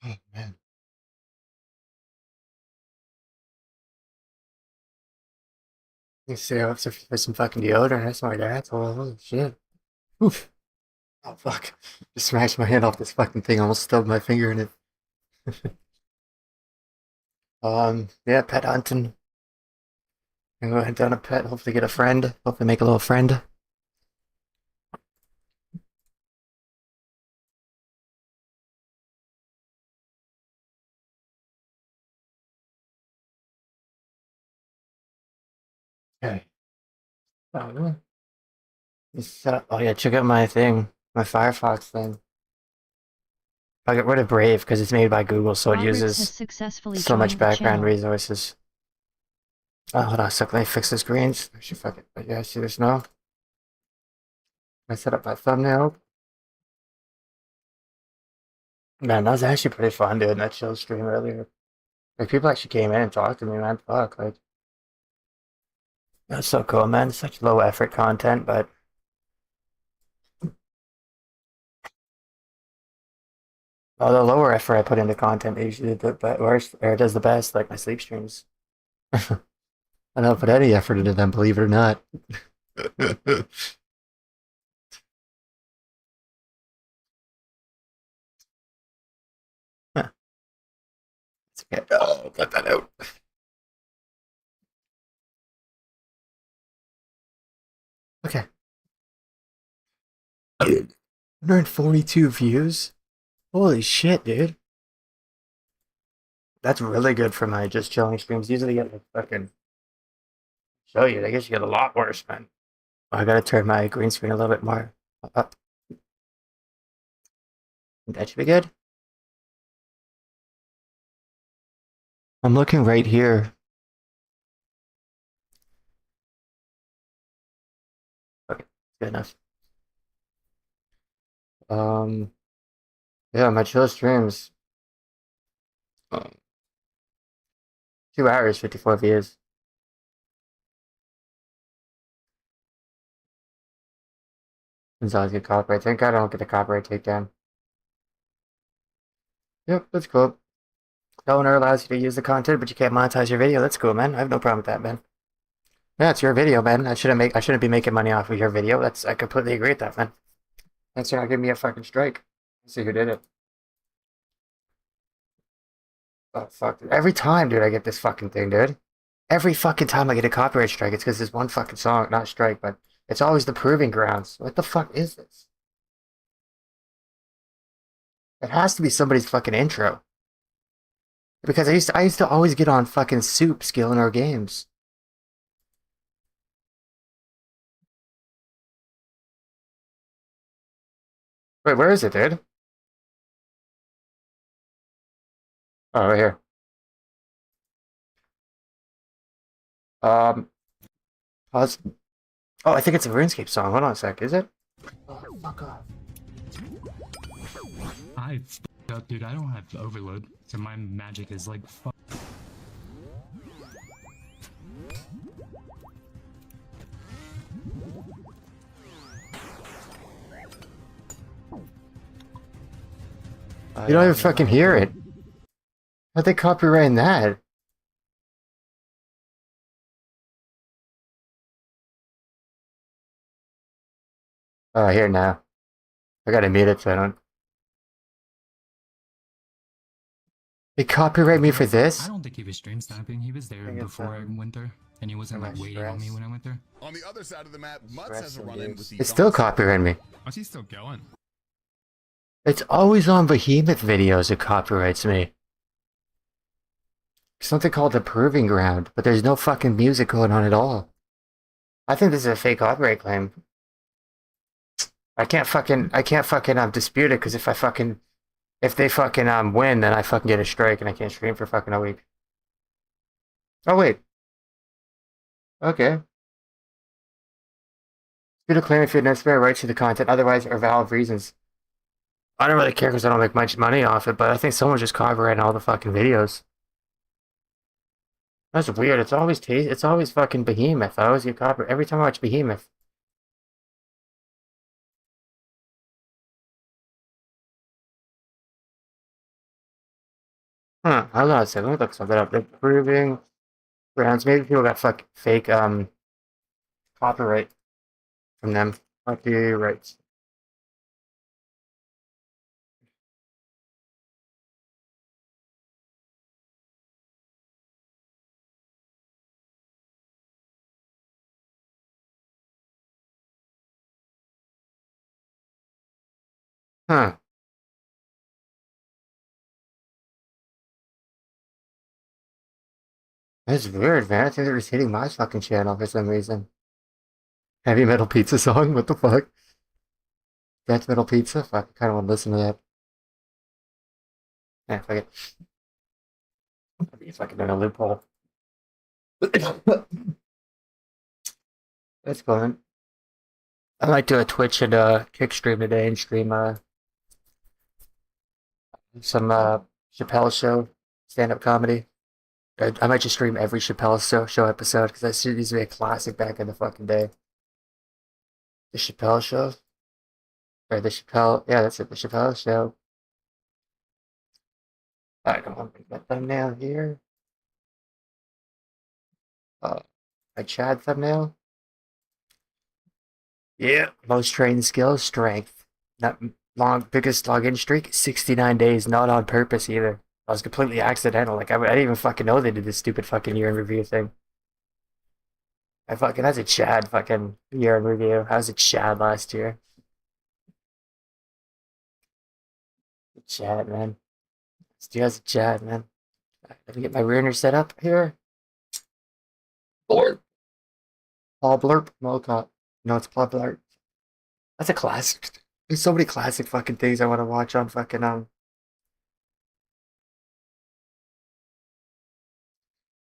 Oh man. You stay up for some fucking deodorant. That's my dad's. Oh, holy shit. Oof. Oh fuck. Just smashed my hand off this fucking thing. Almost stubbed my finger in it. Yeah, pet hunting. I'm gonna go hunt down a pet. Hopefully get a friend. Hopefully make a little friend. Okay. Oh, really? Oh yeah, check out my thing. My Firefox thing. I get rid of Brave because it's made by Google, so it Roberts has uses successfully so much joined the background channel. resources. Oh, hold on a sec. Let me fix the screens. I should fuck it. Yeah, see this now? I set up my thumbnail. Man, that was actually pretty fun doing that chill stream earlier. Like, people actually came in and talked to me, man. Fuck, like, that's so cool, man. Such low effort content, but all the lower effort I put into content usually the worst, or it does the best, like my sleep streams. I don't put any effort into them, believe it or not. It's okay. Oh, cut that out. Okay. 142 views? Holy shit, dude. That's really good for my just chilling streams. Usually get like fucking show you. I guess you get a lot worse, man. I gotta turn my green screen a little bit more up. That should be good. I'm looking right here. Okay, good enough. Um, yeah, my chill streams. Um, 2 hours, 54 views. As long as I get copyright. Thank God I don't get a copyright takedown. Yep, that's cool. The owner allows you to use the content, but you can't monetize your video. That's cool, man. I have no problem with that, man. Yeah, it's your video, man. I shouldn't be making money off of your video. I completely agree with that, man. Thanks for not giving me a fucking strike. Let's see who did it. Oh fuck. Every time, dude, I get this fucking thing, dude. Every fucking time I get a copyright strike, it's because this one fucking song, not strike, but it's always the proving grounds. What the fuck is this? It has to be somebody's fucking intro. Because I used to always get on fucking soup skill in our games. Wait, where is it, dude? Oh, right here. Um, pause. Oh, I think it's a RuneScape song. Hold on a sec. Is it? Oh, fuck off. I f***ed up, dude. I don't have overload, so my magic is like fuck. You don't even fucking hear it. How'd they copyright that? Oh, here now. I gotta mute it so I don't. They copyright me for I this? don't think he was stream sniping. He was there think it's, before I went there, and he wasn't like waiting on me when I went there. On the other side of the map, Mutz has a run-in with the It's still Dawn copyrighting me. Why's he still going? It's always on Behemoth videos it copyrights me. Something called the Proving Ground, but there's no fucking music going on at all. I think this is a fake copyright claim. I can't fucking dispute it because if they fucking win, then I fucking get a strike and I can't stream for fucking a week. Oh wait. Okay. Due to claim if you had no spare rights to the content, otherwise or valid reasons. I don't really care because I don't make much money off it, but I think someone just copyrighting all the fucking videos. That's weird. It's always fucking Behemoth. I always get copyright every time I watch Behemoth. I don't know. Let me look something up. Improving brands. Maybe people got fake copyright from them. Copyrights. Huh. That's weird, man. I think they're just hitting my fucking channel for some reason. Heavy Metal Pizza song? What the fuck? Death Metal Pizza? Fuck, I kinda wanna listen to that. Yeah, fuck it. I'll be fucking in a loophole. That's fun. I might do a Twitch and kick stream today and stream some Chappelle show stand up comedy. I might just stream every Chappelle show episode because that shit used to be a classic back in the fucking day. The Chappelle show? Or the Chappelle, yeah, that's it, the Chappelle show. Alright, come on, make that thumbnail here. My Chad thumbnail. Yeah, most trained skills, strength. Not biggest login streak, 69 days, not on purpose either. I was completely accidental. Like, I didn't even fucking know they did this stupid fucking year in review thing. That's a Chad fucking year in review. I was a Chad last year. Chad, man. Let's do as a Chad, man. Let me get my ruiner set up here. Blurp. Paul Blurp. Molcott. No, it's Paul Blurp. That's a classic. There's so many classic fucking things I want to watch on fucking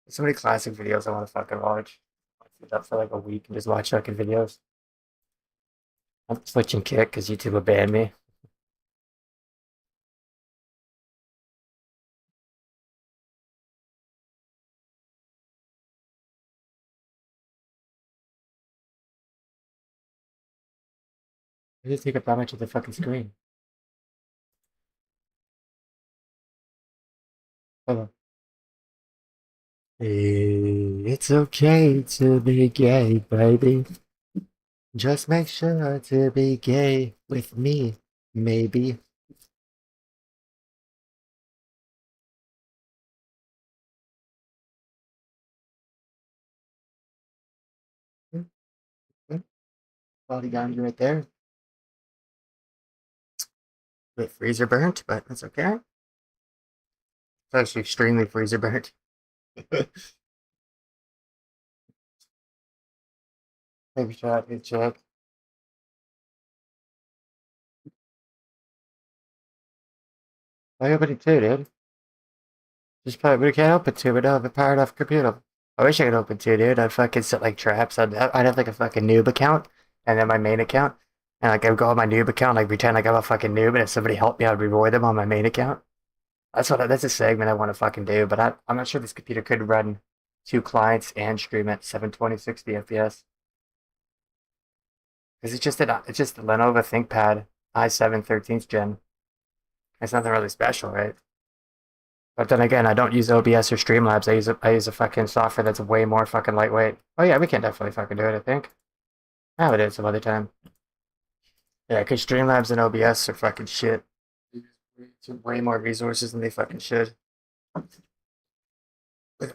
so many classic videos I want to fucking watch. I sit up for like a week and just watch fucking videos. I'm switching Kick because YouTube will ban me. I just take up that much of the fucking screen. Hold on. Hey, it's okay to be gay, baby. Just make sure to be gay with me, maybe. Bodyguard right there. Bit freezer burnt, but that's okay. It's actually extremely freezer burnt. Take a shot, good check. I got it too, dude. Just play, we can't open two, we don't have a powered off computer. I wish I could open two, dude. I'd fucking set like traps. I'd have like a fucking noob account and then my main account. And like I'd go on my noob account, like pretend like I'm a fucking noob, and if somebody helped me, I'd reward them on my main account. That's a segment I want to fucking do, but I'm not sure this computer could run two clients and stream at 720 60 FPS. Because it's just a Lenovo ThinkPad i7 13th gen. It's nothing really special, right? But then again, I don't use OBS or Streamlabs. I use a fucking software that's way more fucking lightweight. Oh yeah, we can definitely fucking do it, I think. I'll do it some other time. Yeah, because Streamlabs and OBS are fucking shit. Way more resources than they fucking should. I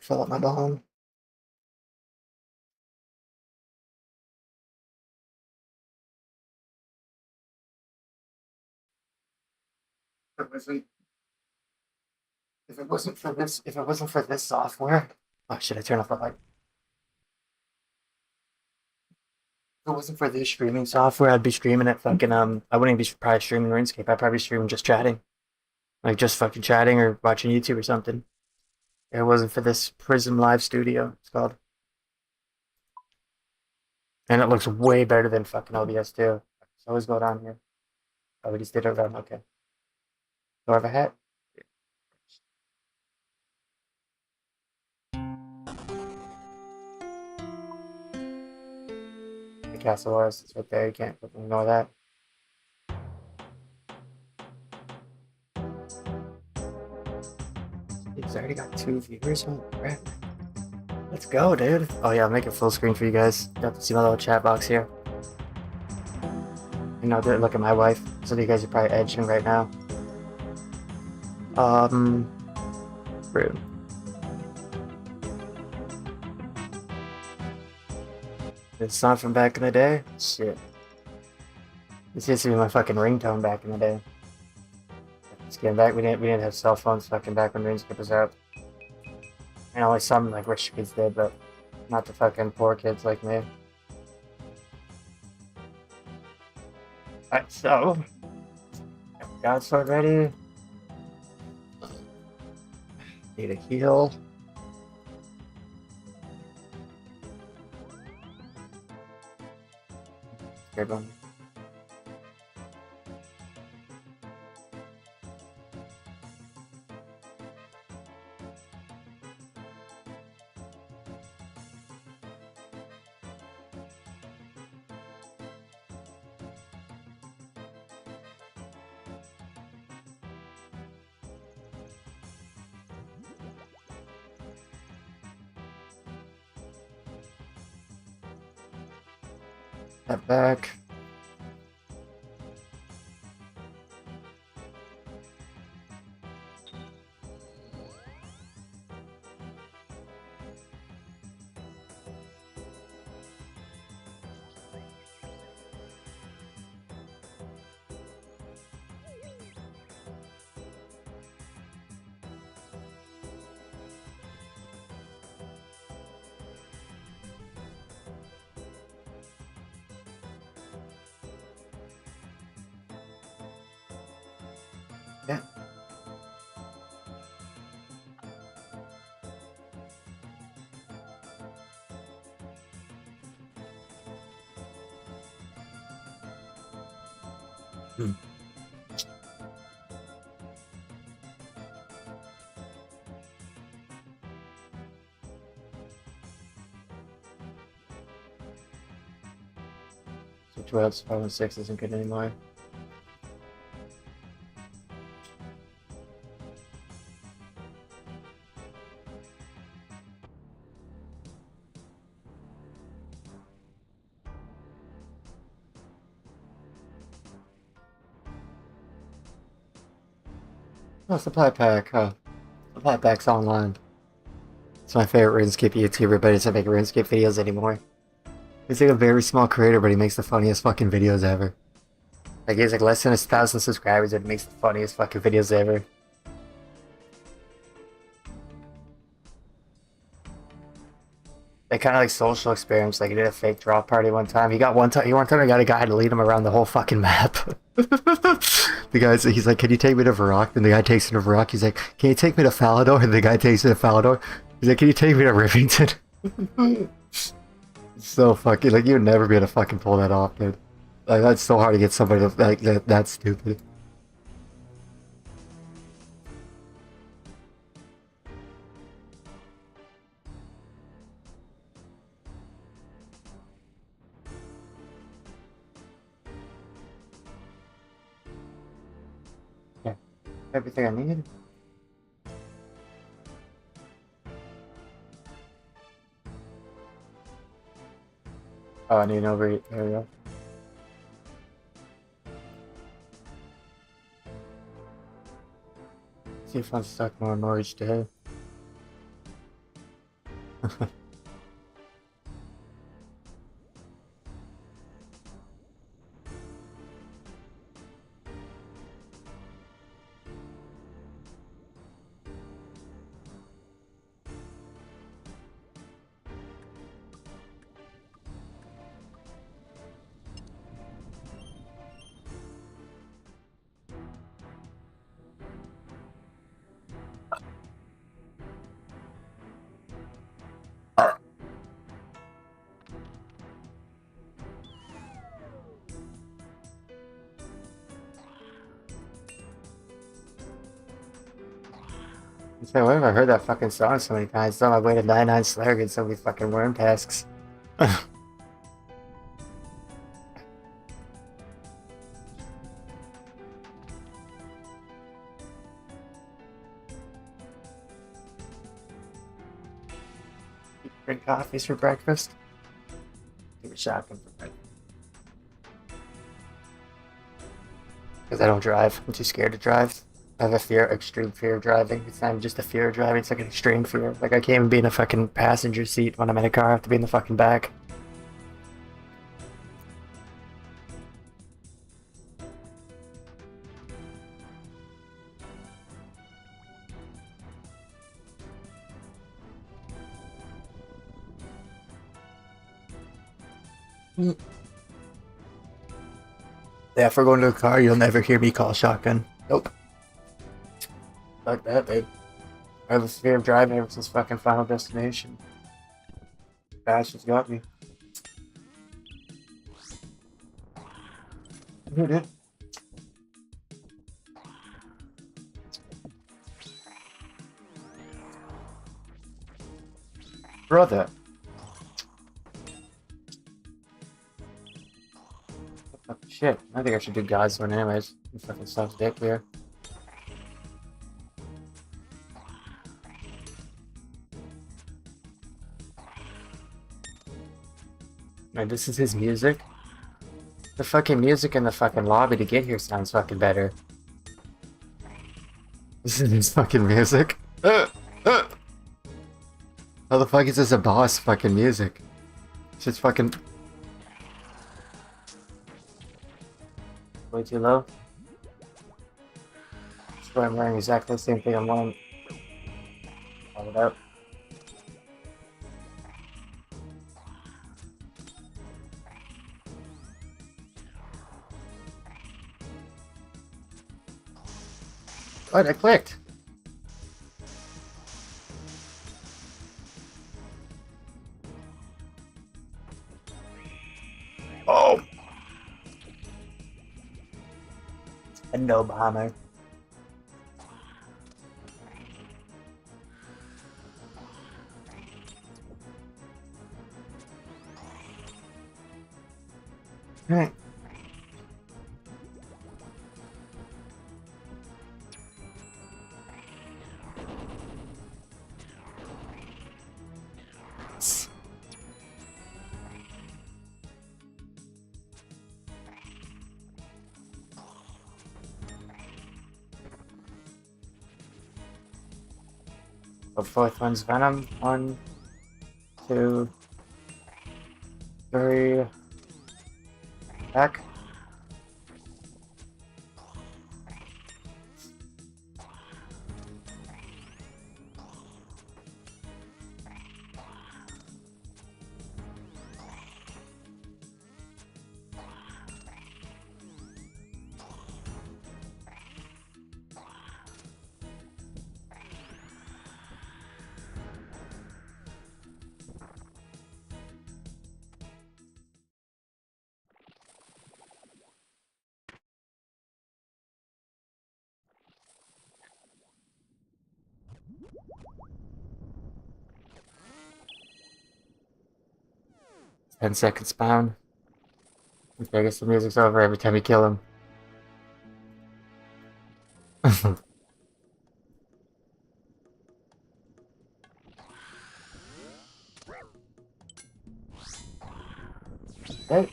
fill up my bone. If it wasn't for this software, oh shit! I turn off the light. If it wasn't for this streaming software, I'd be streaming it fucking I wouldn't be probably streaming RuneScape. I'd probably stream just chatting, like just fucking chatting or watching YouTube or something. If it wasn't for this Prism Live Studio, it's called, and it looks way better than fucking OBS too. So always go down here. Oh, we just did it around. Okay. Do I have a hat? The Castle Wars. It's right there. You can't ignore that. He's already got 2 viewers. Holy crap. Let's go, dude. Oh yeah, I'll make it full screen for you guys. You have to see my little chat box here. And now look at my wife. So you guys are probably edging right now. Rude. It's not from back in the day? Shit. This used to be my fucking ringtone back in the day. Just getting back, we didn't have cell phones fucking back when RuneScape was out. And only some like rich kids did, but not the fucking poor kids like me. Alright, so God sword ready. Need a heal. Grab one. That back. Yeah. So 12, 5, and 6 isn't good anymore. Oh, supply pack, huh? Supply pack's online. It's my favorite RuneScape YouTuber, but he doesn't make RuneScape videos anymore. He's like a very small creator, but he makes the funniest fucking videos ever. Like, he has like less than 1,000 subscribers, and he makes the funniest fucking videos ever. They kind of like social experiments. Like, he did a fake draw party one time. He one time he got a guy to lead him around the whole fucking map. He's like, can you take me to Varrock? And the guy takes him to Varrock. He's like, can you take me to Falador? And the guy takes him to Falador. He's like, can you take me to Rivington? It's so fucking, like, you'd never be able to fucking pull that off, dude. Like, that's so hard to get somebody to, like, that stupid. Yeah, everything I need. Oh, I need an overeat. There we go. See if I'm stuck more and more each day. So where have I heard that fucking song so many times? It's on my way to 99 Slayer and so many fucking worm tasks. Drink coffees for breakfast. Give a shotgun for breakfast. Because I don't drive. I'm too scared to drive. I have a fear, extreme fear of driving. It's not even just a fear of driving, it's like an extreme fear. Like, I can't even be in a fucking passenger seat when I'm in a car. I have to be in the fucking back. Yeah, if we're going to a car, you'll never hear me call shotgun. Nope. Fuck that, babe. I have a fear of driving ever since fucking Final Destination. Bash has got me. Here, dude. Brother. Oh, shit. I think I should do God's one anyways. He fucking sucks dick here. Man, this is his music? The fucking music in the fucking lobby to get here sounds fucking better. This is his fucking music? How the fuck is this a boss fucking music? It's just fucking... way too low. That's why I'm wearing exactly the same thing I'm wearing. All it out. What? I clicked. Oh. A no bomber. Alright. The fourth one's Venom. 1, 2, 3. Back. Ten seconds spawn. Okay, I guess the music's over every time you kill him. Hey.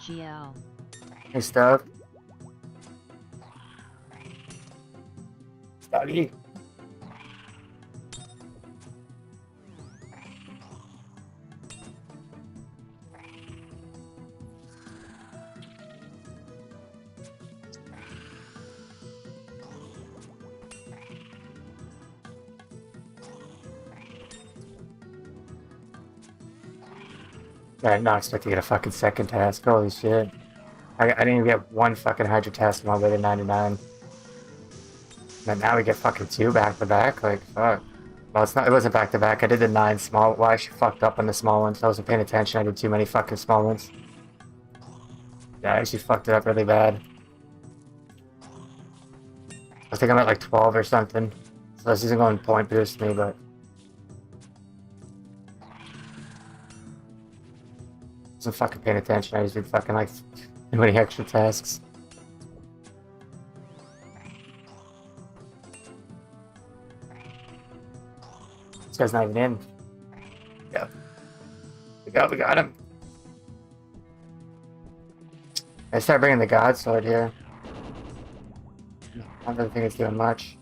GL. Hey, Stub. Stubby. I'm not expecting to get a fucking second task. Holy shit. I didn't even get one fucking Hydra task on my way to 99. And now we get fucking 2 back to back? Like, fuck. Well, it wasn't back to back. I did the 9 small. Well, I actually fucked up on the small ones. I wasn't paying attention. I did too many fucking small ones. Yeah, I actually fucked it up really bad. I think I'm at like 12 or something. So this isn't going to point pierce me, but I wasn't fucking paying attention. I just did fucking like too many extra tasks. This guy's not even in. Yeah. We got him. I start bringing the God Sword here. I don't really think it's doing much.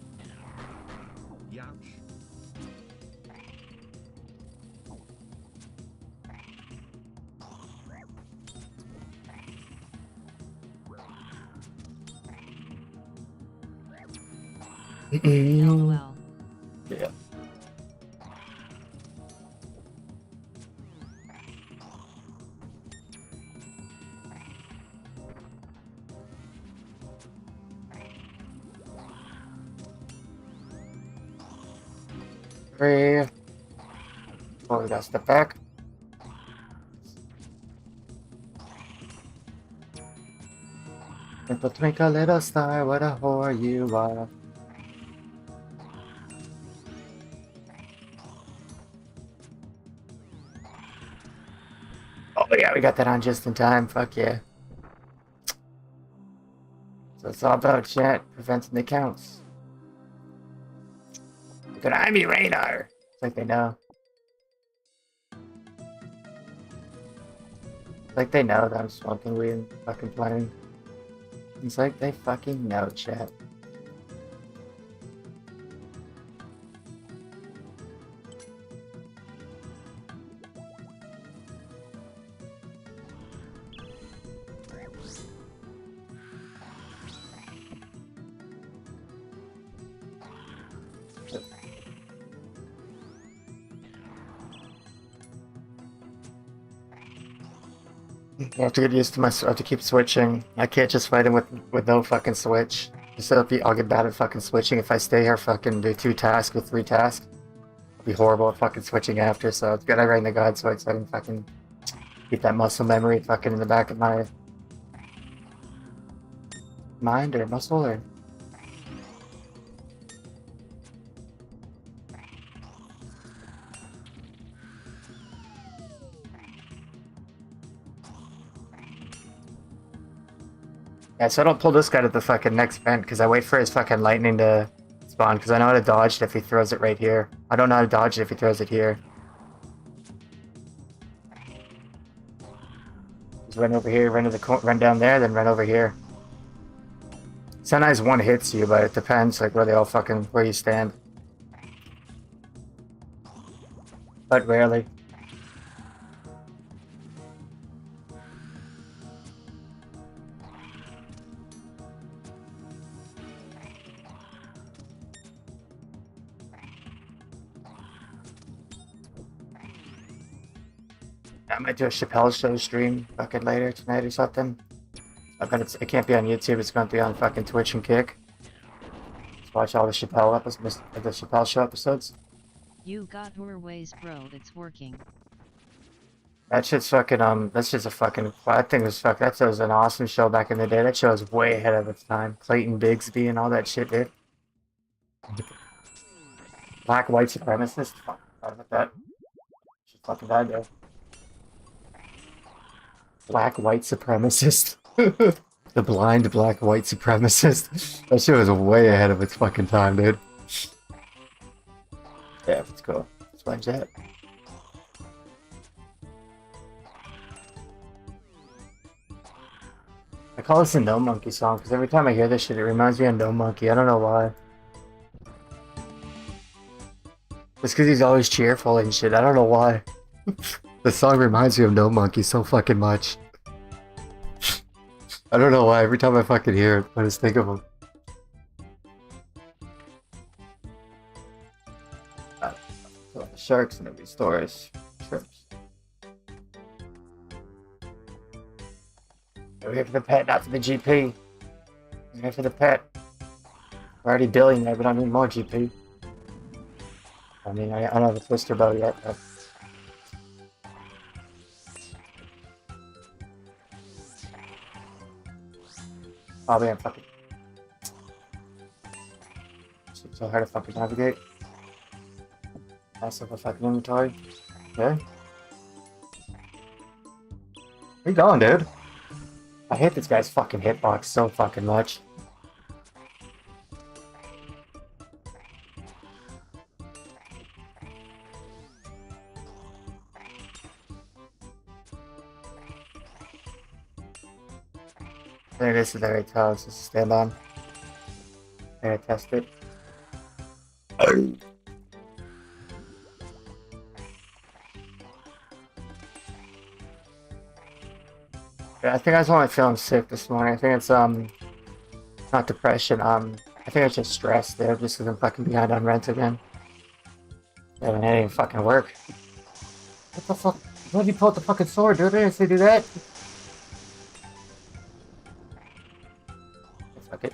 LOL. Yeah. Three. Oh, we gotta step back. Twinkle, twinkle, little star, what a whore you are. Oh yeah, we got that on just in time. Fuck yeah. So it's all about chat preventing the counts. Look at Amy Radar. It's like they know. It's like they know that I'm smoking weed and fucking playing. It's like they fucking know, chat. I have to get used to I have to keep switching. I can't just fight him with no fucking switch. So I'll get bad at fucking switching if I stay here fucking do 2 tasks with 3 tasks. I'll be horrible at fucking switching after, so it's good I ran the God Sword so I can fucking keep that muscle memory fucking in the back of my mind or muscle or... Yeah, so I don't pull this guy to the fucking next vent because I wait for his fucking lightning to spawn because I know how to dodge it if he throws it right here. I don't know how to dodge it if he throws it here. Just run over here, run down there, then run over here. Sometimes one hits you, but it depends like where you stand. But rarely. I might do a Chappelle Show stream fucking later tonight or something. I bet it can't be on YouTube, it's going to be on fucking Twitch and Kick. Just watch all the Chappelle Show episodes. You got her ways, bro. It's working. That shit's fucking, that's just a fucking, that thing was fucking, that was an awesome show back in the day. That show was way ahead of its time. Clayton Bigsby and all that shit, dude. Black white supremacist? Fuck, I forgot about that. She fucking died there. Black white supremacist. The blind black white supremacist. That shit was way ahead of its fucking time, dude. Yeah, let's go. Let's find that. I call this a No Monkey song because every time I hear this shit, it reminds me of No Monkey. I don't know why. It's because he's always cheerful and shit. I don't know why. The song reminds me of No Monkey so fucking much. I don't know why. Every time I fucking hear it, I just think of him. So sharks in every stores. Shrimps. We're here for the pet, not for the GP. We're here for the pet. We're already billing there, but I need more GP. I mean, I don't have a twister bow yet, but... Probably I'm fucking... So hard to fucking navigate. Massive fucking inventory. Okay. Where you going, dude? I hate this guy's fucking hitbox so fucking much. I think this is the right tile to stand on. I'm gonna test it. Yeah, I think I was only feeling sick this morning. I think it's not depression. I think it's just stress, dude. Just because I'm fucking behind on rent again. Yeah, and it didn't fucking work. What the fuck? Why did you pull out the fucking sword, dude? I didn't say do that. Fuck it.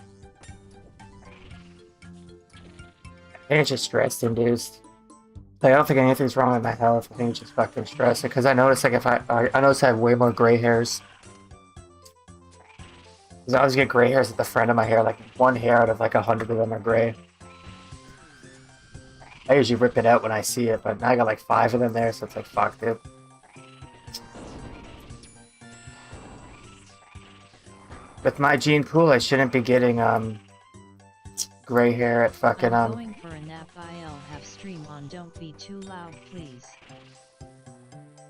I think it's just stress induced. Like, I don't think anything's wrong with my health. I think it's just fucking stress. Because I noticed, like, if I noticed I have way more gray hairs. Because I always get gray hairs at the front of my hair. Like, one hair out of like 100 of them are gray. I usually rip it out when I see it, but now I got like 5 of them there, so it's like, fuck, dude. With my gene pool, I shouldn't be getting, gray hair at fucking, I'm going for a nap. I'll have stream on. Don't be too loud, please.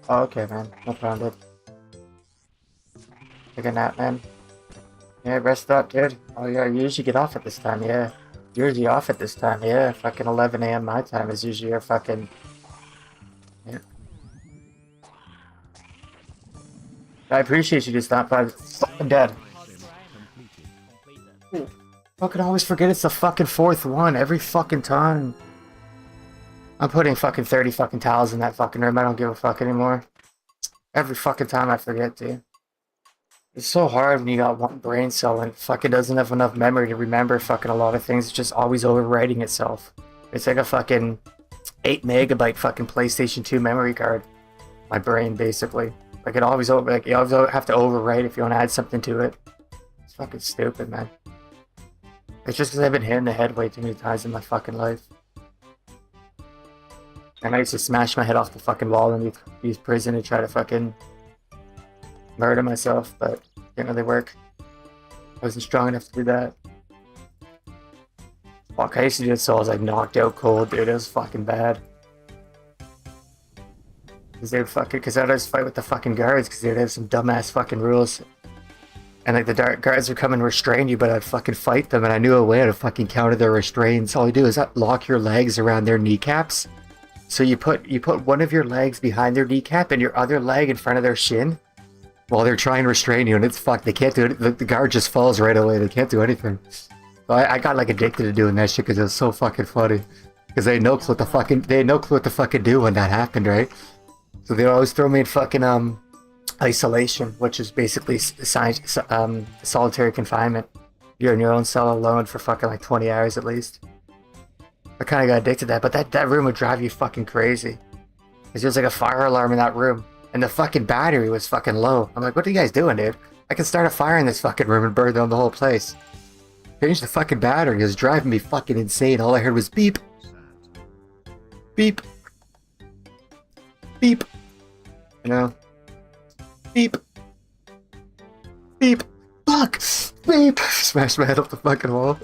Oh, okay, man. No problem, dude. Take a nap, man. Yeah, rest up, dude. Oh, yeah, you usually get off at this time, yeah. You're usually off at this time, yeah. Fucking 11 a.m. my time is usually your fucking... Yeah. I appreciate you just stopped by. I'm dead. Fucking always forget it's the fucking 4th one every fucking time. I'm putting fucking 30 fucking towels in that fucking room. I don't give a fuck anymore. Every fucking time I forget, dude. It's so hard when you got one brain cell and it fucking doesn't have enough memory to remember fucking a lot of things. It's just always overwriting itself. It's like a fucking 8 megabyte fucking PlayStation 2 memory card. My brain, basically. Like you always have to overwrite if you want to add something to it. It's fucking stupid, man. It's just because I've been hit in the head way too many times in my fucking life. And I used to smash my head off the fucking wall and use prison to try to fucking murder myself, but it didn't really work. I wasn't strong enough to do that. Fuck, I used to do it so I was like knocked out cold, dude. It was fucking bad. Because I'd always fight with the fucking guards because they'd have some dumbass fucking rules. And like the guards would come and restrain you, but I'd fucking fight them and I knew a way to fucking counter their restraints. All you do is lock your legs around their kneecaps. So you put one of your legs behind their kneecap and your other leg in front of their shin while they're trying to restrain you, and it's fucked. They can't do it. The guard just falls right away. They can't do anything. So I got like addicted to doing that shit because it was so fucking funny. Because they had no clue what to fucking do when that happened, right? So they always throw me in fucking isolation, which is basically solitary confinement. You're in your own cell alone for fucking like 20 hours at least. I kind of got addicted to that, but that room would drive you fucking crazy. Because there's like a fire alarm in that room, and the fucking battery was fucking low. I'm like, what are you guys doing, dude? I can start a fire in this fucking room and burn down the whole place. Change the fucking battery. It was driving me fucking insane. All I heard was beep. Beep. Beep. You know? Beep. Beep. Fuck. Beep. Smash my head off the fucking wall.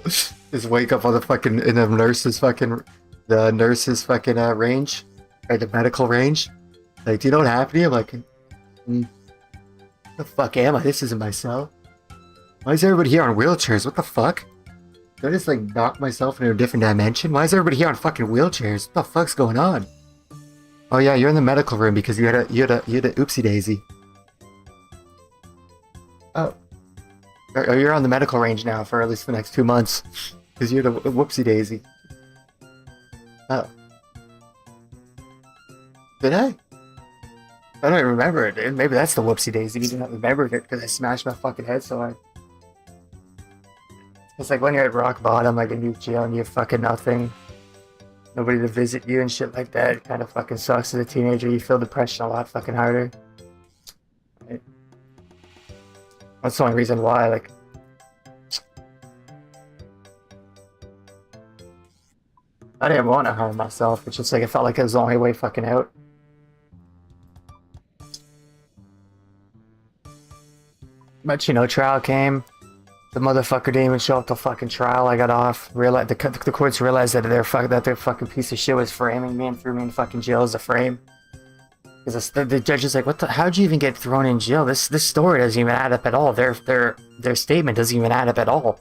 Just wake up on the fucking, in the nurse's fucking range. Or the medical range. Like, do you know what happened to you? I'm like, the fuck am I? This isn't my cell. Why is everybody here on wheelchairs? What the fuck? Did I just like knock myself into a different dimension? Why is everybody here on fucking wheelchairs? What the fuck's going on? Oh yeah, you're in the medical room because you had a oopsie daisy. Oh. You're on the medical range now for at least the next 2 months. Because you had a whoopsie daisy. Oh. Did I? I don't even remember it, dude. Maybe that's the whoopsie daisy. You didn't remember it because I smashed my fucking head so hard. It's like when you're at rock bottom, like in jail and you have fucking nothing. Nobody to visit you and shit like that. It kind of fucking sucks as a teenager. You feel depression a lot fucking harder. Right? That's the only reason why, like... I didn't want to harm myself. It's just like it felt like it was the only way fucking out. But you know, trial came. The motherfucker didn't even show up to fucking trial. I got off. Realized the courts realized that their fucking piece of shit was framing me and threw me in fucking jail as a frame. Because the judge is like, "What the? How'd you even get thrown in jail? This story doesn't even add up at all. Their statement doesn't even add up at all.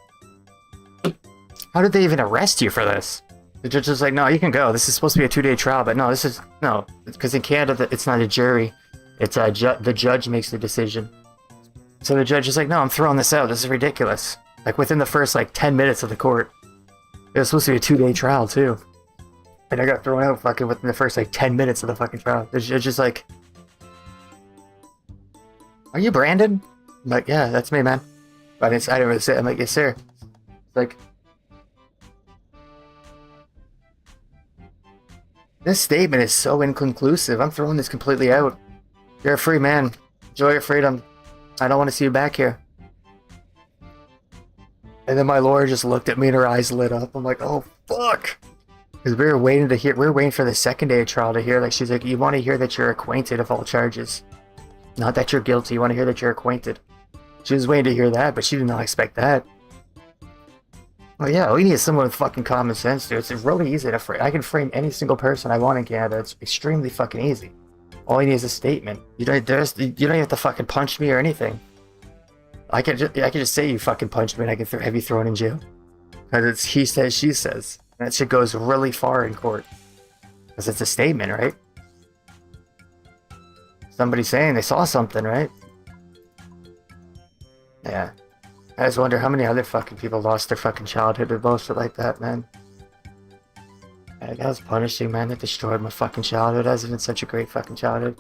How did they even arrest you for this?" The judge is like, "No, you can go. This is supposed to be a 2-day trial, but no, this is no, because in Canada it's not a jury. It's the judge makes the decision." So the judge is like, "No, I'm throwing this out. This is ridiculous." Like within the first like 10 minutes of the court, it was supposed to be a 2-day trial too. And I got thrown out fucking within the first like 10 minutes of the fucking trial. The judge is like, "Are you Brandon?" I'm like, "Yeah, that's me, man." But I didn't really say it. I'm like, "Yes, sir." It's like, this statement is so inconclusive. I'm throwing this completely out. You're a free man. Enjoy your freedom. I don't want to see you back here. And then my lawyer just looked at me and her eyes lit up. I'm like, oh, fuck. Because we were waiting for the second day of trial to hear. Like, she's like, "You want to hear that you're acquainted of all charges. Not that you're guilty. You want to hear that you're acquainted." She was waiting to hear that, but she did not expect that. Oh yeah, we need someone with fucking common sense, dude. It's really easy to frame. I can frame any single person I want in Canada. It's extremely fucking easy. All you need is a statement. You don't have to fucking punch me or anything. I can just say you fucking punched me and I can have you thrown in jail. Because it's he says, she says. And that shit goes really far in court. Because it's a statement, right? Somebody saying they saw something, right? Yeah. I just wonder how many other fucking people lost their fucking childhood or bullshit like that, man. Yeah, that was punishing, man. It destroyed my fucking childhood. It hasn't been such a great fucking childhood.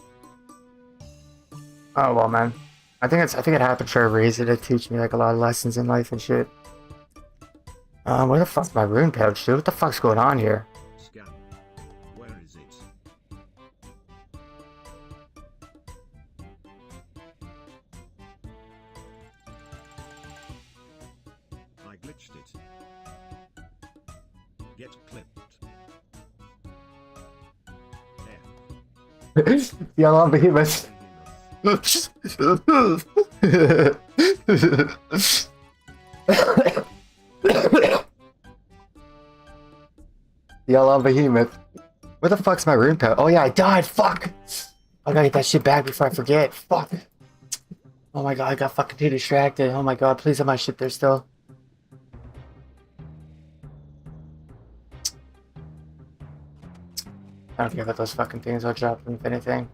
Oh well, man. I think it happened for a reason to teach me like a lot of lessons in life and shit. Where the fuck's my rune pouch, dude? What the fuck's going on here? Scam. Where is it? I glitched it. Get clipped. There. Yellow behemoth. Yellow behemoth. Where the fuck's my rune pouch? Oh yeah, I died. Fuck. I gotta get that shit back before I forget. Fuck. Oh my god, I got fucking too distracted. Oh my god, please have my shit there still. I don't care about those fucking things. I'll drop them if anything.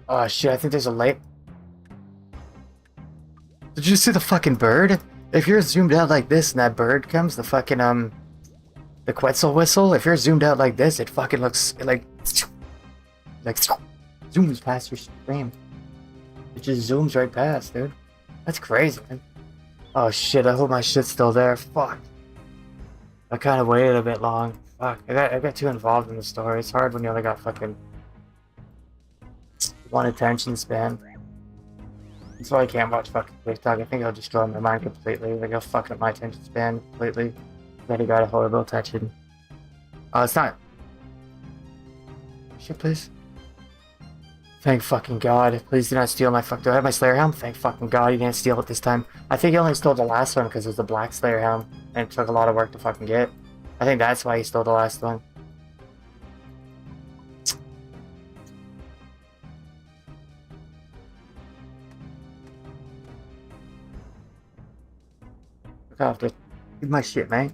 Oh shit, I think there's a light. Did you see the fucking bird? If you're zoomed out like this and that bird comes, the fucking the Quetzal whistle, if you're zoomed out like this, it fucking looks like zooms past your screen. It just zooms right past, dude. That's crazy, man. Oh shit, I hope my shit's still there. Fuck. I kind of waited a bit long. Fuck, I got too involved in the story. It's hard when you only got fucking one attention span. That's why I can't watch fucking TikTok. I think it'll destroy my mind completely. Like, it'll fuck up my attention span completely. That he got a horrible attention. Oh, it's not. Shit, please. Thank fucking god. Please do not steal my fuck. Do I have my Slayer helm? Thank fucking god he didn't steal it this time. I think he only stole the last one because it was the black Slayer helm. And it took a lot of work to fucking get. I think that's why he stole the last one. Look after. Give my shit, man.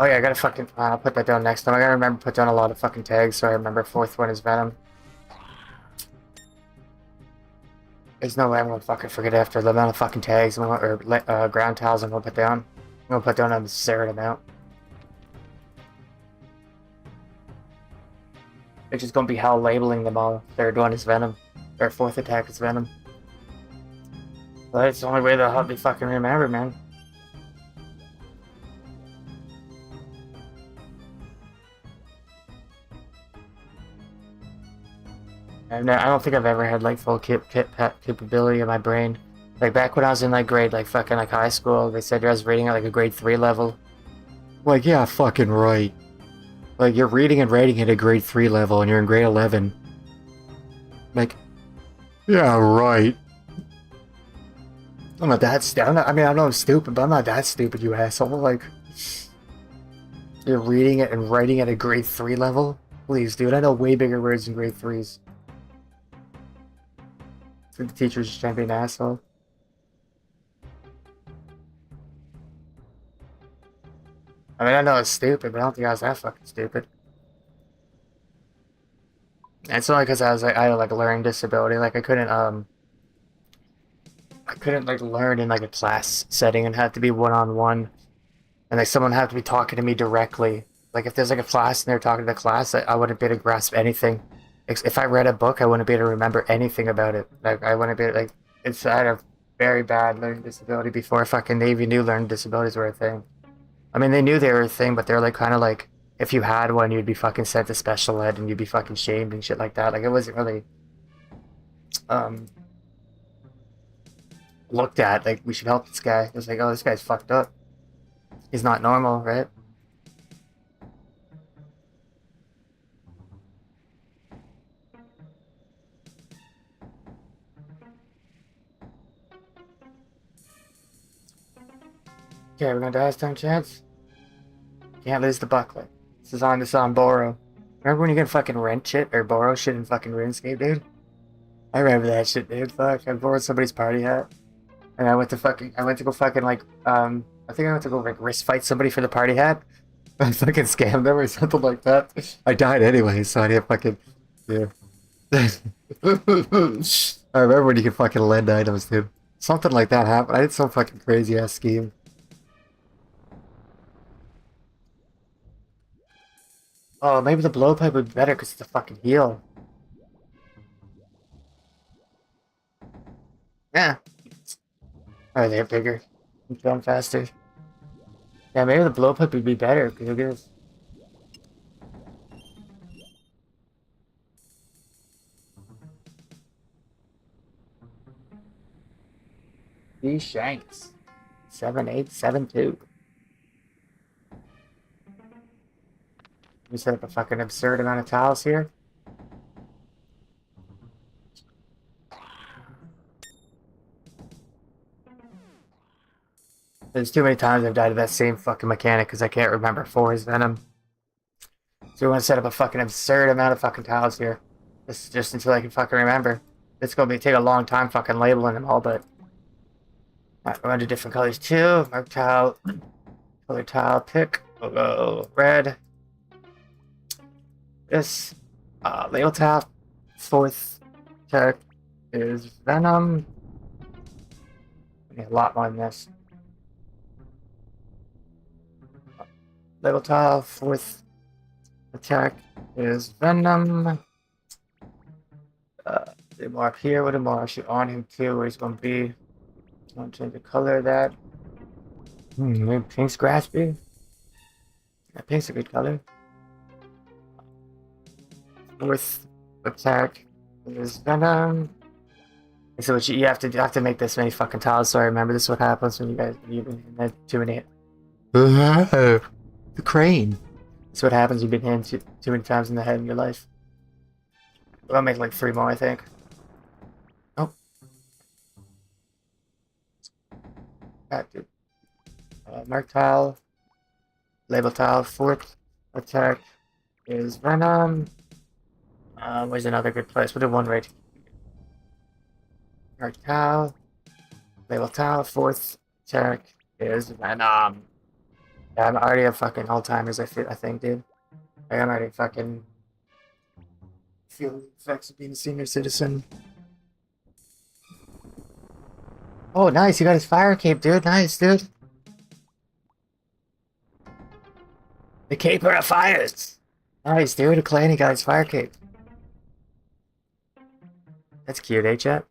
Oh yeah, I gotta fucking, I'll put that down next time. I gotta remember to put down a lot of fucking tags so I remember fourth one is Venom. There's no way I'm gonna fucking forget after the amount of fucking tags or ground tiles I'm gonna put down. I'm gonna put down an absurd amount. It's just gonna be hell labeling them all. Third one is Venom. Or fourth attack is Venom. But it's the only way they'll help me fucking remember, man. And I don't think I've ever had like full kit capability in my brain. Like back when I was in like grade, like fucking like high school, they said I was reading at like a grade 3 level. Like, yeah, fucking right. Like, you're reading and writing at a grade 3 level and you're in grade 11. Like, yeah, right. I'm not that stupid. I mean, I know I'm stupid, but I'm not that stupid, you asshole. Like, you're reading it and writing at a grade 3 level? Please, dude, I know way bigger words in grade 3s. So the teacher's just trying to be an asshole. I mean, I know it's stupid, but I don't think I was that fucking stupid. And it's only because I was like, I had like a learning disability. Like, I couldn't like learn in like a class setting and had to be one-on-one. And like someone had to be talking to me directly. Like if there's like a class and they're talking to the class, I wouldn't be able to grasp anything. If I read a book, I wouldn't be able to remember anything about it. Like I wouldn't be like I had a very bad learning disability before fucking they even knew learning disabilities were a thing. I mean they knew they were a thing, but they're like kind of like if you had one, you'd be fucking sent to special ed and you'd be fucking shamed and shit like that. Like it wasn't really um looked at like we should help this guy. It was like, oh, this guy's fucked up. He's not normal, right? Okay, we're gonna do last time chance. Can't lose the bucklet. This is on borrow. Remember when you could fucking rent shit or borrow shit in fucking RuneScape, dude? I remember that shit, dude. Fuck, I borrowed somebody's party hat. And I went to go fucking like, I think I went to go like wrist fight somebody for the party hat. I fucking scammed them or something like that. I died anyway, so I didn't fucking, yeah. I remember when you could fucking lend items, dude. Something like that happened. I did some fucking crazy ass scheme. Oh, maybe the blowpipe would be better because it's a fucking heal. Yeah. Oh, they're bigger. I'm going faster. Yeah, maybe the blowpipe would be better because look at this. These shanks. 7872. We set up a fucking absurd amount of tiles here. There's too many times I've died to that same fucking mechanic because I can't remember for his venom. So we want to set up a fucking absurd amount of fucking tiles here. Just until I can fucking remember. It's gonna take a long time fucking labeling them all, but... Alright, we're gonna do different colors too. Mark tile. Color tile pick. We'll go red. This. Label tile. Fourth tech is venom. We need a lot more than this. Label tile, fourth attack is venom. They more up here with him, more actually on him too, where he's gonna be. I'm gonna change the color of that. Maybe pink's graspy. Yeah, pink's a good color. Fourth attack is venom. So what you have to make this many fucking tiles. So I remember this is what happens when you've been in too many. The crane. That's what happens. You've been hit too many times in the head in your life. I'll make like 3 more, I think. Oh. Active. Mark tile. Label tile. Fourth attack is venom. Where's another good place? We'll do one right. Mark tile. Label tile. Fourth attack is venom. Yeah, I'm already a fucking Alzheimer's, I think, dude. Like, I'm already fucking feeling the effects of being a senior citizen. Oh, nice, you got his fire cape, dude. Nice, dude. The Caper of Fires. Nice, dude. A clan, he got his fire cape. That's cute, eh, chat?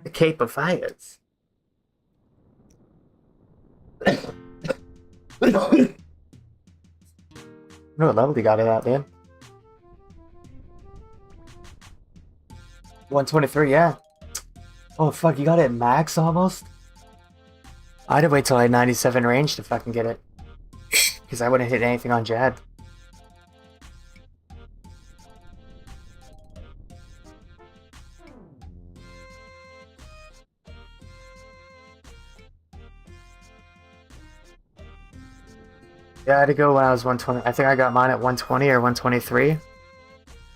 The Cape of Fires. know what level he got it at, man? 123, yeah. Oh fuck, you got it at max almost? I'd have waited till I had 97 range to fucking get it. Because I wouldn't hit anything on Jad. Yeah, I had to go when I was 120. I think I got mine at 120 or 123.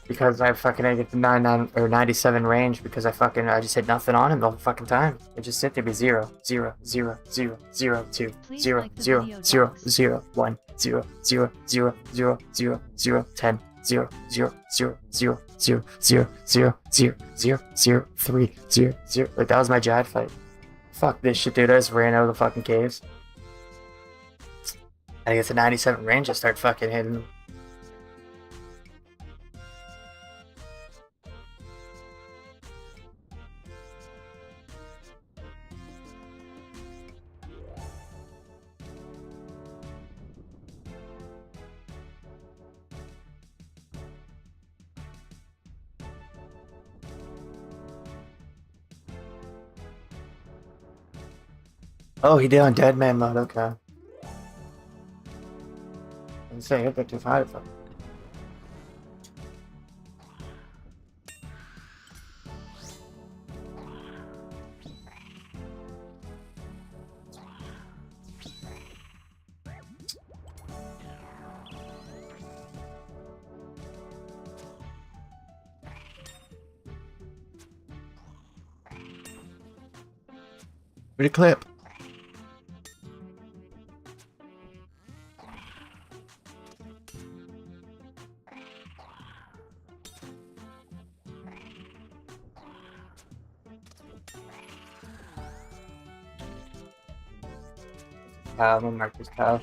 Because I fucking had to get the 99 or 97 range because I just hit nothing on him the whole fucking time. It just sit there be 0, 0, 0, 0, 0, 2, Please 0, like the 0, video, 0, dogs. 0, 1, 0, 0, 0, 0, 0, 0, 10, 0, 0, 0, 0, 0, 0, 0, 0, 0, 0, 3, 0, 0. Like, that was my Jad fight. Fuck this shit, dude. I just ran out of the fucking caves. I get to 97 range, I start fucking hitting them. Oh, he did on Dead Man mode, okay. I'm saying hit that too high. Pretty clip. I'm gonna mark this cow.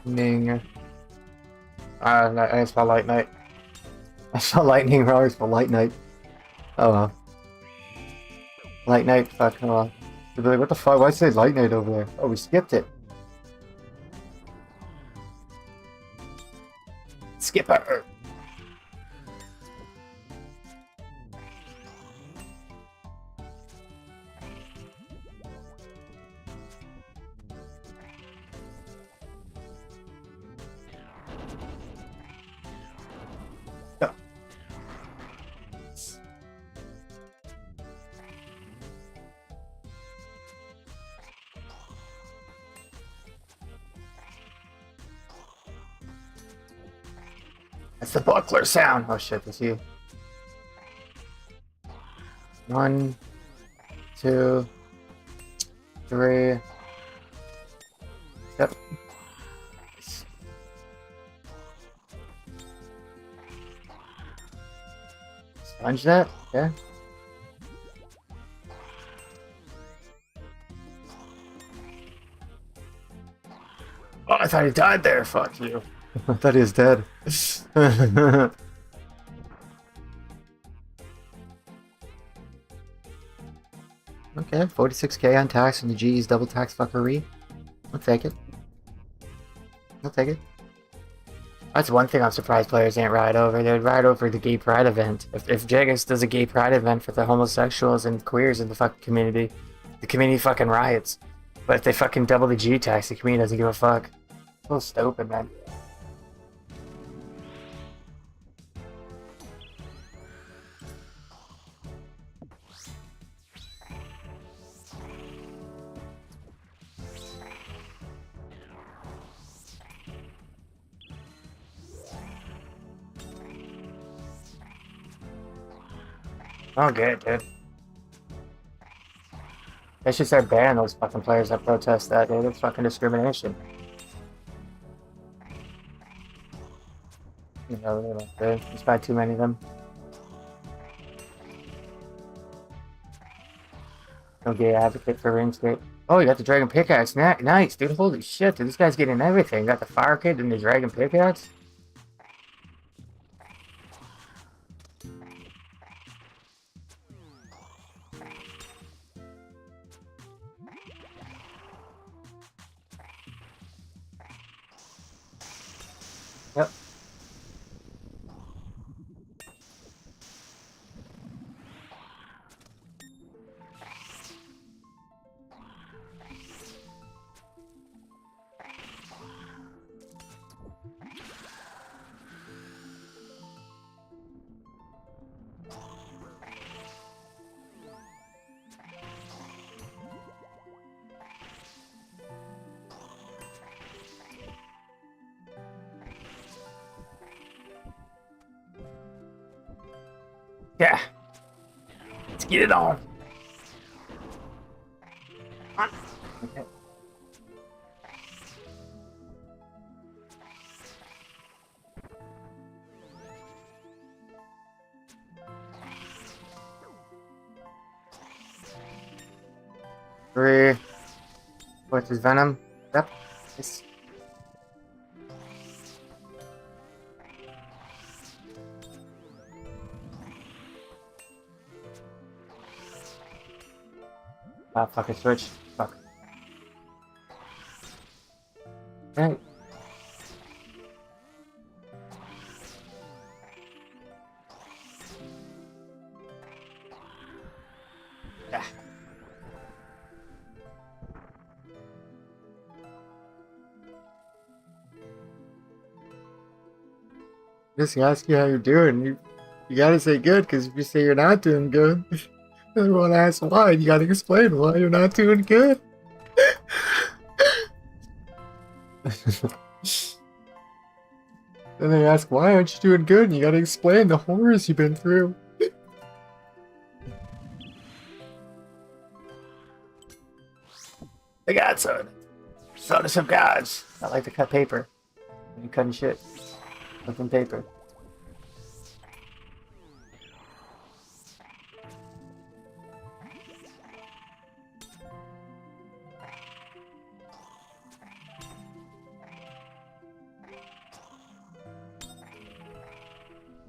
Lightning. I saw Light Knight. I saw Lightning Roars for Light Knight. Oh well. Light Knight, fuck, oh well. They'll be like, what the fuck? Why'd it say Light Knight over there? Oh, we skipped it. Skipper! Yeah. That's the buckler sound. Oh shit, that's you. 1, 2, 3. Yep. Sponge that? Okay. Oh, I thought he died there. Fuck you. I thought he was dead. Okay, 46k on tax and the G's double tax fuckery. I'll take it. I'll take it. That's one thing I'm surprised players ain't ride over. They'd ride over the gay pride event. If Jagus does a gay pride event for the homosexuals and queers in the fucking community, the community fucking riots. But if they fucking double the G tax, the community doesn't give a fuck. So stupid, man. Oh, good, dude. They should start banning those fucking players that protest that, dude. It's fucking discrimination. You know, they don't care. There's probably too many of them. No gay advocate for RUNESCAPE. Oh, you got the dragon pickaxe. Nice, dude. Holy shit, dude. This guy's getting everything. Got the fire kit and the dragon pickaxe. Yeah. Let's get it on. Come on. Okay. Three. Fourth is Venom. Yep. Nice. Ah, fuck, I switched. Fuck. Right. Yeah. Just ask you how you're doing. You gotta say good, because if you say you're not doing good, everyone asks why. You gotta explain why you're not doing good. Then they ask, why aren't you doing good? And you gotta explain the horrors you've been through. The God Son. Son of some gods. I like to cut paper. You cutting shit. Cutting paper.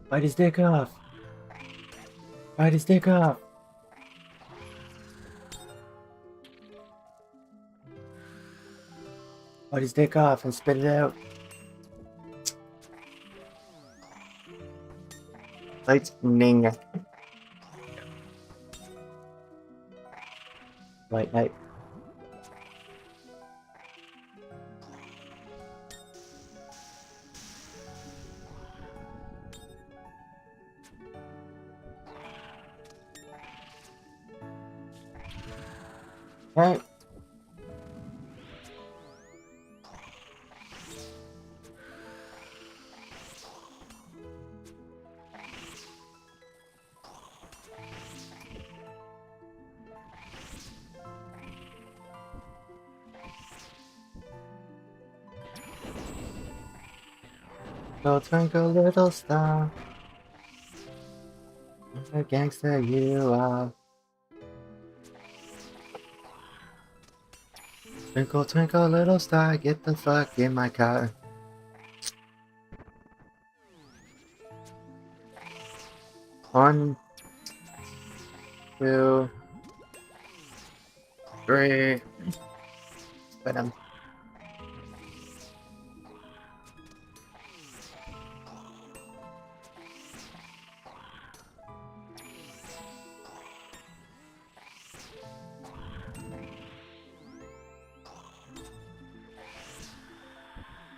Bite his dick off. Bite his dick off. Bite his dick off and spit it out. Lightning. Light night. Right. Go twinkle little star, what a gangster you are. Twinkle twinkle little star, get the fuck in my car. One, two, three. Venom.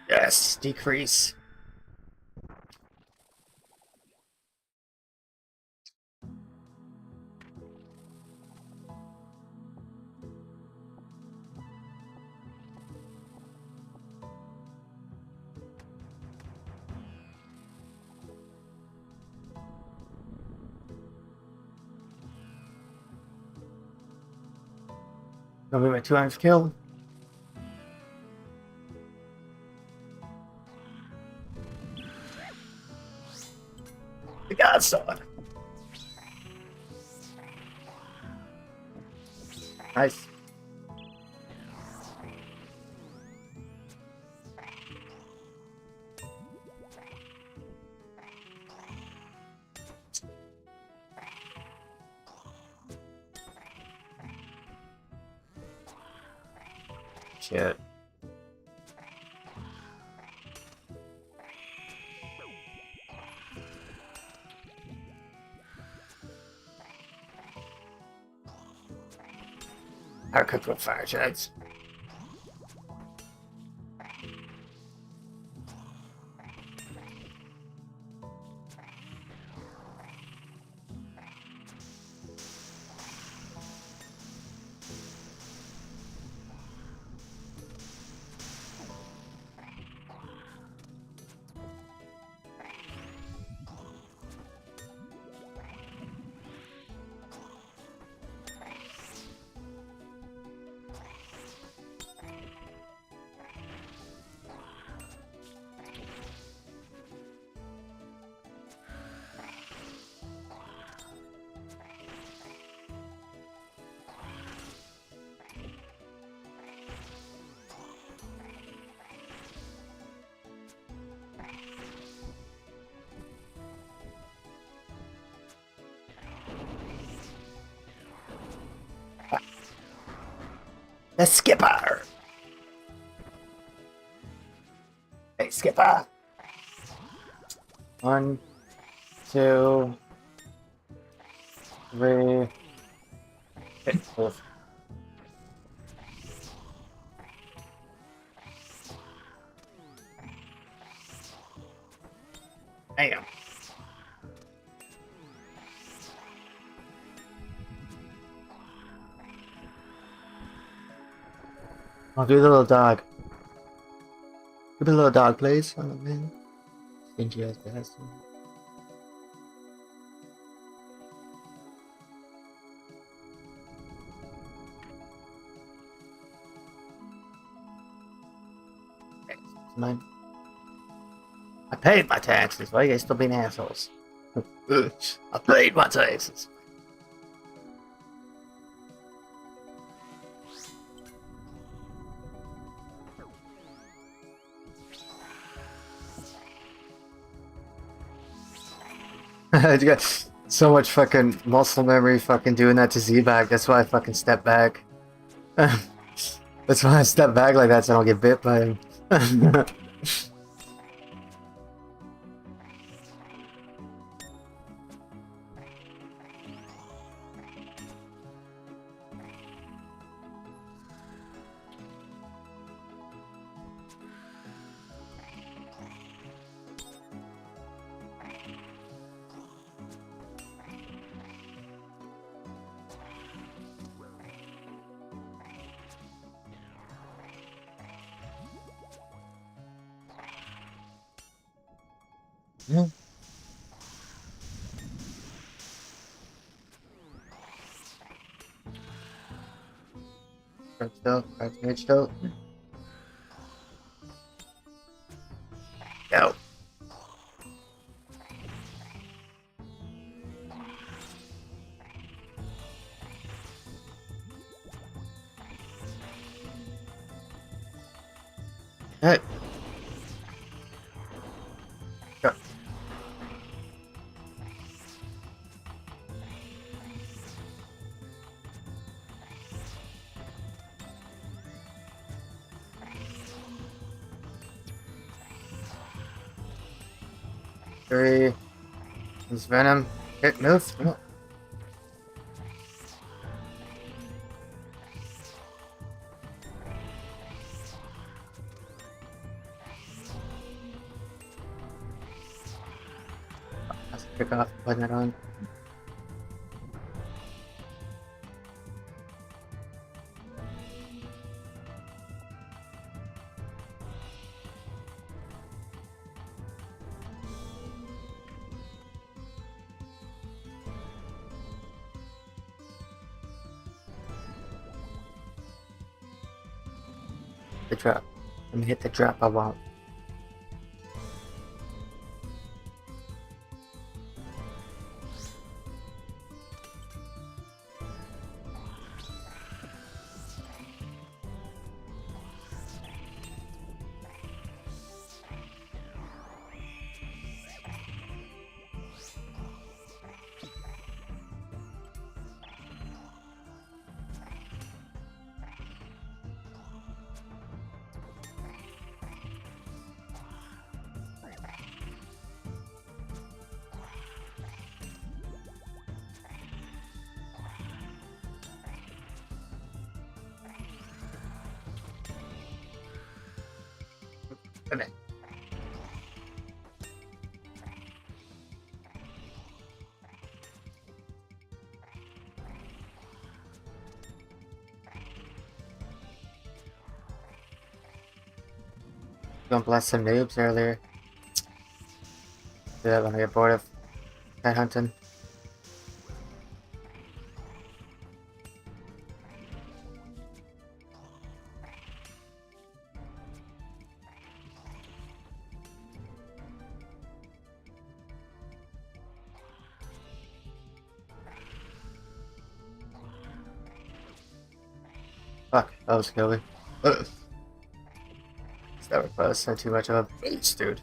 Yes, decrease. Gonna be my 200th kill. The Godson. Nice. Shit. I could put fire jets. The skipper! Hey, skipper! 1, 2, 3. Okay, move. Damn. I'll do the little dog. Give me a little dog, please. Oh, man. Stingy ass bastard. Okay, it's mine. I paid my taxes. Why are you guys still being assholes? I paid my taxes. You got so much fucking muscle memory fucking doing that to Z-Bag. That's why I fucking step back. That's why I step back like that so I don't get bit by him. Yeah. Crouch out. Go. Hey. Go. Three. This venom. Hit move. No. Let's pick off, putting it on. The drop. Let me hit the drop I want. Come in. Gonna blast some noobs earlier. Do that when I get bored of pet hunting. Fuck, that was scary. That was not too much of a beast, dude.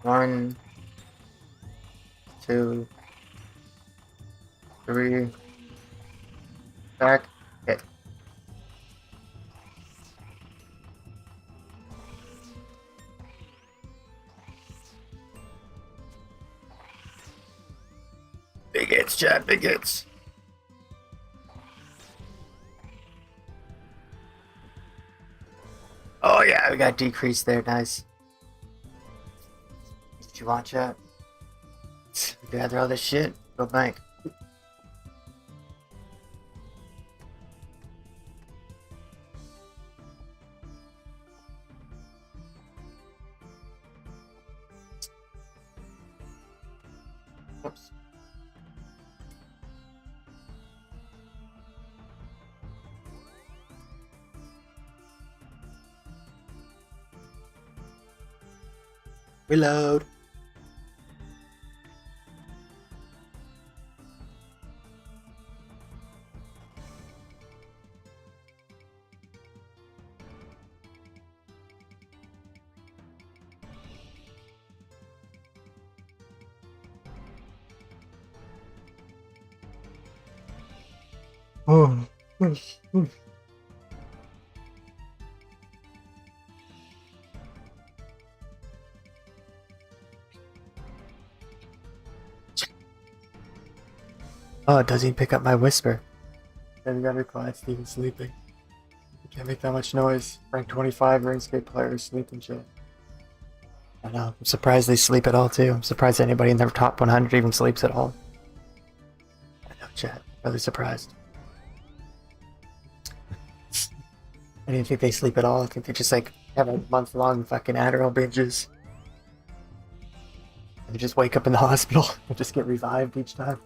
1, 2, 3. Back. Hit. Big hits, chat. Big hits. Oh yeah, we got decreased there. Nice. Did you want chat? Gather all this shit. Go bank. Oops. Reload. Oh. Oh, it doesn't even pick up my whisper. Then we gotta be quiet, Steven's sleeping. You can't make that much noise. Rank 25 RuneScape players sleeping shit. I know. I'm surprised they sleep at all too. I'm surprised anybody in their top 100 even sleeps at all. I know, chat. Really surprised. I didn't think they sleep at all. I think they just like have a month-long fucking Adderall binges. And they just wake up in the hospital and just get revived each time.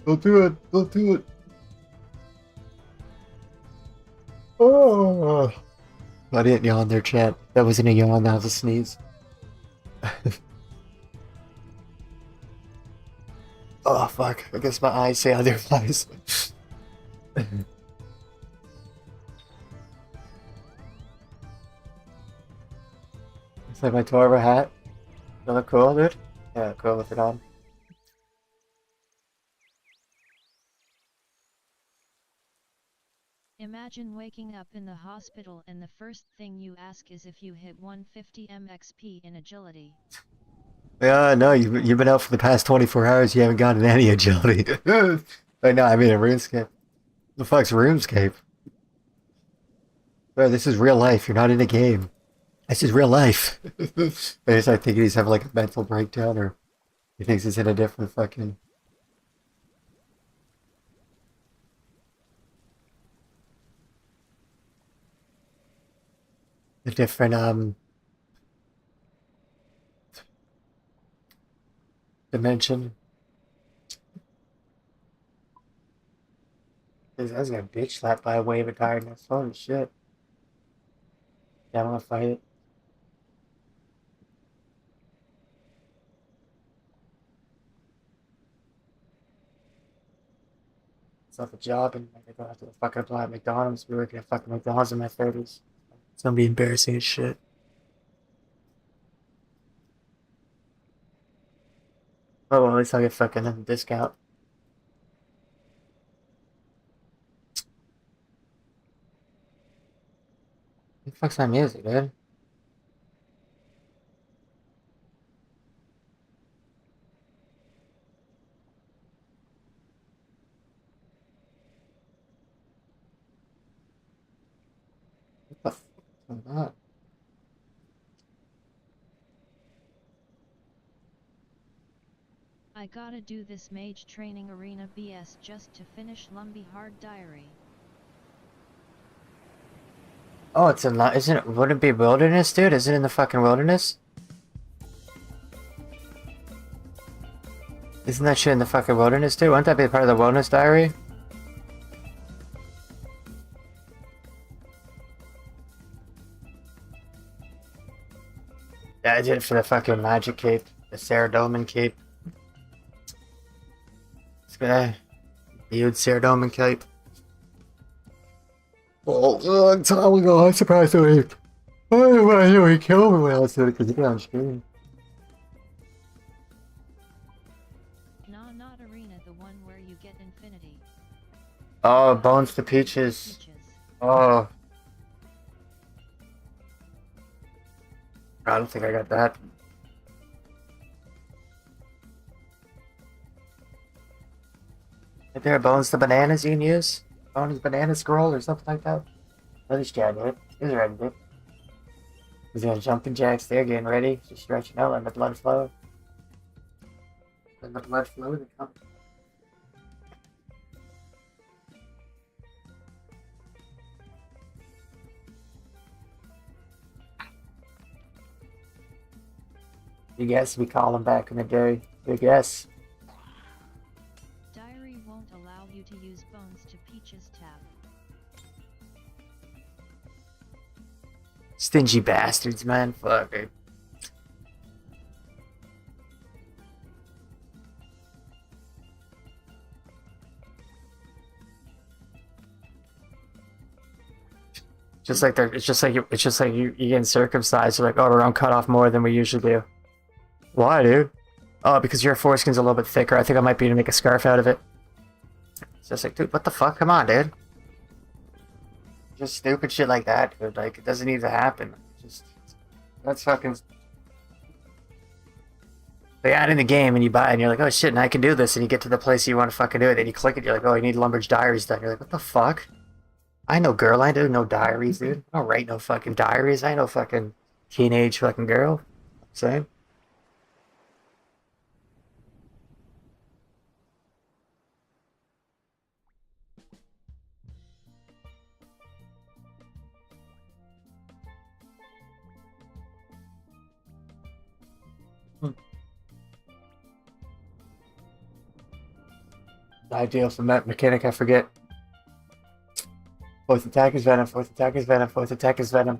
Don't do it. Don't do it. Oh. I didn't yawn there, chat. That wasn't a yawn, that was a sneeze. Oh, fuck. I guess my eyes say otherwise. It's like my Torva hat. Does it look cool, dude? Yeah, cool with it on. Imagine waking up in the hospital and the first thing you ask is if you hit 150 MXP in agility. Yeah, no, you've been out for the past 24 hours, you haven't gotten any agility. But no, I mean in RuneScape. The fuck's RuneScape? Bro, this is real life, you're not in a game. This is real life. I just start thinking he's having like a mental breakdown or he thinks he's in a different fucking... A different, dimension. I was getting bitch slapped by a wave of tiredness. Holy shit. Yeah, I'm gonna fight it. It's not a job and I go have to fucking apply at McDonald's. Be working at fucking McDonald's in my 30s. It's gonna be embarrassing as shit. Oh well, at least I'll get fucking a discount. What the fuck's my music, dude? What the fuck is going on? I gotta do this mage training arena BS just to finish Lumbee Hard Diary. Oh, it's in isn't it, would it be wilderness, dude? Is it in the fucking wilderness? Isn't that shit in the fucking wilderness too? Wouldn't that be part of the wilderness diary? Yeah, I did it for the fucking magic cape. The Saradomin cape. This guy. Huge Saradomin cape. Oh, long time ago, I'm surprised that he... Oh, I knew he killed me when I was doing it because he got on screen. Nah, not arena, the one where you get infinity. Oh, Bones to Peaches. Peaches. Oh. I don't think I got that. Is there bones to bananas you can use? Bones banana scroll or something like that? Let's try it. He's ready, dude. He's got jumping jacks there, getting ready. Just stretching out, letting the blood flow. Letting the blood flow to come. Big S, we call him back in the day. Big S. Diary won't allow you to use Bones to Peaches tab. Stingy bastards, man. Fuck it. Just like they're, it's just like you getting circumcised. You're like, oh, we're gonna cut off more than we usually do. Why, dude? Oh, because your foreskin's a little bit thicker. I think I might be able to make a scarf out of it. It's just like, dude, what the fuck? Come on, dude. Just stupid shit like that, dude. Like, it doesn't need to happen. Just, that's fucking... They add in the game and you buy it and you're like, oh shit, and I can do this. And you get to the place you want to fucking do it. And you click it, you're like, oh, you need Lumber's diaries done. You're like, what the fuck? I know girl, I do no diaries, dude. I don't write no fucking diaries. I know fucking teenage fucking girl. Same. Ideal for mechanic, I forget. Fourth attack is venom, fourth attack is venom, fourth attack is venom.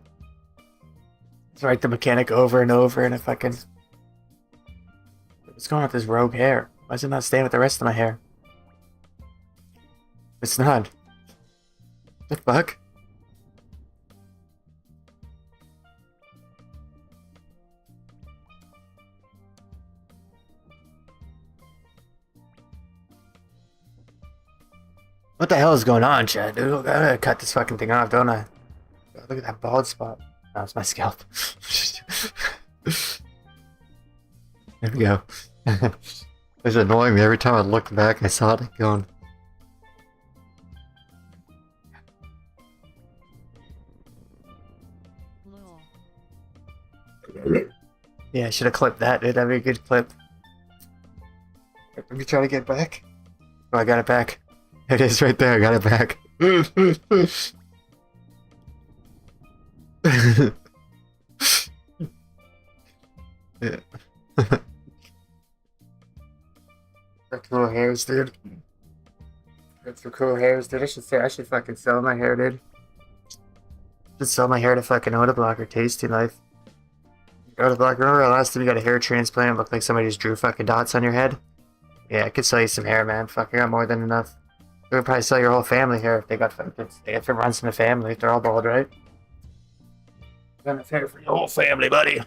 Just write the mechanic over and over and a fucking... What's going on with this rogue hair? Why is it not staying with the rest of my hair? It's not. The fuck? What the hell is going on, Chad? Dude, I gotta cut this fucking thing off, don't I? Look at that bald spot. Oh, it's my scalp. There we go. It was annoying me every time I looked back. I saw it going. Lol. Yeah, I should have clipped that, dude. That'd be a good clip. Let me try to get back. Oh, I got it back. It is right there. I got it back. Yeah. Got cool hairs, dude. Got some cool hairs, dude. I should fucking sell my hair, dude. Should sell my hair to fucking Odablock or Tasty Life. Odablock, remember the last time you got a hair transplant and looked like somebody just drew fucking dots on your head? Yeah, I could sell you some hair, man. Fuck, I got more than enough. We would probably sell your whole family hair if they got fucking... If it runs in the family, if they're all bald, right? Got enough hair for your whole family, buddy.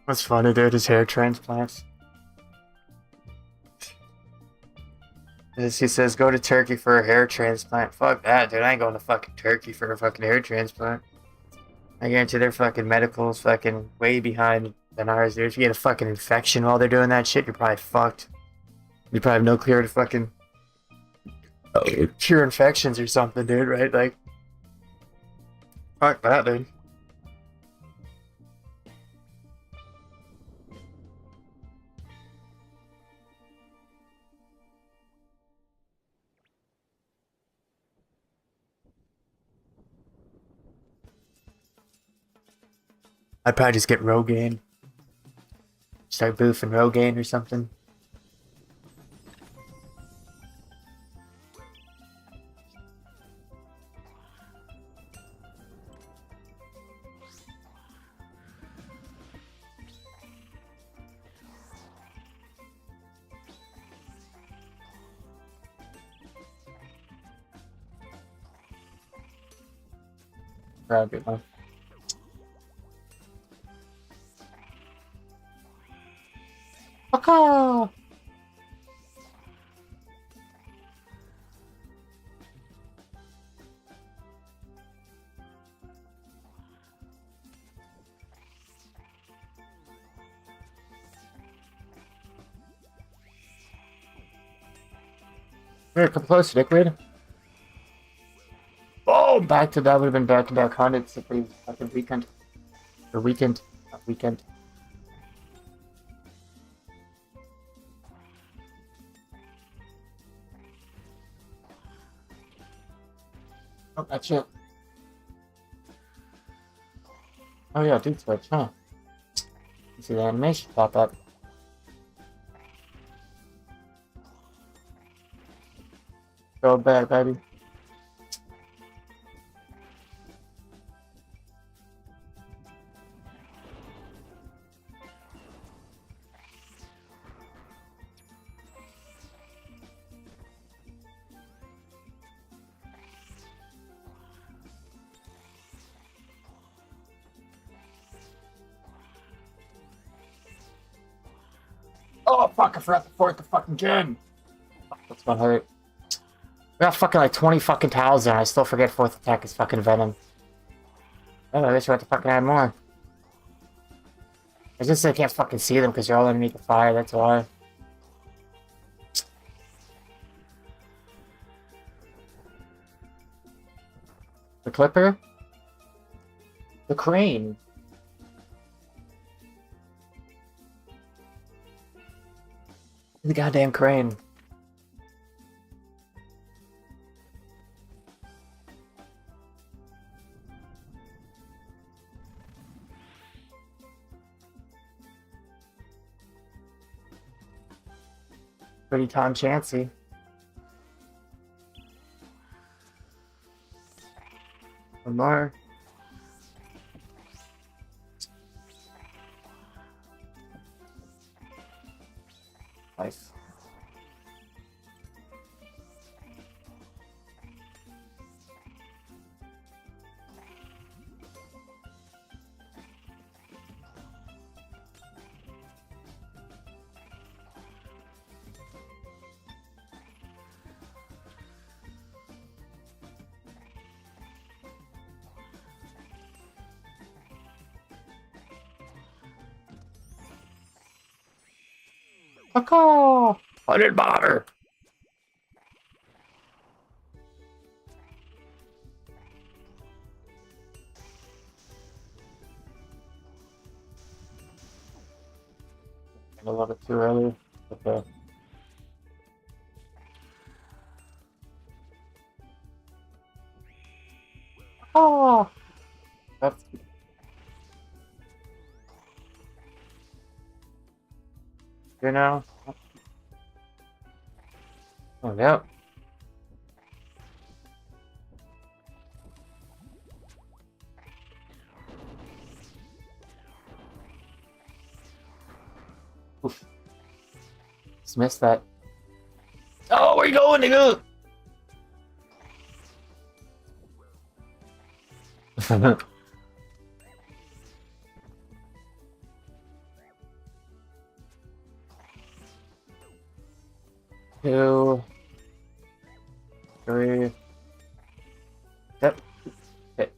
What's funny, dude, is hair transplants. He says, go to Turkey for a hair transplant. Fuck that, dude. I ain't going to fucking Turkey for a fucking hair transplant. I guarantee their fucking medical's fucking way behind than ours, dude. If you get a fucking infection while they're doing that shit, you're probably fucked. You probably have no cure to fucking cure infections or something, dude, right? Like, fuck that, dude. I'd probably just get Rogaine. Start boofing Rogaine or something. Grab it, man. Paka! Here, come close, Liquid. Oh, back to that would have been back-to-back hundreds if we fucking weekend. Or weekend. Not weekend. Oh, that's it. Oh yeah, dude switch, huh? You see the animation pop up. Go back, baby. Oh fuck, I forgot to fort the fucking gen. That's gonna hurt. We got fucking like 20 fucking tiles and I still forget fourth attack is fucking venom. Oh, I wish we had to fucking add more. It's just I can't fucking see them because you're all underneath the fire, that's why. The clipper? The crane. The goddamn crane. Pretty Tom Chancy. One more. Nice. Caw! I didn't bother. I love it too early. Okay. Oh, that's you know. Oh yeah. Oof. Just missed that. Oh, where you going, nigga? Two, three. Yep. Hit.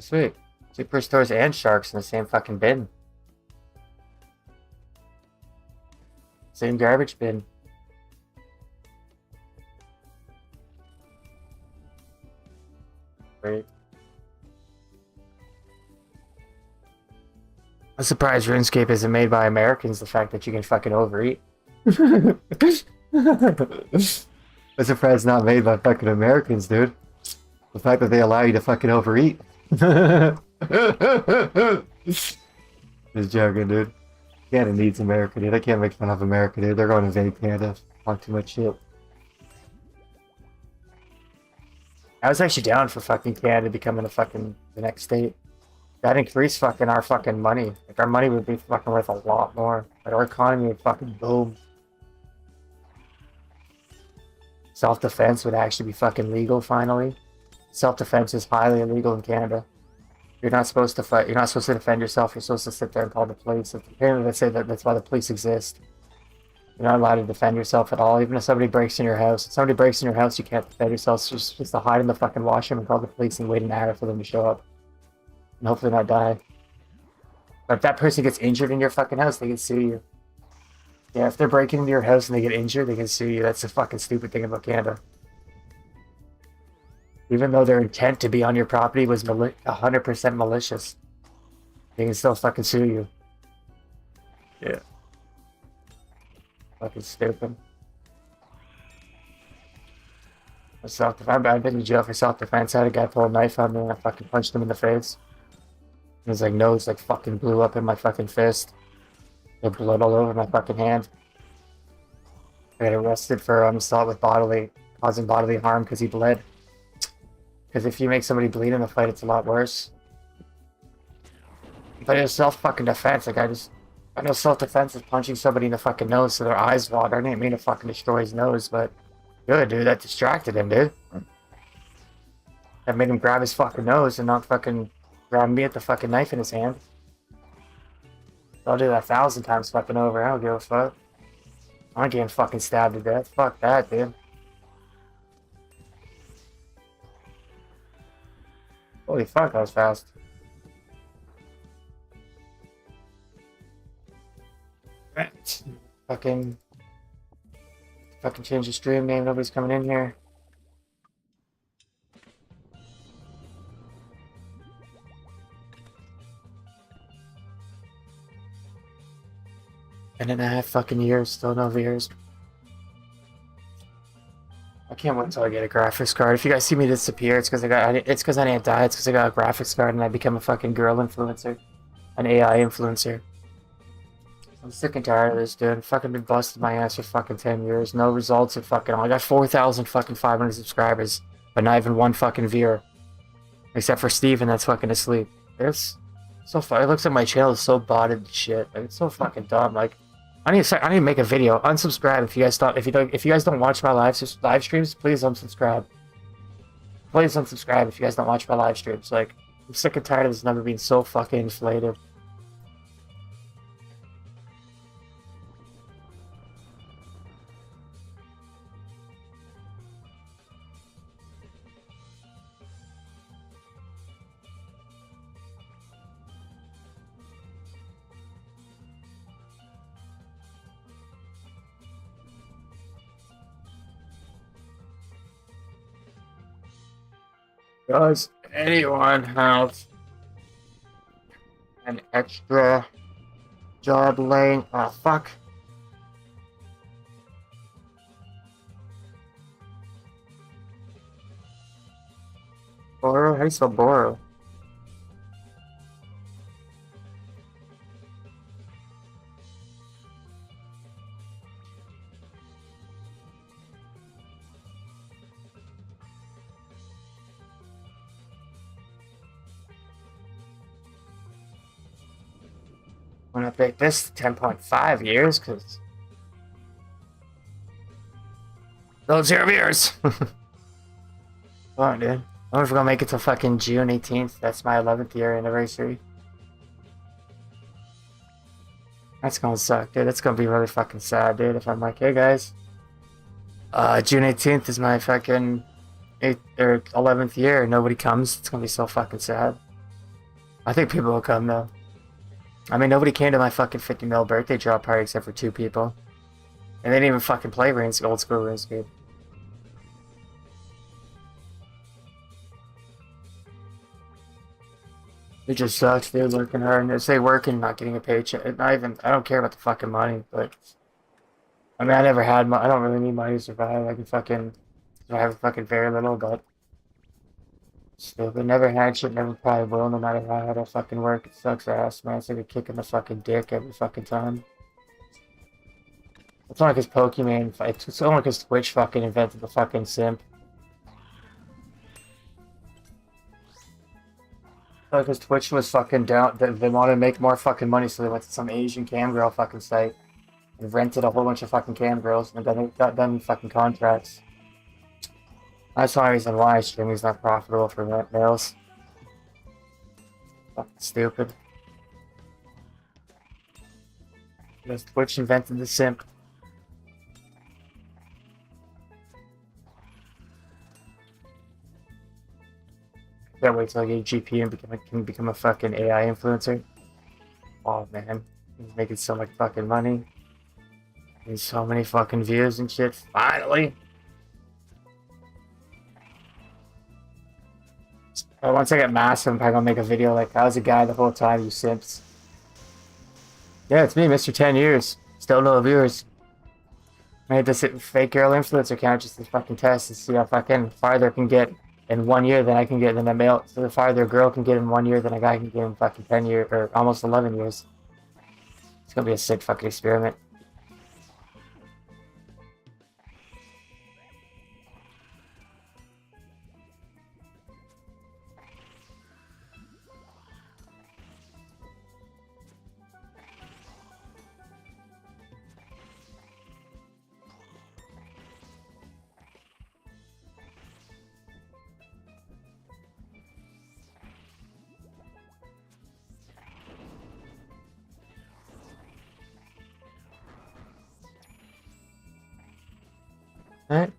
Sweet. Superstores and sharks in the same fucking bin. Same garbage bin. overeat. I'm surprised RuneScape isn't made by Americans, the fact that you can fucking overeat. I'm surprised it's not made by fucking Americans, dude. The fact that they allow you to fucking overeat. Just joking, dude. Canada needs America, dude. I can't make fun of America, dude. They're going to invade Canada. Talk too much shit. I was actually down for fucking Canada becoming the next state. That increased fucking our fucking money. Like, our money would be fucking worth a lot more. Like, our economy would fucking boom. Self-defense would actually be fucking legal finally. Self-defense is highly illegal in Canada. You're not supposed to fight. You're not supposed to defend yourself. You're supposed to sit there and call the police. Apparently, they say that that's why the police exist. You're not allowed to defend yourself at all. Even if somebody breaks in your house, if somebody breaks in your house, you can't defend yourself. So you're supposed to hide in the fucking washroom and call the police and wait an hour for them to show up. And hopefully not die. But if that person gets injured in your fucking house, they can sue you. Yeah, if they're breaking into your house and they get injured, they can sue you. That's the fucking stupid thing about Canada. Even though their intent to be on your property was 100% malicious, they can still fucking sue you. Yeah. Fucking stupid. Self-defense. I've been in jail for self-defense. I had a guy pull a knife on me and I fucking punched him in the face. His like nose like fucking blew up in my fucking fist. There's blood all over my fucking hand. I got arrested for assault with causing bodily harm because he bled. Because if you make somebody bleed in a fight, it's a lot worse. But it's self-fucking-defense. Like, I know self-defense is punching somebody in the fucking nose so their eyes water. I didn't mean to fucking destroy his nose, but... Good, dude. That distracted him, dude. That made him grab his fucking nose and not fucking grab me at the fucking knife in his hand. I'll do that 1,000 times fucking over. I don't give a fuck. I'm not getting fucking stabbed to death. Fuck that, dude. Holy fuck, that was fast. Right. Fucking change the stream name. Nobody's coming in here. And a half fucking years, still no viewers. I can't wait until I get a graphics card. If you guys see me disappear, it's because I didn't die. It's because I got a graphics card and I become a fucking girl influencer, an AI influencer. I'm sick and tired of this, dude. Fucking been busting my ass for fucking 10 years. No results in fucking all. I got 4,500 subscribers, but not even one fucking viewer. Except for Steven that's fucking asleep. It's so funny. It looks like my channel is so botted and shit. Like, it's so fucking dumb. Like, I need to make a video. Unsubscribe if you guys don't. If you guys don't watch my live streams, please unsubscribe. Please unsubscribe if you guys don't watch my live streams. Like, I'm sick and tired of this number being so fucking inflated. Does anyone have an extra job laying? Oh, fuck. Borrow? How do you spell borrow? I'm gonna pick this 10.5 years because those are viewers. Come on, dude. I wonder if we're gonna make it to fucking June 18th. That's my 11th year anniversary. That's gonna suck, dude. That's gonna be really fucking sad, dude. If I'm like, hey guys, June 18th is my fucking 11th year and nobody comes. It's gonna be so fucking sad. I think people will come though. I mean, nobody came to my fucking 50 mil birthday drop party except for 2 people. And they didn't even fucking play old school RuneScape. It just sucks, dude, working hard and say working and not getting a paycheck. Not even, I don't care about the fucking money, but I mean, I never had money. I don't really need money to survive. I can fucking survive fucking very little, but stupid. Never had shit, never probably will, no matter how hard I fucking work. It sucks ass, man. It's like a kick in the fucking dick every fucking time. It's only because Pokemon, it's only because Twitch fucking invented the fucking simp. Because Twitch was fucking down, they wanted to make more fucking money, so they went to some Asian cam girl fucking site and rented a whole bunch of fucking cam girls, and then they got them fucking contracts. That's one reason why streaming's not profitable for males. Fucking stupid. Because Twitch invented the simp. Can't wait till I get a GP and can become a fucking AI influencer. Oh man, he's making so much fucking money. He's so many fucking views and shit. Finally! Once I get massive, I'm probably gonna make a video like, I was a guy the whole time, you simps. Yeah, it's me, Mr. 10 years. Still no viewers. Made this fake girl influencer account just to fucking test and see how fucking farther I can get in 1 year than I can get in a male. So the farther a girl can get in 1 year than a guy can get in fucking 10 years, or almost 11 years. It's gonna be a sick fucking experiment. Alright.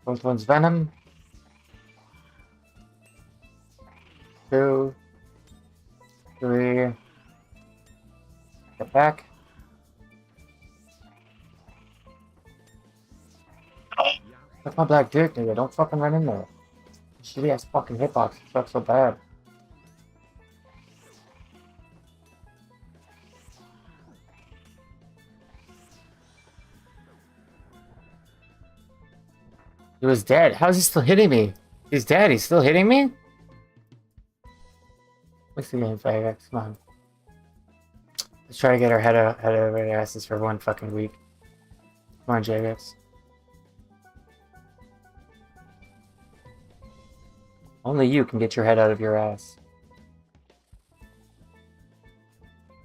Both one's Venom. 2, 3. Get back. That's my black dick, nigga. Don't fucking run in there. Shitty ass fucking hitbox. It sucks so bad. He was dead. How is he still hitting me? He's dead. He's still hitting me? What's the game, Firex? Come on. Let's try to get our head out of our asses for 1 fucking week. Come on, JX. Only you can get your head out of your ass.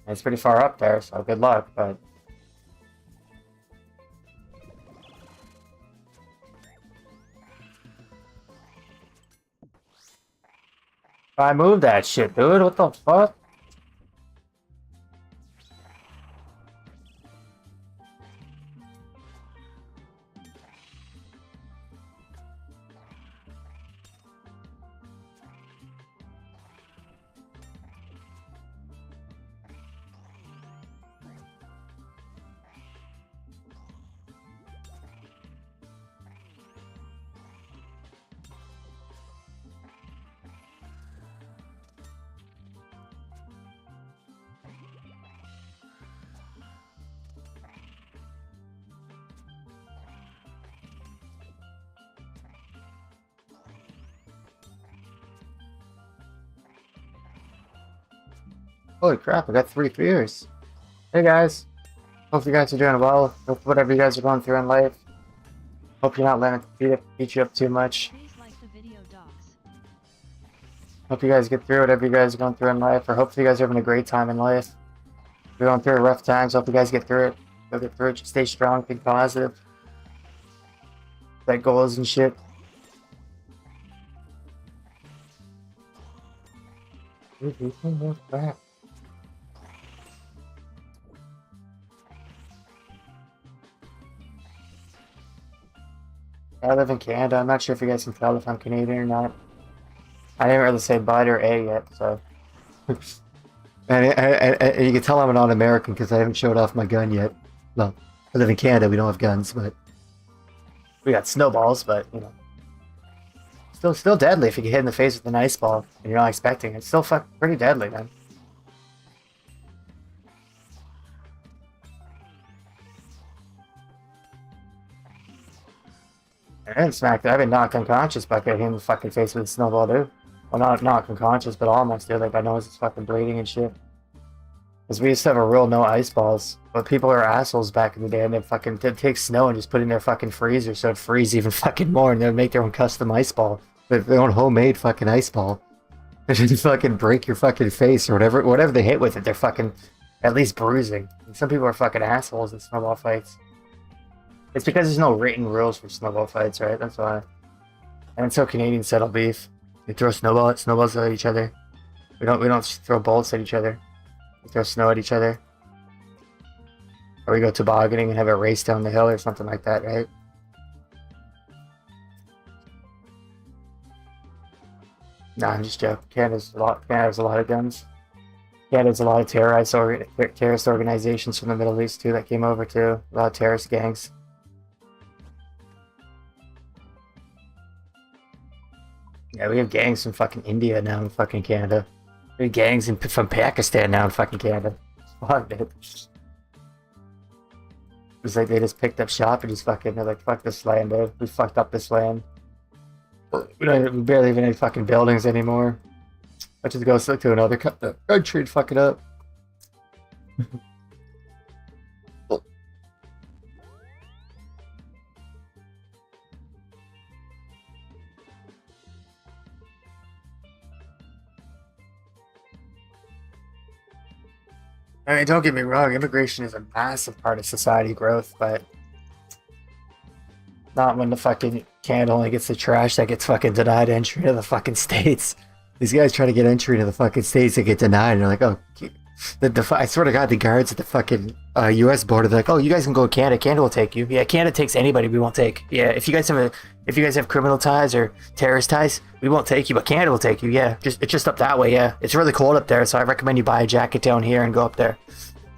It's pretty far up there, so good luck, but... I moved that shit, dude. What the fuck? Holy crap, I got 3 viewers. Hey guys. Hope you guys are doing well. Hope whatever you guys are going through in life. Hope you're not letting it beat you up too much. Please like the video, docs. Hope you guys get through whatever you guys are going through in life, or hopefully you guys are having a great time in life. If you're going through rough times, hope you guys get through it. Go get through it. Just stay strong, think positive. Set goals and shit. Crap. I live in Canada. I'm not sure if you guys can tell if I'm Canadian or not. I didn't really say bud or A yet, so. and you can tell I'm not American because I haven't showed off my gun yet. Well, I live in Canada. We don't have guns, but we got snowballs. But you know, Still deadly if you get hit in the face with an ice ball and you're not expecting it. It's still pretty deadly, man. I didn't smack that. I've been knocked unconscious by getting hit in the fucking face with a snowball, dude. Well, not knocked unconscious, but almost, dude. Like, my nose is fucking bleeding and shit. Because we used to have a rule, no ice balls. But people are assholes back in the day, and they'd take snow and just put it in their fucking freezer so it'd freeze even fucking more, and they'd make their own custom ice ball. Their own homemade fucking ice ball. They just fucking break your fucking face or whatever they hit with it, they're fucking at least bruising. And some people are fucking assholes in snowball fights. It's because there's no written rules for snowball fights, right? That's why. And so Canadians settle beef. We throw snowballs at each other. We don't throw bolts at each other. We throw snow at each other. Or we go tobogganing and have a race down the hill or something like that, right? Nah, I'm just joking. Canada's a lot of guns. Canada's a lot of terrorist organizations from the Middle East too that came over too. A lot of terrorist gangs. Yeah, we have gangs from fucking India now in fucking Canada. We have gangs from Pakistan now in fucking Canada. Fuck, dude. It's like they just picked up shop and just fucking, they're like, fuck this land, dude. We fucked up this land. We barely even have fucking buildings anymore. Let's just go to another country and fuck it up. I mean, don't get me wrong, immigration is a massive part of society growth, but not when the fucking Canada only gets the trash that gets fucking denied entry to the fucking states. These guys try to get entry to the fucking states and get denied, and they're like, oh, I swear to God, the guards at the fucking U.S. border, they're like, oh, you guys can go to Canada. Canada will take you. Yeah, Canada takes anybody we won't take. Yeah, if you guys have criminal ties or terrorist ties, we won't take you, but Canada will take you. Yeah, it's just up that way. Yeah, it's really cold up there, so I recommend you buy a jacket down here and go up there.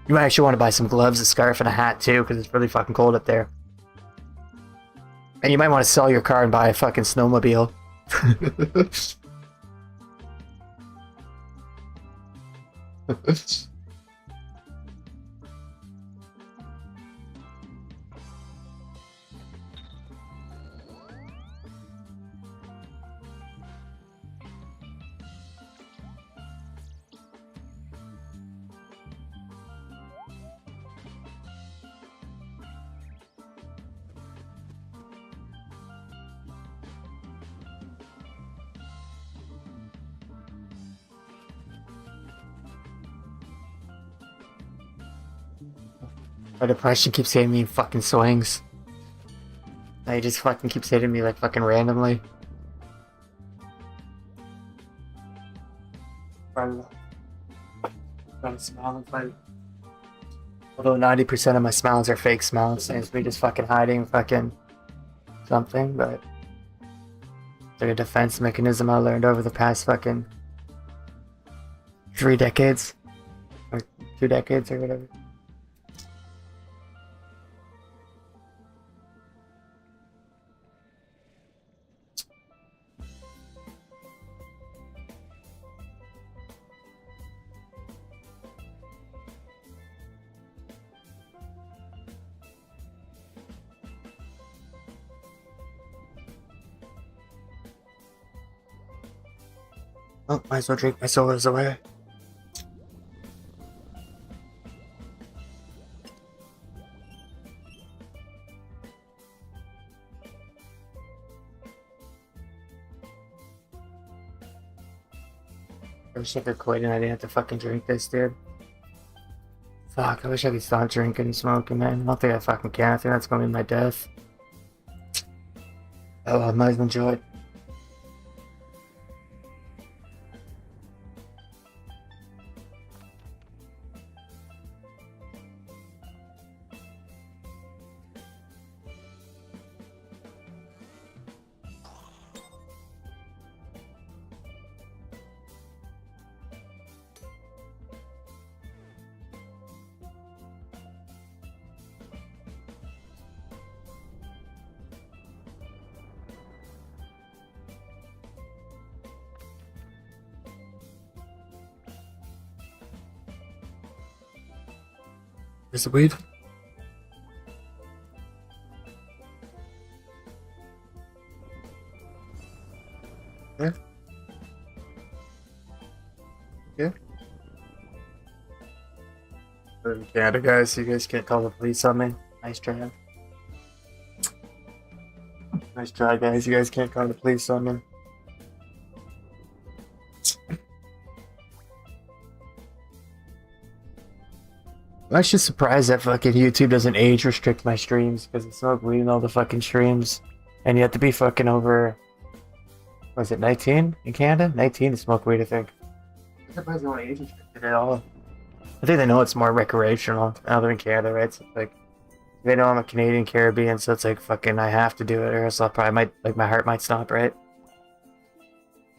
You might actually want to buy some gloves, a scarf, and a hat too, because it's really fucking cold up there. And you might want to sell your car and buy a fucking snowmobile. My depression keeps hitting me in fucking swings. It just fucking keeps hitting me like fucking randomly. I'm smiling, although 90% of my smiles are fake smiles, it's me just fucking hiding fucking something, but it's like a defense mechanism I learned over the past fucking 3 decades. Or 2 decades or whatever. Oh, might as well drink my sodas away. I wish I could quit and I didn't have to fucking drink this, dude. Fuck, I wish I could stop drinking and smoking, man. I don't think I fucking can. I think that's gonna be my death. Oh, I might as well enjoy it. Is it weed? Yeah. Yeah. Live in Canada, guys. You guys can't call the police on me. Nice try. Nice try, guys. You guys can't call the police on me. I'm actually surprised that fucking YouTube doesn't age restrict my streams because I smoke weed in all the fucking streams, and you have to be fucking over. Was it 19 in Canada? 19 to smoke weed, I think. I'm surprised they don't age restrict it at all. I think they know it's more recreational now they're in Canada, right? So it's like they know I'm a Canadian Caribbean, so it's like fucking I have to do it, or else I'll probably might like my heart might stop, right?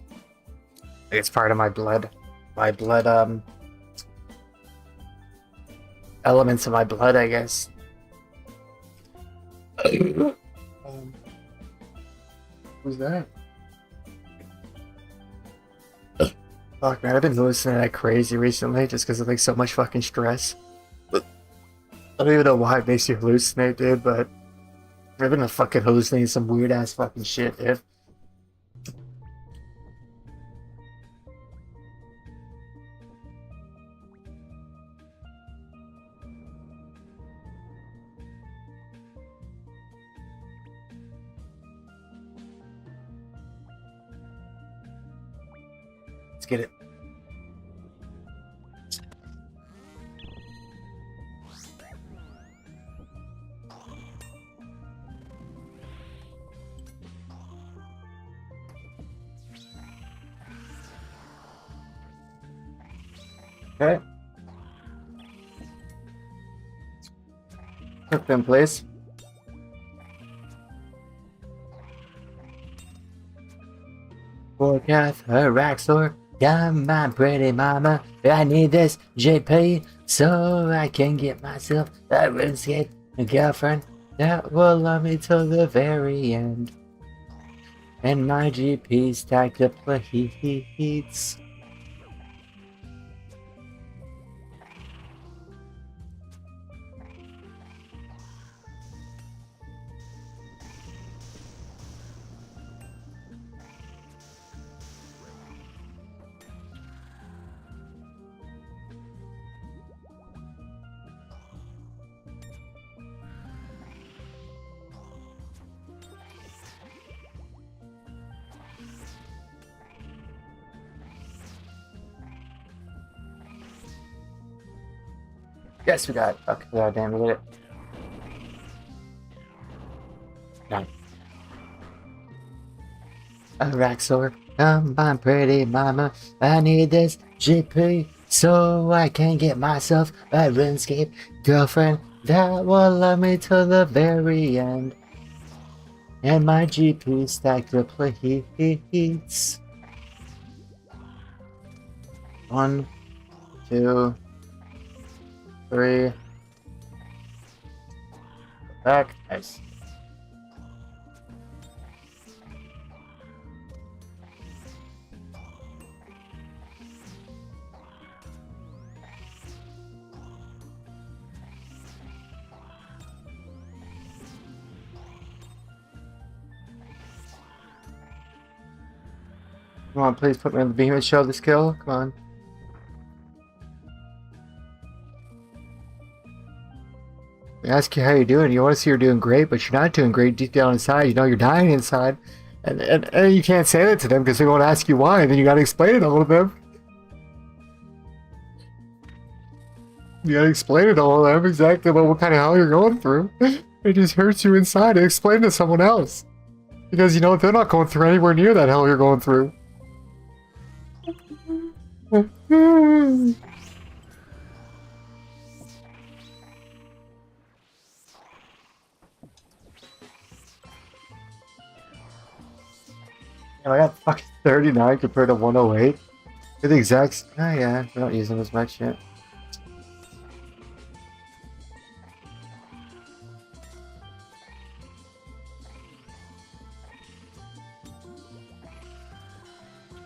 Like it's part of my blood. My blood elements of my blood, I guess. Who's that? Fuck, man, I've been hallucinating like crazy recently just because of like so much fucking stress. I don't even know why it makes you hallucinate, dude, but I've been fucking hallucinating some weird ass fucking shit, dude. Let's get it. Okay. Cook them, please. Forecast her rack store. Yeah, my pretty mama. I need this JP so I can get myself a RUNESCAPE girlfriend that will love me till the very end. And my GP stacked up plates. Yes, we got it. Okay, god damn, we did it. Done. A rack sword. My pretty mama. I need this GP so I can get myself a RUNESCAPE girlfriend that will love me till the very end. And my GP stacked up plates. 1, 2, 3. Back. Nice. Come on, please put me on the beam and show this kill. Come on. I ask you how you're doing. You want to see you're doing great, but you're not doing great deep down inside. You know you're dying inside. And you can't say that to them because they won't ask you why. And then you gotta explain it all to them. You gotta explain it all to them exactly about what kind of hell you're going through. It just hurts you inside to explain to someone else. Because you know they're not going through anywhere near that hell you're going through. I got fucking 39 compared to 108. They're the exact. Oh yeah, we're not using as much yet.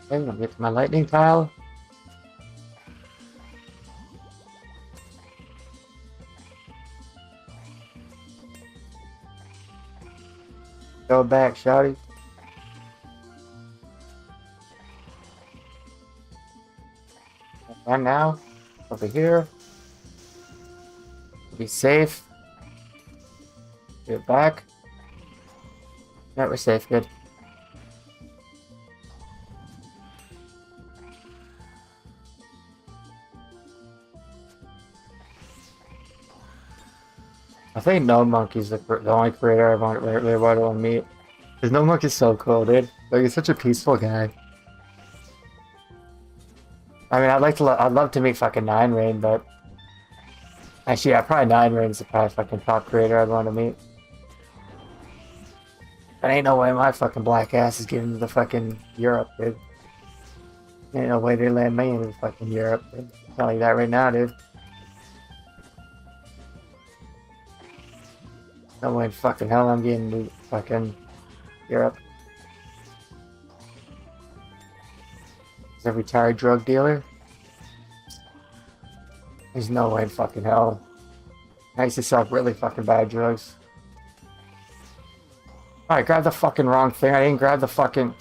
Okay, I'm gonna get to my lightning tile. throw it back, shawty. And now, over here. Be safe. Get it back. Yeah, we're safe, good. I think No Monkey's the only creator I really want to meet. Because No Monkey's so cool, dude. Like, he's such a peaceful guy. I mean, I'd love to meet fucking Nine Rain, but actually, yeah, probably Nine Rain's the probably fucking top creator I'd want to meet. But ain't no way my fucking black ass is getting to the fucking Europe, dude. Ain't no way they land me in fucking Europe, dude. I'm telling you that right now, dude. No way in fucking hell I'm getting to fucking Europe. He's a retired drug dealer. There's no way in fucking hell. I used to sell really fucking bad drugs. I grabbed the fucking wrong thing. I didn't grab the fucking...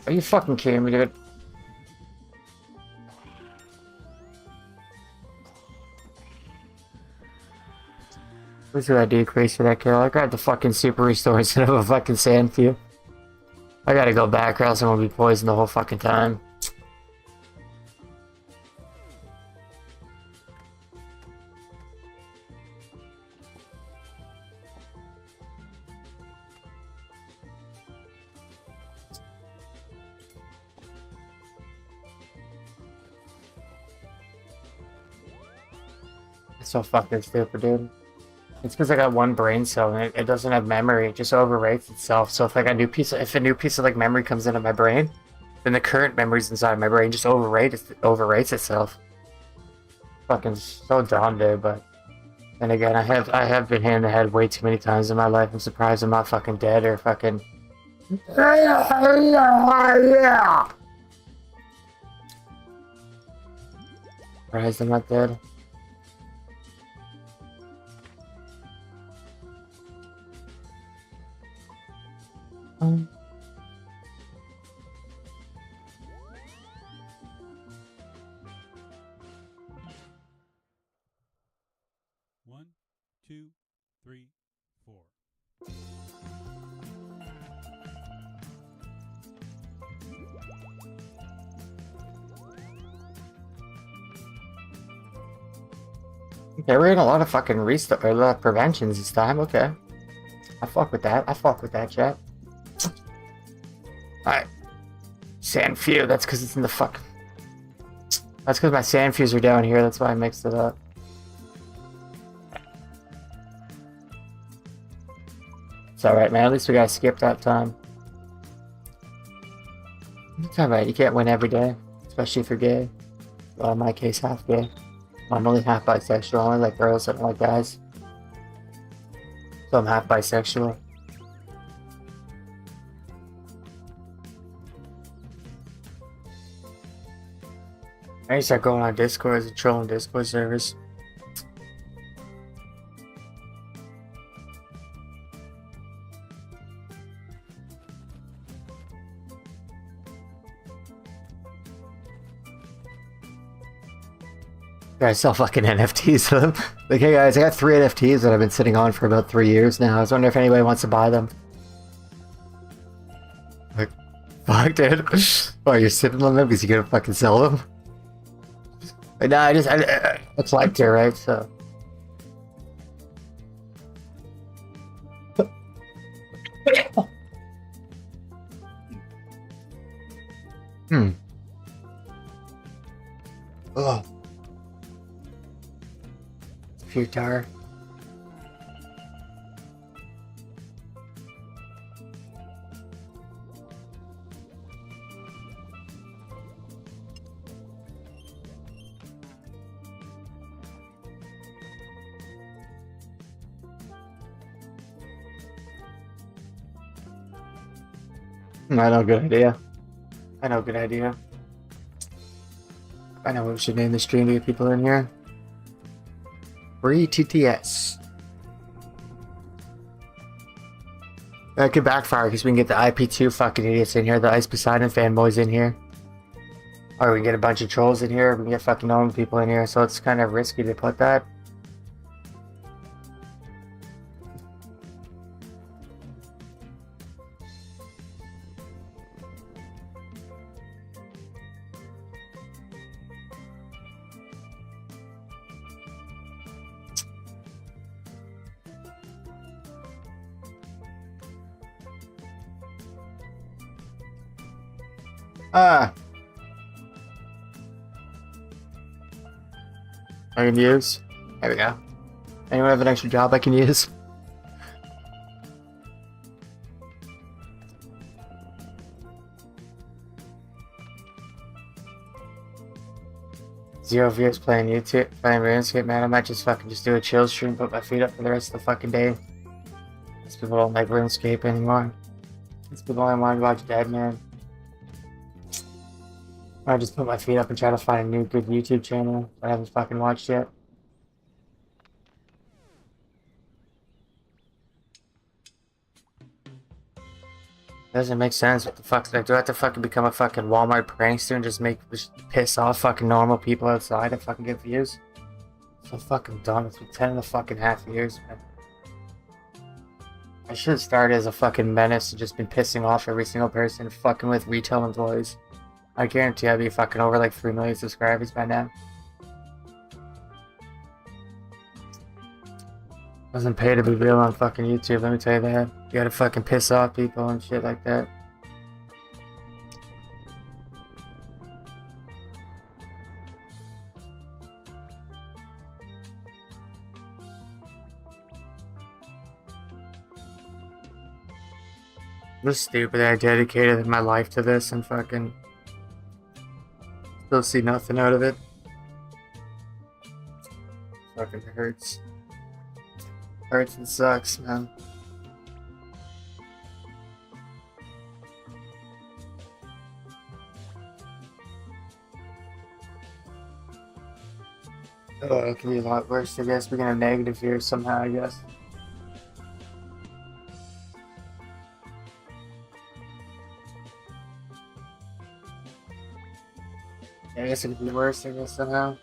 Are you fucking kidding me, dude? What's that decrease for that kill? I grabbed the fucking super restore instead of a fucking sand few. I gotta go back or else I'm gonna be poisoned the whole fucking time. It's so fucking stupid, dude. It's because I got one brain cell and it doesn't have memory. It just overwrites itself. So if like a new piece of like memory comes into my brain, then the current memories inside my brain just overwrites itself. Fucking so dumb, dude. But then again, I have been hit in the head way too many times in my life. I'm surprised I'm not fucking dead or fucking. Surprised I'm not dead. One, two, three, four. Okay, we're getting a lot of fucking restart or a lot of preventions this time. Okay, I fuck with that. I fuck with that, chat. Alright. Sand few, that's because it's in the fuck. That's because my sand fuse are down here, that's why I mixed it up. It's alright, man, at least we gotta skip that time. It's alright, you can't win every day, especially if you're gay. Well, in my case, half gay. I'm only half bisexual, I only like girls, I don't like guys. So I'm half bisexual. I need to start going on Discord as a trolling Discord servers. I sell fucking NFTs for them. Like, hey guys, I got 3 NFTs that I've been sitting on for about 3 years now. I was wondering if anybody wants to buy them. Like, fuck, dude. Oh, you're sitting on them because you're gonna fucking sell them? But nah, it's like it, right? So. Oh. Futar. I know, good idea. I know, good idea. I know what we should name the stream to get people in here. Free TTS. That could backfire because we can get the IP2 fucking idiots in here, the Ice Poseidon fanboys in here. Or we can get a bunch of trolls in here, we can get fucking normal people in here, so it's kind of risky to put that. I can use. There we go. Anyone have an extra job I can use? Zero viewers playing YouTube, playing RuneScape, man. I might just fucking just do a chill stream, put my feet up for the rest of the fucking day. These people don't like RuneScape anymore. These people only want to watch Dead Man. I just put my feet up and try to find a new good YouTube channel I haven't fucking watched yet. Doesn't make sense. What the fuck? Like, do I have to fucking become a fucking Walmart prankster and just piss off fucking normal people outside and fucking get views? So fucking dumb. It's been 10.5 years, man. I should have started as a fucking menace and just been pissing off every single person fucking with retail employees. I guarantee I'd be fucking over like 3 million subscribers by now. Doesn't pay to be real on fucking YouTube, let me tell you that. You gotta fucking piss off people and shit like that. This stupid. I dedicated my life to this and fucking still see nothing out of it. Fucking hurts. Hurts and sucks, man. Oh, it can be a lot worse, I guess. We're gonna negative here somehow, I guess. Yeah, I guess it could be worse, I guess, somehow.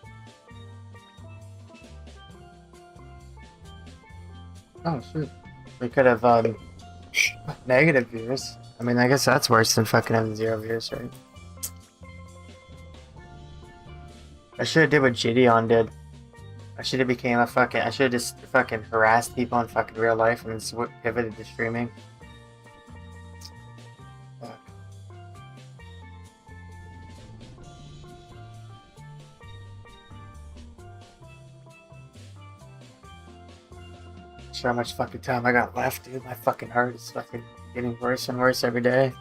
Oh, shit. We could have, negative views. I mean, I guess that's worse than fucking having 0 views, right? I should have did what Gideon did. I should have became a fucking, I should have just fucking harassed people in fucking real life and then pivoted to streaming. Fuck. Sure how much fucking time I got left, dude. My fucking heart is fucking getting worse and worse every day.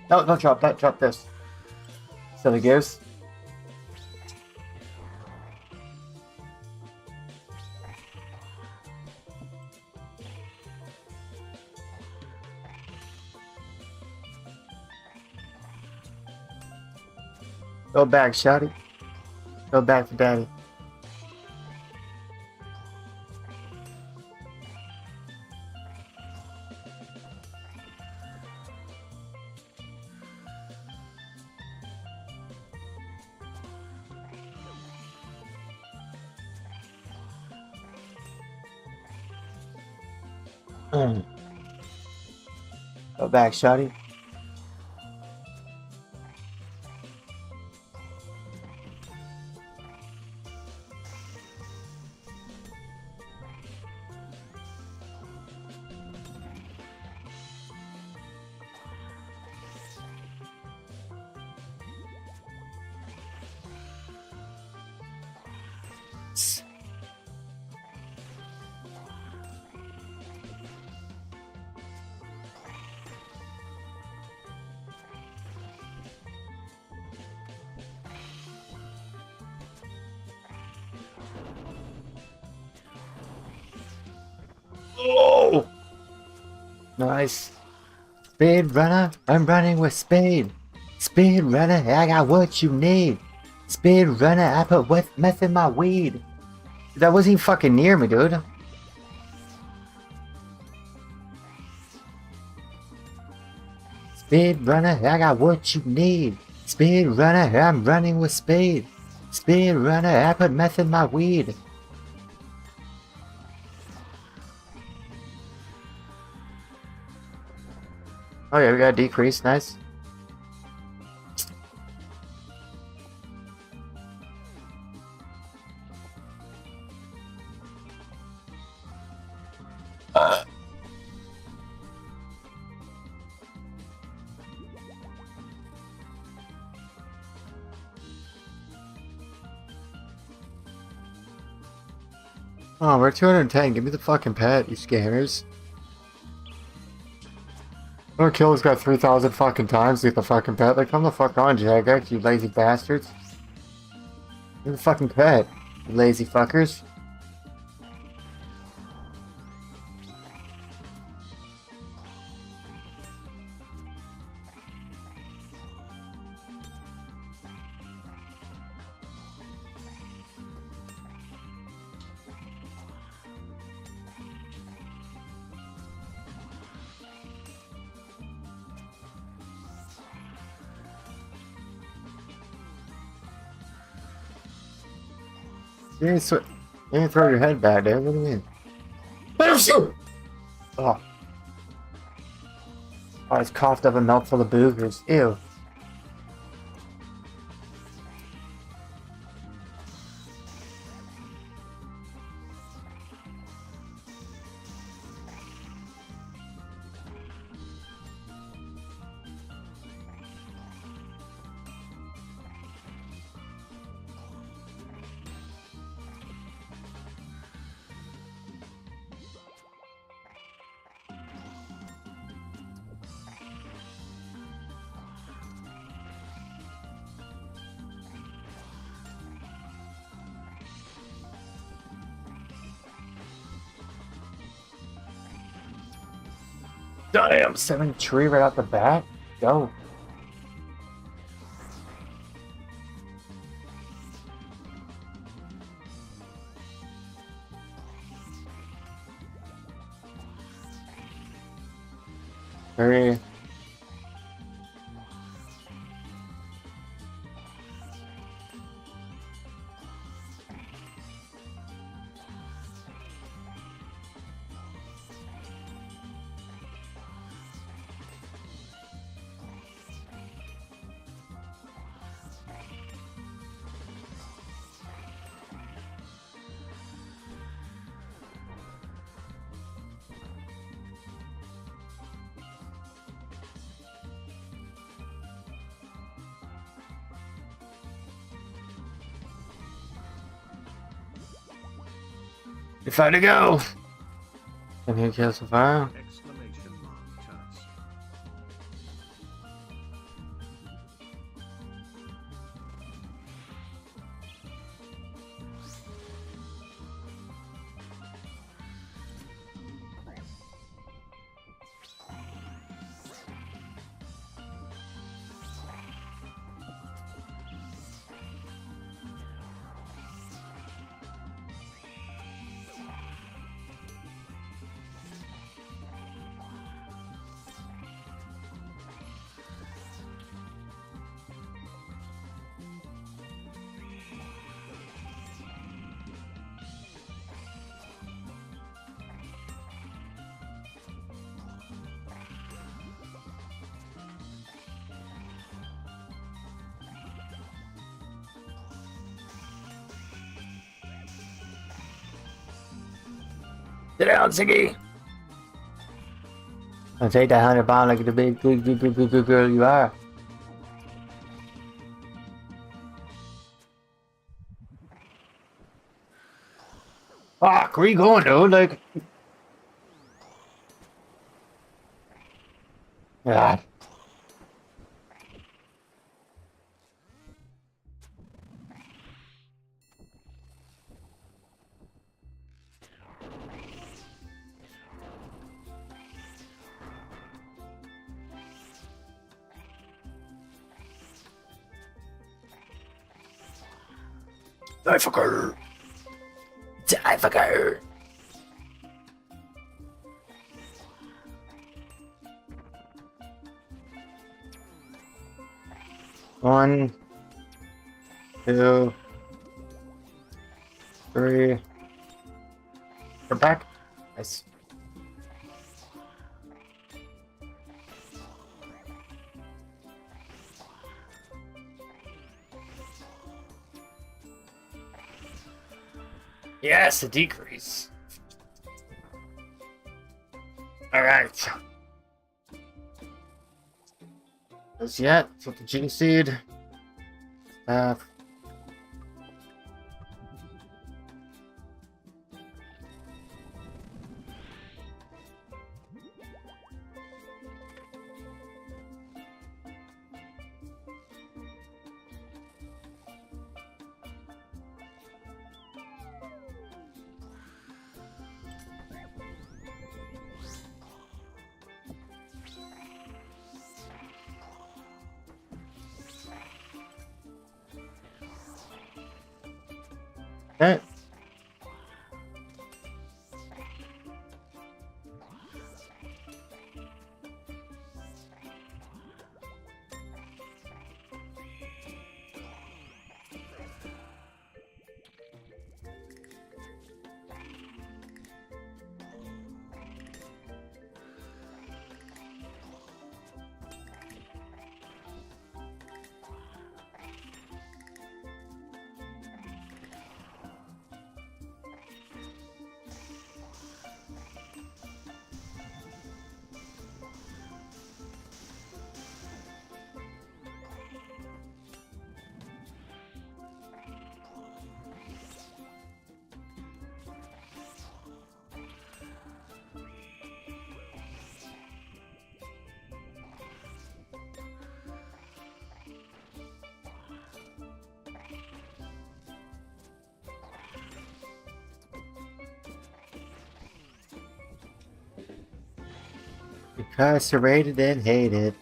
No, don't drop that, drop this. Silly goose. Go back, shouty. Go back to daddy. Go back, shawty. Oh! Nice. Speed runner, I'm running with speed. Speed runner, I got what you need. Speed runner, I put meth in my weed. That wasn't even fucking near me, dude. Speed runner, I got what you need. Speed runner, I'm running with speed. Speed runner, I put meth in my weed. Oh yeah, we got a decrease, nice. Oh, we're 210. Give me the fucking pet, you scammers. Our kills got 3,000 fucking times to get the fucking pet. Like, come the fuck on, Jagex, you lazy bastards. Give me the fucking pet, you lazy fuckers. You didn't throw your head back there, what do you mean? Oh. Oh, I just coughed up a mouthful of boogers. Ew. Damn, 7 tree right off the bat? Go. Hurry. It's time to go! Can you kill some fire? Exclamation mark task. Sit down, Ziggy! I'll take that 100 pound like the big good girl you are. Fuck, where you going, dude? Like... Ah. Die fucker! Die fucker! One, two, three. We're back. Nice. Yes, a decrease. Alright. As yet, with the G seed. Okay. Incarcerated and hated.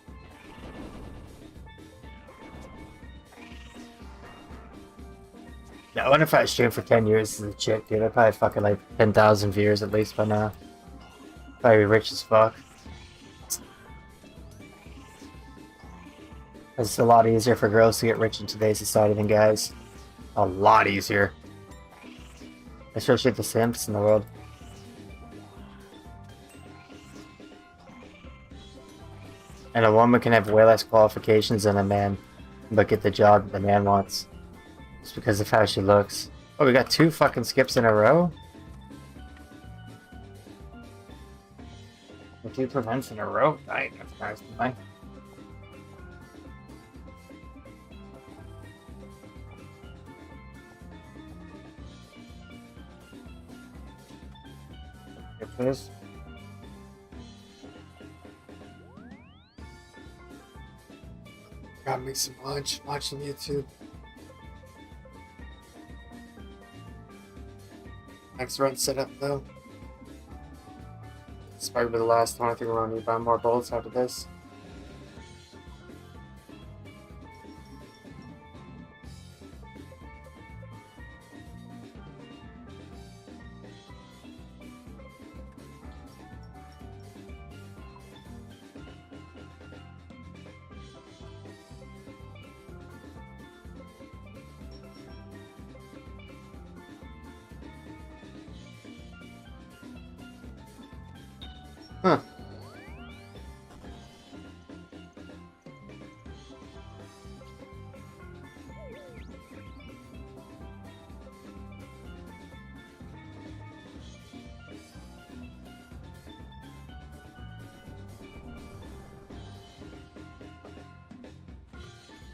Yeah, I wonder if I streamed for 10 years as a chick, dude. I'd probably fucking like 10,000 viewers at least by now. Probably be rich as fuck. It's a lot easier for girls to get rich in today's society than guys. A lot easier. Especially the simps in the world. And a woman can have way less qualifications than a man, but get the job that the man wants. Just because of how she looks. Oh, we got 2 fucking skips in a row? 2 prevents in a row? Right, that's nice. Nice. Here, please. Got me some lunch watching YouTube. Next run set up though. This might be the last one. I think we're gonna need to buy more bolts after this. Huh.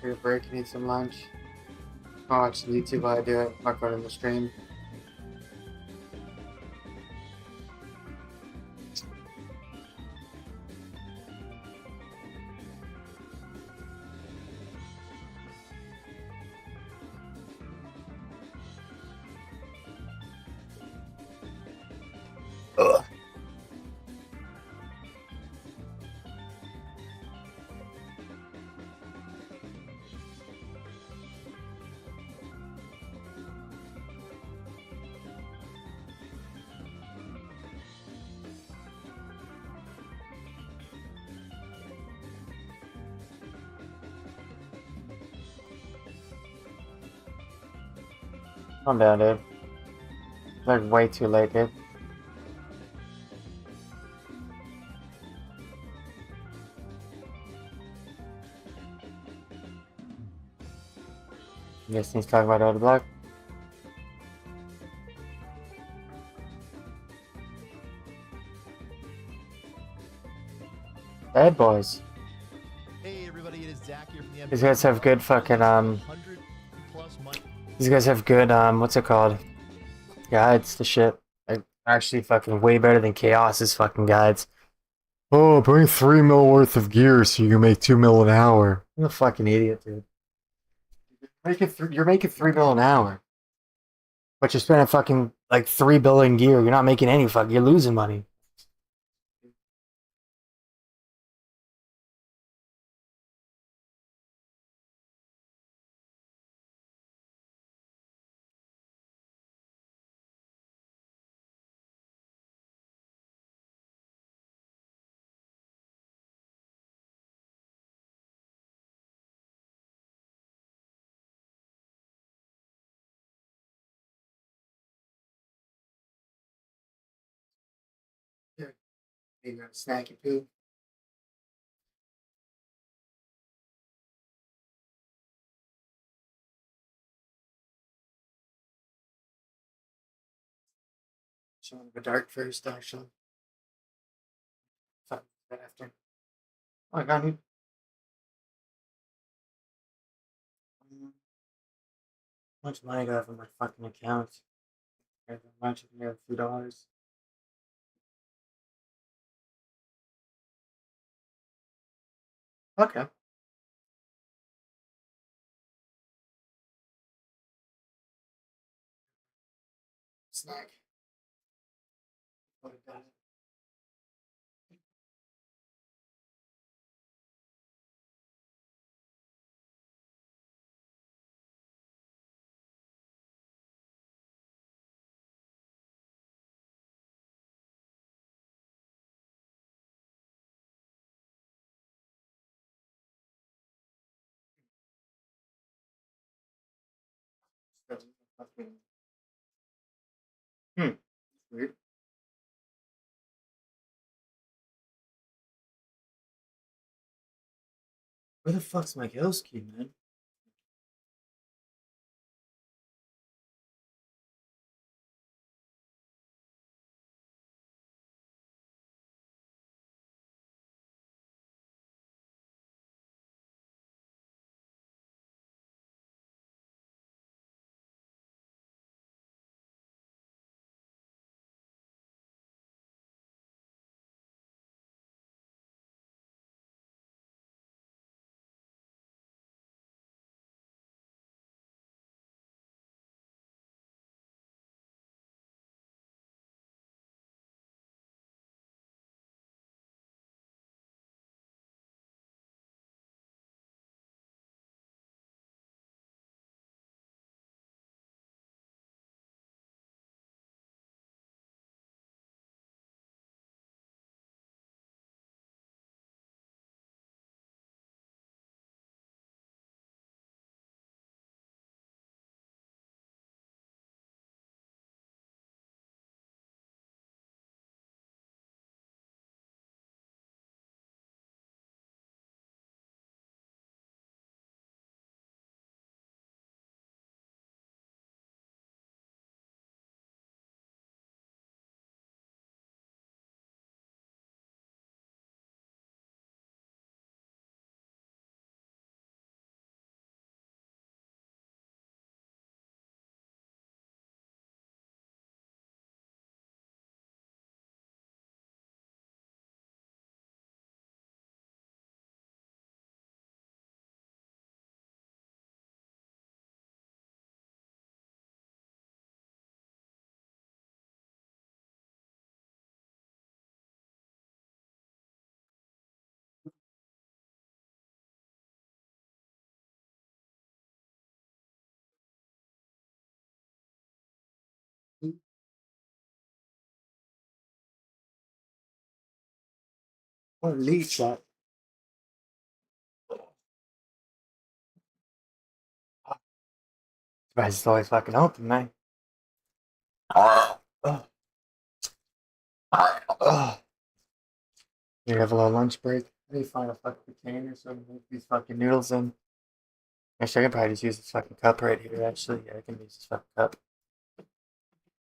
Take a break, need some lunch. I'll watch YouTube while I do it. Not going in the stream. Ugh. Calm down, dude. They're way too late, dude. You guys need to talk about other block. Bad boys. Hey everybody, it is Zach here from the These guys have good fucking 100 plus money. These guys have good what's it called? Guides to shit. Like, actually fucking way better than Chaos's fucking guides. Oh, bring 3 mil worth of gear so you can make 2 mil an hour. You're a fucking idiot, dude. You're making 3 mil an hour. But you're spending fucking like 3 billion gear. You're not making any fuck. You're losing money. You got a snacky poo. Showing the dark first, actually. Fuck that after. Oh, I got new. How much money do I have in my fucking account? I have a bunch of near $2. Okay. Snack. What it does. Hmm. Weird. Where the fuck's my ghost key, man? Holy shit. Surprised it's always fucking open, man. You have a little lunch break. I need to find a fucking container so I can make these fucking noodles in. Actually, I can probably just use this fucking cup right here, actually. Yeah, I can use this fucking cup.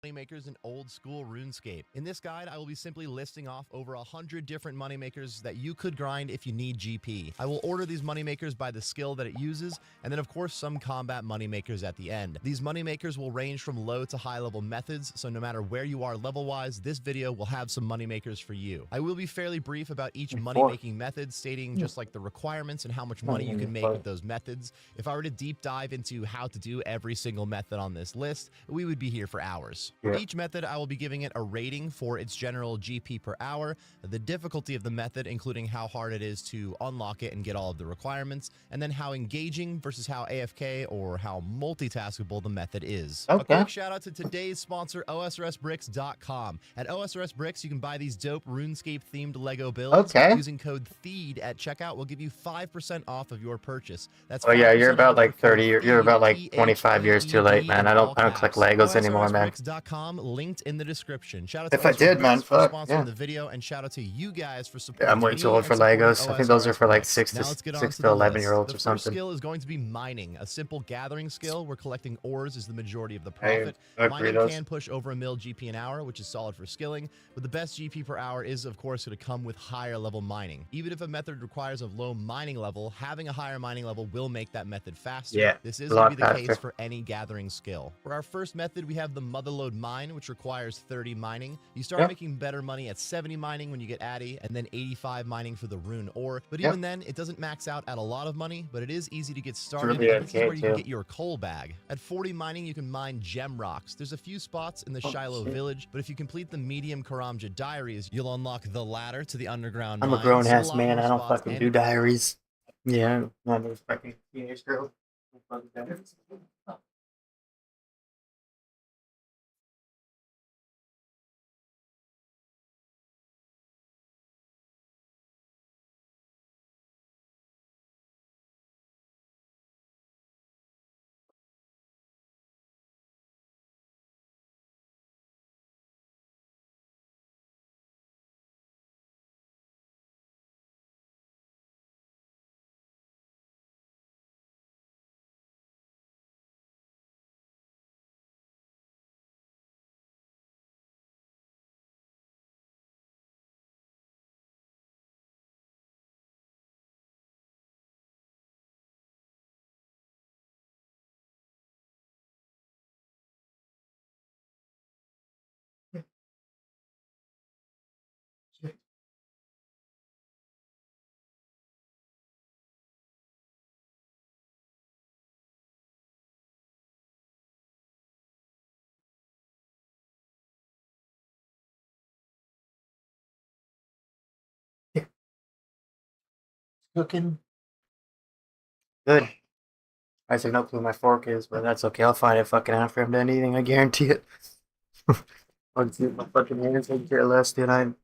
Moneymakers in old school RuneScape. In this guide, I will be simply listing off over 100 different moneymakers that you could grind if you need GP. I will order these moneymakers by the skill that it uses, and then of course some combat moneymakers at the end. These moneymakers will range from low to high level methods, so no matter where you are level wise, this video will have some moneymakers for you. I will be fairly brief about each money-making method, stating just like the requirements and how much money you can make with those methods. If I were to deep dive into how to do every single method on this list, we would be here for hours. Yeah. Each method, I will be giving it a rating for its general GP per hour, the difficulty of the method, including how hard it is to unlock it and get all of the requirements, and then how engaging versus how AFK or how multitaskable the method is. Okay. A quick shout out to today's sponsor, OSRSbricks.com. At OSRS Bricks, you can buy these dope RuneScape themed Lego builds. Okay. Using code THEED at checkout will give you 5% off of your purchase. That's Oh yeah, you're 5% about off like with code 30. You're about like THEED, 25 years too late, man. I don't collect Legos anymore, man. OSRSbricks.com, linked in the description. Shout out to If I did, man, for fuck, sponsoring yeah. the video, and shout out to you guys for supporting. Yeah, I'm way too old for Legos. I think those are for like 6 to 11 year olds or The something. first skill is going to be mining, a simple gathering skill where collecting ores is the majority of the Hey, profit. I agree Mining those. can push over 1 mil GP an hour, which is solid for skilling, but the best GP per hour is of course going to come with higher level mining. Even if a method requires a low mining level, having a higher mining level will make that method faster. Yeah, This is a going lot to be the faster. case for any gathering skill. For our first method, we have the Motherload Mine, which requires 30 mining. You start Yep. making better money at 70 mining when you get Addy, and then 85 mining for the Rune ore. But Yep. even then, it doesn't max out at a lot of money, but it is easy to get started. really And this is where you can too. get your coal bag. At 40 mining, you can mine gem rocks. There's a few spots in the Oh, Shiloh shit. village, but if you complete the medium Karamja diaries, you'll unlock the ladder to the underground I'm a mines, grown a ass lot man. more I don't spots, fucking and do diaries. Yeah, I'm a fucking teenage girl. Fucking diaries. Cooking. Good. I have no clue where my fork is, but that's okay. I'll find it fucking after I'm done eating. I guarantee it. I'll see my fucking hands. I care less, dude. I'm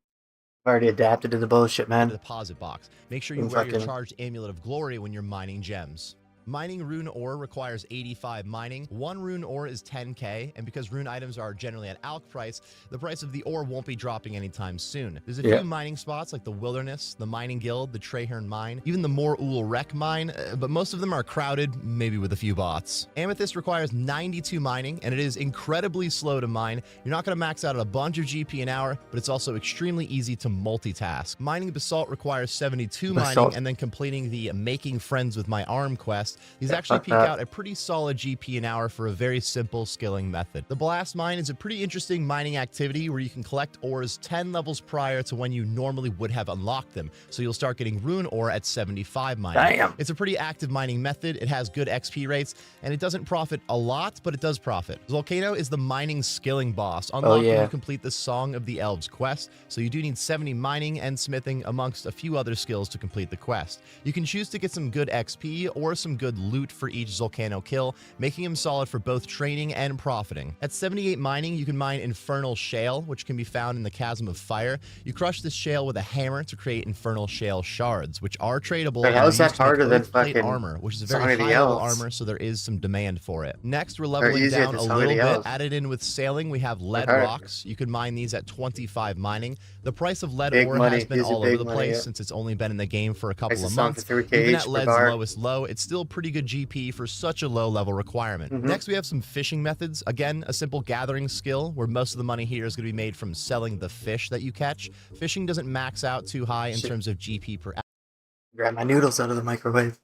already adapted to the bullshit, man. deposit box. Make sure you I'm wear your fucking- charged Amulet of Glory when you're mining gems. Mining rune ore requires 85 mining. 1 rune ore is 10k, and because rune items are generally at alch price, the price of the ore won't be dropping anytime soon. There's a Yeah. few mining spots like the Wilderness, the Mining Guild, the Treherne Mine, even the Mor Ul Rek Mine, but most of them are crowded, maybe with a few bots. Amethyst requires 92 mining, and it is incredibly slow to mine. You're not going to max out at a bunch of GP an hour, but it's also extremely easy to multitask. Mining Basalt requires 72 mining, Basalt. and then completing the Making Friends with My Arm quest. These Yeah, actually fuck peak that. out a pretty solid GP an hour for a very simple skilling method. The Blast Mine is a pretty interesting mining activity where you can collect ores 10 levels prior to when you normally would have unlocked them, so you'll start getting rune ore at 75 mining. Damn. It's a pretty active mining method, it has good XP rates, and it doesn't profit a lot, but it does profit. Volcano is the mining skilling boss, unlocked when yeah. you complete the Song of the Elves quest, so you do need 70 mining and smithing amongst a few other skills to complete the quest. You can choose to get some good XP or some good loot for each Volcano kill, making him solid for both training and profiting. At 78 mining, you can mine Infernal Shale, which can be found in the Chasm of Fire. You crush this shale with a hammer to create Infernal Shale shards, which are tradable. Wait, how is and are that used to make harder than Earthplate fucking armor, which is a very somebody high-level else? armor, so there is some demand for it. Next, we're Or leveling easier down than a somebody little bit. else? Added in with sailing, we have lead harder. rocks. You can mine these at 25 mining. The price of lead Big ore money. has been These are all over big the money, place yeah. since it's only been in the game for a couple Price of is selling months. for 3K Even each at per lead's bar. lowest low, it's still pretty good GP for such a low level requirement. Next, we have some fishing methods. Again, a simple gathering skill where most of the money here is going to be made from selling the fish that you catch. Fishing doesn't max out too high in terms of GP per hour. Grab my noodles out of the microwave.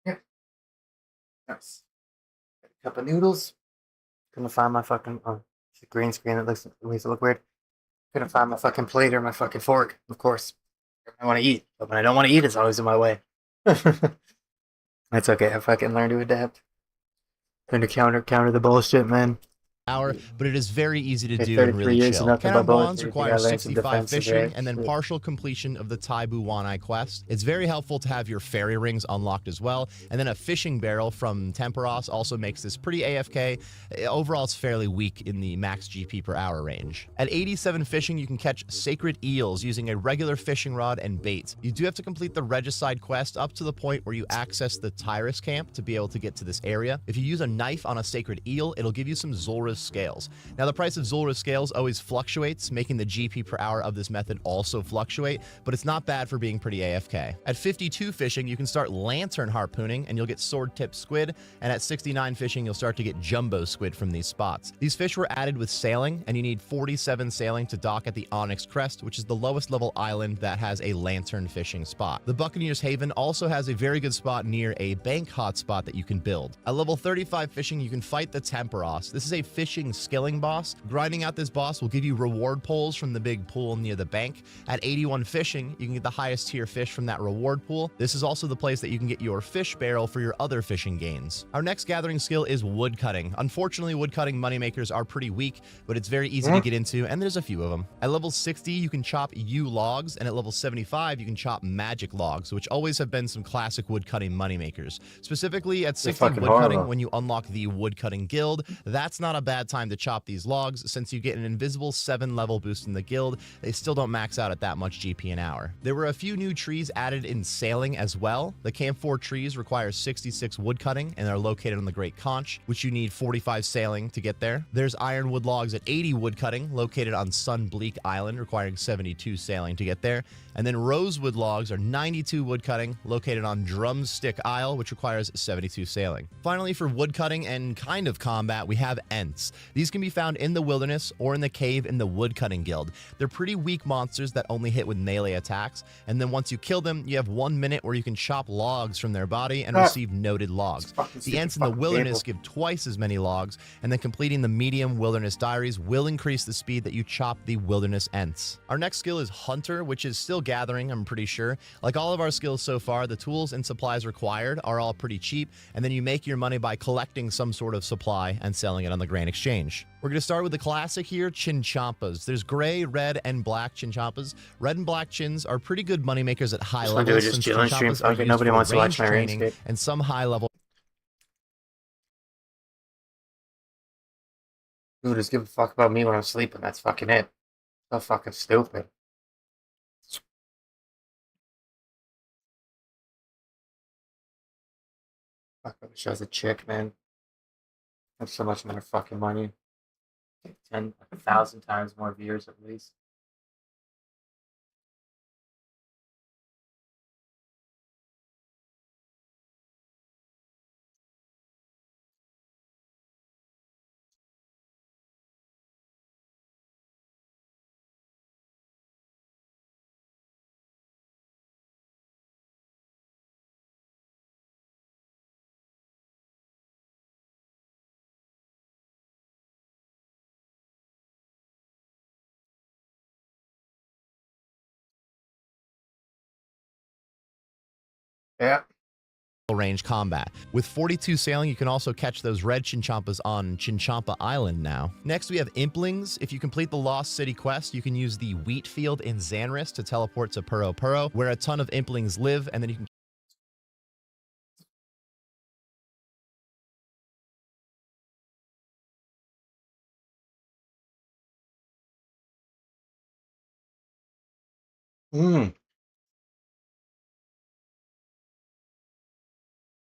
Yeah. Nice. Cup of noodles. Couldn't find my fucking it's a green screen that makes it look weird. Couldn't find my fucking plate or my fucking fork, of course. I want to eat, but when I don't want to eat, it's always in my way. That's okay. I fucking learned to adapt. Learn to counter the bullshit, man. But it is very easy to Okay, do and 33 really years chill. and nothing Cannon but bullets. Wands You requires gotta learn some 65 defensive, fishing right? and then Shit. partial completion of the Taibu Wanai quest. It's very helpful to have your fairy rings unlocked as well, and then a fishing barrel from Temperos also makes this pretty AFK. Overall, it's fairly weak in the max GP per hour range. At 87 fishing, you can catch sacred eels using a regular fishing rod and bait. You do have to complete the Regicide quest up to the point where you access the Tyrus camp to be able to get to this area. If you use a knife on a sacred eel, it'll give you some Zulrah's scales. Now, the price of Zulrah's scales always fluctuates, making the GP per hour of this method also fluctuate, but it's not bad for being pretty AFK. At 52 fishing, you can start lantern harpooning and you'll get sword-tipped squid, and at 69 fishing, you'll start to get jumbo squid from these spots. These fish were added with sailing, and you need 47 sailing to dock at the Onyx Crest, which is the lowest level island that has a lantern fishing spot. The Buccaneers Haven also has a very good spot near a bank hotspot that you can build. At level 35 fishing, you can fight the Temperos. This is a fishing skilling boss. Grinding out this boss will give you reward pulls from the big pool near the bank. At 81 fishing, you can get the highest tier fish from that reward pool. This is also the place that you can get your fish barrel for your other fishing gains. Our next gathering skill is woodcutting. Unfortunately, woodcutting moneymakers are pretty weak, but it's very easy to get into, and there's a few of them. At level 60, you can chop yew logs, and at level 75, you can chop magic logs, which always have been some classic woodcutting moneymakers. Specifically, at 60 fucking woodcutting, horrible. when you unlock the woodcutting guild, that's not a bad time to chop these logs, since you get an invisible 7 level boost in the guild. They still don't max out at that much GP an hour. There were a few new trees added in sailing as well. The Camphor trees require 66 woodcutting and are located on the Great Conch, which you need 45 sailing to get there. There's ironwood logs at 80 woodcutting, located on Sunbleak Island, requiring 72 sailing to get there. And then rosewood logs are 92 woodcutting, located on Drumstick Isle, which requires 72 sailing. Finally, for woodcutting and kind of combat, we have Ents. These can be found in the wilderness or in the cave in the woodcutting guild. They're pretty weak monsters that only hit with melee attacks, and then once you kill them, you have 1 minute where you can chop logs from their body and receive noted logs. The Ents in the wilderness give twice as many logs, and then completing the medium wilderness diaries will increase the speed that you chop the wilderness Ents. Our next skill is Hunter, which is still gathering, I'm pretty sure. Like all of our skills so far, the tools and supplies required are all pretty cheap, and then you make your money by collecting some sort of supply and selling it on the Grand Exchange. We're going to start with the classic here, Chinchampas. There's gray, red, and black Chinchampas. Red and black chins are pretty good moneymakers at high Just wanna do levels, it, just since chill and stream. Chinchampas are Okay, used nobody for wants to watch range my training RuneScape. and some high level. Who just give a fuck about me when I'm sleeping? That's fucking it. So fucking stupid. Fuck, I wish I was a chick, man. That's so much more fucking money. 1,000 times more viewers at least. Yeah. range combat. With 42 sailing, you can also catch those red Chinchampas on Chinchampa Island now. Next, we have Implings. If you complete the Lost City quest, you can use the wheat field in Xanris to teleport to Puro Puro, where a ton of Implings live, and then you can Mm.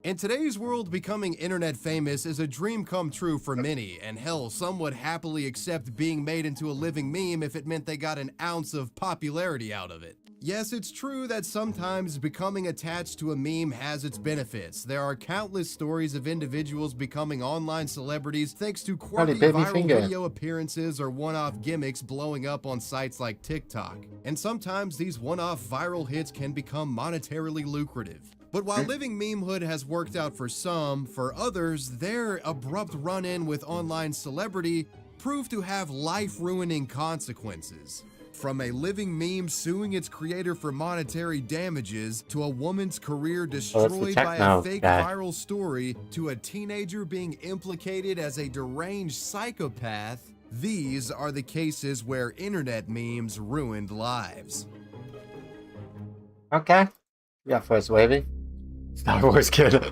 In today's world, becoming internet famous is a dream come true for many, and hell, some would happily accept being made into a living meme if it meant they got an ounce of popularity out of it. Yes, it's true that sometimes becoming attached to a meme has its benefits. There are countless stories of individuals becoming online celebrities thanks to quirky viral video appearances or one-off gimmicks blowing up on sites like TikTok. And sometimes these one-off viral hits can become monetarily lucrative. But while living memehood has worked out for some, for others, their abrupt run-in with online celebrity proved to have life-ruining consequences. From a living meme suing its creator for monetary damages, to a woman's career destroyed by a fake viral story, to a teenager being implicated as a deranged psychopath, these are the cases where internet memes ruined lives. Okay. Yeah, first wavy. Star Wars kid.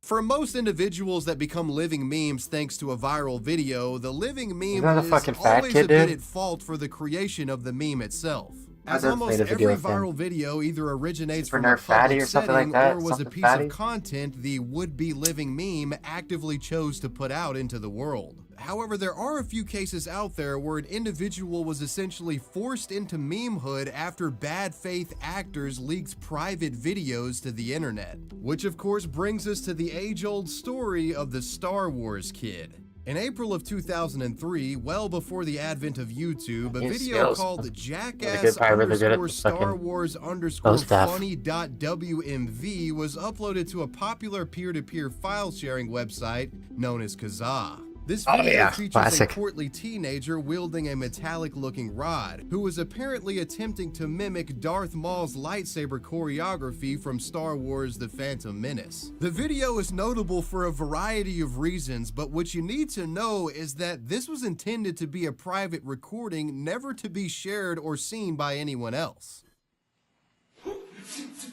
For most individuals that become living memes thanks to a viral video, the living meme is always a bit at fault for the creation of the meme itself. As almost every viral video either originates from a public setting or was a piece of content the would-be living meme actively chose to put out into the world. However, there are a few cases out there where an individual was essentially forced into memehood after bad faith actors leaked private videos to the internet. Which of course brings us to the age-old story of the Star Wars kid. In April of 2003, well before the advent of YouTube, a video called jackass_Star Wars_funny.wmv was uploaded to a popular peer-to-peer file-sharing website known as Kazaa. This video features a portly teenager wielding a metallic-looking rod, who was apparently attempting to mimic Darth Maul's lightsaber choreography from Star Wars: The Phantom Menace. The video is notable for a variety of reasons, but what you need to know is that this was intended to be a private recording, never to be shared or seen by anyone else.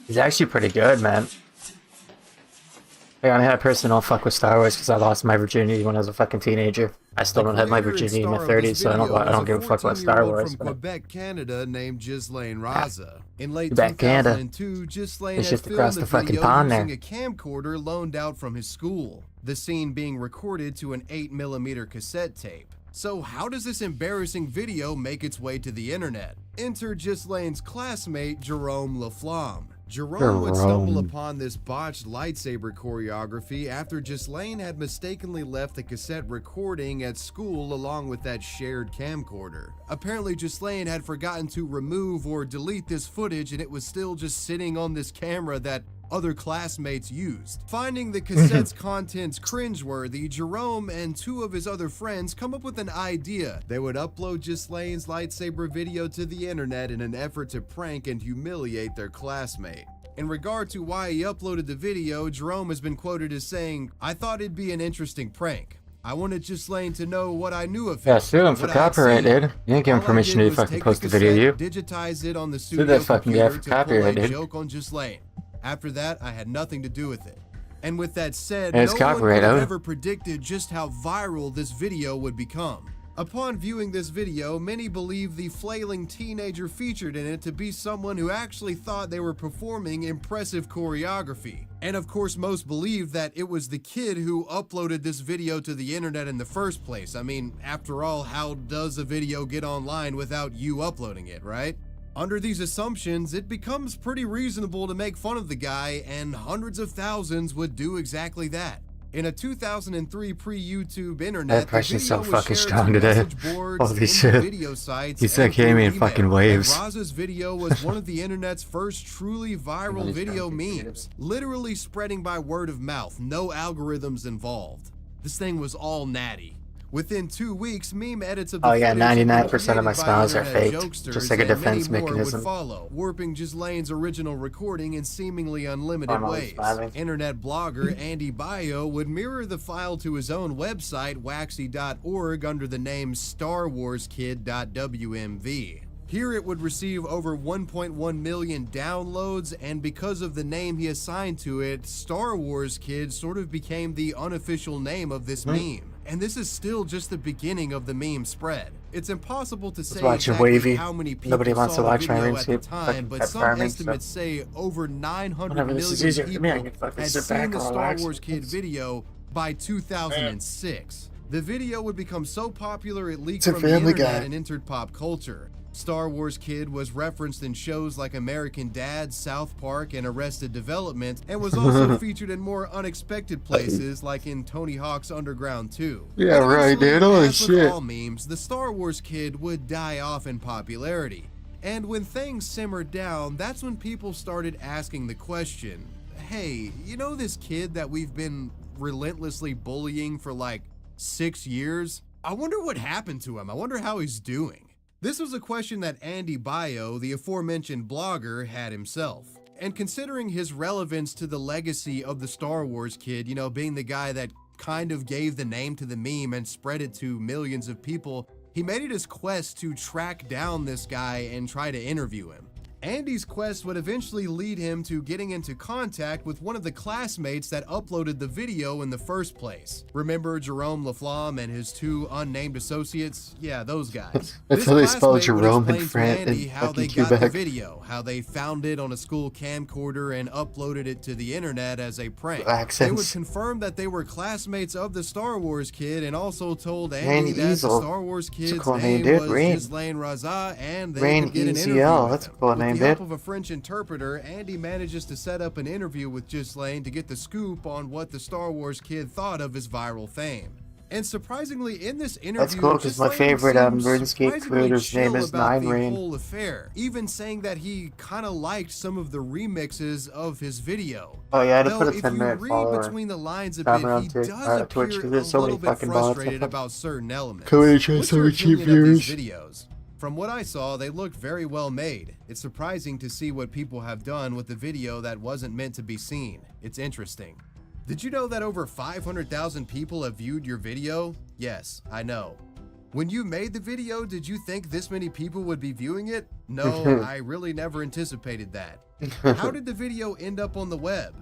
He's actually pretty good, man. I had a personal fuck with Star Wars because I lost my virginity when I was a fucking teenager. I still don't have my virginity in my 30s, so I don't give a fuck about Star Wars. From Quebec, Canada, named Ghislaine Raza. In late 2002, Ghislaine had filmed the video using a camcorder loaned out from his school. The scene being recorded to an 8mm cassette tape. So how does this embarrassing video make its way to the internet? Enter Ghislaine's classmate, Jerome Laflamme. Jerome would stumble upon this botched lightsaber choreography after Ghislaine had mistakenly left the cassette recording at school along with that shared camcorder. Apparently Ghislaine had forgotten to remove or delete this footage, and it was still just sitting on this camera that other classmates used. Finding the cassette's contents cringeworthy, Jerome and two of his other friends come up with an idea. They would upload Ghislaine's lightsaber video to the internet in an effort to prank and humiliate their classmate. In regard to why he uploaded the video, Jerome has been quoted as saying, "I thought it'd be an interesting prank. I wanted Ghislaine to know what I knew of him." Yeah, sue him for copyright, dude. You didn't give him permission to fucking post the video, you. Digitize it on the studio computer to pull a joke on Ghislaine. After that, I had nothing to do with it. And with that said, no one would have ever predicted just how viral this video would become. Upon viewing this video, many believe the flailing teenager featured in it to be someone who actually thought they were performing impressive choreography. And of course, most believe that it was the kid who uploaded this video to the internet in the first place. I mean, after all, how does a video get online without you uploading it, right? Under these assumptions, it becomes pretty reasonable to make fun of the guy, and hundreds of thousands would do exactly that. In a 2003 pre-YouTube internet, That impression's so the video was fucking shared strong to today. message boards, Holy into shit. video sites, He's like and Amy in through fucking email. waves. And Raza's video was one of the internet's first truly viral Everybody's video trying to get memes, literally spreading by word of mouth, no algorithms involved. This thing was all natty. Within 2 weeks, meme edits of the Oh yeah, footage 99% of my created by smiles are internet faked. jokesters Just like a and many defense more mechanism. would follow, warping Ghislaine's original recording in seemingly unlimited I'm always ways. smiling. Internet blogger Andy Bio would mirror the file to his own website, waxy.org, under the name starwarskid.wmv. Here it would receive over 1.1 million downloads, and because of the name he assigned to it, Star Wars Kid sort of became the unofficial name of this meme. And this is still just the beginning of the meme spread. It's impossible to say watching exactly Wavy. how many people Nobody wants saw to watch the my video at the RuneScape time, fucking but pet some farming, estimates say over 900 Whenever this is million easier for me, I people can fucking had sit seen back the and Star relax. Wars Kid video by 2006. The video would become so popular it leaked It's a from the Family internet Guy. and entered pop culture. Star Wars Kid was referenced in shows like American Dad, South Park, and Arrested Development, and was also featured in more unexpected places like in Tony Hawk's Underground 2. Yeah, But right, eventually, dude. Holy as with shit. all memes, the Star Wars Kid would die off in popularity. And when things simmered down, that's when people started asking the question, hey, you know this kid that we've been relentlessly bullying for like 6 years? I wonder what happened to him. I wonder how he's doing. This was a question that Andy Bio, the aforementioned blogger, had himself. And considering his relevance to the legacy of the Star Wars Kid, you know, being the guy that kind of gave the name to the meme and spread it to millions of people, he made it his quest to track down this guy and try to interview him. Andy's quest would eventually lead him to getting into contact with one of the classmates that uploaded the video in the first place. Remember Jerome Laflamme and his 2 unnamed associates? Yeah, those guys. That's This how they spell classmate would Jerome in explain to France Andy and how they fucking got the Quebec. video, how they found it on a school camcorder and uploaded it to the internet as a prank. They would Accents. confirm that they were classmates of the Star Wars Kid and also told Andy Rain that Easel. the Star Wars That's a Kid's cool name, name dude. was Rain. Ghislaine Raza, and they Rain could get an ECL. interview with That's a him. cool With name, the help dude. of a French interpreter, Andy manages to set up an interview with Ghislaine to get the scoop on what the Star Wars Kid thought of his viral fame. And surprisingly, in this interview, That's cool, 'cause my Ghislaine favorite, seems RuneScape surprisingly creator's name chill is about Nine the Rain. whole affair, even saying that he kind of liked some of the remixes of his video. Oh yeah, I had to Though, put a if 10-minute you read follower. between the lines a Time bit, around he to- does Twitch, 'cause appear a there's so many little bit fucking bots. frustrated about certain elements. Cody tries What's so your many cheap opinion of these views. videos? From what I saw, they looked very well made. It's surprising to see what people have done with the video that wasn't meant to be seen. It's interesting. Did you know that over 500,000 people have viewed your video? Yes, I know. When you made the video, did you think this many people would be viewing it? No, I really never anticipated that. How did the video end up on the web?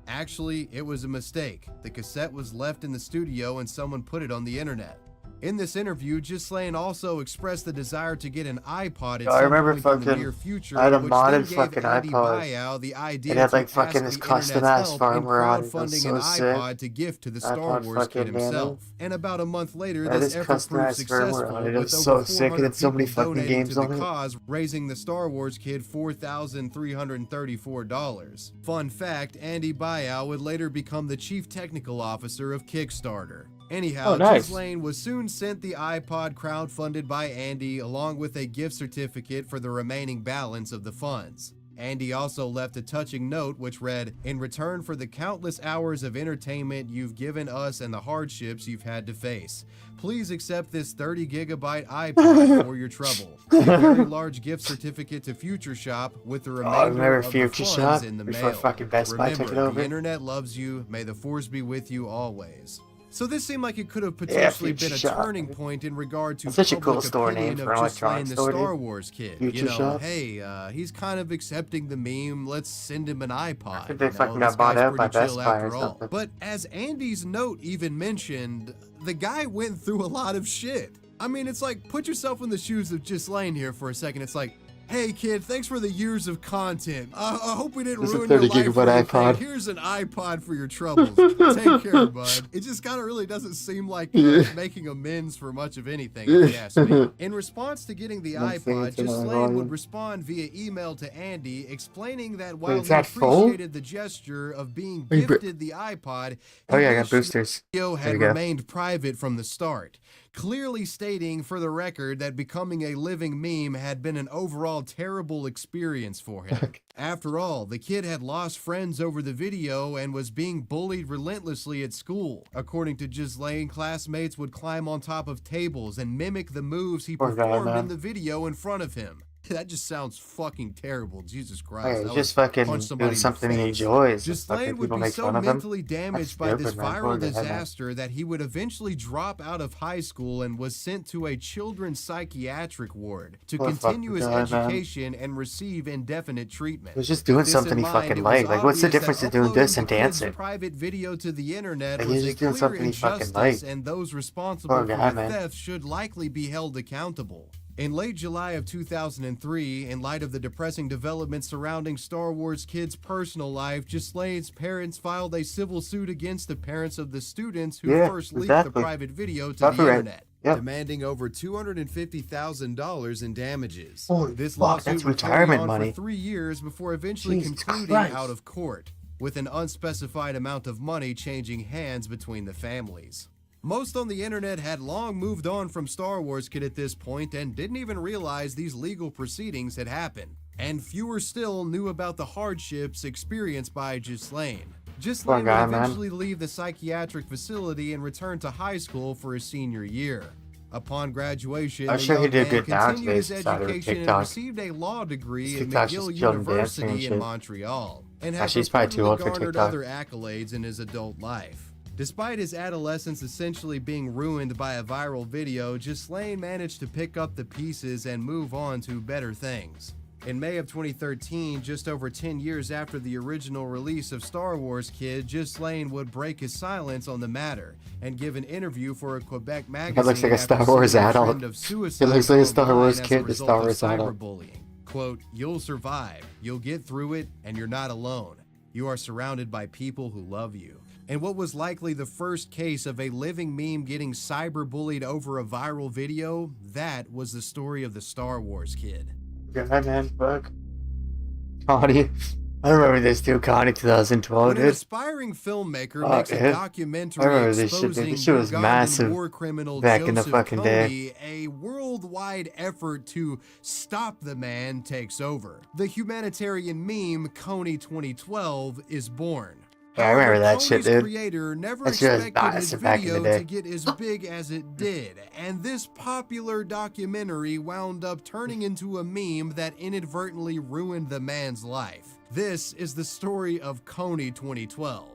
Actually, it was a mistake. The cassette was left in the studio and someone put it on the internet. In this interview, Ghislaine also expressed the desire to get an iPod at I some remember point in the fucking- near future, I had a which modded then gave fucking Andy iPod. Baiow the idea It had, to like, fucking ask this the custom internet's ass help in firmware on it. It was crowdfunding so an sick. iPod to gift to the Star iPod Wars Kid fucking Nano. himself. And about a month later, Yeah, this this effort custom proved ass firmware successful, on it. It with was over so sick, and 400 it's so many people fucking donating games to on the it. cause, raising the Star Wars Kid $4,334. Fun fact, Andy Baiow would later become the chief technical officer of Kickstarter. Anyhow, Oh, nice. Ghislaine was soon sent the iPod crowdfunded by Andy along with a gift certificate for the remaining balance of the funds. Andy also left a touching note which read, "In return for the countless hours of entertainment you've given us and the hardships you've had to face, please accept this 30-gigabyte iPod for your trouble. A very large gift certificate to Future Shop with the remainder remember of the Future funds Shop? in the Before mail. fucking Best Buy took it Remember, over? the internet loves you. May the force be with you always." So this seemed like it could have potentially been Future a Shop. turning point in regard to That's such a cool public store opinion name of for an Ghislaine electronics the store, Star dude. Wars Kid. Future You know, Shop. hey, he's kind of accepting the meme. Let's send him an iPod. I think they You know, fucking this got bought guy's out by pretty Best chill Buy or after all. something. But as Andy's note even mentioned, the guy went through a lot of shit. I mean, it's like, put yourself in the shoes of Ghislaine here for a second. It's like, hey kid, thanks for the years of content. I hope we didn't This is a ruin your 30 life or gigabyte anything. iPod. Here's an iPod for your troubles. Take care, bud. It just kind of really doesn't seem like making amends for much of anything, if you ask me. In response to getting the iPod, Ghislaine would respond via email to Andy explaining that while he appreciated the gesture of being gifted the iPod, Oh yeah, I got boosters. the video had remained private from the start, clearly stating for the record that becoming a living meme had been an overall terrible experience for him. After all, the kid had lost friends over the video and was being bullied relentlessly at school. According to Ghislaine, classmates would climb on top of tables and mimic the moves he performed in the video in front of him. That just sounds fucking terrible. Jesus Christ. Hey, just fucking doing something he enjoys. Ghislaine would be so mentally damaged by this viral disaster that he would eventually drop out of high school and was sent to a children's psychiatric ward to continue his education and receive indefinite treatment. He was just doing something he fucking liked. Like, what's the difference in doing this and dancing? Private video to the internet like, was he's a just doing clear something he fucking injustice, liked. and those responsible for the theft should likely be held accountable. In late July of 2003, in light of the depressing developments surrounding Star Wars Kid's personal life, Ghislaine's parents filed a civil suit against the parents of the students who first leaked the private video to the internet, demanding over $250,000 in damages. Holy this fuck, lawsuit that's would retirement carry on money. for 3 years before eventually Jesus concluding Christ. out of court, with an unspecified amount of money changing hands between the families. Most on the internet had long moved on from Star Wars Kid at this point and didn't even realize these legal proceedings had happened. And fewer still knew about the hardships experienced by Ghislaine. Ghislaine would eventually leave the psychiatric facility and return to high school for his senior year. Upon graduation, I'm sure he did good continued his nowadays outside of education and TikTok. received a law degree at TikTok's McGill just children dancing and University in shit. Montreal, and has Actually, he's probably too reportedly old for garnered TikTok. other accolades in his adult life. Despite his adolescence essentially being ruined by a viral video, Ghislaine managed to pick up the pieces and move on to better things. In May of 2013, just over 10 years after the original release of Star Wars Kid, Ghislaine would break his silence on the matter and give an interview for a Quebec magazine. He looks like a Star Wars adult. He looks like a Star Wars kid, a Star Wars adult. Quote, "You'll survive, you'll get through it, and you're not alone. You are surrounded by people who love you." And what was likely the first case of a living meme getting cyberbullied over a viral video, that was the story of the Star Wars Kid. God, man, fuck. Connie. I remember this too, Connie 2012, When an dude. aspiring filmmaker makes a I documentary remember this shit, dude. exposing This shit was Ugandan massive war criminal back in the Joseph fucking day. Kony, a worldwide effort to stop the man takes over. The humanitarian meme Kony 2012 is born. Yeah, I remember that Kony's shit, dude. creator never That shit was expected his massive back in the video day. to get as big as it did, and this popular documentary wound up turning into a meme that inadvertently ruined the man's life. This is the story of Kony 2012.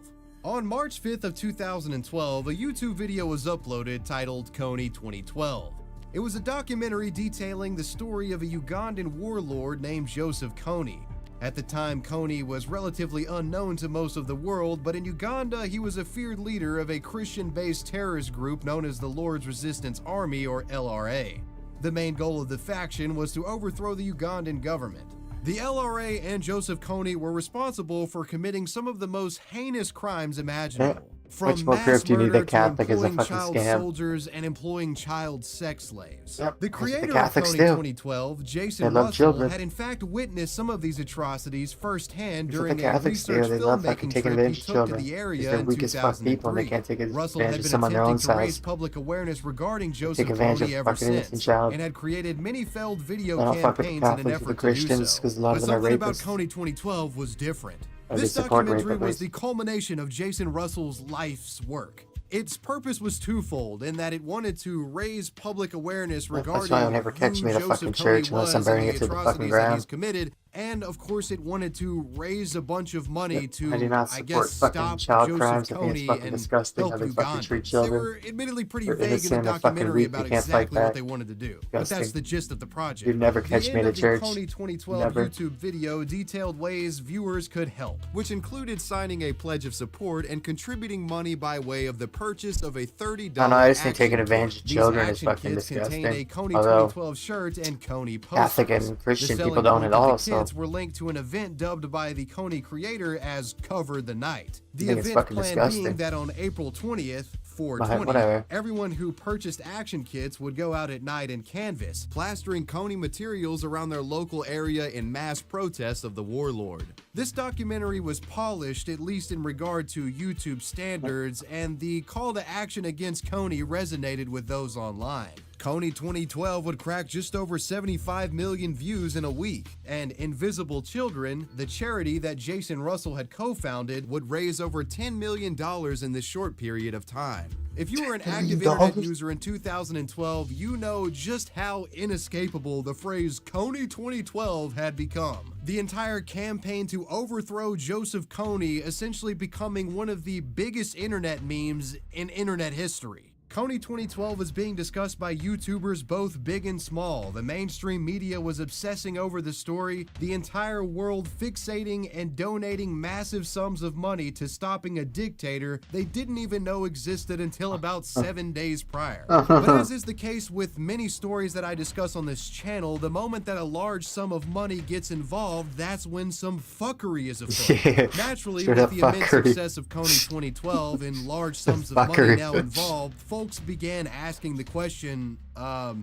On March 5th of 2012, a YouTube video was uploaded titled Kony 2012. It was a documentary detailing the story of a Ugandan warlord named Joseph Kony. At the time, Kony was relatively unknown to most of the world, but in Uganda, he was a feared leader of a Christian-based terrorist group known as the Lord's Resistance Army, or LRA. The main goal of the faction was to overthrow the Ugandan government. The LRA and Joseph Kony were responsible for committing some of the most heinous crimes imaginable. From Which more mass proof do you need murder that to Catholic is a employing fucking child scam? soldiers and employing child sex slaves. Yep, The that's what the creator of Catholics Kony do. 2012, Jason They love Russell, children. had in fact witnessed some of these atrocities firsthand That's what during the a Catholics do. research They love fucking filmmaking taking trip he advantage of took to children. the area They're in weak as fuck people and they 2003. can't take Russell advantage had of been someone their own attempting to raise size. public awareness regarding Take Joseph advantage Kony of ever fucking innocent since, child. and had created many failed video I don't fuck with the campaigns in an Catholics or the effort to do Christians so. because a lot But of them are something about rapists. Kony 2012 was different. Or they This support documentary rape, was at the culmination of Jason Russell's life's work. Its purpose was twofold in that it wanted to raise public awareness regarding why you'll never catch who me at a Joseph fucking Kony church unless I'm was burning and it the to the fucking atrocities that ground. he's committed, And of course, it wanted to raise a bunch of money to, I do not I support guess, fucking stop child Joseph crimes. I think it's Kony fucking and disgusting how help they fucking treat Ugandans. They children. were admittedly pretty They're vague in the innocent and fucking documentary weak. about You can't fight exactly what back. they wanted to do, but that's Disgusting. the gist of the project. You'd never The catch end me at a of the church. Kony 2012 Never. YouTube video detailed ways viewers could help, which included signing a pledge of support and contributing money by way of the purchase of a $30 I don't know, I just think action taking kit. advantage of These children is action fucking kits contained a disgusting. Kony Although 2012 shirt and Kony posters. Catholic and Christian The people selling don't point at of all, the so kits were linked to an event dubbed by the Kony creator as Cover the Night. The think it's event fucking plan disgusting. being that on April 20th, Whatever. 420, everyone who purchased action kits would go out at night and canvas, plastering Kony materials around their local area in mass protest of the warlord. This documentary was polished, at least in regard to YouTube standards, and the call to action against Kony resonated with those online. Kony 2012 would crack just over 75 million views in a week, and Invisible Children, the charity that Jason Russell had co-founded, would raise over $10 million in this short period of time. If you were an active internet user in 2012, you know just how inescapable the phrase Kony 2012 had become. The entire campaign to overthrow Joseph Kony essentially becoming one of the biggest internet memes in internet history. Kony 2012 was being discussed by YouTubers both big and small. The mainstream media was obsessing over the story, the entire world fixating and donating massive sums of money to stopping a dictator they didn't even know existed until about 7 days prior. But as is the case with many stories that I discuss on this channel, the moment that a large sum of money gets involved, that's when some fuckery is afoot. Yeah, Naturally, straight with up the immense fuckery. success of Kony 2012 and large sums of money Fuckery. now involved, folks began asking the question, all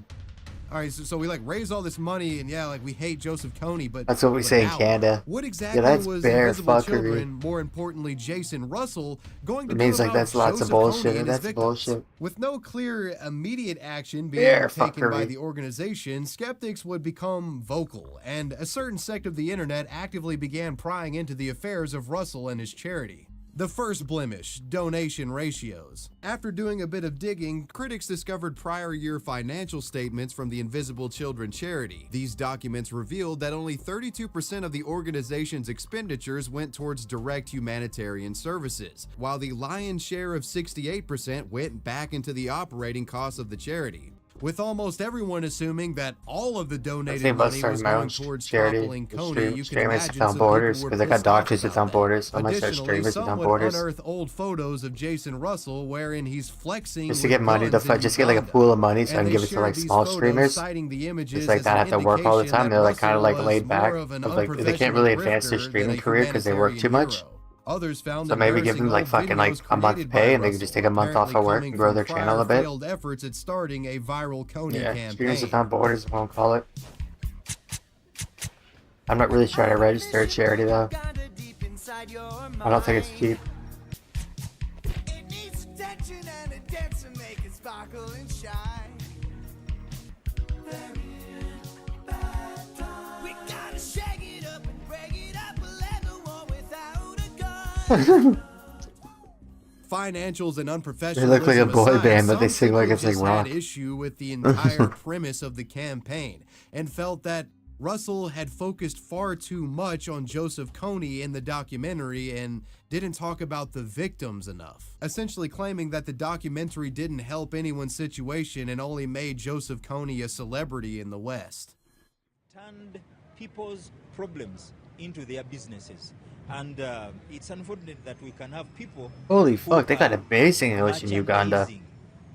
right, so we like raise all this money and yeah, like we hate Joseph Kony, but That's what we but say in how? Canada. What exactly that's was bare Invisible fuckery. Children, more importantly Jason Russell, going to It means do like about that's lots of Joseph bullshit, Kony and and his that's victims? bullshit. With no clear immediate action being Bare taken by fuckery. the organization, skeptics would become vocal, and a certain sect of the internet actively began prying into the affairs of Russell and his charity. The first blemish, donation ratios. After doing a bit of digging, critics discovered prior year financial statements from the Invisible Children charity. These documents revealed that only 32% of the organization's expenditures went towards direct humanitarian services, while the lion's share of 68% went back into the operating costs of the charity. With almost everyone assuming that all of the I donated think about money was starting my own going towards charity. toppling Kony, you can Streamers imagine Without some Borders, people were because I got pissed off Doctors about Without that. Borders, so I might start Additionally, Streamers Without some would Borders. unearth old photos of Jason Russell wherein he's flexing Just to with get money, guns in just get like a Uganda. pool of money so I And can they give it to shared like these small photos, streamers. citing the images It's like as not an have to work all the indication time. that They're like kind of like Russell laid was back. more of an Like they can't really unprofessional advance their grifter streaming than a career because they work too much. humanitarian hero. Others found So maybe give embarrassing them like old fucking like videos a month created pay by and they can just take a month off Russell, of work apparently and grow coming their from channel a prior bit. failed efforts at starting a viral Kony Yeah, campaign. Streamers Without Borders, I won't call it. I'm not really trying to register a charity though. I don't think it's cheap. It needs attention and a dance to make it sparkle and shine. We gotta shake it up and break it up, let the war without a gun. Financials and unprofessionalism They look like a boy aside, band, but they some sing like people it's like just rock. had issue with the entire premise of the campaign and felt that Russell had focused far too much on Joseph Kony in the documentary and didn't talk about the victims enough, essentially claiming that the documentary didn't help anyone's situation and only made Joseph Kony a celebrity in the West. Turned people's problems into their businesses. And it's unfortunate that we can have people Holy who fuck, they got are amazing English in Uganda. merchandising,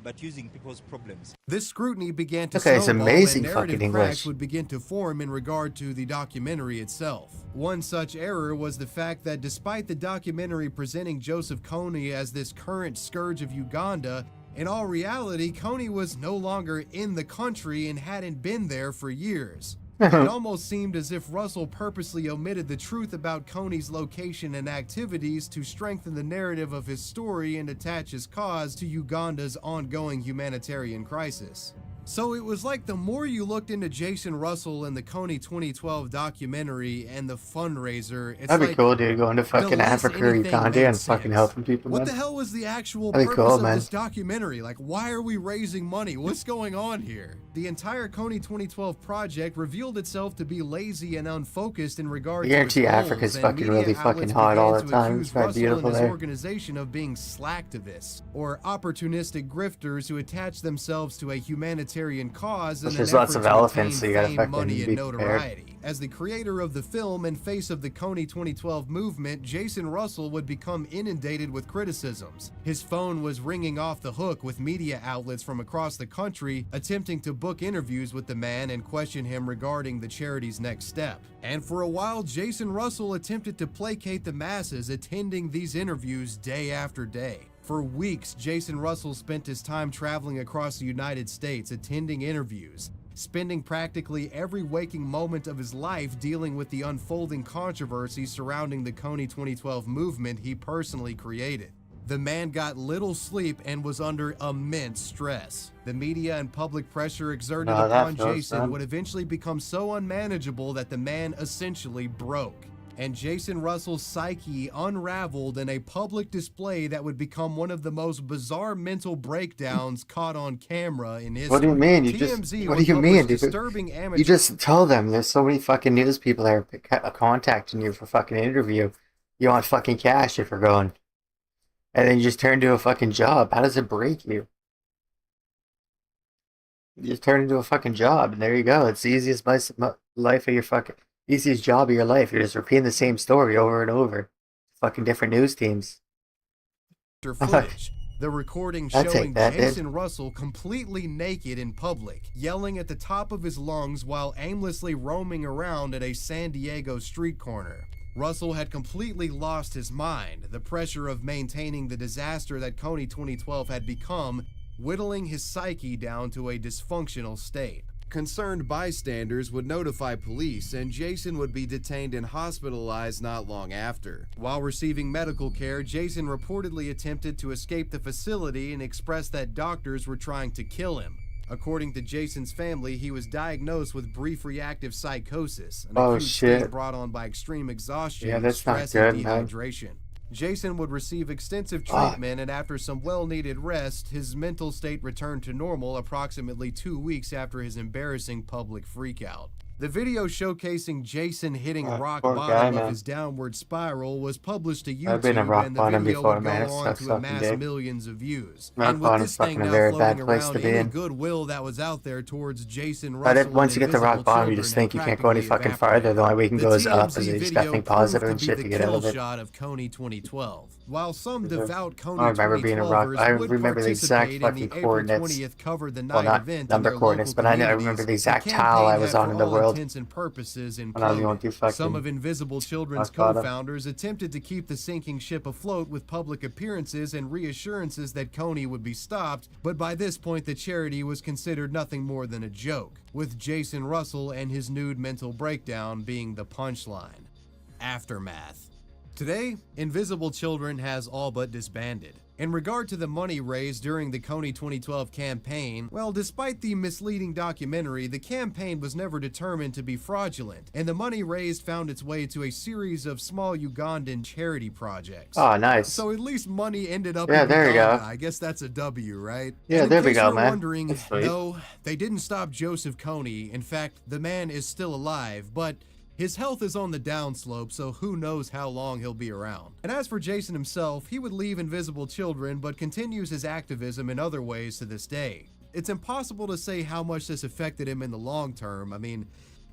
but using people's problems. This scrutiny began to Okay, it's snowball amazing and fucking narrative cracks English. would begin to form in regard to the documentary itself. One such error was the fact that despite the documentary presenting Joseph Kony as this current scourge of Uganda, in all reality, Kony was no longer in the country and hadn't been there for years. It almost seemed as if Russell purposely omitted the truth about Kony's location and activities to strengthen the narrative of his story and attach his cause to Uganda's ongoing humanitarian crisis. So it was like the more you looked into Jason Russell and the Coney 2012 documentary and the fundraiser, it's That'd be like cool, dude. Going to fucking the less Africa or anything Uganda made and fucking sense. helping people, What man. the hell was the actual That'd be purpose cool, of man. this documentary? Like, why are we raising money? What's going on here? The entire Coney 2012 project revealed itself to be lazy and unfocused in regard I to its guarantee goals, Africa's and fucking media really fucking outlets hot all began the to time. accuse It's probably Russell beautiful and his there. organization of being slacktivists or opportunistic grifters who attach themselves to a humanitarian cause in Which an there's lots effort of to elephants, so attain you gotta fame, fucking money, be and prepared. notoriety. As the creator of the film and face of the Coney 2012 movement, Jason Russell would become inundated with criticisms. His phone was ringing off the hook with media outlets from across the country attempting to book interviews with the man and question him regarding the charity's next step. And for a while, Jason Russell attempted to placate the masses attending these interviews day after day. For weeks, Jason Russell spent his time traveling across the United States attending interviews, spending practically every waking moment of his life dealing with the unfolding controversy surrounding the Coney 2012 movement he personally created. The man got little sleep and was under immense stress. The media and public pressure exerted No, that upon feels Jason fun. would eventually become so unmanageable that the man essentially broke. And Jason Russell's psyche unraveled in a public display that would become one of the most bizarre mental breakdowns caught on camera in history. What do you mean? What would do you publish mean, dude? disturbing amateur You just tell them there's so many fucking news people that are contacting you for fucking interview. You want fucking cash if you're going. And then you just turn into a fucking job. How does it break you? You just turn into a fucking job, and there you go. It's the easiest life of your fucking easiest job of your life. You're just repeating the same story over and over. Fucking different news teams. footage. The recording I'll take showing that, dude. Jason Russell completely naked in public, yelling at the top of his lungs while aimlessly roaming around at a San Diego street corner. Russell had completely lost his mind, the pressure of maintaining the disaster that Coney 2012 had become, whittling his psyche down to a dysfunctional state. Concerned bystanders would notify police, and Jason would be detained and hospitalized not long after. While receiving medical care, Jason reportedly attempted to escape the facility and expressed that doctors were trying to kill him. According to Jason's family, he was diagnosed with brief reactive psychosis, an acute state brought on by extreme exhaustion, stress, and dehydration. Jason would receive extensive treatment, and after some well-needed rest, his mental state returned to normal approximately 2 weeks after his embarrassing public freakout. The video showcasing Jason hitting rock bottom of his downward spiral was published to YouTube, I've been a rock and the bottom video before, would man. go It on sucks to fucking amass dick. millions of views. Rock And with bottom's this thing fucking a now very floating bad place around, to be any in. goodwill that was out there towards Jason But Russell once you and get to rock Invisible bottom, you just Children think you had can't go any practically fucking farther. The only way you can the go is up, TMZ and you just video got to think proved positive to and be shit the to get out kill of it. shot of Coney 2012. While some devout Coney I remember being a rock. 2012ers I would remember the exact participate in fucking the April coordinates. 20th Cover the Well, Night not event in number their coordinates, local but I remember communities, the exact campaign towel I had, was on for in the all world intents and purposes, when I was going through Some fucking of Invisible Children's rock bottom. co-founders attempted to keep the sinking ship afloat with public appearances and reassurances that Coney would be stopped, but by this point the charity was considered nothing more than a joke, with Jason Russell and his nude mental breakdown being the punchline. Aftermath. Today, Invisible Children has all but disbanded. In regard to the money raised during the Coney 2012 campaign, well, despite the misleading documentary, the campaign was never determined to be fraudulent, and the money raised found its way to a series of small Ugandan charity projects. Oh, nice. So at least money ended up Yeah, in there you Uganda. go. I guess that's a W, right? Yeah, And there in we case go, you're man. wondering, That's sweet. no, they didn't stop Joseph Coney. In fact, the man is still alive, but his health is on the downslope, so who knows how long he'll be around. And as for Jason himself, he would leave Invisible Children, but continues his activism in other ways to this day. It's impossible to say how much this affected him in the long term. I mean,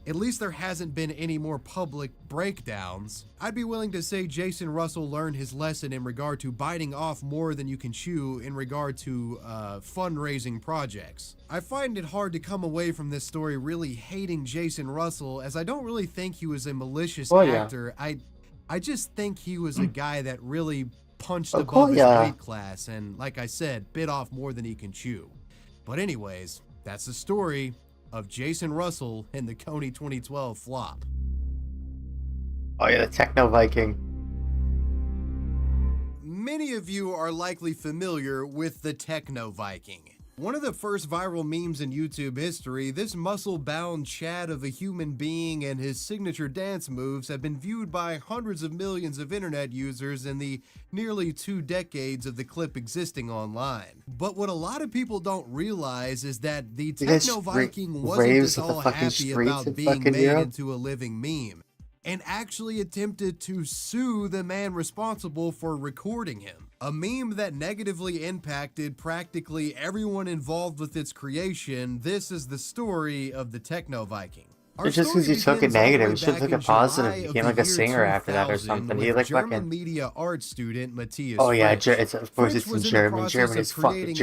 at least there hasn't been any more public breakdowns. I'd be willing to say Jason Russell learned his lesson in regard to biting off more than you can chew in regard to fundraising projects. I find it hard to come away from this story really hating Jason Russell, as I don't really think he was a malicious actor. I just think he was a guy that really punched above his weight class and, like I said, bit off more than he can chew. But anyways, that's the story of Jason Russell and the Coney 2012 flop. Oh yeah, the Techno Viking. Many of you are likely familiar with the Techno Viking. One of the first viral memes in YouTube history, this muscle-bound chat of a human being and his signature dance moves have been viewed by hundreds of millions of internet users in the nearly 2 decades of the clip existing online. But what a lot of people don't realize is that the Techno Viking wasn't just all happy about being made into a living meme, and actually attempted to sue the man responsible for recording him. A meme that negatively impacted practically everyone involved with its creation. This is the story of the Techno Viking. It's just because you took it negative, you should have took it positive. You became like a singer after that or something. He like fucking media art student Matthias. Oh yeah, it's of course it's in German. Germany is fucking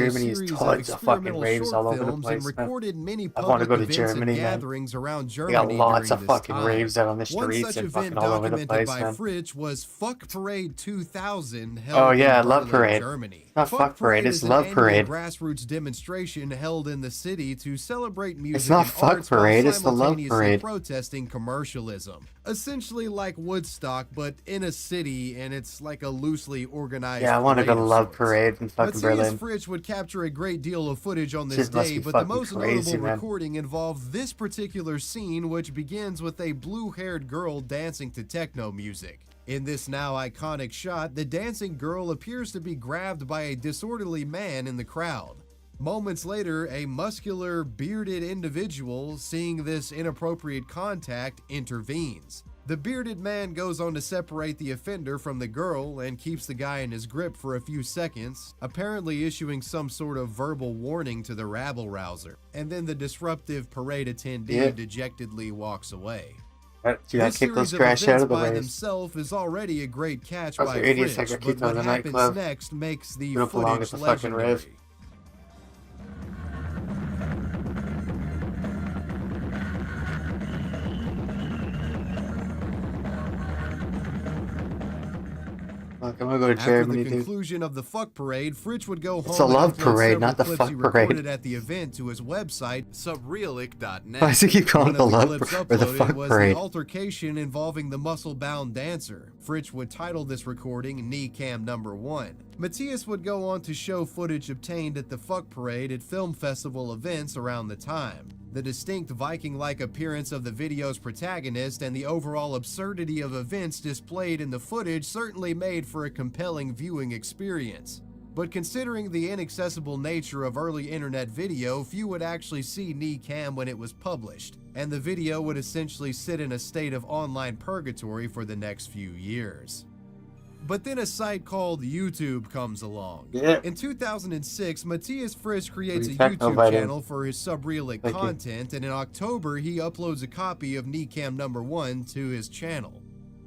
tons of fucking raves all over the place. I want to go to Germany, man. They got lots of fucking raves out on the streets and fucking all over the place, man. Fritsch was Fuck Parade 2000 held in Love Parade. Germany. Not Fuck Parade, it's Love Parade. Grassroots demonstration held in the city to celebrate music. It's not Fuck Parade, it's the Love Parade. Protesting commercialism, essentially like Woodstock, but in a city, and it's like a loosely organized. Yeah, I want to go to Love Parade in fucking Berlin. Fritsch would capture a great deal of footage on this day, but the most notable recording involved this particular scene, which begins with a blue-haired girl dancing to techno music. In this now iconic shot, the dancing girl appears to be grabbed by a disorderly man in the crowd. Moments later, a muscular, bearded individual, seeing this inappropriate contact, intervenes. The bearded man goes on to separate the offender from the girl and keeps the guy in his grip for a few seconds, apparently issuing some sort of verbal warning to the rabble-rouser. And then the disruptive parade attendee dejectedly walks away. This series of events by themselves is already a great catch by Fritsch, but what happens next makes the footage legendary. I'm gonna go to Germany, After the conclusion of the Fuck Parade, Fritsch would go home. It's a Love Parade, not the Fuck Parade. At the event to his website, subrealic.net. Why does he keep calling it the Love or the Fuck Parade? The altercation involving the muscle-bound dancer. Fritsch would title this recording Knee Cam Number 1. Matthias would go on to show footage obtained at the Fuck Parade at film festival events around the time. The distinct Viking-like appearance of the video's protagonist and the overall absurdity of events displayed in the footage certainly made for a compelling viewing experience. But considering the inaccessible nature of early internet video, few would actually see Knee Cam when it was published, and the video would essentially sit in a state of online purgatory for the next few years. But then a site called YouTube comes along. In 2006, Matthias Fritsch creates a YouTube channel for his subrealic content, and in October he uploads a copy of Knee Cam Number 1 to his channel.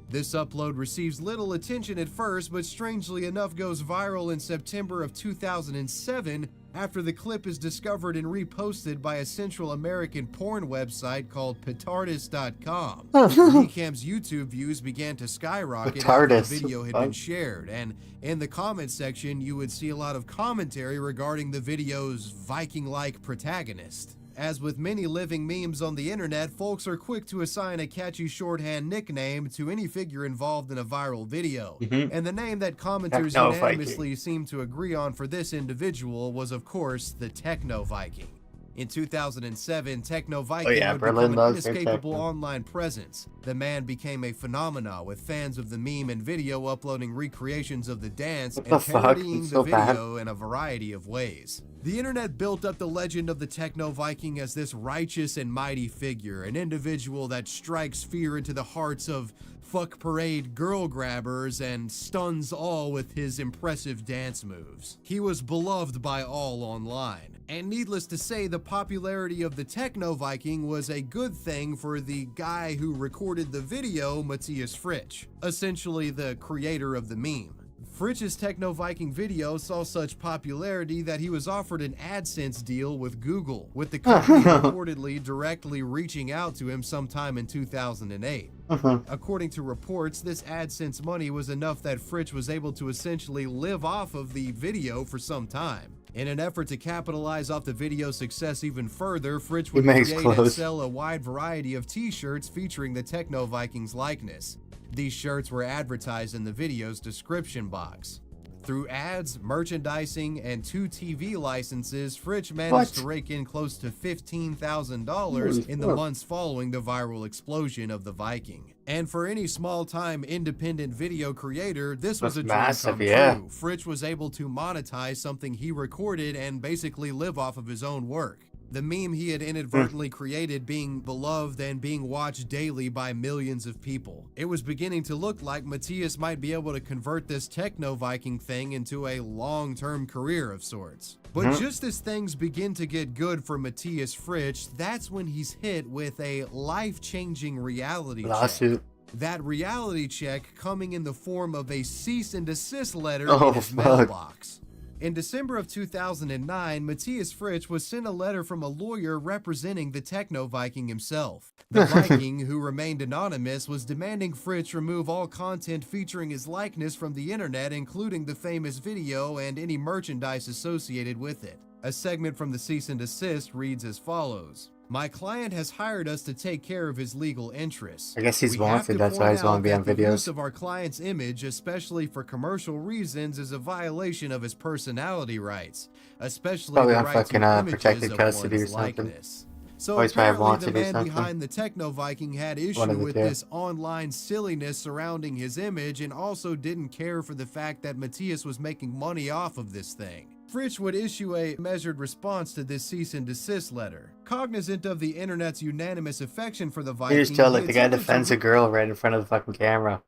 This upload receives little attention at first, but strangely enough goes viral in September of 2007 after the clip is discovered and reposted by a Central American porn website called petardist.com. Knee Cam's YouTube views began to skyrocket after the video had been shared, and in the comment section you would see a lot of commentary regarding the video's Viking-like protagonist. As with many living memes on the internet, folks are quick to assign a catchy shorthand nickname to any figure involved in a viral video. And the name that commenters unanimously seem to agree on for this individual was, of course, the Techno Viking. In 2007, Techno Viking would become an inescapable online presence. The man became a phenomenon, with fans of the meme and video uploading recreations of the dance and parodying the video in a variety of ways. The internet built up the legend of the Techno Viking as this righteous and mighty figure, an individual that strikes fear into the hearts of Fuck Parade girl grabbers and stuns all with his impressive dance moves. He was beloved by all online, and needless to say, the popularity of the Techno Viking was a good thing for the guy who recorded the video, Matthias Fritsch, essentially the creator of the meme. Fritsch's Techno Viking video saw such popularity that he was offered an AdSense deal with Google, with the company reportedly directly reaching out to him sometime in 2008. According to reports, this AdSense money was enough that Fritsch was able to essentially live off of the video for some time. In an effort to capitalize off the video's success even further, Fritsch would create and sell a wide variety of t-shirts featuring the Techno Viking's likeness. These shirts were advertised in the video's description box. Through ads, merchandising, and 2 TV licenses, Fritsch managed to rake in close to $15,000 in the months following the viral explosion of the Viking. And for any small-time independent video creator, this was a dream come true. Fritsch was able to monetize something he recorded and basically live off of his own work. The meme he had inadvertently created being beloved and being watched daily by millions of people. It was beginning to look like Matthias might be able to convert this techno-Viking thing into a long-term career of sorts. But just as things begin to get good for Matthias Fritsch, that's when he's hit with a life-changing reality check. That reality check coming in the form of a cease and desist letter in his mailbox. In December of 2009, Matthias Fritsch was sent a letter from a lawyer representing the techno-Viking himself. The Viking, who remained anonymous, was demanding Fritsch remove all content featuring his likeness from the internet, including the famous video and any merchandise associated with it. A segment from the cease and desist reads as follows. My client has hired us to take care of his legal interests. I guess he's wanted, that's why he's want to be on videos. The use of our client's image, especially for commercial reasons, is a violation of his personality rights, especially the right to images of one's likeness. So apparently the man behind the techno-Viking had issue with this online silliness surrounding his image and also didn't care for the fact that Matthias was making money off of this thing. Fritsch would issue a measured response to this cease and desist letter. Cognizant of the internet's unanimous affection for the Viking, you just tell like the guy defends a girl right in front of the fucking camera.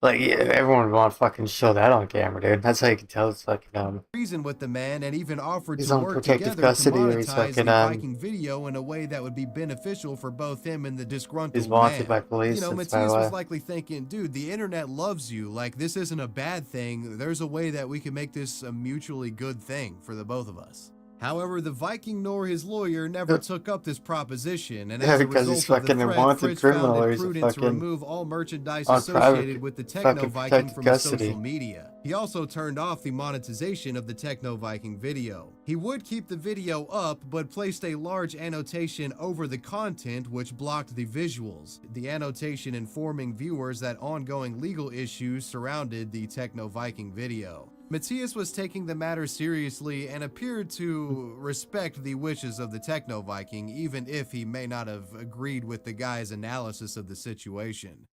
Like, yeah, everyone would want to fucking show that on camera, dude. That's how you can tell it's fucking, reason with the man and even offered he's to on work protective together custody, to or he's monetize fucking, the Viking video in a way that would be beneficial for both him and the disgruntled he's wanted man. by police. You know, Matthias was likely thinking, dude, the internet loves you. Like, this isn't a bad thing. There's a way that we can make this a mutually good thing for the both of us. However, the Viking nor his lawyer never took up this proposition, and as a result of the threat, Fritsch found it prudent to remove all merchandise associated with the techno-Viking from his social media. He also turned off the monetization of the techno-Viking video. He would keep the video up, but placed a large annotation over the content which blocked the visuals, the annotation informing viewers that ongoing legal issues surrounded the techno-Viking video. Matthias was taking the matter seriously and appeared to respect the wishes of the techno-Viking, even if he may not have agreed with the guy's analysis of the situation.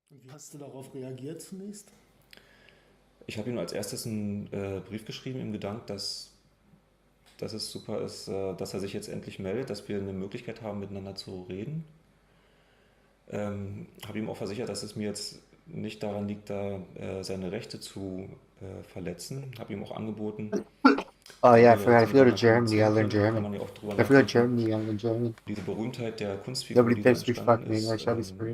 Wie hast du darauf reagiert zunächst? Ich habe ihm als erstes einen Brief geschrieben, im Gedanken, dass es super ist, dass er sich jetzt endlich meldet, dass wir eine Möglichkeit haben, miteinander zu reden. Habe ihm auch versichert, dass es mir jetzt nicht daran liegt, da seine Rechte zu verletzen. Habe ihm auch angeboten. Oh yeah, I forgot. If you go to Germany, I learned German. If you go to Germany, I learned German. Diese Berühmtheit der Kunstfigur, die da entstanden ist,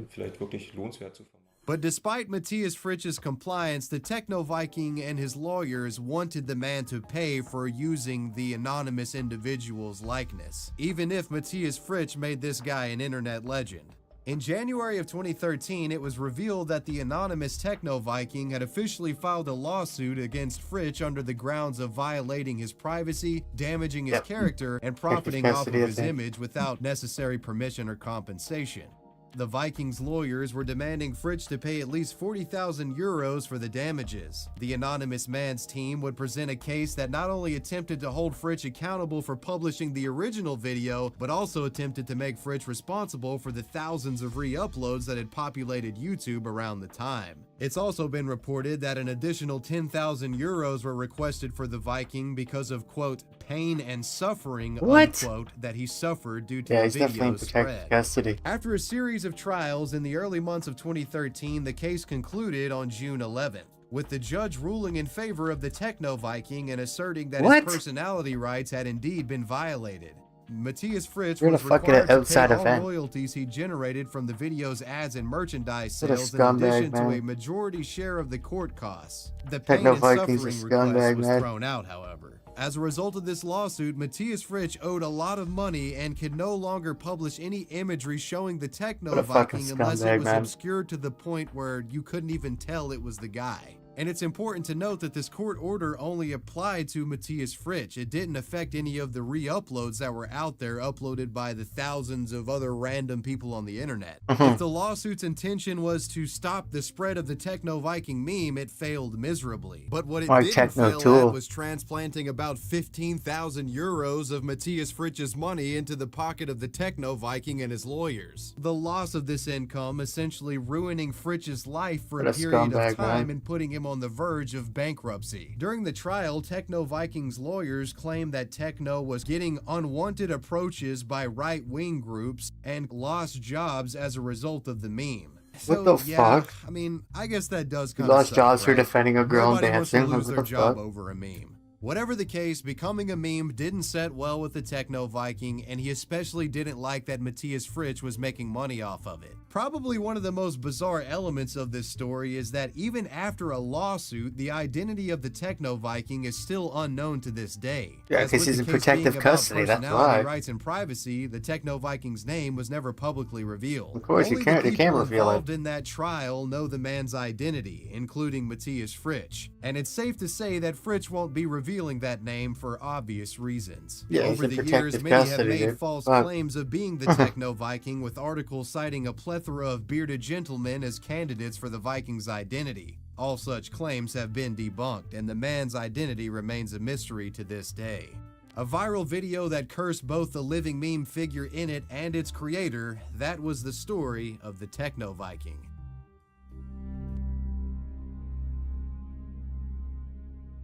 vielleicht wirklich lohnenswert zu vermarkten. But despite Matthias Fritsch's compliance, the techno-Viking and his lawyers wanted the man to pay for using the anonymous individual's likeness, even if Matthias Fritsch made this guy an internet legend. In January of 2013, it was revealed that the anonymous techno-Viking had officially filed a lawsuit against Fritsch under the grounds of violating his privacy, damaging his character, and profiting off of his image without necessary permission or compensation. The Vikings' lawyers were demanding Fritsch to pay at least 40,000 euros for the damages. The anonymous man's team would present a case that not only attempted to hold Fritsch accountable for publishing the original video, but also attempted to make Fritsch responsible for the thousands of re-uploads that had populated YouTube around the time. It's also been reported that an additional 10,000 euros were requested for the Viking because of, quote, pain and suffering, unquote, that he suffered due to the video's spread. Custody. After a series of trials in the early months of 2013, the case concluded on June 11th, with the judge ruling in favor of the techno-Viking and asserting that his personality rights had indeed been violated. Matthias Fritsch was required to pay all royalties he generated from the video's ads and merchandise sales in addition to a majority share of the court costs. The pain and suffering request was thrown out, however. As a result of this lawsuit, Matthias Fritsch owed a lot of money and could no longer publish any imagery showing the techno-Viking unless it was obscured to the point where you couldn't even tell it was the guy. And it's important to note that this court order only applied to Matthias Fritsch. It didn't affect any of the re-uploads that were out there uploaded by the thousands of other random people on the internet. If the lawsuit's intention was to stop the spread of the Techno Viking meme, it failed miserably. But what it didn't fail at was transplanting about 15,000 euros of Matthias Fritsch's money into the pocket of the Techno Viking and his lawyers. The loss of this income essentially ruining Fritsch's life for a period of time and putting him on the verge of bankruptcy. During the trial, Techno Viking's lawyers claimed that Techno was getting unwanted approaches by right-wing groups and lost jobs as a result of the meme. What the fuck? I mean, I guess that does kind of suck. Lost jobs for defending a girl and dancing. dancing. Nobody wants to lose their job fuck? over a meme. Whatever the case, becoming a meme didn't set well with the Techno Viking, and he especially didn't like that Matthias Fritsch was making money off of it. Probably one of the most bizarre elements of this story is that even after a lawsuit, the identity of the Techno Viking is still unknown to this day. Yeah, because he's in protective custody, that's why. Rights and privacy, the Techno Viking's name was never publicly revealed. Of course, you can't reveal it. Involved in that trial know the man's identity, including Matthias Fritsch, and it's safe to say that Fritsch won't be revealing that name for obvious reasons. Yeah, over the years, many have made false claims of being the Techno Viking, with articles citing a plethora of bearded gentlemen as candidates for the Viking's identity. All such claims have been debunked, and the man's identity remains a mystery to this day. A viral video that cursed both the living meme figure in it and its creator, that was the story of the Techno Viking.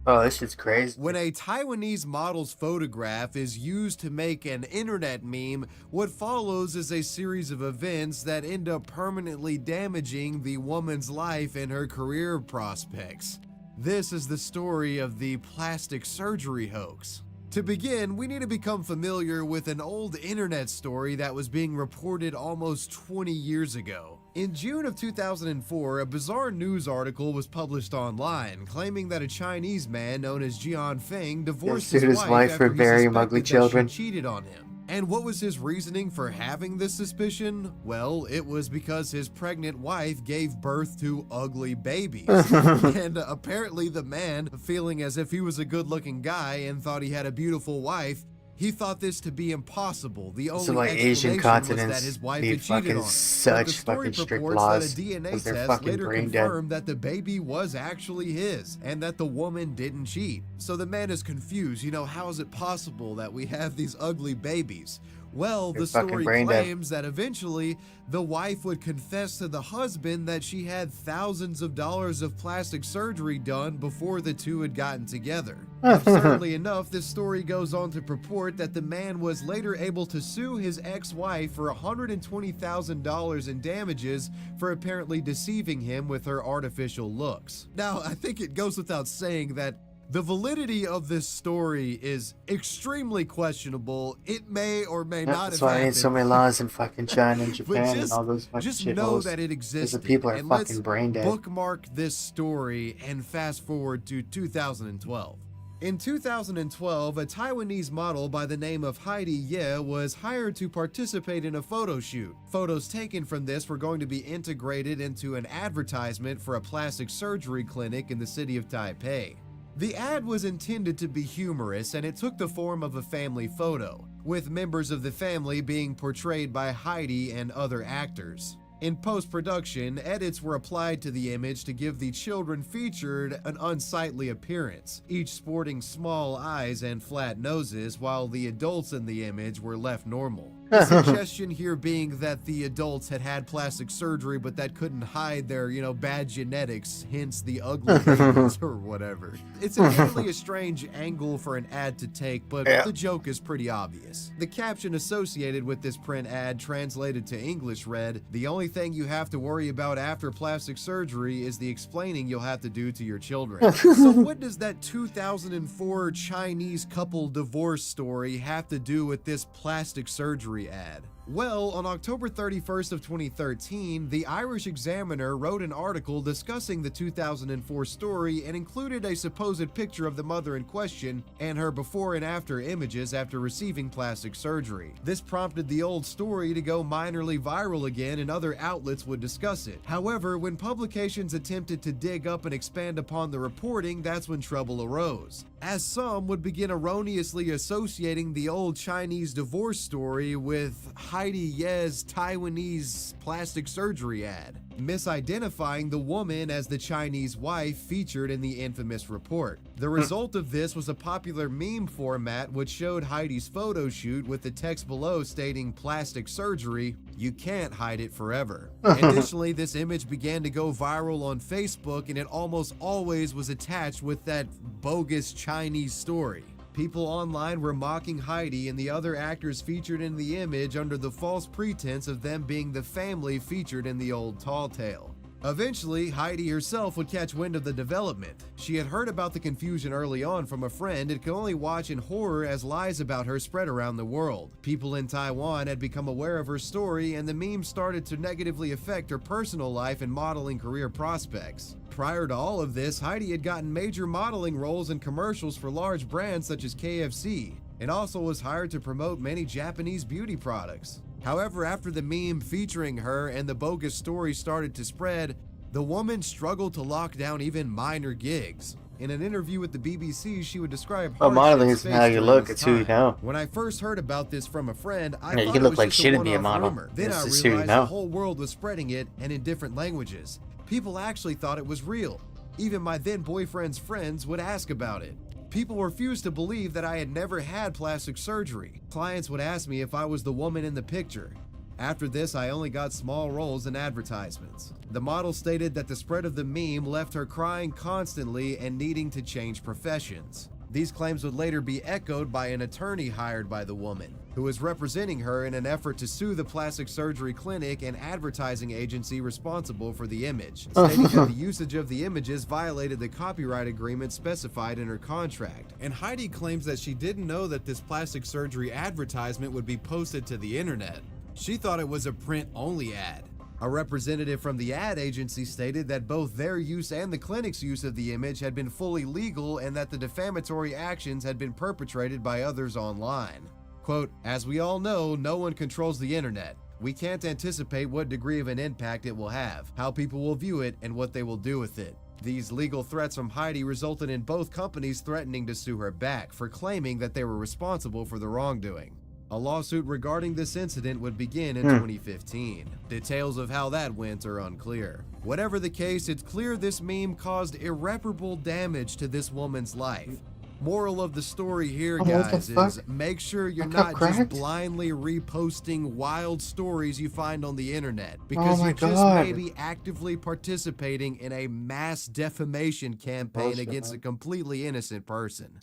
Oh, this shit's crazy. When a Taiwanese model's photograph is used to make an internet meme, what follows is a series of events that end up permanently damaging the woman's life and her career prospects. This is the story of the plastic surgery hoax. To begin, we need to become familiar with an old internet story that was being reported almost 20 years ago. In June of 2004, a bizarre news article was published online claiming that a Chinese man known as Jian Feng divorced his wife after he suspected that she cheated on him. And what was his reasoning for having this suspicion? Well, it was because his pregnant wife gave birth to ugly babies. And apparently the man, feeling as if he was a good-looking guy and thought he had a beautiful wife, he thought this to be impossible. The only Asian explanation was that his wife had cheated on him. Such fucking strict laws. That a DNA test later confirmed that the baby was actually his and that the woman didn't cheat. So the man is confused. You know, how is it possible that we have these ugly babies? Well, the story claims that eventually the wife would confess to the husband that she had thousands of dollars of plastic surgery done before the two had gotten together. Absurdly enough, this story goes on to purport that the man was later able to sue his ex-wife for $120,000 in damages for apparently deceiving him with her artificial looks. Now, I think it goes without saying that the validity of this story is extremely questionable. It may or may not have happened. That's why I need so many laws in fucking China and Japan and all those fucking just know that it existed. The people are and fucking brain dead. Bookmark this story and fast forward to 2012. In 2012, a Taiwanese model by the name of Heidi Ye was hired to participate in a photo shoot. Photos taken from this were going to be integrated into an advertisement for a plastic surgery clinic in the city of Taipei. The ad was intended to be humorous, and it took the form of a family photo, with members of the family being portrayed by Heidi and other actors. In post-production, edits were applied to the image to give the children featured an unsightly appearance, each sporting small eyes and flat noses, while the adults in the image were left normal. The suggestion here being that the adults had had plastic surgery, but that couldn't hide their, bad genetics, hence the ugly babies or whatever. It's inherently a strange angle for an ad to take, but the joke is pretty obvious. The caption associated with this print ad, translated to English, read, "The only thing you have to worry about after plastic surgery is the explaining you'll have to do to your children." So what does that 2004 Chinese couple divorce story have to do with this plastic surgery ad? Well, on October 31st of 2013, the Irish Examiner wrote an article discussing the 2004 story and included a supposed picture of the mother in question and her before and after images after receiving plastic surgery. This prompted the old story to go minorly viral again, and other outlets would discuss it. However, when publications attempted to dig up and expand upon the reporting, that's when trouble arose, as some would begin erroneously associating the old Chinese divorce story with Heidi Ye's Taiwanese plastic surgery ad, misidentifying the woman as the Chinese wife featured in the infamous report. The result of this was a popular meme format which showed Heidi's photo shoot with the text below stating "plastic surgery, you can't hide it forever." Additionally, this image began to go viral on Facebook, and it almost always was attached with that bogus Chinese story. People online were mocking Heidi and the other actors featured in the image under the false pretense of them being the family featured in the old tall tale. Eventually, Heidi herself would catch wind of the development. She had heard about the confusion early on from a friend and could only watch in horror as lies about her spread around the world. People in Taiwan had become aware of her story, and the meme started to negatively affect her personal life and modeling career prospects. Prior to all of this, Heidi had gotten major modeling roles in commercials for large brands such as KFC, and also was hired to promote many Japanese beauty products. However, after the meme featuring her and the bogus story started to spread, the woman struggled to lock down even minor gigs. In an interview with the BBC, she would describe modeling hardships isn't how faced you during look, this it's who you time. know. When I first heard about this from a friend, I Yeah, you thought can it look was like just shit a and be a one-off model. rumor. Then It's I just who you realized know. the whole world was spreading it, and in different languages. People actually thought it was real. Even my then boyfriend's friends would ask about it. People refused to believe that I had never had plastic surgery. Clients would ask me if I was the woman in the picture. After this, I only got small roles in advertisements. The model stated that the spread of the meme left her crying constantly and needing to change professions. These claims would later be echoed by an attorney hired by the woman, who was representing her in an effort to sue the plastic surgery clinic and advertising agency responsible for the image, stating that the usage of the images violated the copyright agreement specified in her contract. And Heidi claims that she didn't know that this plastic surgery advertisement would be posted to the internet. She thought it was a print-only ad. A representative from the ad agency stated that both their use and the clinic's use of the image had been fully legal and that the defamatory actions had been perpetrated by others online. Quote, "As we all know, no one controls the internet. We can't anticipate what degree of an impact it will have, how people will view it, and what they will do with it." These legal threats from Heidi resulted in both companies threatening to sue her back for claiming that they were responsible for the wrongdoing. A lawsuit regarding this incident would begin in 2015. Details of how that went are unclear. Whatever the case, it's clear this meme caused irreparable damage to this woman's life. Moral of the story here, guys, is make sure you're not just blindly reposting wild stories you find on the internet, because you just may be actively participating in a mass defamation campaign against a completely innocent person.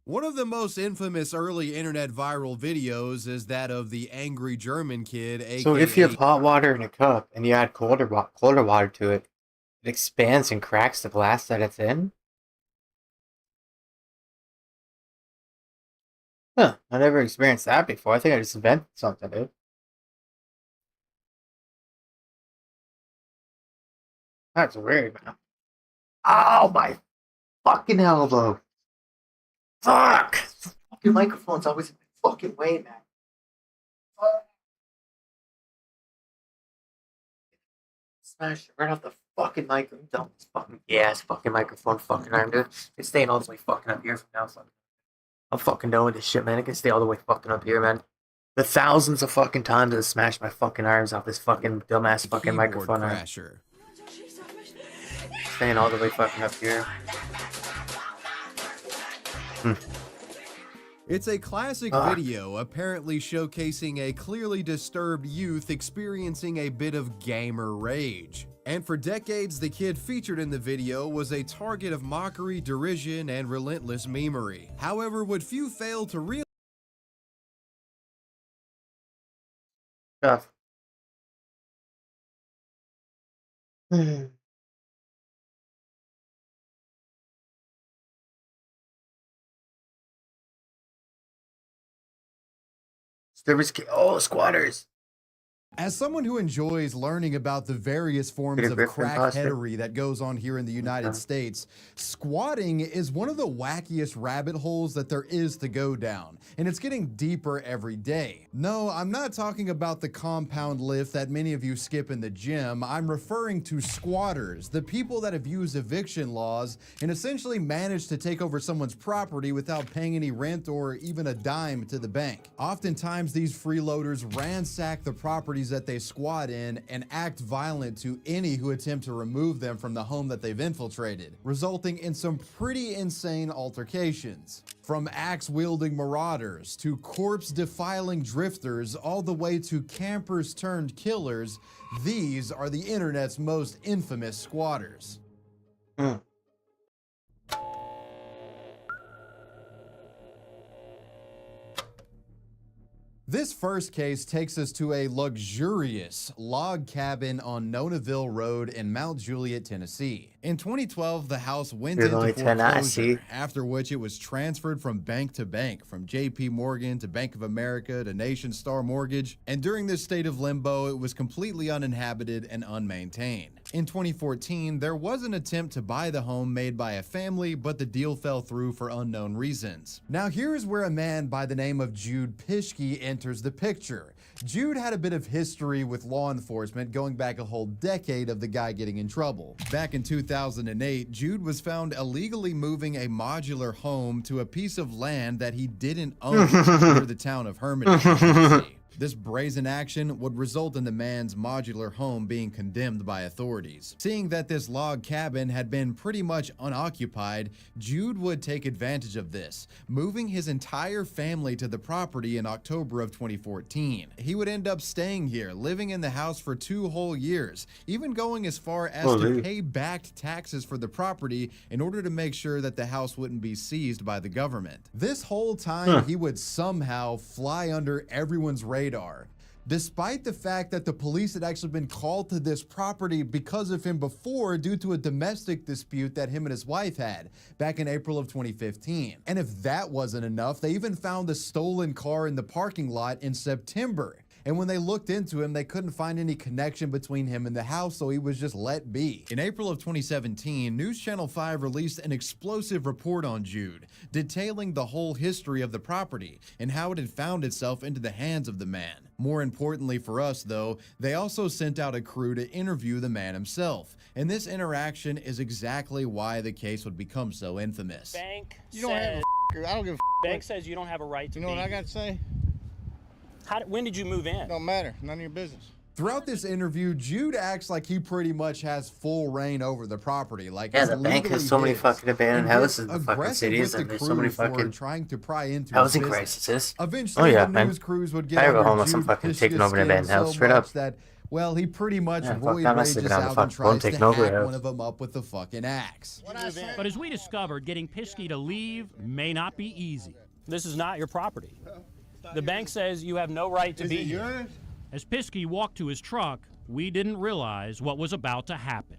One of the most infamous early internet viral videos is that of the angry German kid, aka... So if you have hot water in a cup and you add colder water to it, it expands and cracks the glass that it's in? Huh, I never experienced that before. I think I just invented something, dude. That's weird, man. Oh, my fucking elbow. Fuck! The fucking microphone's always in the fucking way, man. Fuck. Smash it right off the fucking microphone. Dump this fucking gas fucking microphone fucking arm, dude. It's staying all the way fucking up here from now. So I'm fucking done with this shit, man. It can stay all the way fucking up here, man. The thousands of fucking times that I smashed my fucking arms off this fucking dumbass fucking microphone arm. Staying all the way fucking up here. It's a classic video apparently showcasing a clearly disturbed youth experiencing a bit of gamer rage. And for decades, the kid featured in the video was a target of mockery, derision, and relentless memery. However, what few fail to realize Oh, squatters. As someone who enjoys learning about the various forms Peter of Griffin imposter. crackheadery that goes on here in the United States, squatting is one of the wackiest rabbit holes that there is to go down, and it's getting deeper every day. No, I'm not talking about the compound lift that many of you skip in the gym. I'm referring to squatters, the people that have used eviction laws and essentially managed to take over someone's property without paying any rent or even a dime to the bank. Oftentimes, these freeloaders ransack the properties that they squat in and act violent to any who attempt to remove them from the home that they've infiltrated, resulting in some pretty insane altercations. From axe-wielding marauders to corpse-defiling drifters, all the way to campers turned killers, these are the internet's most infamous squatters. This first case takes us to a luxurious log cabin on Nonaville Road in Mount Juliet, Tennessee. In 2012, the house went into foreclosure, after which it was transferred from bank to bank, from JP Morgan to Bank of America to Nation Star Mortgage, and during this state of limbo, it was completely uninhabited and unmaintained. In 2014, there was an attempt to buy the home made by a family, but the deal fell through for unknown reasons. Now here's where a man by the name of Jude Pischke enters the picture. Jude had a bit of history with law enforcement, going back a whole decade of the guy getting in trouble. Back in 2008, Jude was found illegally moving a modular home to a piece of land that he didn't own near the town of Hermitage, Tennessee. This brazen action would result in the man's modular home being condemned by authorities. Seeing that this log cabin had been pretty much unoccupied, Jude would take advantage of this, moving his entire family to the property in October of 2014. He would end up staying here, living in the house for 2 whole years, even going as far as to pay back taxes for the property in order to make sure that the house wouldn't be seized by the government. This whole time, he would somehow fly under everyone's radar, despite the fact that the police had actually been called to this property because of him before due to a domestic dispute that him and his wife had back in April of 2015. And if that wasn't enough, they even found a stolen car in the parking lot in September. And when they looked into him, they couldn't find any connection between him and the house, so he was just let be. In April of 2017, News Channel 5 released an explosive report on Jude, detailing the whole history of the property and how it had found itself into the hands of the man. More importantly for us, though, they also sent out a crew to interview the man himself. And this interaction is exactly why the case would become so infamous. Bank you don't have a I don't give a Bank says you don't have a right to You know what I got to say? When did you move in? Don't matter. None of your business. Throughout this interview, Jude acts like he pretty much has full reign over the property. Like, yeah, the bank has so many fucking abandoned houses in the fucking cities, and there's so many fucking trying to pry into housing crises. Eventually, the news crews would get I go home under with some Jude fucking taking over an Pischke's abandoned house, so straight up. much that, well, he pretty much void I'm rages sleeping on the out and fucking phone, tries to taking over hack the one house. of them up with the fucking axe. But as we discovered, getting Pischke to leave may not be easy. This is not your property. The bank says you have no right to be here. As Pischke walked to his truck, we didn't realize what was about to happen.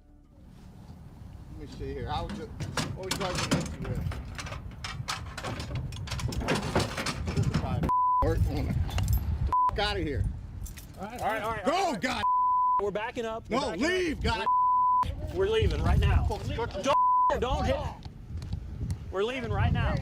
Let me see here. I was just, what was you guys against you with? Get the out of here. All right. Go, God. We're backing up. No, leave, God. We're leaving right now. Don't hit. We're leaving right now.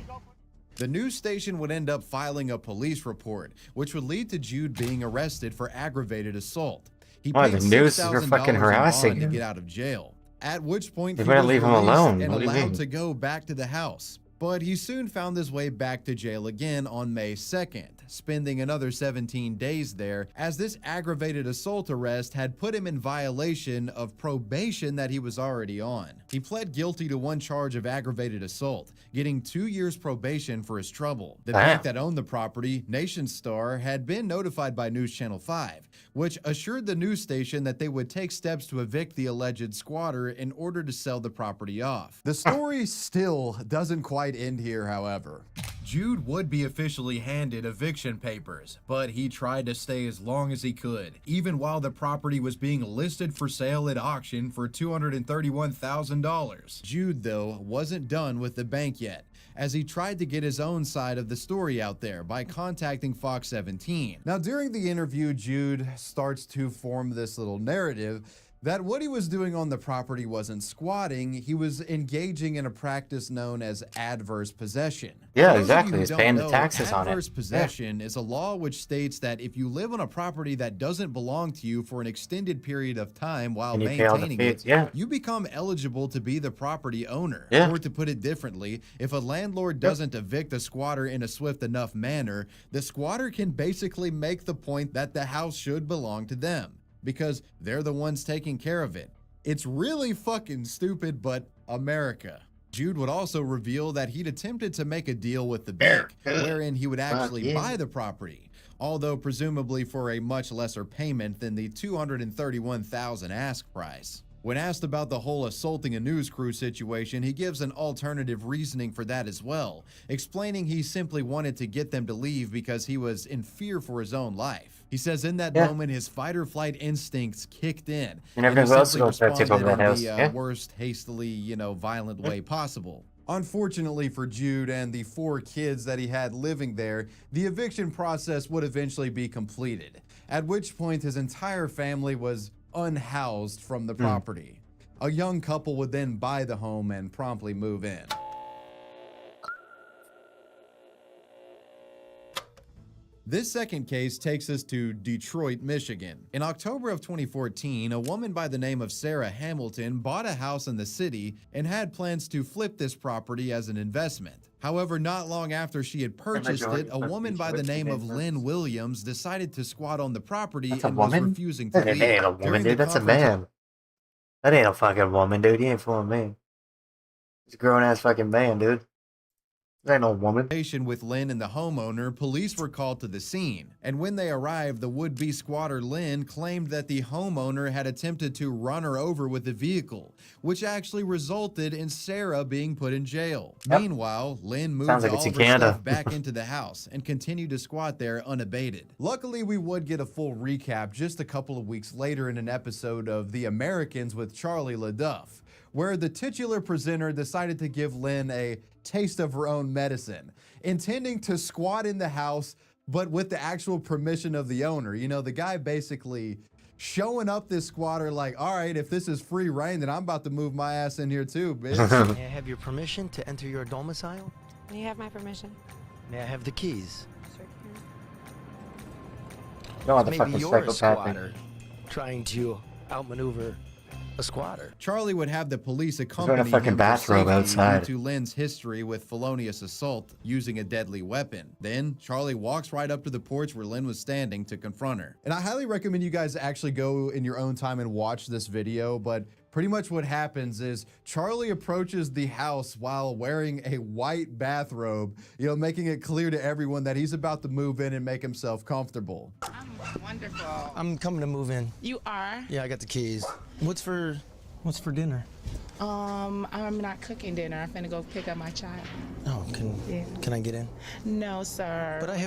The news station would end up filing a police report, which would lead to Jude being arrested for aggravated assault. He paid the news is $6,000 fucking harassing in bond to him. get out of jail. At which point They he better was leave him released alone. and What do you allowed mean? to go back to the house. But he soon found his way back to jail again on May 2nd, spending another 17 days there, as this aggravated assault arrest had put him in violation of probation that he was already on. He pled guilty to 1 charge of aggravated assault, getting 2 years probation for his trouble. The bank that owned the property, Nation Star, had been notified by News Channel 5, which assured the news station that they would take steps to evict the alleged squatter in order to sell the property off. The story still doesn't quite end here, however. Jude would be officially handed eviction papers, but he tried to stay as long as he could, even while the property was being listed for sale at auction for $231,000. Jude, though, wasn't done with the bank yet. as he tried to get his own side of the story out there by contacting Fox 17. Now, during the interview, Jude starts to form this little narrative that what he was doing on the property wasn't squatting, he was engaging in a practice known as adverse possession. Yeah, exactly. He's paying the taxes on it. Adverse possession is a law which states that if you live on a property that doesn't belong to you for an extended period of time while maintaining it, you become eligible to be the property owner. Or to put it differently, if a landlord doesn't evict a squatter in a swift enough manner, the squatter can basically make the point that the house should belong to them, because they're the ones taking care of it. It's really fucking stupid, but America. Jude would also reveal that he'd attempted to make a deal with the bank, wherein he would actually buy the property, although presumably for a much lesser payment than the $231,000 ask price. When asked about the whole assaulting a news crew situation, he gives an alternative reasoning for that as well, explaining he simply wanted to get them to leave because he was in fear for his own life. He says in that moment, his fight or flight instincts kicked in, and he simply responded in the worst, hastily, violent way possible. Unfortunately for Jude and the 4 kids that he had living there, the eviction process would eventually be completed, at which point his entire family was unhoused from the property. A young couple would then buy the home and promptly move in. This second case takes us to Detroit, Michigan. In October of 2014, a woman by the name of Sarah Hamilton bought a house in the city and had plans to flip this property as an investment. However, not long after she had purchased it, a woman by the name of Lynn Williams decided to squat on the property and was refusing to leave. That ain't a woman, dude. That's a man. That ain't a fucking woman, dude. You ain't fooling me. It's a grown-ass fucking man, dude. That ain't no woman. With Lynn and the homeowner, police were called to the scene, and when they arrived, the would-be squatter Lynn claimed that the homeowner had attempted to run her over with the vehicle, which actually resulted in Sarah being put in jail. Meanwhile, Lynn moved all of her stuff back into the house and continued to squat there unabated. Luckily, we would get a full recap just a couple of weeks later in an episode of The Americans with Charlie LaDuff, where the titular presenter decided to give Lynn a taste of her own medicine, intending to squat in the house, but with the actual permission of the owner. The guy basically showing up this squatter like, all right, if this is free reign, then I'm about to move my ass in here too, bitch. May I have your permission to enter your domicile? May you have my permission? May I have the keys? No, the Maybe fucking you're a psychopath squatter trying to outmaneuver a squatter. Charlie would have the police accompany him fucking bathrobe outside due to Lynn's history with felonious assault using a deadly weapon. Then Charlie walks right up to the porch where Lynn was standing to confront her. And I highly recommend you guys actually go in your own time and watch this video, but pretty much what happens is Charlie approaches the house while wearing a white bathrobe, making it clear to everyone that he's about to move in and make himself comfortable. Wonderful. I'm coming to move in. You are? Yeah, I got the keys. What's for dinner? I'm not cooking dinner. I'm gonna go pick up my child. Oh, can I get in? No, sir. But I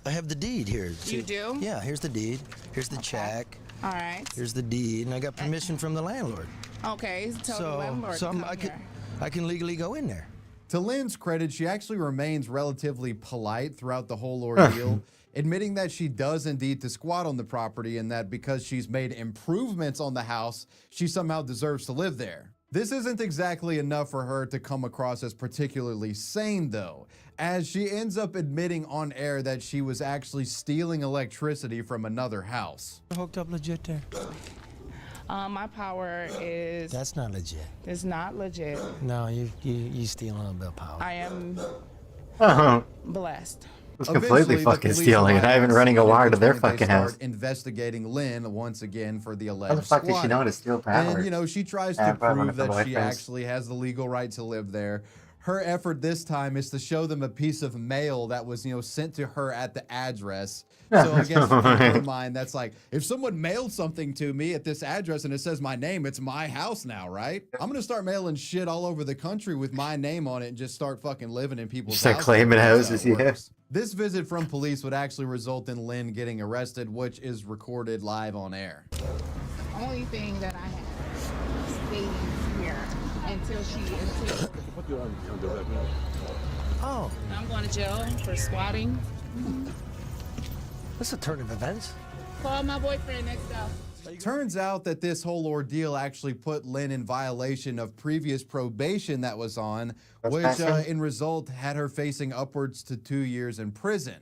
have the deed here. You do? Yeah, here's the deed. Here's the check. All right. Here's the deed, and I got permission from the landlord. Okay, tell the landlord to come here. I can legally go in there. To Lynn's credit, she actually remains relatively polite throughout the whole ordeal, admitting that she does indeed to squat on the property and that because she's made improvements on the house, she somehow deserves to live there. This isn't exactly enough for her to come across as particularly sane, though, as she ends up admitting on air that she was actually stealing electricity from another house. Hooked up legit there? My power is... That's not legit. It's not legit. No, you stealing a little bit of power. I am blessed. It's completely fucking stealing and not even running a wire to their fucking house. Investigating Lynn once again for the alleged How the fuck did she know to steal power? And she tries to prove that she actually has the legal right to live there. Her effort this time is to show them a piece of mail that was, sent to her at the address. So I guess in her mind, that's like, if someone mailed something to me at this address and it says my name, it's my house now, right? I'm gonna start mailing shit all over the country with my name on it and just start fucking living in people's houses. Start claiming houses, yeah. This visit from police would actually result in Lynn getting arrested, which is recorded live on air. Only thing that I have stays here until she is. Oh. I'm going to jail for squatting. That's a turn of events. Call my boyfriend next door. Turns out that this whole ordeal actually put Lynn in violation of previous probation that was on, which in result had her facing upwards to 2 years in prison.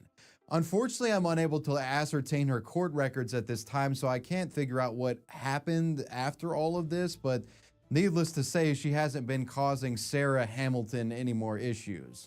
Unfortunately, I'm unable to ascertain her court records at this time, so I can't figure out what happened after all of this, but needless to say, she hasn't been causing Sarah Hamilton any more issues.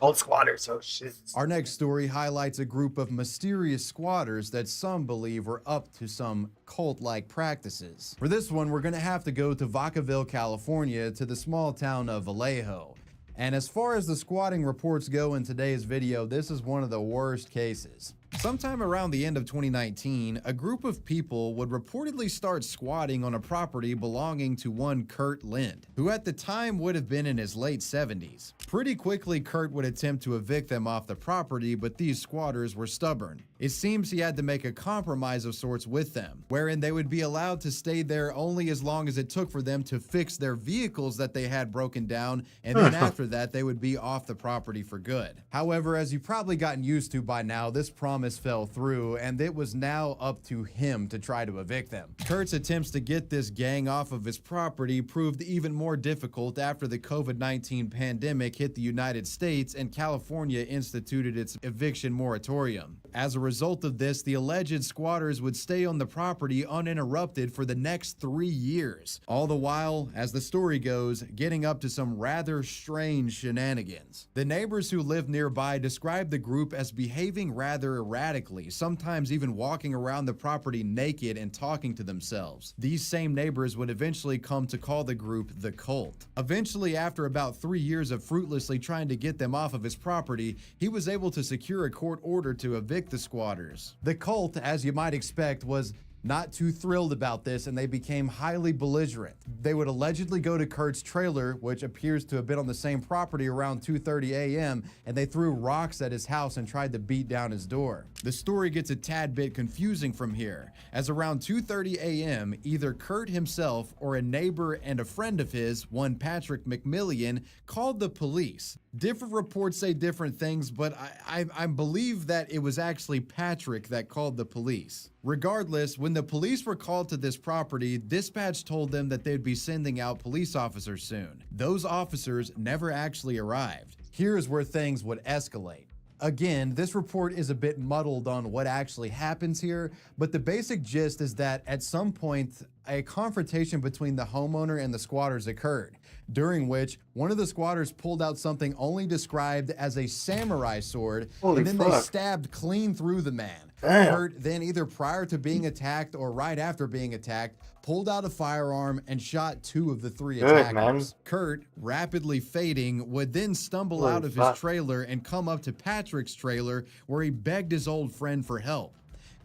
Old squatters, oh shit. Our next story highlights a group of mysterious squatters that some believe were up to some cult-like practices. For this one, we're gonna have to go to Vacaville, California, to the small town of Vallejo. And as far as the squatting reports go in today's video, this is one of the worst cases. Sometime around the end of 2019, a group of people would reportedly start squatting on a property belonging to one Kurt Lind, who at the time would have been in his late 70s. Pretty quickly, Kurt would attempt to evict them off the property, but these squatters were stubborn. It seems he had to make a compromise of sorts with them, wherein they would be allowed to stay there only as long as it took for them to fix their vehicles that they had broken down, and then after that, they would be off the property for good. However, as you've probably gotten used to by now, this promise fell through, and it was now up to him to try to evict them. Kurt's attempts to get this gang off of his property proved even more difficult after the COVID-19 pandemic hit the United States and California instituted its eviction moratorium. As a result of this, the alleged squatters would stay on the property uninterrupted for the next 3 years, all the while, as the story goes, getting up to some rather strange shenanigans. The neighbors who lived nearby described the group as behaving rather erratically, sometimes even walking around the property naked and talking to themselves. These same neighbors would eventually come to call the group the Cult. Eventually, after about 3 years of fruitlessly trying to get them off of his property, he was able to secure a court order to evict the squatters. The Cult, as you might expect, was not too thrilled about this, and they became highly belligerent. They would allegedly go to Kurt's trailer, which appears to have been on the same property, around 2:30 a.m., and they threw rocks at his house and tried to beat down his door. The story gets a tad bit confusing from here, as around 2:30 a.m., either Kurt himself or a neighbor and a friend of his, one Patrick McMillian, called the police. Different reports say different things, but I believe that it was actually Patrick that called the police. Regardless, when the police were called to this property, dispatch told them that they'd be sending out police officers soon. Those officers never actually arrived. Here's where things would escalate. Again, this report is a bit muddled on what actually happens here, but the basic gist is that at some point, a confrontation between the homeowner and the squatters occurred, during which one of the squatters pulled out something only described as a samurai sword, and then they stabbed clean through the man. Kurt then, either prior to being attacked or right after being attacked, pulled out a firearm and shot 2 of the 3 attackers. Kurt, rapidly fading, would then stumble out of his trailer and come up to Patrick's trailer, where he begged his old friend for help.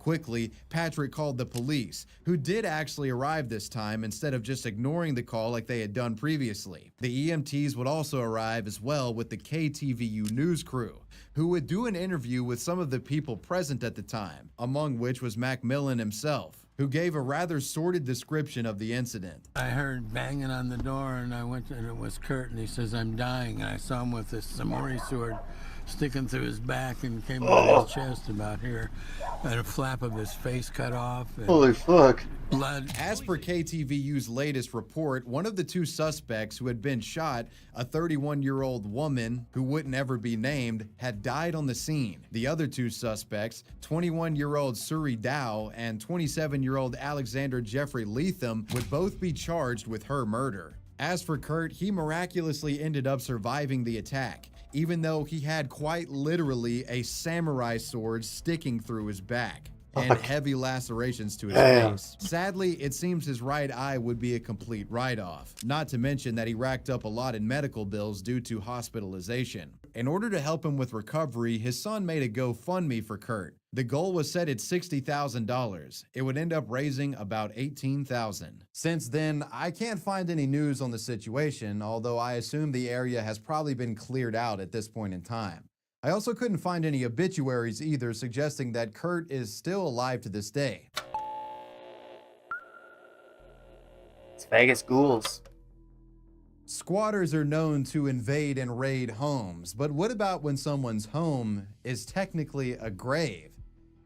Quickly, Patrick called the police, who did actually arrive this time instead of just ignoring the call like they had done previously. The EMTs would also arrive as well with the KTVU news crew, who would do an interview with some of the people present at the time, among which was Macmillan himself, who gave a rather sordid description of the incident. I heard banging on the door, and I went to, and it was Kurt, and he says, "I'm dying," and I saw him with this samurai sword sticking through his back and came out of his chest about here, and a flap of his face cut off. Holy fuck. Blood. As per KTVU's latest report, one of the 2 suspects who had been shot, a 31-year-old woman who wouldn't ever be named, had died on the scene. The other 2 suspects, 21-year-old Suri Dow and 27-year-old Alexander Jeffrey Leatham, would both be charged with her murder. As for Kurt, he miraculously ended up surviving the attack, even though he had quite literally a samurai sword sticking through his back and heavy lacerations to his face. Sadly, it seems his right eye would be a complete write-off, not to mention that he racked up a lot in medical bills due to hospitalization. In order to help him with recovery, his son made a GoFundMe for Kurt. The goal was set at $60,000. It would end up raising about $18,000. Since then, I can't find any news on the situation, although I assume the area has probably been cleared out at this point in time. I also couldn't find any obituaries either, suggesting that Kurt is still alive to this day. It's Vegas ghouls. Squatters are known to invade and raid homes, but what about when someone's home is technically a grave?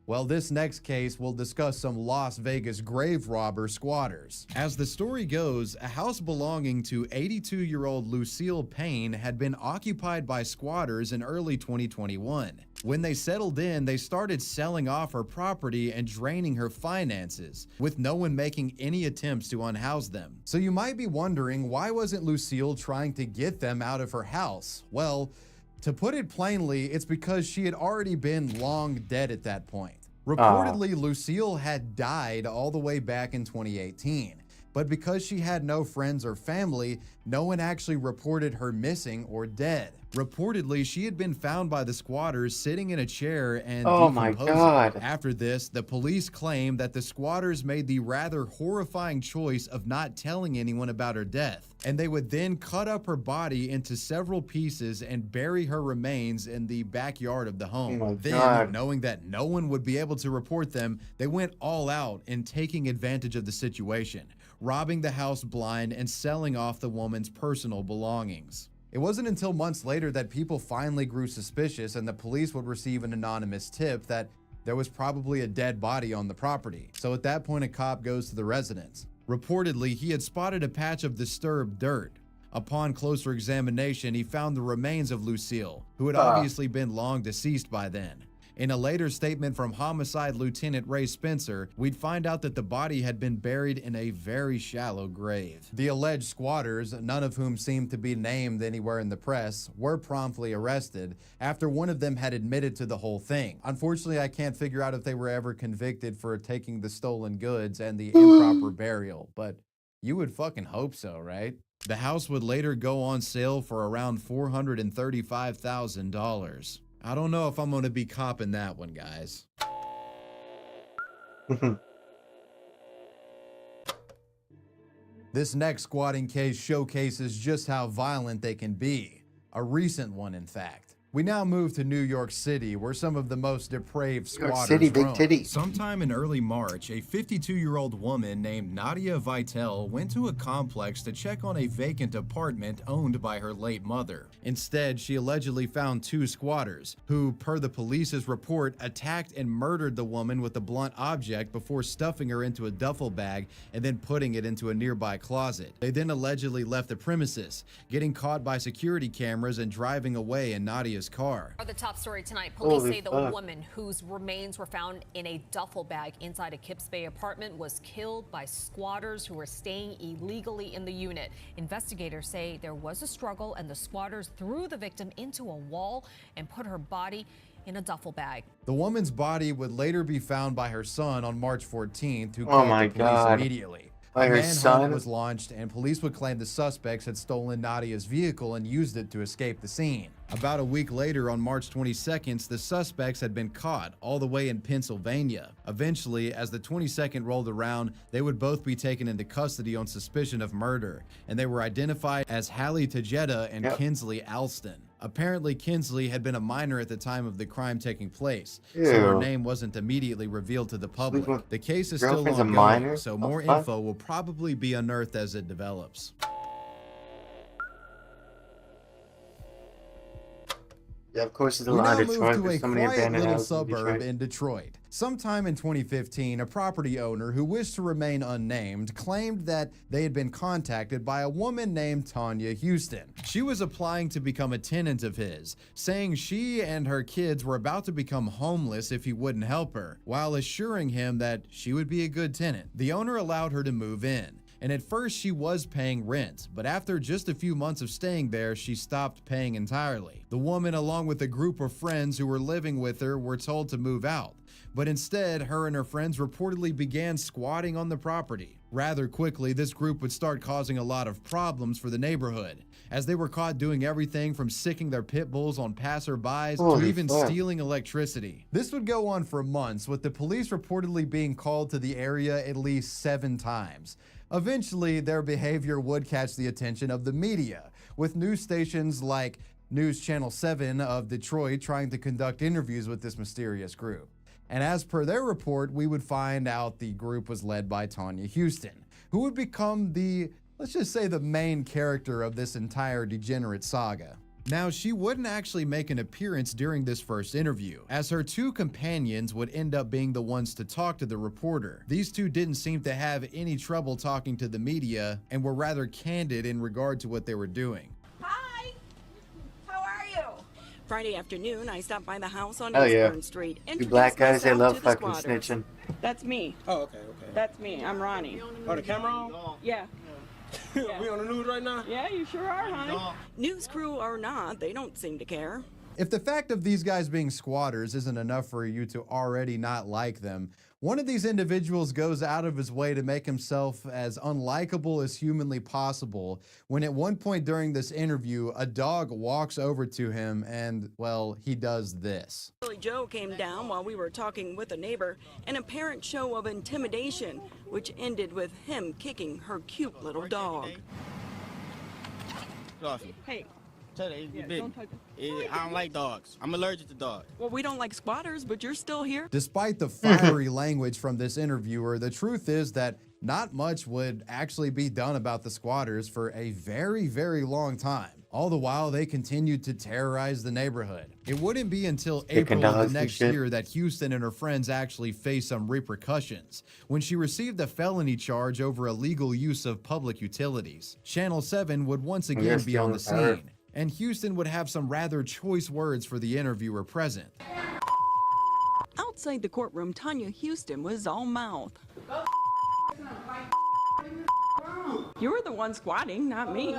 Well, this next case will discuss some Las Vegas grave robber squatters. As the story goes, a house belonging to 82-year-old Lucille Payne had been occupied by squatters in early 2021. When they settled in, they started selling off her property and draining her finances, with no one making any attempts to unhouse them. So you might be wondering, why wasn't Lucille trying to get them out of her house? Well, to put it plainly, it's because she had already been long dead at that point. Reportedly, Lucille had died all the way back in 2018, but because she had no friends or family, no one actually reported her missing or dead. Reportedly, she had been found by the squatters sitting in a chair and Oh my decomposing. God. After this, the police claimed that the squatters made the rather horrifying choice of not telling anyone about her death, and they would then cut up her body into several pieces and bury her remains in the backyard of the home. Oh my Then, God. knowing that no one would be able to report them, they went all out in taking advantage of the situation, robbing the house blind and selling off the woman's personal belongings. It wasn't until months later that people finally grew suspicious and the police would receive an anonymous tip that there was probably a dead body on the property. So at that point, a cop goes to the residence. Reportedly, he had spotted a patch of disturbed dirt. Upon closer examination, he found the remains of Lucille, who had obviously been long deceased by then. In a later statement from Homicide Lieutenant Ray Spencer, we'd find out that the body had been buried in a very shallow grave. The alleged squatters, none of whom seemed to be named anywhere in the press, were promptly arrested after one of them had admitted to the whole thing. Unfortunately, I can't figure out if they were ever convicted for taking the stolen goods and the improper burial, but you would fucking hope so, right? The house would later go on sale for around $435,000. I don't know if I'm going to be copping that one, guys. This next squatting case showcases just how violent they can be. A recent one, in fact. We now move to New York City, where some of the most depraved squatters City, big roam. titties. Sometime in early March, a 52-year-old woman named Nadia Vitale went to a complex to check on a vacant apartment owned by her late mother. Instead, she allegedly found two squatters, who, per the police's report, attacked and murdered the woman with a blunt object before stuffing her into a duffel bag and then putting it into a nearby closet. They then allegedly left the premises, getting caught by security cameras and driving away in Nadia's car. The top story tonight, police Holy say the fuck. woman whose remains were found in a duffel bag inside a Kips Bay apartment was killed by squatters who were staying illegally in the unit. Investigators say there was a struggle and the squatters threw the victim into a wall and put her body in a duffel bag. The woman's body would later be found by her son on March 14th, who Oh called my the police God. immediately. By A her manhunt son? was launched, and police would claim the suspects had stolen Nadia's vehicle and used it to escape the scene. About a week later, on March 22nd, the suspects had been caught all the way in Pennsylvania. Eventually, as the 22nd rolled around, they would both be taken into custody on suspicion of murder, and they were identified as Hallie Tejeda and Kinsley Alston. Apparently, Kinsley had been a minor at the time of the crime taking place, so her Ew. name wasn't immediately revealed to the public. with The case is still girlfriend's a ongoing, minor? so The more fuck? info will probably be unearthed as it develops. Yeah, of course, it's a We lot now of move Detroit. to a There's so many quiet abandoned little houses in suburb Detroit. in Detroit. Sometime in 2015, a property owner who wished to remain unnamed claimed that they had been contacted by a woman named Tanya Houston. She was applying to become a tenant of his, saying she and her kids were about to become homeless if he wouldn't help her, while assuring him that she would be a good tenant. The owner allowed her to move in. And at first she was paying rent, but after just a few months of staying there, she stopped paying entirely. The woman, along with a group of friends who were living with her, were told to move out. But instead, her and her friends reportedly began squatting on the property. Rather quickly, this group would start causing a lot of problems for the neighborhood, as they were caught doing everything from sicking their pit bulls on passerbys to Holy even fuck. stealing electricity. This would go on for months, with the police reportedly being called to the area at least 7 times. Eventually, their behavior would catch the attention of the media, with news stations like News Channel 7 of Detroit trying to conduct interviews with this mysterious group. And as per their report, we would find out the group was led by Tanya Houston, who would become the let's just say the main character of this entire degenerate saga. Now, she wouldn't actually make an appearance during this first interview, as her two companions would end up being the ones to talk to the reporter. These two didn't seem to have any trouble talking to the media and were rather candid in regard to what they were doing. Hi, how are you? Friday afternoon, I stopped by the house on Oh yeah. Eastburn Street. You black guys, they love fucking squatters. snitching. That's me. Oh, okay, okay. That's me. I'm Ronnie. Oh, the camera on? Yeah. We on the news right now? Yeah, you sure are, honey. News crew or not, they don't seem to care. If the fact of these guys being squatters isn't enough for you to already not like them, one of these individuals goes out of his way to make himself as unlikable as humanly possible when at one point during this interview, a dog walks over to him and, well, he does this. Billy Joe came down while we were talking with a neighbor, an apparent show of intimidation, which ended with him kicking her cute little dog. Hey. I don't like dogs. I'm allergic to dogs. Well, we don't like squatters, but you're still here. Despite the fiery language from this interviewer, the truth is that not much would actually be done about the squatters for a very, very long time. All the while, they continued to terrorize the neighborhood. It wouldn't be until April of the next year that Houston and her friends actually faced some repercussions when she received a felony charge over illegal use of public utilities. Channel 7 would once again be on the scene, and Houston would have some rather choice words for the interviewer present. Outside the courtroom, Tanya Houston was all mouth. You were the one squatting, not me.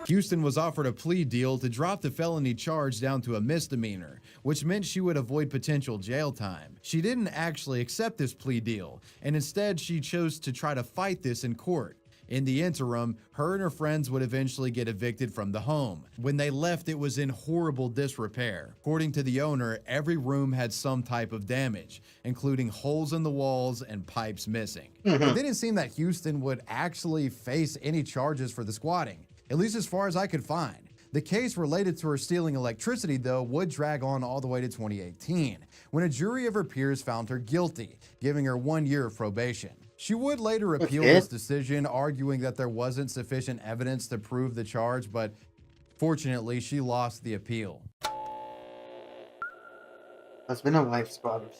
Houston was offered a plea deal to drop the felony charge down to a misdemeanor, which meant she would avoid potential jail time. She didn't actually accept this plea deal, and instead she chose to try to fight this in court. In the interim, her and her friends would eventually get evicted from the home. When they left, it was in horrible disrepair. According to the owner, every room had some type of damage, including holes in the walls and pipes missing. It didn't seem that Houston would actually face any charges for the squatting, at least as far as I could find. The case related to her stealing electricity, though, would drag on all the way to 2018, when a jury of her peers found her guilty, giving her 1 year of probation. She would later appeal this decision, arguing that there wasn't sufficient evidence to prove the charge, but fortunately, she lost the appeal. Husband and wife squatters.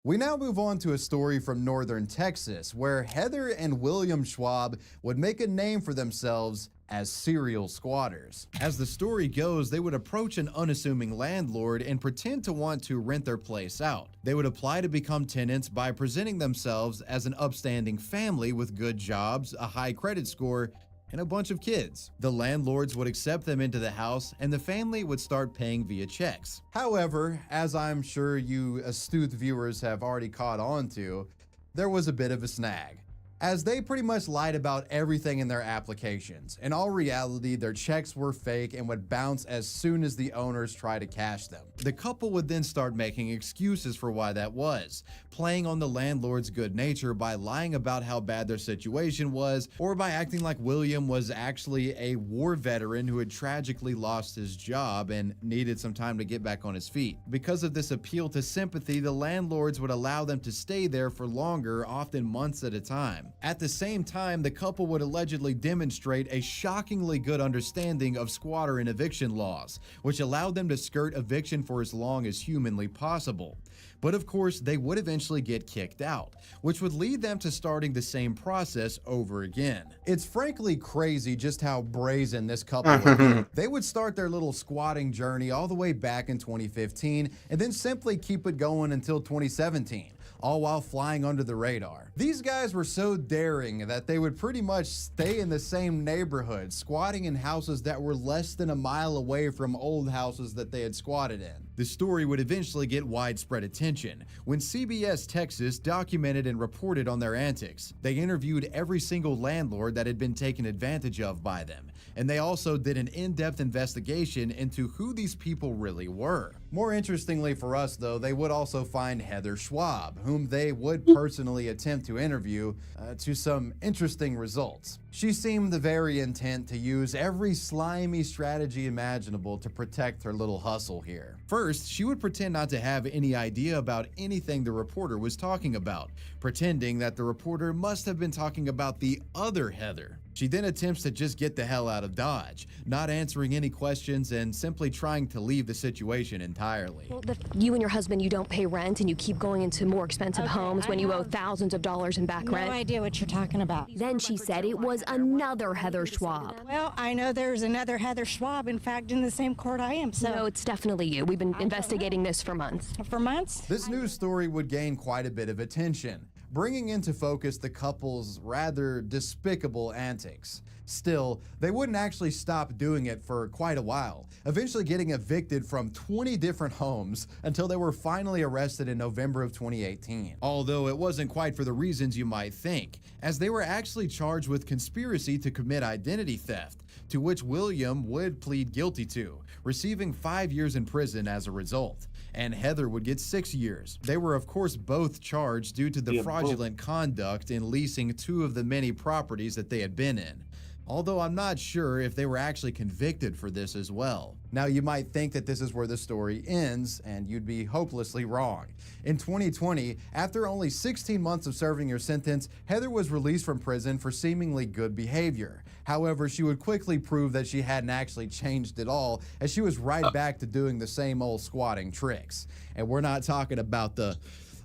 We now move on to a story from northern Texas, where Heather and William Schwab would make a name for themselves as serial squatters. As the story goes, they would approach an unassuming landlord and pretend to want to rent their place out. They would apply to become tenants by presenting themselves as an upstanding family with good jobs, a high credit score, and a bunch of kids. The landlords would accept them into the house, and the family would start paying via checks. However, as I'm sure you astute viewers have already caught on to, there was a bit of a snag, as they pretty much lied about everything in their applications. In all reality, their checks were fake and would bounce as soon as the owners tried to cash them. The couple would then start making excuses for why that was, playing on the landlord's good nature by lying about how bad their situation was, or by acting like William was actually a war veteran who had tragically lost his job and needed some time to get back on his feet. Because of this appeal to sympathy, the landlords would allow them to stay there for longer, often months at a time. At the same time, the couple would allegedly demonstrate a shockingly good understanding of squatter and eviction laws, which allowed them to skirt eviction for as long as humanly possible. But of course, they would eventually get kicked out, which would lead them to starting the same process over again. It's frankly crazy just how brazen this couple would be. They would start their little squatting journey all the way back in 2015 and then simply keep it going until 2017. All while flying under the radar. These guys were so daring that they would pretty much stay in the same neighborhood, squatting in houses that were less than a mile away from old houses that they had squatted in. The story would eventually get widespread attention when CBS Texas documented and reported on their antics. They interviewed every single landlord that had been taken advantage of by them, and they also did an in-depth investigation into who these people really were. More interestingly for us, though, they would also find Heather Schwab, whom they would personally attempt to interview, to some interesting results. She seemed very intent to use every slimy strategy imaginable to protect her little hustle here. First, she would pretend not to have any idea about anything the reporter was talking about, pretending that the reporter must have been talking about the other Heather. She then attempts to just get the hell out of Dodge, not answering any questions and simply trying to leave the situation entirely. Well, you and your husband, you don't pay rent and you keep going into more expensive homes when you owe thousands of dollars in back rent. No idea what you're talking about. Then she said it was another Heather Schwab. Well, I know there's another Heather Schwab, in fact, in the same court I am, so. No, it's definitely you. We've been investigating this for months. For months? This news story would gain quite a bit of attention, bringing into focus the couple's rather despicable antics. Still, they wouldn't actually stop doing it for quite a while, eventually getting evicted from 20 different homes until they were finally arrested in November of 2018. Although it wasn't quite for the reasons you might think, as they were actually charged with conspiracy to commit identity theft, to which William would plead guilty to, receiving 5 years in prison as a result. And Heather would get 6 years. They were of course both charged due to the fraudulent conduct in leasing 2 of the many properties that they had been in. Although I'm not sure if they were actually convicted for this as well. Now you might think that this is where the story ends, and you'd be hopelessly wrong. In 2020, after only 16 months of serving her sentence, Heather was released from prison for seemingly good behavior. However, she would quickly prove that she hadn't actually changed at all, as she was right back to doing the same old squatting tricks. And we're not talking about the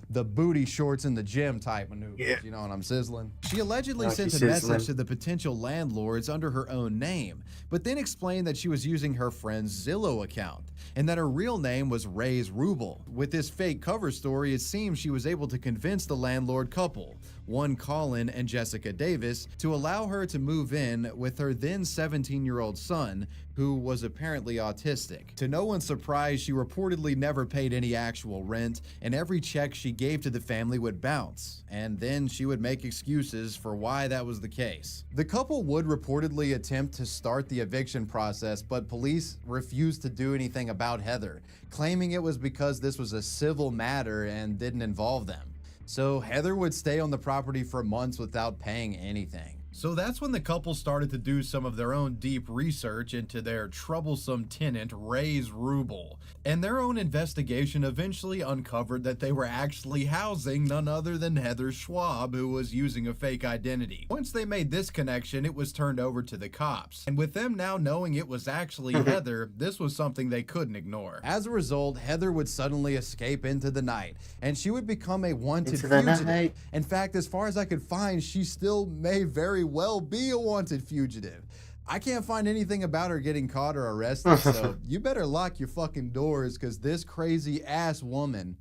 booty shorts in the gym type maneuvers, you know what I'm sizzling? She allegedly sent a message to the potential landlords under her own name, but then explained that she was using her friend's Zillow account, and that her real name was Ray's Ruble. With this fake cover story, it seems she was able to convince the landlord couple, one Colin and Jessica Davis, to allow her to move in with her then 17-year-old son, who was apparently autistic. To no one's surprise, she reportedly never paid any actual rent, and every check she gave to the family would bounce, and then she would make excuses for why that was the case. The couple would reportedly attempt to start the eviction process, but police refused to do anything about Heather, claiming it was because this was a civil matter and didn't involve them. So Heather would stay on the property for months without paying anything. So that's when the couple started to do some of their own deep research into their troublesome tenant, Ray's Ruble. And their own investigation eventually uncovered that they were actually housing none other than Heather Schwab, who was using a fake identity. Once they made this connection, it was turned over to the cops. And with them now knowing it was actually Heather, this was something they couldn't ignore. As a result, Heather would suddenly escape into the night, and she would become a wanted fugitive. In fact, as far as I could find, she still may very well be a wanted fugitive. I can't find anything about her getting caught or arrested, so you better lock your fucking doors, because this crazy ass woman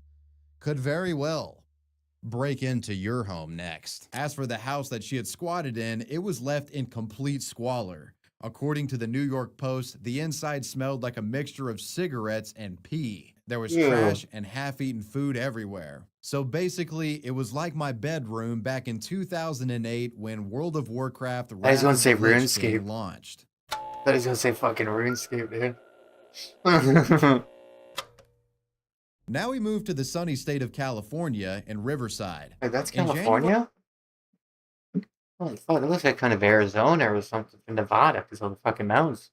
could very well break into your home next. As for the house that she had squatted in, it was left in complete squalor. According to the New York Post, the inside smelled like a mixture of cigarettes and pee. There was trash and half-eaten food everywhere. So basically, it was like my bedroom back in 2008 when World of Warcraft I was gonna say Wrath of the Lich RuneScape. King launched. That is gonna say fucking RuneScape, dude. Now we move to the sunny state of California in Riverside. Wait, that's In California? Holy fuck, it looks like kind of Arizona or something, from Nevada, because of the fucking mountains.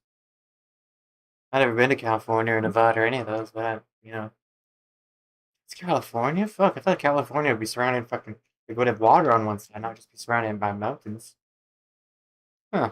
I've never been to California or Nevada or any of those, but, you know. It's California? Fuck, I thought California would be surrounded fucking, it would have water on one side, not just be surrounded by mountains. Huh.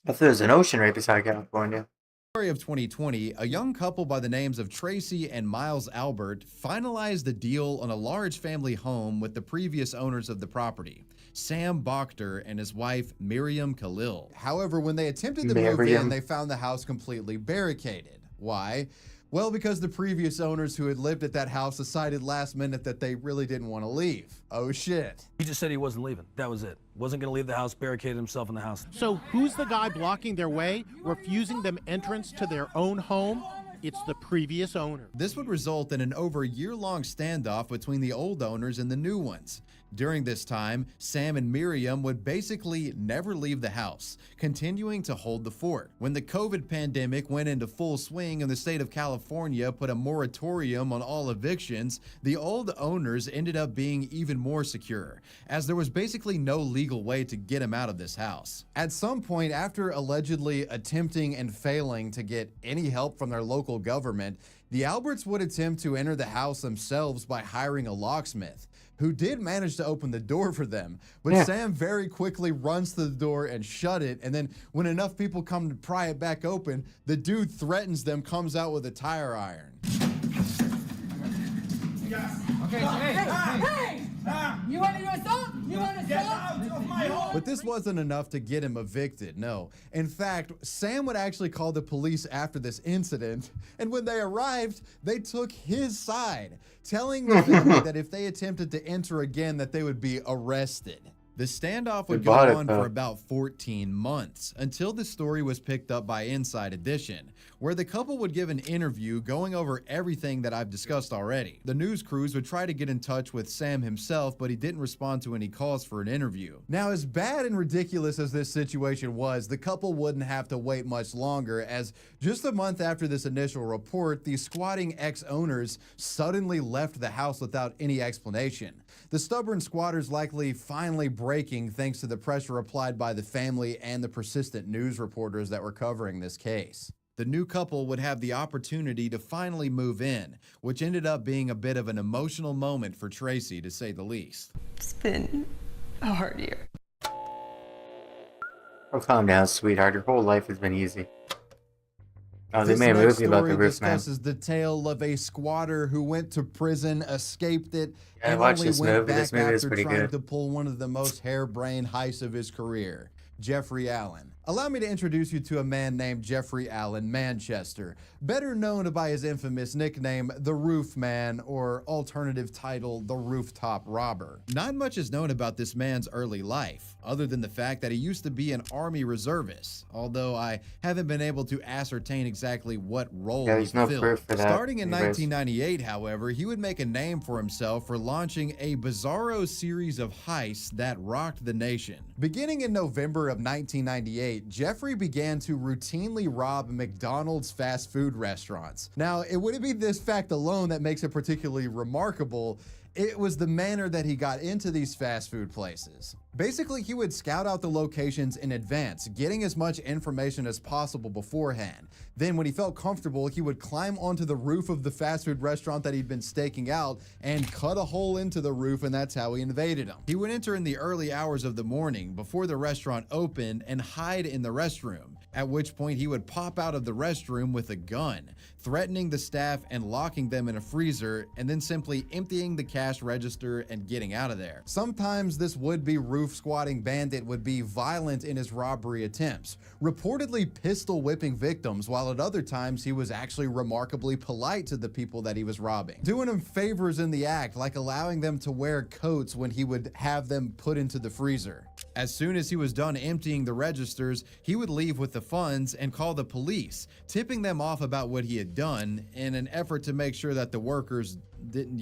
I thought there was an ocean right beside California. February of 2020, a young couple by the names of Tracy and Miles Albert finalized the deal on a large family home with the previous owners of the property, Sam Bachter and his wife, Miriam Khalil. However, when they attempted to move in, they found the house completely barricaded. Why? Well, because the previous owners who had lived at that house decided last minute that they really didn't want to leave. Oh shit. He just said he wasn't leaving. That was it. Wasn't going to leave the house, barricaded himself in the house. So who's the guy blocking their way, refusing them entrance to their own home? It's the previous owner. This would result in an over year-long standoff between the old owners and the new ones. During this time, Sam and Miriam would basically never leave the house, continuing to hold the fort. When the COVID pandemic went into full swing and the state of California put a moratorium on all evictions, the old owners ended up being even more secure, as there was basically no legal way to get him out of this house. At some point, after allegedly attempting and failing to get any help from their local government, the Alberts would attempt to enter the house themselves by hiring a locksmith, who did manage to open the door for them. But Sam very quickly runs to the door and shut it, and then when enough people come to pry it back open, the dude threatens them, comes out with a tire iron. Okay, hey! You want to assault? You want to Get assault? out of my home! But this wasn't enough to get him evicted, no. In fact, Sam would actually call the police after this incident, and when they arrived, they took his side, telling the family that if they attempted to enter again, that they would be arrested. The standoff would go on for about 14 months until the story was picked up by Inside Edition, where the couple would give an interview going over everything that I've discussed already. The news crews would try to get in touch with Sam himself, but he didn't respond to any calls for an interview. Now, as bad and ridiculous as this situation was, the couple wouldn't have to wait much longer, as just a month after this initial report, the squatting ex-owners suddenly left the house without any explanation. The stubborn squatters likely finally breaking thanks to the pressure applied by the family and the persistent news reporters that were covering this case. The new couple would have the opportunity to finally move in, which ended up being a bit of an emotional moment for Tracy, to say the least. It's been a hard year. Oh, calm down, sweetheart. Your whole life has been easy. Oh, they This made a next movie about the story roof, man. discusses the tale of a squatter who went to prison, escaped it, Yeah, and watch only this went movie. back This movie is after pretty trying good. to pull one of the most harebrained heists of his career. Jeffrey Allen. Allow me to introduce you to a man named Jeffrey Allen Manchester, better known by his infamous nickname, the Roof Man, or alternative title, the Rooftop Robber. Not much is known about this man's early life, other than the fact that he used to be an Army reservist, although I haven't been able to ascertain exactly what role Yeah, he there's no filled. proof for that. Starting in Anyways. 1998, however, he would make a name for himself for launching a bizarro series of heists that rocked the nation. Beginning in November of 1998, Jeffrey began to routinely rob McDonald's fast food restaurants. Now, it wouldn't be this fact alone that makes it particularly remarkable. It was the manner that he got into these fast food places. Basically, he would scout out the locations in advance, getting as much information as possible beforehand. Then when he felt comfortable, he would climb onto the roof of the fast food restaurant that he'd been staking out and cut a hole into the roof, and that's how he invaded them. He would enter in the early hours of the morning before the restaurant opened and hide in the restroom, at which point he would pop out of the restroom with a gun, threatening the staff and locking them in a freezer, and then simply emptying the cash register and getting out of there. Sometimes this would-be roof squatting bandit would be violent in his robbery attempts, reportedly pistol whipping victims, while at other times he was actually remarkably polite to the people that he was robbing, doing them favors in the act, like allowing them to wear coats when he would have them put into the freezer. As soon as he was done emptying the registers, he would leave with the funds and call the police, tipping them off about what he had done in an effort to make sure that the workers didn't,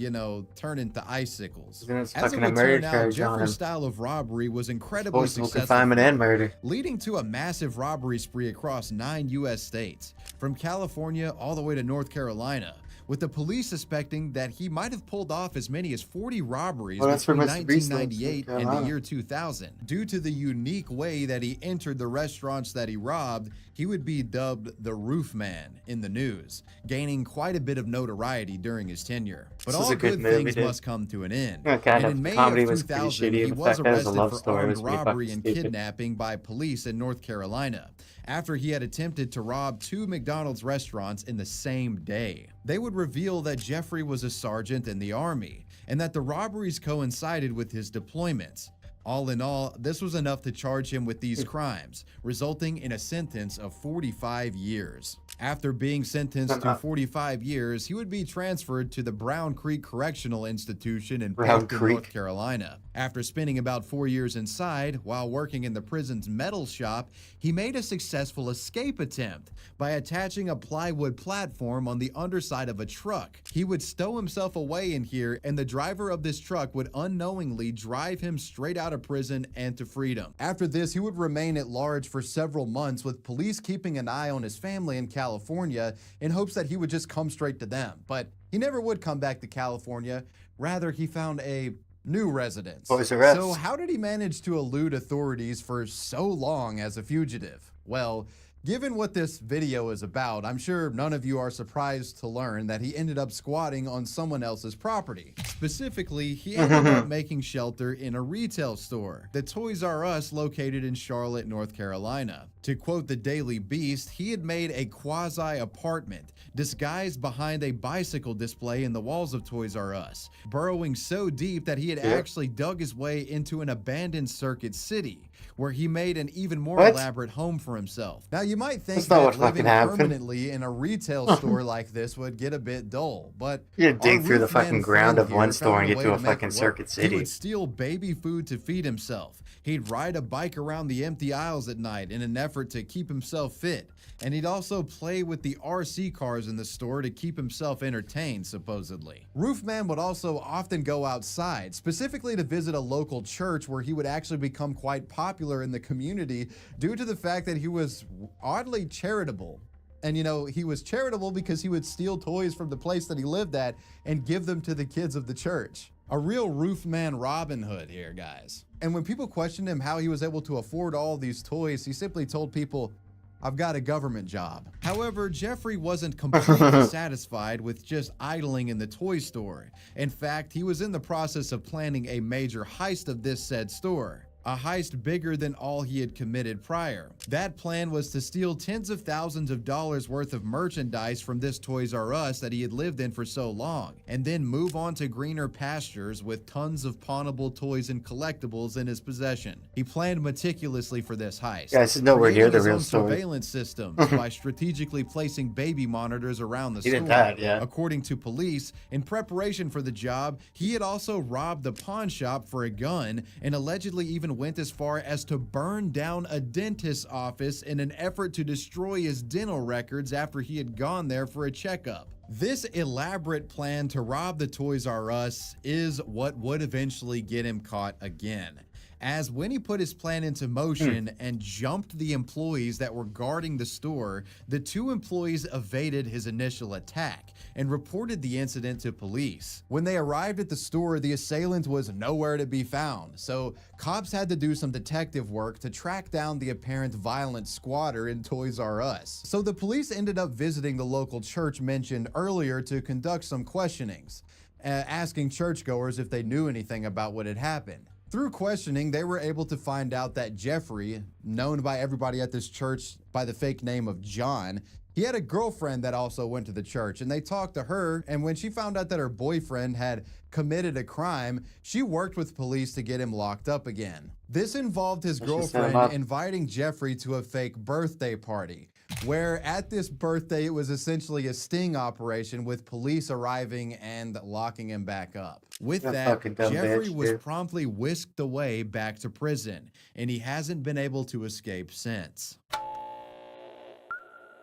turn into icicles. As it would turn out, Jeffrey's style of robbery was incredibly Forcible successful, confinement and murder. leading to a massive robbery spree across 9 U.S. states, from California all the way to North Carolina, with the police suspecting that he might have pulled off as many as 40 robberies Well, that's between where Mr. Beast lives, 1998 North and the Carolina. year 2000. Due to the unique way that he entered the restaurants that he robbed, he would be dubbed the Roof Man in the news, gaining quite a bit of notoriety during his tenure. But This is all a good good movie, things dude. must come to an end. Yeah, kind And of. in The May comedy of was pretty 2000, shitty, he and the was fact that it was a arrested love for story armed was pretty robbery fucking and stupid. kidnapping by police in North Carolina, after he had attempted to rob 2 McDonald's restaurants in the same day. They would reveal that Jeffrey was a sergeant in the Army, and that the robberies coincided with his deployments. All in all, this was enough to charge him with these crimes, resulting in a sentence of 45 years. After being sentenced to 45 years, he would be transferred to the Brown Creek Correctional Institution in Brown Belton, Creek. North Carolina. After spending about 4 years inside, while working in the prison's metal shop, he made a successful escape attempt by attaching a plywood platform on the underside of a truck. He would stow himself away in here, and the driver of this truck would unknowingly drive him straight out of prison and to freedom. After this, he would remain at large for several months, with police keeping an eye on his family in California in hopes that he would just come straight to them. But he never would come back to California. Rather, he found a new residence. So how did he manage to elude authorities for so long as a fugitive? Well, given what this video is about, I'm sure none of you are surprised to learn that he ended up squatting on someone else's property. Specifically, he ended up making shelter in a retail store, the Toys R Us located in Charlotte, North Carolina. To quote the Daily Beast, he had made a quasi-apartment disguised behind a bicycle display in the walls of Toys R Us, burrowing so deep that he had actually dug his way into an abandoned Circuit City, where he made an even more elaborate home for himself. Now, you might think that living permanently in a retail store like this would get a bit dull, but you dig through the fucking ground of one store and get to a fucking Circuit City. He would steal baby food to feed himself. He'd ride a bike around the empty aisles at night in an effort to keep himself fit. And he'd also play with the RC cars in the store to keep himself entertained, supposedly. Roofman would also often go outside, specifically to visit a local church where he would actually become quite popular in the community due to the fact that he was oddly charitable. And, you know, he was charitable because he would steal toys from the place that he lived at and give them to the kids of the church. A real roofman Robin Hood here, guys. And when people questioned him how he was able to afford all these toys, he simply told people, "I've got a government job." However, Jeffrey wasn't completely satisfied with just idling in the toy store. In fact, he was in the process of planning a major heist of this said store. A heist bigger than all he had committed prior. That plan was to steal tens of thousands of dollars worth of merchandise from this Toys R Us that he had lived in for so long, and then move on to greener pastures with tons of pawnable toys and collectibles in his possession. He planned meticulously for this heist. Yeah, this is nowhere near the real story. Surveillance systems by strategically placing baby monitors around the store. He did that, yeah. According to police, in preparation for the job, he had also robbed the pawn shop for a gun and allegedly even went as far as to burn down a dentist's office in an effort to destroy his dental records after he had gone there for a checkup. This elaborate plan to rob the Toys R Us is what would eventually get him caught again, as when he put his plan into motion and jumped the employees that were guarding the store, the two employees evaded his initial attack and reported the incident to police. When they arrived at the store, the assailant was nowhere to be found, so cops had to do some detective work to track down the apparent violent squatter in Toys R Us. So the police ended up visiting the local church mentioned earlier to conduct some questionings, asking churchgoers if they knew anything about what had happened. Through questioning, they were able to find out that Jeffrey, known by everybody at this church by the fake name of John, he had a girlfriend that also went to the church, and they talked to her, and when she found out that her boyfriend had committed a crime, she worked with police to get him locked up again. This involved his girlfriend inviting Jeffrey to a fake birthday party, where at this birthday it was essentially a sting operation with police arriving and locking him back up. With that, Jeffrey was promptly whisked away back to prison, and he hasn't been able to escape since.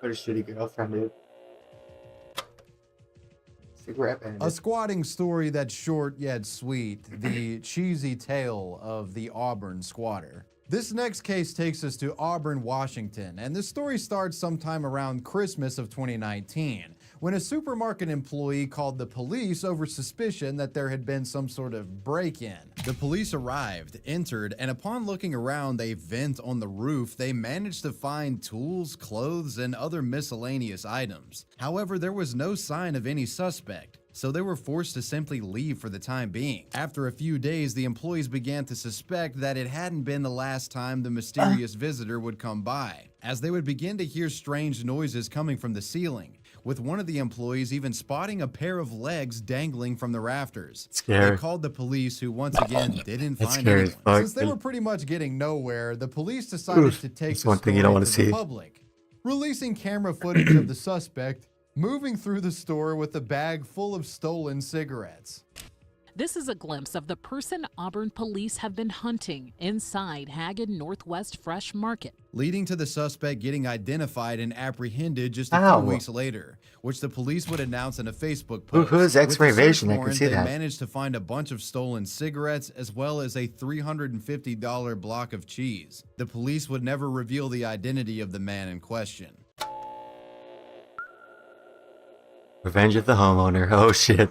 What a shitty girlfriend, dude. A squatting story that's short yet sweet, the cheesy tale of the Auburn squatter. This next case takes us to Auburn, Washington, and the story starts sometime around Christmas of 2019, when a supermarket employee called the police over suspicion that there had been some sort of break-in. The police arrived, entered, and upon looking around a vent on the roof, they managed to find tools, clothes, and other miscellaneous items. However, there was no sign of any suspect, so they were forced to simply leave for the time being. After a few days, the employees began to suspect that it hadn't been the last time the mysterious visitor would come by, as they would begin to hear strange noises coming from the ceiling, with one of the employees even spotting a pair of legs dangling from the rafters. They called the police, who once again didn't find anyone. Since they were pretty much getting nowhere, the police decided to take the story to the public, releasing camera footage of the suspect moving through the store with a bag full of stolen cigarettes. This is a glimpse of the person Auburn police have been hunting inside Haggard Northwest Fresh Market. Leading to the suspect getting identified and apprehended just a few weeks later, which the police would announce in a Facebook post. Who's X-ray vision? I can see they that. managed to find a bunch of stolen cigarettes as well as a $350 block of cheese. The police would never reveal the identity of the man in question. Revenge of the homeowner. Oh shit.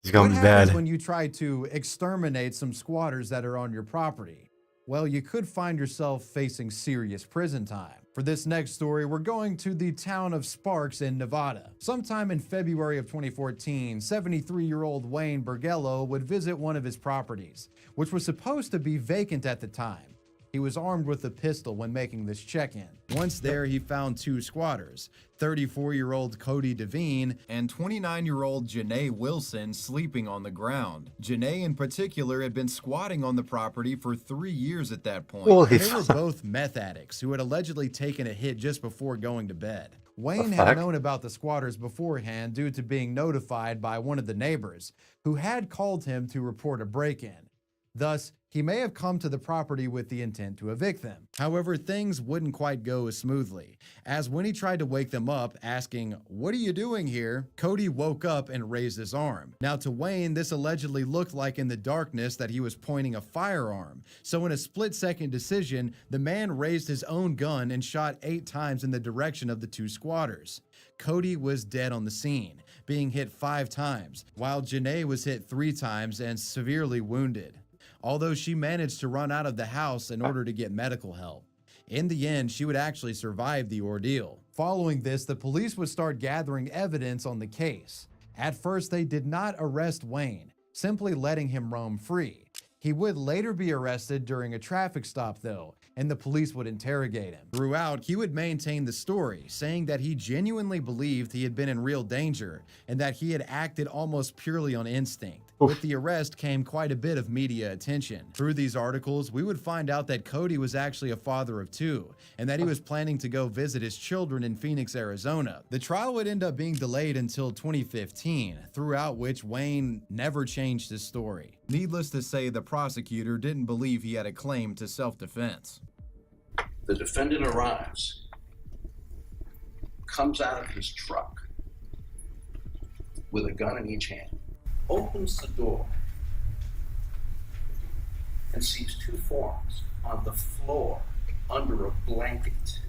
He's going What bad. happens when you try to exterminate some squatters that are on your property? Well, you could find yourself facing serious prison time. For this next story, we're going to the town of Sparks in Nevada. Sometime in February of 2014, 73-year-old Wayne Bergello would visit one of his properties, which was supposed to be vacant at the time. He was armed with a pistol when making this check-in. Once there, he found two squatters, 34-year-old Cody Devine and 29-year-old Janae Wilson, sleeping on the ground. Janae in particular had been squatting on the property for 3 years at that point. They were both meth addicts who had allegedly taken a hit just before going to bed. Wayne had known about the squatters beforehand due to being notified by one of the neighbors, who had called him to report a break-in. Thus, he may have come to the property with the intent to evict them. However, things wouldn't quite go as smoothly, as when he tried to wake them up, asking, "What are you doing here?" Cody woke up and raised his arm. Now, to Wayne, this allegedly looked like in the darkness that he was pointing a firearm. So in a split-second decision, the man raised his own gun and shot 8 times in the direction of the two squatters. Cody was dead on the scene, being hit 5 times, while Janae was hit 3 times and severely wounded, although she managed to run out of the house in order to get medical help. In the end, she would actually survive the ordeal. Following this, the police would start gathering evidence on the case. At first, they did not arrest Wayne, simply letting him roam free. He would later be arrested during a traffic stop, though, and the police would interrogate him. Throughout, he would maintain the story, saying that he genuinely believed he had been in real danger and that he had acted almost purely on instinct. With the arrest came quite a bit of media attention. Through these articles, we would find out that Cody was actually a father of 2 and that he was planning to go visit his children in Phoenix, Arizona. The trial would end up being delayed until 2015, throughout which Wayne never changed his story. Needless to say, the prosecutor didn't believe he had a claim to self-defense. The defendant arrives, comes out of his truck with a gun in each hand, opens the door, and sees 2 forms on the floor under a blanket,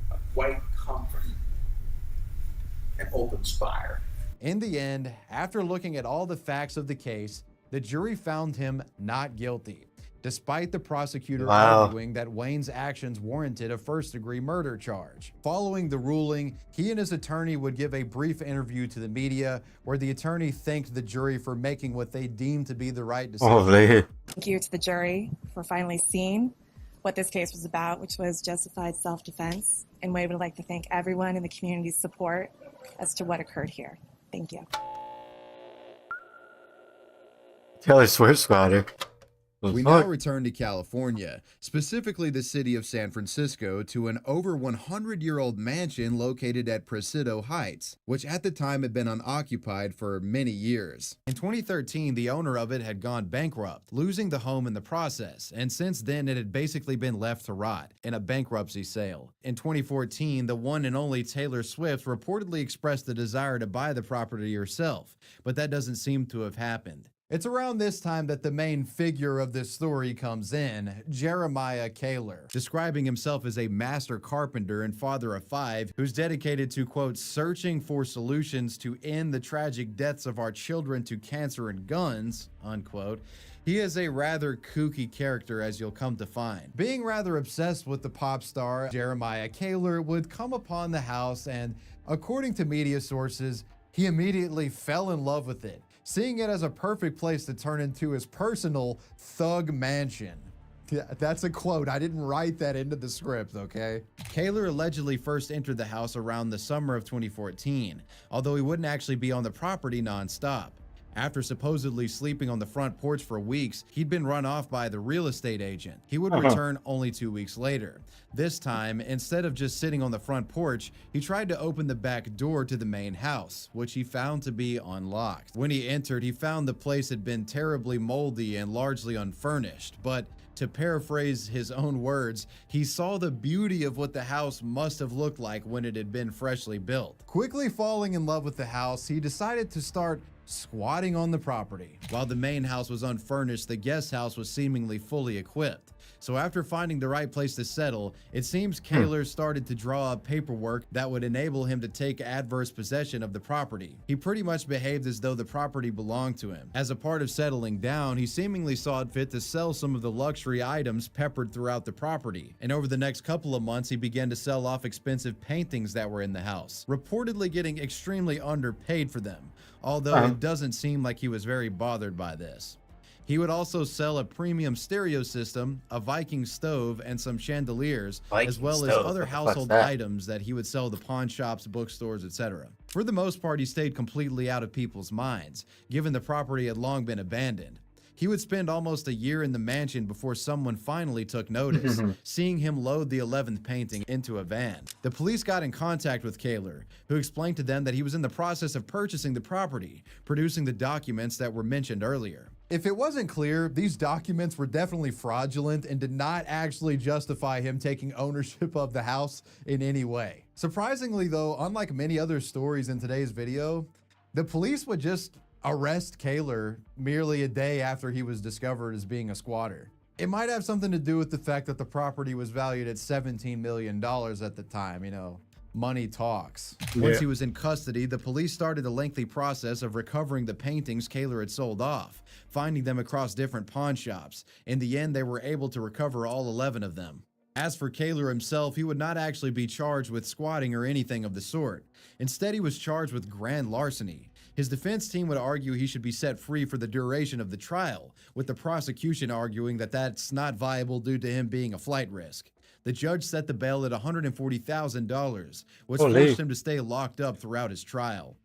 a white comfort, and opens fire. In the end, after looking at all the facts of the case, the jury found him not guilty, despite the prosecutor arguing that Wayne's actions warranted a first-degree murder charge. Following the ruling, he and his attorney would give a brief interview to the media, where the attorney thanked the jury for making what they deemed to be the right decision. Thank you to the jury for finally seeing what this case was about, which was justified self-defense. And we would like to thank everyone in the community's support as to what occurred here. Thank you. Taylor Swift squatter. We now return to California, specifically the city of San Francisco, to an over 100-year-old mansion located at Presidio Heights, which at the time had been unoccupied for many years. In 2013, the owner of it had gone bankrupt, losing the home in the process, and since then it had basically been left to rot in a bankruptcy sale. In 2014, the one and only Taylor Swift reportedly expressed the desire to buy the property herself, but that doesn't seem to have happened. It's around this time that the main figure of this story comes in, Jeremiah Kaler, describing himself as a master carpenter and father of 5 who's dedicated to, quote, searching for solutions to end the tragic deaths of our children to cancer and guns, unquote. He is a rather kooky character, as you'll come to find. Being rather obsessed with the pop star, Jeremiah Kaler would come upon the house and, according to media sources, he immediately fell in love with it, seeing it as a perfect place to turn into his personal thug mansion. That's a quote. I didn't write that into the script, okay? Kaler allegedly first entered the house around the summer of 2014, although he wouldn't actually be on the property nonstop. After supposedly sleeping on the front porch for weeks, he'd been run off by the real estate agent. He would return only 2 weeks later. This time, instead of just sitting on the front porch, he tried to open the back door to the main house, which he found to be unlocked. When he entered, he found the place had been terribly moldy and largely unfurnished, but to paraphrase his own words, he saw the beauty of what the house must have looked like when it had been freshly built. Quickly falling in love with the house, he decided to start squatting on the property. While the main house was unfurnished, the guest house was seemingly fully equipped. So after finding the right place to settle, it seems Kaler started to draw up paperwork that would enable him to take adverse possession of the property. He pretty much behaved as though the property belonged to him. As a part of settling down, he seemingly saw it fit to sell some of the luxury items peppered throughout the property. And over the next couple of months, he began to sell off expensive paintings that were in the house, reportedly getting extremely underpaid for them, although it doesn't seem like he was very bothered by this. He would also sell a premium stereo system, a Viking stove, and some chandeliers, as well as other household items that he would sell to pawn shops, bookstores, etc. For the most part, he stayed completely out of people's minds, given the property had long been abandoned. He would spend almost a year in the mansion before someone finally took notice, seeing him load the 11th painting into a van. The police got in contact with Kaler, who explained to them that he was in the process of purchasing the property, producing the documents that were mentioned earlier. If it wasn't clear, these documents were definitely fraudulent and did not actually justify him taking ownership of the house in any way. Surprisingly though, unlike many other stories in today's video, the police would just arrest Kaler merely a day after he was discovered as being a squatter. It might have something to do with the fact that the property was valued at $17 million at the time, you know. Money talks. Once he was in custody, the police started a lengthy process of recovering the paintings Kaler had sold off, finding them across different pawn shops. In the end, they were able to recover all 11 of them. As for Kaler himself, he would not actually be charged with squatting or anything of the sort. Instead, he was charged with grand larceny. His defense team would argue he should be set free for the duration of the trial, with the prosecution arguing that that's not viable due to him being a flight risk. The judge set the bail at $140,000, which forced him to stay locked up throughout his trial.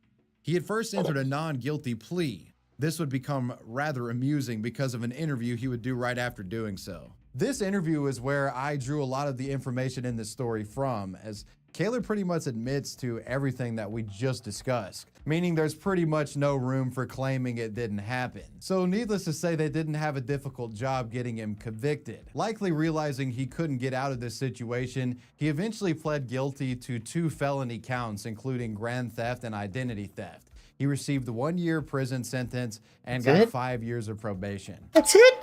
He had first entered a non-guilty plea. This would become rather amusing because of an interview he would do right after doing so. This interview is where I drew a lot of the information in this story from, as Kaler pretty much admits to everything that we just discussed, meaning there's pretty much no room for claiming it didn't happen. So needless to say, they didn't have a difficult job getting him convicted. Likely realizing he couldn't get out of this situation, he eventually pled guilty to 2 felony counts, including grand theft and identity theft. He received a 1-year prison sentence and got 5 years of probation. That's it?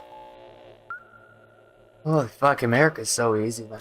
Oh, fuck, America's so easy, man.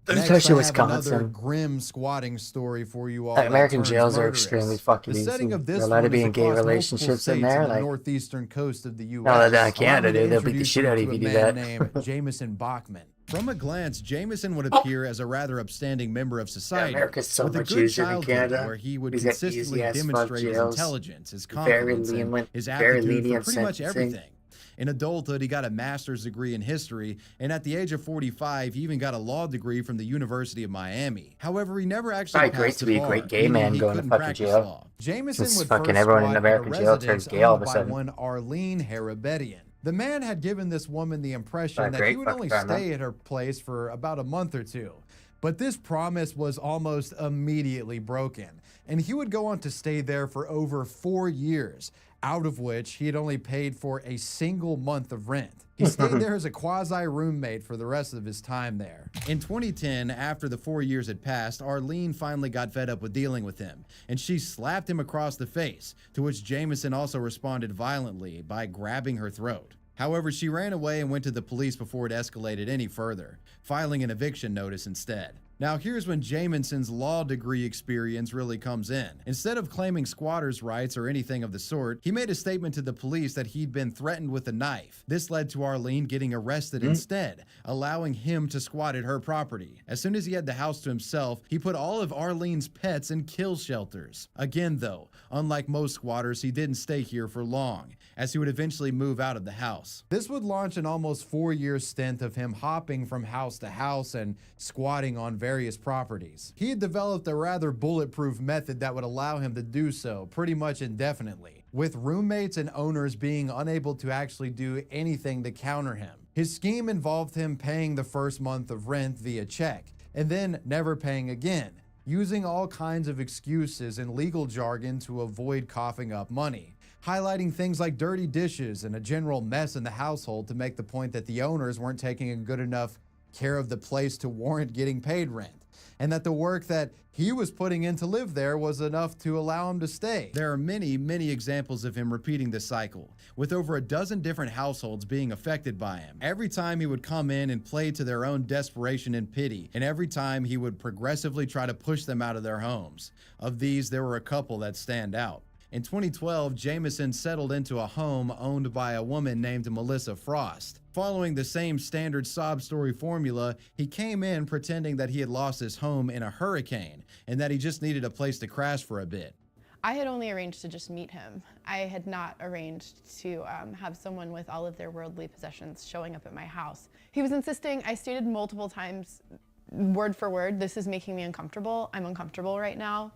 Especially Wisconsin. Another grim squatting story for you all. American jails are extremely fucking easy. The setting of this They're allowed to be in gay relationships in there, like northeastern coast of the U.S. No, they're not Canada, dude. They'll beat the shit out of you if you do that. Named Jameson Bachman. From a glance, Jameson would appear as a rather upstanding member of society, America's so with a much good easier than childhood Canada. where he would He's got consistently easy-ass demonstrate his jails. intelligence, his Very confidence, and lenient, his very aptitude for lenient pretty much sentencing. everything. In adulthood, he got a master's degree in history, and at the age of 45, he even got a law degree from the University of Miami. However, he never actually Probably great passed to the be a bar, great gay meaning man he going to couldn't fucking practice jail. law. Jameson Since would fucking first everyone in squat American at a jail turns residence gay all of owned a by sudden. one Arlene Harabedian. The man had given this woman the impression that Great he would fucking only time, man. stay at her place for about a month or two. But this promise was almost immediately broken, and he would go on to stay there for over 4 years, out of which he had only paid for a single month of rent. He stayed there as a quasi-roommate for the rest of his time there. In 2010, after the 4 years had passed, Arlene finally got fed up with dealing with him, and she slapped him across the face, to which Jameson also responded violently by grabbing her throat. However, she ran away and went to the police before it escalated any further, filing an eviction notice instead. Now here's when Jameson's law degree experience really comes in. Instead of claiming squatters' rights or anything of the sort, he made a statement to the police that he'd been threatened with a knife. This led to Arlene getting arrested instead, allowing him to squat at her property. As soon as he had the house to himself, he put all of Arlene's pets in kill shelters. Again though, unlike most squatters, he didn't stay here for long, as he would eventually move out of the house. This would launch an almost 4-year stint of him hopping from house to house and squatting on various properties. He had developed a rather bulletproof method that would allow him to do so pretty much indefinitely. with roommates and owners being unable to actually do anything to counter him. His scheme involved him paying the first month of rent via check, and then never paying again, using all kinds of excuses and legal jargon to avoid coughing up money, highlighting things like dirty dishes and a general mess in the household to make the point that the owners weren't taking a good enough care of the place to warrant getting paid rent, and that the work that he was putting in to live there was enough to allow him to stay. There are many, many examples of him repeating this cycle, with over a dozen different households being affected by him. Every time he would come in and play to their own desperation and pity, and every time he would progressively try to push them out of their homes. Of these, there were a couple that stand out. In 2012, Jameson settled into a home owned by a woman named Melissa Frost. Following the same standard sob story formula, he came in pretending that he had lost his home in a hurricane and that he just needed a place to crash for a bit. I had only arranged to just meet him. I had not arranged to have someone with all of their worldly possessions showing up at my house. He was insisting, I stated multiple times, word for word, this is making me uncomfortable. I'm uncomfortable right now.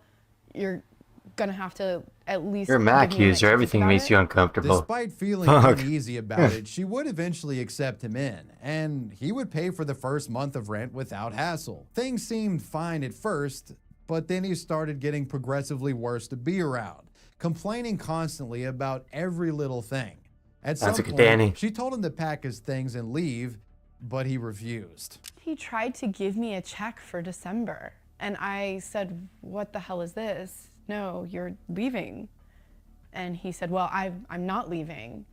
You're gonna have to at least. You're a Mac user. Everything makes you uncomfortable. Despite feeling uneasy about it, she would eventually accept him in, and he would pay for the first month of rent without hassle. Things seemed fine at first, but then he started getting progressively worse to be around, complaining constantly about every little thing. At some point, she told him to pack his things and leave, but he refused. He tried to give me a check for December, and I said, "What the hell is this? No, you're leaving." And he said, "Well, I'm not leaving."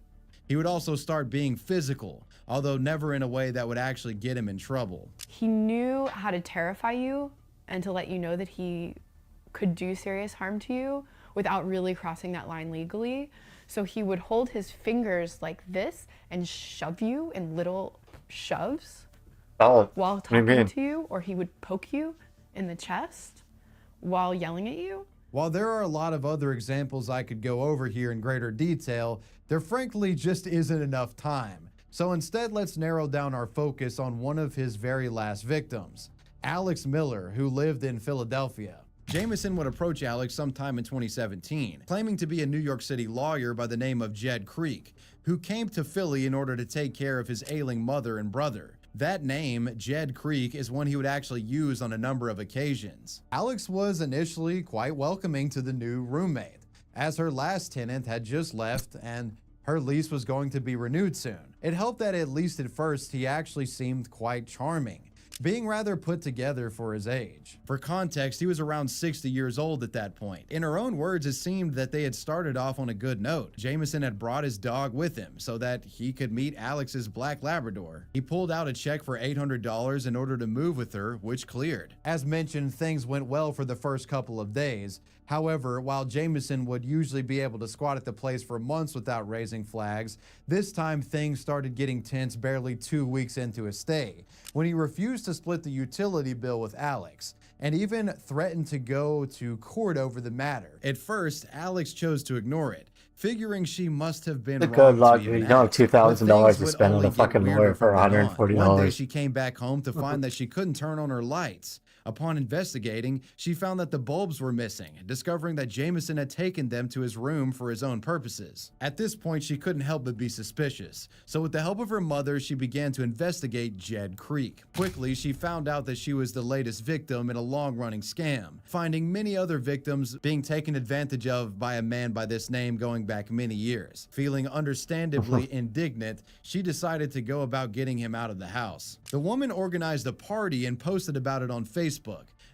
He would also start being physical, although never in a way that would actually get him in trouble. He knew how to terrify you and to let you know that he could do serious harm to you without really crossing that line legally. So he would hold his fingers like this and shove you in little shoves while talking to you, or he would poke you in the chest while yelling at you. While there are a lot of other examples I could go over here in greater detail, there frankly just isn't enough time. So instead, let's narrow down our focus on one of his very last victims, Alex Miller, who lived in Philadelphia. Jameson would approach Alex sometime in 2017, claiming to be a New York City lawyer by the name of Jed Creek, who came to Philly in order to take care of his ailing mother and brother. That name, Jed Creek, is one he would actually use on a number of occasions. Alex was initially quite welcoming to the new roommate, as her last tenant had just left and her lease was going to be renewed soon. It helped that at least at first he actually seemed quite charming, being rather put together for his age. For context, he was around 60 years old at that point. In her own words, it seemed that they had started off on a good note. Jameson had brought his dog with him so that he could meet Alex's black Labrador. He pulled out a check for $800 in order to move with her, which cleared. As mentioned, things went well for the first couple of days. However, while Jameson would usually be able to squat at the place for months without raising flags, this time things started getting tense barely 2 weeks into his stay, when he refused to split the utility bill with Alex, and even threatened to go to court over the matter. At first, Alex chose to ignore it, figuring she must have been wrong. Good luck. You don't have $2,000 to spend on a fucking lawyer for $140. One day she came back home to find that she couldn't turn on her lights. Upon investigating, she found that the bulbs were missing, discovering that Jameson had taken them to his room for his own purposes. At this point, she couldn't help but be suspicious, so with the help of her mother, she began to investigate Jed Creek. Quickly, she found out that she was the latest victim in a long-running scam, finding many other victims being taken advantage of by a man by this name going back many years. Feeling understandably indignant, she decided to go about getting him out of the house. The woman organized a party and posted about it on Facebook,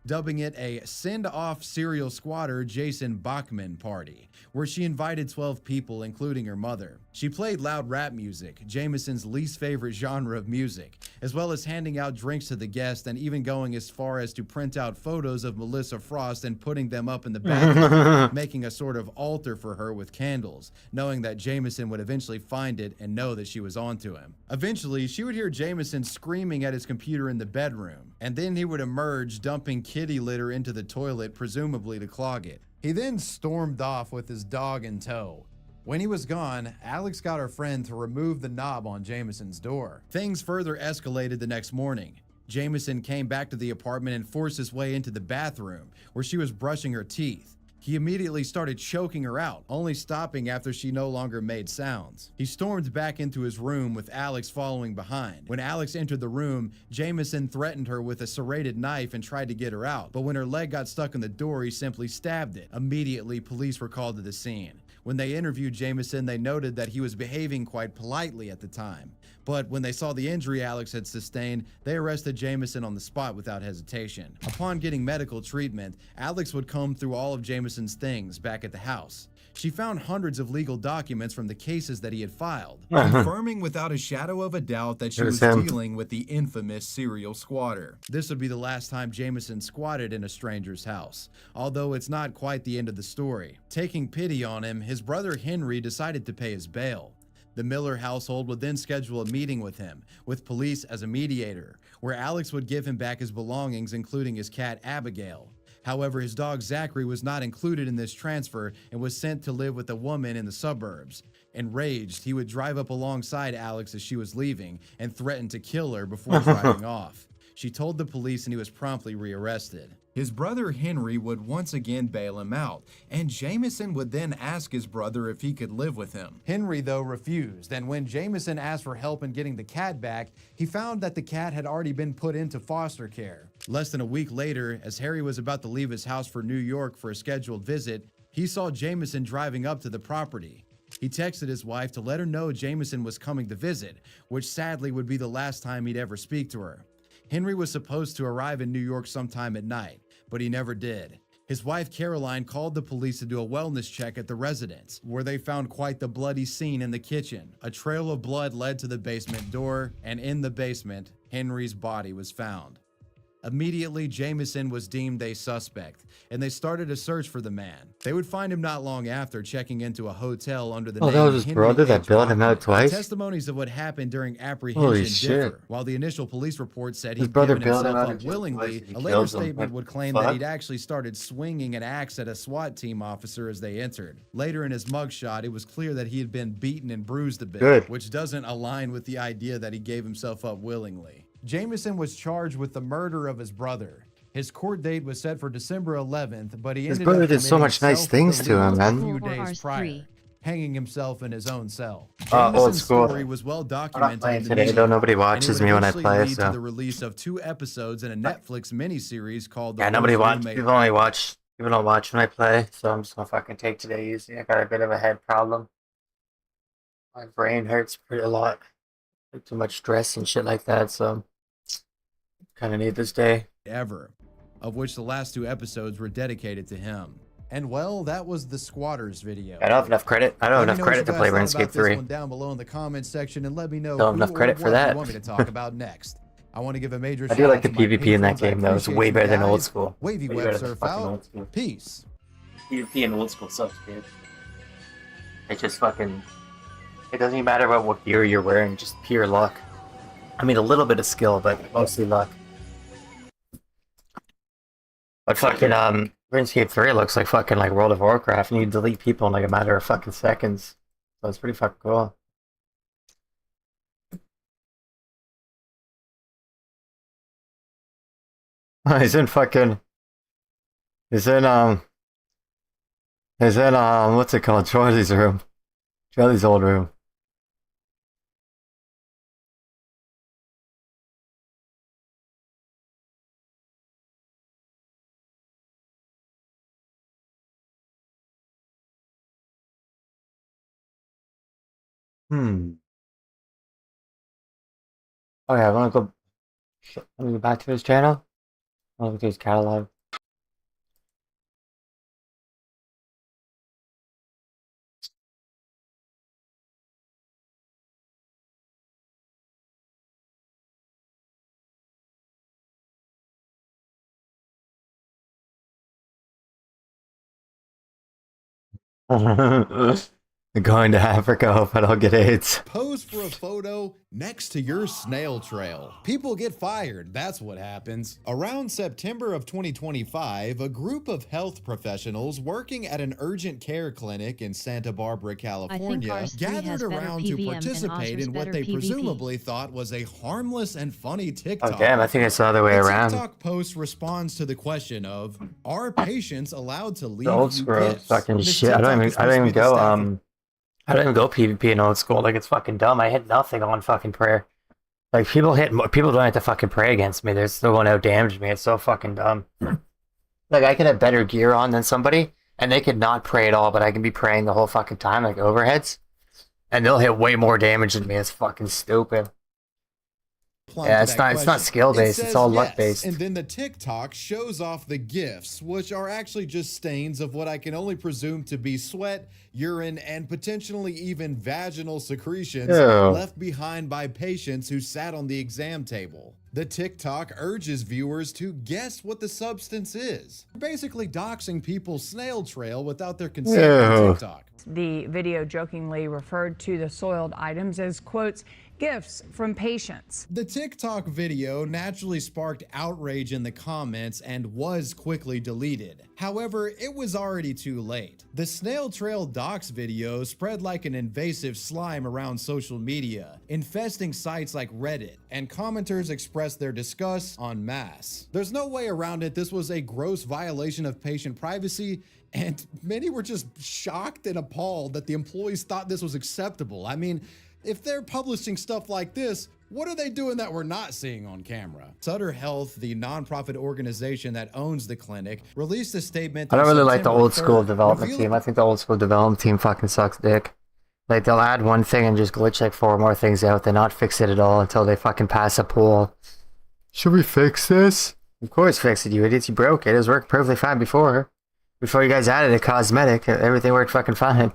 dubbing it a send-off serial squatter Jason Bachman party, where she invited 12 people, including her mother. She played loud rap music, Jameson's least favorite genre of music, as well as handing out drinks to the guests and even going as far as to print out photos of Melissa Frost and putting them up in the bathroom, making a sort of altar for her with candles, knowing that Jameson would eventually find it and know that she was onto him. Eventually, she would hear Jameson screaming at his computer in the bedroom, and then he would emerge, dumping kitty litter into the toilet, presumably to clog it. He then stormed off with his dog in tow. When he was gone, Alex got her friend to remove the knob on Jameson's door. Things further escalated the next morning. Jameson came back to the apartment and forced his way into the bathroom, where she was brushing her teeth. He immediately started choking her out, only stopping after she no longer made sounds. He stormed back into his room with Alex following behind. When Alex entered the room, Jameson threatened her with a serrated knife and tried to get her out, but when her leg got stuck in the door, he simply stabbed it. Immediately, police were called to the scene. When they interviewed Jameson, they noted that he was behaving quite politely at the time. But when they saw the injury Alex had sustained, they arrested Jameson on the spot without hesitation. Upon getting medical treatment, Alex would comb through all of Jameson's things back at the house. She found hundreds of legal documents from the cases that he had filed, confirming without a shadow of a doubt that she was dealing with the infamous serial squatter. This would be the last time Jameson squatted in a stranger's house, although it's not quite the end of the story. Taking pity on him, his brother Henry decided to pay his bail. The Miller household would then schedule a meeting with him, with police as a mediator, where Alex would give him back his belongings, including his cat Abigail. However, his dog Zachary was not included in this transfer and was sent to live with a woman in the suburbs. Enraged, he would drive up alongside Alex as she was leaving and threaten to kill her before driving off. She told the police and he was promptly rearrested. His brother Henry would once again bail him out, and Jameson would then ask his brother if he could live with him. Henry, though, refused, and when Jameson asked for help in getting the cat back, he found that the cat had already been put into foster care. Less than a week later, as Harry was about to leave his house for New York for a scheduled visit, he saw Jameson driving up to the property. He texted his wife to let her know Jameson was coming to visit, which sadly would be the last time he'd ever speak to her. Henry was supposed to arrive in New York sometime at night, but he never did. His wife Caroline called the police to do a wellness check at the residence, where they found quite the bloody scene in the kitchen. A trail of blood led to the basement door, and in the basement, Henry's body was found. Immediately, Jameson was deemed a suspect, and they started a search for the man. They would find him not long after, checking into a hotel under the name that was his Henry brother that H. bailed him out Hoffman. twice? The testimonies of what happened during Holy apprehension shit. differ. While the initial police report said His he'd brother given bailed him himself out up of jail willingly, twice and a he later kills him. statement What would the claim fuck? that he'd actually started swinging an axe at a SWAT team officer as they entered. Later in his mugshot, it was clear that he had been beaten and bruised a bit, Good. which doesn't align with the idea that he gave himself up willingly. Jameson was charged with the murder of his brother. His court date was set for December 11th, but he His ended brother up did so committing much nice things to self-delete him, man. a few days prior, hanging himself in his own cell. Old Jameson's school. story was well I'm not documented playing in the today, media, though. Nobody and it watches would me when I eventually play, lead to so. the release of 2 episodes in a Netflix miniseries called The Yeah, nobody Worst watch. Roommate. People only watch. People don't watch when I play, so I'm just gonna fucking take today easy. I got a bit of a head problem. My brain hurts pretty a lot. Like too much stress and shit like that, so kind of need this day. Ever, of which the last 2 episodes were dedicated to him. And well, that was the Squatters video. I don't have enough credit. I don't have enough credit to play RuneScape 3. One down below in the comments section, and let me know Don't have who enough credit or for what that. you want me to talk about next. I want to give a major I shout do like out the to my PvP in that patrons. I game, though. It's appreciate way you better than old guys. school. Wavy Way web better than surf fucking out. old school. Peace. PvP in old school sucks, dude. It's just fucking. It doesn't even matter about what gear you're wearing, just pure luck. I mean, a little bit of skill, but mostly luck. But fucking, RuneScape 3 looks like fucking like World of Warcraft, and you delete people in like a matter of fucking seconds. So it's pretty fucking cool. He's in fucking. He's in, what's it called? Charlie's room. Charlie's old room. Oh yeah, I wanna go. Wanna go back to his channel? I wanna go to his catalog. Going to Africa, hope I don't get AIDS. Pose for a photo next to your snail trail. People get fired, that's what happens. Around September of 2025, a group of health professionals working at an urgent care clinic in Santa Barbara, California, gathered around to participate in what they presumably thought was a harmless and funny TikTok. Oh damn, I think it's the other way around. The TikTok post responds to the question of, are patients allowed to leave Old you school gifts? fucking This shit. I don't TikTok even is supposed to be the go staff I don't even go PvP in old school. Like, it's fucking dumb. I hit nothing on fucking prayer. Like, people don't have to fucking pray against me. They're still going to damage me. It's so fucking dumb. Like, I could have better gear on than somebody, and they could not pray at all, but I can be praying the whole fucking time, like overheads, and they'll hit way more damage than me. It's fucking stupid. Yeah, it's not skill based. It's all luck based. And then the TikTok shows off the gifts, which are actually just stains of what I can only presume to be sweat, urine, and potentially even vaginal secretions left behind by patients who sat on the exam table. The TikTok urges viewers to guess what the substance is. Basically doxing people's snail trail without their consent on TikTok. The video jokingly referred to the soiled items as, quotes, gifts from patients. The TikTok video naturally sparked outrage in the comments and was quickly deleted. However, it was already too late. The snail trail dox video spread like an invasive slime around social media, infesting sites like Reddit, and commenters expressed their disgust en masse. There's no way around it. This was a gross violation of patient privacy, and many were just shocked and appalled that the employees thought this was acceptable. I mean, if they're publishing stuff like this, what are they doing that we're not seeing on camera? Sutter Health, the nonprofit organization that owns the clinic, released a statement. I don't really like the old school development team. I think the old school development team fucking sucks dick. Like, they'll add one thing and just glitch like 4 more things out. They not fix it at all until they fucking pass a pool. Should we fix this? Of course fix it, you idiots. You broke it. It was working perfectly fine before. Before you guys added a cosmetic, everything worked fucking fine.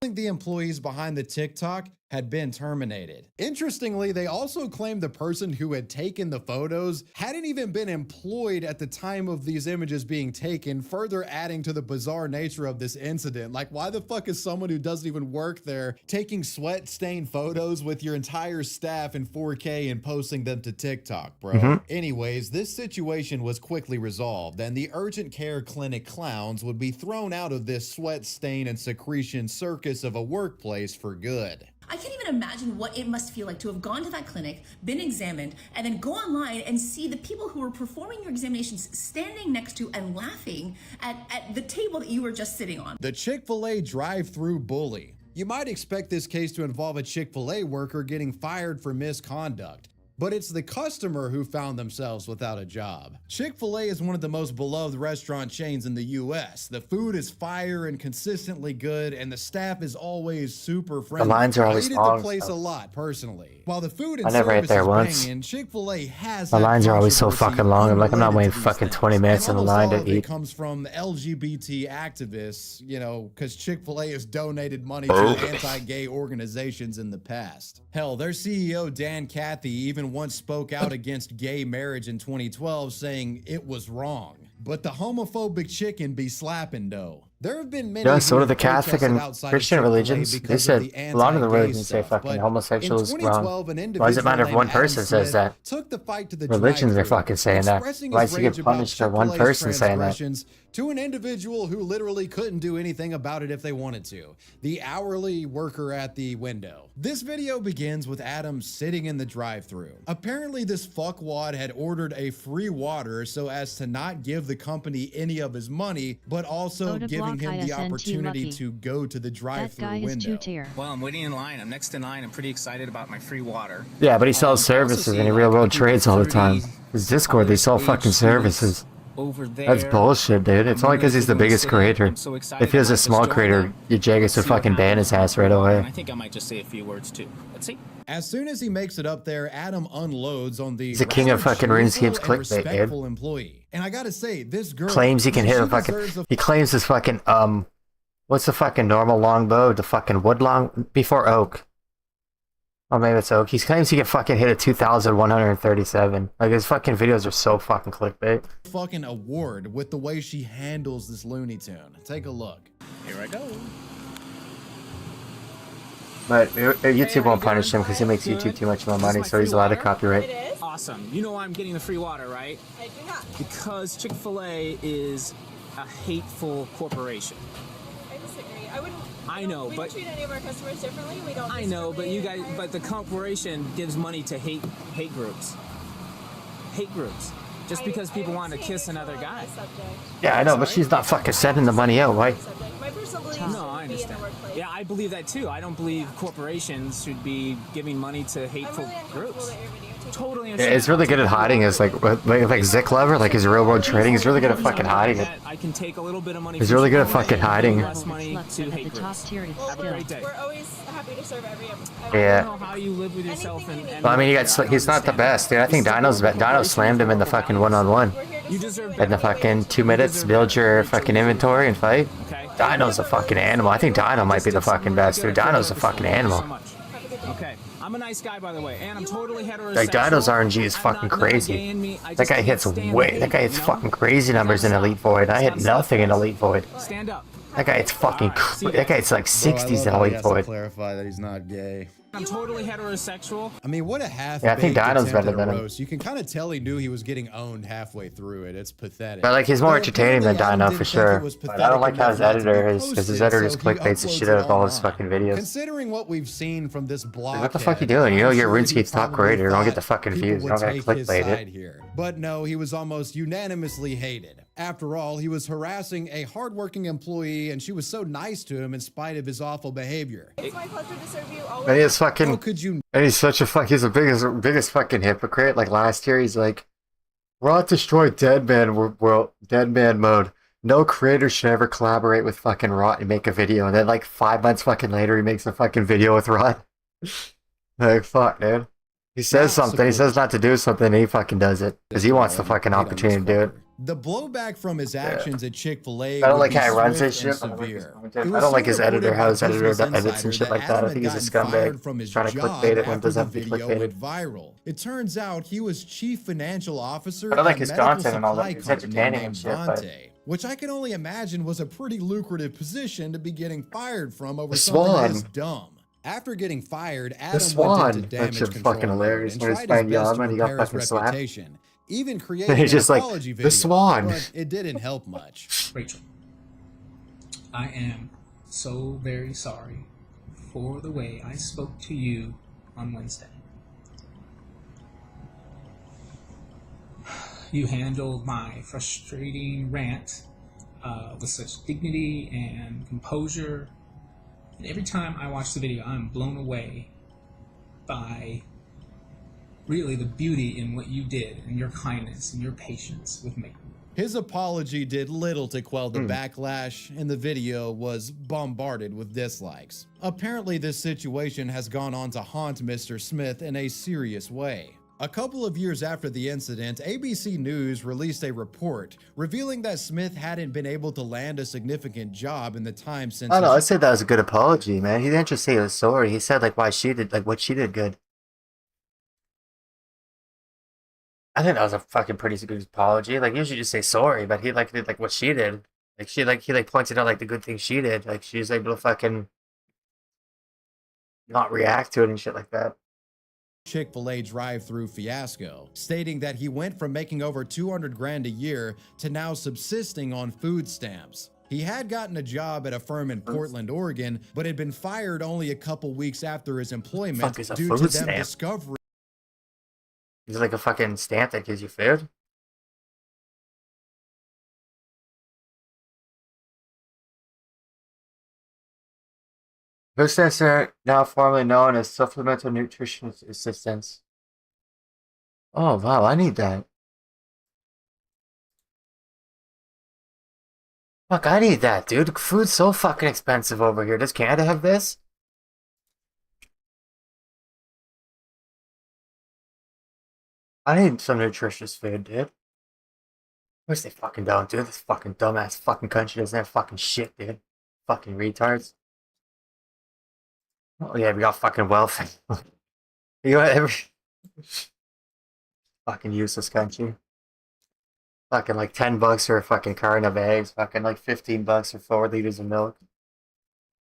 The employees behind the TikTok had been terminated. Interestingly, they also claimed the person who had taken the photos hadn't even been employed at the time of these images being taken, further adding to the bizarre nature of this incident. Like, why the fuck is someone who doesn't even work there taking sweat-stained photos with your entire staff in 4K and posting them to TikTok, bro? Anyways, this situation was quickly resolved, and the urgent care clinic clowns would be thrown out of this sweat, stain, and secretion circus of a workplace for good. I can't even imagine what it must feel like to have gone to that clinic, been examined, and then go online and see the people who were performing your examinations standing next to and laughing at the table that you were just sitting on. The Chick-fil-A drive-thru bully. You might expect this case to involve a Chick-fil-A worker getting fired for misconduct, but it's the customer who found themselves without a job. Chick-fil-A is one of the most beloved restaurant chains in the US. The food is fire and consistently good, and the staff is always super friendly. The lines are always I eat long, at the place so. a lot, personally. While the food and I never ate service there is once. banging, Chick-fil-A has The had lines are always so controversy fucking long. I'm like, I'm not unrelated waiting to these fucking things. 20 minutes in the And line almost all to of it eat. comes from LGBT activists, you know, because Chick-fil-A has donated money to anti-gay organizations in the past. Hell, their CEO, Dan Cathy, even once spoke out against gay marriage in 2012, saying it was wrong. But the homophobic chicken be slapping though. There have been many. Yeah, so who do the have Catholic protested and outside of Christian Chick-fil-A religions. They because said of the a lot of the anti-gay religions say stuff. fucking But homosexual in is 2012, wrong. an Why does it matter if individual one named Adam person says Smith that? took the fight to the Religions are drive-thru, fucking saying that. expressing Why his does he get rage about punished for one Chick-fil-A's person saying that? transgressions to an individual who literally couldn't do anything about it if they wanted to. The hourly worker at the window. This video begins with Adam sitting in the drive-thru. Apparently this fuckwad had ordered a free water so as to not give the company any of his money, but also giving him the opportunity to go to the drive-thru window. Well, I'm waiting in line. I'm next in line. I'm pretty excited about my free water. Yeah, but he sells services and he real world trades all the time. His Discord, they sell fucking services. Over there. That's bullshit, dude. It's only because he's the biggest creator. If he was a small creator, your Jagus would fucking ban his ass right away. I think I might just say a few words too. Let's see. As soon as he makes it up there, Adam unloads on the He's the king of fucking RuneScape's clickbait, dude. employee. And I gotta say, this girl Claims he can hit a she fucking. deserves a He claims his fucking what's the fucking normal longbow? The fucking wood long before oak. Oh, maybe it's Oak. He claims he can fucking hit a 2,137. Like, his fucking videos are so fucking clickbait. Fucking award with the way she handles this Looney Tune. Take a look. Here I go. But YouTube won't punish him because he makes YouTube too much more money, so he's allowed to copyright. Awesome. You know why I'm getting the free water, right? I do not. Because Chick-fil-A is a hateful corporation. I disagree. I wouldn't. I know, we but don't treat any of our customers differently. We don't. I know, but you guys, but the corporation gives money to hate groups. Hate groups. Just because people want to kiss another guy. Yeah, I know, but she's not fucking sending the money out. Why? My personal belief No, I understand. Yeah, I believe that too. I don't believe corporations should be giving money to hateful groups. Totally Yeah, understand. it's really good at hiding his like Zick Lover, like his real world trading. He's really good at fucking hiding it. I can take a little bit of money. He's really good at fucking hiding. Less money to hate groups. Have a great day. We're always happy to serve every. Yeah. I don't know how you live with yourself and Well, I mean, he's not the best, dude. I think Dino slammed him in the fucking one-on-one. You deserve In the fucking 2 minutes, build your fucking inventory and fight. Dino's a fucking animal. I think Dino might be the fucking best, dude. Dino's a fucking animal. Okay, I'm a nice guy, by the way, and I'm totally heterosexual. Like, Dino's RNG is fucking crazy. That guy hits fucking crazy numbers in Elite Void. I hit nothing in Elite Void. Stand up. That guy hits fucking that guy hits like 60s in Elite Void. Clarify that he's not gay. I'm totally heterosexual. I mean, what a half. Yeah, I think Dino's better than him. You can kind of tell he knew he was getting owned halfway through it. It's pathetic. But like, he's more entertaining than Dino for sure. But I don't like how his editor is, because his editor just clickbaits the shit out of all his fucking videos. Considering what we've seen from this block, What the fuck you doing? You know you're RuneScape's top creator. Don't get the fucking views. You don't gotta clickbait it. Here. But no, he was almost unanimously hated. After all, he was harassing a hardworking employee, and she was so nice to him in spite of his awful behavior. It's my pleasure to serve you always. And he's fucking. How could you? And he's such a he's the biggest fucking hypocrite. Like last year, he's like, Rot destroyed Dead Man mode. No creator should ever collaborate with fucking Rot and make a video. And then like 5 months fucking later, he makes a fucking video with Rot. Like, fuck, dude. He says something, he says not to do something, and he fucking does it. Because he wants the fucking opportunity to do it. The blowback from his actions at Chick-fil-A. I don't like how he runs his shit. Severe. I don't like his editor, how his editor edits and shit like that. I think he's a scumbag. He's trying to clickbait it when it doesn't have to be clickbaited. Viral. It turns out he was chief financial officer. I don't like his content and all that. He's entertaining and shit, but... Which I can only imagine was a pretty lucrative position to be getting fired from over The something Swan. this dumb. After getting fired, The Adam Swan. went into damage That's control fucking hilarious. and When he's tried playing his best Yama to and he got repair his fucking slapped. reputation. Even created He's just an like, apology the video, Swan. but it didn't help much. Rachel, I am so very sorry for the way I spoke to you on Wednesday. You handled my frustrating rant with such dignity and composure. And every time I watch the video, I'm blown away by really the beauty in what you did and your kindness and your patience with me. His apology did little to quell the backlash, and the video was bombarded with dislikes. Apparently, this situation has gone on to haunt Mr. Smith in a serious way. A couple of years after the incident, ABC News released a report revealing that Smith hadn't been able to land a significant job in the time since. I don't know. I said that was a good apology, man. He didn't just say he was sorry. He said like why she did, like what she did good. I think that was a fucking pretty good apology. Like, usually just say sorry, but he like did like what she did. Like he pointed out like the good things she did. Like she was able to fucking not react to it and shit like that. Chick-fil-A drive-through fiasco, stating that he went from making over 200 grand a year to now subsisting on food stamps. He had gotten a job at a firm in Portland, Oregon, but had been fired only a couple weeks after his employment due to them discovering. Is it like a fucking stamp that gives you food? Food stamps are now formerly known as supplemental nutrition assistance. Oh wow, I need that. Fuck, I need that, dude. Food's so fucking expensive over here. Does Canada have this? I need some nutritious food, dude. Of course they fucking don't, dude. This fucking dumbass fucking country doesn't have fucking shit, dude. Fucking retards. Oh yeah, we got fucking welfare. You know what? Fucking useless country. Fucking like $10 for a fucking carton of eggs. Fucking like $15 for 4 liters of milk.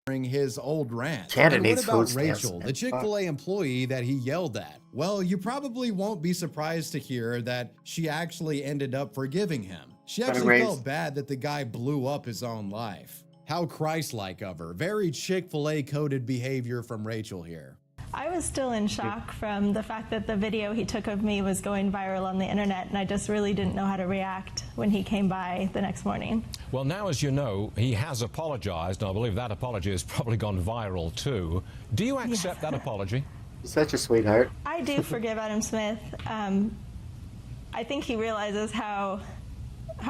His old rant. Canada And what needs about food stamps, Rachel, man. the Chick-fil-A employee that he yelled at? Well, you probably won't be surprised to hear that she actually ended up forgiving him. She actually felt bad that the guy blew up his own life. How Christ-like of her. Very Chick-fil-A coded behavior from Rachel here. I was still in shock from the fact that the video he took of me was going viral on the internet, and I just really didn't know how to react when he came by the next morning. Well, now, as you know, he has apologized, and I believe that apology has probably gone viral too. Do you accept that apology? You're such a sweetheart. I do forgive Adam Smith. I think he realizes how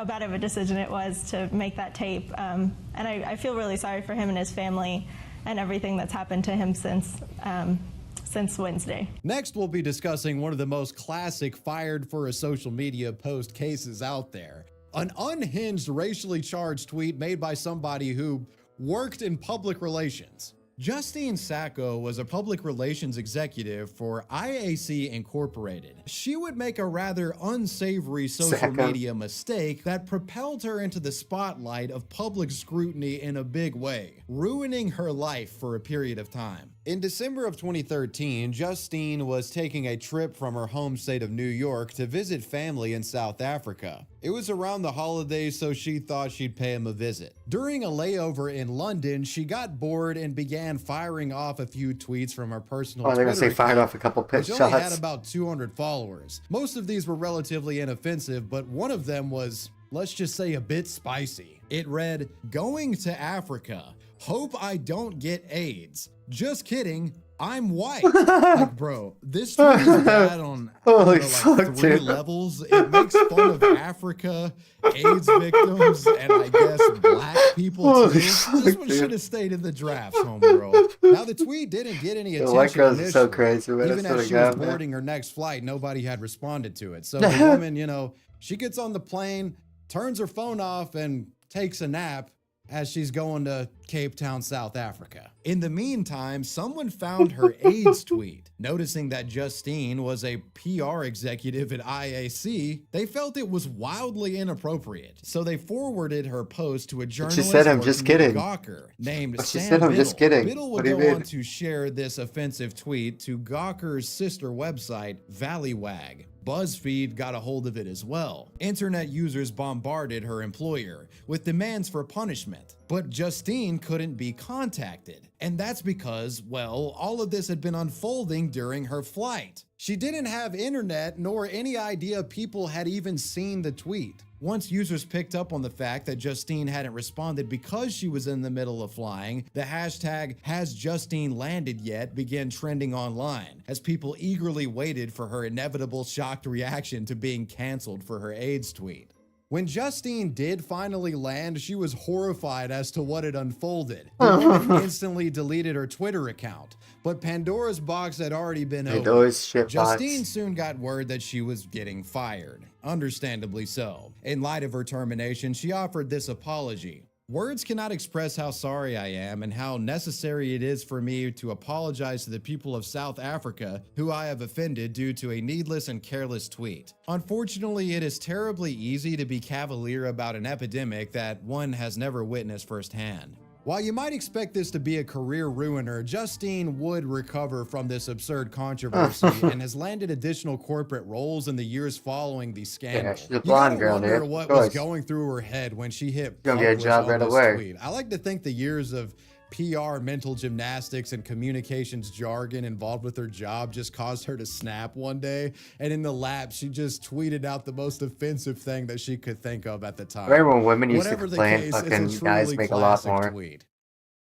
bad of a decision it was to make that tape, and I feel really sorry for him and his family and everything that's happened to him since Wednesday. Next, we'll be discussing one of the most classic fired for a social media post cases out there. An unhinged, racially charged tweet made by somebody who worked in public relations. Justine Sacco was a public relations executive for IAC Incorporated. She would make a rather unsavory social media mistake that propelled her into the spotlight of public scrutiny in a big way, ruining her life for a period of time. In December of 2013, Justine was taking a trip from her home state of New York to visit family in South Africa. It was around the holidays, so she thought she'd pay him a visit. During a layover in London, she got bored and began firing off a few tweets from her personal they're gonna say Twitter fired account, off a couple pitch which only shots. had about 200 followers. Most of these were relatively inoffensive, but one of them was, let's just say, a bit spicy. It read, "Going to Africa. Hope I don't get AIDS. Just kidding. I'm white." Like, bro, this tweet is bad on Holy like fuck, 3 dude. levels. It makes fun of Africa, AIDS victims, and I guess black people Holy too. fuck, This one dude. should have stayed in the drafts, homegirl. Now, the tweet didn't get any The white attention girls are so initially. crazy, man. I Even swear as to she was God, man. boarding her next flight, nobody had responded to it. So the woman, you know, she gets on the plane, turns her phone off, and takes a nap as she's going to Cape Town, South Africa. In the meantime, someone found her AIDS tweet. Noticing that Justine was a PR executive at IAC, they felt it was wildly inappropriate. So they forwarded her post to a journalist said, "I'm just working with kidding." Gawker named She Sam said, "I'm just Biddle." kidding." Biddle What would do you go mean? on to share this offensive tweet to Gawker's sister website, Valleywag. BuzzFeed got a hold of it as well. Internet users bombarded her employer with demands for punishment, but Justine couldn't be contacted. And that's because, well, all of this had been unfolding during her flight. She didn't have internet nor any idea people had even seen the tweet. Once users picked up on the fact that Justine hadn't responded because she was in the middle of flying, the hashtag #HasJustineLandedYet began trending online as people eagerly waited for her inevitable shocked reaction to being canceled for her AIDS tweet. When Justine did finally land, she was horrified as to what had unfolded. The woman instantly deleted her Twitter account, but Pandora's box had already been opened. Pandora's shit box. Justine soon got word that she was getting fired, understandably so. In light of her termination, she offered this apology. "Words cannot express how sorry I am and how necessary it is for me to apologize to the people of South Africa who I have offended due to a needless and careless tweet. Unfortunately, it is terribly easy to be cavalier about an epidemic that one has never witnessed firsthand." While you might expect this to be a career ruiner, Justine would recover from this absurd controversy and has landed additional corporate roles in the years following the scandal. Yeah, she's a blonde you gotta girl, wonder dude. what Of was course. going through her head when she hit Gonna get a publish job on right this away. tweet. I like to think the years of PR, mental gymnastics, and communications jargon involved with her job just caused her to snap one day, and in the lap, she just tweeted out the most offensive thing that she could think of at the time. Remember when women used to Whatever the complain, case, it's fucking a guys truly make a lot classic more. tweet.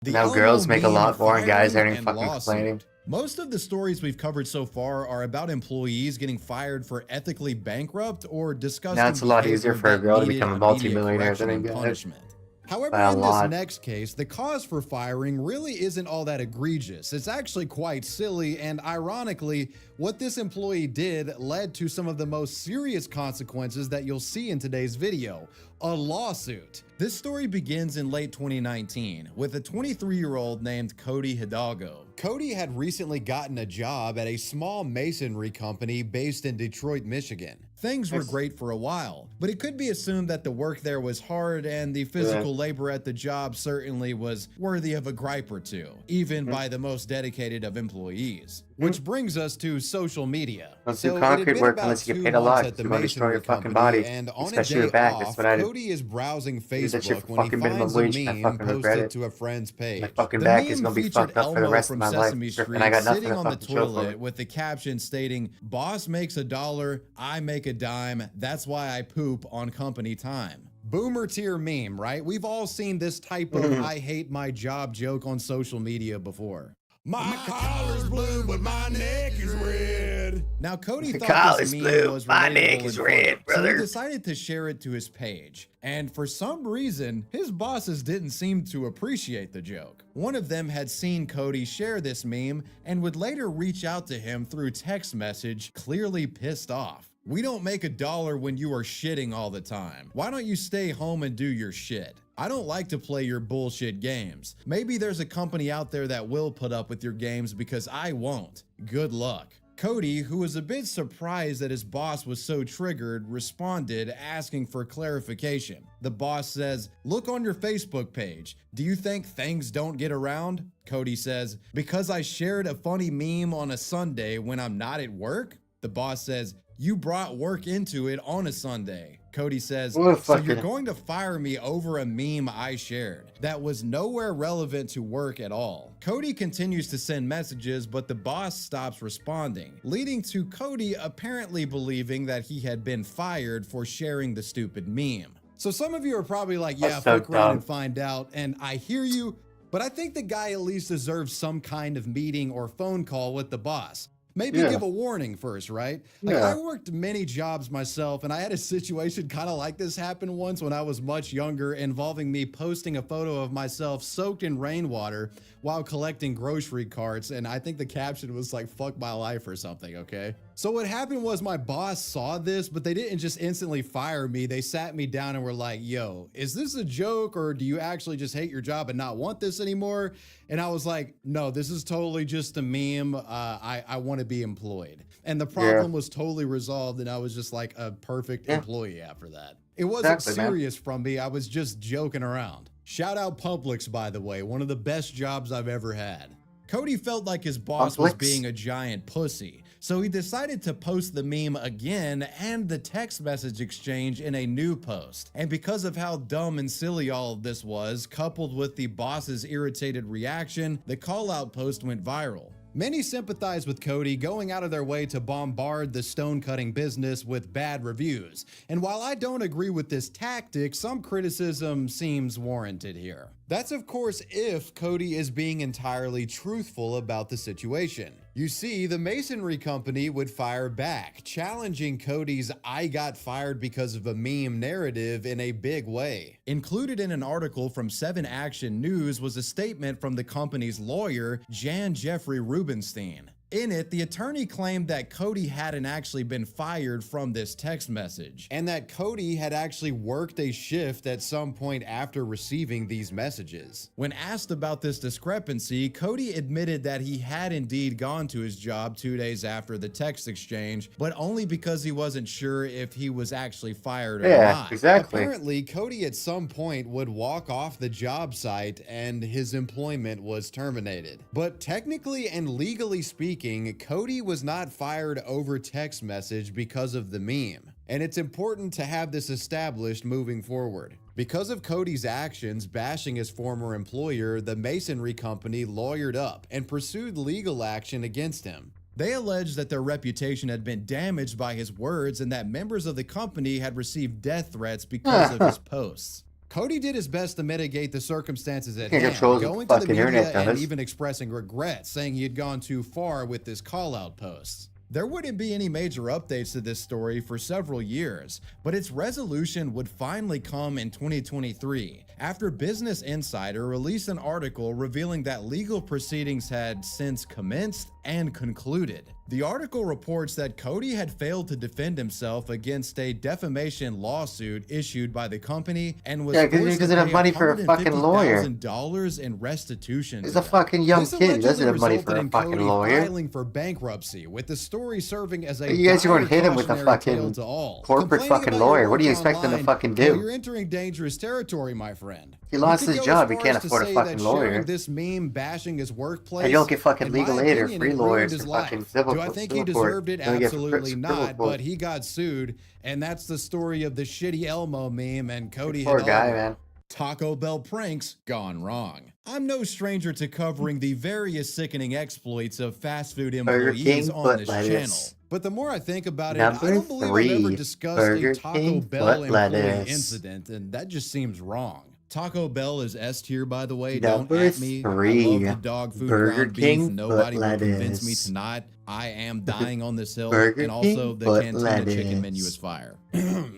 Now girls make a Elmo lot meme more and guys firing aren't even and fucking lawsuit. complaining. Most of the stories we've covered so far are about employees getting fired for ethically bankrupt or disgusting Now it's a lot easier behavior for a that girl to needed become a immediate multimillionaire correction than a and guy. punishment. However, By a in lot. this next case, the cause for firing really isn't all that egregious. It's actually quite silly, and ironically, what this employee did led to some of the most serious consequences that you'll see in today's video: a lawsuit. This story begins in late 2019 with a 23-year-old named Cody Hidalgo. Cody had recently gotten a job at a small masonry company based in Detroit, Michigan. Things were great for a while, but it could be assumed that the work there was hard and the physical labor at the job certainly was worthy of a gripe or two, even by the most dedicated of employees. Which brings us to social media. Let's do concrete work unless you get paid a lot. You're going to destroy your fucking body, and on especially a day your back. off, That's what I do. Cody is browsing Use that shit Facebook for when he fucking minimum finds a wage, and I meme fucking regret posted it. to a friend's page. My fucking The back meme is going to be featured fucked up for the Elmo rest of from my life. Sesame Street And I got nothing sitting to on the fucking show for toilet it. with the caption stating, "Boss makes $1, I make a dime, that's why I poop on company time." Boomer tier meme, right? We've all seen this type of I hate my job joke on social media before. My collar's blue, but my neck is red. Now, Cody thought this meme was my neck relatable is and red, funny, so brother. he decided to share it to his page. And for some reason, his bosses didn't seem to appreciate the joke. One of them had seen Cody share this meme and would later reach out to him through text message, clearly pissed off. "We don't make $1 when you are shitting all the time. Why don't you stay home and do your shit? I don't like to play your bullshit games. Maybe there's a company out there that will put up with your games because I won't. Good luck." Cody, who was a bit surprised that his boss was so triggered, responded asking for clarification. The boss says, "Look on your Facebook page. Do you think things don't get around?" Cody says, "Because I shared a funny meme on a Sunday when I'm not at work?" The boss says, "You brought work into it on a Sunday." Cody says, "So you're going to fire me over a meme I shared that was nowhere relevant to work at all." Cody continues to send messages, but the boss stops responding, leading to Cody apparently believing that he had been fired for sharing the stupid meme. So some of you are probably like, yeah, fuck around and find out, and I hear you, but I think the guy at least deserves some kind of meeting or phone call with the boss. Maybe give a warning first, right? Like, I worked many jobs myself, and I had a situation kind of like this happen once when I was much younger, involving me posting a photo of myself soaked in rainwater while collecting grocery carts, and I think the caption was like, "fuck my life" or something, okay? So what happened was my boss saw this, but they didn't just instantly fire me. They sat me down and were like, "Yo, is this a joke, or do you actually just hate your job and not want this anymore?" And I was like, "No, this is totally just a meme. I want to be employed." And the problem was totally resolved, and I was just like a perfect employee after that. It wasn't serious from me. I was just joking around. Shout out Publix, by the way, one of the best jobs I've ever had. Cody felt like his boss was being a giant pussy, so he decided to post the meme again and the text message exchange in a new post. And because of how dumb and silly all of this was, coupled with the boss's irritated reaction, the call-out post went viral. Many sympathize with Cody, going out of their way to bombard the stone-cutting business with bad reviews. And while I don't agree with this tactic, some criticism seems warranted here. That's of course if Cody is being entirely truthful about the situation. You see, the masonry company would fire back, challenging Cody's "I got fired because of a meme" narrative in a big way. Included in an article from 7 Action News was a statement from the company's lawyer, Jan Jeffrey Rubenstein. In it, the attorney claimed that Cody hadn't actually been fired from this text message, and that Cody had actually worked a shift at some point after receiving these messages. When asked about this discrepancy, Cody admitted that he had indeed gone to his job 2 days after the text exchange, but only because he wasn't sure if he was actually fired or not. Exactly. Apparently, Cody at some point would walk off the job site and his employment was terminated. But technically and legally speaking, Cody was not fired over text message because of the meme, and it's important to have this established moving forward. Because of Cody's actions bashing his former employer, the masonry company lawyered up and pursued legal action against him. They alleged that their reputation had been damaged by his words and that members of the company had received death threats because of his posts. Cody did his best to mitigate the circumstances at hand, going to the media and even expressing regret, saying he had gone too far with this call-out post. There wouldn't be any major updates to this story for several years, but its resolution would finally come in 2023, after Business Insider released an article revealing that legal proceedings had since commenced and concluded. The article reports that Cody had failed to defend himself against a defamation lawsuit issued by the company and was forced because he doesn't have money for a fucking lawyer. $150,000 in restitution. He's a fucking young kid. He doesn't have money for a fucking Cody lawyer. Filing for bankruptcy, with the story serving as a You guys are going to hit him with a cautionary tale fucking to all. corporate fucking lawyer. What do you expect him to fucking do? Well, you're entering dangerous territory, my friend. He lost his job. He As far can't as to afford a say fucking that lawyer. sharing this meme bashing his workplace, And you don't get fucking in my legal aid or opinion, free it lawyers ruined for his fucking life. civil Do I court. think Civil he court. deserved it? You only get Absolutely civil not, court. but he got sued, and that's the story of the shitty Elmo meme, and Cody Poor hit guy, all of it. man. Taco Bell pranks gone wrong. I'm no stranger to covering the various sickening exploits of fast food Burger employees King on foot this lettuce. channel. But the more I think about it, Number I don't believe I've ever 3, discussed Burger a Taco King Bell foot employee lettuce. incident, and that just seems wrong. Taco Bell is S tier, by the way. Number Don't at me. 3, I love the dog food Burger ground King beef. Nobody foot will convince me lettuce. to not. I am dying on this hill. Burger And also, King the foot Cantina chicken lettuce. menu is fire.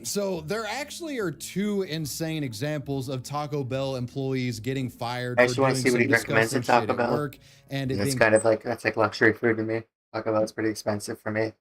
So there actually are 2 insane examples of Taco Bell employees getting fired I for actually want to doing see what some he recommends disgusting at shit Taco at Bell. work, and it It's being kind of like, that's like luxury food to me. Taco Bell's pretty expensive for me.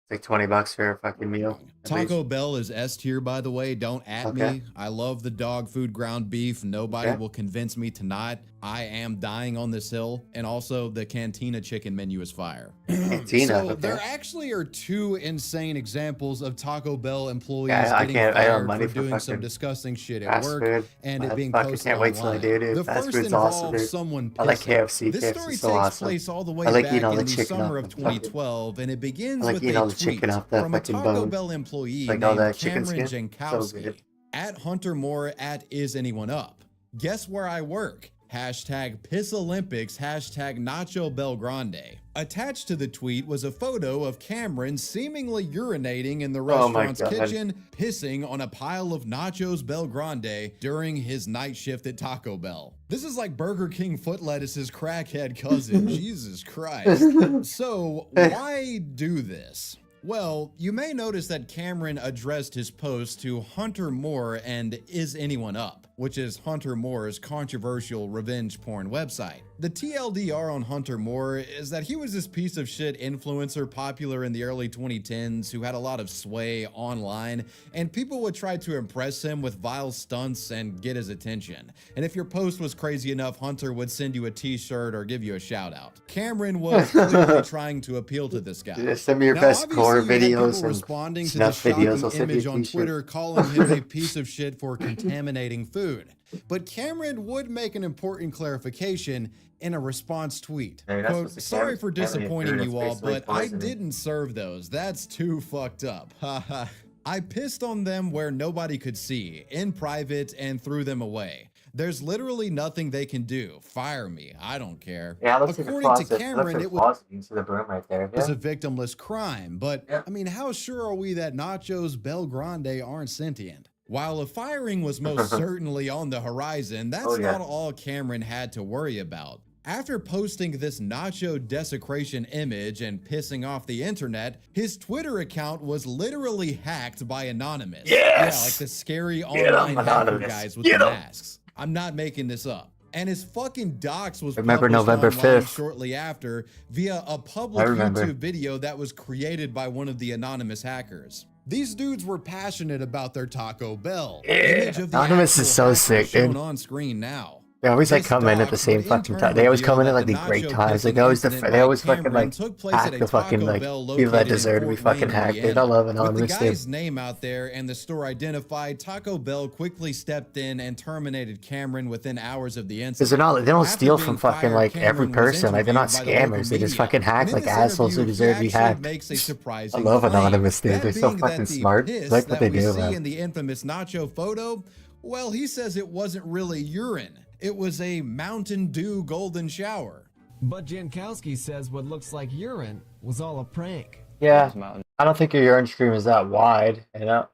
It's like $20 for a fucking meal. at least. Taco Bell is S tier, by the way. Don't at Okay. me. I love the dog food ground beef. Nobody Okay. will convince me to not. I am dying on this hill. And also, the Cantina chicken menu is fire. Cantina, So okay. there actually are 2 insane examples of Taco Bell employees I getting can't. I have fired money for for doing some fucking disgusting shit at fast work, food. and I it being fucking posted can't wait till I online. do, dude. The Fast first food's awesome, involves dude. someone I like pissing. KFC. This KFC's story so takes awesome. place all the way I like back eating all in the the chicken summer off of the fucking- 2012, and it begins I like with eating a all the tweet chicken off the from a fucking Taco bone. Bell employee Like all named that chicken Cameron skin. So Jankowski. good. At Hunter Moore at Is Anyone Up? Guess where I work? Hashtag Piss Olympics, hashtag Nacho Bel Grande. Attached to the tweet was a photo of Cameron seemingly urinating in the Oh my restaurant's God. kitchen, pissing on a pile of Nachos Bel Grande during his night shift at Taco Bell. This is like Burger King foot lettuce's crackhead cousin. Jesus Christ. So, why do this? Well, you may notice that Cameron addressed his post to Hunter Moore and Is Anyone Up, which is Hunter Moore's controversial revenge porn website. The TLDR on Hunter Moore is that he was this piece of shit influencer popular in the early 2010s who had a lot of sway online, and people would try to impress him with vile stunts and get his attention. And if your post was crazy enough, Hunter would send you a t-shirt or give you a shout out. Cameron was clearly trying to appeal to this guy. Just send me your Now, best obviously, core you had people videos and responding to the snuff videos. shocking I'll send you image a on t-shirt. Twitter calling him a piece of shit for contaminating food. But Cameron would make an important clarification in a response tweet. Hey, that's Quote, what's the sorry Cameron- for Cameron disappointing food is you all, basically but I poisoning." didn't serve those. That's too fucked up. Haha. I pissed on them where nobody could see, in private, and threw them away. There's literally nothing they can do. Fire me. I don't care. Yeah, it looks like a According to faucet. Cameron, it was faucet. You can see the broom right there. was Yeah. a victimless crime, but I mean, how sure are we that Nachos Bel Grande aren't sentient? While a firing was most certainly on the horizon, that's Oh, yeah. not all Cameron had to worry about. After posting this nacho desecration image and pissing off the internet, his Twitter account was literally hacked by Anonymous. Yes! Yeah, like the scary Get online 'em, hacker Anonymous. guys with Get the 'em. masks. I'm not making this up. And his fucking docs was Remember published November online 5th. shortly after via a public I remember. YouTube video that was created by one of the anonymous hackers. These dudes were passionate about their Taco Bell. Yeah. Image of the Anonymous actual is so hacker sick, shown dude. on screen now. They always like This come in at the doc same would fucking in time. turn They always reveal come in at that like the the great nacho times. Like pissing they always, incident they always by fucking Cameron like took place hack at a the fucking Taco like Bell people that located in deserve to be Fort fucking Wayne, hacked. Dude, I Indiana. love With the Anonymous, guy's dude. name out there and the store identified, Taco Bell quickly stepped in and terminated Cameron within hours of the incident. Because they're not, they don't After steal being from fucking fired, like every Cameron was person. Like they're not interviewed by the local scammers. They just media. fucking hack And in like this assholes who interview, deserve to he be actually hacked. makes a I surprising love claim. Anonymous, dude. That They're so being that fucking the smart. I piss like what that they we do, see man. in the infamous nacho photo, well, he says it wasn't really urine. It was a Mountain Dew golden shower. But Jankowski says what looks like urine was all a prank. Yeah, I don't think your urine stream is that wide, you know?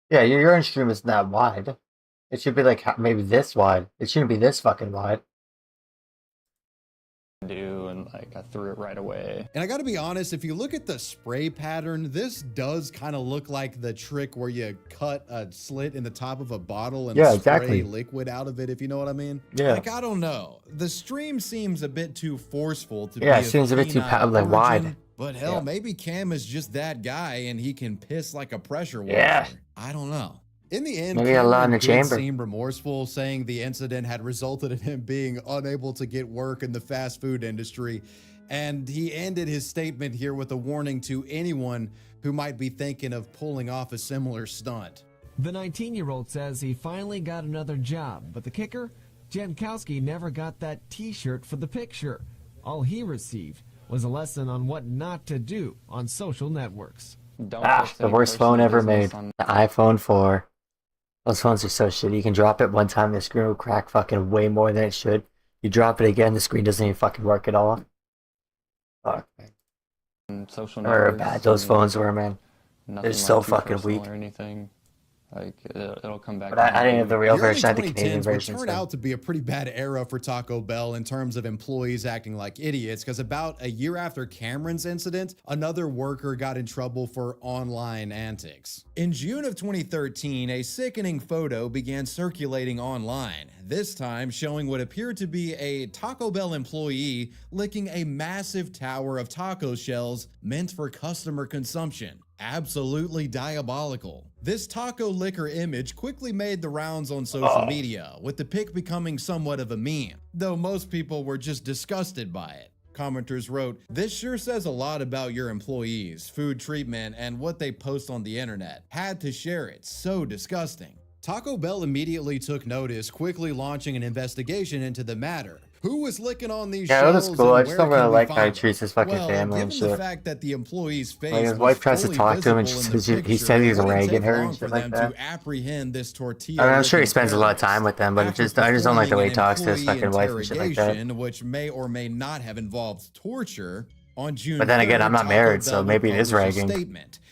Yeah, your urine stream isn't that wide. It should be like maybe this wide. It shouldn't be this fucking wide. do, and like I threw it right away. And I gotta be honest, if you look at the spray pattern, this does kind of look like the trick where you cut a slit in the top of a bottle and spray liquid out of it, if you know what I mean. Yeah. Like, I don't know. The stream seems a bit too forceful to be it seems a bit too like wide. But hell, maybe Cam is just that guy and he can piss like a pressure washer. Yeah. I don't know. In the end, maybe a lot in the chamber. Seemed remorseful, saying the incident had resulted in him being unable to get work in the fast food industry. And he ended his statement here with a warning to anyone who might be thinking of pulling off a similar stunt. The 19-year-old says he finally got another job, but the kicker? Jankowski never got that t-shirt for the picture. All he received was a lesson on what not to do on social networks. The worst phone ever made. The iPhone 4. Those phones are so shitty. You can drop it one time, the screen will crack fucking way more than it should. You drop it again, the screen doesn't even fucking work at all. Fuck. Social networks. Bad those phones were, man. They're so fucking weak. Or anything. Like it'll come back. But I didn't have the real version. I had the Canadian version. It turned out to be a pretty bad era for Taco Bell in terms of employees acting like idiots, because about a year after Cameron's incident, another worker got in trouble for online antics. In June of 2013, a sickening photo began circulating online, this time showing what appeared to be a Taco Bell employee licking a massive tower of taco shells meant for customer consumption. Absolutely diabolical. This taco liquor image quickly made the rounds on social media, with the pic becoming somewhat of a meme, though most people were just disgusted by it. Commenters wrote, "This sure says a lot about your employees, food treatment, and what they post on the internet. Had to share it. So disgusting." Taco Bell immediately took notice, quickly launching an investigation into the matter. Who was licking on these shells? Yeah, that's cool. I just don't really like how he treats his fucking family and shit. The fact that the employee's face like his wife tries to talk to him and he said he was ragging her and shit like that. Apprehend this tortilla. I mean, I'm sure he spends a lot of time with them, but I just don't like the way he talks to his fucking wife and shit like that. Which may or may not have involved torture. On June but then again, I'm not married, so maybe it is ragging.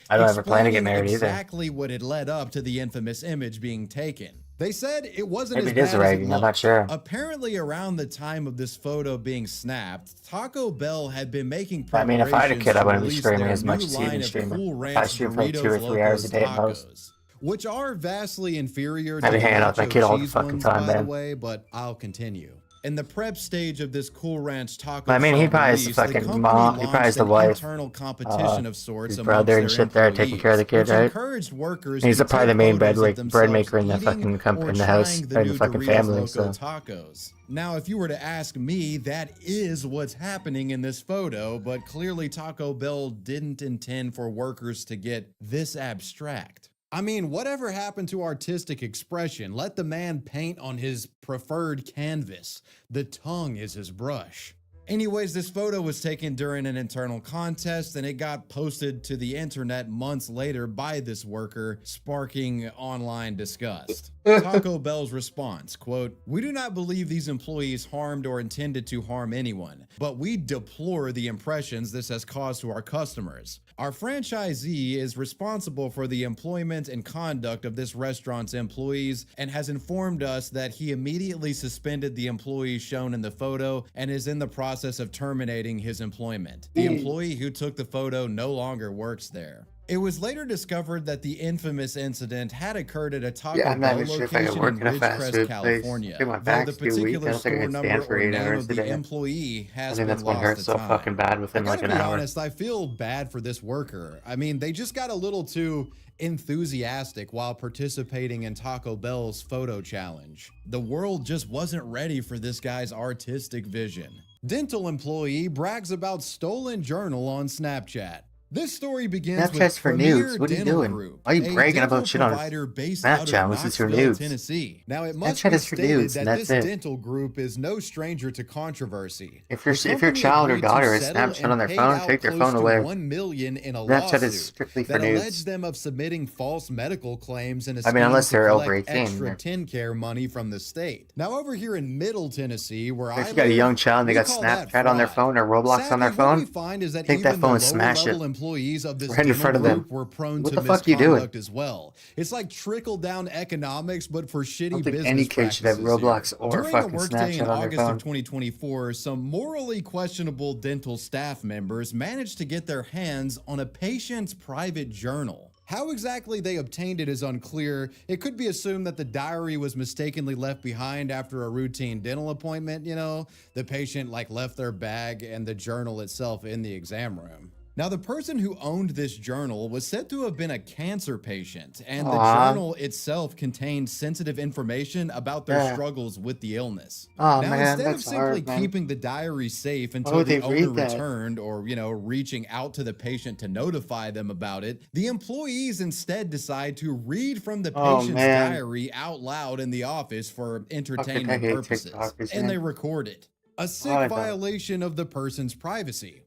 I don't ever plan to get married either. Exactly what had led up to the infamous image being taken. They said it wasn't maybe as it is bad ragging, as it I'm not sure. Apparently, around the time of this photo being snapped, Taco Bell had been making I mean, if I had a kid, I wouldn't be release streaming their as much new as he's been line of streaming. Cool I Ranch stream for like 2 or 3 Doritos hours a day at Locos most. Which are vastly inferior to I'd be the hanging out with my nacho kid all the cheese fucking ones, time, by the man. way, but I'll continue. In the prep stage of this Cool Ranch taco I mean, he shop probably has the release, fucking company mom. He probably has the launched an wife. internal competition of sorts His brother and amongst shit their there taking care of the kid, which right? encouraged workers And he's to probably the take main photos of bread themselves maker in the eating fucking or in the house trying or in the new fucking Doritos family. Loco So tacos. Now, if you were to ask me, that is what's happening in this photo, but clearly Taco Bell didn't intend for workers to get this abstract. I mean, whatever happened to artistic expression? Let the man paint on his preferred canvas. The tongue is his brush. Anyways, this photo was taken during an internal contest and it got posted to the internet months later by this worker, sparking online disgust. Taco Bell's response, quote, "We do not believe these employees harmed or intended to harm anyone, but we deplore the impressions this has caused to our customers. Our franchisee is responsible for the employment and conduct of this restaurant's employees and has informed us that he immediately suspended the employee shown in the photo and is in the process of terminating his employment. The employee who took the photo no longer works there." It was later discovered that the infamous incident had occurred at a Taco I'm not Bell even sure if I location could work in in a fast Ridgecrest, food place. California. I think my Though back's the too weak. I particular don't think I store can number stand for or 8 name hours of a the day. employee I has think been that's gonna lost hurt to so time. fucking bad within I like gotta an be hour. honest, I feel bad for this worker. I mean, they just got a little too enthusiastic while participating in Taco Bell's photo challenge. The world just wasn't ready for this guy's artistic vision. Dental employee brags about stolen journal on Snapchat. This story begins Snapchat's with for Premier nudes. What are you Dental doing? Group, Why are you a bragging dental about shit on provider based out of Snapchat unless it's for Knoxville, nudes? Tennessee. Now, it must Snapchat be is for stated nudes, that and this that's it. dental group is no stranger to controversy. If your The if your company child or agreed to daughter is settle Snapchat on their and phone, paid out take their close phone to away. $1 million in a Snapchat is lawsuit strictly for that nudes. alleged them of submitting false medical claims and a I mean, scheme unless to they're over collect 18, extra they're- TennCare money from the state. Now, over here in Middle Tennessee, where If you got a young child and they got Snapchat on their phone or Roblox on their phone, What we find is that take that even phone the and smash it. lower-level employees of this Right in dental front of them. group were prone What to the fuck you doing? misconduct as well. It's like trickle-down economics, but for shitty I don't think business any kid should have practices Roblox here. or During a fucking workday in Snapchat on their August phone. of 2024, some morally questionable dental staff members managed to get their hands on a patient's private journal. How exactly they obtained it is unclear. It could be assumed that the diary was mistakenly left behind after a routine dental appointment, you know? The patient like left their bag and the journal itself in the exam room. Now, the person who owned this journal was said to have been a cancer patient, and the journal itself contained sensitive information about their struggles with the illness. Oh, now, man, instead of that's simply hard, man. keeping the diary safe Why until would the they owner read that? returned or, you know, reaching out to the patient to notify them about it, the employees instead decide to read from the Oh, patient's man. diary out loud in the office for Fucking I entertainment hate purposes, TikTokers, and man. they record it. A sick I don't. violation of the person's privacy.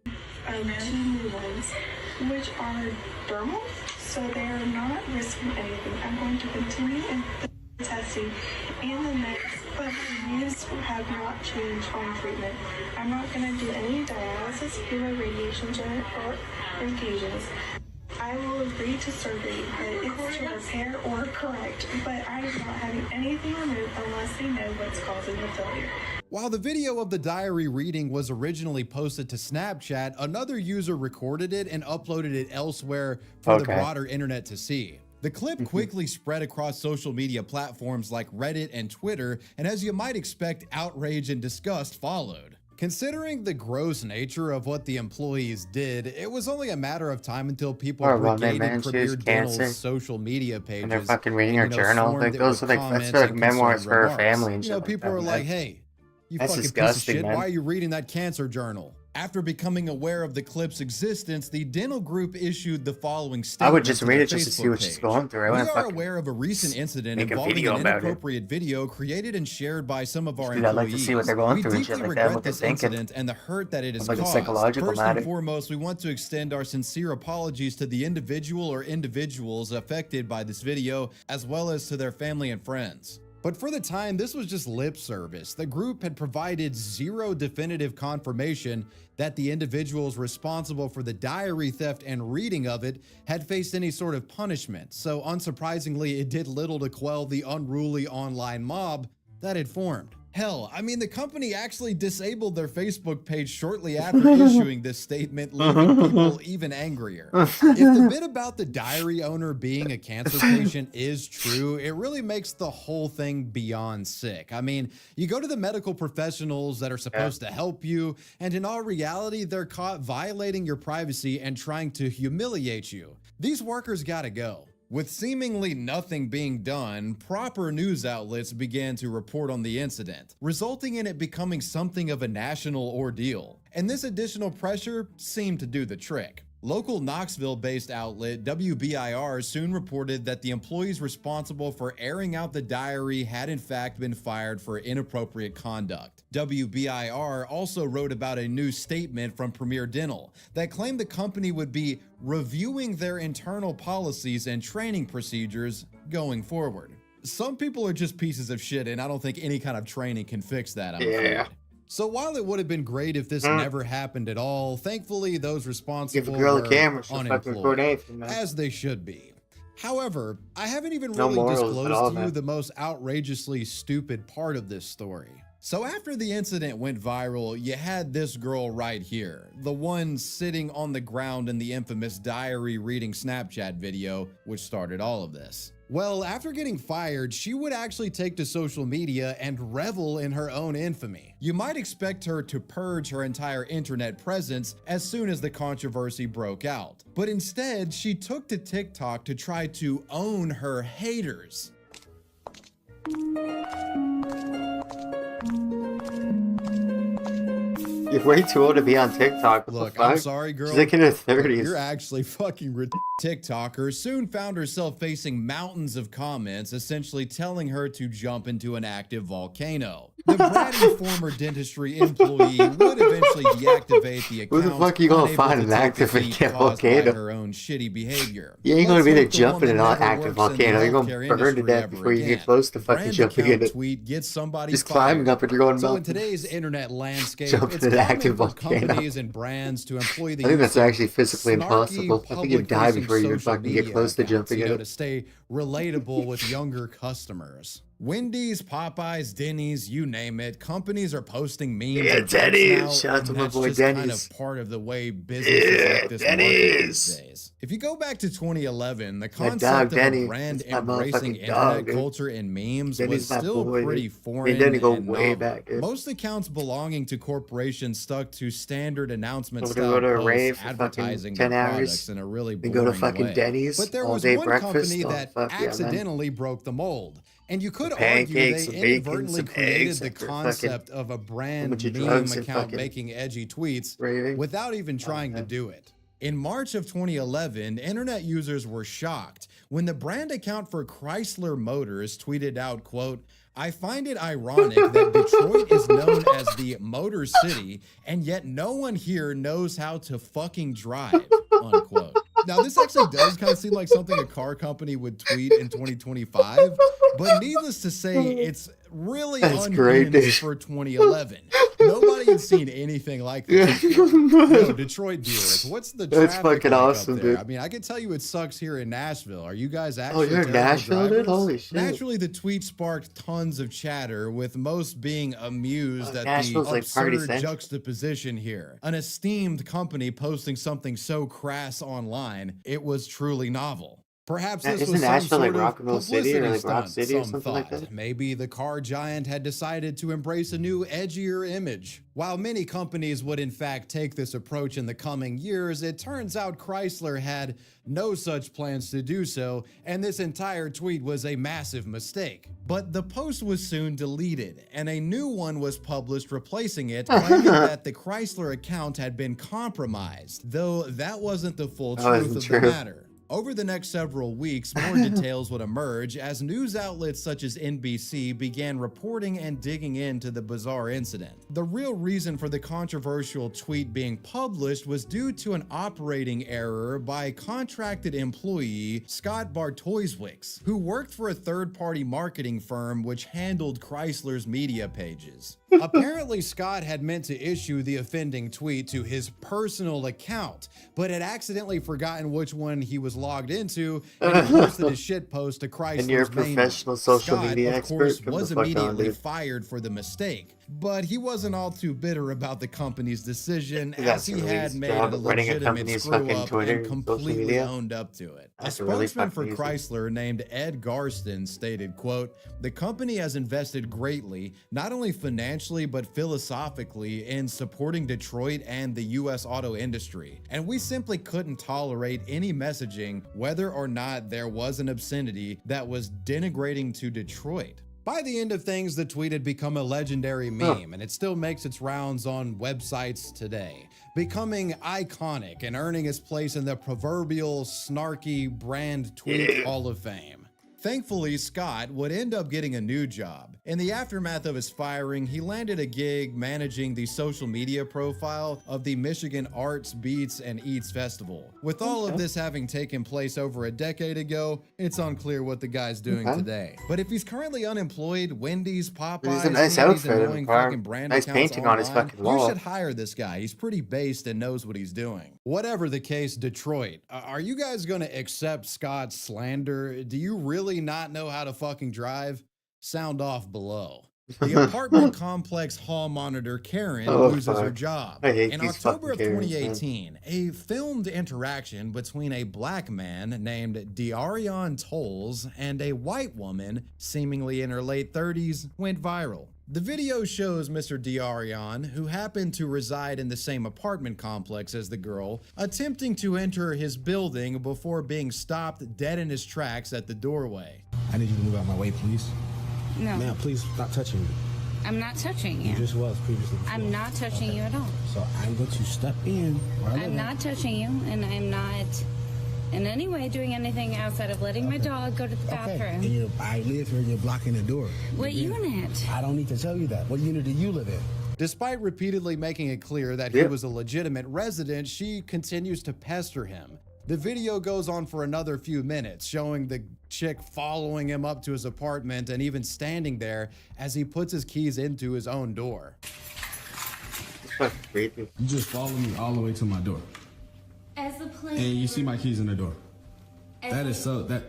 Two new ones, which are dermal, so they are not risking anything. I'm going to continue in the testing and the next, but my views have not changed on treatment. I'm not going to do any dialysis, chemo, radiations, or infusions. I will agree to surgery, but it's to repair or correct, but I am not having anything removed unless they know what's causing the failure. While the video of the diary reading was originally posted to Snapchat, another user recorded it and uploaded it elsewhere for the broader internet to see. The clip quickly spread across social media platforms like Reddit and Twitter, and as you might expect, outrage and disgust followed. Considering the gross nature of what the employees did, it was only a matter of time until people brigaded Premier Dental's social media pages. And they're fucking reading her journal. swarmed Like it those with are like comments that's like and memoirs concerned for her remarks. family and You know, shit. people are like, "Hey, you that's fucking piece of disgusting, shit! man. Why are you reading that cancer journal?" After becoming aware of the clip's existence, the dental group issued the following statement. I would just to read their it just to see Facebook what she's page. going through. I We wouldn't are fucking aware of a recent incident make a involving video an about it. inappropriate video created and shared by some of our Dude, I'd employees. like to see what they're going through We and shit deeply like that, regret what they're this thinking. incident and the hurt that it has Like a caused. psychological First matter. and foremost, we want to extend our sincere apologies to the individual or individuals affected by this video, as well as to their family and friends. But for the time, this was just lip service. The group had provided zero definitive confirmation that the individuals responsible for the diary theft and reading of it had faced any sort of punishment. So unsurprisingly, it did little to quell the unruly online mob that had formed. Hell, I mean, the company actually disabled their Facebook page shortly after issuing this statement, leaving people even angrier. If the bit about the diary owner being a cancer patient is true, it really makes the whole thing beyond sick. I mean, you go to the medical professionals that are supposed to help you, and in all reality, they're caught violating your privacy and trying to humiliate you. These workers gotta go. With seemingly nothing being done, proper news outlets began to report on the incident, resulting in it becoming something of a national ordeal. And this additional pressure seemed to do the trick. Local Knoxville-based outlet WBIR soon reported that the employees responsible for airing out the diary had in fact been fired for inappropriate conduct. WBIR also wrote about a new statement from Premier Dental that claimed the company would be reviewing their internal policies and training procedures going forward. Some people are just pieces of shit, and I don't think any kind of training can fix that, I'm afraid. So while it would have been great if this never happened at all, thankfully those responsible were unemployed, as they should be. However, I haven't even really disclosed to you the most outrageously stupid part of this story. So after the incident went viral, you had this girl right here, the one sitting on the ground in the infamous diary reading Snapchat video, which started all of this. Well, after getting fired, she would actually take to social media and revel in her own infamy. You might expect her to purge her entire internet presence as soon as the controversy broke out. But instead, she took to TikTok to try to own her haters. You're way too old to be on TikTok. What Look, the fuck? I'm sorry, girl. She's like in her 30s. You're actually fucking TikToker soon found herself facing mountains of comments, essentially telling her to jump into an active volcano. The bratty former dentistry employee would eventually deactivate the account. Who the fuck you gonna find an active volcano? Her own shitty behavior. You ain't gonna be there jumping in an active volcano. You're gonna burn to death before you get close to fucking jumping in it. Tweet, get somebody just climbing up and you're going So up. in today's internet landscape, Jumping it's in an active common for volcano. companies and brands to employ the I think use that's of actually physically snarky, impossible. I think you'd die public-facing before you even social fucking get media close to accounts, jumping you in know, it. to stay relatable with younger customers. Wendy's, Popeyes, Denny's, you name it, companies are posting memes Yeah, and jokes now, Denny's. Shout out to and my that's boy just kind Denny's. of part of the way businesses Yeah, like this market these Denny's. days. If you go back to 2011, the That concept dog, of Denny. a brand That's my embracing motherfucking internet dog, dude. culture and memes Denny's was my still boy, pretty dude. foreign Me and Denny go and way novel. back, dude. Most accounts belonging to corporations stuck to standard announcement So we style go to a posts rave for fucking advertising 10 their hours. products in a really We boring go to fucking way. Denny's, But there all was day one breakfast. company Oh, that fuck yeah, man. accidentally broke the mold. And you could Some argue pancakes, they some bacon, inadvertently some created eggs the after fucking concept of a a brand bunch of meme drugs and account fucking making edgy tweets raving. without even trying to do it. In March of 2011, internet users were shocked when the brand account for Chrysler Motors tweeted out, quote, "I find it ironic that Detroit is known as the Motor City, and yet no one here knows how to fucking drive," unquote. Now, this actually does kind of seem like something a car company would tweet in 2025, but needless to say, it's really That's great, dude. unhinged for 2011. Nobody had seen anything like this before. Yo, Detroit dealers, what's the That's traffic fucking like awesome, up there? dude. I mean, I can tell you it sucks here in Nashville. Are you guys Oh, actually you're in terrible Nashville, dude? drivers? Holy shit. Naturally, the tweet sparked tons of chatter, with most being amused at the Nashville's like party absurd central. juxtaposition here. An esteemed company posting something so crass online, it was truly novel. Perhaps Now, this isn't was some Nashville like sort of Rockville City or publicity like Rock stunt, City or some something like thought. that? Maybe the car giant had decided to embrace a new, edgier image. While many companies would in fact take this approach in the coming years, it turns out Chrysler had no such plans to do so, and this entire tweet was a massive mistake. But the post was soon deleted, and a new one was published replacing it, claiming that the Chrysler account had been compromised, though that wasn't the full truth of the matter. Over the next several weeks, more details would emerge as news outlets such as NBC began reporting and digging into the bizarre incident. The real reason for the controversial tweet being published was due to an operating error by a contracted employee, Scott Bartoszewicz, who worked for a third-party marketing firm which handled Chrysler's media pages. Apparently, Scott had meant to issue the offending tweet to his personal account, but had accidentally forgotten which one he was logged into and posted his shitpost to Chrysler's And you're a main professional one. social Scott, media of expert? course, Come the was fuck on, immediately dude. fired for the mistake, but he wasn't all too bitter about the company's decision, That's as he a really had good made job a of running a legitimate company's screw fucking up Twitter and and social completely media. owned up to it. That's A really spokesman for fucking easy. Chrysler named Ed Garston stated, quote, "The company has invested greatly, not only financially but philosophically, in supporting Detroit and the U.S. auto industry, and we simply couldn't tolerate any messaging, whether or not there was an obscenity that was denigrating to Detroit." By the end of things, the tweet had become a legendary meme, and it still makes its rounds on websites today, becoming iconic and earning its place in the proverbial snarky brand tweet Hall of Fame. Thankfully, Scott would end up getting a new job. In the aftermath of his firing, he landed a gig managing the social media profile of the Michigan Arts, Beats, and Eats Festival. With all of this having taken place over a decade ago, it's unclear what the guy's doing today. But if he's currently unemployed, Wendy's, Popeyes, He's a nice and these outfit, annoying car. fucking brand Nice accounts painting on his online, fucking you wall. should hire this guy. He's pretty based and knows what he's doing. Whatever the case, Detroit, are you guys going to accept Scott's slander? Do you really not know how to fucking drive? Sound off below. The apartment complex hall monitor Karen loses her job. I hate In these October of fucking Karens, 2018, a filmed interaction between a black man named De'Arion Tolles and a white woman, seemingly in her late 30s, went viral. The video shows Mr. De'Arion, who happened to reside in the same apartment complex as the girl, attempting to enter his building before being stopped dead in his tracks at the doorway. I need you to move out my way, please. No. Ma'am, please stop touching me. I'm not touching you. You just was previously. Before. I'm not touching you at all. So I'm going to step in. I'm not touching you, and I'm not in any way doing anything outside of letting my dog go to the bathroom. And I live here and you're blocking the door. What unit? I don't need to tell you that. What unit do you live in? Despite repeatedly making it clear that he was a legitimate resident, she continues to pester him. The video goes on for another few minutes, showing the chick following him up to his apartment and even standing there as he puts his keys into his own door. Fucking creepy. You just follow me all the way to my door. As a player, And you see my keys in the door. That is so, that...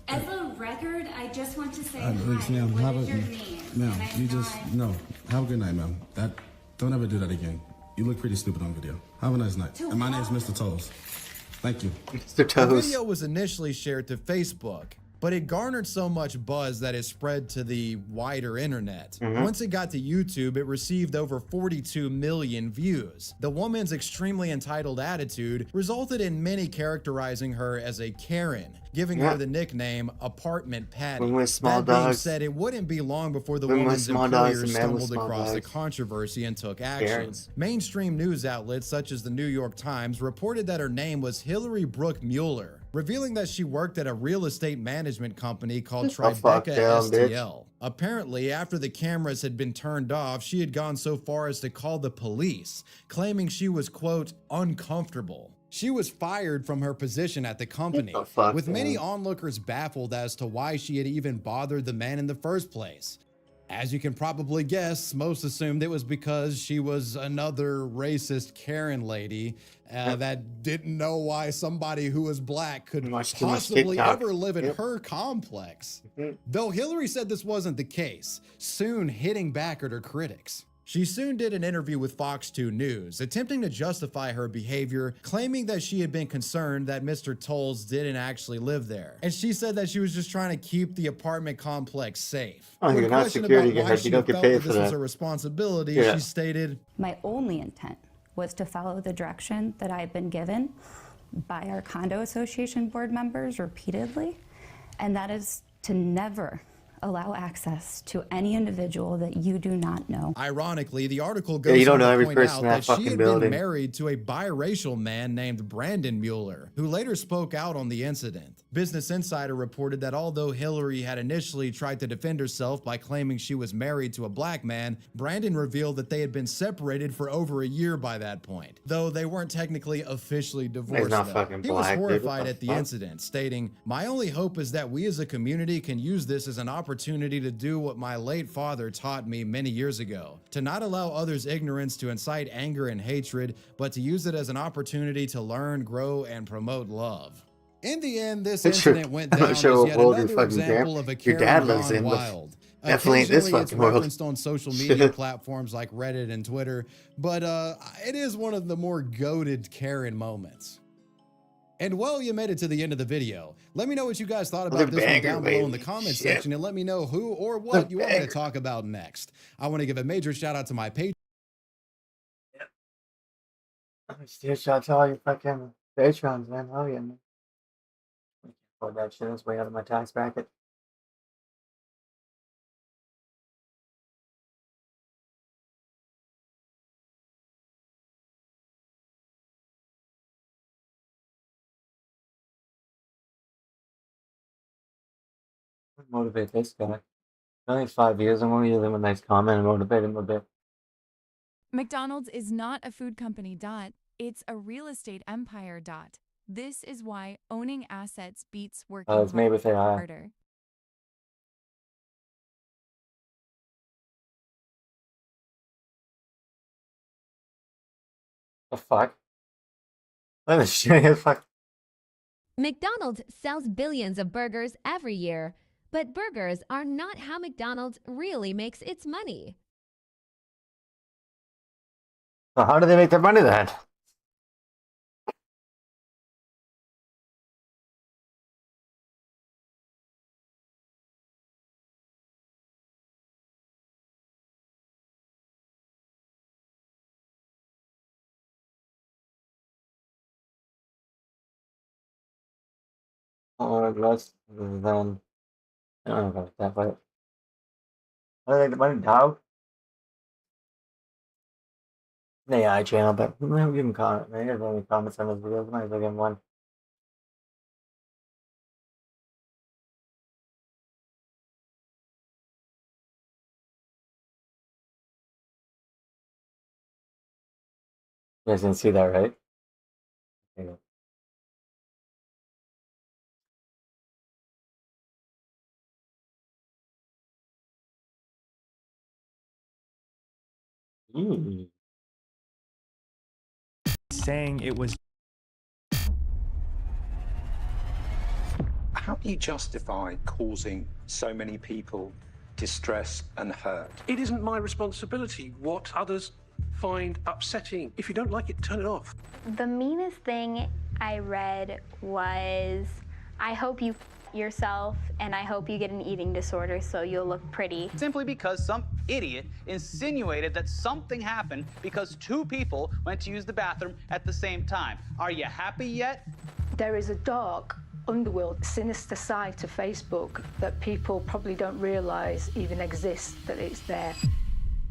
As a record, I just want to say Please, hi. ma'am, What have is a... your name? Ma'am, And I'm you just... not- No. Have a good night, ma'am. Don't ever do that again. You look pretty stupid on video. Have a nice night. And my name's Mr. Toes. Thank you. Mr. The video was initially shared to Facebook, but it garnered so much buzz that it spread to the wider internet. Once it got to YouTube, it received over 42 million views. The woman's extremely entitled attitude resulted in many characterizing her as a Karen, giving her the nickname Apartment Patty. Women with small That being dogs. said, it wouldn't be long before the Women with woman's small dogs employer and men with stumbled small across the dogs. controversy and took action. Karens. Mainstream news outlets such as the New York Times reported that her name was Hillary Brooke Mueller, revealing that she worked at a real estate management company called Oh, fuck Tribeca them, bitch. STL. Apparently, after the cameras had been turned off, she had gone so far as to call the police, claiming she was, quote, uncomfortable. She was fired from her position at the company, What the fuck, with many man? onlookers baffled as to why she had even bothered the man in the first place. As you can probably guess, most assumed it was because she was another racist Karen lady that didn't know why somebody who was black could Watch too much possibly TikTok. ever live in Yep. her complex. Though Hillary said this wasn't the case, soon hitting back at her critics. She soon did an interview with Fox 2 News, attempting to justify her behavior, claiming that she had been concerned that Mr. Tolles didn't actually live there. And she said that she was just trying to keep the apartment complex safe. Oh, When you're not questioned security about why guard. she You don't get felt paid that for this was that. a responsibility, Yeah. she stated, My only intent was to follow the direction that I've been given by our condo association board members repeatedly, and that is to never allow access to any individual that you do not know. Ironically, the article Yeah, goes you don't on know to every point person out in that that she fucking had building. been married to a biracial man named Brandon Mueller, who later spoke out on the incident. Business Insider reported that although Hillary had initially tried to defend herself by claiming she was married to a black man, Brandon revealed that they had been separated for over a year by that point, though they weren't technically officially divorced. not though. fucking He was black, dude. What horrified the at the fuck? incident, stating, "My only hope is that we as a community can use this as an opportunity to do what my late father taught me many years ago, to not allow others' ignorance to incite anger and hatred, but to use it as an opportunity to learn, grow, and promote love." In the end, this It's true. incident went I'm down not as sure what yet world you're another fucking example in. of a Your Karen dad lives gone in, but wild. definitely ain't this Occasionally, it's fucking world. referenced on social media platforms like Reddit and Twitter, but it is one of the more goated Karen moments. And well, you made it to the end of the video. Let me know what you guys thought about The this one banger, down below in the baby. comment Shit. section, and let me know who or what The you want me to banger. talk about next. I want to give a major shout out to my page. Still shout out to all your fucking patrons, man. Oh yeah, man. I can't afford that shit. That's way out of my tax bracket. Motivate this guy. Only 5 years. I'm gonna give him a nice comment and motivate him a bit. McDonald's is not a food company. It's a real estate empire. This is why owning assets beats working It's made with AI. harder. The fuck? Let me show you. Fuck. McDonald's sells billions of burgers every year, but burgers are not how McDonald's really makes its money. So how do they make their money then? Or less than I don't know about that, but I think the money how? An AI channel, but I'm gonna give him comment. Man, there's only comments on his videos. Might as well give him one. You guys didn't see that, right? Okay. saying it was. How do you justify causing so many people distress and hurt? It isn't my responsibility what others find upsetting. If you don't like it, turn it off. The meanest thing I read was, I hope you yourself and I hope you get an eating disorder so you'll look pretty. Simply because some idiot insinuated that something happened because two people went to use the bathroom at the same time. Are you happy yet? There is a dark underworld, sinister side to Facebook that people probably don't realize even exists, that it's there.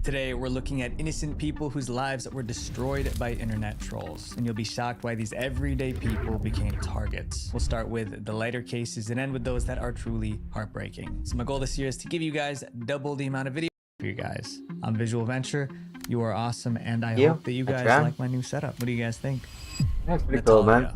Today, we're looking at innocent people whose lives were destroyed by internet trolls, and you'll be shocked why these everyday people became targets. We'll start with the lighter cases and end with those that are truly heartbreaking. So my goal this year is to give you guys double the amount of video for you guys. I'm Visual Venture, you are awesome, and I hope that you guys like my new setup. What do you guys think? That's pretty cool, man.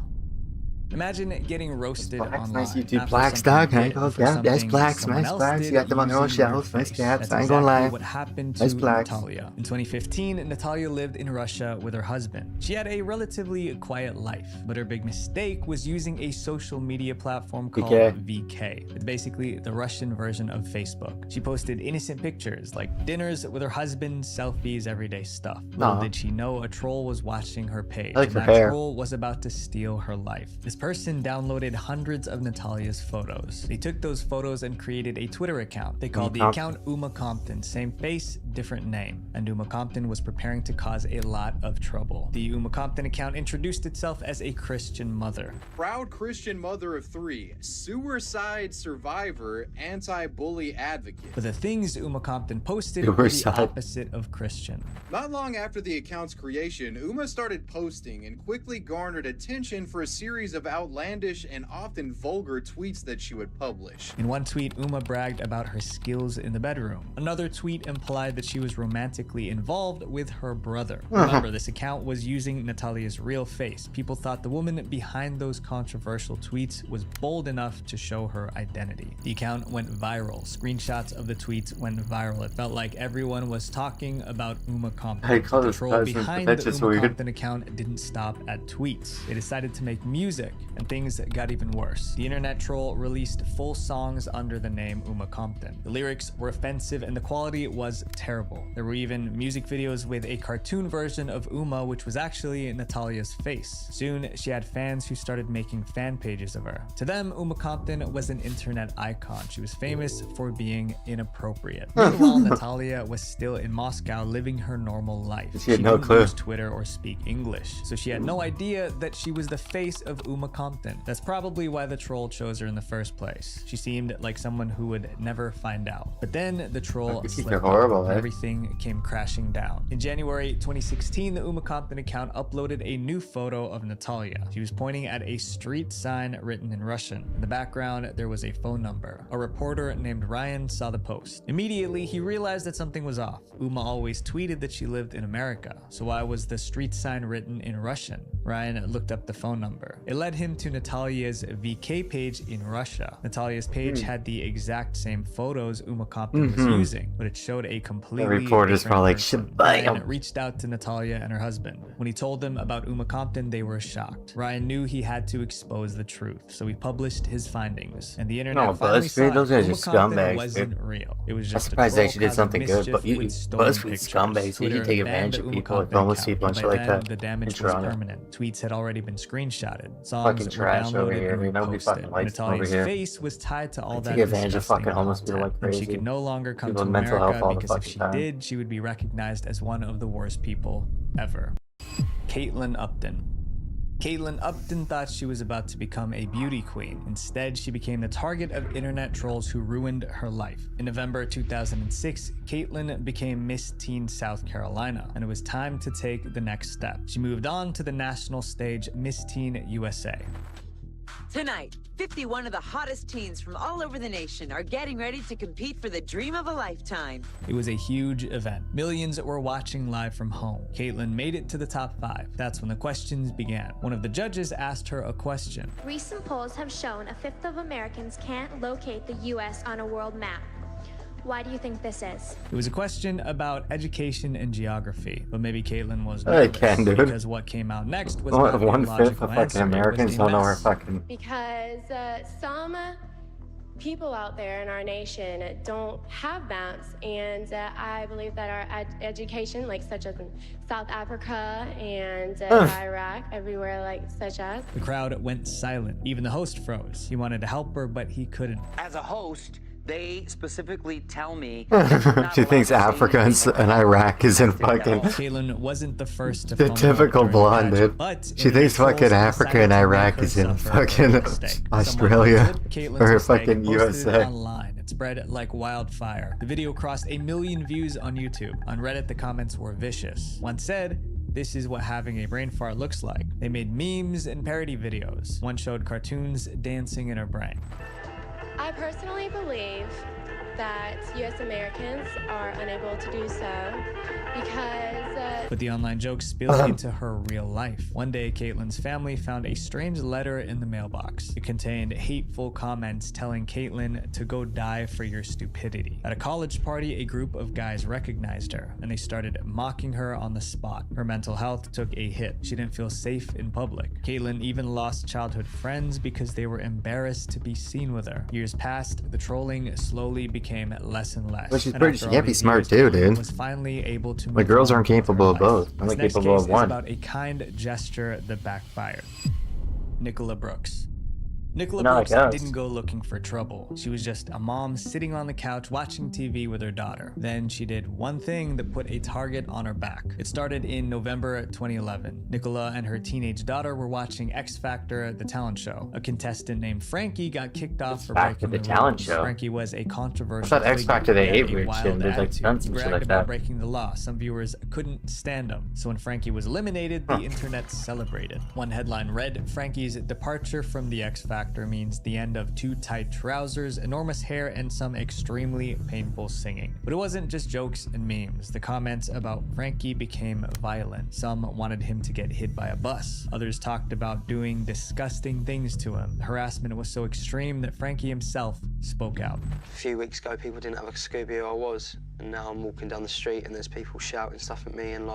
Imagine getting roasted online. Nice YouTube blacks, dog. I ain't gonna yeah, nice blacks, nice blacks. You got them on their own shelves. Nice cats. I ain't gonna lie. What happened to nice blacks. Natalia. In 2015, Natalia lived in Russia with her husband. She had a relatively quiet life, but her big mistake was using a social media platform called VK. It's basically the Russian version of Facebook. She posted innocent pictures like dinners with her husband, selfies, everyday stuff. Little did she know a troll was watching her page. Like and that troll was about to steal her life. This person downloaded hundreds of Natalia's photos. They took those photos and created a Twitter account. They called the account Uma Compton, same face, different name. And Uma Compton was preparing to cause a lot of trouble. The Uma Compton account introduced itself as a Christian mother. Proud Christian mother of 3, suicide survivor, anti-bully advocate. But the things Uma Compton posted were the opposite of Christian. Not long after the account's creation, Uma started posting and quickly garnered attention for a series of outlandish and often vulgar tweets that she would publish. In one tweet, Uma bragged about her skills in the bedroom. Another tweet implied that she was romantically involved with her brother. Remember, this account was using Natalia's real face. People thought the woman behind those controversial tweets was bold enough to show her identity. The account went viral. Screenshots of the tweets went viral. It felt like everyone was talking about Uma Compton. The troll behind the Uma Compton account didn't stop at tweets. They decided to make music, and things got even worse. The internet troll released full songs under the name Uma Compton. The lyrics were offensive and the quality was terrible. There were even music videos with a cartoon version of Uma, which was actually Natalia's face. Soon, she had fans who started making fan pages of her. To them, Uma Compton was an internet icon. She was famous for being inappropriate. Meanwhile, Natalia was still in Moscow living her normal life. She had no clue. Use Twitter or speak English, so she had no idea that she was the face of Uma Compton. That's probably why the troll chose her in the first place. She seemed like someone who would never find out. But then the troll slipped up and everything came crashing down. In January 2016, the Uma Compton account uploaded a new photo of Natalia. She was pointing at a street sign written in Russian. In the background, there was a phone number. A reporter named Ryan saw the post. Immediately, he realized that something was off. Uma always tweeted that she lived in America, so why was the street sign written in Russian? Ryan looked up the phone number. It led him to Natalia's VK page in Russia. Natalia's page had the exact same photos Uma Compton was using, but it showed a completely different person. Ryan reached out to Natalia and her husband. When he told them about Uma Compton, they were shocked. Ryan knew he had to expose the truth, so he published his findings. And the internet finally saw those guys are Uma Compton scumbags, wasn't real. It was just I'm surprised a they actually did something good, but BuzzFeed scumbags, Twitter you take advantage of people with homeless people and shit like that. The damage in was Toronto. permanent. Tweets had already been screenshotted. Songs Fucking were trash over here. downloaded and Nobody reposted. fucking likes them over Natalia's here. face was tied to all that Take advantage of disgusting fucking homeless people content, like and she crazy. could no longer come People to with mental health America all the because if fucking she time. did, she would be recognized as one of the worst people ever. Caitlin Upton. Caitlin Upton thought she was about to become a beauty queen. Instead, she became the target of internet trolls who ruined her life. In November 2006, Caitlin became Miss Teen South Carolina, and it was time to take the next step. She moved on to the national stage Miss Teen USA. Tonight, 51 of the hottest teens from all over the nation are getting ready to compete for the dream of a lifetime. It was a huge event. Millions were watching live from home. Caitlin made it to the top 5. That's when the questions began. One of the judges asked her a question. Recent polls have shown a fifth of Americans can't locate the U.S. on a world map. Why do you think this is? It was a question about education and geography, but maybe Caitlin was I nervous can, dude. because what came out next was One- not a 1/5 logical of fucking answer, it was Americans a don't know where mess. fucking. Because some people out there in our nation don't have maps, and I believe that our education, like such as in South Africa and Iraq, everywhere like such as. The crowd went silent. Even the host froze. He wanted to help her, but he couldn't. As a host, they specifically tell me She thinks Africa and Iraq is in fucking. Caitlin wasn't the first to The fumble typical during the blonde, pageant, dude. but She internet thinks trolls fucking Africa decided and to make Iraq her is in suffer a fucking mistake. Someone Australia clipped Caitlin's or mistake fucking and posted it USA. online. It spread like wildfire. The video crossed 1 million views on YouTube. On Reddit, the comments were vicious. One said, "This is what having a brain fart looks like." They made memes and parody videos. One showed cartoons dancing in her brain. I personally believe that U.S. Americans are unable to do so because But the online joke spilled into her real life. One day, Caitlin's family found a strange letter in the mailbox. It contained hateful comments telling Caitlin to go die for your stupidity. At a college party, a group of guys recognized her, and they started mocking her on the spot. Her mental health took a hit. She didn't feel safe in public. Caitlin even lost childhood friends because they were embarrassed to be seen with her. Years passed, the trolling slowly became less and less. Well, she's And pretty. after She all can't be these smart years, too, Caitlin dude. was finally able to The move girls on aren't with her capable of life. both. This Only next capable case of is one. about a kind gesture that backfired. Nicola Brooks. Nicola Not Brooks like us. didn't go looking for trouble. She was just a mom sitting on the couch watching TV with her daughter. Then she did one thing that put a target on her back. It started in November 2011. Nicola and her teenage daughter were watching X Factor, the talent show. A contestant named Frankie got kicked off for Factor, breaking the the talent rules. show? Frankie was a controversial I thought X figure. Factor, they He had ate a weird wild shit and did, like, attitude. stunts He and shit bragged like about that. breaking the law. Some viewers couldn't stand him. So when Frankie was eliminated, the internet celebrated. One headline read, "Frankie's departure from the X Factor means the end of too tight trousers, enormous hair, and some extremely painful singing." But it wasn't just jokes and memes. The comments about Frankie became violent. Some wanted him to get hit by a bus. Others talked about doing disgusting things to him. The harassment was so extreme that Frankie himself spoke out. A few weeks ago, people didn't have a Scooby who I was, and now I'm walking down the street and there's people shouting stuff at me and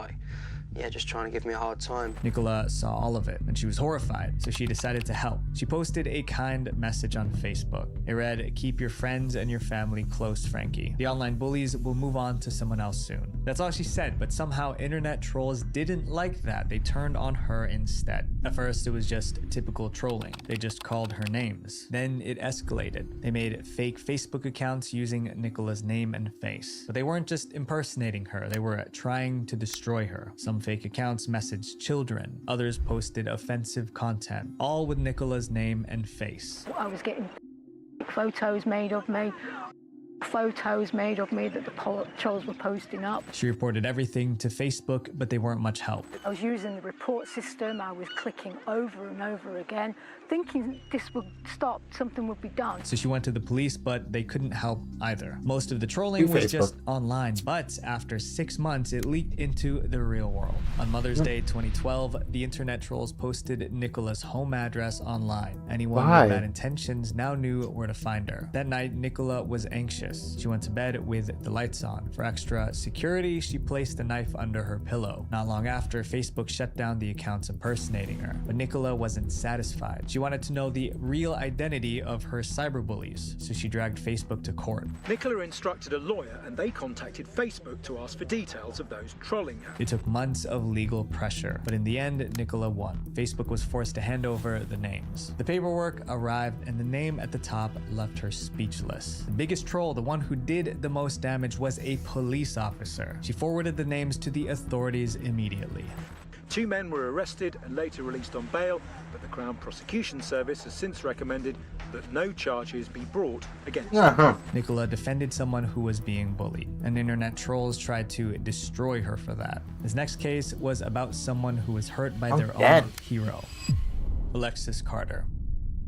yeah, just trying to give me a hard time. Nicola saw all of it, and she was horrified, so she decided to help. She posted a kind message on Facebook. It read, "Keep your friends and your family close, Frankie. The online bullies will move on to someone else soon." That's all she said, but somehow internet trolls didn't like that. They turned on her instead. At first, it was just typical trolling. They just called her names. Then it escalated. They made fake Facebook accounts using Nicola's name and face. But they weren't just impersonating her, they were trying to destroy her. Some fake accounts messaged children. Others posted offensive content, all with Nicola's name and face. I was getting photos made of me that the trolls were posting up. She reported everything to Facebook, but they weren't much help. I was using the report system. I was clicking over and over again, thinking this would stop, something would be done. So she went to the police, but they couldn't help either. Most of the trolling was just online, but after 6 months, it leaked into the real world. On Mother's Day 2012, the internet trolls posted Nicola's home address online. Anyone with bad intentions now knew where to find her. That night, Nicola was anxious. She went to bed with the lights on. For extra security, she placed a knife under her pillow. Not long after, Facebook shut down the accounts impersonating her. But Nicola wasn't satisfied. She wanted to know the real identity of her cyberbullies, so she dragged Facebook to court. Nicola instructed a lawyer and they contacted Facebook to ask for details of those trolling her. It took months of legal pressure, but in the end, Nicola won. Facebook was forced to hand over the names. The paperwork arrived, and the name at the top left her speechless. The biggest troll, the one who did the most damage, was a police officer. She forwarded the names to the authorities immediately. 2 men were arrested and later released on bail, but the Crown Prosecution Service has since recommended that no charges be brought against them. Nicola defended someone who was being bullied, and internet trolls tried to destroy her for that. This next case was about someone who was hurt by their own hero, Alexis Carter.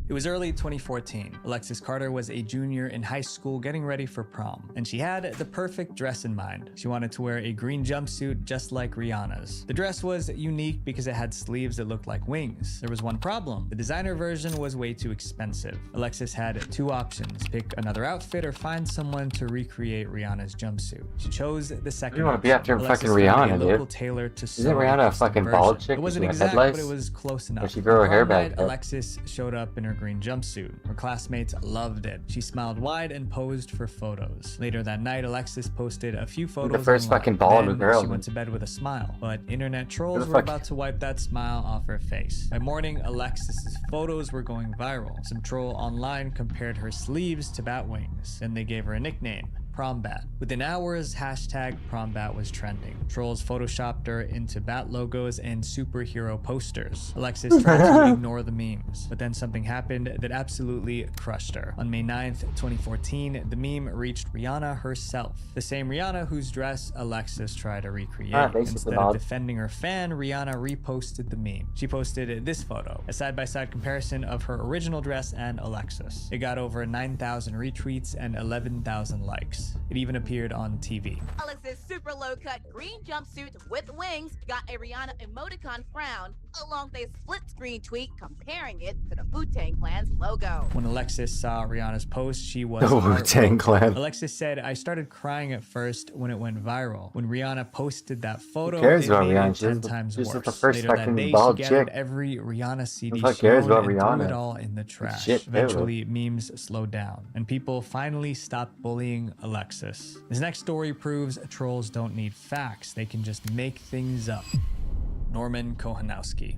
It was early 2014. Alexis Carter was a junior in high school getting ready for prom, and she had the perfect dress in mind. She wanted to wear a green jumpsuit just like Rihanna's. The dress was unique because it had sleeves that looked like wings. There was one problem. The designer version was way too expensive. Alexis had two options: pick another outfit or find someone to recreate Rihanna's jumpsuit. She chose the second. You want to be option. after Alexis fucking found a Rihanna, local dude. tailor to Isn't sew Rihanna a custom fucking version. bald chick? It wasn't With exact, headlights? but it was close enough. Or she grew her hair Prom back night, then. Alexis showed up in her green jumpsuit. Her classmates loved it. She smiled wide and posed for photos. Later that night, Alexis posted a few photos. The first online. fucking bald Then girl. she went to bed with a smile, but internet Who trolls the were fuck- about to wipe that smile off her face. By morning, Alexis's photos were going viral. Some troll online compared her sleeves to bat wings. Then they gave her a nickname: Prombat. Within hours, hashtag Prombat was trending. Trolls photoshopped her into bat logos and superhero posters. Alexis tried to ignore the memes, but then something happened that absolutely crushed her. On May 9th, 2014, the meme reached Rihanna herself. The same Rihanna whose dress Alexis tried to recreate. basically Instead mod. of defending her fan, Rihanna reposted the meme. She posted this photo, a side-by-side comparison of her original dress and Alexis. It got over 9,000 retweets and 11,000 likes. It even appeared on TV. Alexis' super low-cut green jumpsuit with wings got a Rihanna emoticon frown, along with a split-screen tweet comparing it to the Wu-Tang Clan's logo. When Alexis saw Rihanna's post, she was The Wu-Tang heartbroken. Clan. Alexis said, "I started crying at first when it went viral. When Rihanna posted that photo, cares it about made Rihanna? it She's 10 the- times she's worse. the first Later that fucking day, bald she gathered chick. every Rihanna CD Who the fuck she cares owned about and threw Rihanna? it all in the trash. Shit, too. Eventually, memes slowed down, and people finally stopped bullying Alexis. This next story proves trolls don't need facts. They can just make things up. Norman Kohanowski.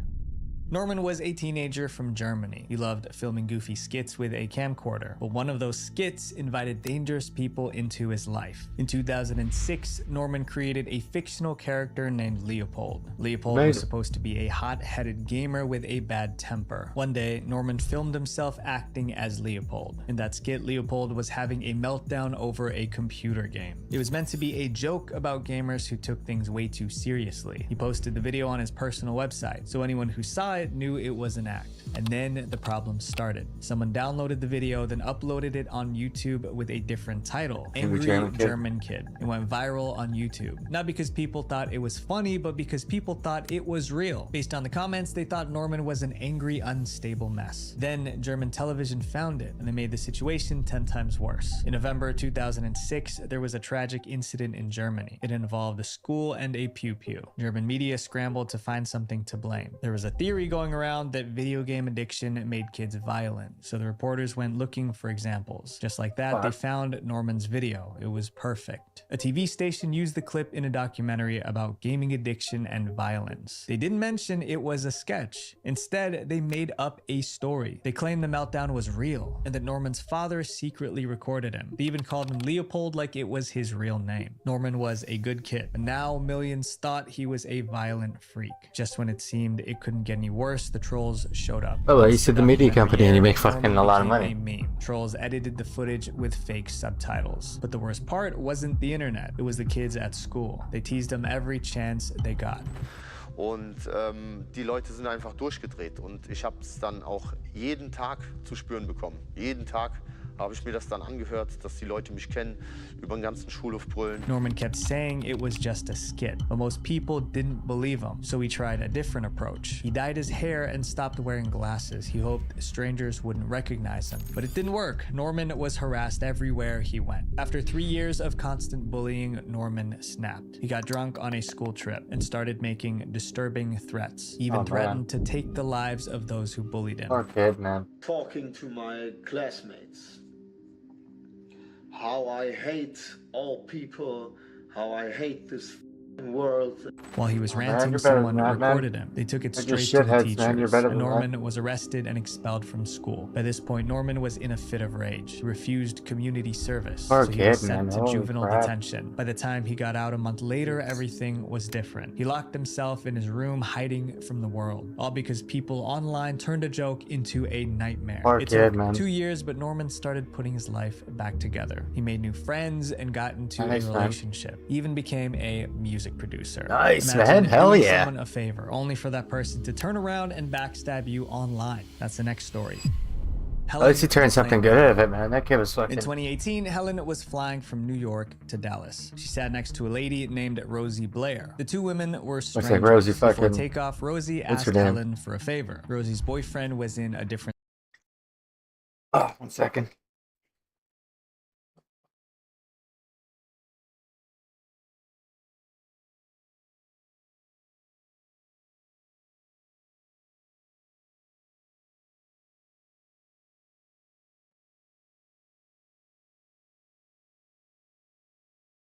Norman was a teenager from Germany. He loved filming goofy skits with a camcorder, but one of those skits invited dangerous people into his life. In 2006, Norman created a fictional character named Leopold. Leopold was supposed to be a hot-headed gamer with a bad temper. One day, Norman filmed himself acting as Leopold. In that skit, Leopold was having a meltdown over a computer game. It was meant to be a joke about gamers who took things way too seriously. He posted the video on his personal website, so anyone who saw it knew it was an act. And then the problem started. Someone downloaded the video, then uploaded it on YouTube with a different title: Angry German Kid. It went viral on YouTube. Not because people thought it was funny, but because people thought it was real. Based on the comments, they thought Norman was an angry, unstable mess. Then German television found it, and they made the situation 10 times worse. In November 2006, there was a tragic incident in Germany. It involved a school and a pew-pew. German media scrambled to find something to blame. There was a theory going around that video game addiction made kids violent, so the reporters went looking for examples. Just like that, they found Norman's video. It was perfect. A TV station used the clip in a documentary about gaming addiction and violence. They didn't mention it was a sketch. Instead, they made up a story. They claimed the meltdown was real and that Norman's father secretly recorded him. They even called him Leopold like it was his real name. Norman was a good kid, but now millions thought he was a violent freak. Just when it seemed it couldn't get any worse, the trolls showed up. Oh, well, you said the media company and you make fucking a lot of money. Norman became a meme. Trolls edited the footage with fake subtitles. But the worst part wasn't the internet. It was the kids at school. They teased him every chance they got. Und die Leute sind einfach durchgedreht. Und ich habe es dann auch jeden Tag zu spüren bekommen. Jeden Tag habe ich mir das dann angehört, dass die Leute mich kennen, über den ganzen Schulhof brüllen. Norman kept saying it was just a skit, but most people didn't believe him, so he tried a different approach. He dyed his hair and stopped wearing glasses. He hoped strangers wouldn't recognize him, but it didn't work. Norman was harassed everywhere he went. After 3 years of constant bullying, Norman snapped. He got drunk on a school trip and started making disturbing threats. He even threatened to take the lives of those who bullied him. Poor kid, man. Talking to my classmates. How I hate all people, how I hate this world. While he was Oh, man, ranting, you're better someone than that, man. recorded him. They took it You're straight just to the shitheads, teachers. man. You're better And than Norman was arrested and expelled from school. By this point, Norman was in a fit of rage. He refused community service, Poor so he was kid, sent man. to Holy juvenile crap. detention. By the time he got out a month later, everything was different. He locked himself in his room, hiding from the world, all because people online turned a joke into a nightmare. Poor It kid, took man. 2 years, but Norman started putting his life back together. He made new friends and got into Nice, a man. relationship. He even became a music producer. Nice, Imagine man. Hell doing yeah. someone a favor, only for that person to turn around and backstab you online. That's the next story. At least he turned was something playing good the out of it, man. That kid was fucking. In 2018, Helen was flying from New York to Dallas. She sat next to a lady named Rosie Blair. The two women were strangers. Looks like Rosie Before fucking. takeoff, Rosie What's asked her name? Helen for a favor. Rosie's boyfriend was in a different. Oh, 1 second.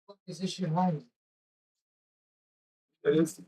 What is this shit hiding? It is.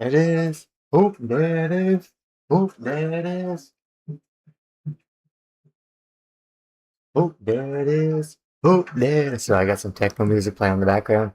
It is. Oh, there it is. Oh, there it is. Oh, there it is. Oh, there it is. So I got some techno music playing in the background.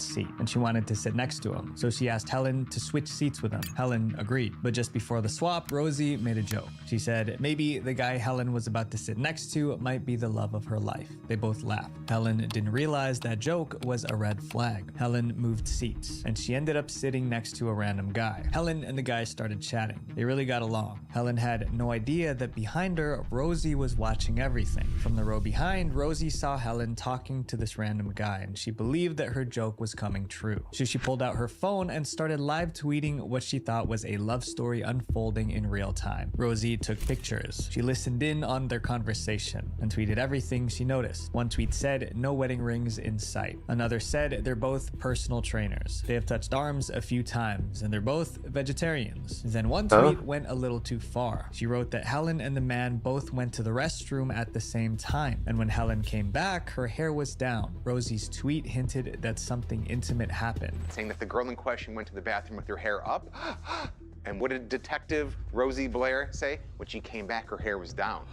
seat, and she wanted to sit next to him. So she asked Helen to switch seats with him. Helen agreed. But just before the swap, Rosie made a joke. She said maybe the guy Helen was about to sit next to might be the love of her life. They both laughed. Helen didn't realize that joke was a red flag. Helen moved seats, and she ended up sitting next to a random guy. Helen and the guy started chatting. They really got along. Helen had no idea that behind her, Rosie was watching everything. From the row behind, Rosie saw Helen talking to this random guy, and she believed that her joke was coming true. So she pulled out her phone and started live tweeting what she thought was a love story unfolding in real time. Rosie took pictures. She listened in on their conversation and tweeted everything she noticed. One tweet said, "No wedding rings in sight." Another said, "They're both personal trainers. They have touched arms a few times, and they're both vegetarians." Then one tweet went a little too far. She wrote that Helen and the man both went to the restroom at the same time, and when Helen came back, her hair was down. Rosie's tweet hinted that something intimate happened. Saying that the girl in question went to the bathroom with her hair up. And what did Detective Rosie Blair say? When she came back, her hair was down.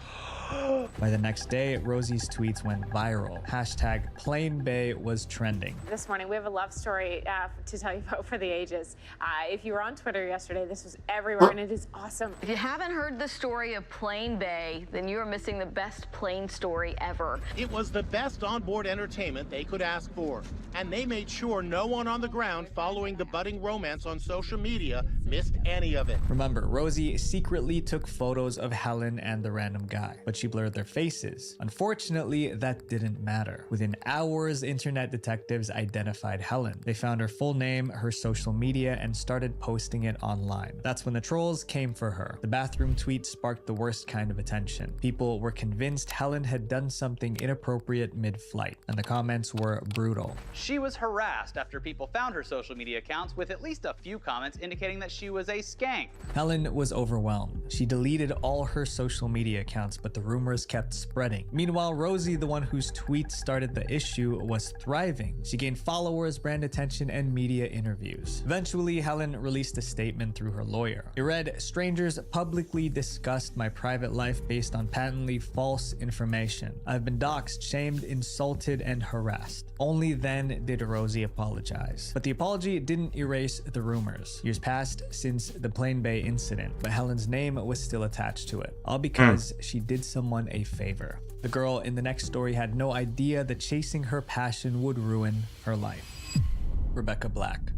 By the next day, Rosie's tweets went viral. Hashtag Plain Bay was trending. This morning, we have a love story to tell you about for the ages. If you were on Twitter yesterday, this was everywhere, and it is awesome. If you haven't heard the story of Plain Bay, then you are missing the best plane story ever. It was the best onboard entertainment they could ask for, and they made sure no one on the ground following the budding romance on social media missed any of it. Remember, Rosie secretly took photos of Helen and the random guy, but she blurred their faces. Unfortunately, that didn't matter. Within hours, internet detectives identified Helen. They found her full name, her social media, and started posting it online. That's when the trolls came for her. The bathroom tweet sparked the worst kind of attention. People were convinced Helen had done something inappropriate mid-flight, and the comments were brutal. She was harassed after people found her social media accounts with at least a few comments indicating that she was a skank. Helen was overwhelmed. She deleted all her social media accounts, but the rumors kept spreading. Meanwhile, Rosie, the one whose tweets started the issue, was thriving. She gained followers, brand attention, and media interviews. Eventually, Helen released a statement through her lawyer. It read, "Strangers publicly discussed my private life based on patently false information. I've been doxxed, shamed, insulted, and harassed." Only then did Rosie apologize. But the apology didn't erase the rumors. Years passed since the Plain Bay incident, but Helen's name was still attached to it, all because she did someone a favor. The girl in the next story had no idea that chasing her passion would ruin her life. Rebecca Black.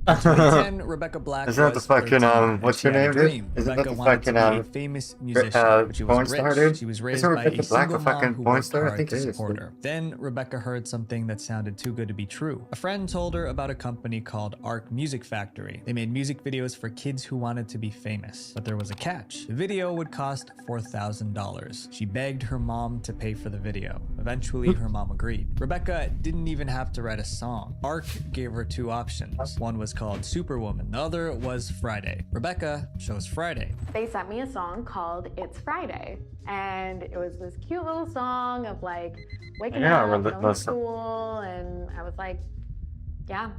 In 2010, Rebecca Black Isn't that the was fucking 13, what's and her she had name, a dude? dream. Isn't that Rebecca the wanted to fucking be a famous musician, but she porn was star, rich. dude? She was Isn't raised by Rebecca a Black single a fucking mom who porn worked star? I hard think to it is, support dude. her. Then Rebecca heard something that sounded too good to be true. A friend told her about a company called Arc Music Factory. They made music videos for kids who wanted to be famous, but there was a catch. The video would cost $4,000. She begged her mom to pay for the video, Eventually, her mom agreed. Rebecca didn't even have to write a song. ARC gave her 2 options. One was called Superwoman, the other was Friday. Rebecca chose Friday. They sent me a song called It's Friday. And it was this cute little song of like waking Yeah, up, really going to close. school, and I was like, yeah,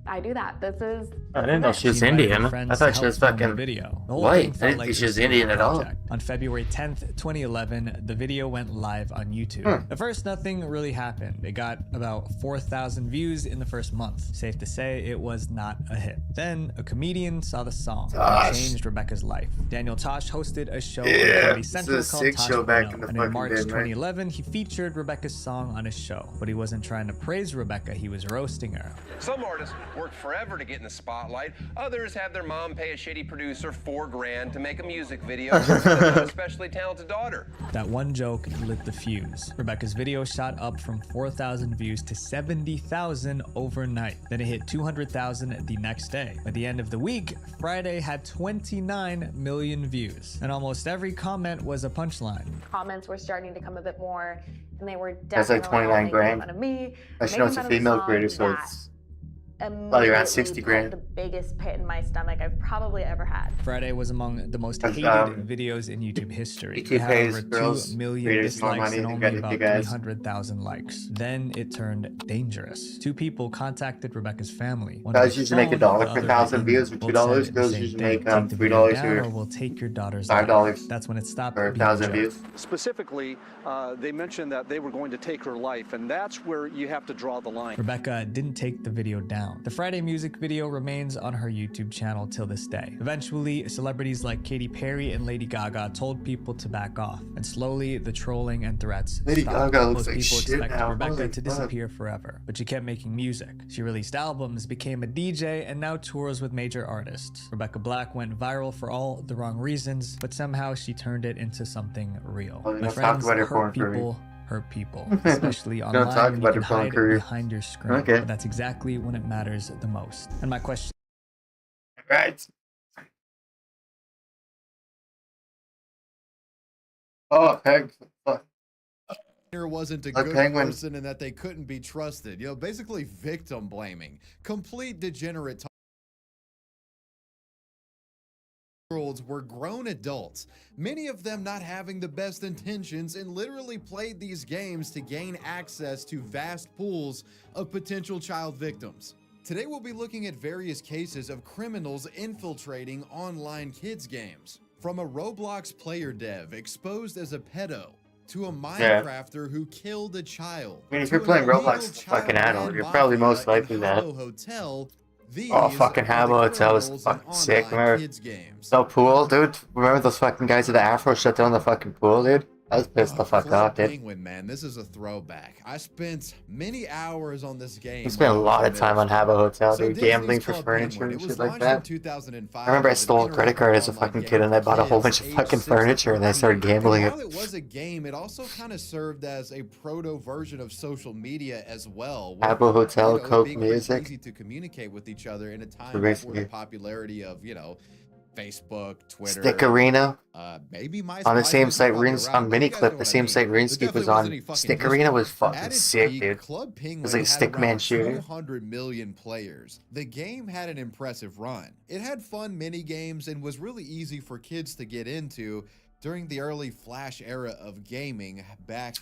I do that. This is. I didn't know she was She invited Indian. her I friends thought to she help was film the fucking video. The whole white. thing I felt didn't like think she a was secret Indian at all. project. On February 10th, 2011, the video went live on YouTube. At first, nothing really happened. It got about 4,000 views in the first month. Safe to say, it was not a hit. Then, a comedian saw the song and changed Rebecca's life. Daniel Tosh hosted a show on Comedy Central this is a called sick Tosh show back in the and in fucking March day, man. 2011, he featured Rebecca's song on his show. But he wasn't trying to praise Rebecca, he was roasting her. Some artists work forever to get in the spotlight. Others have their mom pay a shitty producer $4 grand to make a music video with an especially talented daughter. That one joke lit the fuse. Rebecca's video shot up from 4,000 views to 70,000 overnight. Then it hit 200,000 the next day. By the end of the week, Friday had 29 million views. And almost every comment was a punchline. Comments were starting to come a bit more, and they were That's like definitely 29 making grand. fun of me. I should know it's a female creator, so it's probably around 60 grand. The biggest pit in my stomach I've probably ever had. Friday was among the most hated videos in YouTube history. YouTube It had pays over girls 2 million creators more dislikes money and than only get about big ass. 300,000 likes. Then it turned dangerous. 2 people contacted Rebecca's family. One Guys by usually make phone, $1 the per other 1,000 by views or email. $2. Both said the Girls same usually thing. make Take the video $3 down or or we'll take your daughter's $5 life. That's when it stopped or being a 1,000 joke. views. Specifically, they mentioned that they were going to take her life, and that's where you have to draw the line. Rebecca didn't take the video down. The Friday music video remains on her YouTube channel till this day. Eventually, celebrities like Katy Perry and Lady Gaga told people to back off, and slowly the trolling and threats Lady stopped. Gaga looks Most like people shit expected now. Rebecca Holy to fuck. disappear forever, but she kept making music. She released albums, became a DJ, and now tours with major artists. Rebecca Black went viral for all the wrong reasons, but somehow she turned it into something real. Well, My don't talk friends, about her porn hurt career. people hurt people, especially Don't online talk when about you her can porn hide career. behind your screen. Okay. But that's exactly when it matters the most. And my question Right. Oh, Peg. Fuck. Wasn't a A good penguin. person and that they couldn't be trusted. You know, basically victim blaming. Complete degenerate year-olds were grown adults, many of them not having the best intentions and literally played these games to gain access to vast pools of potential child victims. Today we'll be looking at various cases of criminals infiltrating online kids games. From a Roblox player dev exposed as a pedo, to a Minecrafter who killed a child. I mean, if you're to an playing illegal Roblox as a fucking adult, child-ran you're probably most mafia likely in that. Habbo Hotel. Oh, fucking Habbo Hotel was fucking sick. Remember the pool, dude? Remember those fucking guys at the Afro shut down the fucking pool, dude? I was pissed the fuck Club off, dude. Penguin, man, this is a throwback. I spent many hours on this game. We spent a lot of time on Habbo Hotel, So dude, Disney's gambling for Club furniture Penguin, and it was shit like launched in that. 2005 I remember I as an stole a credit card as a interactive fucking online kid and I game bought a whole for bunch of kids fucking aged 6 to furniture and I started 14. gambling And it. while it was a game, it also kind of served as a proto version of social media as well. where, Habbo Hotel, it Coke being pretty Music. easy to communicate with each other in a time So before basically- the popularity of, you know, Facebook, Twitter, Stick Arena. maybe MySpace. On the same was site, probably Runes around, on but you guys know Miniclip, the what I same mean. site There RuneScape was definitely wasn't any on. fucking Stick history. Arena was At fucking its sick, peak, dude. Club It Penguin was like a had stick man around shooter. 200 million players. The game had an impressive run. It had fun mini games and was really easy for kids to get into during the early Flash era of gaming back,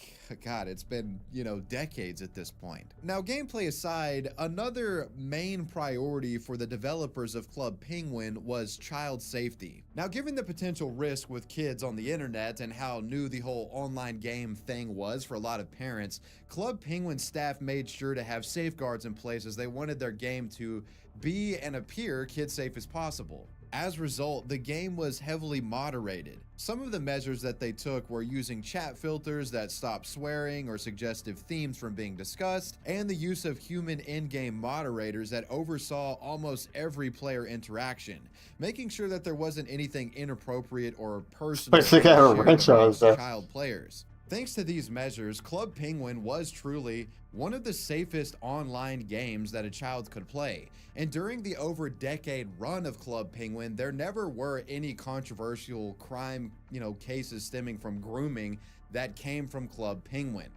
God, it's been, you know, decades at this point. Now, gameplay aside, another main priority for the developers of Club Penguin was child safety. Now, given the potential risk with kids on the internet and how new the whole online game thing was for a lot of parents, Club Penguin staff made sure to have safeguards in place as they wanted their game to be and appear kid-safe as possible. As a result, the game was heavily moderated. Some of the measures that they took were using chat filters that stopped swearing or suggestive themes from being discussed, and the use of human in-game moderators that oversaw almost every player interaction, making sure that there wasn't anything inappropriate or personal It's like a shared wrench amongst on us. child players. Thanks to these measures, Club Penguin was truly one of the safest online games that a child could play. And during the over decade run of Club Penguin, there never were any controversial crime, cases stemming from grooming that came from Club Penguin.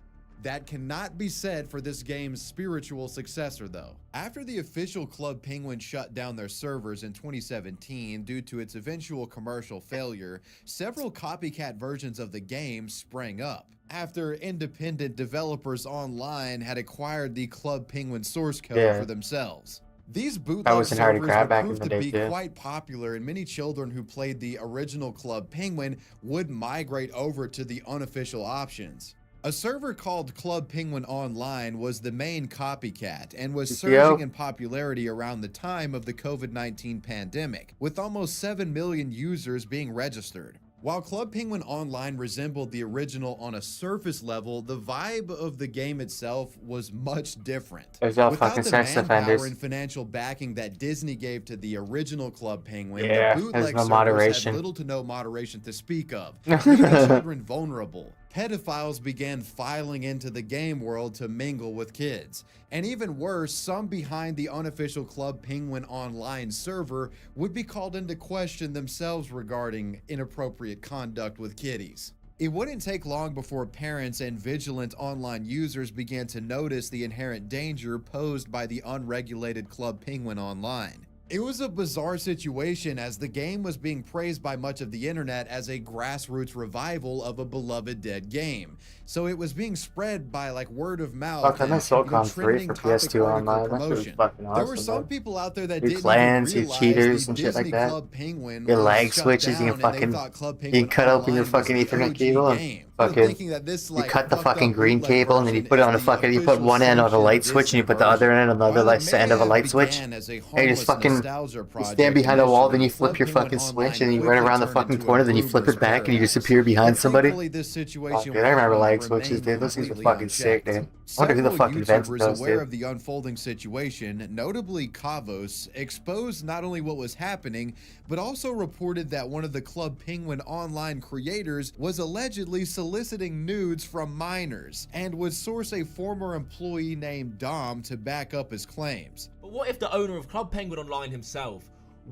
That cannot be said for this game's spiritual successor, though. After the official Club Penguin shut down their servers in 2017 due to its eventual commercial failure, several copycat versions of the game sprang up after independent developers online had acquired the Club Penguin source code for themselves. These bootleg servers would prove to be quite popular, and many children who played the original Club Penguin would migrate over to the unofficial options. A server called Club Penguin Online was the main copycat and was surging in popularity around the time of the COVID-19 pandemic, with almost 7 million users being registered. While Club Penguin Online resembled the original on a surface level, the vibe of the game itself was much different. Without the manpower and financial backing that Disney gave to the original Club Penguin, the bootleg servers had little to no moderation to speak of, leaving children vulnerable. Pedophiles began filing into the game world to mingle with kids. And even worse, some behind the unofficial Club Penguin Online server would be called into question themselves regarding inappropriate conduct with kiddies. It wouldn't take long before parents and vigilant online users began to notice the inherent danger posed by the unregulated Club Penguin Online. It was a bizarre situation, as the game was being praised by much of the internet as a grassroots revival of a beloved dead game. So it was being spread by like word of mouth and trending topic article promotion. There were some people out there that didn't clans, even your realize cheaters the and shit Disney like that. Club Penguin Your was lag shut switches, you down, can and they fucking thought Club you Penguin can cut open your Online fucking was the Ethernet OG cable and game. fucking you cut the fucking green cable and then you put it on the fucking you put one end on a light switch and you put the other end on the other end of a light switch and you just fucking you stand behind a wall, then you flip your fucking switch and you run around the fucking corner, then you flip it back and you disappear behind somebody. Oh, dude, I remember lag switches, dude. Those things were fucking sick, dude. I wonder who the fuck invented those, aware dude. of the unfolding situation, notably Kavos, exposed not only what was happening, but also reported that one of the Club Penguin Online creators was allegedly soliciting nudes from minors and would source a former employee named Dom to back up his claims. But what if the owner of Club Penguin Online himself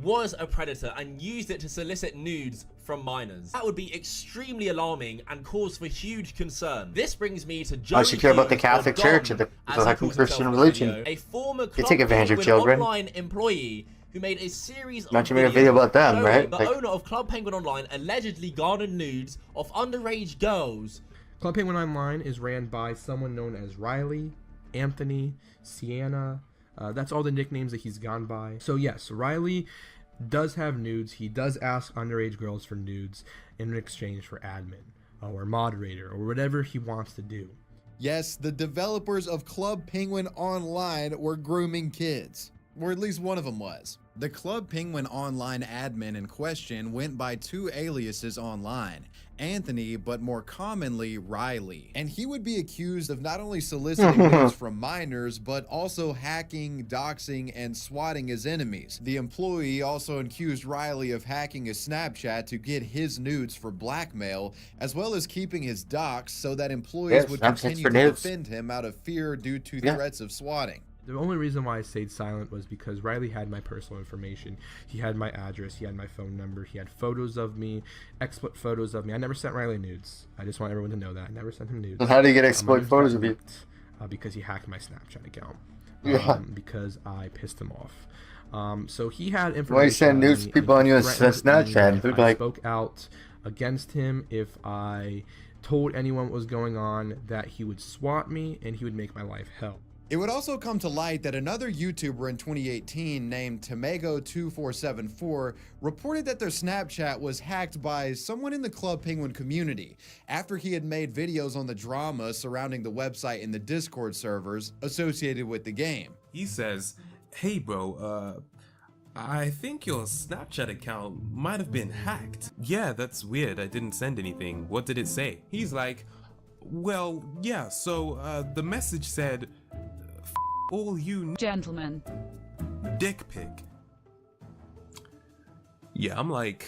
was a predator and used it to solicit nudes from minors? That would be extremely alarming and cause for huge concern. This brings me to Joey. I should care about the Catholic Church or the Christian religion. A former They take advantage of Penguin children. Online employee who made a series of Don't you make a video about them, showing right? The Like, owner of Club Penguin Online allegedly garnered nudes of underage girls. Club Penguin Online is ran by someone known as Riley, Anthony, Sienna. That's all the nicknames that he's gone by. So yes, Riley does have nudes. He does ask underage girls for nudes in exchange for admin or moderator or whatever he wants to do. Yes, the developers of Club Penguin Online were grooming kids, or at least one of them was. The Club Penguin Online admin in question went by two aliases online, Anthony, but more commonly Riley. And he would be accused of not only soliciting nudes from minors, but also hacking, doxing, and swatting his enemies. The employee also accused Riley of hacking his Snapchat to get his nudes for blackmail, as well as keeping his docs so that employees would continue to defend him out of fear due to threats of swatting. The only reason why I stayed silent was because Riley had my personal information. He had my address, he had my phone number, he had photos of me, exploit photos of me. I never sent Riley nudes. I just want everyone to know that. I never sent him nudes. How do you get exploit photos of you? Because he hacked my Snapchat account. Yeah. Because I pissed him off. So he had information. Why you send nudes to people on your Snapchat? If I spoke out against him, if I told anyone what was going on, that he would swat me and he would make my life hell. It would also come to light that another YouTuber in 2018 named Tamago2474 reported that their Snapchat was hacked by someone in the Club Penguin community after he had made videos on the drama surrounding the website and the Discord servers associated with the game. He says, "Hey bro, I think your Snapchat account might have been hacked." "Yeah, that's weird. I didn't send anything. What did it say?" He's like, "Well, yeah, so the message said, all you gentlemen, dick pic." Yeah, I'm like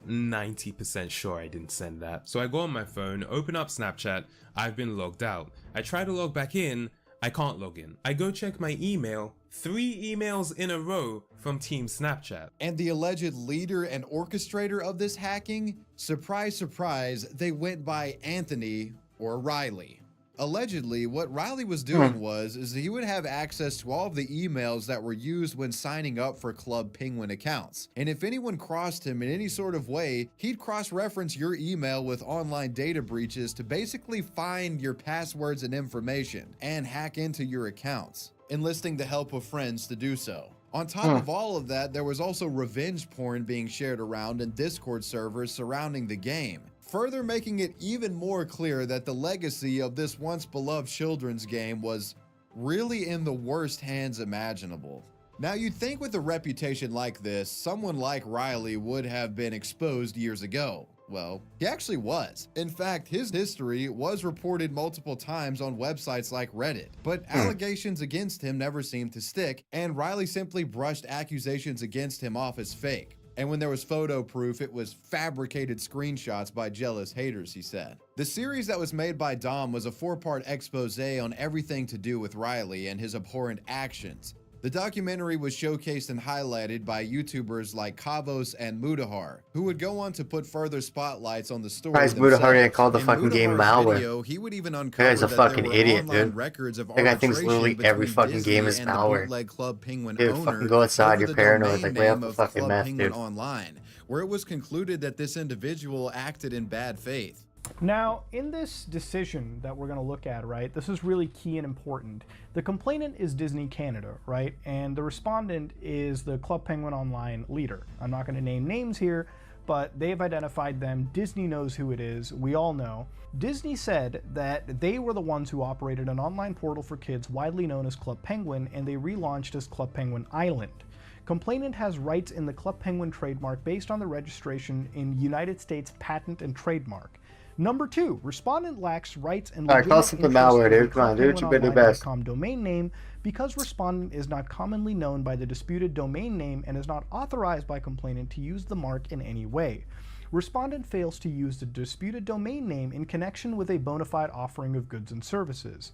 90% sure I didn't send that. So I go on my phone, open up Snapchat, I've been logged out. I try to log back in, I can't log in. I go check my email, 3 emails in a row from Team Snapchat. And the alleged leader and orchestrator of this hacking, surprise, surprise, they went by Anthony or Riley. Allegedly, what Riley was doing is he would have access to all of the emails that were used when signing up for Club Penguin accounts. And if anyone crossed him in any sort of way, he'd cross-reference your email with online data breaches to basically find your passwords and information and hack into your accounts, enlisting the help of friends to do so. On top of all of that, there was also revenge porn being shared around in Discord servers surrounding the game, further making it even more clear that the legacy of this once beloved children's game was really in the worst hands imaginable. Now, you'd think with a reputation like this, someone like Riley would have been exposed years ago. Well, he actually was. In fact, his history was reported multiple times on websites like Reddit, but allegations against him never seemed to stick, and Riley simply brushed accusations against him off as fake. And when there was photo proof, it was fabricated screenshots by jealous haters, he said. The series that was made by Dom was a 4-part expose on everything to do with Riley and his abhorrent actions. The documentary was showcased and highlighted by YouTubers like Kavos and Mudahar, who would go on to put further spotlights on the story themselves. Mudahar didn't call the fucking game malware. Video, he would even uncover that guy's a that fucking there were idiot, online dude. records of That guy thinks literally every fucking game is malware. Club Penguin Dude, fucking go outside, you're paranoid, like way up the fucking meth, dude. Online, where it was concluded that this individual acted in bad faith. Now, in this decision that we're going to look at, right, this is really key and important. The complainant is Disney Canada, right, and the respondent is the Club Penguin Online leader. I'm not going to name names here, but they've identified them. Disney knows who it is. We all know. Disney said that they were the ones who operated an online portal for kids widely known as Club Penguin, and they relaunched as Club Penguin Island. Complainant has rights in the Club Penguin trademark based on the registration in United States Patent and Trademark. Number 2, respondent lacks rights and Alright, call something malware, dude. Come on, dude. You better do best. Domain name because respondent is not commonly known by the disputed domain name and is not authorized by complainant to use the mark in any way. Respondent fails to use the disputed domain name in connection with a bona fide offering of goods and services,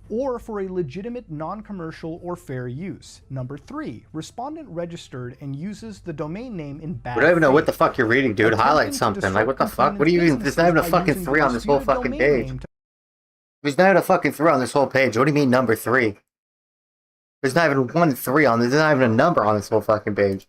or for a legitimate non-commercial or fair use. Number 3, respondent registered and uses the domain name in bad faith. We don't even know what the fuck you're reading, dude. Highlight something. Like, what the fuck? What do you even... There's not even a fucking 3 on this whole fucking page. There's not even a fucking 3 on this whole page. What do you mean number 3? There's not even 1 3 on this. There's not even a number on this whole fucking page.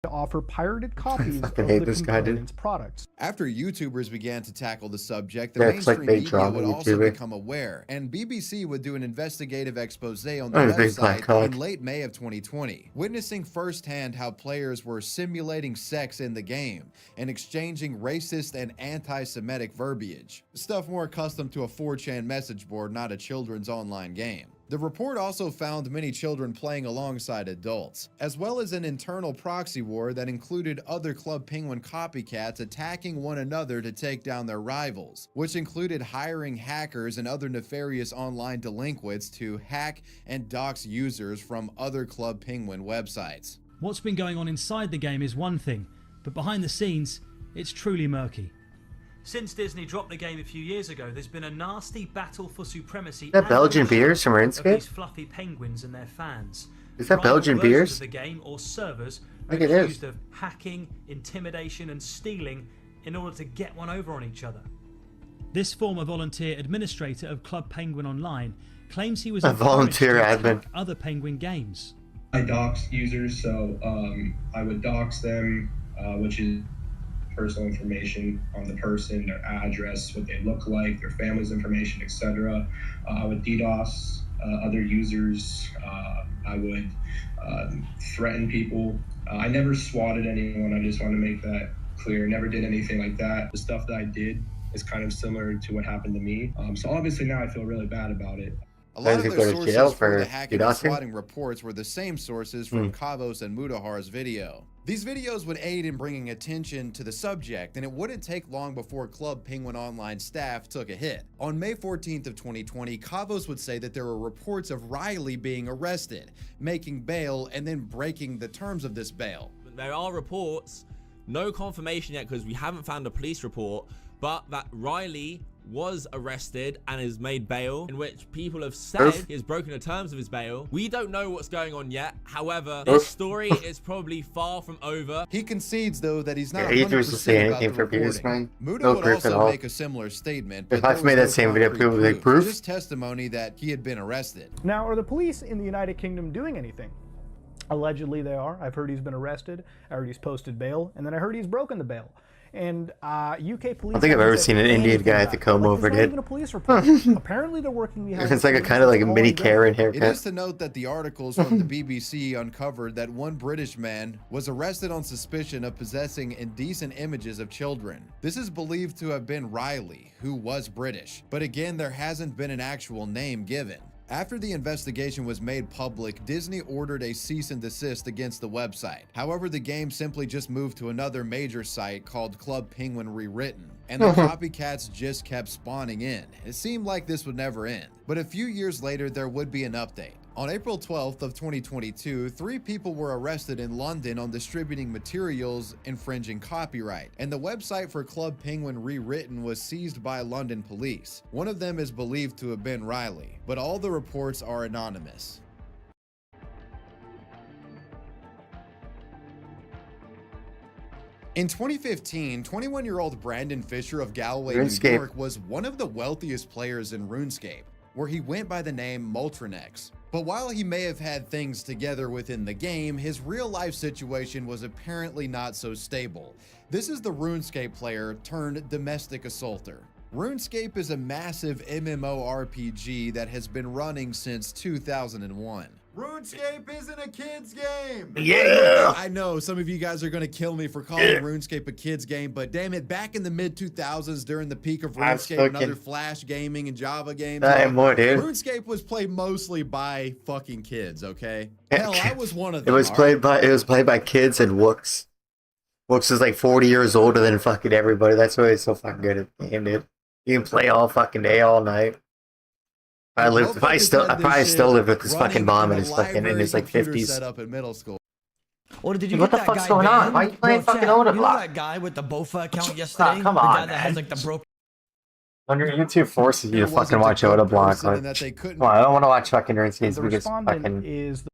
To offer pirated copies of hate the this guy, dude. component's products. After YouTubers began to tackle the subject, the Yeah, mainstream clickbait media drama, would also YouTuber. become aware, and BBC would do an investigative expose on the Oh, big black website cock. in late May of 2020, witnessing firsthand how players were simulating sex in the game and exchanging racist and anti-Semitic verbiage, stuff more accustomed to a 4chan message board, not a children's online game. The report also found many children playing alongside adults, as well as an internal proxy war that included other Club Penguin copycats attacking one another to take down their rivals, which included hiring hackers and other nefarious online delinquents to hack and dox users from other Club Penguin websites. What's been going on inside the game is one thing, but behind the scenes, it's truly murky. Since Disney dropped the game a few years ago, there's been a nasty battle for supremacy. Is that Belgian beers from of RUNESCAPE? these fluffy penguins and their fans. Is that Rival Belgian versions beers? of the game or servers I are think it is. accused of hacking, intimidation, and stealing in order to get one over on each other. This former volunteer administrator of Club Penguin Online claims he was A encouraged volunteer to admin. attack other Penguin games. I dox users, so I would dox them, which is personal information on the person, their address, what they look like, their family's information, etc. I would DDoS other users. I would threaten people. I never swatted anyone. I just want to make that clear. Never did anything like that. The stuff that I did is kind of similar to what happened to me. So obviously now I feel really bad about it. A lot of Does he their go to jail sources for for the hacking and DDoSing? swatting reports were the same sources from Kavos and Mudahar's video. These videos would aid in bringing attention to the subject, and it wouldn't take long before Club Penguin Online staff took a hit. On May 14th of 2020, Kavos would say that there were reports of Riley being arrested, making bail, and then breaking the terms of this bail. There are reports, no confirmation yet because we haven't found a police report, but that Riley was arrested and is made bail, in which people have said he has broken the terms of his bail. We don't know what's going on yet. However, this story is probably far from over. He concedes, though, that he's not Yeah, he refused to say 100% about anything the for views, reporting. man. Muda No would proof at also all. make a similar statement, If but I there made was that no same video, concrete people would be like, proof? Just testimony that he had been arrested. Now, are the police in the United Kingdom doing anything? Allegedly they are. I've heard he's been arrested. I heard he's posted bail, and then I heard he's broken the bail. And UK police. I don't think I've ever seen an Indian guy with the comb over, There's not dude. even a police report. Apparently they're working behind. It's like a kind of like a mini Karen It haircut. is to note that the articles from the BBC uncovered that one British man was arrested on suspicion of possessing indecent images of children. This is believed to have been Riley, who was British, but again, there hasn't been an actual name given. After the investigation was made public, Disney ordered a cease and desist against the website. However, the game simply just moved to another major site called Club Penguin Rewritten, and the copycats just kept spawning in. It seemed like this would never end. But a few years later, there would be an update. On April 12th of 2022, 3 people were arrested in London on distributing materials infringing copyright, and the website for Club Penguin Rewritten was seized by London police. One of them is believed to have been Riley, but all the reports are anonymous. In 2015, 21-year-old Brandon Fisher of Galway, RuneScape. New York was one of the wealthiest players in RuneScape, where he went by the name Moltrinex. But while he may have had things together within the game, his real-life situation was apparently not so stable. This is the RuneScape player turned domestic assaulter. RuneScape is a massive MMORPG that has been running since 2001. RuneScape isn't a kid's game! Yeah! I know some of you guys are going to kill me for calling RuneScape a kid's game, but damn it, back in the mid-2000s during the peak of RuneScape and other Flash gaming and Java games, More, dude. RuneScape was played mostly by fucking kids, okay? Hell, I was one of them. It was played by kids and Wooks. Wooks is like 40 years older than fucking everybody. That's why he's so fucking good at the game, dude. You can play all fucking day, all night. I probably still live with this fucking mom in his like 50s. Set up in middle school. Or did you What get the that fuck's guy going on? banned? Why are you playing Bro, fucking chat, Oda you know Block? that guy with the Bofa account yesterday? come the on, guy that has man. like the broken. When your YouTube forces you to fucking watch Oda Block, like, come on, I don't want to watch fucking RuneScape The because respondent fucking is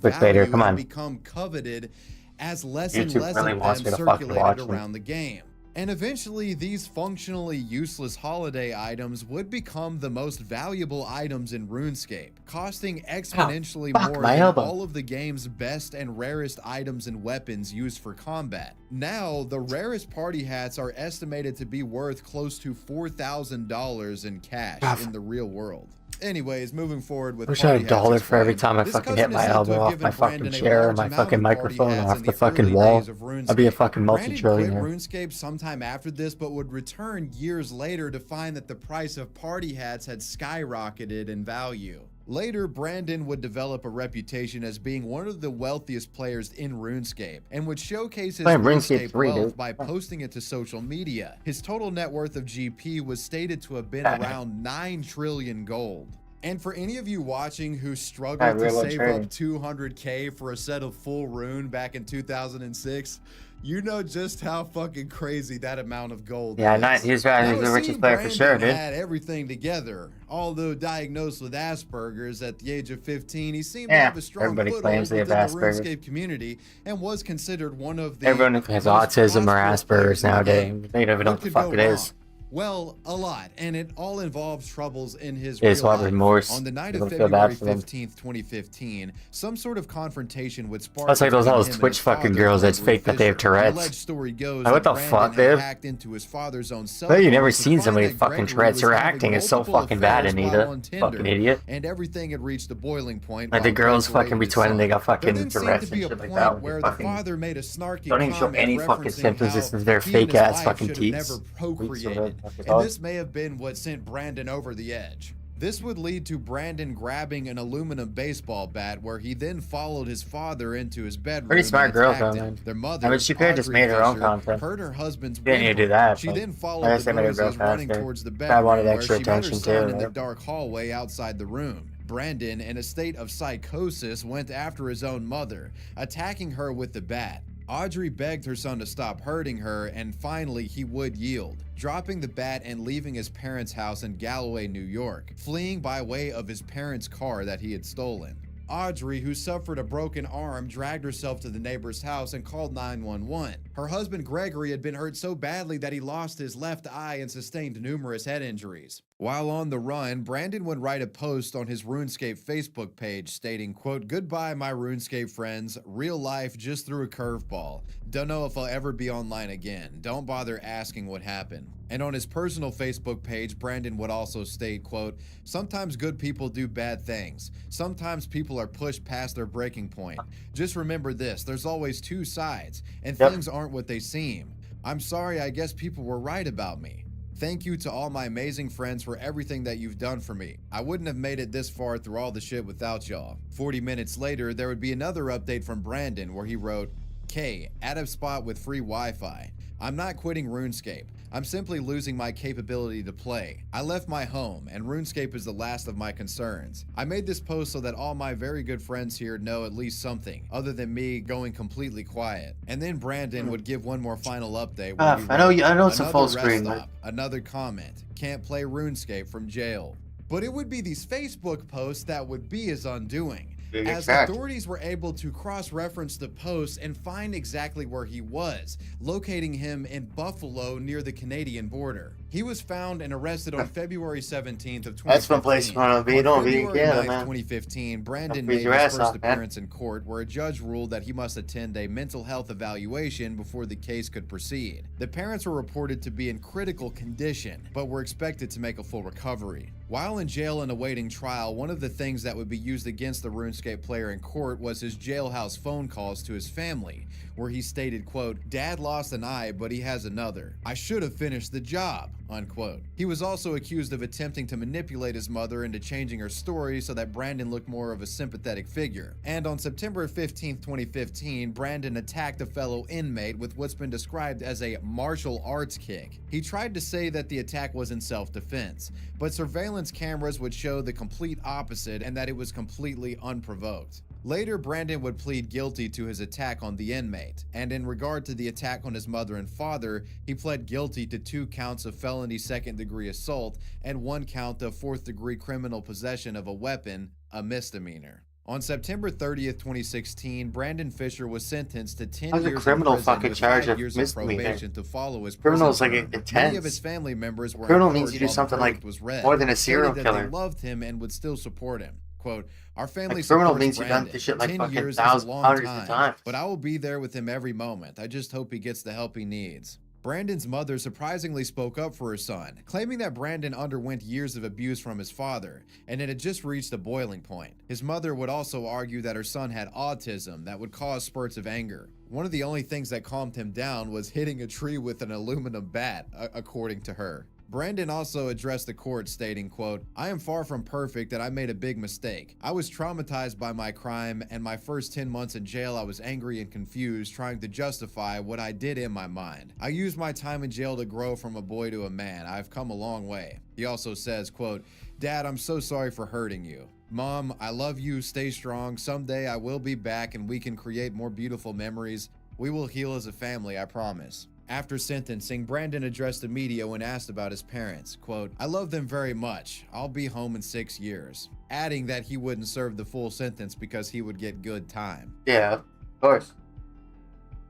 clickbaiter. Come on. Become coveted as less and YouTube less really of wants them me to fucking watch circulated them. around the game. And eventually, these functionally useless holiday items would become the most valuable items in RuneScape, costing exponentially more my than elbow. all of the game's best and rarest items and weapons used for combat. Now, the rarest party hats are estimated to be worth close to $4,000 in cash in the real world. Anyways, moving forward with I wish I had party hats $1 for every explained, time I this fucking cousin hit is my said to elbow have off given my fucking Brandon a chair or large my amount fucking of party microphone hats off in the the fucking early wall. days of I'd be a RuneScape. fucking Brandon quit multi-trillionaire. RuneScape sometime after this, but would return years later to find that the price of party hats had skyrocketed in value. Later, Brandon would develop a reputation as being one of the wealthiest players in RuneScape, and would showcase his Playing RuneScape RuneScape 3, wealth dude. by posting it to social media. His total net worth of GP was stated to have been around 9 trillion gold. And for any of you watching who struggled to real save trading. up 200K for a set of full rune back in 2006, you know just how fucking crazy that amount of gold Yeah, is. he's Now, the it richest seemed player for sure, Brandon dude. had everything together. Although diagnosed with Asperger's at the age of 15, he seemed to Yeah, have a strong everybody foothold claims they have within the Asperger's. RuneScape community and was considered one of the Everyone has most autism or prosperous Asperger's players in the nowadays. game. They don't even know what the could fuck go it is. wrong? Well, a lot, and it all involves troubles in his It's real what life. remorse. On the night You of don't feel bad February for them. 15th, 2015, some sort of confrontation would spark. That's like those between all him and Twitch his fucking father, girls that's Gregory fake that they have Fisher. The Tourette's. alleged story goes Like, what that the Brandon fuck, had dude? hacked into his father's own cell Well, you phone never to seen find somebody that fucking Gregory Tourette's. was Your having acting is so multiple fucking bad, affairs while Anita. on Tinder, Fucking idiot. And everything had reached a boiling point. Like the while girls Greg fucking raided his pretending they son. got fucking There then seemed Tourette's to and be a shit like point that. where the Fucking father made a snarky don't even show comment any fucking referencing symptoms. how This is their he and fake his ass wife fucking should have teeth. never procreated. And this may have been what sent Brandon over the edge. This would lead to Brandon grabbing an aluminum baseball bat, where he then followed his father into his bedroom. Pretty smart and girl, attacked though, him. man. Their mother, I mean, she could have just Audrey made her own Fisher, content. heard her husband's Didn't need to do whimper. that. She but then I followed guess the they made her go noises running faster. towards the Probably wanted bedroom, where extra she met her attention son too. in the Right? dark hallway outside the room. Brandon, in a state of psychosis, went after his own mother, attacking her with the bat. Audrey begged her son to stop hurting her, and finally he would yield, dropping the bat and leaving his parents' house in Galloway, New York, fleeing by way of his parents' car that he had stolen. Audrey, who suffered a broken arm, dragged herself to the neighbor's house and called 911. Her husband Gregory had been hurt so badly that he lost his left eye and sustained numerous head injuries. While on the run, Brandon would write a post on his RuneScape Facebook page stating, quote, "Goodbye, my RuneScape friends. Real life just threw a curveball. Don't know if I'll ever be online again. Don't bother asking what happened." And on his personal Facebook page, Brandon would also state, quote, "Sometimes good people do bad things. Sometimes people are pushed past their breaking point. Just remember this, there's always two sides, and things aren't what they seem. I'm sorry, I guess people were right about me. Thank you to all my amazing friends for everything that you've done for me. I wouldn't have made it this far through all the shit without y'all." 40 minutes later, there would be another update from Brandon where he wrote, "K, at a spot with free Wi-Fi. I'm not quitting RuneScape. I'm simply losing my capability to play. I left my home, and RuneScape is the last of my concerns. I made this post so that all my very good friends here know at least something, other than me going completely quiet." And then Brandon would give one more final update. Where he I know it's a wrote, full "Another rest screen, stop, another comment. Can't play RuneScape from jail." But it would be these Facebook posts that would be his undoing, as authorities were able to cross-reference the posts and find exactly where he was, locating him in Buffalo near the Canadian border. He was found and arrested on February 17th of 2015. That's one place you want to be. Don't be in Canada, man. 2015, Brandon Freeze made your his ass first off, man. appearance in court where a judge ruled that he must attend a mental health evaluation before the case could proceed. The parents were reported to be in critical condition, but were expected to make a full recovery. While in jail and awaiting trial, one of the things that would be used against the RuneScape player in court was his jailhouse phone calls to his family, where he stated, quote, "Dad lost an eye, but he has another. I should have finished the job," unquote. He was also accused of attempting to manipulate his mother into changing her story so that Brandon looked more of a sympathetic figure. And on September 15th, 2015, Brandon attacked a fellow inmate with what's been described as a martial arts kick. He tried to say that the attack was in self-defense, but surveillance cameras would show the complete opposite and that it was completely unprovoked. Later, Brandon would plead guilty to his attack on the inmate, and in regard to the attack on his mother and father, he pled guilty to 2 counts of felony second-degree assault and 1 count of fourth-degree criminal possession of a weapon, a misdemeanor. On September 30th, 2016, Brandon Fisher was sentenced to 10 How's a years criminal in prison fucking with charge 5 of years of misdemeanor? probation to follow his Criminal prison is like term. intense. Many of his family members were Criminal in means court you do while the something like verdict was read, more than a serial stating that killer. they loved him and would still support him. Quote, "Our family Like, criminal supports means you've done Brandon. this shit like 10 fucking years is a thousands, long hundreds of time, times. but I will be there with him every moment. I just hope he gets the help he needs." Brandon's mother surprisingly spoke up for her son, claiming that Brandon underwent years of abuse from his father, and it had just reached a boiling point. His mother would also argue that her son had autism that would cause spurts of anger. One of the only things that calmed him down was hitting a tree with an aluminum bat, according to her. Brandon also addressed the court stating, quote, "I am far from perfect and I made a big mistake. I was traumatized by my crime, and my first 10 months in jail I was angry and confused, trying to justify what I did in my mind. I used my time in jail to grow from a boy to a man. I've come a long way." He also says, quote, "Dad, I'm so sorry for hurting you. Mom, I love you, stay strong. Someday I will be back and we can create more beautiful memories. We will heal as a family, I promise." After sentencing, Brandon addressed the media when asked about his parents. Quote, "I love them very much. I'll be home in 6 years." Adding that he wouldn't serve the full sentence because he would get good time. Yeah, of course.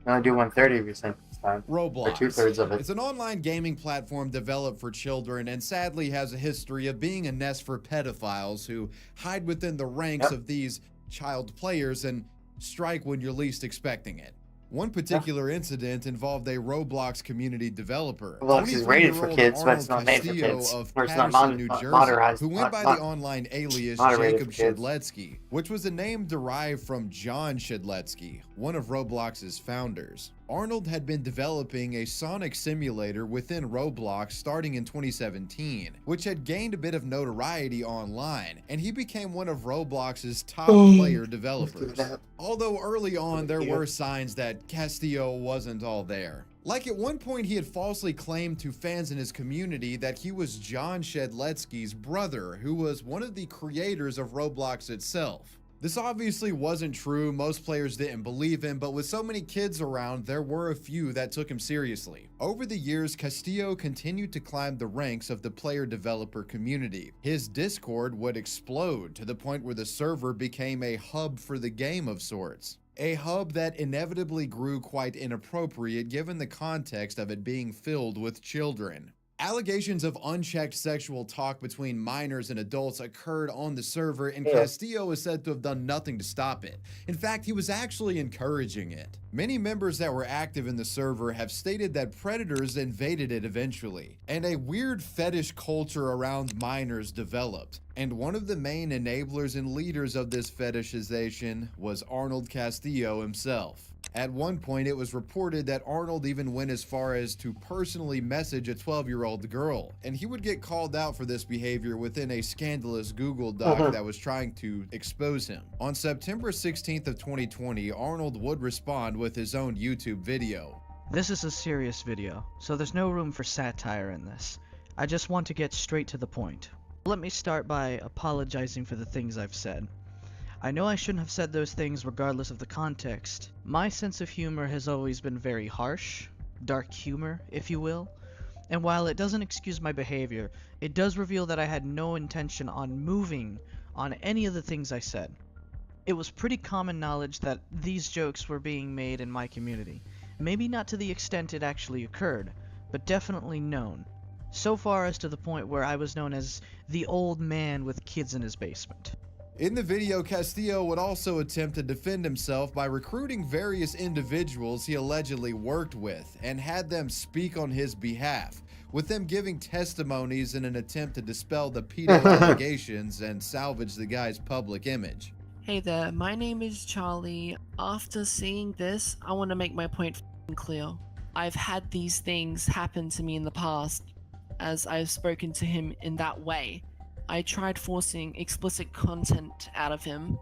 You only do 1/3 of your sentence time. Roblox. Or 2/3 of it. It's an online gaming platform developed for children and sadly has a history of being a nest for pedophiles who hide within the ranks of these child players and strike when you're least expecting it. One particular incident involved a Roblox community developer, Roblox is rated for kids, but it's not made for kids. of Or it's not Patterson, New Jersey, modernized- who went by mod- the online alias moderated Jacob for kids. Shedletsky, which was a name derived from John Shedletsky, one of Roblox's founders. Arnold had been developing a Sonic simulator within Roblox starting in 2017, which had gained a bit of notoriety online, and he became one of Roblox's top player developers. Although early on there were signs that Castillo wasn't all there. Like at one point he had falsely claimed to fans in his community that he was John Shedletsky's brother, who was one of the creators of Roblox itself. This obviously wasn't true, most players didn't believe him, but with so many kids around, there were a few that took him seriously. Over the years, Castillo continued to climb the ranks of the player-developer community. His Discord would explode to the point where the server became a hub for the game of sorts. A hub that inevitably grew quite inappropriate given the context of it being filled with children. Allegations of unchecked sexual talk between minors and adults occurred on the server, and Castillo is said to have done nothing to stop it. In fact, he was actually encouraging it. Many members that were active in the server have stated that predators invaded it eventually, and a weird fetish culture around minors developed. And one of the main enablers and leaders of this fetishization was Arnold Castillo himself. At one point, it was reported that Arnold even went as far as to personally message a 12-year-old girl, and he would get called out for this behavior within a scandalous Google Doc that was trying to expose him. On September 16th of 2020, Arnold would respond with his own YouTube video. This is a serious video, so there's no room for satire in this. I just want to get straight to the point. Let me start by apologizing for the things I've said. I know I shouldn't have said those things regardless of the context. My sense of humor has always been very harsh, dark humor, if you will, and while it doesn't excuse my behavior, it does reveal that I had no intention on moving on any of the things I said. It was pretty common knowledge that these jokes were being made in my community. Maybe not to the extent it actually occurred, but definitely known. So far as to the point where I was known as the old man with kids in his basement. In the video, Castillo would also attempt to defend himself by recruiting various individuals he allegedly worked with and had them speak on his behalf, with them giving testimonies in an attempt to dispel the pedo allegations and salvage the guy's public image. Hey there, my name is Charlie. After seeing this, I want to make my point clear. I've had these things happen to me in the past, as I've spoken to him in that way. I tried forcing explicit content out of him,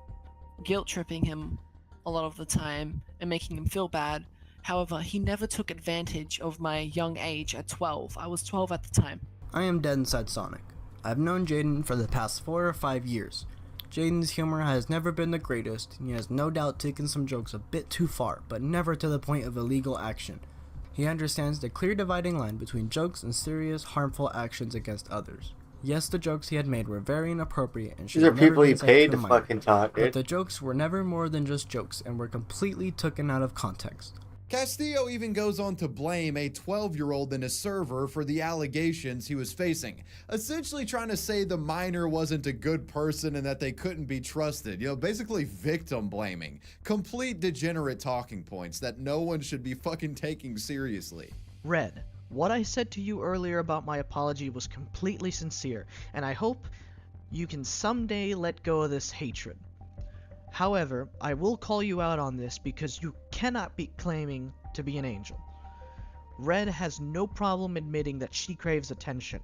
guilt-tripping him a lot of the time, and making him feel bad. However, he never took advantage of my young age at 12. I was 12 at the time. I am Dead Inside Sonic. I've known Jaden for the past 4 or 5 years. Jaden's humor has never been the greatest, and he has no doubt taken some jokes a bit too far, but never to the point of illegal action. He understands the clear dividing line between jokes and serious, harmful actions against others. Yes, the jokes he had made were very inappropriate and should These are never people he been said paid to to a minor, fucking talk, but dude. the jokes were never more than just jokes and were completely taken out of context. Castillo even goes on to blame a 12-year-old in a server for the allegations he was facing, essentially trying to say the minor wasn't a good person and that they couldn't be trusted. You know, basically victim blaming. Complete degenerate talking points that no one should be fucking taking seriously. Red, what I said to you earlier about my apology was completely sincere, and I hope you can someday let go of this hatred. However, I will call you out on this because you cannot be claiming to be an angel. Red has no problem admitting that she craves attention.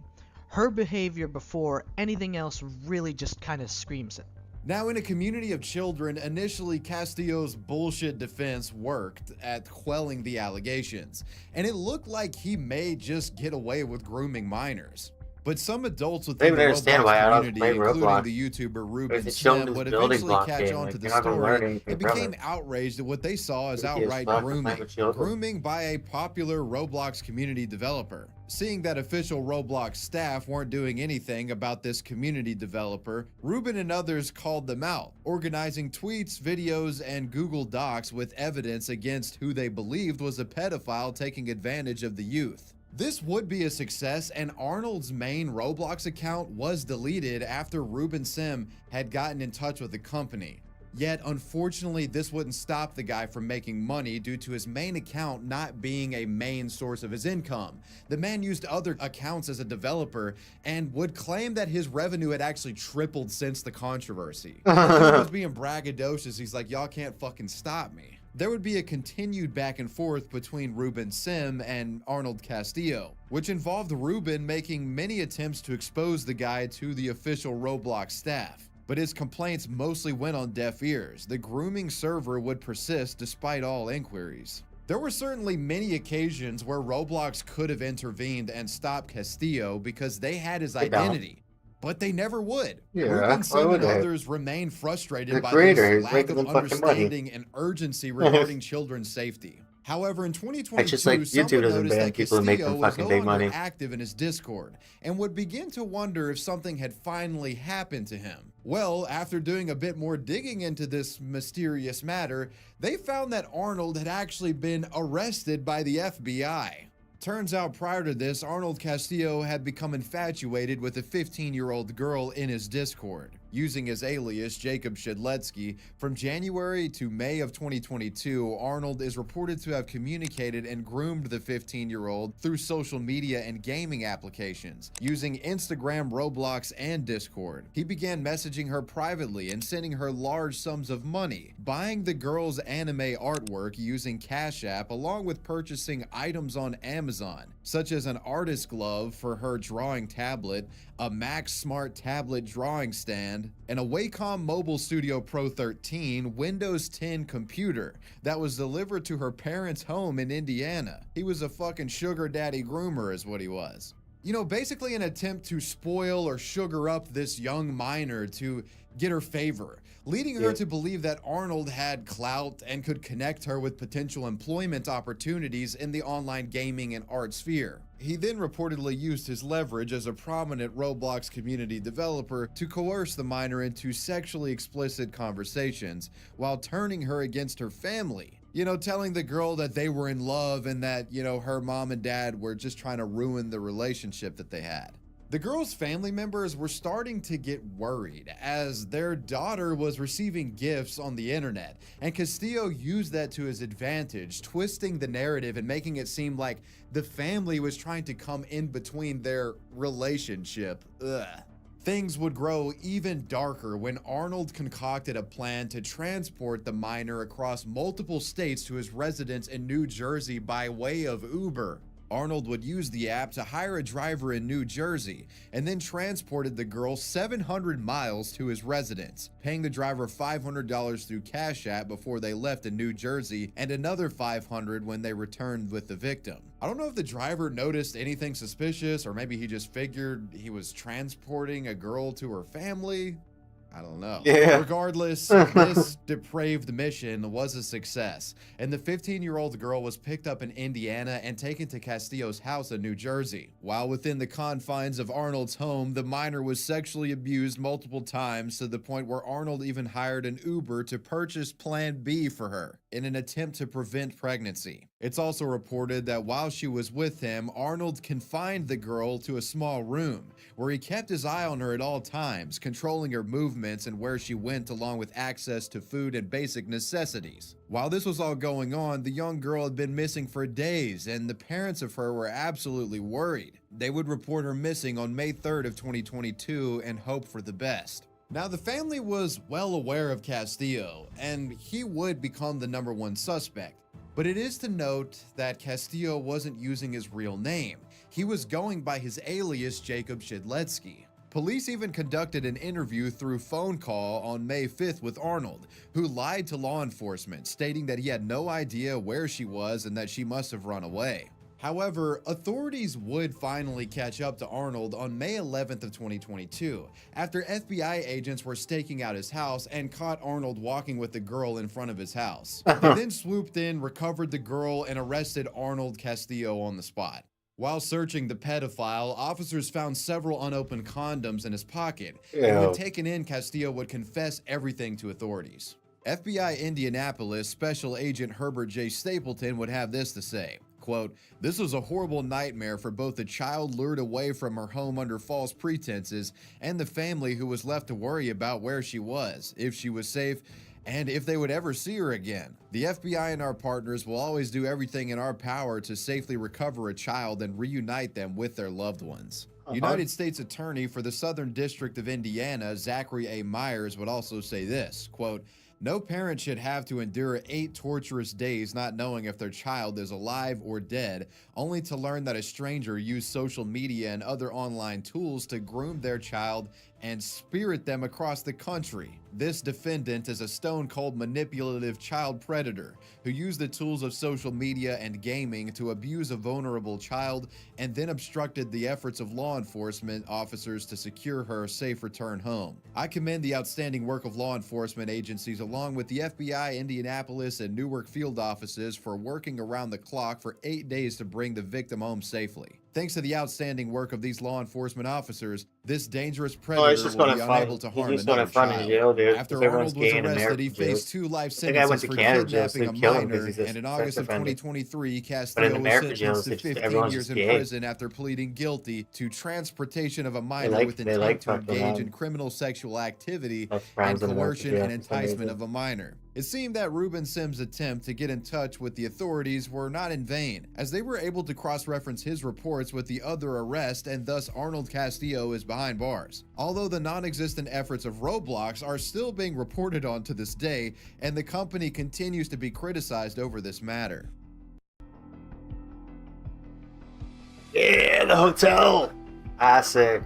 Her behavior before anything else really just kind of screams it. Now, in a community of children, initially Castillo's bullshit defense worked at quelling the allegations, and it looked like he may just get away with grooming minors. But some adults within the Roblox community, including the YouTuber Ruben Sim, would eventually catch on to the story and became outraged at what they saw as outright grooming by a popular Roblox community developer. Seeing that official Roblox staff weren't doing anything about this community developer, Ruben and others called them out, organizing tweets, videos, and Google Docs with evidence against who they believed was a pedophile taking advantage of the youth. This would be a success, and Arnold's main Roblox account was deleted after Ruben Sim had gotten in touch with the company. Yet, unfortunately, this wouldn't stop the guy from making money due to his main account not being a main source of his income. The man used other accounts as a developer and would claim that his revenue had actually tripled since the controversy. He was being braggadocious. He's like, y'all can't fucking stop me. There would be a continued back and forth between Ruben Sim and Arnold Castillo, which involved Ruben making many attempts to expose the guy to the official Roblox staff. But his complaints mostly went on deaf ears. The grooming server would persist despite all inquiries. There were certainly many occasions where Roblox could have intervened and stopped Castillo because they had his identity. But they never would. Yeah, Rubenson why would and they? others remain frustrated The by creator this is lack making of them fucking money. understanding and urgency regarding children's safety. However, in It's 2022, just like YouTube someone doesn't noticed ban that people who make Castillo them was no fucking big longer money. active in his Discord and would begin to wonder if something had finally happened to him. Well, after doing a bit more digging into this mysterious matter, they found that Arnold had actually been arrested by the FBI. Turns out prior to this, Arnold Castillo had become infatuated with a 15-year-old girl in his Discord. Using his alias, Jacob Shedletsky, from January to May of 2022, Arnold is reported to have communicated and groomed the 15-year-old through social media and gaming applications, using Instagram, Roblox, and Discord. He began messaging her privately and sending her large sums of money, buying the girl's anime artwork using Cash App, along with purchasing items on Amazon, such as an artist glove for her drawing tablet, a Mac Smart tablet drawing stand, and a Wacom Mobile Studio Pro 13 Windows 10 computer that was delivered to her parents' home in Indiana. He was a fucking sugar daddy groomer is what he was. You know, basically an attempt to spoil or sugar up this young minor to get her favor, leading her to believe that Arnold had clout and could connect her with potential employment opportunities in the online gaming and art sphere. He then reportedly used his leverage as a prominent Roblox community developer to coerce the minor into sexually explicit conversations while turning her against her family. You know, telling the girl that they were in love and that, you know, her mom and dad were just trying to ruin the relationship that they had. The girl's family members were starting to get worried as their daughter was receiving gifts on the internet, and Castillo used that to his advantage, twisting the narrative and making it seem like the family was trying to come in between their relationship. Ugh. Things would grow even darker when Arnold concocted a plan to transport the minor across multiple states to his residence in New Jersey by way of Uber. Arnold would use the app to hire a driver in New Jersey and then transported the girl 700 miles to his residence, paying the driver $500 through Cash App before they left in New Jersey and another $500 when they returned with the victim. I don't know if the driver noticed anything suspicious or maybe he just figured he was transporting a girl to her family. I don't know. Yeah. Regardless, this depraved mission was a success, and the 15-year-old girl was picked up in Indiana and taken to Castillo's house in New Jersey. While within the confines of Arnold's home, the minor was sexually abused multiple times to the point where Arnold even hired an Uber to purchase Plan B for her in an attempt to prevent pregnancy. It's also reported that while she was with him, Arnold confined the girl to a small room where he kept his eye on her at all times, controlling her movements and where she went, along with access to food and basic necessities. While this was all going on, the young girl had been missing for days, and the parents of her were absolutely worried. They would report her missing on May 3rd of 2022 and hope for the best. Now, the family was well aware of Castillo, and he would become the #1 suspect. But it is to note that Castillo wasn't using his real name. He was going by his alias Jacob Shedletsky. Police even conducted an interview through phone call on May 5th with Arnold, who lied to law enforcement, stating that he had no idea where she was and that she must have run away. However, authorities would finally catch up to Arnold on May 11th of 2022, after FBI agents were staking out his house and caught Arnold walking with the girl in front of his house. They then swooped in, recovered the girl, and arrested Arnold Castillo on the spot. While searching the pedophile, officers found several unopened condoms in his pocket, and when taken in, Castillo would confess everything to authorities. FBI Indianapolis Special Agent Herbert J. Stapleton would have this to say. Quote, "This was a horrible nightmare for both the child lured away from her home under false pretenses and the family who was left to worry about where she was, if she was safe, and if they would ever see her again. The FBI and our partners will always do everything in our power to safely recover a child and reunite them with their loved ones." United States Attorney for the Southern District of Indiana, Zachary A. Myers, would also say this, quote, "No parent should have to endure 8 torturous days not knowing if their child is alive or dead, only to learn that a stranger used social media and other online tools to groom their child and spirit them across the country. This defendant is a stone-cold manipulative child predator who used the tools of social media and gaming to abuse a vulnerable child and then obstructed the efforts of law enforcement officers to secure her a safe return home. I commend the outstanding work of law enforcement agencies along with the FBI, Indianapolis, and Newark field offices for working around the clock for 8 days to bring the victim home safely. Thanks to the outstanding work of these law enforcement officers, this dangerous predator will be unable to harm another child. After Arnold was arrested, he faced 2 life sentences for kidnapping a minor, and in August of 2023, Castillo was sentenced to 15 years in prison after pleading guilty to transportation of a minor with intent to engage in criminal sexual activity and coercion and enticement of a minor. It seemed that Ruben Sims' attempt to get in touch with the authorities were not in vain, as they were able to cross-reference his reports with the other arrest, and thus Arnold Castillo is behind bars. Although the non-existent efforts of Roblox are still being reported on to this day, and the company continues to be criticized over this matter. Yeah, the hotel. Sick.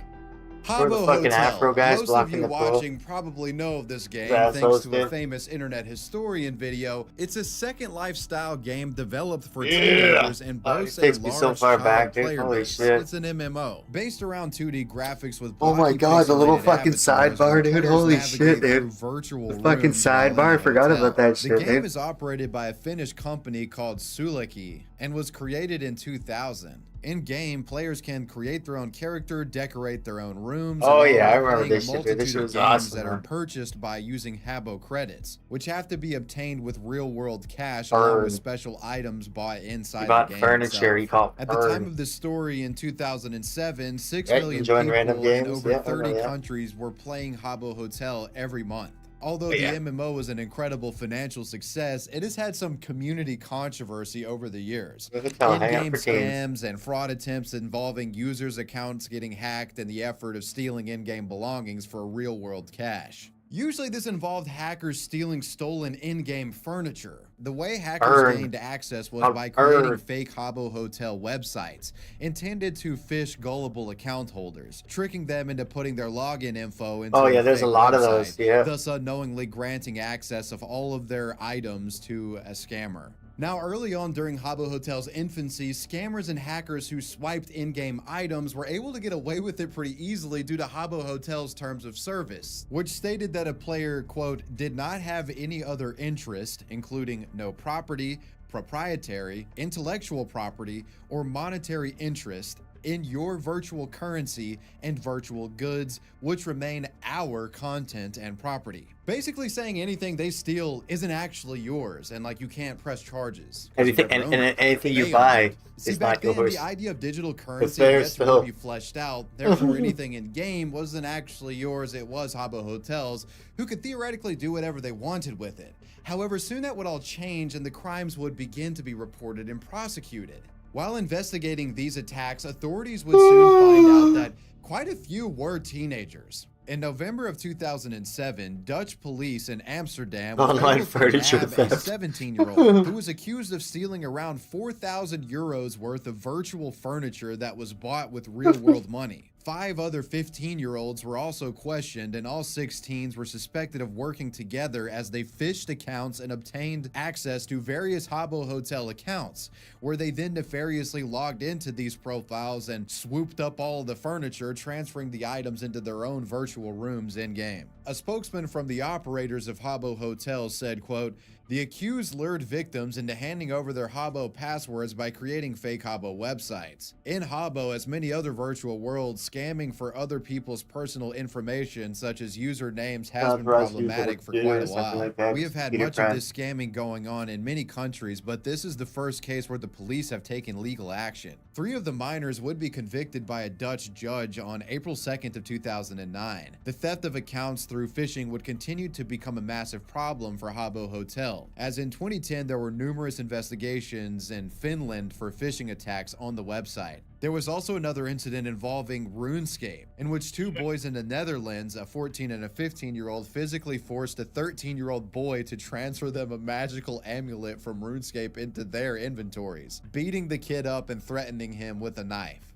Where the Habbo fucking Hotel. Afro guys Most of blocking you the pool. watching probably know of this game That's thanks to a hosted. famous internet historian video. It's a second lifestyle game developed for teenagers and boasts a Takes me large so far child back, dude. player Holy base. shit. It's an MMO based around 2D graphics with Oh my blocky god, the little pixelated fucking avatars sidebar, where dude. players Holy navigate shit, through dude. virtual The fucking rooms while in sidebar, I the forgot hotel. about that The shit, game dude. is operated by a Finnish company called Sulaki and was created in 2000. In-game, players can create their own character, decorate their own rooms, Oh, and yeah, all I while remember playing this a shit, dude. This multitude shit of was games awesome, that are man. purchased by using Habbo credits, which have to be obtained with real-world cash along with Burn. special items bought inside He bought the game furniture, he itself. called At the time burn. of this story in 2007, 6 Yeah, million enjoying people random in games? over Yeah, I 30 know that. countries were playing Habbo Hotel every month. Although Oh, yeah. the MMO was an incredible financial success, it has had some community controversy over the years. Hotel, hang out In-game for teams. scams and fraud attempts involving users' accounts getting hacked and the effort of stealing in-game belongings for real-world cash. Usually this involved hackers stealing stolen in-game furniture. The way hackers Burn. gained access was I'll by creating burn. fake Habbo Hotel websites intended to fish gullible account holders, tricking them into putting their login info into Oh, yeah, there's a fake lot of website, those, yeah. thus unknowingly granting access of all of their items to a scammer. Now, early on during Habbo Hotel's infancy, scammers and hackers who swiped in-game items were able to get away with it pretty easily due to Habbo Hotel's terms of service, which stated that a player, quote, did not have any other interest, including no property, proprietary, intellectual property, or monetary interest in your virtual currency and virtual goods, which remain our content and property. Basically saying anything they steal isn't actually yours, and like you can't press charges. 'Cause you Anything, never and owned it. anything you They owned buy it. See, is back not then, yours. the idea of digital currency theirs yet to still. really be fleshed out, therefore anything in game wasn't actually yours, it was Habbo Hotels, who could theoretically do whatever they wanted with it. However, soon that would all change and the crimes would begin to be reported and prosecuted. While investigating these attacks, authorities would soon find out that quite a few were teenagers. In November of 2007, Dutch police in Amsterdam were Online able to furniture nab a theft. 17-year-old who was accused of stealing around 4,000 euros worth of virtual furniture that was bought with real-world money. 5 other 15-year-olds were also questioned, and all 6 teens were suspected of working together as they phished accounts and obtained access to various Habbo Hotel accounts, where they then nefariously logged into these profiles and swooped up all of the furniture, transferring the items into their own virtual rooms in-game. A spokesman from the operators of Habbo Hotel said, quote, "The accused lured victims into handing over their Habbo passwords by creating fake Habbo websites. In Habbo, as many other virtual worlds, scamming for other people's personal information, such as usernames, has been problematic for quite a while. We have had much of this scamming going on in many countries, but this is the first case where the police have taken legal action. 3 of the minors would be convicted by a Dutch judge on April 2nd of 2009. The theft of accounts through phishing would continue to become a massive problem for Habbo Hotel, as in 2010 there were numerous investigations in Finland for phishing attacks on the website. There was also another incident involving RUNESCAPE, in which 2 boys in the Netherlands, a 14 and a 15-year-old, physically forced a 13-year-old boy to transfer them a magical amulet from RUNESCAPE into their inventories, beating the kid up and threatening him with a knife.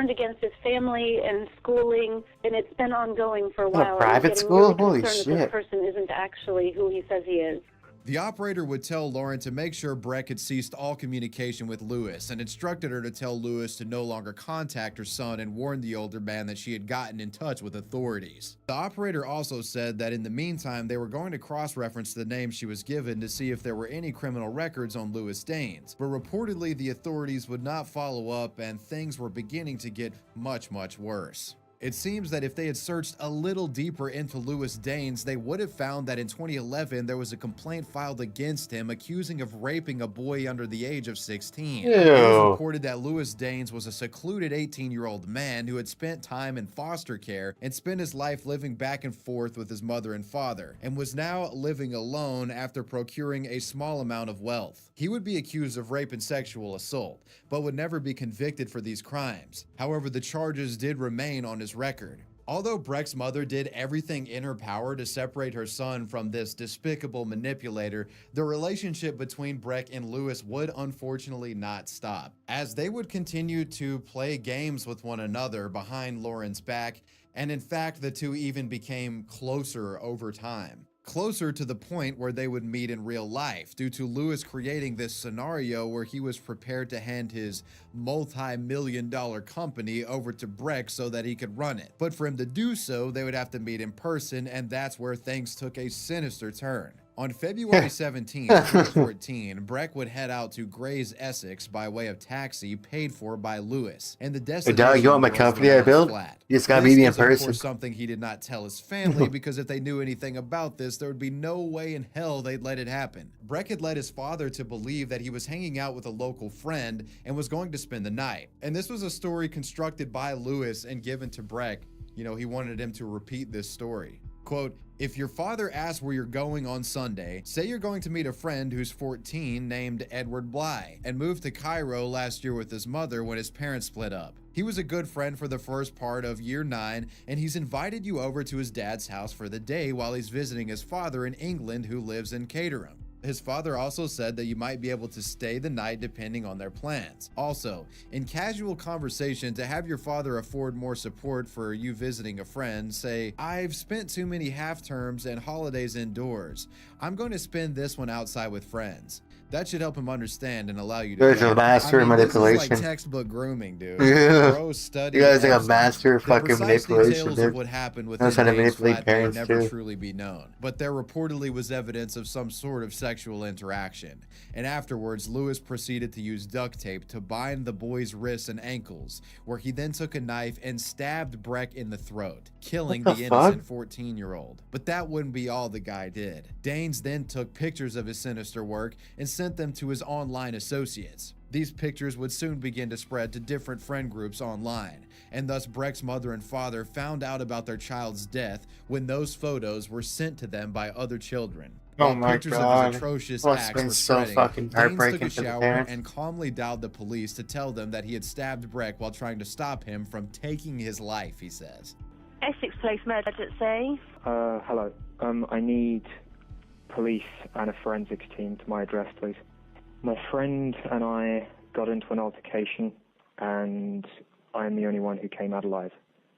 turned against his family and schooling, and it's been ongoing for a In a while. private I'm getting school? really Holy concerned that shit. this person isn't actually who he says he is. The operator would tell Lauren to make sure Breck had ceased all communication with Lewis and instructed her to tell Lewis to no longer contact her son and warn the older man that she had gotten in touch with authorities. The operator also said that in the meantime, they were going to cross-reference the name she was given to see if there were any criminal records on Lewis Danes, but reportedly the authorities would not follow up and things were beginning to get much, much worse. It seems that if they had searched a little deeper into Lewis Danes, they would have found that in 2011 there was a complaint filed against him accusing of raping a boy under the age of 16. It was reported that Lewis Danes was a secluded 18-year-old man who had spent time in foster care and spent his life living back and forth with his mother and father, and was now living alone after procuring a small amount of wealth. He would be accused of rape and sexual assault, but would never be convicted for these crimes. However, the charges did remain on his record. Although Breck's mother did everything in her power to separate her son from this despicable manipulator, the relationship between Breck and Lewis would unfortunately not stop, as they would continue to play games with one another behind Lauren's back, and in fact the two even became closer over time. Closer to the point where they would meet in real life, due to Lewis creating this scenario where he was prepared to hand his multi-million-dollar company over to Breck so that he could run it. But for him to do so, they would have to meet in person, and that's where things took a sinister turn. On February 17, 2014, Breck would head out to Grays, Essex by way of taxi paid for by Lewis, and the destination dog, you want my was company the I built? flat. You just gotta This meet me in is, of course, person. something he did not tell his family, because if they knew anything about this, there would be no way in hell they'd let it happen. Breck had led his father to believe that he was hanging out with a local friend and was going to spend the night. And this was a story constructed by Lewis and given to Breck. You know, he wanted him to repeat this story. Quote, "If your father asks where you're going on Sunday, say you're going to meet a friend who's 14 named Edward Bly and moved to Cairo last year with his mother when his parents split up. He was a good friend for the first part of year 9, and he's invited you over to his dad's house for the day while he's visiting his father in England who lives in Caterham. His father also said that you might be able to stay the night depending on their plans. Also, in casual conversation, to have your father afford more support for you visiting a friend, say, I've spent too many half terms and holidays indoors. I'm going to spend this one outside with friends. That should help him understand and allow you to There's go." a master I mean, manipulation. This is like textbook grooming, dude. Yeah. Bro studied You guys like a everything. master The fucking precise manipulation, details dude. of what happened Knows within how to Dave's manipulate flat may parents, never too. truly be known, but there reportedly was evidence of some sort of sexual interaction. And afterwards, Lewis proceeded to use duct tape to bind the boy's wrists and ankles, where he then took a knife and stabbed Breck in the throat, killing What the the fuck? innocent 14-year-old. But that wouldn't be all the guy did. Danes then took pictures of his sinister work and sent them to his online associates. These pictures would soon begin to spread to different friend groups online, and thus Breck's mother and father found out about their child's death when those photos were sent to them by other children. Oh While my pictures of God. his atrocious Must have acts been were so spreading, fucking Danes heartbreaking took a for the shower parents. and calmly dialed the police to tell them that he had stabbed Breck while trying to stop him from taking his life, he says. Essex Police Emergency. Hello. I need police and a forensics team to my address, please. My friend and I got into an altercation, and I'm the only one who came out alive.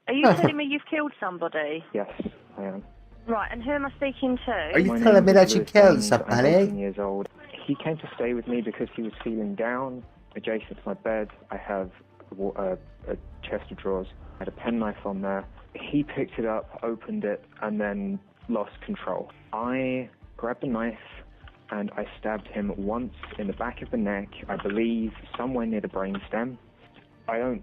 Are you telling me you've killed somebody? Yes, I am. Right, and who am I speaking to? Are you My telling me name is that you Lewis killed Danes. I'm somebody? 18 years old. He came to stay with me because he was feeling down. Adjacent to my bed, I have a chest of drawers. I had a penknife on there. He picked it up, opened it, and then lost control. I grabbed the knife and I stabbed him once in the back of the neck, I believe somewhere near the brainstem. I don't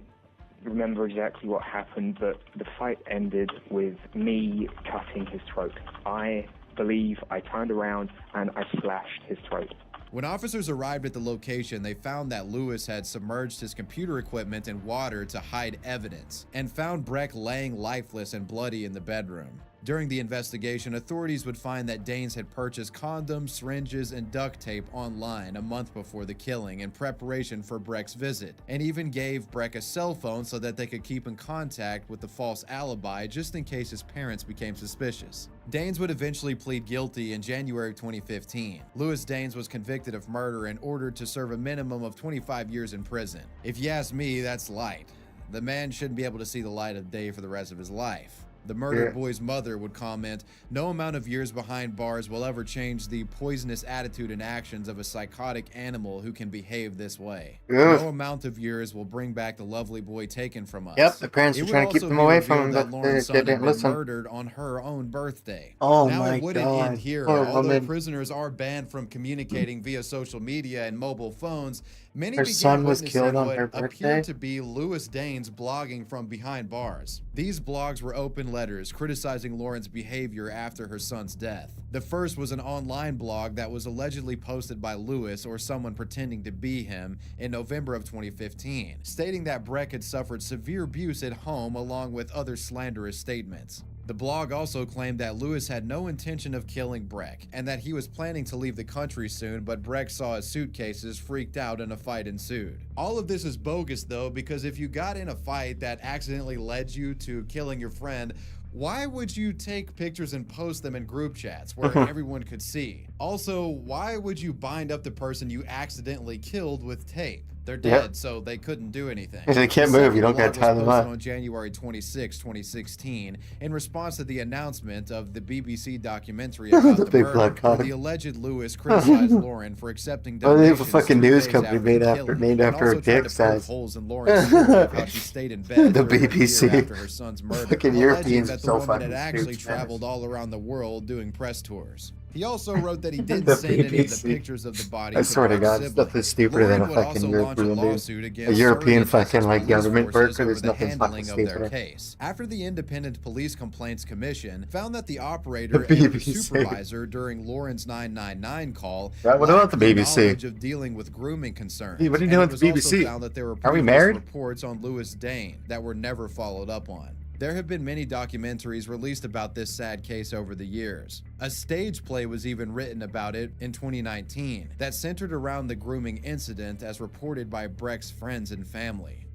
remember exactly what happened, but the fight ended with me cutting his throat. I believe I turned around and I slashed his throat. When officers arrived at the location, they found that Lewis had submerged his computer equipment in water to hide evidence, and found Breck laying lifeless and bloody in the bedroom. During the investigation, authorities would find that Danes had purchased condoms, syringes, and duct tape online a month before the killing in preparation for Breck's visit, and even gave Breck a cell phone so that they could keep in contact with the false alibi just in case his parents became suspicious. Danes would eventually plead guilty in January of 2015. Lewis Danes was convicted of murder and ordered to serve a minimum of 25 years in prison. If you ask me, that's light. The man shouldn't be able to see the light of day for the rest of his life. The murdered boy's mother would comment, "No amount of years behind bars will ever change the poisonous attitude and actions of a psychotic animal who can behave this way. No amount of years will bring back the lovely boy taken from us." Yep, the parents were trying to keep them away from him, that but Lauren's they son had didn't been listen. murdered on her own birthday. Oh now, my it wouldn't God. end here. Poor Although woman. prisoners are banned from communicating via social media and mobile phones, many Her began son was witnessing killed on what her birthday? appeared to be Lewis Danes blogging from behind bars. These blogs were open letters criticizing Lauren's behavior after her son's death. The first was an online blog that was allegedly posted by Lewis or someone pretending to be him in November of 2015, stating that Breck had suffered severe abuse at home along with other slanderous statements. The blog also claimed that Lewis had no intention of killing Breck and that he was planning to leave the country soon, but Breck saw his suitcases, freaked out, and a fight ensued. All of this is bogus though, because if you got in a fight that accidentally led you to killing your friend, why would you take pictures and post them in group chats where everyone could see? Also, why would you bind up the person you accidentally killed with tape? They're dead, so they couldn't do anything. If they can't The move, you second don't gotta blog tie was them posted up. on January 26, 2016, in response to the announcement of the BBC documentary about The the big murder, black where cock. the alleged Lewis criticized Lauren for accepting Oh, they have a donations fucking 3 news days company after made the after killing, named and after a also tried dick to size. poke holes in Lauren's story of how she stayed in bed The for a year BBC. after her son's murder, Fucking alleging Europeans that are the so woman fucking had actually stupid. traveled all around the world doing press tours. He also wrote that he didn't The send any of the BBC. pictures of the body I to swear to Breck's God, stuff is stupider than a Lauren would fucking also launch a European dude. lawsuit A against European surrogate fucking like police government forces worker, over there's the nothing fucking handling of their stupider. case. After the Independent Police Complaints Commission found that the operator The and her BBC. supervisor during Lauren's 999 call Right, what about lacked the BBC? knowledge of dealing with grooming concerns. Hey, what are you And doing it with was the also BBC? found that there were Are we previous married? reports on Lewis Dane that were never followed up on. There have been many documentaries released about this sad case over the years. A stage play was even written about it in 2019 that centered around the grooming incident as reported by Breck's friends and family.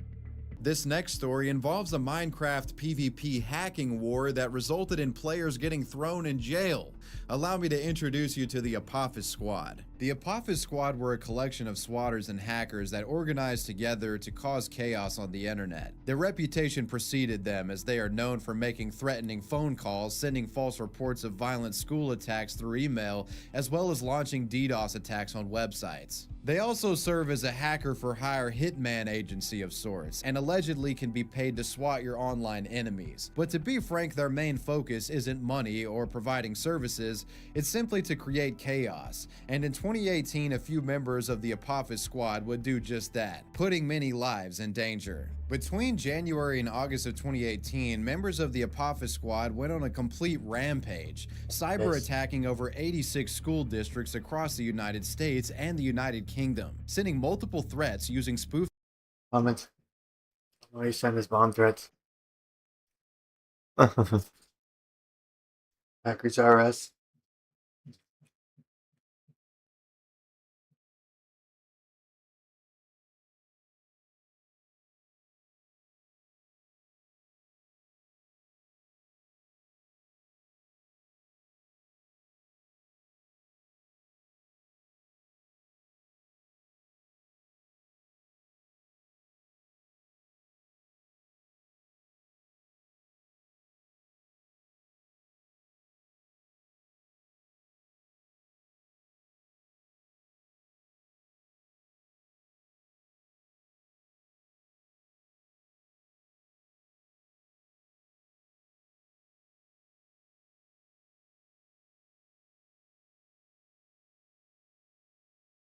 This next story involves a Minecraft PvP hacking war that resulted in players getting thrown in jail. Allow me to introduce you to the Apophis Squad. The Apophis Squad were a collection of swatters and hackers that organized together to cause chaos on the internet. Their reputation preceded them, as they are known for making threatening phone calls, sending false reports of violent school attacks through email, as well as launching DDoS attacks on websites. They also serve as a hacker-for-hire hitman agency of sorts, and allegedly can be paid to swat your online enemies. But to be frank, their main focus isn't money or providing services, it's simply to create chaos. And in 2018, a few members of the Apophis Squad would do just that, putting many lives in danger. Between January and August of 2018, members of the Apophis Squad went on a complete rampage, cyber attacking over 86 school districts across the United States and the United Kingdom, sending multiple threats using spoof Comment. Why you send his bomb threats? Hackers are us.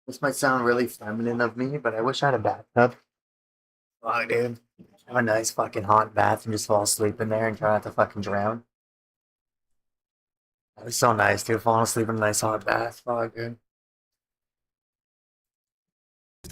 This might sound really feminine of me, but I wish I had a bathtub. Fuck, dude. Have a nice fucking hot bath and just fall asleep in there and try not to fucking drown. That was so nice, dude. Falling asleep in a nice hot bath. Fuck, dude.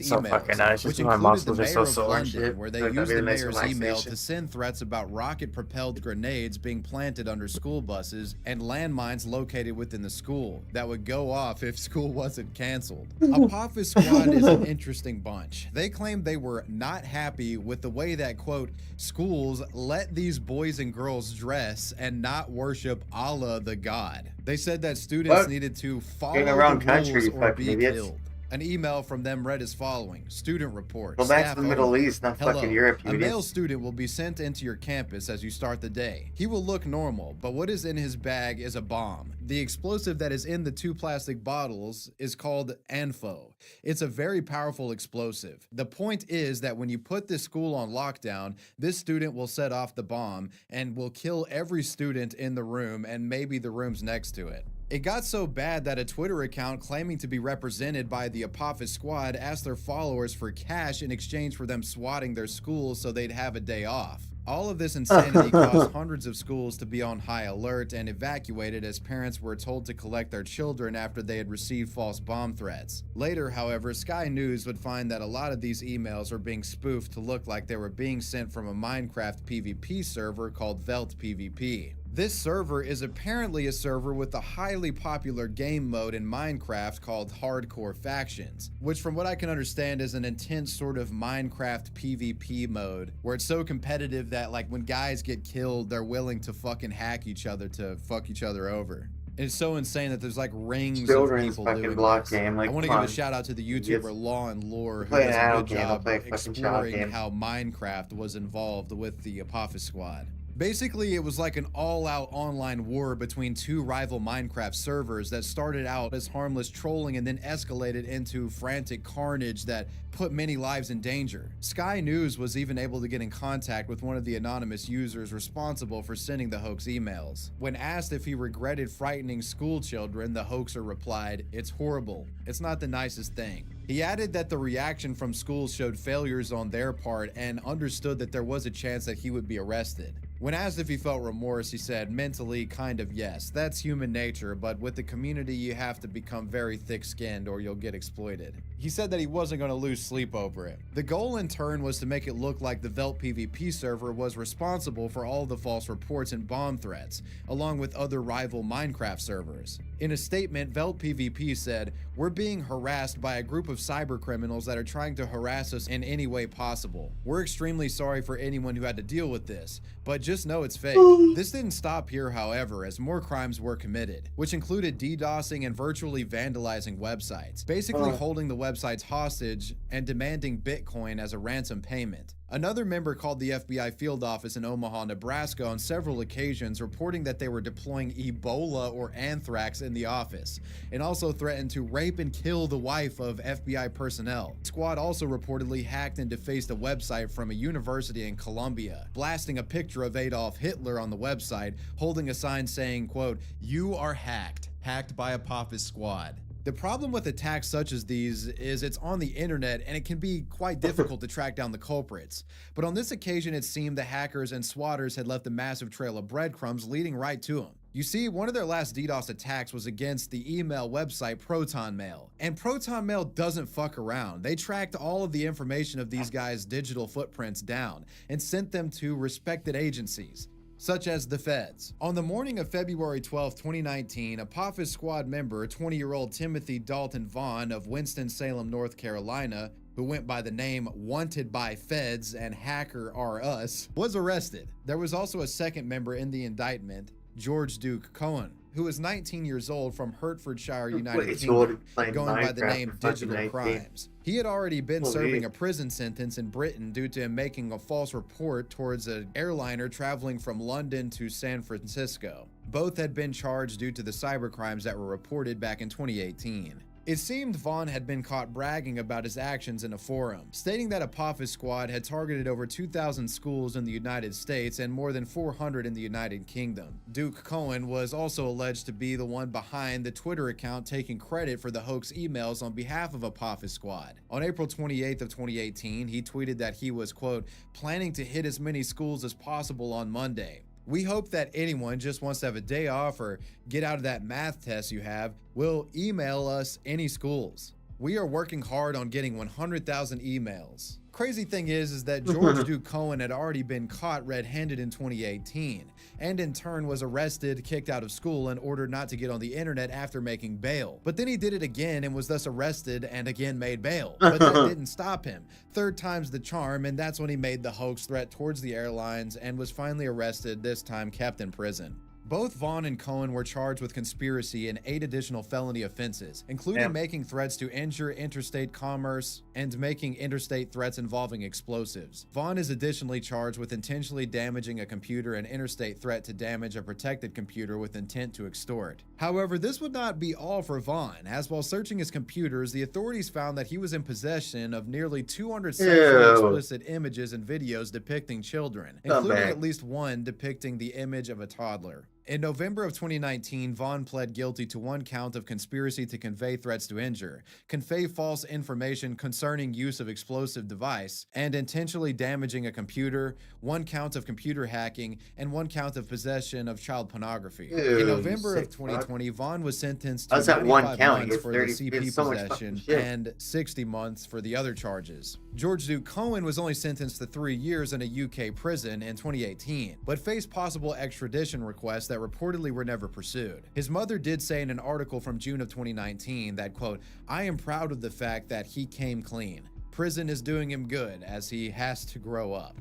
So emails, fucking nice. which Just my included the muscles are mayor so of sore and London, shit. where they Like, used that'd be the a nice mayor's email relaxation. to send threats about rocket-propelled grenades being planted under school buses and landmines located within the school that would go off if school wasn't canceled. Apophis Squad is an interesting bunch. They claimed they were not happy with the way that, quote, schools let these boys and girls dress and not worship Allah the God. They said that students What? needed to You're follow in the wrong the country, rules you or fucking be idiots. killed. An email from them read as following: student report. Go back staff to the Middle only. East, not Hello. fucking Europe, you A male idiots. student will be sent into your campus as you start the day. He will look normal, but what is in his bag is a bomb. The explosive that is in the 2 plastic bottles is called ANFO. It's a very powerful explosive. The point is that when you put this school on lockdown, this student will set off the bomb and will kill every student in the room and maybe the rooms next to it. It got so bad that a Twitter account claiming to be represented by the Apophis Squad asked their followers for cash in exchange for them swatting their schools so they'd have a day off. All of this insanity caused hundreds of schools to be on high alert and evacuated as parents were told to collect their children after they had received false bomb threats. Later, however, Sky News would find that a lot of these emails were being spoofed to look like they were being sent from a Minecraft PvP server called Velt PvP. This server is apparently a server with a highly popular game mode in Minecraft called Hardcore Factions, which from what I can understand is an intense sort of Minecraft PvP mode, where it's so competitive that like when guys get killed, they're willing to fucking hack each other to fuck each other over. It's so insane that there's like rings Children's of people fucking doing block this. game, like, I want to come give a on. shout out to the Idiots. YouTuber Law and Lore who Play an does a adult good game, I'll job play a fucking child exploring game. how Minecraft was involved with the Apophis Squad. Basically, it was like an all-out online war between 2 rival Minecraft servers that started out as harmless trolling and then escalated into frantic carnage that put many lives in danger. Sky News was even able to get in contact with one of the anonymous users responsible for sending the hoax emails. When asked if he regretted frightening school children, the hoaxer replied, "It's horrible. It's not the nicest thing." He added that the reaction from schools showed failures on their part and understood that there was a chance that he would be arrested. When asked if he felt remorse, he said, "Mentally, kind of yes. That's human nature, but with the community, you have to become very thick-skinned or you'll get exploited." He said that he wasn't going to lose sleep over it. The goal in turn was to make it look like the Velt PvP server was responsible for all the false reports and bomb threats, along with other rival Minecraft servers. In a statement, Velt PvP said, "We're being harassed by a group of cyber criminals that are trying to harass us in any way possible. We're extremely sorry for anyone who had to deal with this, but just know it's fake." This didn't stop here, however, as more crimes were committed, which included DDoSing and virtually vandalizing websites, basically holding the websites hostage and demanding Bitcoin as a ransom payment. Another member called the FBI field office in Omaha, Nebraska on several occasions, reporting that they were deploying Ebola or anthrax in the office, and also threatened to rape and kill the wife of FBI personnel. The squad also reportedly hacked and defaced a website from a university in Colombia, blasting a picture of Adolf Hitler on the website, holding a sign saying, quote, "You are hacked by Apophis Squad." The problem with attacks such as these is it's on the internet and it can be quite difficult to track down the culprits. But on this occasion, it seemed the hackers and swatters had left a massive trail of breadcrumbs leading right to them. You see, one of their last DDoS attacks was against the email website Proton Mail. And Proton Mail doesn't fuck around. They tracked all of the information of these guys' digital footprints down and sent them to respected agencies, such as the feds. On the morning of February 12, 2019, Apophis Squad member 20-year-old Timothy Dalton Vaughn of Winston-Salem, North Carolina, who went by the name Wanted by Feds and Hacker R Us, was arrested. There was also a second member in the indictment, George Duke Cohen, who was 19 years old from Hertfordshire, United Kingdom, going by the name Digital Crimes. He had already been serving a prison sentence in Britain due to him making a false report towards an airliner traveling from London to San Francisco. Both had been charged due to the cybercrimes that were reported back in 2018. It seemed Vaughn had been caught bragging about his actions in a forum, stating that Apophis Squad had targeted over 2,000 schools in the United States and more than 400 in the United Kingdom. Duke Cohen was also alleged to be the one behind the Twitter account taking credit for the hoax emails on behalf of Apophis Squad. On April 28th of 2018, he tweeted that he was, quote, "planning to hit as many schools as possible on Monday. We hope that anyone just wants to have a day off or get out of that math test you have will email us any schools. We are working hard on getting 100,000 emails." Crazy thing is that George Duke Cohen had already been caught red-handed in 2018, and in turn was arrested, kicked out of school, and ordered not to get on the internet after making bail. But then he did it again and was thus arrested and again made bail. But that didn't stop him. Third time's the charm, and that's when he made the hoax threat towards the airlines and was finally arrested, this time kept in prison. Both Vaughn and Cohen were charged with conspiracy and 8 additional felony offenses, including making threats to injure interstate commerce and making interstate threats involving explosives. Vaughn is additionally charged with intentionally damaging a computer and interstate threat to damage a protected computer with intent to extort. However, this would not be all for Vaughn, as while searching his computers, the authorities found that he was in possession of nearly 200 sexually explicit images and videos depicting children, including at least one depicting the image of a toddler. In November of 2019, Vaughn pled guilty to 1 count of conspiracy to convey threats to injure, convey false information concerning use of explosive device, and intentionally damaging a computer, 1 count of computer hacking, and 1 count of possession of child pornography. In November of 2020, Vaughn was sentenced to 95 months for the CP possession and 60 months for the other charges. George Duke Cohen was only sentenced to 3 years in a UK prison in 2018, but faced possible extradition requests that reportedly were never pursued. His mother did say in an article from June of 2019 that, quote, "I am proud of the fact that he came clean. Prison is doing him good as he has to grow up."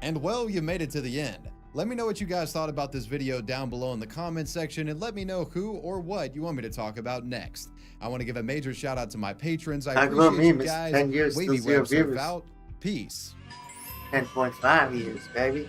And well, you made it to the end. Let me know what you guys thought about this video down below in the comments section, and let me know who or what you want me to talk about next. I want to give a major shout out to my patrons. I appreciate you guys. 10 years, Wavy still 0 Web surf viewers. out. Peace. 10.5 years, baby.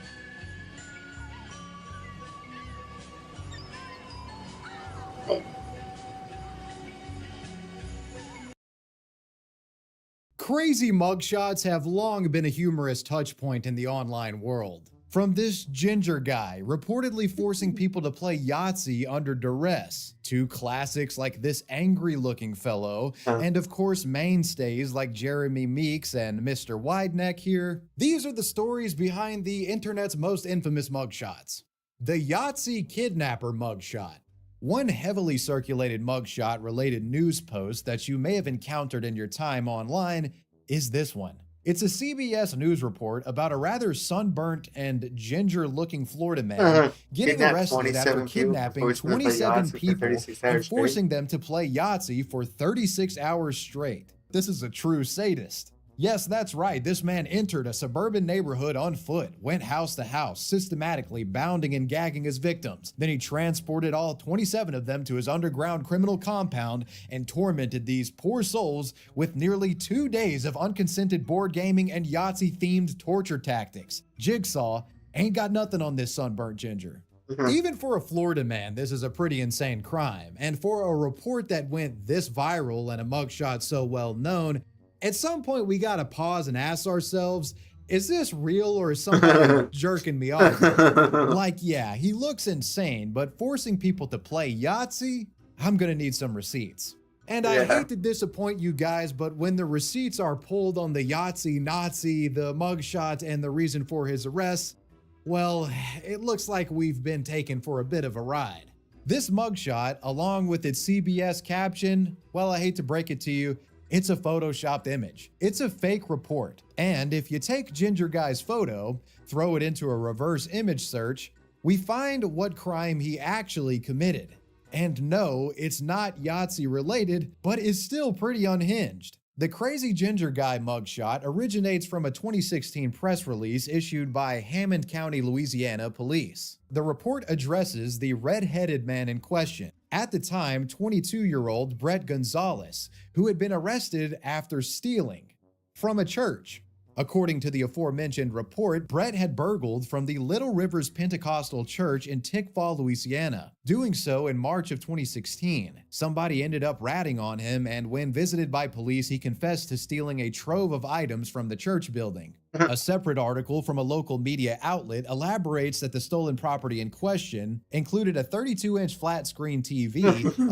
Crazy mugshots have long been a humorous touchpoint in the online world. From this ginger guy reportedly forcing people to play Yahtzee under duress, to classics like this angry-looking fellow, and of course mainstays like Jeremy Meeks and Mr. Wideneck here. These are the stories behind the internet's most infamous mugshots. The Yahtzee kidnapper mugshot. One heavily circulated mugshot-related news post that you may have encountered in your time online is this one. It's a CBS News report about a rather sunburnt and ginger-looking Florida man getting arrested after kidnapping 27 people and forcing them to play Yahtzee for 36 hours straight. This is a true sadist. Yes, that's right, this man entered a suburban neighborhood on foot, went house to house, systematically bounding and gagging his victims. Then he transported all 27 of them to his underground criminal compound and tormented these poor souls with nearly 2 days of unconsented board gaming and Yahtzee-themed torture tactics. Jigsaw ain't got nothing on this sunburnt ginger. Even for a Florida man, this is a pretty insane crime. And for a report that went this viral and a mugshot so well known, at some point, we gotta pause and ask ourselves, is this real or is somebody jerking me off? Like, yeah, he looks insane, but forcing people to play Yahtzee? I'm gonna need some receipts. And I hate to disappoint you guys, but when the receipts are pulled on the Yahtzee Nazi, the mugshot, and the reason for his arrest, well, it looks like we've been taken for a bit of a ride. This mugshot, along with its CBS caption, well, I hate to break it to you, it's a photoshopped image. It's a fake report. And if you take Ginger Guy's photo, throw it into a reverse image search, we find what crime he actually committed. And no, it's not Yahtzee related, but is still pretty unhinged. The Crazy Ginger Guy mugshot originates from a 2016 press release issued by Hammond County, Louisiana police. The report addresses the red-headed man in question, at the time 22-year-old Brett Gonzalez, who had been arrested after stealing from a church. According to the aforementioned report, Brett had burgled from the Little Rivers Pentecostal Church in Tickfaw, Louisiana, doing so in March of 2016. Somebody ended up ratting on him, and when visited by police, he confessed to stealing a trove of items from the church building. A separate article from a local media outlet elaborates that the stolen property in question included a 32-inch flat-screen TV,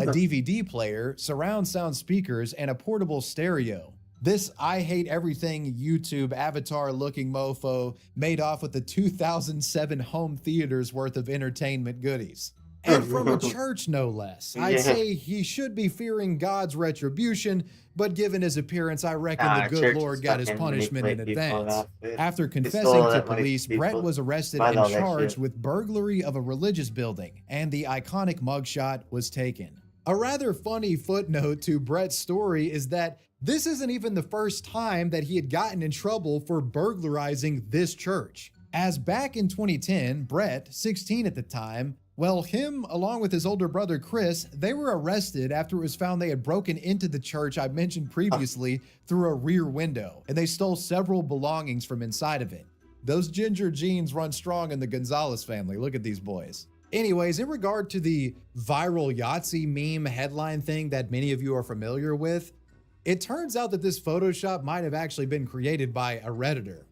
a DVD player, surround sound speakers, and a portable stereo. This I hate everything YouTube avatar-looking mofo made off with the 2007 home theaters worth of entertainment goodies. And from a church, no less. I'd say he should be fearing God's retribution, but given his appearance, I reckon the good Lord got his punishment in advance. After confessing to police, Brett was arrested and charged with burglary of a religious building, and the iconic mugshot was taken. A rather funny footnote to Brett's story is that this isn't even the first time that he had gotten in trouble for burglarizing this church. As back in 2010, Brett, 16 at the time, Well, him, along with his older brother Chris, they were arrested after it was found they had broken into the church I mentioned previously through a rear window, and they stole several belongings from inside of it. Those ginger genes run strong in the Gonzalez family. Look at these boys. Anyways, in regard to the viral Yahtzee meme headline thing that many of you are familiar with, it turns out that this Photoshop might have actually been created by a Redditor.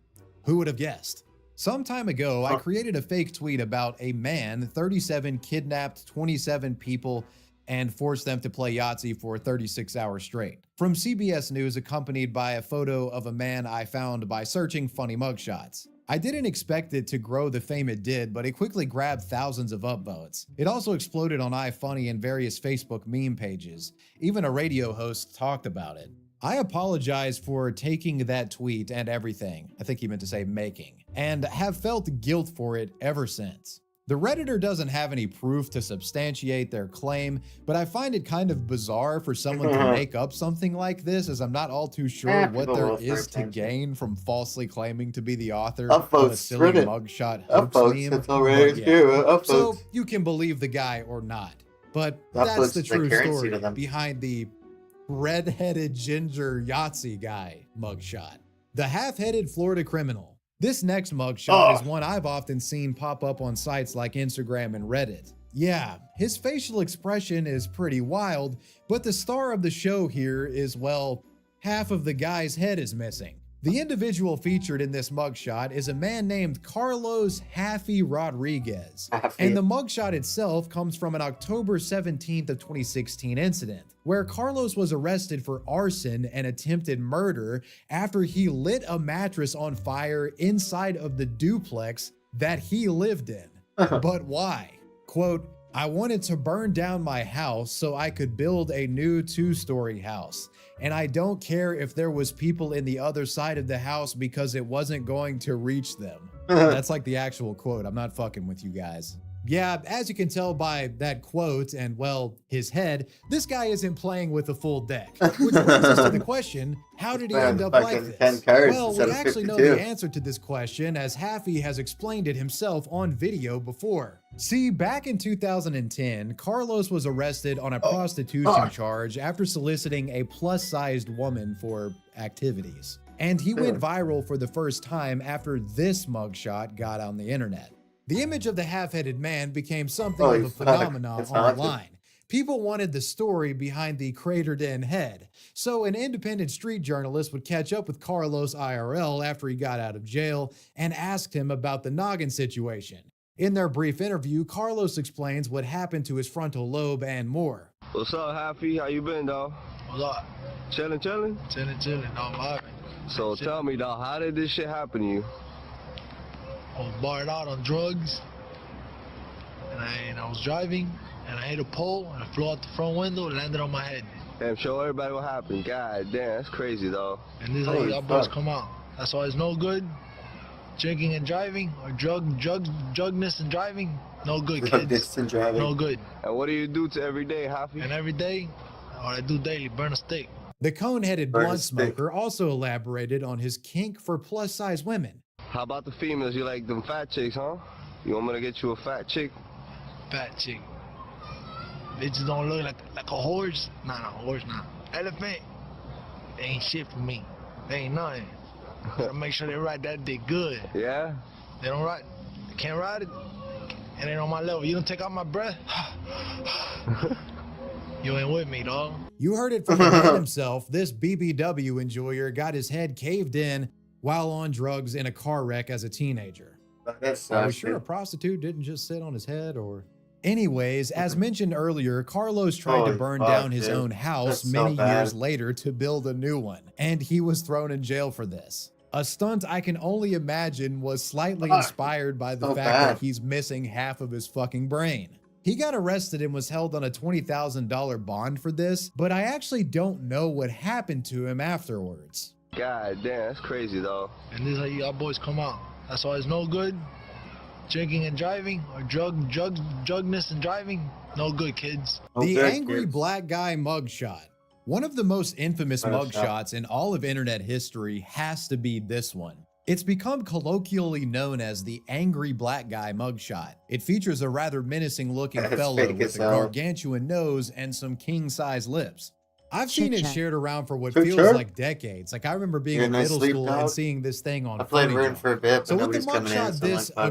Who would have guessed? Some time ago, I created a fake tweet about a man, 37, kidnapped 27 people and forced them to play Yahtzee for 36 hours straight. From CBS News, accompanied by a photo of a man I found by searching funny mugshots. I didn't expect it to grow the fame it did, but it quickly grabbed thousands of upvotes. It also exploded on iFunny and various Facebook meme pages. Even a radio host talked about it. I apologize for taking that tweet and everything, I think he meant to say making, and have felt guilt for it ever since. The Redditor doesn't have any proof to substantiate their claim, but I find it kind of bizarre for someone to make up something like this, as I'm not all too sure what there is to gain from falsely claiming to be the author of a silly mugshot hoax meme. So you can believe the guy or not, but that's the true story behind the red-headed ginger Yahtzee guy mugshot. The half-headed Florida criminal. This next mugshot is one I've often seen pop up on sites like Instagram and Reddit. Yeah, his facial expression is pretty wild, but the star of the show here is, well, half of the guy's head is missing. The individual featured in this mugshot is a man named Carlos Haffy Rodriguez. And the mugshot itself comes from an October 17th of 2016 incident, where Carlos was arrested for arson and attempted murder after he lit a mattress on fire inside of the duplex that he lived in. But why? Quote, "I wanted to burn down my house so I could build a new 2-story house. And I don't care if there was people in the other side of the house because it wasn't going to reach them." That's like the actual quote. I'm not fucking with you guys. Yeah, as you can tell by that quote and, well, his head, this guy isn't playing with a full deck. Which brings us to the question, how did he end up like this? Well, we actually know the answer to this question, as Haffy has explained it himself on video before. See, back in 2010, Carlos was arrested on a prostitution charge after soliciting a plus-sized woman for activities. And he went viral for the first time after this mugshot got on the internet. The image of the half-headed man became something of a phenomenon online. People wanted the story behind the cratered-in head, so an independent street journalist would catch up with Carlos IRL after he got out of jail and asked him about the noggin situation. In their brief interview, Carlos explains what happened to his frontal lobe and more. What's up, Happy? How you been, dawg? What's up? Chillin'? Chilling, no vibing. So tell me, dawg, how did this shit happen to you? I was barred out on drugs, and I was driving, and I hit a pole, and I flew out the front window and landed on my head. Damn, show everybody what happened. God damn, that's crazy, though. And this is how y'all boys come out. That's why it's no good. Drinking and driving, or drugness and driving, no good, kids. No good. And what do you do to every day, Happy? And every day, what I do daily, burn a stick. The cone-headed blunt smoker also elaborated on his kink for plus-size women. How about the females? You like them fat chicks, huh? You want me to get you a fat chick? Fat chick. Bitches don't look like a horse. Nah, horse, nah. Elephant. They ain't shit for me. They ain't nothing. Gotta make sure they ride that dick good. Yeah? They don't ride. They can't ride it. It ain't on my level. You don't take out my breath. You ain't with me, dog. You heard it from the man himself. This BBW enjoyer got his head caved in while on drugs in a car wreck as a teenager. Are we sure a prostitute didn't just sit on his head, or? Anyways, as mentioned earlier, Carlos tried to burn down his own house many years later to build a new one, and he was thrown in jail for this. A stunt I can only imagine was slightly inspired by the fact that he's missing half of his fucking brain. He got arrested and was held on a $20,000 bond for this, but I actually don't know what happened to him afterwards. God damn, that's crazy, though. And this is how y'all boys come out. That's why it's no good. Drinking and driving, or drugness and driving, no good, kids. The angry black guy mugshot. One of the most infamous mugshots in all of internet history has to be this one. It's become colloquially known as the angry black guy mugshot. It features a rather menacing looking That's fellow fake with as a hell. gargantuan nose and some king-size lips. I've seen it Chit-chat. shared around for what Chit-chat. feels like decades. Like I remember being You in had a nice middle sleep, school dog? and seeing this thing on I played Funny Rune Jump. for a bit, but So with the nobody's coming in, mugshot so I'm this like, fuck, I'm gonna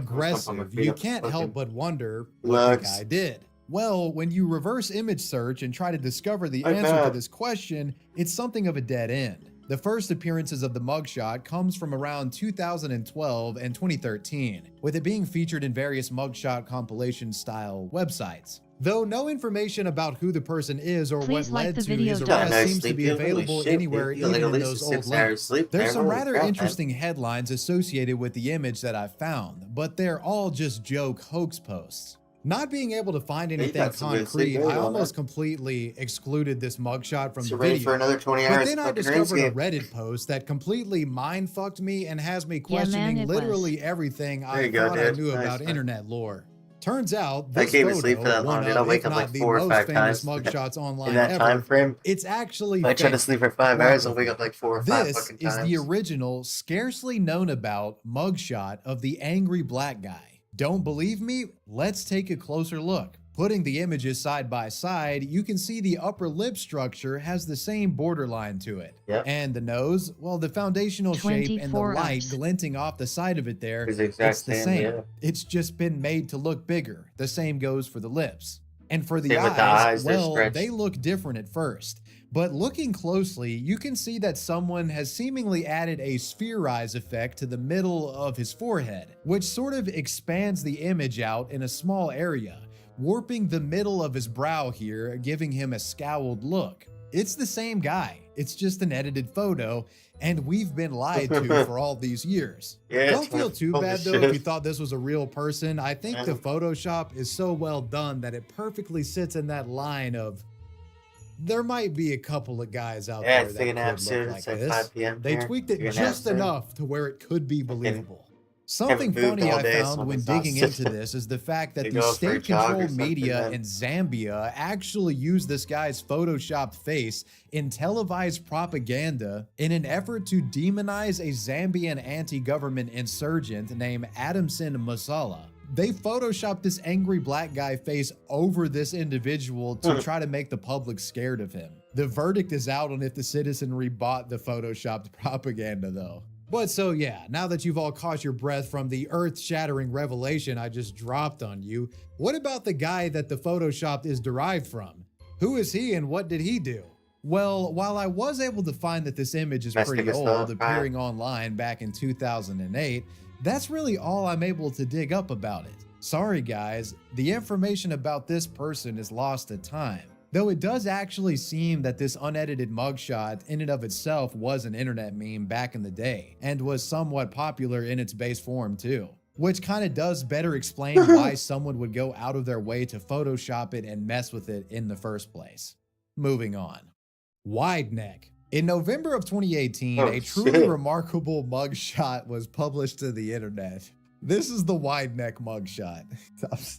aggressive, be you up can't fucking help but wonder what the lugs. guy did. Well, when you reverse image search and try to discover the I'm answer to mad. this question, it's something of a dead end. The first appearances of the mugshot comes from around 2012 and 2013, with it being featured in various mugshot compilation style websites. Though no information about who the person is or Please what like led the to video, his Doug. arrest Nice seems to sleep, be dude. Holy available shit, anywhere, dude. You got, even like, in at least those a old 6 hours links. sleep, There's man. some Holy rather crap, man. interesting headlines associated with the image that I found, but they're all just joke hoax posts. Not being able to find you anything got some good sleep concrete, going I on, almost man. completely excluded this mugshot from So the ready video. for another 20 But hours then of I fucking discovered a RuneScape. Reddit post that completely mind-fucked me and has me Yeah, man, questioning it was. literally everything There I you go, thought I dude. knew Nice, about man. internet lore. Turns out I this can't even sleep for photo, that long, one dude. I'll of, wake if up not like the 4 or most 5 famous times mugshots online in that ever, time frame. it's actually If I try to fake. sleep for 5 Walk hours, I'll with wake me. up like 4 or 5 This fucking is times. the original, scarcely known about mugshot of the angry black guy. Don't believe me? Let's take a closer look. Putting the images side by side, you can see the upper lip structure has the same borderline to it. Yep. And the nose, well, the foundational shape and the 24 light hours. glinting off the side of it there, It's the exact it's the same, same. yeah. It's just been made to look bigger. The same goes for the lips. And for the Same eyes, with the eyes, they're well, stretched. they look different at first. But looking closely, you can see that someone has seemingly added a sphere eyes effect to the middle of his forehead, which sort of expands the image out in a small area, warping the middle of his brow here, giving him a scowled look. It's the same guy. It's just an edited photo, and we've been lied to for all these years. Yeah, Don't it's feel like, too holy bad though shit. if you thought this was a real person. I think the Yeah. Photoshop is so well done that it perfectly sits in that line of there might be a couple of guys out Yeah, there it's that taking could naps look soon. like It's like this. 5 p.m. They here. tweaked it Taking naps just soon. enough to where it could be believable. haven't Something moved funny all I day, so found I'm when digging exhausted. into this is the fact that To the go for a jog or state-controlled something, media man. in Zambia actually used this guy's photoshopped face in televised propaganda in an effort to demonize a Zambian anti-government insurgent named Adamson Masala. They photoshopped this angry black guy face over this individual to try to make the public scared of him. The verdict is out on if the citizenry bought the photoshopped propaganda though. But so yeah, now that you've all caught your breath from the earth-shattering revelation I just dropped on you, what about the guy that the photoshopped is derived from? Who is he and what did he do? Well, while I was able to find that this image is pretty Domestic old, assault, appearing online back in 2008, that's really all I'm able to dig up about it. Sorry guys, the information about this person is lost to time. Though it does actually seem that this unedited mugshot in and of itself was an internet meme back in the day, and was somewhat popular in its base form too. Which kind of does better explain why someone would go out of their way to Photoshop it and mess with it in the first place. Moving on. Wide neck. In November of 2018, Oh, a truly shit. remarkable mugshot was published to the internet. This is the wide neck mugshot.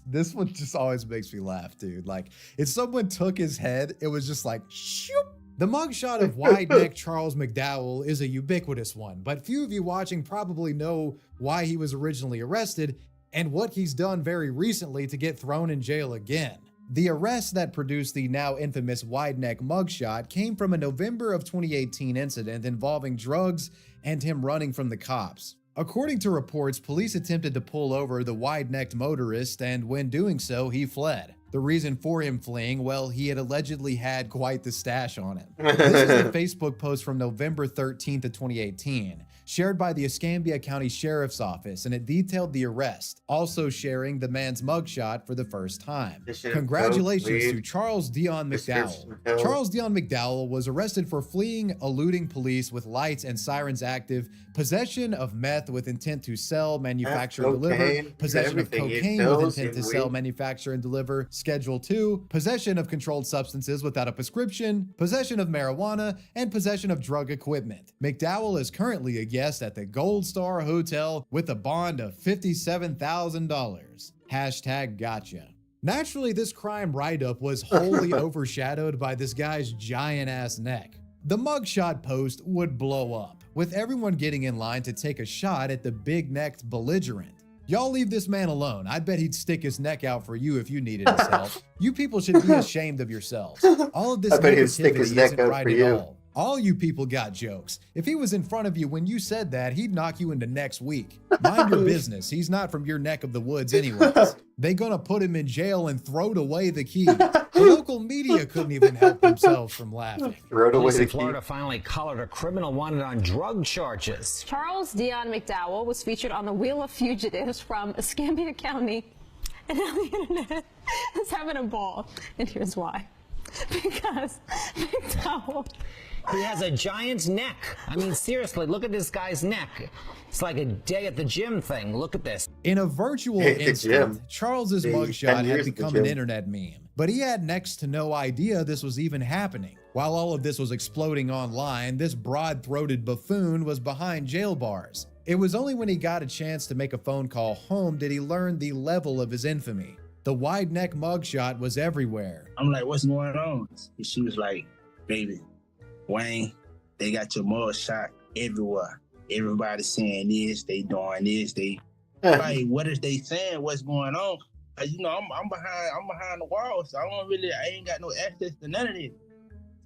This one just always makes me laugh, dude. Like, if someone took his head, it was just like, shoop. The mugshot of wide neck Charles McDowell is a ubiquitous one, but few of you watching probably know why he was originally arrested and what he's done very recently to get thrown in jail again. The arrest that produced the now infamous wide neck mugshot came from a November of 2018 incident involving drugs and him running from the cops. According to reports, police attempted to pull over the wide-necked motorist, and when doing so, he fled. The reason for him fleeing, well, he had allegedly had quite the stash on him. This is the Facebook post from November 13th of 2018, shared by the Escambia County Sheriff's Office, and it detailed the arrest, also sharing the man's mugshot for the first time. Congratulations to Charles Dion McDowell. Charles Dion McDowell was arrested for fleeing, eluding police with lights and sirens active, possession of meth with intent to sell, manufacture, and deliver, cocaine, possession of everything, cocaine pills, with intent to and sell, weed. manufacture, and deliver, Schedule 2, possession of controlled substances without a prescription, possession of marijuana, and possession of drug equipment. McDowell is currently a guest at the Gold Star Hotel with a bond of $57,000. Hashtag gotcha. Naturally, this crime write-up was wholly overshadowed by this guy's giant-ass neck. The mugshot post would blow up, with everyone getting in line to take a shot at the big-necked belligerent. Y'all leave this man alone. I bet he'd stick his neck out for you if you needed his help. You people should be ashamed of yourselves. All of this I bet he'd stick his negativity neck isn't out right for at you. all. All you people got jokes. If he was in front of you when you said that, he'd knock you into next week. Mind your business. He's not from your neck of the woods anyways. They gonna put him in jail and throw away the key. The local media couldn't even help themselves from laughing. Police in Florida finally collared a criminal wanted on drug charges. Charles Dion McDowell was featured on the Wheel of Fugitives from Escambia County, and now the internet is having a ball. And here's why. Because McDowell... He has a giant's neck. I mean, seriously, look at this guy's neck. It's like a day at the gym thing. Look at this. In a virtual instant, Charles's mugshot had become an internet meme, but he had next to no idea this was even happening. While all of this was exploding online, this broad-throated buffoon was behind jail bars. It was only when he got a chance to make a phone call home did he learn the level of his infamy. The wide neck mugshot was everywhere. I'm like, what's going on? And she was like, baby, Wayne, they got your mugshot everywhere. Everybody saying this, they doing this, they like, what is they saying? What's going on? You know, I'm behind the wall, so I ain't got no access to none of this.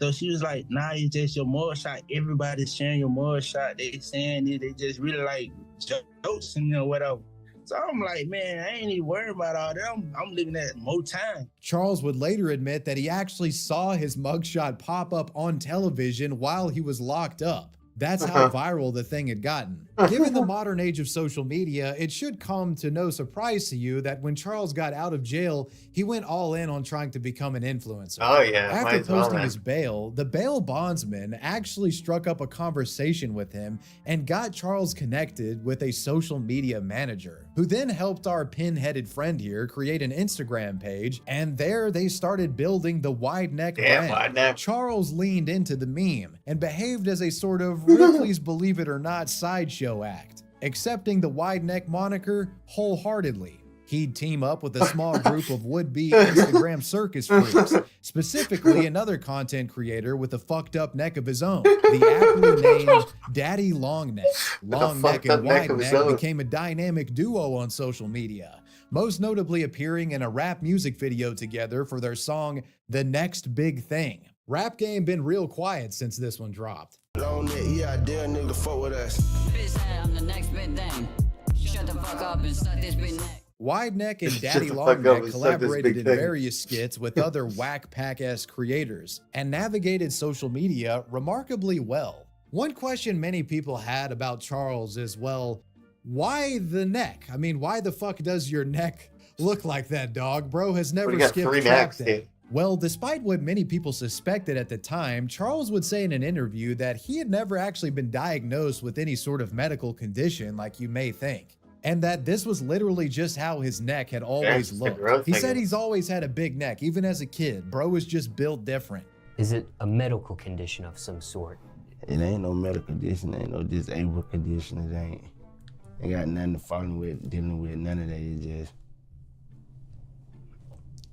So she was like, nah, it's just your mugshot. Everybody's sharing your mugshot. They saying it, they just really like jokes and whatever. So I'm like, man, I ain't even worried about all that. I'm living at more time. Charles would later admit that he actually saw his mugshot pop up on television while he was locked up. That's how viral the thing had gotten. Given the modern age of social media, it should come to no surprise to you that when Charles got out of jail, he went all in on trying to become an influencer. Oh yeah. After posting his bail, the bail bondsman actually struck up a conversation with him and got Charles connected with a social media manager, who then helped our pin-headed friend here create an Instagram page, and there they started building the wide neck brand. Wide neck. Charles leaned into the meme and behaved as a sort of Ripley's Believe It or Not sideshow act, accepting the wide neck moniker wholeheartedly. He'd team up with a small group of would-be Instagram circus freaks, specifically another content creator with a fucked up neck of his own, the aptly named Daddy Longneck. Longneck and Wide Neck became a dynamic duo on social media, most notably appearing in a rap music video together for their song The Next Big Thing. Rap game been real quiet since this one dropped. Long neck, yeah, dare nigga fuck with us. Bitch said I'm the next big thing. Shut the fuck up and suck this big neck. Wide Neck and Daddy Longneck collaborated in various skits with other Whack Pack-esque creators and navigated social media remarkably well. One question many people had about Charles is, well, why the neck? I mean, why the fuck does your neck look like that, dog? Bro has never skipped track day. Well, despite what many people suspected at the time, Charles would say in an interview that he had never actually been diagnosed with any sort of medical condition like you may think, and that this was literally just how his neck had always looked. He said he's always had a big neck, even as a kid. Bro was just built different. Is it a medical condition of some sort? It ain't no medical condition, ain't no disabled condition, it ain't got nothing to follow with, dealing with, none of that.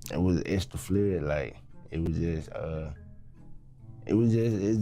It was extra fluid, like it's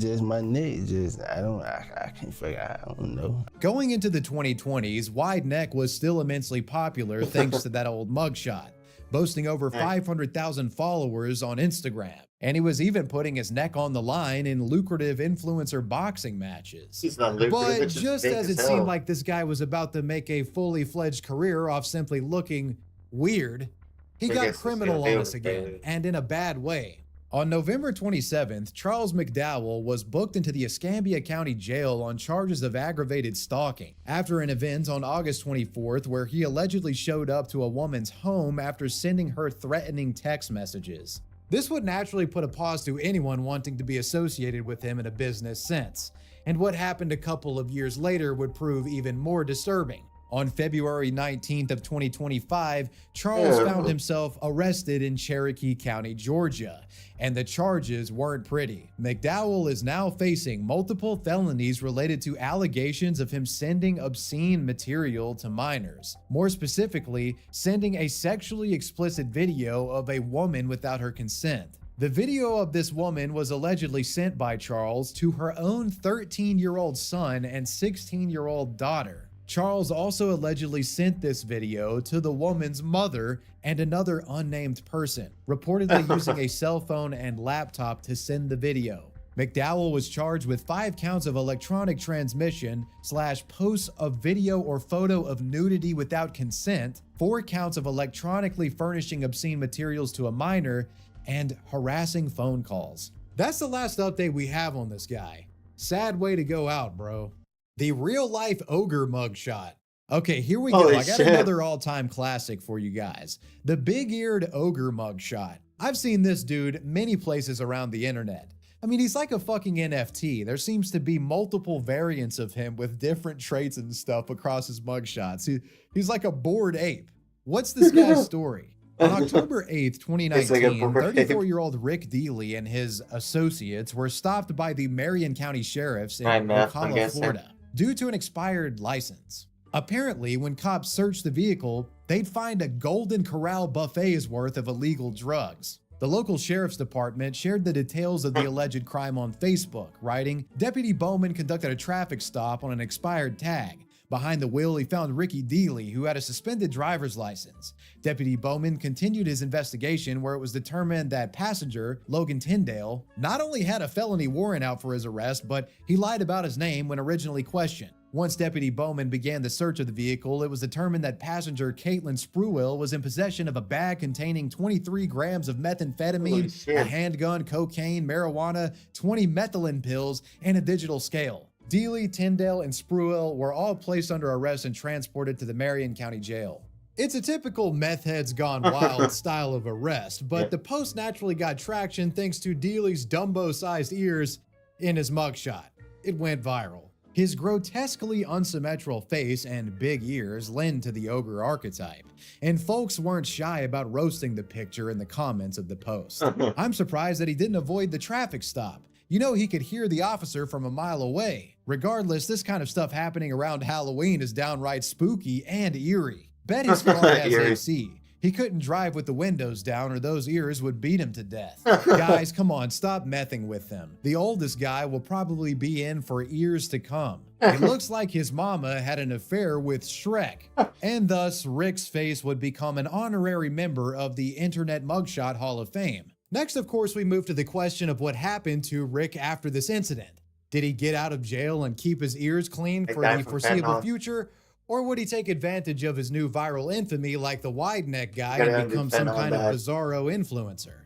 just my neck. I can't figure out, I don't know. Going into the 2020s, Wide Neck was still immensely popular thanks to that old mugshot, boasting over 500,000 followers on Instagram. And he was even putting his neck on the line in lucrative influencer boxing matches. He's not lucrative, but just as it seemed like this guy was about to make a fully fledged career off simply looking weird, he got criminal on us again, and in a bad way. On November 27th, Charles McDowell was booked into the Escambia County Jail on charges of aggravated stalking after an event on August 24th where he allegedly showed up to a woman's home after sending her threatening text messages. This would naturally put a pause to anyone wanting to be associated with him in a business sense, and what happened a couple of years later would prove even more disturbing. On February 19th of 2025, Charles found himself arrested in Cherokee County, Georgia, and the charges weren't pretty. McDowell is now facing multiple felonies related to allegations of him sending obscene material to minors. More specifically, sending a sexually explicit video of a woman without her consent. The video of this woman was allegedly sent by Charles to her own 13-year-old son and 16-year-old daughter. Charles also allegedly sent this video to the woman's mother and another unnamed person, reportedly using a cell phone and laptop to send the video. McDowell was charged with 5 counts of electronic transmission / posts of video or photo of nudity without consent, 4 counts of electronically furnishing obscene materials to a minor, and harassing phone calls. That's the last update we have on this guy. Sad way to go out, bro. The real-life ogre mugshot. Okay, here we go. Holy I got shit. another all-time classic for you guys. The big-eared ogre mugshot. I've seen this dude many places around the internet. I mean, he's like a fucking NFT. There seems to be multiple variants of him with different traits and stuff across his mugshots. He's like a bored ape. What's this guy's story? On October 8th, 2019, 34-year-old Rick Dealey and his associates were stopped by the Marion County Sheriffs in Ocala, Florida, due to an expired license. Apparently, when cops searched the vehicle, they'd find a Golden Corral buffet's worth of illegal drugs. The local sheriff's department shared the details of the alleged crime on Facebook, writing, "Deputy Bowman conducted a traffic stop on an expired tag. Behind the wheel, he found Ricky Dealey, who had a suspended driver's license. Deputy Bowman continued his investigation, where it was determined that passenger, Logan Tyndale, not only had a felony warrant out for his arrest, but he lied about his name when originally questioned. Once Deputy Bowman began the search of the vehicle, it was determined that passenger Caitlin Spruill was in possession of a bag containing 23 grams of methamphetamine, a handgun, cocaine, marijuana, 20 methylene pills, and a digital scale. Dealey, Tyndale, and Spruill were all placed under arrest and transported to the Marion County Jail. It's a typical meth heads gone wild style of arrest, but the post naturally got traction thanks to Dealey's Dumbo-sized ears in his mugshot. It went viral. His grotesquely unsymmetrical face and big ears lend to the ogre archetype, and folks weren't shy about roasting the picture in the comments of the post. I'm surprised that he didn't avoid the traffic stop. You know, he could hear the officer from a mile away. Regardless, this kind of stuff happening around Halloween is downright spooky and eerie. Bet his car has AC. He couldn't drive with the windows down or those ears would beat him to death. Guys, come on, stop messing with them. The oldest guy will probably be in for years to come. It looks like his mama had an affair with Shrek, and thus Rick's face would become an honorary member of the Internet Mugshot Hall of Fame. Next, of course, we move to the question of what happened to Rick after this incident. Did he get out of jail and keep his ears clean for the foreseeable future? Or would he take advantage of his new viral infamy like the wide neck guy and become some kind of bizarro influencer?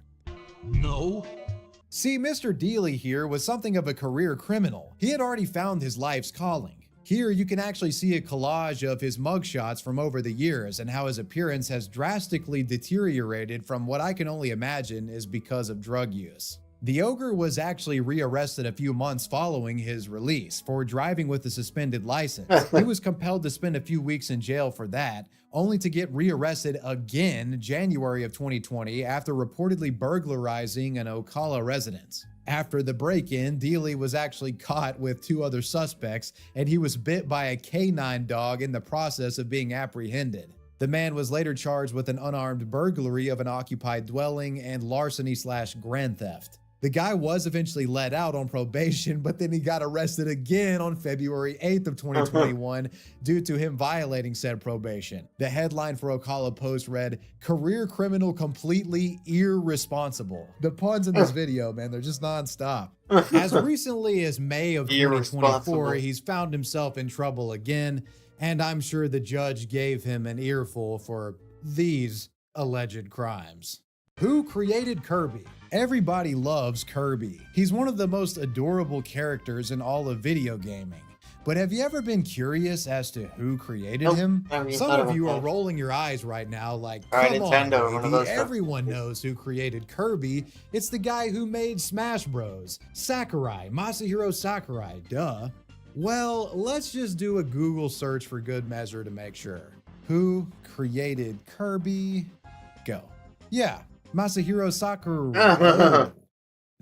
No. See, Mr. Dealey here was something of a career criminal. He had already found his life's calling. Here you can actually see a collage of his mugshots from over the years and how his appearance has drastically deteriorated from what I can only imagine is because of drug use. The ogre was actually rearrested a few months following his release for driving with a suspended license. He was compelled to spend a few weeks in jail for that, only to get rearrested again January of 2020 after reportedly burglarizing an Ocala residence. After the break-in, Dealey was actually caught with 2 other suspects, and he was bit by a canine dog in the process of being apprehended. The man was later charged with an unarmed burglary of an occupied dwelling and larceny/grand theft. The guy was eventually let out on probation, but then he got arrested again on February 8th of 2021 due to him violating said probation. The headline for Ocala Post read, "Career criminal completely irresponsible." The puns in this video, man, they're just nonstop. As recently as May of 2024, he's found himself in trouble again, and I'm sure the judge gave him an earful for these alleged crimes. Who created Kirby? Everybody loves Kirby. He's one of the most adorable characters in all of video gaming. But have you ever been curious as to who created him? Some of you are rolling your eyes right now like, come on, baby. Everyone knows who created Kirby. It's the guy who made Smash Bros. Sakurai, Masahiro Sakurai, duh. Well, let's just do a Google search for good measure to make sure. Who created Kirby? Go. Yeah, Masahiro Sakurai.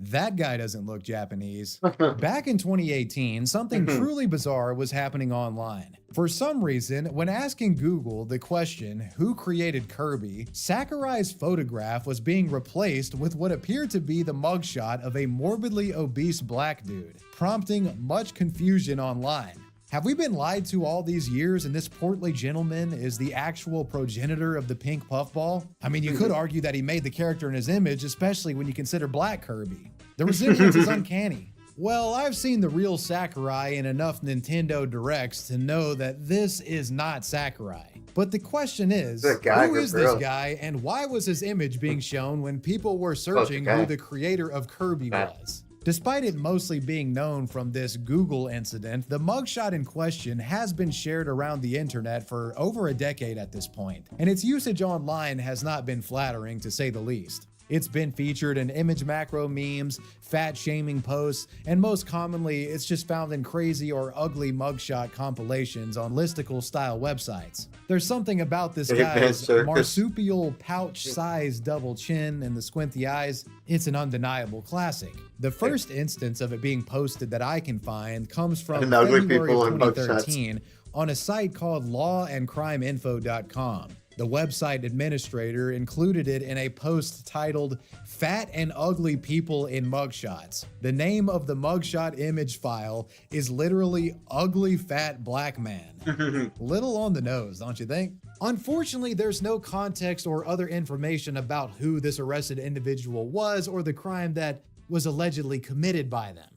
That guy doesn't look Japanese. Back in 2018, something truly bizarre was happening online. For some reason, when asking Google the question, who created Kirby, Sakurai's photograph was being replaced with what appeared to be the mugshot of a morbidly obese black dude, prompting much confusion online. Have we been lied to all these years and this portly gentleman is the actual progenitor of the pink puffball? I mean, you could argue that he made the character in his image, especially when you consider Black Kirby. The resemblance is uncanny. Well, I've seen the real Sakurai in enough Nintendo Directs to know that this is not Sakurai. But the question is, who is this guy and why was his image being shown when people were searching who the creator of Kirby was? Despite it mostly being known from this Google incident, the mugshot in question has been shared around the internet for over a decade at this point, and its usage online has not been flattering to say the least. It's been featured in image macro memes, fat shaming posts, and most commonly, it's just found in crazy or ugly mugshot compilations on listicle style websites. There's something about this guy's marsupial pouch-sized double chin and the squinty eyes. It's an undeniable classic. The first instance of it being posted that I can find comes from February of 2013 on a site called lawandcrimeinfo.com. The website administrator included it in a post titled Fat and Ugly People in Mugshots. The name of the mugshot image file is literally Ugly Fat Black Man. Little on the nose, don't you think? Unfortunately, there's no context or other information about who this arrested individual was or the crime that was allegedly committed by them.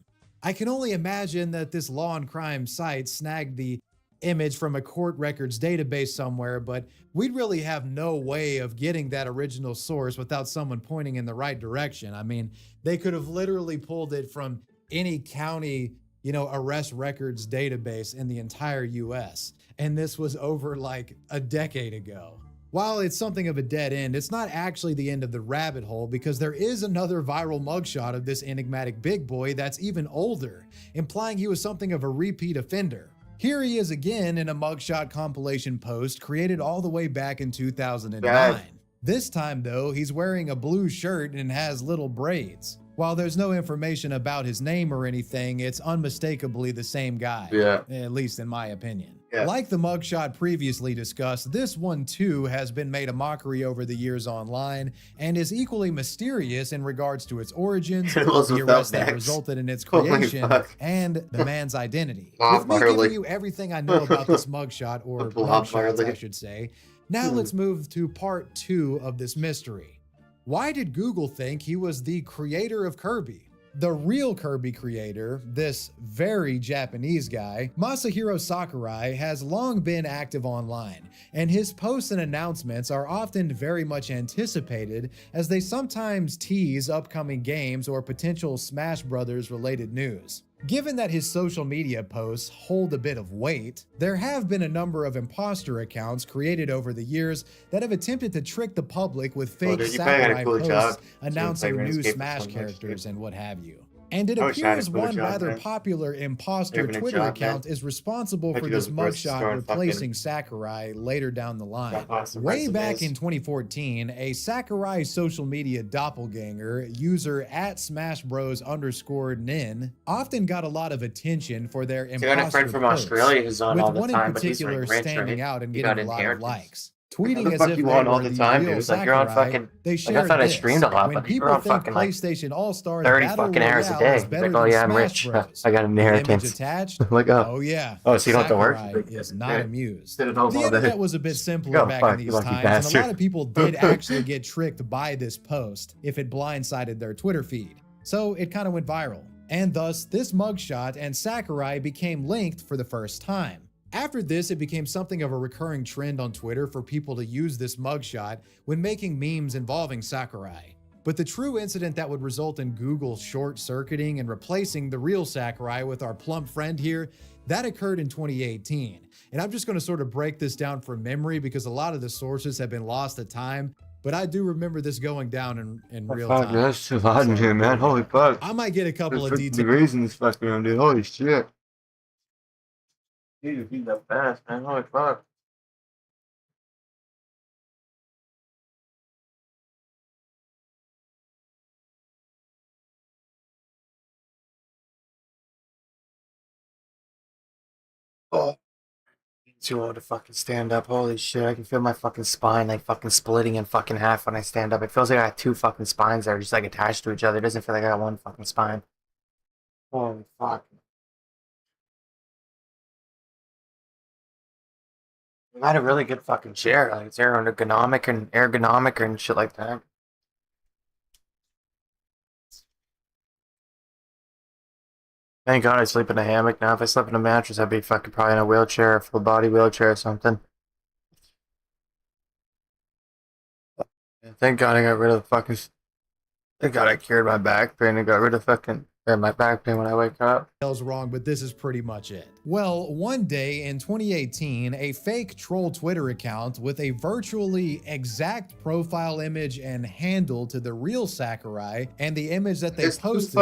I can only imagine that this law and crime site snagged the image from a court records database somewhere, but we'd really have no way of getting that original source without someone pointing in the right direction. I mean, they could have literally pulled it from any county, arrest records database in the entire US. And this was over like a decade ago. While it's something of a dead end, it's not actually the end of the rabbit hole because there is another viral mugshot of this enigmatic big boy that's even older, implying he was something of a repeat offender. Here he is again in a mugshot compilation post created all the way back in 2009. This time though, he's wearing a blue shirt and has little braids. While there's no information about his name or anything, it's unmistakably the same guy. At least in my opinion. Like the mugshot previously discussed, this one too has been made a mockery over the years online and is equally mysterious in regards to its origins, the arrest that resulted in its creation, and the man's identity. With me giving you everything I know about this mugshot, or mugshots I should say, now let's move to part 2 of this mystery. Why did Google think he was the creator of Kirby? The real Kirby creator, this very Japanese guy, Masahiro Sakurai, has long been active online, and his posts and announcements are often very much anticipated as they sometimes tease upcoming games or potential Smash Brothers related news. Given that his social media posts hold a bit of weight, there have been a number of imposter accounts created over the years that have attempted to trick the public with fake Sakurai posts announcing new Smash characters and what have you. And it appears one rather popular imposter Twitter account is responsible for this mugshot replacing Sakurai later down the line. Way back in 2014, a Sakurai social media doppelganger, user @SmashBros_Nin, often got a lot of attention for their imposter from posts, Australia who's on with all the one time, in but he's particular rich, standing right? out and He getting got a lot of inheritance. likes. Tweeting the as fuck if you they on were all the the time, real dude? Like, you're on Sakurai, fucking- they like, I shared thought I this. streamed a lot, When but you're people on think fucking, like, PlayStation All-Stars 30 Battle fucking hours a Royale day. is He's better like, than oh yeah, I'm Smash rich. Bros. I got an The image inheritance. attached? Like, Oh yeah. Oh, so you don't have to work? Sakurai is not amused. Sit at The home all day. internet was a bit simpler Go back fuck, in you these lucky times, and a bastard. lot of people did actually get tricked by this post if it blindsided their Twitter feed. So it kind of went viral. And thus, this mugshot and Sakurai became linked for the first time. After this, it became something of a recurring trend on Twitter for people to use this mugshot when making memes involving Sakurai. But the true incident that would result in Google short-circuiting and replacing the real Sakurai with our plump friend here, that occurred in 2018. And I'm just going to sort of break this down from memory because a lot of the sources have been lost to time, but I do remember this going down in real time. That's too hot in here, man. Holy fuck. I might get a couple of details. degrees in this fucking room, dude. Holy shit. Dude, he's that fast, man. Holy fuck. Oh, too old to fucking stand up. Holy shit, I can feel my fucking spine like fucking splitting in fucking half when I stand up. It feels like I got two fucking spines that are just like attached to each other. It doesn't feel like I got one fucking spine. Holy fuck. I had a really good fucking chair. Like it's ergonomic and shit like that. Thank God I sleep in a hammock now. If I slept in a mattress, I'd be fucking probably in a wheelchair, a full body wheelchair or something. Thank God I got rid of the fucking. Thank God I cured my back pain and got rid of fucking my back pain when I wake up. Wrong, but this is pretty much it. Well, one day in 2018, a fake troll Twitter account with a virtually exact profile image and handle to the real Sakurai, and the image that they posted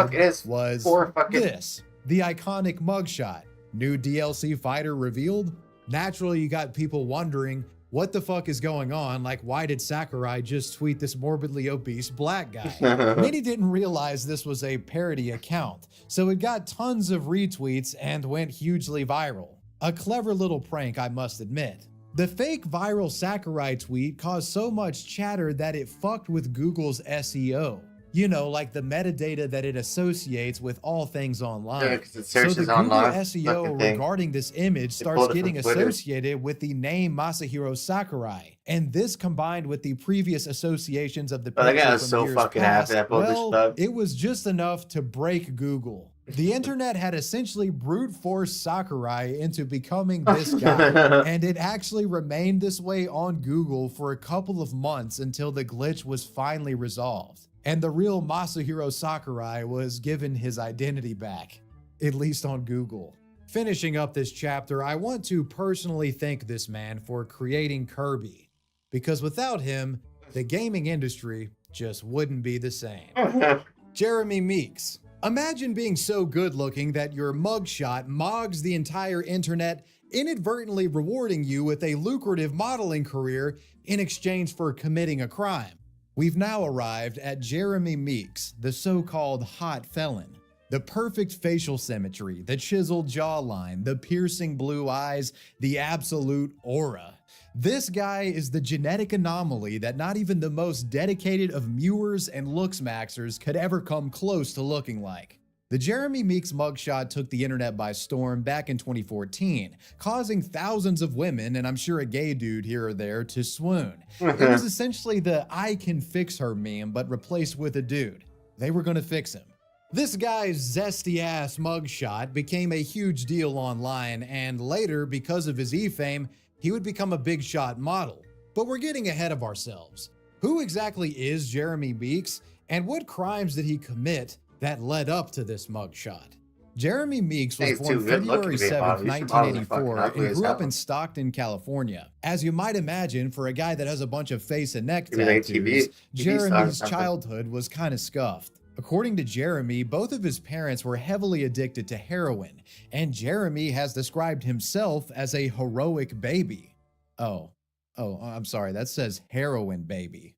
was this, the iconic mugshot. New DLC fighter revealed? Naturally, you got people wondering, what the fuck is going on? Like, why did Sakurai just tweet this morbidly obese black guy? Many didn't realize this was a parody account, so it got tons of retweets and went hugely viral. A clever little prank, I must admit. The fake viral Sakurai tweet caused so much chatter that it fucked with Google's SEO. You know, like the metadata that it associates with all things online. Yeah, 'cause it so searches the Google online, SEO fucking thing. regarding this image They starts pulled it getting from Twitter. associated with the name Masahiro Sakurai. And this combined with the previous associations of the Oh, that guy picture was from so years fucking past, happy I pulled this well, stuff. it was just enough to break Google. The internet had essentially brute forced Sakurai into becoming this guy, and it actually remained this way on Google for a couple of months until the glitch was finally resolved. And the real Masahiro Sakurai was given his identity back, at least on Google. Finishing up this chapter, I want to personally thank this man for creating Kirby, because without him, the gaming industry just wouldn't be the same. Jeremy Meeks. Imagine being so good looking that your mugshot mogs the entire internet, inadvertently rewarding you with a lucrative modeling career in exchange for committing a crime. We've now arrived at Jeremy Meeks, the so-called hot felon. The perfect facial symmetry, the chiseled jawline, the piercing blue eyes, the absolute aura. This guy is the genetic anomaly that not even the most dedicated of mewers and looks maxers could ever come close to looking like. The Jeremy Meeks mugshot took the internet by storm back in 2014, causing thousands of women, and I'm sure a gay dude here or there, to swoon. It was essentially the I can fix her meme, but replaced with a dude. They were gonna fix him. This guy's zesty-ass mugshot became a huge deal online, and later, because of his E-fame, he would become a big shot model. But we're getting ahead of ourselves. Who exactly is Jeremy Meeks, and what crimes did he commit that led up to this mugshot? Jeremy Meeks was born February 7th, 1984, and grew up in Stockton, California. As you might imagine, for a guy that has a bunch of face and neck tattoos, Jeremy's childhood was kind of scuffed. According to Jeremy, both of his parents were heavily addicted to heroin, and Jeremy has described himself as a heroic baby. Oh, I'm sorry, that says heroin baby.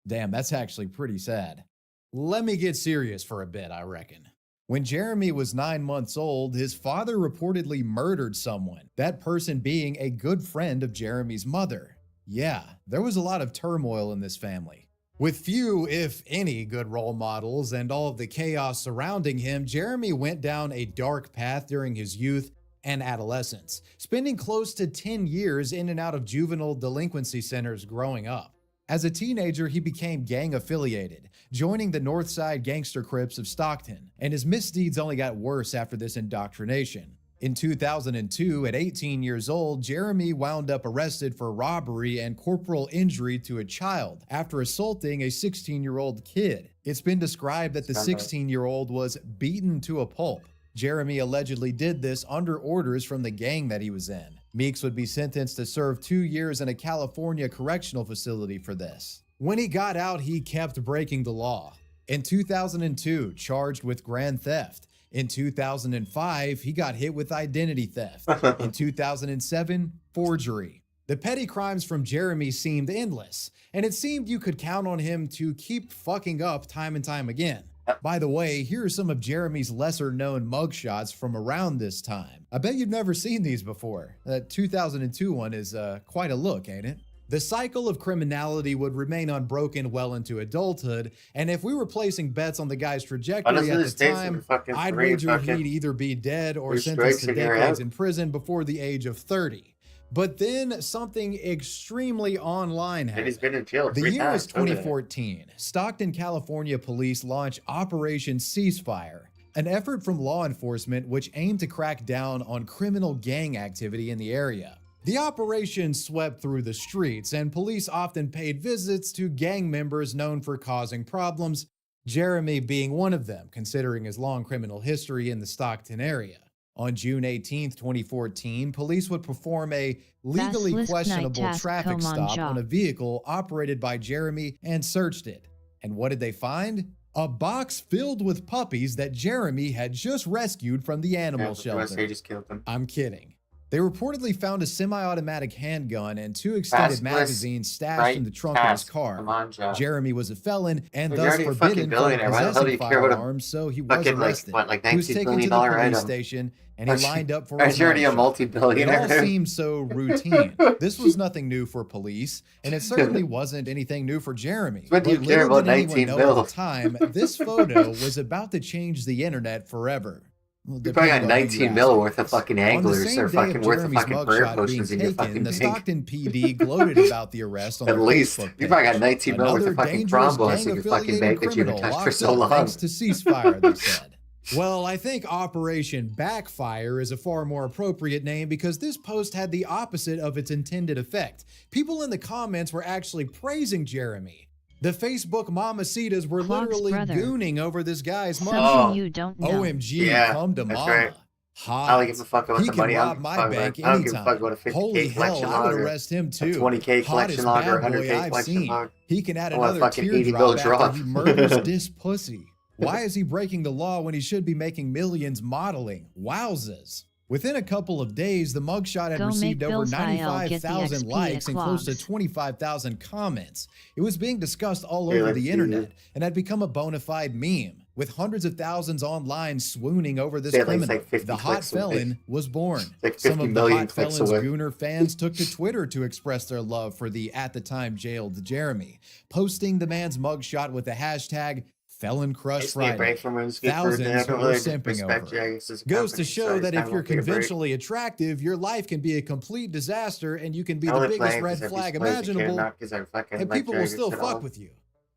Damn, that's actually pretty sad. Let me get serious for a bit, I reckon. When Jeremy was 9 months old, his father reportedly murdered someone, that person being a good friend of Jeremy's mother. Yeah, there was a lot of turmoil in this family. With few, if any, good role models and all of the chaos surrounding him, Jeremy went down a dark path during his youth and adolescence, spending close to 10 years in and out of juvenile delinquency centers growing up. As a teenager, he became gang-affiliated, joining the Northside Gangster Crips of Stockton, and his misdeeds only got worse after this indoctrination. In 2002, at 18 years old, Jeremy wound up arrested for robbery and corporal injury to a child after assaulting a 16-year-old kid. It's been described that the 16-year-old was beaten to a pulp. Jeremy allegedly did this under orders from the gang that he was in. Meeks would be sentenced to serve 2 years in a California correctional facility for this. When he got out, he kept breaking the law. In 2002, charged with grand theft. In 2005, he got hit with identity theft. In 2007, forgery. The petty crimes from Jeremy seemed endless, and it seemed you could count on him to keep fucking up time and time again. By the way, here are some of Jeremy's lesser-known mugshots from around this time. I bet you've never seen these before. That 2002 one is quite a look, ain't it? The cycle of criminality would remain unbroken well into adulthood, and if we were placing bets on the guy's trajectory at the time, I'd wager he'd either be dead or sentenced to decades in prison before the age of 30. But then something extremely online happened. He's been in jail The 3 year times. is 2014. Stockton, California police launch Operation Ceasefire, an effort from law enforcement which aimed to crack down on criminal gang activity in the area. The operation swept through the streets, and police often paid visits to gang members known for causing problems, Jeremy being one of them, considering his long criminal history in the Stockton area. On June 18, 2014, police would perform a legally questionable traffic stop on a vehicle operated by Jeremy and searched it. And what did they find? A box filled with puppies that Jeremy had just rescued from the animal shelter. They just killed them. I'm kidding. They reportedly found a semi-automatic handgun and 2 extended magazines stashed in the trunk of his car. Come on, Joe. Jeremy was a felon and You're thus already a forbidden fucking from billionaire. Why the hell do you possessing care what a firearms, so he was fucking, arrested. like He was taken to the $19 police item. station and he lined up for his You're already a mugshot. multi-billionaire. It all seemed so routine. This was nothing new for police, and it certainly wasn't anything new for Jeremy. What do you But care little about did anyone 19 know mil? at the time, this photo was about to change the internet forever. Well, You probably got depending on who you 19 ask. mil worth of fucking On the anglers same or day fucking of worth of Jeremy's fucking prayer mugshot potions being in your taken, fucking the bank. Stockton PD gloated about the arrest on At their least. Facebook You probably got page. 19 mil worth Another of fucking dangerous prombos in your fucking gang-affiliated bank that you haven't criminal touched for locked so up long. thanks to ceasefire, they said. Well, I think Operation Backfire is a far more appropriate name because this post had the opposite of its intended effect. People in the comments were actually praising Jeremy. The Facebook mamacitas were literally gooning over this guy's mug. you don't know. OMG, Yeah, come to that's mama. right. Hot. I don't give a fuck about He the can money. rob my bank I don't give a fuck anytime. about a 50K Holy hell, collection I log would or arrest him a too. 20K collection Hottest log or bad boy 100K I've collection seen. log. He can add I want a another fucking 80 teardrop bill after drop. he murders this pussy. Why is he breaking the law when he should be making millions modeling? Wowzas. Within a couple of days, the mugshot had Go received make over Bill's file, get the 95,000 XP likes and close to clogs. 25,000 comments. It was being discussed all Hey, over let's the see internet it. and had become a bona fide meme, with hundreds of thousands online swooning over this Say it like criminal. 50 The hot clicks away. felon was born. like Some 50 of the million hot clicks felon's away. Gooner fans took to Twitter to express their love for the at-the-time jailed Jeremy, posting the man's mugshot with the hashtag Felon Crush Just need a break Friday. from RuneScape for a minute. I Thousands don't were really simping respect you. I over. guess it's a Goes to company, show so that it's if time you're to take a break. conventionally attractive, your life can be a complete disaster and you can be I the only biggest play red 'cause I flag just play as a kid, imaginable, not 'cause I fucking and like people will Dragons still at fuck all. with you.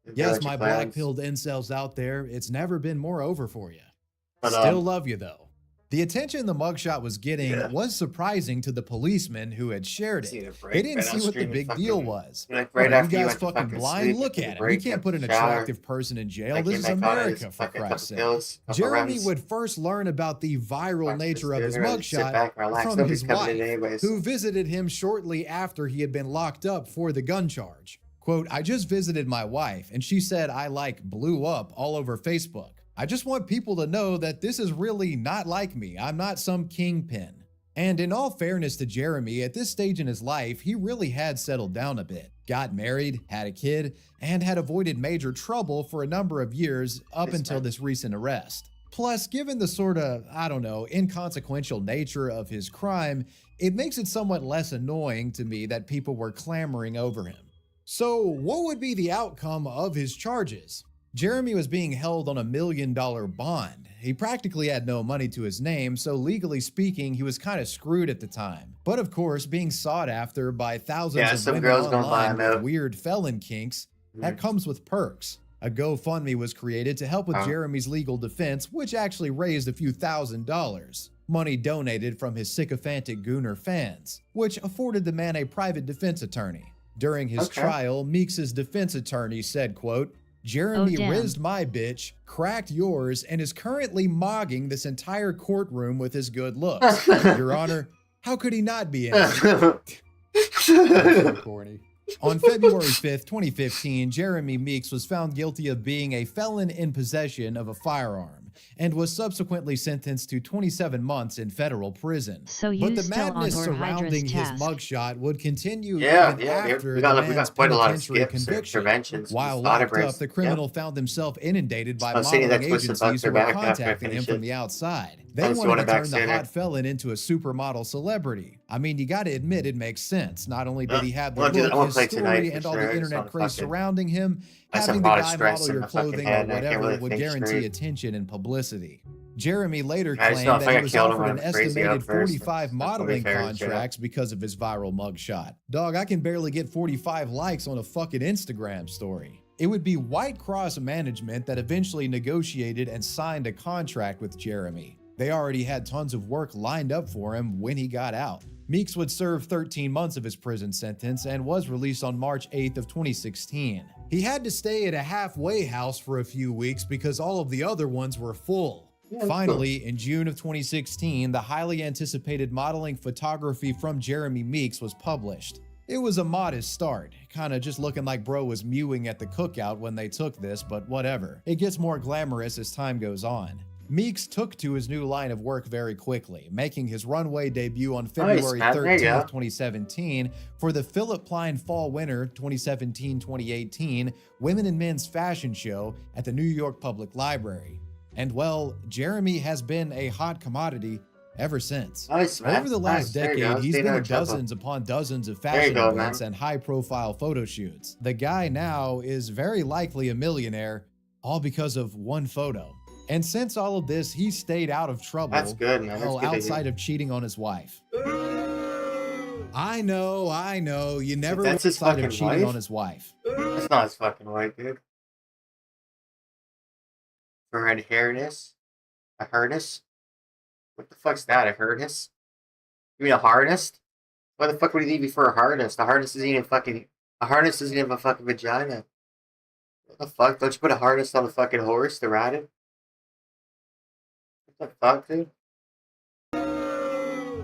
The Yes, Village my of Clowns. black-pilled incels out there, it's never been more over for you. But, Still love you though. The attention the mugshot was getting Yeah. was surprising to the policemen who had shared See it. the break, They didn't man, see I'll what the stream it big fucking- deal was. Like What, right are after you you guys went to fucking fucking blind? sleep, Look you at him. You break, can't put an get shower, attractive person in jail. like, This get is back on it, America, just for fucking Christ's couple pills, sake. couple Jeremy runs. would first learn about the viral nature of his dinner and sit back and mugshot relax. from Nobody's his coming in wife, anyways. who visited him shortly after he had been locked up for the gun charge. Quote, I just visited my wife and she said I blew up all over Facebook. I just want people to know that this is really not like me. I'm not some kingpin. And in all fairness to Jeremy, at this stage in his life, he really had settled down a bit. Got married, had a kid, and had avoided major trouble for a number of years up until this recent arrest. Plus, given the sort of, I don't know, inconsequential nature of his crime, it makes it somewhat less annoying to me that people were clamoring over him. So, what would be the outcome of his charges? Jeremy was being held on $1 million bond. He practically had no money to his name, so legally speaking, he was kind of screwed at the time. But of course, being sought after by thousands of some women girls gonna buy online him with out. weird felon kinks, that comes with perks. A GoFundMe was created to help with Jeremy's legal defense, which actually raised a few $1,000s. Money donated from his sycophantic Gooner fans, which afforded the man a private defense attorney. During his trial, Meeks' defense attorney said, quote, Jeremy damn. rizzed my bitch, cracked yours, and is currently mogging this entire courtroom with his good looks. Your Honor, how could he not be in it? That's so corny. On February 5th, 2015, Jeremy Meeks was found guilty of being a felon in possession of a firearm. and was subsequently sentenced to 27 months in federal prison. So but you the still on madness Lord Hydra's surrounding his task. mugshot would continue Yeah, even yeah, after we the got man's quite a lot of penitentiary skips or conviction. interventions. While Thought locked of up, the criminal found himself inundated by I was seeing modeling that twist agencies about who their were back after I contacting him finished from it. the outside. They I just wanted want to it back turn the sooner. hot felon into a supermodel celebrity. I mean, you gotta admit it makes sense. Not only did he have the I wanna look, his play tonight story, for and all sure. the I just internet wanna craze fucking- surrounding him, That's having a the lot of guy stress model in your my fucking clothing head, or and I can't whatever really would think guarantee straight. attention and publicity. Jeremy later I just claimed know if that I he got was killed, I'm offered gonna an crazy up estimated first. 45 That's what we modeling figured, yeah. contracts because of his viral mugshot. Dog, I can barely get 45 likes on a fucking Instagram story. It would be White Cross management that eventually negotiated and signed a contract with Jeremy. They already had tons of work lined up for him when he got out. Meeks would serve 13 months of his prison sentence and was released on March 8th of 2016. He had to stay at a halfway house for a few weeks because all of the other ones were full. Finally, in June of 2016, the highly anticipated modeling photography from Jeremy Meeks was published. It was a modest start, kinda just looking like bro was mewing at the cookout when they took this, but whatever. It gets more glamorous as time goes on. Meeks took to his new line of work very quickly, making his runway debut on February man. There you 13th, go. 2017 for the Philip Plein Fall-Winter 2017-2018 Women and Men's Fashion Show at the New York Public Library. And well, Jeremy has been a hot commodity ever since. Nice, man. Over the last Nice. There you decade, go. he's Stay been there, in Chuckle. dozens upon dozens of There you fashion go, events man. and high-profile photo shoots. The guy now is very likely a millionaire, all because of one photo. And since all of this, he stayed out of trouble. That's good, man. That's well, good to hear. outside of cheating on his wife. I know. You never That's his outside of fucking cheating wife? on his wife. That's not his fucking wife, dude. For a harness? A harness? What the fuck's that? A harness? You mean a harness? Why the fuck would he leave you for a harness? The harness isn't even fucking... A harness isn't even a fucking vagina. What the fuck? Don't you put a harness on a fucking horse to ride it? What the fuck, dude?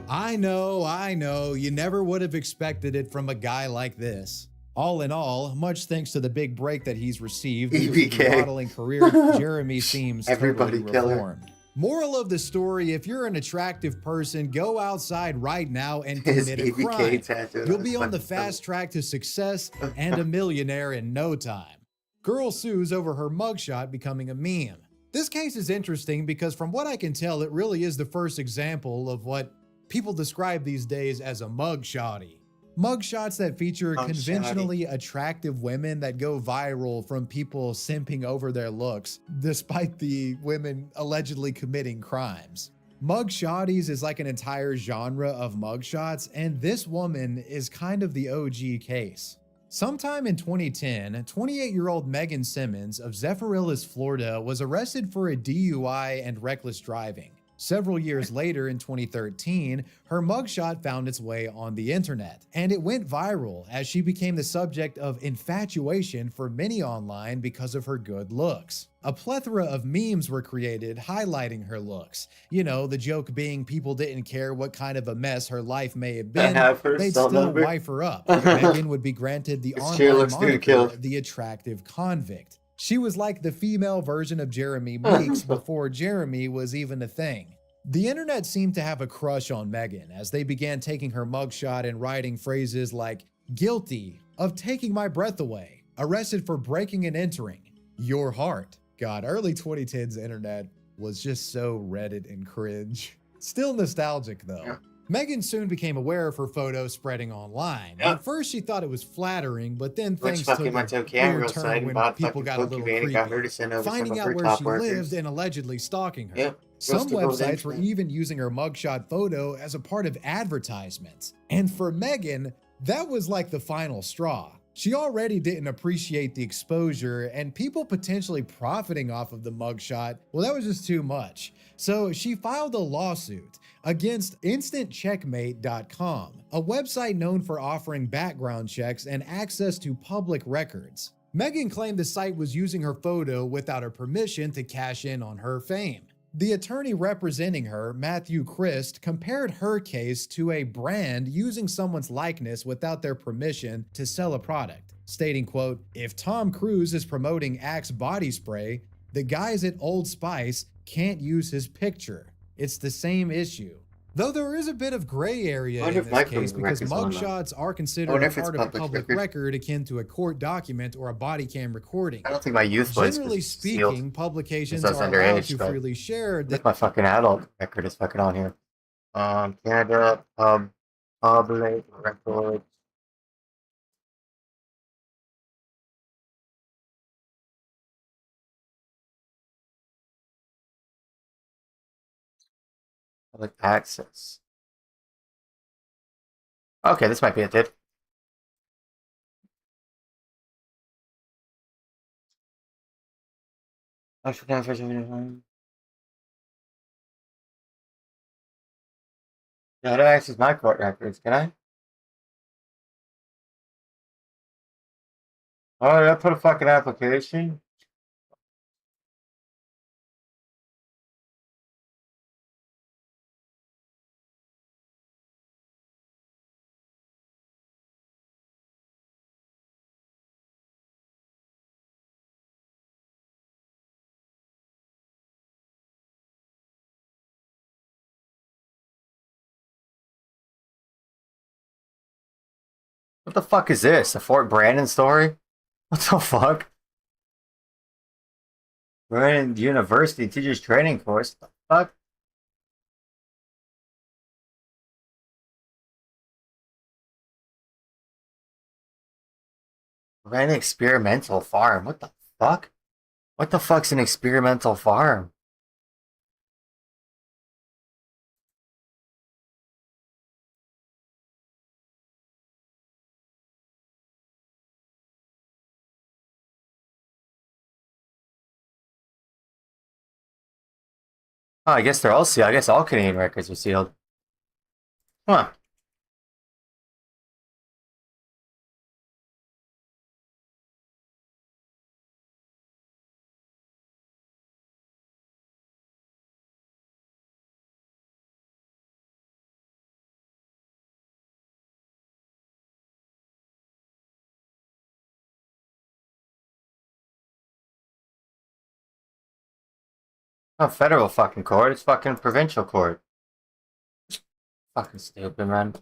I know. You never would have expected it from a guy like this. All in all, much thanks to the big break that he's received due to EBK. the modeling career, Jeremy seems Everybody totally kill her. reformed. Moral of the story, if you're an attractive person, go outside right now and His commit a EBK crime. tattoo on You'll his be on the fucking stomach. fast track to success and a millionaire in no time. Girl sues over her mugshot becoming a meme. This case is interesting because from what I can tell, it really is the first example of what people describe these days as a mugshotty. Mugshots that feature Mugshotty. conventionally attractive women that go viral from people simping over their looks, despite the women allegedly committing crimes. Mugshotties is like an entire genre of mugshots, and this woman is kind of the OG case. Sometime in 2010, 28-year-old Megan Simmons of Zephyrhills, Florida, was arrested for a DUI and reckless driving. Several years later, in 2013, her mugshot found its way on the internet, and it went viral as she became the subject of infatuation for many online because of her good looks. A plethora of memes were created highlighting her looks. You know, the joke being people didn't care what kind of a mess her life may have been, have her they'd cell still number. wife her up. Megan would be granted the This chair online looks good moniker, killed. the attractive convict. She was like the female version of Jeremy Meeks before Jeremy was even a thing. The internet seemed to have a crush on Megan as they began taking her mugshot and writing phrases like, guilty of taking my breath away, arrested for breaking and entering, your heart. God, early 2010s internet was just so Reddit and cringe. Still nostalgic though. Megan soon became aware of her photo spreading online. At first she thought it was flattering, but then Which things fucking took went to a a camera weird site turn and when bought people fucking got a little Pokemon and got her to creepy, send over some finding of out her where top she workers. lived and allegedly stalking her. Yep. Some Rusty Gold websites were Internet. even using her mugshot photo as a part of advertisements. And for Megan, that was like the final straw. She already didn't appreciate the exposure, and people potentially profiting off of the mugshot, well, that was just too much. So she filed a lawsuit against InstantCheckmate.com, a website known for offering background checks and access to public records. Megan claimed the site was using her photo without her permission to cash in on her fame. The attorney representing her, Matthew Christ, compared her case to a brand using someone's likeness without their permission to sell a product, stating, quote, if Tom Cruise is promoting Axe body spray, The guys at Old Spice can't use his picture. It's the same issue. Though there is a bit of gray area I wonder in if this my case because record's on, though. mugshots are I considered wonder a if it's part of a public public record. record akin to a court document or a body cam recording. I don't think my youth was Generally sealed speaking, publications since I are was allowed underage, to but freely share I that. think my fucking adult record is fucking on here. Canada, public record. Public access. Okay, this might be it, dude. Yeah, I don't access my court records, can I? Oh, did I put a fucking application? What the fuck is this? A Fort Brandon story? What the fuck? Brandon University Teachers Training Course. What the fuck? Brandon Experimental Farm. What the fuck? What the fuck's an experimental farm? Oh, I guess they're all sealed. I guess all Canadian records are sealed. Huh. Not federal fucking court. It's fucking provincial court. Fucking stupid, man.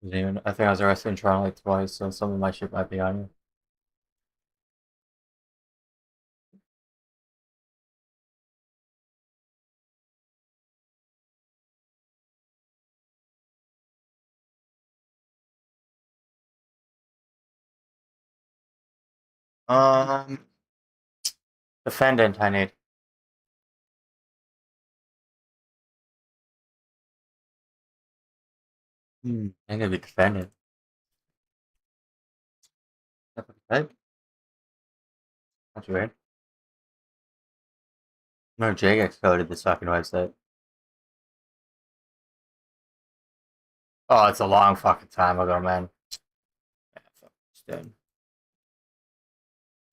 I think I was arrested in Toronto like twice, so some of my shit might be on you. Defendant, I need. I'm gonna be defendant. Right? That's weird. No, JX coded this fucking website. Oh, it's a long fucking time ago, man. Yeah, fuck this dude.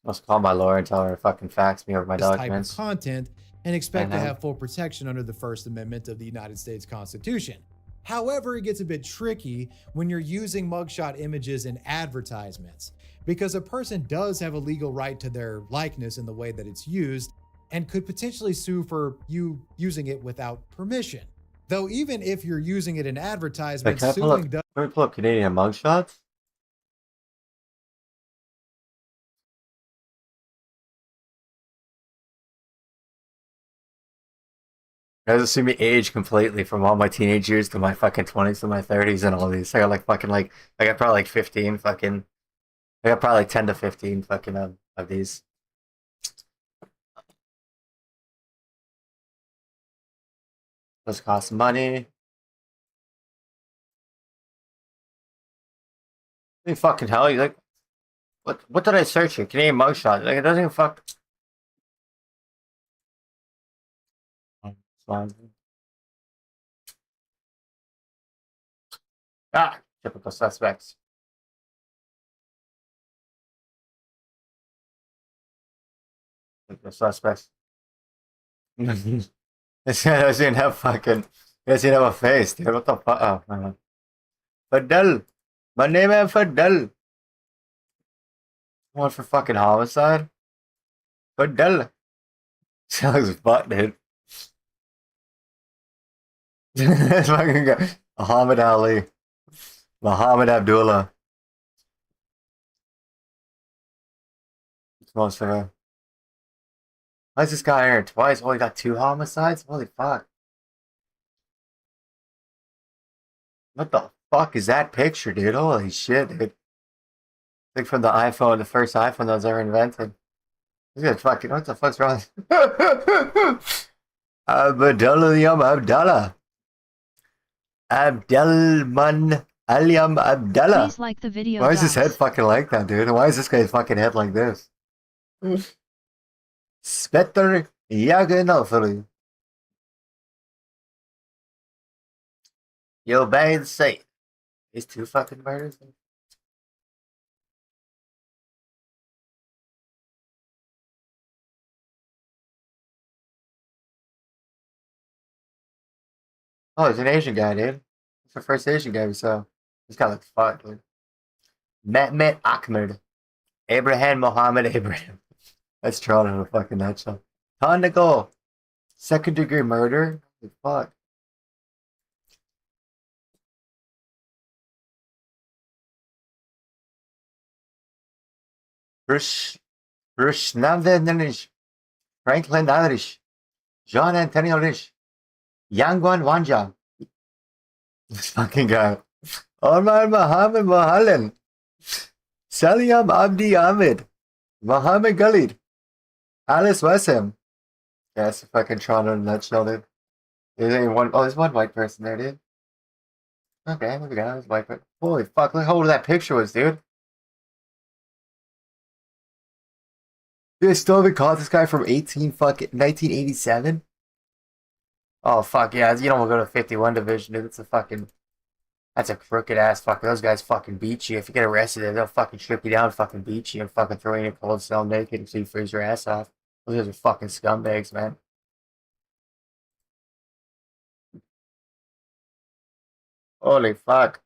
Must call my lawyer and tell her to fucking fax me over my This type of documents. content and expect to know. have full protection under the First Amendment of the United States Constitution. However, it gets a bit tricky when you're using mugshot images in advertisements, because a person does have a legal right to their likeness in the way that it's used and could potentially sue for you using it without permission. Though even if you're using it in Wait, advertisements, can I pull up, suing does can we pull up Canadian mugshots? You guys see me age completely from all my teenage years to my fucking 20s to my 30s and all these. I got like fucking like, I got probably like 15 fucking, I got probably like 10 to 15 fucking of these. Those cost money. Holy fucking hell, you like, what did I search here? Canadian mugshot. Like, it doesn't even fuck. Ah, typical suspects. Typical suspects. This guy doesn't have fucking, Yes, you have a face, dude. What the fuck? Oh, my God. Fidel. My name is Fidel. One for fucking homicide? Fidel. Sounds butt, dude. This fucking guy. Muhammad Ali. Muhammad Abdullah. It's most of a. Why is this guy here twice? Oh, he got 2 homicides? Holy fuck. What the fuck is that picture, dude? Holy shit, dude. Like from the iPhone, the first iPhone that was ever invented. This guy's fucking, what the fuck's wrong? Abdullah. Abdelman Aliam Abdallah. Please like the video. Why is his head fucking like that, dude? Why is this guy's fucking head like this? Spetter Yaganofri. Yo, bad say. These 2 fucking murders. Oh, he's an Asian guy, dude. It's the first Asian guy we saw. This guy looks fucked, dude. Mehmet Ahmed. Abraham Mohammed Abraham. That's Toronto in a fucking nutshell. Time to go. 2nd-degree murder? Holy fuck. Bruce Nandanish. Franklin Irish. John Antonio Rish. Yangwan Wanja. This fucking guy. Omar Mohammed Mohallen. Saliam Abdi Ahmed. Mohammed Khalid. Alice Wessam. Yeah, that's a fucking Toronto in a nutshell, dude. There's one white person there, dude. Okay, look at that. There's white person. Holy fuck, look how old that picture was, dude. Dude, I still haven't caught this guy from 1987? Oh, fuck, yeah, you don't want to go to 51 division, dude. That's a crooked ass fucker. Those guys fucking beat you. If you get arrested, they'll fucking strip you down, fucking beat you, and fucking throw you in a cold cell naked until you freeze your ass off. Those guys are fucking scumbags, man. Holy fuck.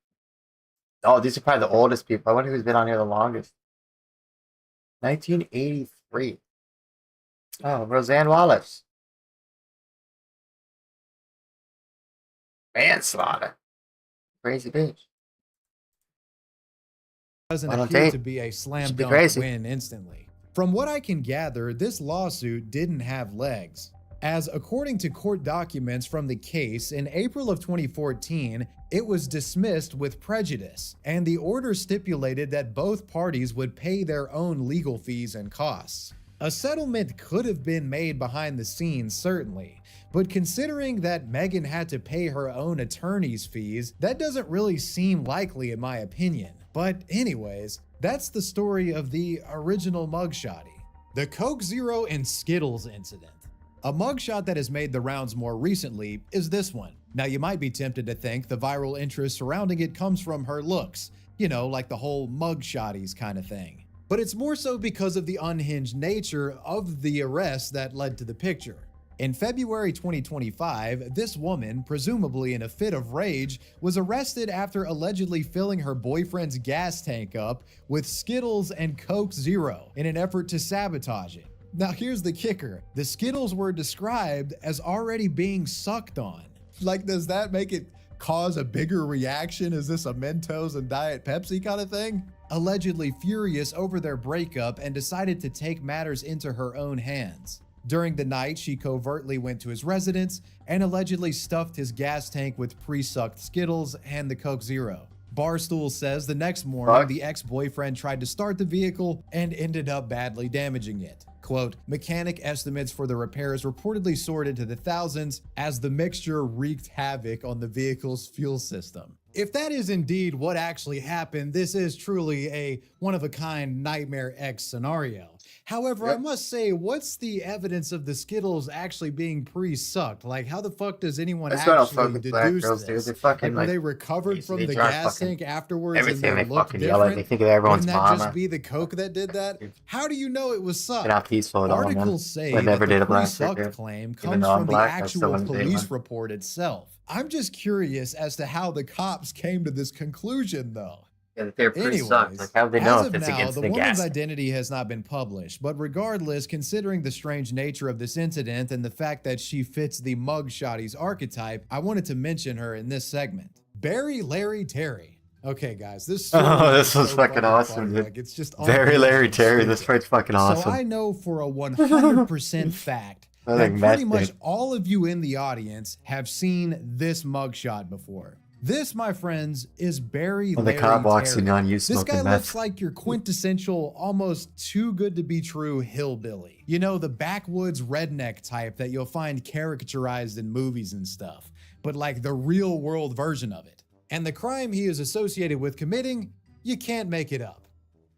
Oh, these are probably the oldest people. I wonder who's been on here the longest. 1983. Oh, Roseanne Wallace. Manslaughter. Crazy bitch. Doesn't Why don't appear they? to be a slam Should be dunk crazy. win instantly. From what I can gather, this lawsuit didn't have legs, as according to court documents from the case, in April of 2014, it was dismissed with prejudice, and the order stipulated that both parties would pay their own legal fees and costs. A settlement could have been made behind the scenes, certainly, but considering that Megan had to pay her own attorney's fees, that doesn't really seem likely in my opinion. But anyways, that's the story of the original mugshotty. The Coke Zero and Skittles incident. A mugshot that has made the rounds more recently is this one. Now you might be tempted to think the viral interest surrounding it comes from her looks, you know, like the whole mugshotties kind of thing. But it's more so because of the unhinged nature of the arrest that led to the picture. In February 2025, this woman, presumably in a fit of rage, was arrested after allegedly filling her boyfriend's gas tank up with Skittles and Coke Zero in an effort to sabotage it. Now here's the kicker. The Skittles were described as already being sucked on. Like, does that make it cause a bigger reaction? Is this a Mentos and Diet Pepsi kind of thing? Allegedly furious over their breakup and decided to take matters into her own hands. During the night, she covertly went to his residence and allegedly stuffed his gas tank with pre-sucked Skittles and the Coke Zero. Barstool says the next morning, the ex-boyfriend tried to start the vehicle and ended up badly damaging it. Quote, mechanic estimates for the repairs reportedly soared into the thousands as the mixture wreaked havoc on the vehicle's fuel system. If that is indeed what actually happened, this is truly a one-of-a-kind Nightmare X scenario. However, I must say, what's the evidence of the Skittles actually being pre-sucked? Like, how the fuck does anyone actually deduce this? Like, were they recovered from the gas tank afterwards and they looked different? They think of everyone's Wouldn't that mama. just be the Coke that did that? How do you know it was sucked? They're not peaceful at all, man. Articles say I never that did the a black pre-sucked ticket. claim Even comes though I'm from the black, I still actual wouldn't do police one. report itself. I'm just curious as to how the cops came to this conclusion, though. Yeah, that they're pretty Anyways, sucked. Like, how do they know as if of it's now, against the the woman's gas? identity has not been published, but regardless, considering the strange nature of this incident and the fact that she fits the mugshotty's archetype, I wanted to mention her in this segment. Barry Larry Terry. Okay, guys, this story This was so fucking awesome, funny. dude. Like, it's just Very Larry unbelievably Terry. stupid. This fight's fucking awesome. So I know for a 100% fact I that think pretty Matt much did. all of you in the audience have seen this mugshot before. This, my friends, is Barry When the Larry cop walks Terry. in on you This smoking guy meth. looks like your quintessential, almost too good to be true hillbilly. You know, the backwoods redneck type that you'll find caricaturized in movies and stuff, but like the real world version of it. And the crime he is associated with committing, you can't make it up.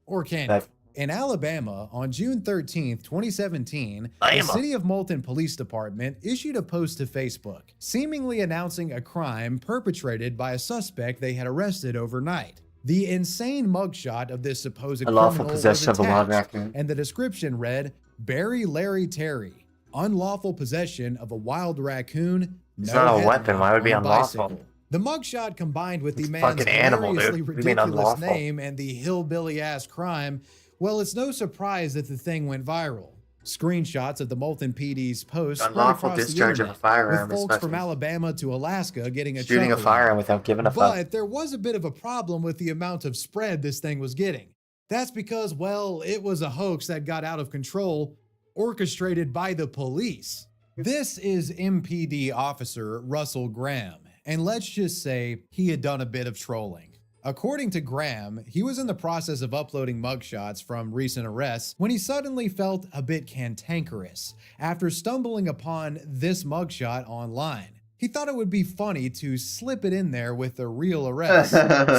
Or can you? In Alabama, on June 13th, 2017, the City of Moulton Police Department issued a post to Facebook, seemingly announcing a crime perpetrated by a suspect they had arrested overnight. The insane mugshot of this supposed Unlawful criminal possession was of a wild attached, raccoon. and the description read, Barry Larry Terry, unlawful possession of a wild raccoon. It's not a headlight weapon. Why would it be on unlawful? bicycle. The mugshot combined with the It's a man's fucking animal, dude. hilariously What do you mean ridiculous unlawful? name and the hillbilly-ass crime, well, it's no surprise that the thing went viral. Screenshots of the Moulton PD's post spread Unlawful across the discharge of a internet, firearm with is folks from fucking- Alabama to Alaska getting a Shooting a chuckle. firearm without giving a fuck. But there was a bit of a problem with the amount of spread this thing was getting. That's because, well, it was a hoax that got out of control, orchestrated by the police. This is MPD officer Russell Graham, and let's just say he had done a bit of trolling. According to Graham, he was in the process of uploading mugshots from recent arrests when he suddenly felt a bit cantankerous after stumbling upon this mugshot online. He thought it would be funny to slip it in there with the real arrest,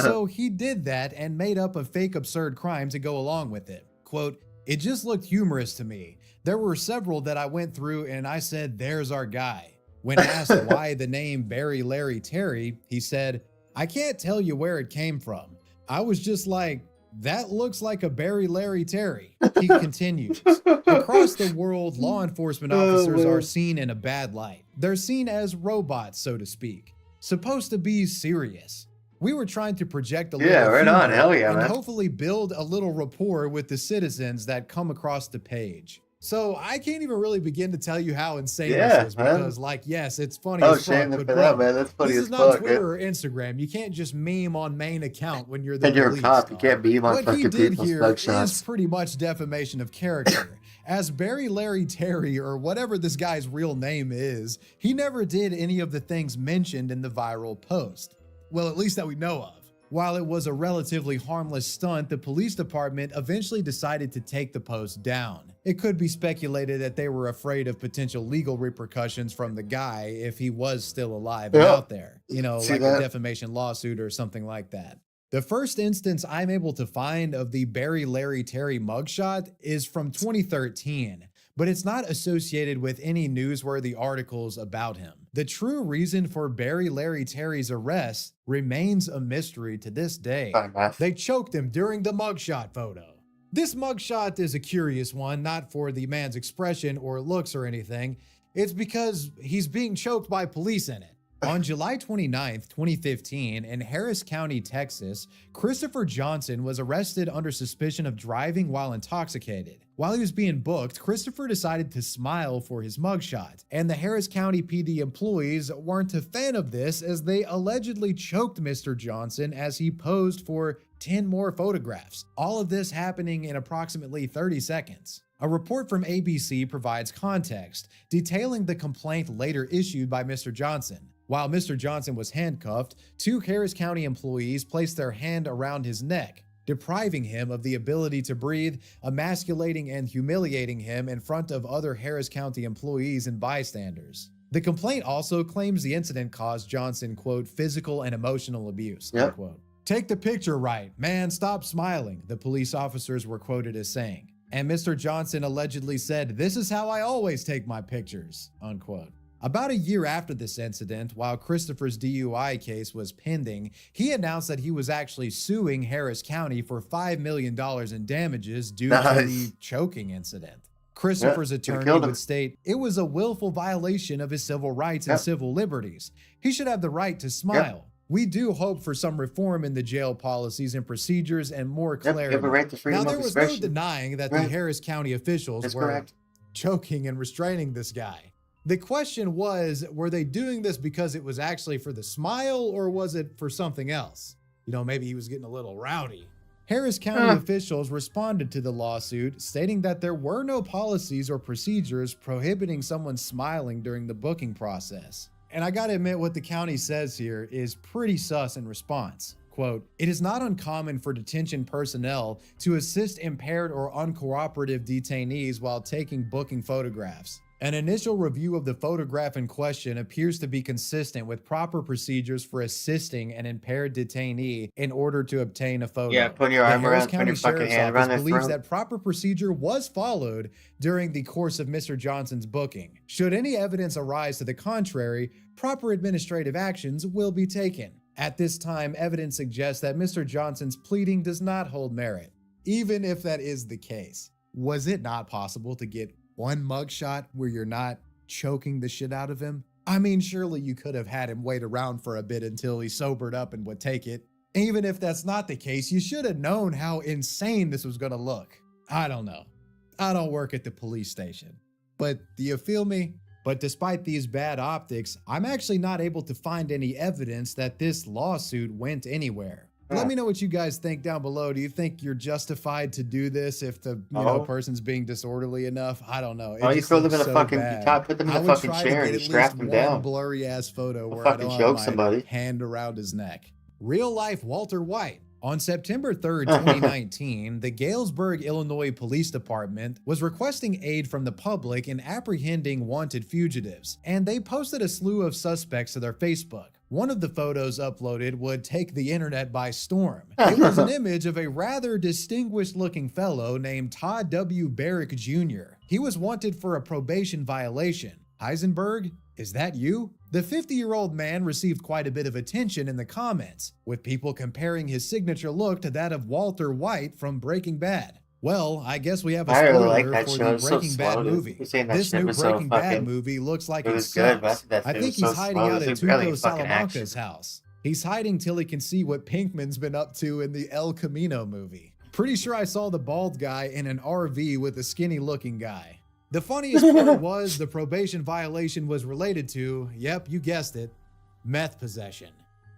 so he did that and made up a fake absurd crime to go along with it. Quote, "It just looked humorous to me. There were several that I went through and I said, there's our guy. When asked why the name Barry Larry Terry, he said, I can't tell you where it came from. I was just like, that looks like a Barry Larry Terry." He continues, "Across the world, law enforcement officers are seen in a bad light. They're seen as robots, so to speak, supposed to be serious. We were trying to project a little right on. humor Hell yeah, and man. hopefully build a little rapport with the citizens that come across the page." So I can't even really begin to tell you how insane Yeah, this is man. because, like, yes, it's funny Oh, as shame fuck, for but that, bro, man. That's funny this as is not fuck, Twitter man. or Instagram. You can't just meme on main account when you're the And you're a police. cop. You can't beam on What he fucking did people's here mugshots. is pretty much defamation of character. As Barry Larry Terry, or whatever this guy's real name is, he never did any of the things mentioned in the viral post. Well, at least that we know of. While it was a relatively harmless stunt, the police department eventually decided to take the post down. It could be speculated that they were afraid of potential legal repercussions from the guy if he was still alive and Yeah. out there. You know, See like that? a defamation lawsuit or something like that. The first instance I'm able to find of the Barry Larry Terry mugshot is from 2013, but it's not associated with any newsworthy articles about him. The true reason for Barry Larry Terry's arrest remains a mystery to this day. They choked him during the mugshot photo. This mugshot is a curious one, not for the man's expression or looks or anything. It's because he's being choked by police in it. On July 29th, 2015, in Harris County, Texas, Christopher Johnson was arrested under suspicion of driving while intoxicated. While he was being booked, Christopher decided to smile for his mugshot, and the Harris County PD employees weren't a fan of this as they allegedly choked Mr. Johnson as he posed for 10 more photographs. All of this happening in approximately 30 seconds. A report from ABC provides context, detailing the complaint later issued by Mr. Johnson. While Mr. Johnson was handcuffed, 2 Harris County employees placed their hand around his neck, depriving him of the ability to breathe, emasculating and humiliating him in front of other Harris County employees and bystanders. The complaint also claims the incident caused Johnson, quote, physical and emotional abuse, unquote. "Take the picture right. Man, stop smiling," the police officers were quoted as saying. And Mr. Johnson allegedly said, "This is how I always take my pictures," unquote. About a year after this incident, while Christopher's DUI case was pending, he announced that he was actually suing Harris County for $5 million in damages due to the choking incident. Christopher's Yep, you attorney killed him. would state it was a willful violation of his civil rights and Yep. civil liberties. He should have the right to smile. We do hope for some reform in the jail policies and procedures and more Yep, clarity. you have a right to freedom Now, of there was no expression. denying that the Right. Harris County officials That's were correct. choking and restraining this guy. The question was, were they doing this because it was actually for the smile or was it for something else? You know, maybe he was getting a little rowdy. Harris County officials responded to the lawsuit, stating that there were no policies or procedures prohibiting someone smiling during the booking process. And I gotta admit, what the county says here is pretty sus in response. Quote, "It is not uncommon for detention personnel to assist impaired or uncooperative detainees while taking booking photographs. An initial review of the photograph in question appears to be consistent with proper procedures for assisting an impaired detainee in order to obtain a photo." Yeah, put your The arm Harris around, put County your fucking Sheriff's hand around Office their believes throat. that proper procedure was followed during the course of Mr. Johnson's booking. Should any evidence arise to the contrary, proper administrative actions will be taken. At this time, evidence suggests that Mr. Johnson's pleading does not hold merit. Even if that is the case, was it not possible to get one mugshot where you're not choking the shit out of him? I mean, surely you could have had him wait around for a bit until he sobered up and would take it. Even if that's not the case, you should have known how insane this was gonna look. I don't know. I don't work at the police station. But do you feel me? But despite these bad optics, I'm actually not able to find any evidence that this lawsuit went anywhere. Let me know what you guys think down below. Do you think you're justified to do this if the person's being disorderly enough? I don't know. Oh, you just throw them looks in a so fucking bad. put them in I a would fucking try to chair get and at you strap least them one down. blurry ass photo I'll where I fucking don't choke have my somebody. hand around his neck. Real life Walter White. On September 3rd, 2019, the Galesburg, Illinois Police Department was requesting aid from the public in apprehending wanted fugitives, and they posted a slew of suspects to their Facebook. One of the photos uploaded would take the internet by storm. It was an image of a rather distinguished looking fellow named Todd W. Barrick Jr. He was wanted for a probation violation. Heisenberg, is that you? The 50-year-old man received quite a bit of attention in the comments, with people comparing his signature look to that of Walter White from Breaking Bad. Well, I guess we have a I really spoiler like that for show. the It's so Breaking slow, Bad dude. movie. You're saying that This shit new was so Breaking Bad fucking- movie looks like it it was good, but I sucks. think that I shit think was he's so hiding slow. out It at was barely Tuco fucking Salamanca's action. house. He's hiding till he can see what Pinkman's been up to in the El Camino movie. Pretty sure I saw the bald guy in an RV with a skinny looking guy. The funniest part was the probation violation was related to, yep, you guessed it, meth possession.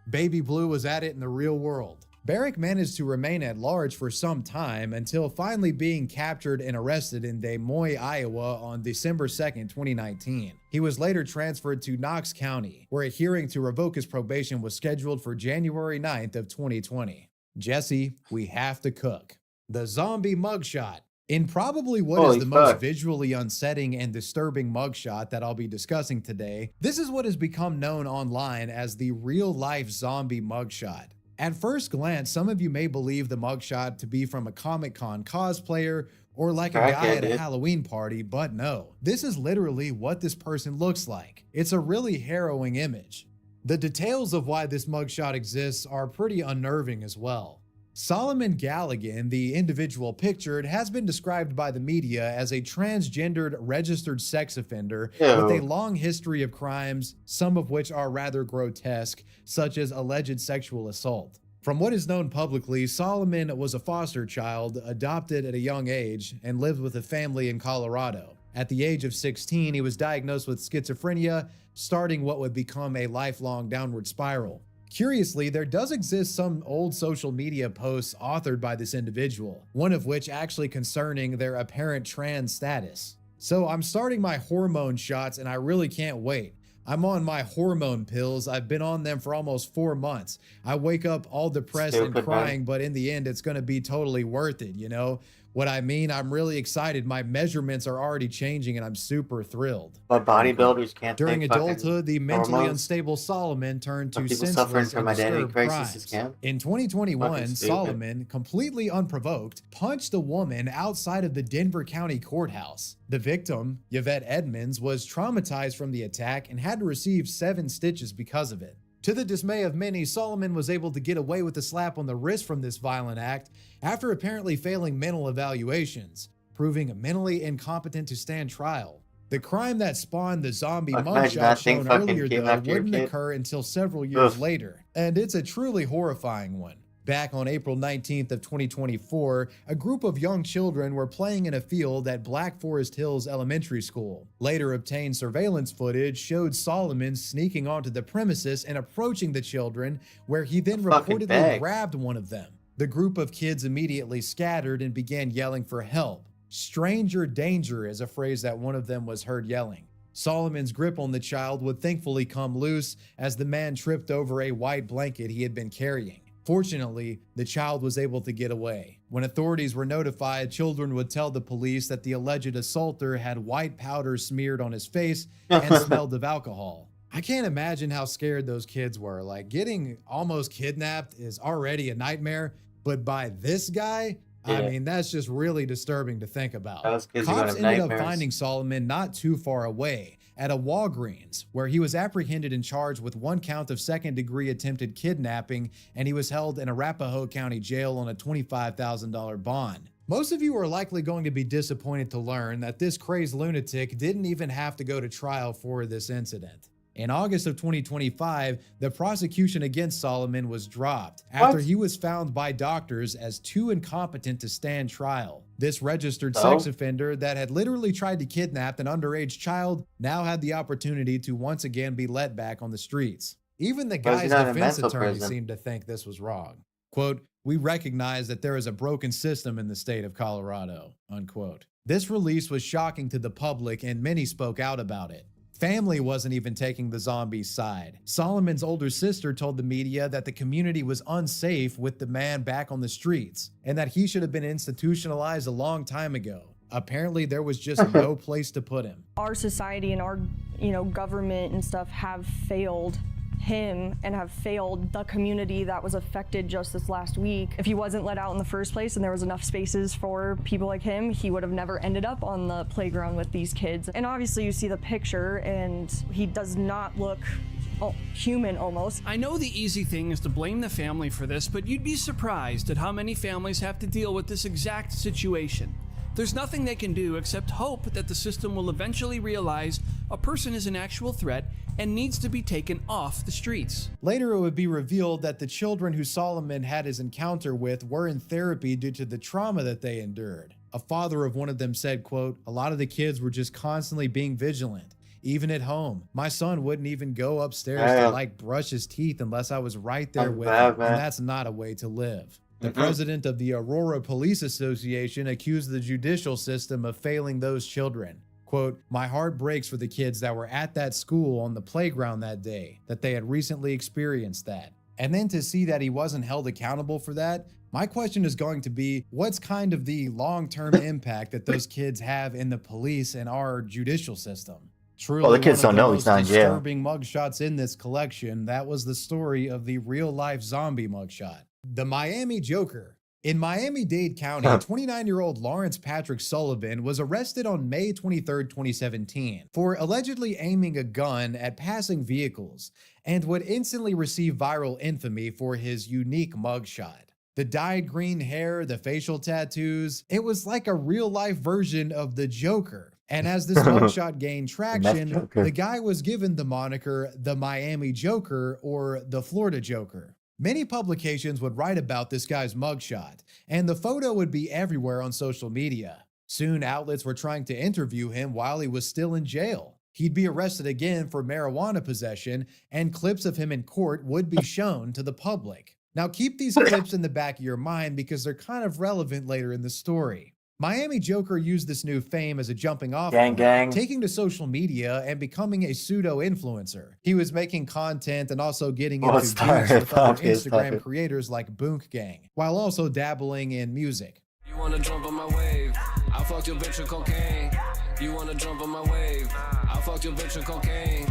Baby Blue was at it in the real world. Barrick managed to remain at large for some time until finally being captured and arrested in Des Moines, Iowa on December 2nd, 2019. He was later transferred to Knox County, where a hearing to revoke his probation was scheduled for January 9th of 2020. Jesse, we have to cook. The zombie mugshot. In probably what Holy is the most fuck. visually unsettling and disturbing mugshot that I'll be discussing today, this is what has become known online as the real-life zombie mugshot. At first glance, some of you may believe the mugshot to be from a Comic-Con cosplayer or like a guy at a Halloween party, but no. This is literally what this person looks like. It's a really harrowing image. The details of why this mugshot exists are pretty unnerving as well. Solomon Galligan, the individual pictured, has been described by the media as a transgendered registered sex offender with a long history of crimes, some of which are rather grotesque, such as alleged sexual assault. From what is known publicly, Solomon was a foster child, adopted at a young age, and lived with a family in Colorado. At the age of 16, he was diagnosed with schizophrenia, starting what would become a lifelong downward spiral. Curiously, there does exist some old social media posts authored by this individual, one of which actually concerning their apparent trans status. So I'm starting my hormone shots and I really can't wait. I'm on my hormone pills. I've been on them for almost 4 months. I wake up all depressed and crying, but in the end, it's going to be totally worth it, you know? What I mean, I'm really excited. My measurements are already changing and I'm super thrilled. But bodybuilders can't During take fucking adulthood, the mentally hormones. unstable Solomon turned to Some people suffering senseless from and identity disturbed crisis crimes. scam. In 2021, Fucking stupid. Solomon, completely unprovoked, punched a woman outside of the Denver County Courthouse. The victim, Yvette Edmonds, was traumatized from the attack and had to receive 7 stitches because of it. To the dismay of many, Solomon was able to get away with a slap on the wrist from this violent act after apparently failing mental evaluations. proving mentally incompetent to stand trial. The crime that spawned the zombie Imagine mugshot that thing shown fucking earlier, though, kidnapped your wouldn't kid. occur until several years Ugh. later, and it's a truly horrifying one. Back on April 19th of 2024, a group of young children were playing in a field at Black Forest Hills Elementary School. Later obtained surveillance footage showed Solomon sneaking onto the premises and approaching the children, where he then fucking reportedly bag. grabbed one of them. The group of kids immediately scattered and began yelling for help. "Stranger danger" is a phrase that one of them was heard yelling. Solomon's grip on the child would thankfully come loose as the man tripped over a white blanket he had been carrying. Fortunately, the child was able to get away. When authorities were notified, children would tell the police that the alleged assaulter had white powder smeared on his face and smelled of alcohol. I can't imagine how scared those kids were. Like, getting almost kidnapped is already a nightmare, but by this guy, I Yeah. mean, that's just really disturbing to think about. Those kids are gonna Cops have ended up nightmares. finding Solomon not too far away at a Walgreens, where he was apprehended and charged with 1 count of second-degree attempted kidnapping, and he was held in Arapahoe County Jail on a $25,000 bond. Most of you are likely going to be disappointed to learn that this crazed lunatic didn't even have to go to trial for this incident. In August of 2025, the prosecution against Solomon was dropped after he was found by doctors as too incompetent to stand trial. This registered sex offender that had literally tried to kidnap an underage child now had the opportunity to once again be let back on the streets. Even the Why is he guy's not in defense mental attorney prison? seemed to think this was wrong. Quote, "We recognize that there is a broken system in the state of Colorado," unquote. This release was shocking to the public and many spoke out about it. Family wasn't even taking the zombies' side. Solomon's older sister told the media that the community was unsafe with the man back on the streets and that he should have been institutionalized a long time ago. Apparently, there was just no place to put him. Our society and our, government and stuff have failed him and have failed the community that was affected just this last week. If he wasn't let out in the first place and there was enough spaces for people like him, he would have never ended up on the playground with these kids. And obviously you see the picture and he does not look human almost. I know the easy thing is to blame the family for this, but you'd be surprised at how many families have to deal with this exact situation. There's nothing they can do except hope that the system will eventually realize a person is an actual threat and needs to be taken off the streets. Later, it would be revealed that the children who Solomon had his encounter with were in therapy due to the trauma that they endured. A father of one of them said, quote, "A lot of the kids were just constantly being vigilant. Even at home, my son wouldn't even go upstairs to brush his teeth unless I was right there with him, and that's not a way to live." The president of the Aurora Police Association accused the judicial system of failing those children. Quote, "My heart breaks for the kids that were at that school on the playground that day, that they had recently experienced that." And then to see that he wasn't held accountable for that, my question is going to be, what's kind of the long-term impact that those kids have in the police and our judicial system? Truly, Well, the kids one of don't know he's most not in jail. disturbing mugshots in this collection. That was the story of the real-life zombie mugshot. The Miami Joker. In Miami-Dade County, 29-year-old Lawrence Patrick Sullivan was arrested on May 23, 2017, for allegedly aiming a gun at passing vehicles, and would instantly receive viral infamy for his unique mugshot. The dyed green hair, the facial tattoos, it was like a real-life version of the Joker. And as this mugshot gained traction, the guy was given the moniker the Miami Joker or the Florida Joker. Many publications would write about this guy's mugshot, and the photo would be everywhere on social media. Soon, outlets were trying to interview him while he was still in jail. He'd be arrested again for marijuana possession, and clips of him in court would be shown to the public. Now, keep these clips in the back of your mind because they're kind of relevant later in the story. Miami Joker used this new fame as a jumping off point, taking to social media and becoming a pseudo-influencer. He was making content and also getting into beefs with other Instagram creators like Boonk Gang, while also dabbling in music. You wanna jump on my wave? I fucked your bitch with cocaine. You wanna jump on my wave? I fucked your bitch with cocaine.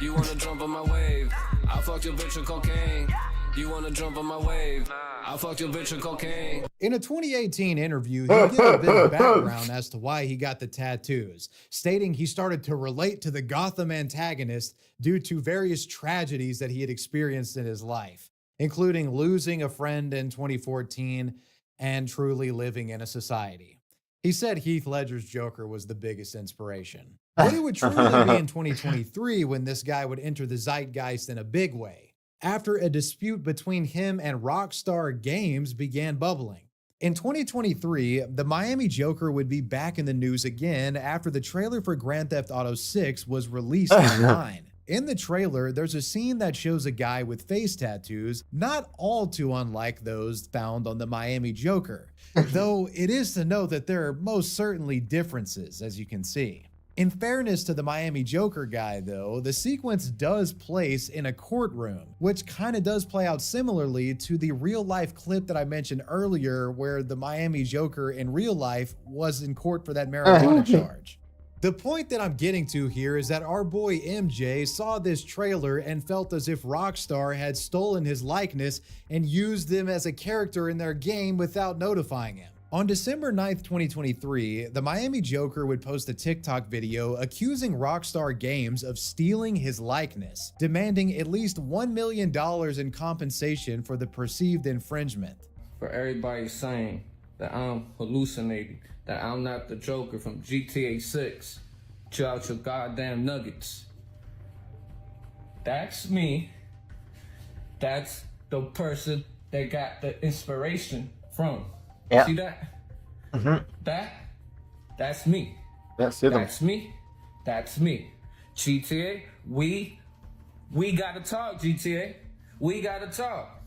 You wanna jump on my wave? I fucked your bitch with cocaine. You wanna jump on my wave? I fucked your bitch with cocaine. In a 2018 interview, he gave a bit of background as to why he got the tattoos, stating he started to relate to the Gotham antagonist due to various tragedies that he had experienced in his life, including losing a friend in 2014 and truly living in a society. He said Heath Ledger's Joker was the biggest inspiration. But it would truly be in 2023 when this guy would enter the zeitgeist in a big way, after a dispute between him and Rockstar Games began bubbling. In 2023, the Miami Joker would be back in the news again after the trailer for Grand Theft Auto 6 was released online. In the trailer, there's a scene that shows a guy with face tattoos, not all too unlike those found on the Miami Joker, though it is to note that there are most certainly differences, as you can see. In fairness to the Miami Joker guy, though, the sequence does place in a courtroom, which kind of does play out similarly to the real-life clip that I mentioned earlier where the Miami Joker in real life was in court for that marijuana charge. The point that I'm getting to here is that our boy MJ saw this trailer and felt as if Rockstar had stolen his likeness and used him as a character in their game without notifying him. On December 9th, 2023, the Miami Joker would post a TikTok video accusing Rockstar Games of stealing his likeness, demanding at least $1 million in compensation for the perceived infringement. For everybody saying that I'm hallucinating, that I'm not the Joker from GTA 6, chill out your goddamn nuggets. That's me. That's the person that got the inspiration from. Yeah. See that? That's me. That's it. That's me. That's me. GTA, we gotta talk, GTA. We gotta talk.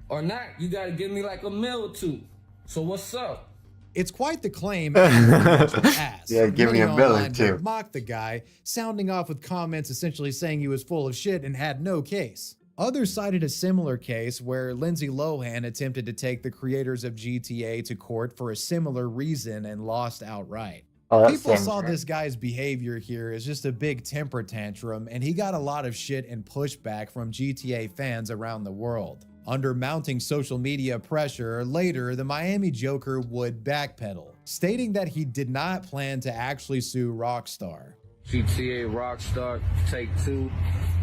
Or not, you gotta give me like $1 million or $2 million. So what's up? It's quite the claim. Ass. Yeah, give me $1 million too. Mocked the guy, sounding off with comments essentially saying he was full of shit and had no case. Others cited a similar case where Lindsay Lohan attempted to take the creators of GTA to court for a similar reason and lost outright. People saw this guy's behavior here as just a big temper tantrum, and he got a lot of shit and pushback from GTA fans around the world. Under mounting social media pressure, later the Miami Joker would backpedal, stating that he did not plan to actually sue Rockstar. GTA Rockstar, take 2,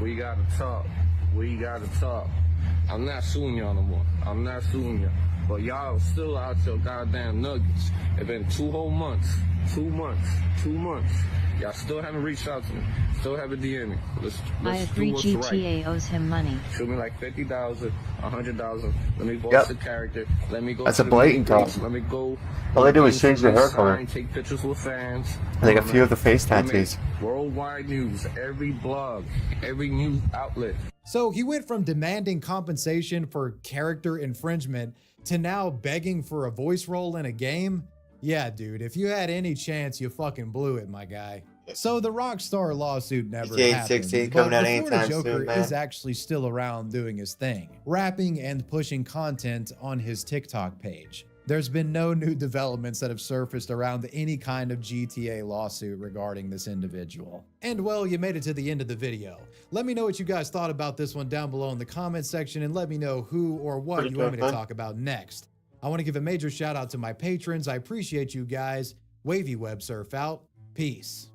we gotta talk. We gotta talk. I'm not suing y'all no more. I'm not suing y'all. But y'all still out your goddamn nuggets. It's been 2 whole months. 2 months. 2 months. Y'all still haven't reached out to me. Still haven't DM'd me. Let's I agree do what's GTA right. owes him money. Show me like $50,000, $100,000. Let me voice the character. Let me go. That's to a the blatant meeting call. place. Let me go. All they do is change the hair color. Sign, take pictures with fans. Like a few of the face We make tattoos. Worldwide news. Every blog. Every news outlet. So he went from demanding compensation for character infringement to now begging for a voice role in a game? Yeah, dude, if you had any chance, you fucking blew it, my guy. So the Rockstar lawsuit never GTA happened, 16 but coming out the Florida anytime Joker soon, man. is actually still around doing his thing, rapping and pushing content on his TikTok page. There's been no new developments that have surfaced around any kind of GTA lawsuit regarding this individual. And well, you made it to the end of the video. Let me know what you guys thought about this one down below in the comment section, and let me know who or what you want me to talk about next. I want to give a major shout out to my patrons. I appreciate you guys. Wavy Web Surf out. Peace.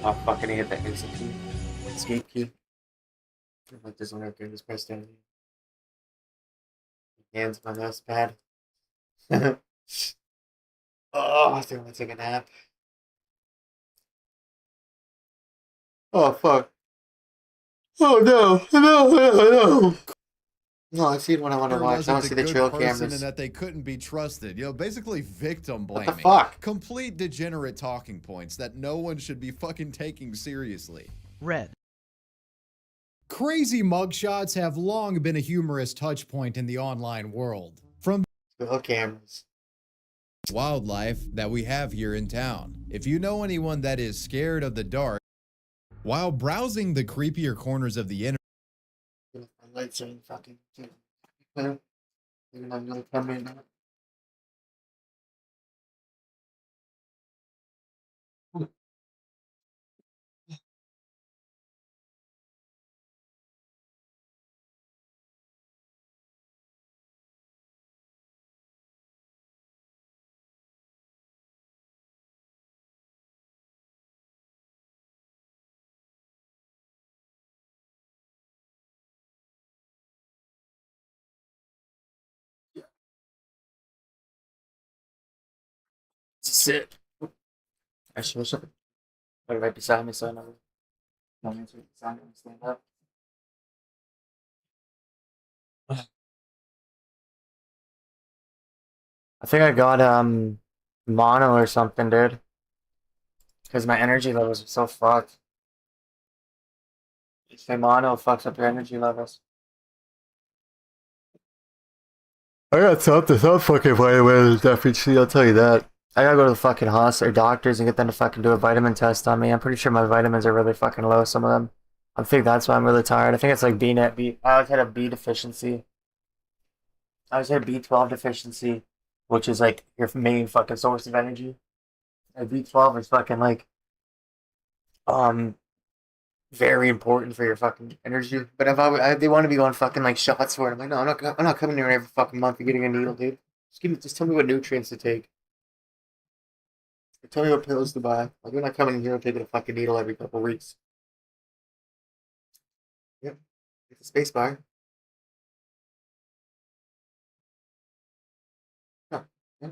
I fucking hate that exit key. Escape key. Like this one right there, just press down. Hands my mouse pad. Oh, I think I'm gonna take a nap. Oh fuck. Oh no. No, I've seen what I want to watch. I want to see the trail cameras. And that they couldn't be trusted. You know, basically victim blaming. What the fuck? Complete degenerate talking points that no one should be fucking taking seriously. Red. Crazy mugshots have long been a humorous touch point in the online world. From trail cameras. Wildlife that we have here in town. If you know anyone that is scared of the dark, while browsing the creepier corners of the internet, Lights are fucking. Even I'm gonna come in now. sit. I should put it right beside me so I know. Don't answer it beside me when I stand up. I think I got mono or something, dude. Because my energy levels are so fucked. Say mono fucks up your energy levels. I got some fucking vitamin deficiency, I'll tell you that. I gotta go to the fucking hospital or doctors and get them to fucking do a vitamin test on me. I'm pretty sure my vitamins are really fucking low, some of them. I think that's why I'm really tired. I think it's like I always had a B deficiency. I always had a B12 deficiency, which is like your main fucking source of energy. And B12 is fucking like, very important for your fucking energy. But if they want to be going fucking like shots for it, I'm like, no, I'm not coming here every fucking month and getting a needle, dude. Just tell me what nutrients to take. Tell me what pills to buy. Like, we're not coming in here and taking a fucking needle every couple weeks. Yep. Get the space bar. Huh. Yeah.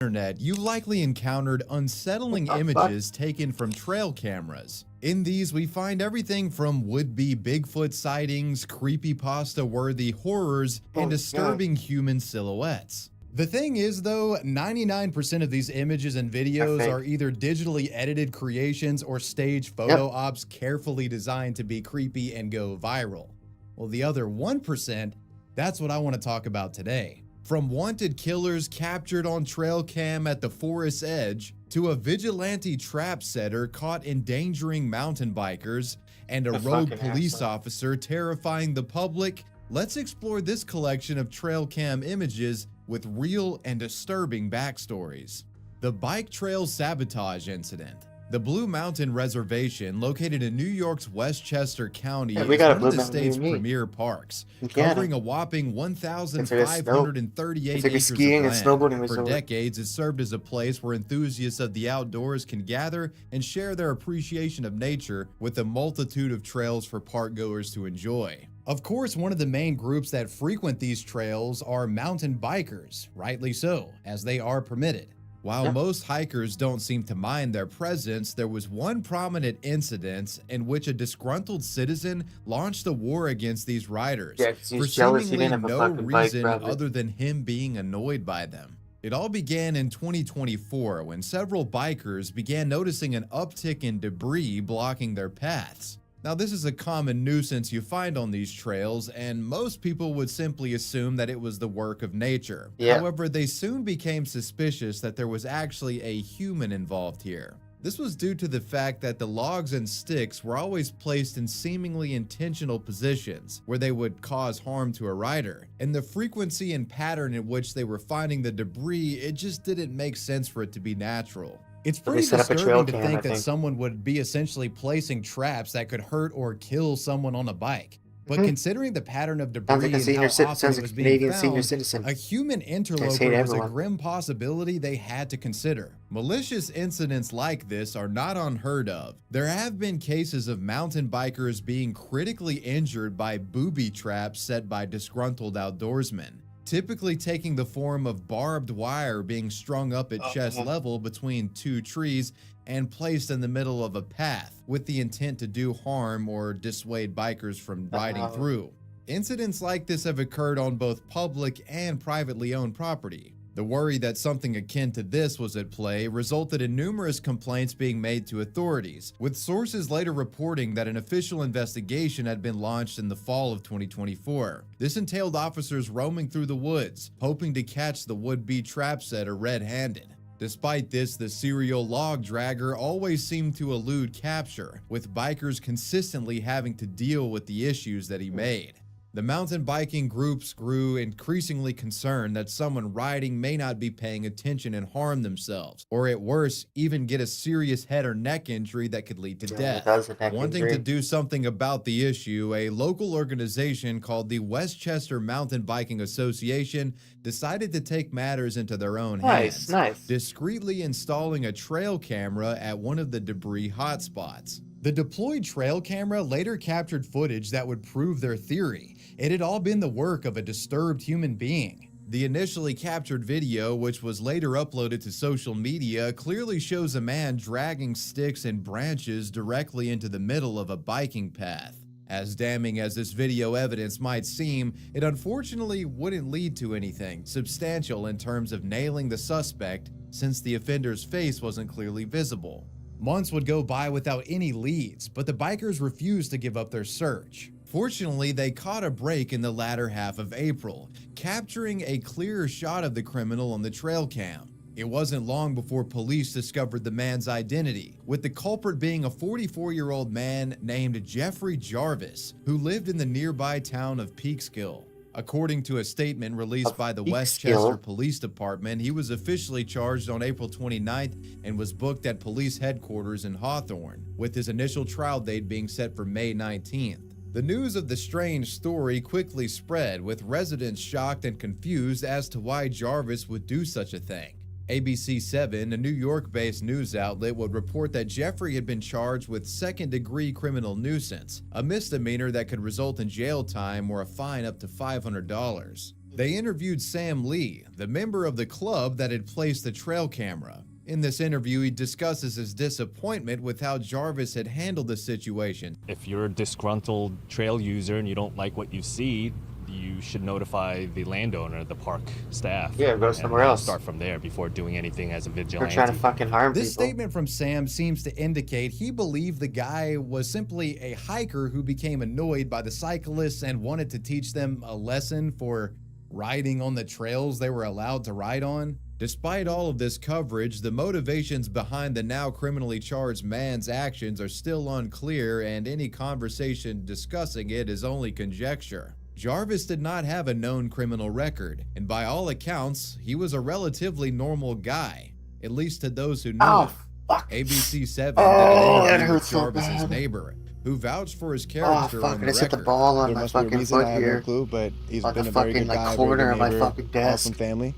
Internet, you likely encountered unsettling images taken from trail cameras. In these, we find everything from would-be Bigfoot sightings, creepypasta-worthy horrors, and disturbing human silhouettes. The thing is, though, 99% of these images and videos are either digitally edited creations or staged photo ops carefully designed to be creepy and go viral. Well, the other 1%, that's what I want to talk about today. From wanted killers captured on trail cam at the forest's edge, to a vigilante trap setter caught endangering mountain bikers, and a rogue police officer terrifying the public, let's explore this collection of trail cam images with real and disturbing backstories. The bike trail sabotage incident. The Blue Mountain Reservation, located in New York's Westchester County, is one of the state's premier parks, covering a whopping 1,538 acres of land. For decades, it served as a place where enthusiasts of the outdoors can gather and share their appreciation of nature with a multitude of trails for park goers to enjoy. Of course, one of the main groups that frequent these trails are mountain bikers, rightly so, as they are permitted. While most hikers don't seem to mind their presence, there was one prominent incident in which a disgruntled citizen launched a war against these riders for seemingly no reason other than him being annoyed by them. It all began in 2024 when several bikers began noticing an uptick in debris blocking their paths. Now, this is a common nuisance you find on these trails, and most people would simply assume that it was the work of nature. However, they soon became suspicious that there was actually a human involved here. This was due to the fact that the logs and sticks were always placed in seemingly intentional positions where they would cause harm to a rider, and the frequency and pattern in which they were finding the debris, it just didn't make sense for it to be natural. It's pretty disturbing to think that someone would be essentially placing traps that could hurt or kill someone on a bike. But considering the pattern of debris and how often it was being found, a human interloper was a grim possibility they had to consider. Malicious incidents like this are not unheard of. There have been cases of mountain bikers being critically injured by booby traps set by disgruntled outdoorsmen, typically taking the form of barbed wire being strung up at chest level between two trees and placed in the middle of a path with the intent to do harm or dissuade bikers from riding through. Incidents like this have occurred on both public and privately owned property. The worry that something akin to this was at play resulted in numerous complaints being made to authorities, with sources later reporting that an official investigation had been launched in the fall of 2024. This entailed officers roaming through the woods, hoping to catch the would-be trap setter red-handed. Despite this, the serial log dragger always seemed to elude capture, with bikers consistently having to deal with the issues that he made. The mountain biking groups grew increasingly concerned that someone riding may not be paying attention and harm themselves, or at worst, even get a serious head or neck injury that could lead to death. Wanting to do something about the issue, a local organization called the Westchester Mountain Biking Association decided to take matters into their own hands, discreetly installing a trail camera at one of the debris hotspots. The deployed trail camera later captured footage that would prove their theory. It had all been the work of a disturbed human being. The initially captured video, which was later uploaded to social media, clearly shows a man dragging sticks and branches directly into the middle of a biking path. As damning as this video evidence might seem, it unfortunately wouldn't lead to anything substantial in terms of nailing the suspect, since the offender's face wasn't clearly visible. Months would go by without any leads, but the bikers refused to give up their search. Fortunately, they caught a break in the latter half of April, capturing a clearer shot of the criminal on the trail cam. It wasn't long before police discovered the man's identity, with the culprit being a 44-year-old man named Jeffrey Jarvis, who lived in the nearby town of Peekskill. According to a statement released by the Westchester Police Department, he was officially charged on April 29th and was booked at police headquarters in Hawthorne, with his initial trial date being set for May 19th. The news of the strange story quickly spread, with residents shocked and confused as to why Jarvis would do such a thing. ABC7, a New York-based news outlet, would report that Jeffrey had been charged with second-degree criminal nuisance, a misdemeanor that could result in jail time or a fine up to $500. They interviewed Sam Lee, the member of the club that had placed the trail camera. In this interview, he discusses his disappointment with how Jarvis had handled the situation. If you're a disgruntled trail user and you don't like what you see, you should notify the landowner, the park staff. Yeah, go somewhere else. Start from there before doing anything as a vigilante. They're trying to fucking harm This people. statement from Sam seems to indicate he believed the guy was simply a hiker who became annoyed by the cyclists and wanted to teach them a lesson for riding on the trails they were allowed to ride on. Despite all of this coverage, the motivations behind the now criminally charged man's actions are still unclear, and any conversation discussing it is only conjecture. Jarvis did not have a known criminal record, and by all accounts, he was a relatively normal guy, at least to those who knew him. ABC7 did an interview with Jarvis's neighbor, who vouched for his character on the I just hit the record. ball on There my must be a fucking reason, foot I have here. no clue, but he's On been the a very fucking, good guy, corner very of good my neighbor, fucking desk. awesome family.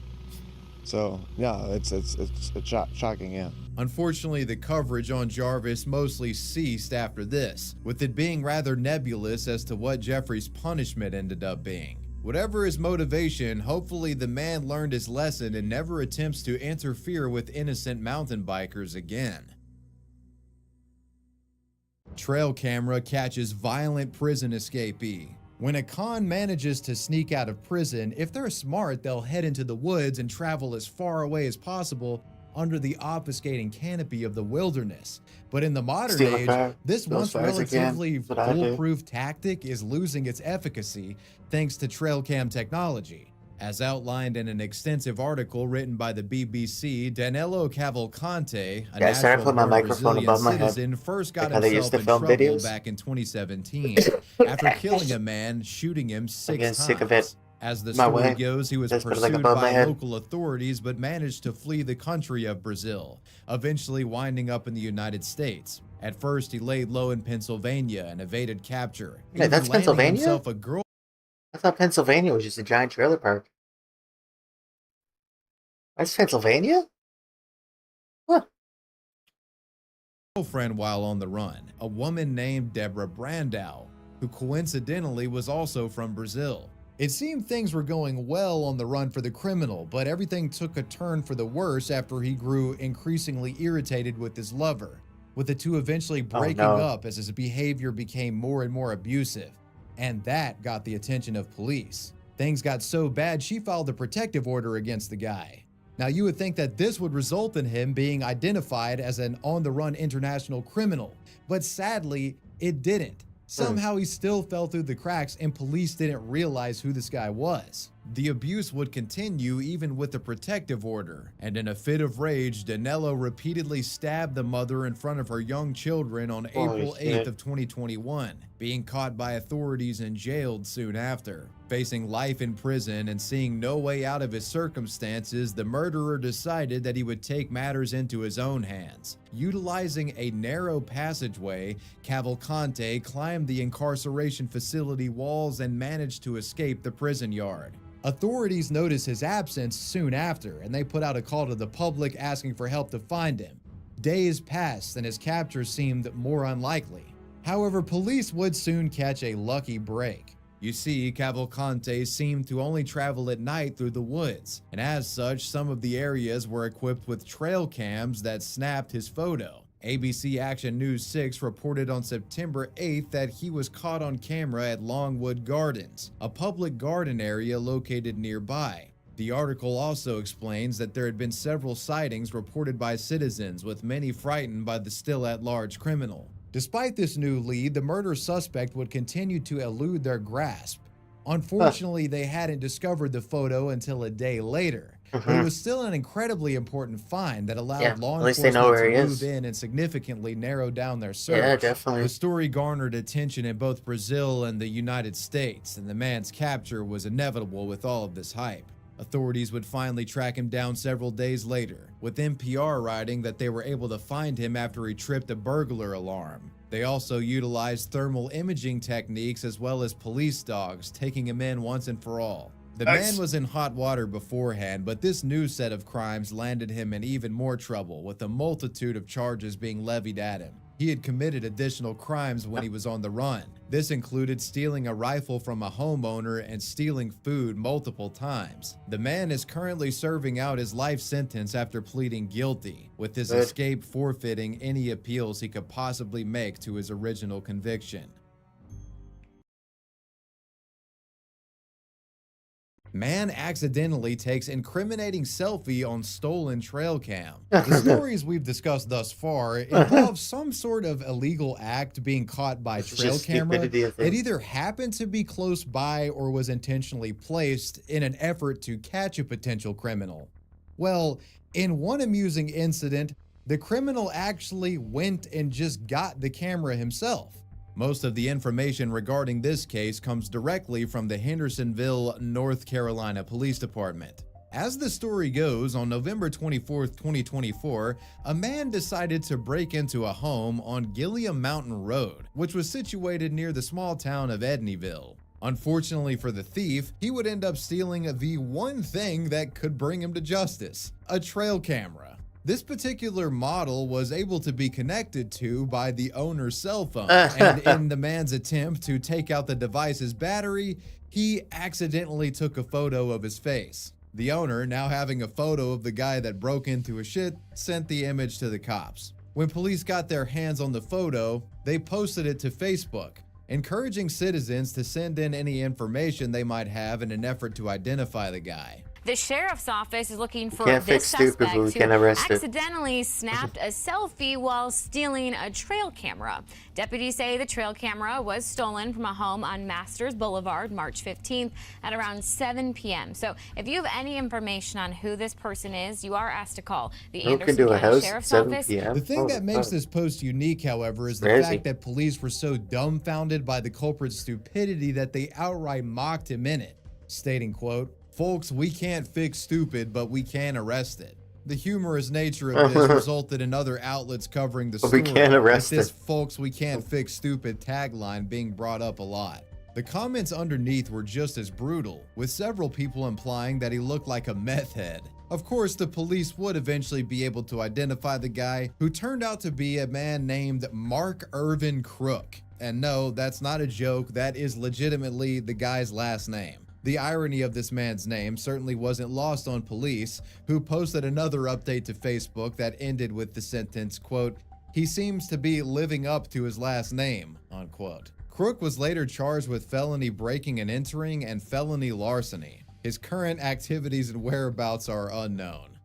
So yeah, it's shocking, yeah. Unfortunately, the coverage on Jarvis mostly ceased after this, with it being rather nebulous as to what Jeffrey's punishment ended up being. Whatever his motivation, hopefully the man learned his lesson and never attempts to interfere with innocent mountain bikers again. Trail camera catches violent prison escapee. When a con manages to sneak out of prison, if they're smart, they'll head into the woods and travel as far away as possible under the obfuscating canopy of the wilderness. But in the modern Steal a age, car, this those once fires again. relatively That's what I do. foolproof tactic is losing its efficacy thanks to trail cam technology. As outlined in an extensive article written by the BBC, Danilo Cavalcante, a Yeah, I started putting my natural-born microphone Brazilian above my head. citizen, first got Like how they used himself to in film trouble videos. back in 2017 after killing a man, shooting him 6 getting times. sick of it. As the My story way. goes, he was Just put it, like, pursued above my by head. local authorities but managed to flee the country of Brazil, eventually winding up in the United States. At first, he laid low in Pennsylvania and evaded capture. Yeah, that's even landing Pennsylvania? himself a girl I thought Pennsylvania was just a giant trailer park. That's Pennsylvania? girlfriend while on the run, a woman named Deborah Brandow, who coincidentally was also from Brazil. It seemed things were going well on the run for the criminal, but everything took a turn for the worse after he grew increasingly irritated with his lover, with the two eventually breaking up as his behavior became more and more abusive. And that got the attention of police. Things got so bad she filed a protective order against the guy. Now you would think that this would result in him being identified as an on-the-run international criminal, but sadly, it didn't. Somehow he still fell through the cracks and police didn't realize who this guy was. The abuse would continue even with the protective order, and in a fit of rage, Danilo repeatedly stabbed the mother in front of her young children on April 8th of 2021, being caught by authorities and jailed soon after. Facing life in prison and seeing no way out of his circumstances, the murderer decided that he would take matters into his own hands. Utilizing a narrow passageway, Cavalcante climbed the incarceration facility walls and managed to escape the prison yard. Authorities noticed his absence soon after, and they put out a call to the public asking for help to find him. Days passed and his capture seemed more unlikely. However, police would soon catch a lucky break. You see, Cavalcante seemed to only travel at night through the woods, and as such, some of the areas were equipped with trail cams that snapped his photo. ABC Action News 6 reported on September 8th that he was caught on camera at Longwood Gardens, a public garden area located nearby. The article also explains that there had been several sightings reported by citizens, with many frightened by the still at-large criminal. Despite this new lead, the murder suspect would continue to elude their grasp. Unfortunately, they hadn't discovered the photo until a day later. But it was still an incredibly important find that allowed law at least they enforcement know where to he move is. in and significantly narrow down their search. Yeah, definitely. The story garnered attention in both Brazil and the United States, and the man's capture was inevitable with all of this hype. Authorities would finally track him down several days later, with NPR writing that they were able to find him after he tripped a burglar alarm. They also utilized thermal imaging techniques as well as police dogs, taking him in once and for all. The man was in hot water beforehand, but this new set of crimes landed him in even more trouble, with a multitude of charges being levied at him. He had committed additional crimes when he was on the run. This included stealing a rifle from a homeowner and stealing food multiple times. The man is currently serving out his life sentence after pleading guilty, with his escape forfeiting any appeals he could possibly make to his original conviction. Man accidentally takes incriminating selfie on stolen trail cam. The stories we've discussed thus far involve some sort of illegal act being caught by trail camera. It either happened to be close by or was intentionally placed in an effort to catch a potential criminal. Well, in one amusing incident, the criminal actually went and just got the camera himself. Most of the information regarding this case comes directly from the Hendersonville, North Carolina Police Department. As the story goes, on November 24, 2024, a man decided to break into a home on Gilliam Mountain Road, which was situated near the small town of Edneyville. Unfortunately for the thief, he would end up stealing the one thing that could bring him to justice: a trail camera. This particular model was able to be connected to by the owner's cell phone, and in the man's attempt to take out the device's battery, he accidentally took a photo of his face. The owner, now having a photo of the guy that broke into his shit, sent the image to the cops. When police got their hands on the photo, they posted it to Facebook, encouraging citizens to send in any information they might have in an effort to identify the guy. The sheriff's office is looking for Can't this fix stupid, suspect but we who can arrest it. accidentally snapped a selfie while stealing a trail camera. Deputies say the trail camera was stolen from a home on Masters Boulevard March 15th at around 7 p.m. So if you have any information on who this person is, you are asked to call the Anderson County Sheriff's Office. The thing that makes this post unique, however, is the Crazy. fact that police were so dumbfounded by the culprit's stupidity that they outright mocked him in it, stating, quote, "Folks, we can't fix stupid, but we can arrest it." The humorous nature of this resulted in other outlets covering the story, We can't arrest with this it. "folks, we can't fix stupid" tagline being brought up a lot. The comments underneath were just as brutal, with several people implying that he looked like a meth head. Of course, the police would eventually be able to identify the guy, who turned out to be a man named Mark Irvin Crook. And no, that's not a joke, that is legitimately the guy's last name. The irony of this man's name certainly wasn't lost on police, who posted another update to Facebook that ended with the sentence, quote, "He seems to be living up to his last name," unquote. Crook was later charged with felony breaking and entering and felony larceny. His current activities and whereabouts are unknown.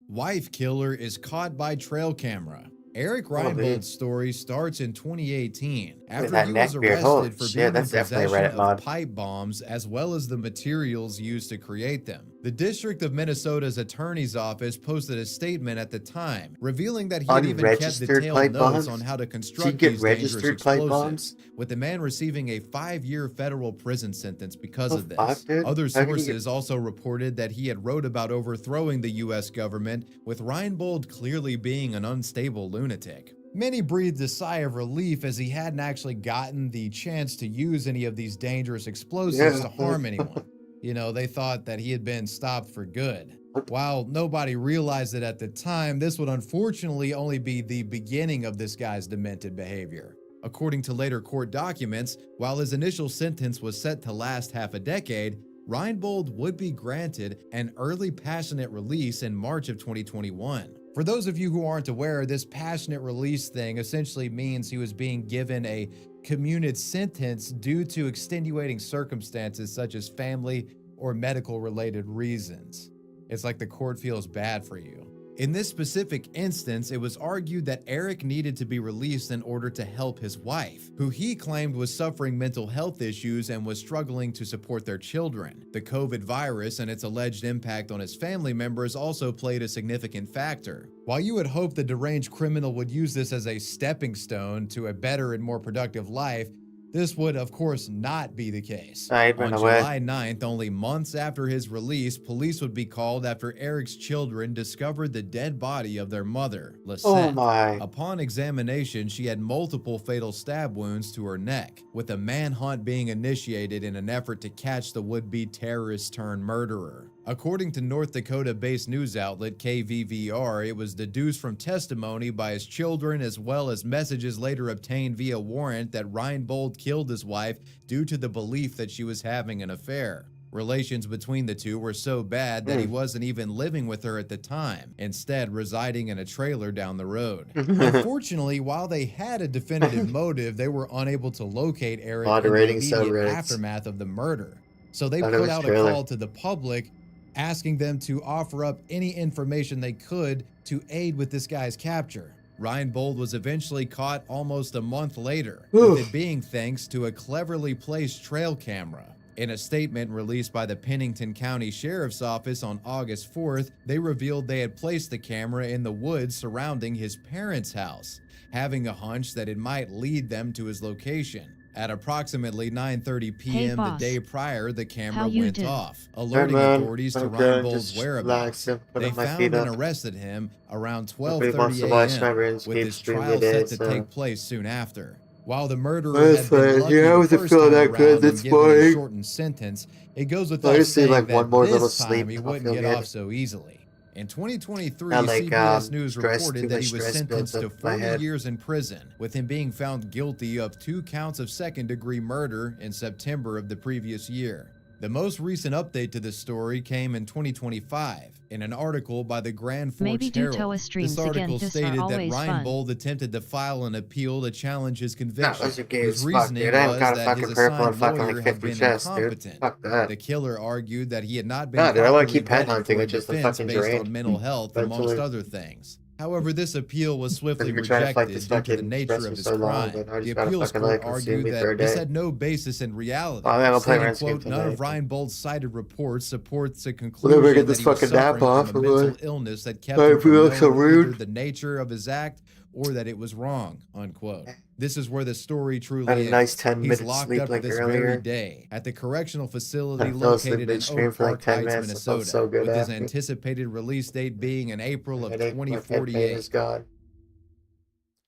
Wife killer is caught by trail camera. Eric Reinbold's story starts in 2018 after that he neck was beard. Holy arrested for shit, being in that's definitely a possession Reddit mod. of pipe bombs as well as the materials used to create them. The District of Minnesota's Attorney's Office posted a statement at the time, revealing that he had even kept Unregistered detailed pipe notes bombs? on how to Did construct you get these dangerous registered pipe explosives, bombs? with the man receiving a 5-year federal prison sentence because Oh, of this. fuck, dude. Other How can you get- sources also reported that he had wrote about overthrowing the U.S. government, with Reinbold clearly being an unstable lunatic. Many breathed a sigh of relief as he hadn't actually gotten the chance to use any of these dangerous explosives to harm anyone. You know, they thought that he had been stopped for good. While nobody realized it at the time, this would unfortunately only be the beginning of this guy's demented behavior. According to later court documents, while his initial sentence was set to last half a decade, Reinbold would be granted an early passionate release in March of 2021. For those of you who aren't aware, this passionate release thing essentially means he was being given a commuted sentence due to extenuating circumstances such as family or medical related reasons. It's like the court feels bad for you. In this specific instance, it was argued that Eric needed to be released in order to help his wife, who he claimed was suffering mental health issues and was struggling to support their children. The COVID virus and its alleged impact on his family members also played a significant factor. While you would hope the deranged criminal would use this as a stepping stone to a better and more productive life, this would, of course, not be the case. On July 9th, only months after his release, police would be called after Eric's children discovered the dead body of their mother, Lisette. Oh my. Upon examination, she had multiple fatal stab wounds to her neck, with a manhunt being initiated in an effort to catch the would-be terrorist-turned-murderer. According to North Dakota-based news outlet KVVR, it was deduced from testimony by his children as well as messages later obtained via warrant that Reinbold killed his wife due to the belief that she was having an affair. Relations between the two were so bad that he wasn't even living with her at the time, instead residing in a trailer down the road. Unfortunately, while they had a definitive motive, they were unable to locate Eric in the immediate aftermath of the murder. So they put out a call to the public asking them to offer up any information they could to aid with this guy's capture. Reinbold was eventually caught almost a month later, with it being thanks to a cleverly placed trail camera. In a statement released by the Pennington County Sheriff's Office on August 4th, they revealed they had placed the camera in the woods surrounding his parents' house, having a hunch that it might lead them to his location. At approximately 9:30 p.m. the day prior, the camera went off, alerting authorities to Reinbold's whereabouts. They found and arrested him around 12:30 a.m., with his trial set to take place soon after. While the murderer had been lucky the first time around and given a shortened sentence, it goes without saying that this time he wouldn't get off so easily. In 2023, CBS News reported that he was sentenced to 40 years in prison, with him being found guilty of 2 counts of second-degree murder in September of the previous year. The most recent update to this story came in 2025 in an article by the Grand Forks Herald. This article stated that Reinbold attempted to file an appeal to challenge his conviction. His reasoning was that his assigned lawyer had been incompetent. The killer argued that he had not been properly vetted for a defense based on mental health, amongst other things. However, this appeal was swiftly rejected due to the nature of his crime. The appeals court argued that this had no basis in reality, saying, quote, none of Reinbold's cited reports supports the conclusion that he was suffering from a mental illness that kept him from knowing either the nature of his act or that it was wrong, unquote. This is where the story truly ends. Nice 10 He's locked up this very day at the correctional facility located in Oak Park Heights, Minnesota, with his anticipated release date being in April of 2048.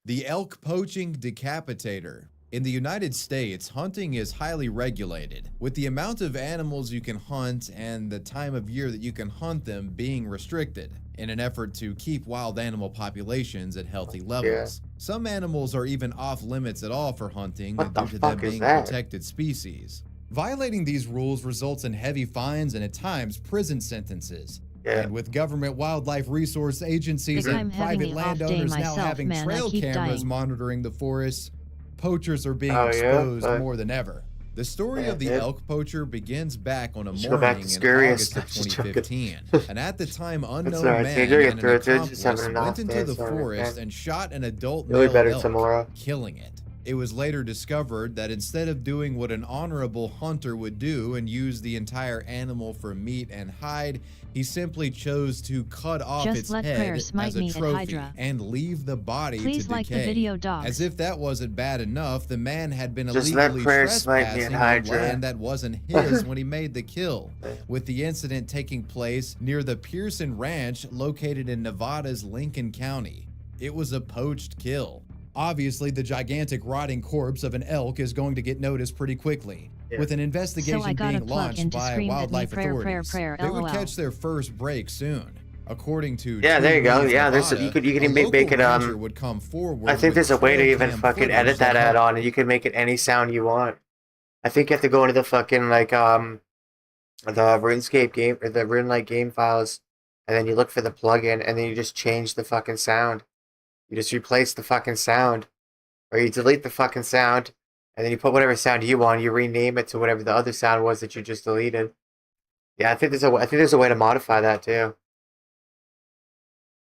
The elk poaching decapitator. In the United States, hunting is highly regulated, with the amount of animals you can hunt and the time of year that you can hunt them being restricted, in an effort to keep wild animal populations at healthy levels. Some animals are even off limits at all for hunting due to them being protected species. Violating these rules results in heavy fines and at times prison sentences. And with government wildlife resource agencies and private landowners now having trail cameras monitoring the forests, poachers are being exposed more than ever. The story of the elk poacher begins back on a morning in August of 2015. And at the time, unknown man and an accomplice went into the forest and shot an adult male elk, killing it. It was later discovered that instead of doing what an honorable hunter would do and use the entire animal for meat and hide, he simply chose to cut off its head as a trophy and leave the body to decay. As if that wasn't bad enough, the man had been illegally trespassing on land that wasn't his when he made the kill, with the incident taking place near the Pearson Ranch located in Nevada's Lincoln County. It was a poached kill. Obviously, the gigantic rotting corpse of an elk is going to get noticed pretty quickly. With an investigation being launched by wildlife authorities, they would catch their first break soon. According to Yeah, there you go. Leads Yeah, Nevada, you could even a make local it rancher would come forward I think with there's a way to trail even cam fucking footage edit that helped. add-on, and you can make it any sound you want. I think you have to go into the fucking like the RuneScape game or the RuneLite game files, and then you look for the plugin, and then you just change the fucking sound. You just replace the fucking sound, or you delete the fucking sound, and then you put whatever sound you want. You rename it to whatever the other sound was that you just deleted. Yeah, I think there's a way to modify that too.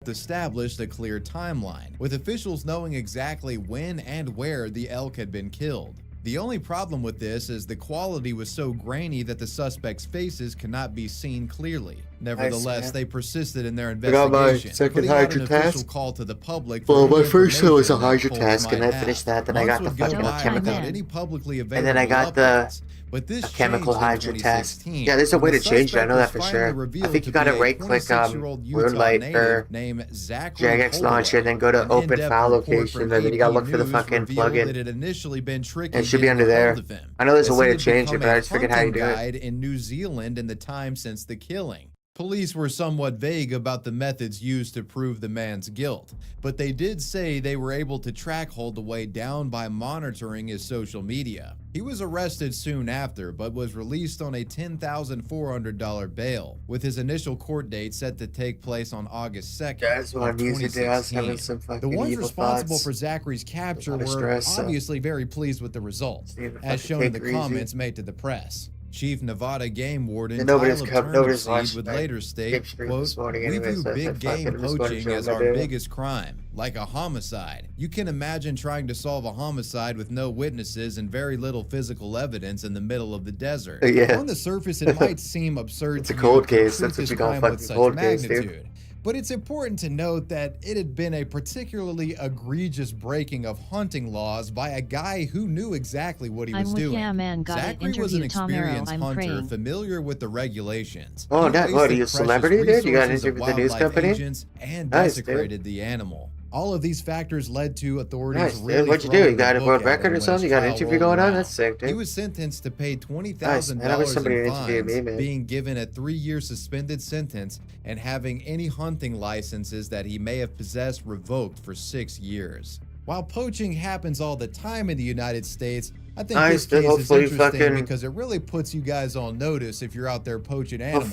Established a clear timeline, with officials knowing exactly when and where the elk had been killed. The only problem with this is the quality was so grainy that the suspects' faces could not be seen clearly. Nevertheless, they persisted in their I got my investigation, second putting out an Hydra official task. call to the public. Well, for my any first one was a information Hydra that task, and I Colts might finished have. that. Then I got the Months would fucking go by chemical. without any publicly And then I available got the updates. But this chemical changed in Hydra task. 2016, Yeah, there's a way when to the change it. I suspect know was that for finally sure. I revealed think you to be gotta a right click 26-year-old Utah RuneLite native or named Zachary Jagex Launcher, and then go to An open in-depth file report location, from and then you gotta AP look for the News fucking revealed plugin. that it had initially been tricky It should be getting under a there. hold of him, I know there's a as way he to had change it, become but I a just forget how you hunting do it. guide in New Zealand in the time since the killing. Police were somewhat vague about the methods used to prove the man's guilt, but they did say they were able to track Holdaway down by monitoring his social media. He was arrested soon after, but was released on a $10,400 bail, with his initial court date set to take place on August 2nd Guys, of when I'm using it, I was having 2016. some The fucking ones evil responsible thoughts. for Zachary's capture A lot of were stress, so- obviously very pleased with the results, See if I as can shown in the take it easy. comments made to the press. Chief Nevada Game Warden And nobody's Tyler nobody's Turnipseed watched would my later state, tape stream quote, this morning "We anyway, view so I big said, fuck it, game I'm just gonna poaching show as my our video." biggest crime, like a homicide. You can imagine trying to solve a homicide with no witnesses and very little physical evidence in the middle of the desert. Yeah. On the surface, it might seem absurd It's to a cold you to case. treat That's what this you call crime fucking with such cold case, dude. magnitude. But it's important to note that it had been a particularly egregious breaking of hunting laws by a guy who knew exactly what he was I'm with doing. Yeah Man, got it. Zachary was an Interview Tom Arrow, experienced I'm hunter, praying. familiar with the regulations. Oh, He that what? Are wasted you a precious celebrity, dude? You got an resources of interview with the news wildlife company? agents and Nice, dude. desecrated the animal. All of these factors led to authorities Nice, dude. really What'd you do? throwing You got the a book world at record him or when something? his You got an trial interview rolled going on? around. That's sick, dude. He was sentenced to pay Nice, $20,000 man. I wish somebody in interviewed fines, me, man. being given a 3-year suspended sentence, and having any hunting licenses that he may have possessed revoked for 6 years. While poaching happens all the time in the United States, I think Nice, this dude. case is Hopefully interesting fucking- because it really puts you guys on notice if you're out there poaching animals.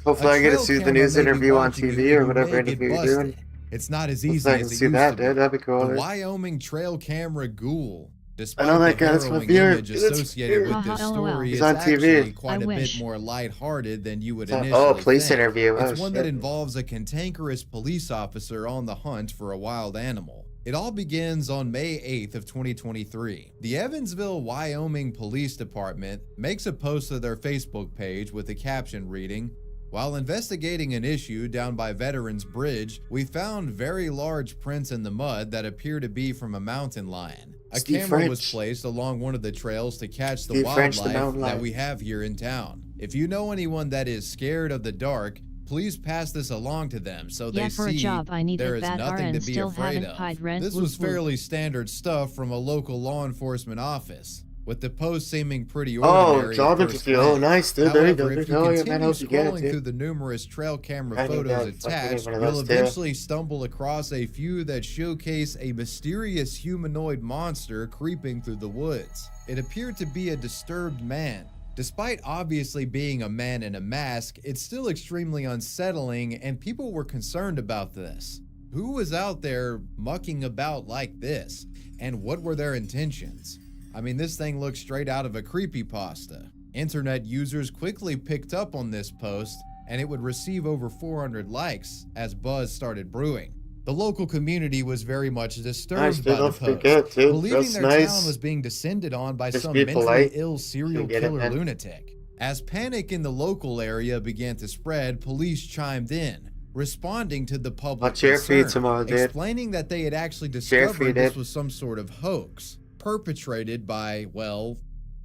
Hopefully I get to see the news interview on TV or whatever interview you're doing. It's not as Hopefully easy I as can it see used that, to be. dude. That'd be cool, The dude. Wyoming trail camera ghoul, despite know that the guy. That's my harrowing favorite. image That's associated with Haha, this LOL. story, He's is on TV. actually quite I a bit wish. more lighthearted than you would Oh, initially police think. interview. It's Oh, one shit. that involves a cantankerous police officer on the hunt for a wild animal. It all begins on May 8th of 2023. The Evansville, Wyoming Police Department makes a post to their Facebook page with a caption reading, "While investigating an issue down by Veterans Bridge, we found very large prints in the mud that appear to be from a mountain lion. A Steve camera was French. placed along one of the trails to catch the Steve French, the wildlife mountain that lion. we have here in town. If you know anyone that is scared of the dark, please pass this along to them so Yeah, they for a see job I need there it is bad nothing RN to be still afraid haven't of." paid rent. This Woof was woof. fairly standard stuff from a local law enforcement office, with the post seeming pretty Oh, ordinary. job at first interview. Oh, glance. nice, dude. There you go, However, dude. if you Oh, yeah, man, continue hope you get it, scrolling dude. through the numerous trail camera I need photos that. Fucking attached, one of you'll those, too. eventually stumble across a few that showcase a mysterious humanoid monster creeping through the woods. It appeared to be a disturbed man. Despite obviously being a man in a mask, it's still extremely unsettling, and people were concerned about this. Who was out there mucking about like this, and what were their intentions? I mean, this thing looks straight out of a creepypasta. Internet users quickly picked up on this post, and it would receive over 400 likes as buzz started brewing. The local community was very much disturbed Nice, dude. by the Don't post, forget, dude. believing That's their nice. town was being descended on by Just some be mentally polite. ill serial You get it, killer man. lunatic. As panic in the local area began to spread, police chimed in, responding to the public I'll cheer for you concern, tomorrow, dude. explaining that they had actually Cheer for you, discovered this dude. was some sort of hoax perpetrated by, well,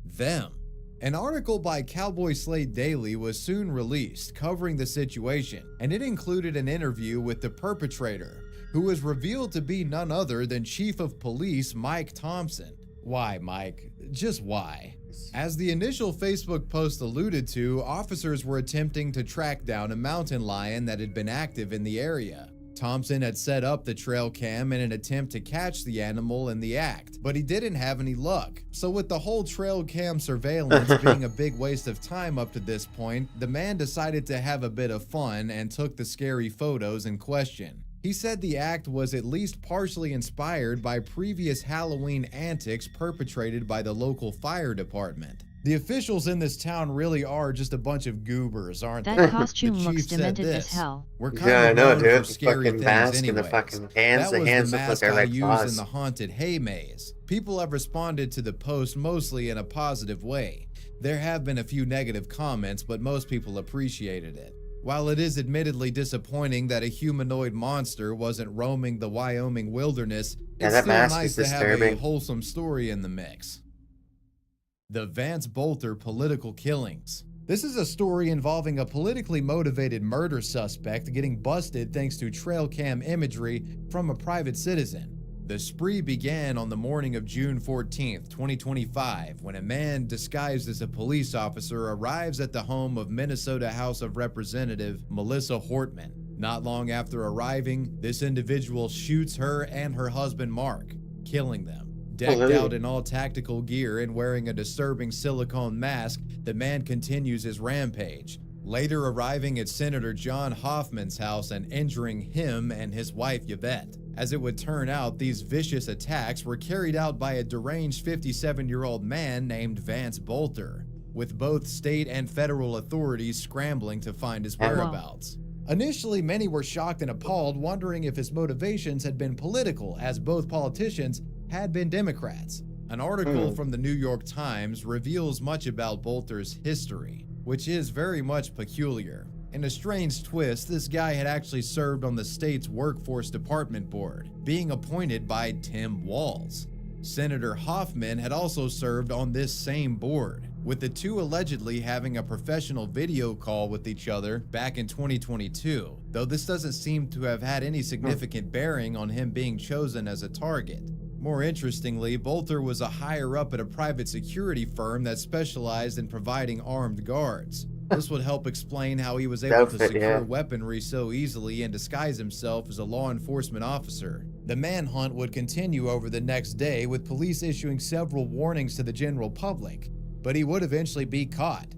them. An article by Cowboy Slate Daily was soon released covering the situation, and it included an interview with the perpetrator, who was revealed to be none other than Chief of Police Mike Thompson. Why, Mike? Just why? As the initial Facebook post alluded to, officers were attempting to track down a mountain lion that had been active in the area. Thompson had set up the trail cam in an attempt to catch the animal in the act, but he didn't have any luck. So with the whole trail cam surveillance being a big waste of time up to this point, the man decided to have a bit of fun and took the scary photos in question. He said the act was at least partially inspired by previous Halloween antics perpetrated by the local fire department. The officials in this town really are just a bunch of goobers, aren't they? That costume The looks chief said demented this. as hell. We're kind Yeah, I of know, known dude. for The scary fucking things mask anyways. and the fucking hands. That The was hands the look like mask they're I like used claws. in the haunted hay maze. People have responded to the post mostly in a positive way. There have been a few negative comments, but most people appreciated it. While it is admittedly disappointing that a humanoid monster wasn't roaming the Wyoming wilderness, Yeah, it's that still mask nice is to have a disturbing. wholesome story in the mix. The Vance Bolter political killings. This is a story involving a politically motivated murder suspect getting busted thanks to trail cam imagery from a private citizen. The spree began on the morning of June 14th, 2025, when a man disguised as a police officer arrives at the home of Minnesota House of Representative Melissa Hortman. Not long after arriving, this individual shoots her and her husband Mark, killing them. Decked out in all tactical gear and wearing a disturbing silicone mask, the man continues his rampage, later arriving at Senator John Hoffman's house and injuring him and his wife Yvette. As it would turn out, these vicious attacks were carried out by a deranged 57-year-old man named Vance Bolter, with both state and federal authorities scrambling to find his whereabouts. Initially, many were shocked and appalled, wondering if his motivations had been political, as both politicians had been Democrats. An article from the New York Times reveals much about Bolter's history, which is very much peculiar. In a strange twist, this guy had actually served on the state's Workforce Department Board, being appointed by Tim Walz. Senator Hoffman had also served on this same board, with the two allegedly having a professional video call with each other back in 2022, though this doesn't seem to have had any significant bearing on him being chosen as a target. More interestingly, Bolter was a higher up at a private security firm that specialized in providing armed guards. This would help explain how he was able to secure weaponry so easily and disguise himself as a law enforcement officer. The manhunt would continue over the next day, with police issuing several warnings to the general public, but he would eventually be caught.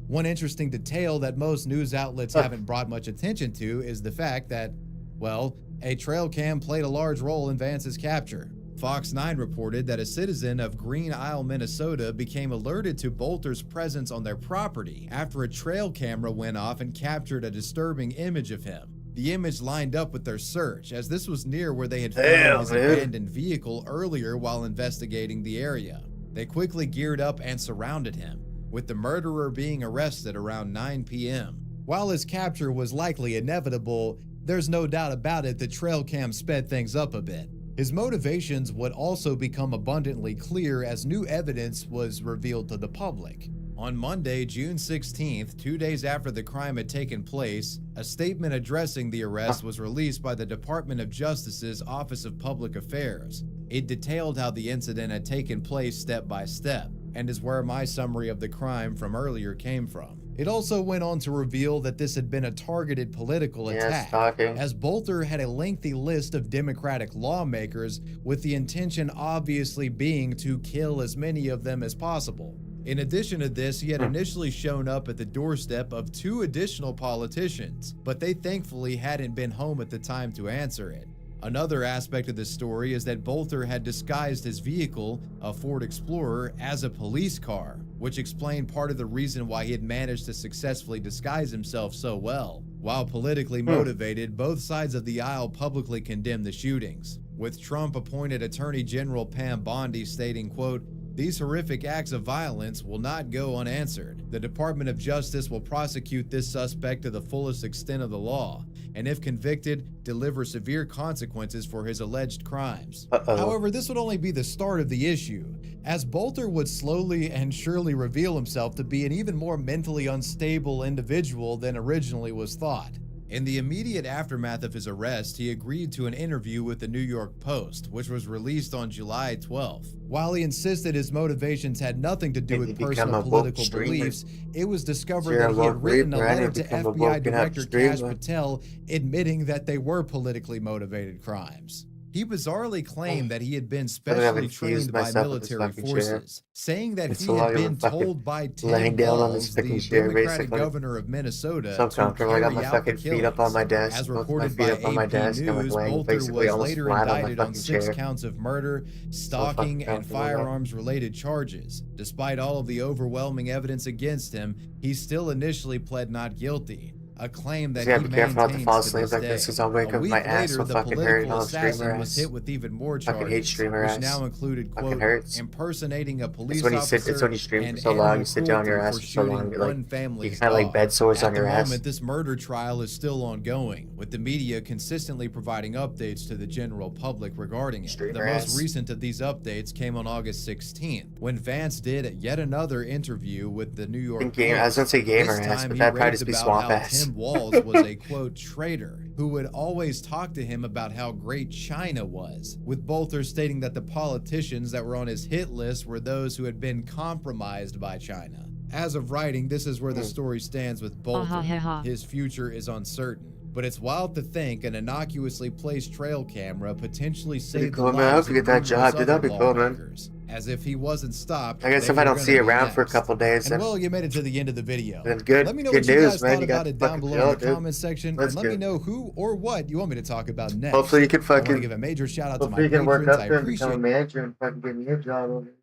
One interesting detail that most news outlets haven't brought much attention to is the fact that, well, a trail cam played a large role in Vance's capture. Fox 9 reported that a citizen of Green Isle, Minnesota became alerted to Bolter's presence on their property after a trail camera went off and captured a disturbing image of him. The image lined up with their search, as this was near where they had found his abandoned vehicle earlier while investigating the area. They quickly geared up and surrounded him, with the murderer being arrested around 9 p.m. While his capture was likely inevitable, there's no doubt about it that trail cam sped things up a bit. His motivations would also become abundantly clear as new evidence was revealed to the public. On Monday, June 16th, 2 days after the crime had taken place, a statement addressing the arrest was released by the Department of Justice's Office of Public Affairs. It detailed how the incident had taken place step by step, and is where my summary of the crime from earlier came from. It also went on to reveal that this had been a targeted political attack, as Bolter had a lengthy list of Democratic lawmakers, with the intention obviously being to kill as many of them as possible. In addition to this, he had initially shown up at the doorstep of 2 additional politicians, but they thankfully hadn't been home at the time to answer it. Another aspect of the story is that Bolter had disguised his vehicle, a Ford Explorer, as a police car, which explained part of the reason why he had managed to successfully disguise himself so well. While politically motivated, both sides of the aisle publicly condemned the shootings, with Trump-appointed Attorney General Pam Bondi stating, quote, "These horrific acts of violence will not go unanswered. The Department of Justice will prosecute this suspect to the fullest extent of the law, and if convicted, deliver severe consequences for his alleged crimes." However, this would only be the start of the issue, as Bolter would slowly and surely reveal himself to be an even more mentally unstable individual than originally was thought. In the immediate aftermath of his arrest, he agreed to an interview with the New York Post, which was released on July 12th. While he insisted his motivations had nothing to do with personal political beliefs, it was discovered that he had written a letter to FBI Director Kash Patel admitting that they were politically motivated crimes. He bizarrely claimed that he had been specially trained by military forces, saying that he had been told by Tim Walz, the Democratic governor of Minnesota, to carry out the killings. As reported by AP News, Bolter was later indicted on 6 counts of murder, stalking, and firearms-related charges. Despite all of the overwhelming evidence against him, he still initially pled not guilty. A claim that he maintains to this day. A week later, the political assassin was hit with even more charges, which now included, quote, impersonating a police officer and animal cruelty for shooting one family's dog. At the moment, this murder trial is still ongoing, with the media consistently providing updates to the general public regarding it. The most recent of these updates came on August 16th, when Vance did yet another interview with the New York Post. I was gonna say gamer ass, but that'd probably just be swamp ass. Tim Walz was a, quote, traitor who would always talk to him about how great China was, with Bolter stating that the politicians that were on his hit list were those who had been compromised by China. As of writing, this is where the story stands with Bolter. His future is uncertain. But it's wild to think an innocuously placed trail camera potentially saved the lives of numerous other lawmakers. As if he wasn't stopped. I guess if I don't see you around for a couple days, and well, you made it to the end of the video. Then good. Let me know good what you news, guys man. thought about it down below in the comment section, and let me good. know who or what you want me to talk about next. Hopefully you can I want fucking. to give a major shout out to my Hopefully you can work patrons. up there and become a manager and fucking give me a job over here.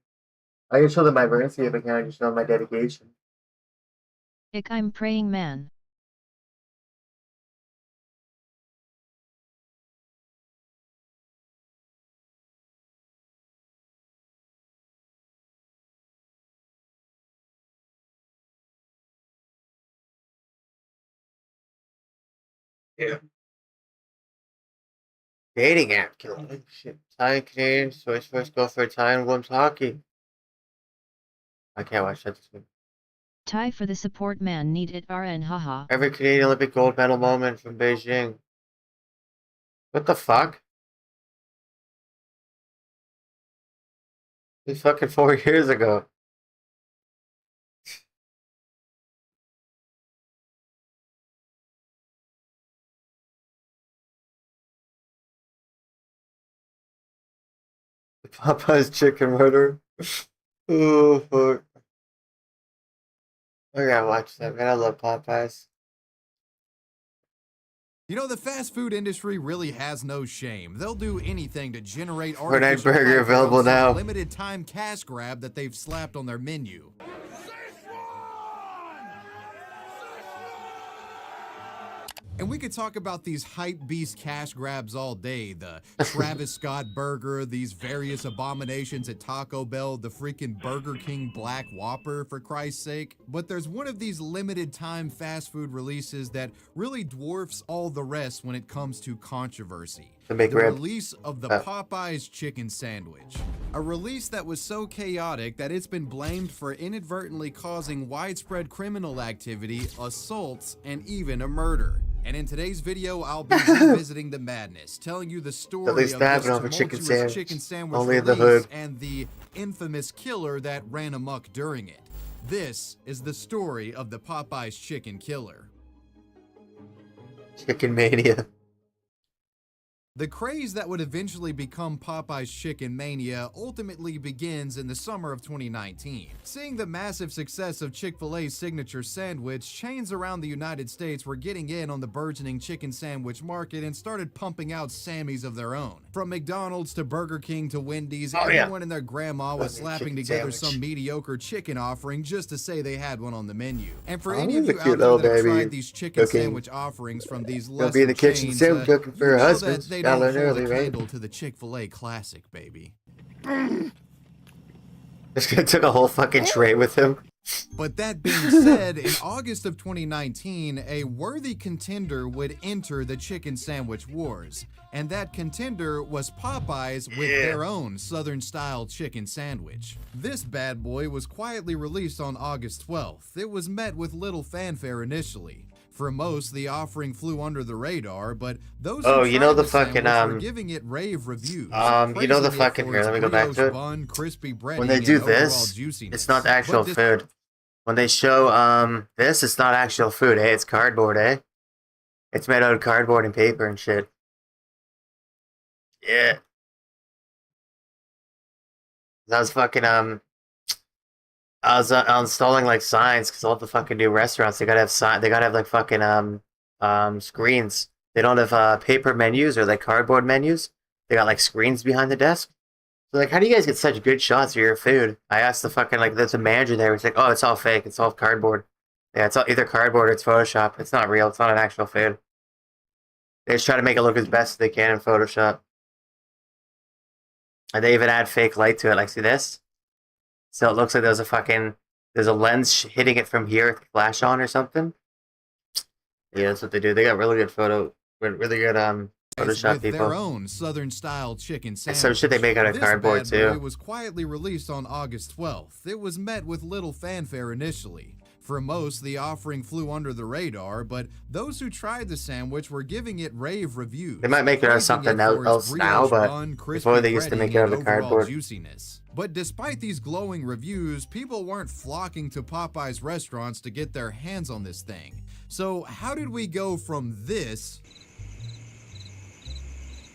I can show them my mercy if I can. I just show my dedication. I'm praying man. Yeah. Dating app killing. Shit. Italian Canadian switch first go for Italian women's hockey. I can't watch that this week. Tie for the support man needed RN haha. Every Canadian Olympic gold medal moment from Beijing. What the fuck? It's fucking 4 years ago. Popeye's chicken murder. Oh fuck. I gotta watch that, man. I love Popeyes. You know, the fast food industry really has no shame. They'll do anything to generate Fortnite artificial burger hype available from some now. limited time cash grab that they've slapped on their menu. And we could talk about these hype beast cash grabs all day. The Travis Scott burger, these various abominations at Taco Bell, the freaking Burger King Black Whopper, for Christ's sake. But there's one of these limited time fast food releases that really dwarfs all the rest when it comes to controversy. The release of the Popeyes chicken sandwich. A release that was so chaotic that it's been blamed for inadvertently causing widespread criminal activity, assaults, and even a murder. And in today's video, I'll be revisiting the madness, telling you the story of this tumultuous chicken sandwich Only in release the hood. and the infamous killer that ran amok during it. This is the story of the Popeyes chicken killer. Chicken mania. The craze that would eventually become Popeye's Chicken Mania ultimately begins in the summer of 2019. Seeing the massive success of Chick-fil-A's signature sandwich, chains around the United States were getting in on the burgeoning chicken sandwich market and started pumping out Sammys of their own. From McDonald's to Burger King to Wendy's, everyone and their grandma was slapping together some mediocre chicken offering just to say they had one on the menu. And for any of you out there that have tried these chicken sandwich offerings from these lesser be in the kitchen chains, soon cooking for her you know husband. that they don't hold a candle to the Chick-fil-A classic, baby. This guy took a whole fucking tray with him. But that being said, in August of 2019, a worthy contender would enter the chicken sandwich wars. And that contender was Popeyes with their own Southern-style chicken sandwich. This bad boy was quietly released on August 12th. It was met with little fanfare initially. For most, the offering flew under the radar, but those Oh, who you know tried the fucking sandwich were giving it rave reviews. you know the praising it fucking for here. its Let me go back to brioche it. bun, crispy breading, When they do and overall this, juiciness. it's not actual But food. When they show this, it's not actual food. Eh? It's cardboard. Eh? It's made out of cardboard and paper and shit. Yeah. That was fucking I was installing like signs because all the fucking new restaurants they gotta have they gotta have like fucking screens. They don't have paper menus or like cardboard menus. They got like screens behind the desk. So like, how do you guys get such good shots of your food? I asked the fucking like there's a manager there. He's like, oh, it's all fake. It's all cardboard. Yeah, it's all either cardboard or it's Photoshop. It's not real. It's not an actual food. They just try to make it look as best they can in Photoshop. And they even add fake light to it. Like, see this? So it looks like there's a lens hitting it from here, flash on or something. Yeah, that's what they do. They got really good really good Photoshop with people. their own Southern-style chicken sandwich. And some shit they make out of This cardboard bad too. boy was quietly released on August 12th. It was met with little fanfare initially. For most, the offering flew under the radar, but those who tried the sandwich were giving it rave reviews. They might make it out of praising something it for its else now, brioche but bun, before they used to crispy make it out breading, of and overall cardboard. juiciness. But despite these glowing reviews, people weren't flocking to Popeye's restaurants to get their hands on this thing. So how did we go from this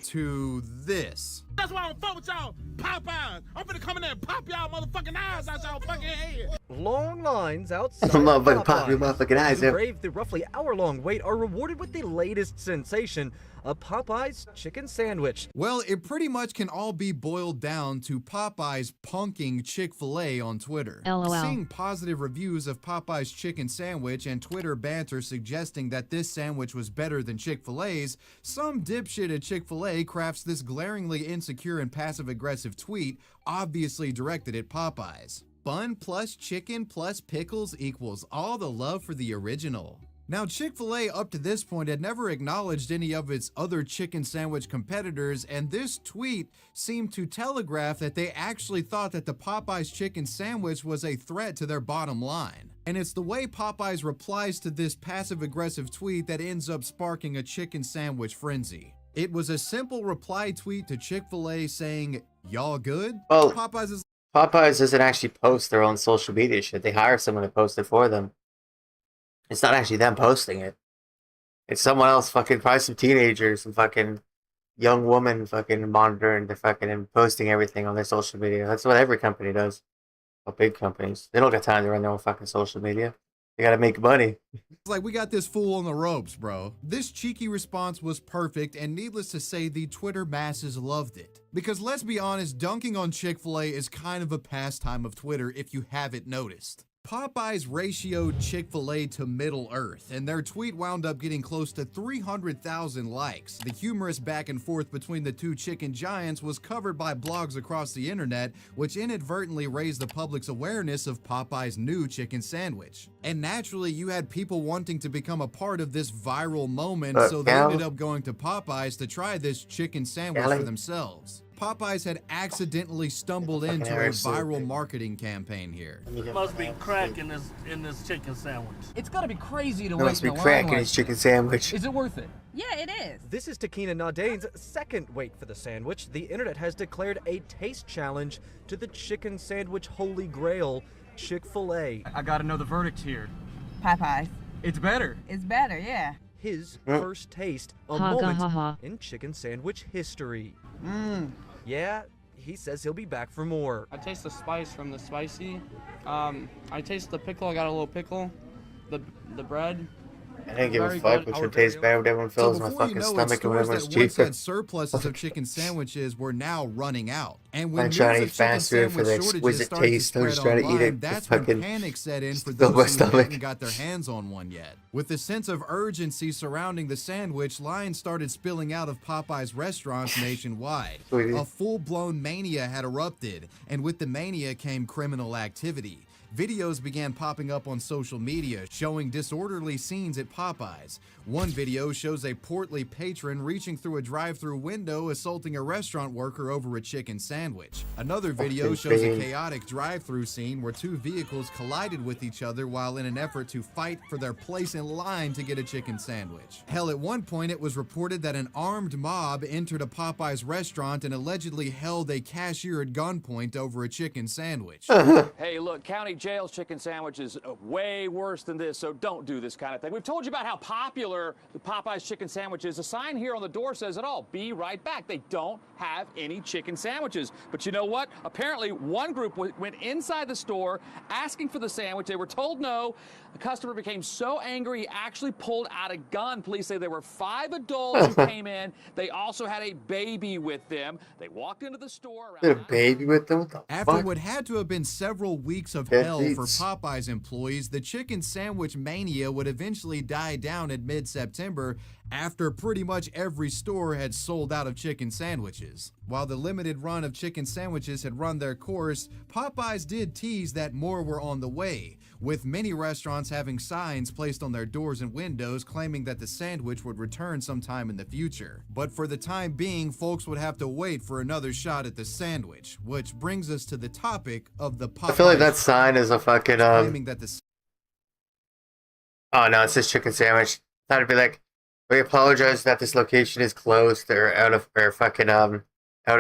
to this? That's why I don't fuck with y'all Popeyes. I'm finna come in there and pop y'all motherfucking eyes out y'all fucking head. Long lines outside Motherfucking pop your Popeyes. motherfucking eyes Who out. brave the roughly hour-long wait are rewarded with the latest sensation, a Popeye's chicken sandwich. Well, it pretty much can all be boiled down to Popeye's punking Chick-fil-A on Twitter. LOL. Seeing positive reviews of Popeye's chicken sandwich and Twitter banter suggesting that this sandwich was better than Chick-fil-A's, some dipshit at Chick-fil-A crafts this glaringly insecure and passive-aggressive tweet, obviously directed at Popeye's. Bun plus chicken plus pickles equals all the love for the original. Now, Chick-fil-A up to this point had never acknowledged any of its other chicken sandwich competitors, and this tweet seemed to telegraph that they actually thought that the Popeye's chicken sandwich was a threat to their bottom line. And it's the way Popeye's replies to this passive-aggressive tweet that ends up sparking a chicken sandwich frenzy. It was a simple reply tweet to Chick-fil-A saying, "Y'all good?" Well, Popeye's doesn't actually post their own social media shit. They hire someone to post it for them. It's not actually them posting it. It's someone else, fucking probably some teenagers, some fucking young woman fucking monitoring the fucking and posting everything on their social media. That's what every company does. Well, big companies. They don't got time to run their own fucking social media. They gotta make money. It's like, we got this fool on the ropes, bro. This cheeky response was perfect, and needless to say, the Twitter masses loved it. Because let's be honest, dunking on Chick-fil-A is kind of a pastime of Twitter if you haven't noticed. Popeyes ratioed Chick-fil-A to Middle Earth, and their tweet wound up getting close to 300,000 likes. The humorous back and forth between the two chicken giants was covered by blogs across the internet, which inadvertently raised the public's awareness of Popeye's new chicken sandwich. And naturally, you had people wanting to become a part of this viral moment, so they ended up going to Popeyes to try this chicken sandwich for themselves. Popeyes had accidentally stumbled into a viral marketing campaign here. Must be crack in this chicken sandwich. It's gotta be crazy to There must be crack in his chicken sandwich. Is it worth it? Yeah, it is. This is Takina Nadane's second wait for the sandwich. The internet has declared a taste challenge to the chicken sandwich holy grail, Chick-fil-A. I gotta know the verdict here. Popeyes. It's better. It's better, yeah. His first taste, a moment in chicken sandwich history. Yeah, he says he'll be back for more. I taste the spice from the spicy. I taste the pickle. I got a little pickle. The bread. I didn't give a fuck which one tastes better. Everyone fills my fucking stomach and whatever was cheaper. That surpluses of chicken sandwiches were now running out. And when I'm trying to news eat of chicken fast food for the sandwich exquisite shortages taste. I'm started just to trying spread to eat online, it. that's Fucking when panic set in for fill my those who stomach. hadn't got their hands on one yet. With the sense of urgency surrounding the sandwich, lines started spilling out of Popeye's restaurants nationwide. A full-blown mania had erupted, and with the mania came criminal activity. Videos began popping up on social media showing disorderly scenes at Popeyes. One video shows a portly patron reaching through a drive-thru window assaulting a restaurant worker over a chicken sandwich. sandwich. Another video shows a chaotic drive-through scene where two vehicles collided with each other while in an effort to fight for their place in line to get a chicken sandwich. Hell, at one point it was reported that an armed mob entered a Popeyes restaurant and allegedly held a cashier at gunpoint over a chicken sandwich. Hey, look, county jail's chicken sandwich is way worse than this, so don't do this kind of thing. We've told you about how popular the Popeyes chicken sandwich is. A sign here on the door says it all. Be right back. They don't have any chicken sandwiches. But you know what? Apparently, one group went inside the store asking for the sandwich. They were told no. The customer became so angry, he actually pulled out a gun. Police say there were 5 adults who came in. They also had a baby with them. They walked into the store. A baby with them? What the After fuck? what had to have been several weeks of Dead hell for beats. Popeyes employees, the chicken sandwich mania would eventually die down in mid-September after pretty much every store had sold out of chicken sandwiches. While the limited run of chicken sandwiches had run their course, Popeyes did tease that more were on the way, with many restaurants having signs placed on their doors and windows claiming that the sandwich would return sometime in the future. But for the time being, folks would have to wait for another shot at the sandwich, which brings us to the topic of the Popeyes. I feel like that sign is a fucking claiming that the Oh no, it's this chicken sandwich. Thought it'd be like, we apologize that this location is closed or out of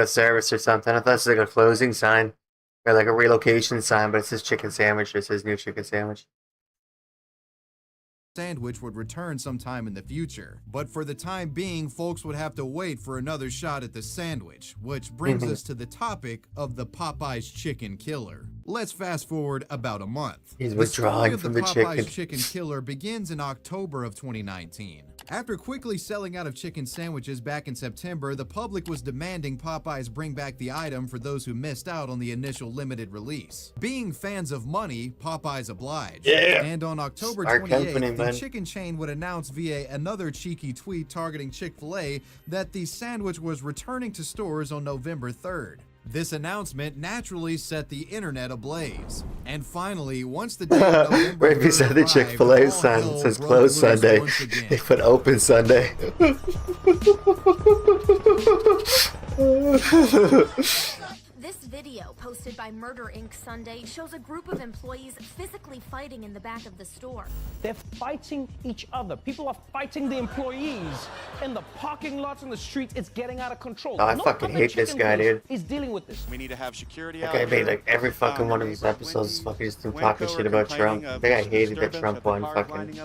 service or something. I thought it was like a closing sign or like a relocation sign, but it says chicken sandwich. It says new chicken sandwich. sandwich would return sometime in the future. But for the time being, folks would have to wait for another shot at the sandwich, which brings us to the topic of the Popeyes chicken killer. Let's fast forward about a month. He's The story withdrawing of from the the Popeyes chicken. chicken killer begins in October of 2019. After quickly selling out of chicken sandwiches back in September, the public was demanding Popeyes bring back the item for those who missed out on the initial limited release. Being fans of money, Popeyes obliged. Yeah. And on October Our 28th, company, the man. chicken chain would announce via another cheeky tweet targeting Chick-fil-A that the sandwich was returning to stores on November 3rd. This announcement naturally set the internet ablaze. And finally, once the day of November Right beside the 3rd Chick-fil-A arrived, sign all that says hell closed broke loose Sunday. once again. They put open Sunday. This video, posted by Murder Inc. Sunday, shows a group of employees physically fighting in the back of the store. They're fighting each other. People are fighting the employees in the parking lots and the streets. It's getting out of control. Oh, I No fucking other hate this chicken guy, place dude. is dealing with this. We need to have security That out guy made here. like every fucking one of these episodes is fucking just him talking shit about Trump. I think I hated that Trump one fucking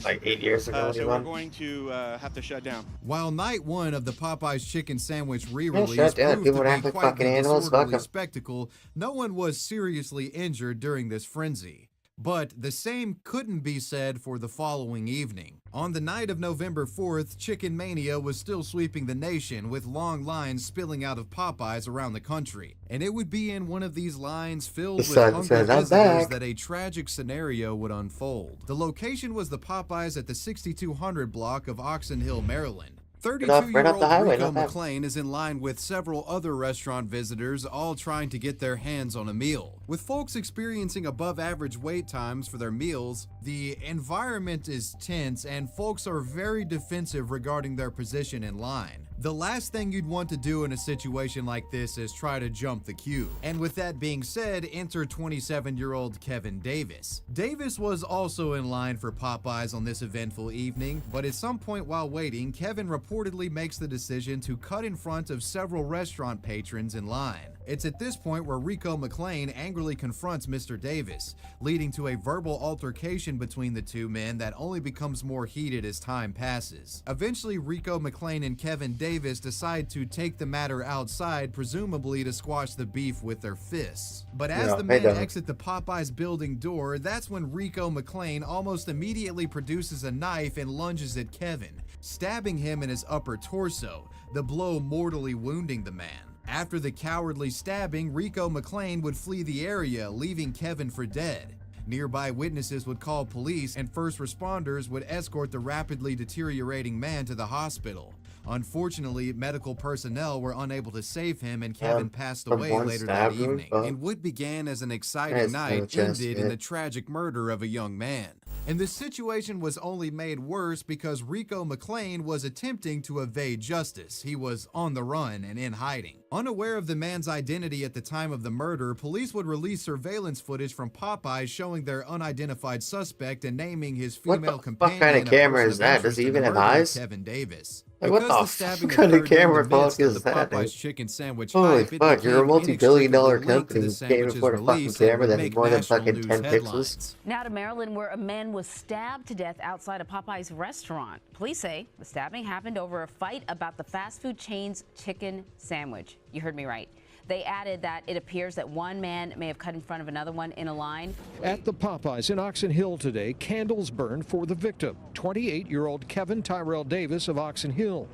like 8 years ago when he So we're won. going to have to shut down. While night one of the Popeyes chicken sandwich re-release shut down. proved People to act be like quite fucking the animals. disorderly Fuck 'em. spectacle, no one was seriously injured during this frenzy. But the same couldn't be said for the following evening. On the night of November 4th, Chicken Mania was still sweeping the nation with long lines spilling out of Popeyes around the country. And it would be in one of these lines filled The with sun hungry says, "I'm visitors back." that a tragic scenario would unfold. The location was the Popeyes at the 6200 block of Oxon Hill, Maryland. Right off the 32-year-old highway, Rico not bad. McLean is in line with several other restaurant visitors, all trying to get their hands on a meal. With folks experiencing above-average wait times for their meals, the environment is tense and folks are very defensive regarding their position in line. The last thing you'd want to do in a situation like this is try to jump the queue. And with that being said, enter 27-year-old Kevin Davis. Davis was also in line for Popeyes on this eventful evening, but at some point while waiting, Kevin reportedly makes the decision to cut in front of several restaurant patrons in line. It's at this point where Rico McLean angrily confronts Mr. Davis, leading to a verbal altercation between the two men that only becomes more heated as time passes. Eventually, Rico McLean and Kevin Davis decide to take the matter outside, presumably to squash the beef with their fists. But as Yeah, the they men don't. exit the Popeyes building door, that's when Rico McLean almost immediately produces a knife and lunges at Kevin, stabbing him in his upper torso, the blow mortally wounding the man. After the cowardly stabbing, Rico McLean would flee the area, leaving Kevin for dead. Nearby witnesses would call police and first responders would escort the rapidly deteriorating man to the hospital. Unfortunately, medical personnel were unable to save him and Kevin passed from away one later that stab wound, evening. fuck. And what began as an exciting That's night no chest, ended yeah. in the tragic murder of a young man. And the situation was only made worse because Rico McLean was attempting to evade justice. He was on the run and in hiding. Unaware of the man's identity at the time of the murder, police would release surveillance footage from Popeyes showing their unidentified suspect and naming his female companion. What kind of camera is that? Does he even have eyes? Kevin Davis. Like, what the kind of camera fuck is that? Chicken sandwich Holy hype, fuck, you're a multi-billion-dollar company. You the can't even afford a fucking camera that has more than fucking 10 pixels. Now to Maryland, where a man was stabbed to death outside a Popeyes restaurant. Police say the stabbing happened over a fight about the fast food chain's chicken sandwich. You heard me right. They added that it appears that one man may have cut in front of another one in a line. At the Popeyes in Oxon Hill today, candles burned for the victim, 28-year-old Kevin Tyrell Davis of Oxon Hill.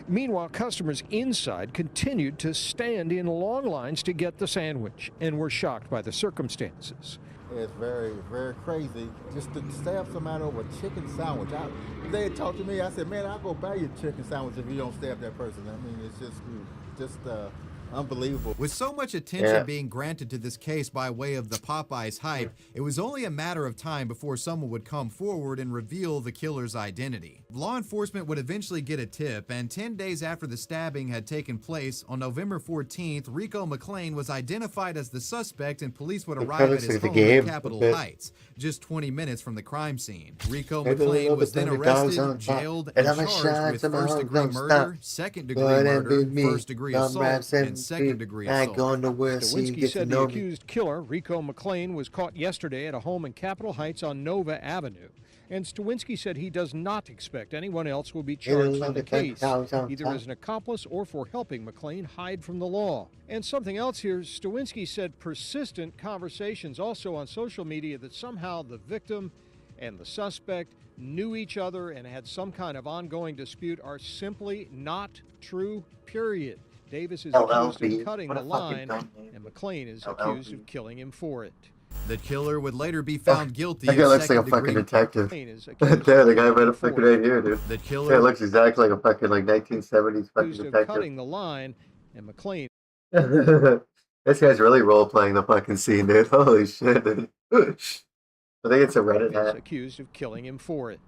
Meanwhile, customers inside continued to stand in long lines to get the sandwich and were shocked by the circumstances. It's very, very crazy just to stab somebody over a chicken sandwich. If they had talked to me, I said, man, I'll go buy you a chicken sandwich if you don't stab that person. I mean, it's just unbelievable. With so much attention being granted to this case by way of the Popeyes hype, it was only a matter of time before someone would come forward and reveal the killer's identity. Law enforcement would eventually get a tip, and 10 days after the stabbing had taken place, on November 14th, Rico McLean was identified as the suspect, and police would arrive at his home in Capitol Heights, just 20 minutes from the crime scene. Rico McLean was then arrested, jailed, and charged with first-degree murder, second-degree murder, first-degree assault, and second-degree assault. Stawinski said the accused killer, Rico McLean, was caught yesterday at a home in Capitol Heights on Nova Avenue. And Stawinski said he does not expect anyone else will be charged in the case, either as an accomplice or for helping McLean hide from the law. And something else here, Stawinski said persistent conversations also on social media that somehow the victim and the suspect knew each other and had some kind of ongoing dispute are simply not true, period. Davis is accused of cutting the line, and McLean is accused of killing him for it. The killer would later be found guilty. That guy looks like a fucking detective. There, the guy right up fucking right here, dude. The killer looks exactly like a fucking 1970s fucking detective. Cutting the line, and McLean. This guy's really role playing the fucking scene, dude. Holy shit, dude. I think it's a Reddit hat. Accused of killing him for it.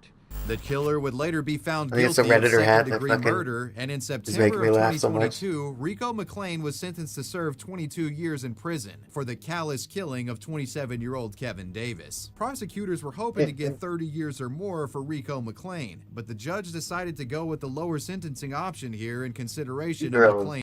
The killer would later be found I think guilty it's a Redditor of hat second-degree murder, and in September of 2022, Rico McLean was sentenced to serve 22 years in prison for the callous killing of 27-year-old Kevin Davis. Prosecutors were hoping to get 30 years or more for Rico McLean, but the judge decided to go with the lower sentencing option here in consideration of McLean.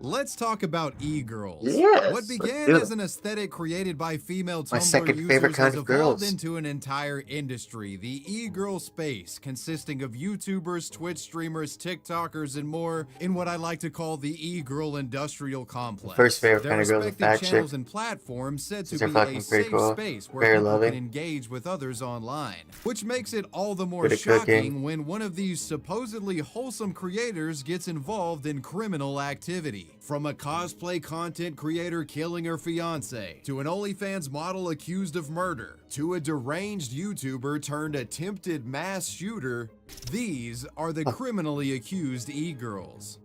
Let's talk about e-girls. Yes, What began as an aesthetic created by female Tumblr users has evolved into an entire industry, the e-girl space, consisting of YouTubers, Twitch streamers, TikTokers, and more, in what I like to call the e-girl industrial complex. First favorite Their kind of girl, the respective fat channels chick. and platforms said to These are be fucking a pretty safe cool. space where Very people loving. can engage with others online, which makes it all the more Good at shocking cooking. when one of these supposedly wholesome creators gets involved in criminal activity. From a cosplay content creator killing her fiance, to an OnlyFans model accused of murder, to a deranged YouTuber turned attempted mass shooter, these are the criminally accused e-girls.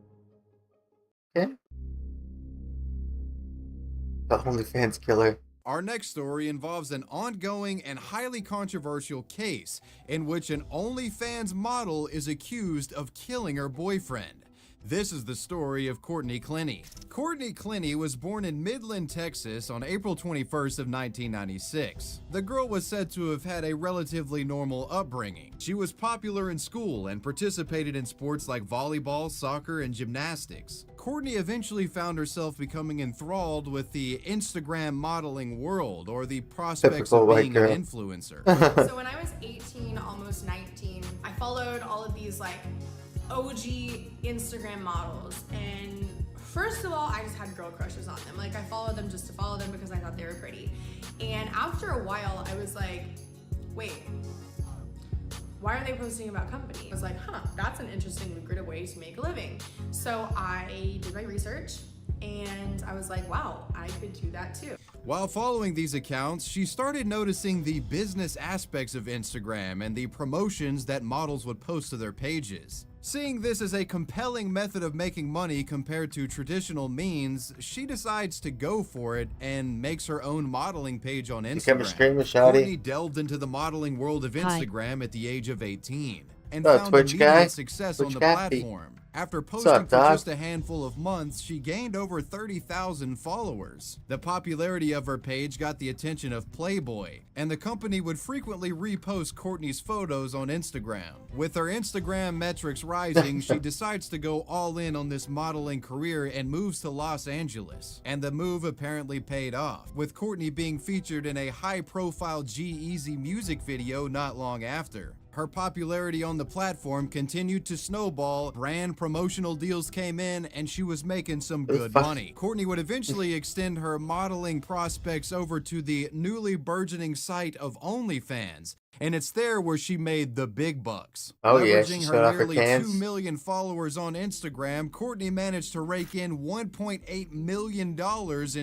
The OnlyFans killer. Our next story involves an ongoing and highly controversial case in which an OnlyFans model is accused of killing her boyfriend. This is the story of Courtney Clenny. Courtney Clenny was born in Midland, Texas on April 21st of 1996. The girl was said to have had a relatively normal upbringing. She was popular in school and participated in sports like volleyball, soccer, and gymnastics. Courtney eventually found herself becoming enthralled with the Instagram modeling world, or the prospects of being an influencer. So when I was 18, almost 19, I followed all of these like OG Instagram models, and first of all, I just had girl crushes on them. Like, I followed them just to follow them because I thought they were pretty. And after a while, I was like, wait, why are they posting about company? I was like, that's an interesting lucrative way to make a living. So I did my research and I was like, wow, I could do that too. While following these accounts, she started noticing the business aspects of Instagram and the promotions that models would post to their pages. Seeing this as a compelling method of making money compared to traditional means, she decides to go for it and makes her own modeling page on Become a Instagram. streamer, shawty. Courtney delved into the modeling world of Hi. Instagram at the age of 18 and Oh, found Twitch immediate guy? success Twitch on the guy? platform. After What's posting up, for dog? just a handful of months, she gained over 30,000 followers. The popularity of her page got the attention of Playboy, and the company would frequently repost Courtney's photos on Instagram. With her Instagram metrics rising, she decides to go all in on this modeling career and moves to Los Angeles. And the move apparently paid off, with Courtney being featured in a high-profile G-Eazy music video not long after. Her popularity on the platform continued to snowball, brand promotional deals came in, and she was making some good money. Courtney would eventually extend her modeling prospects over to the newly burgeoning site of OnlyFans, and it's there where she made the big bucks. Oh, yeah, she Leveraging showed her off her nearly cans. 2 million followers on Instagram, Courtney managed to rake in $1.8 million in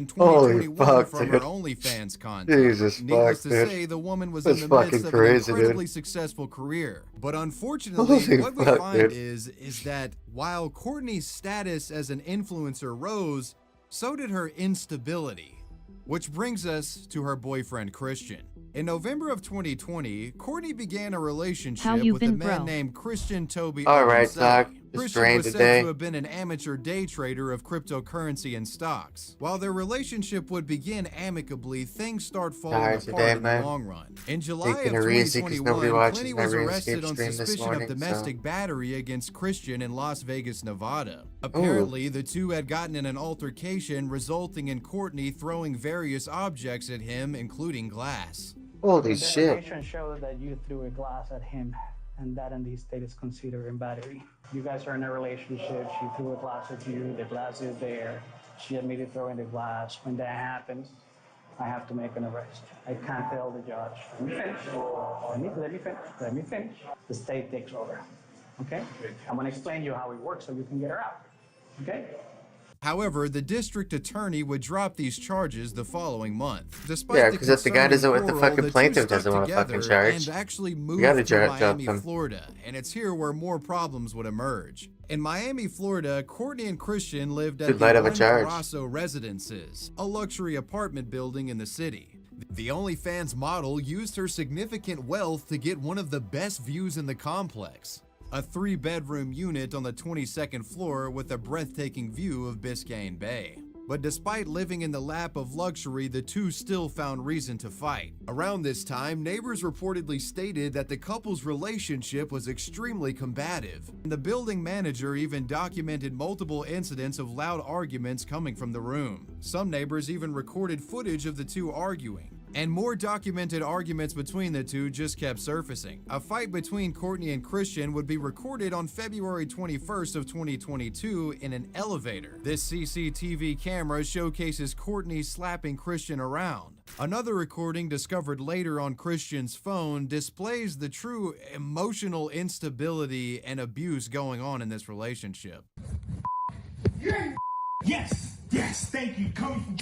2021 fuck, from her dude. OnlyFans content. Jesus Needless fuck, to dude. say, the woman was That's in the midst fucking of crazy, an dude. incredibly successful career. But unfortunately, Holy what we fuck, find dude. is that while Courtney's status as an influencer rose, so did her instability. Which brings us to her boyfriend, Christian. In November of 2020, Courtney began a relationship you with a been, man bro? named Christian Toby. All right, Ogunseyi. Doc. Just Christian drained was said today. to have been an amateur day trader of cryptocurrency and stocks. While their relationship would begin amicably, things start falling Tired apart today, in the man. long run. In July of Taking it easy 'cause nobody 2021, watches Plenty my was RuneScape arrested on stream this suspicion morning, of so- domestic battery against Christian in Las Vegas, Nevada. Apparently, the two had gotten in an altercation, resulting in Courtney throwing various objects at him, including glass. Holy The shit. investigation showed that you threw a glass at him, and that in these state is considered a battery. You guys are in a relationship. She threw a glass at you. The glass is there. She admitted throwing the glass. When that happens, I have to make an arrest. I can't tell the judge. Let me finish. Let me finish. The state takes over. Okay? I'm gonna explain to you how it works so you can get her out. Okay? However, the district attorney would drop these charges the following month. Despite Yeah, the 'cause if the guy concerning doesn't want the quarrel, fucking two plaintiff stuck doesn't want to fucking together charge, and actually you moved gotta to drop Miami, them. Florida, and it's here where more problems would emerge. In Miami, Florida, Courtney and Christian lived at Good the light of a One charge. Carasso Residences, a luxury apartment building in the city. The OnlyFans model used her significant wealth to get one of the best views in the complex. A 3-bedroom unit on the 22nd floor with a breathtaking view of Biscayne Bay. But despite living in the lap of luxury, the two still found reason to fight. Around this time, neighbors reportedly stated that the couple's relationship was extremely combative. The building manager even documented multiple incidents of loud arguments coming from the room. Some neighbors even recorded footage of the two arguing. And more documented arguments between the two just kept surfacing. A fight between Courtney and Christian would be recorded on February 21st of 2022 in an elevator. This CCTV camera showcases Courtney slapping Christian around. Another recording discovered later on Christian's phone displays the true emotional instability and abuse going on in this relationship. Yes, yes, thank you. Come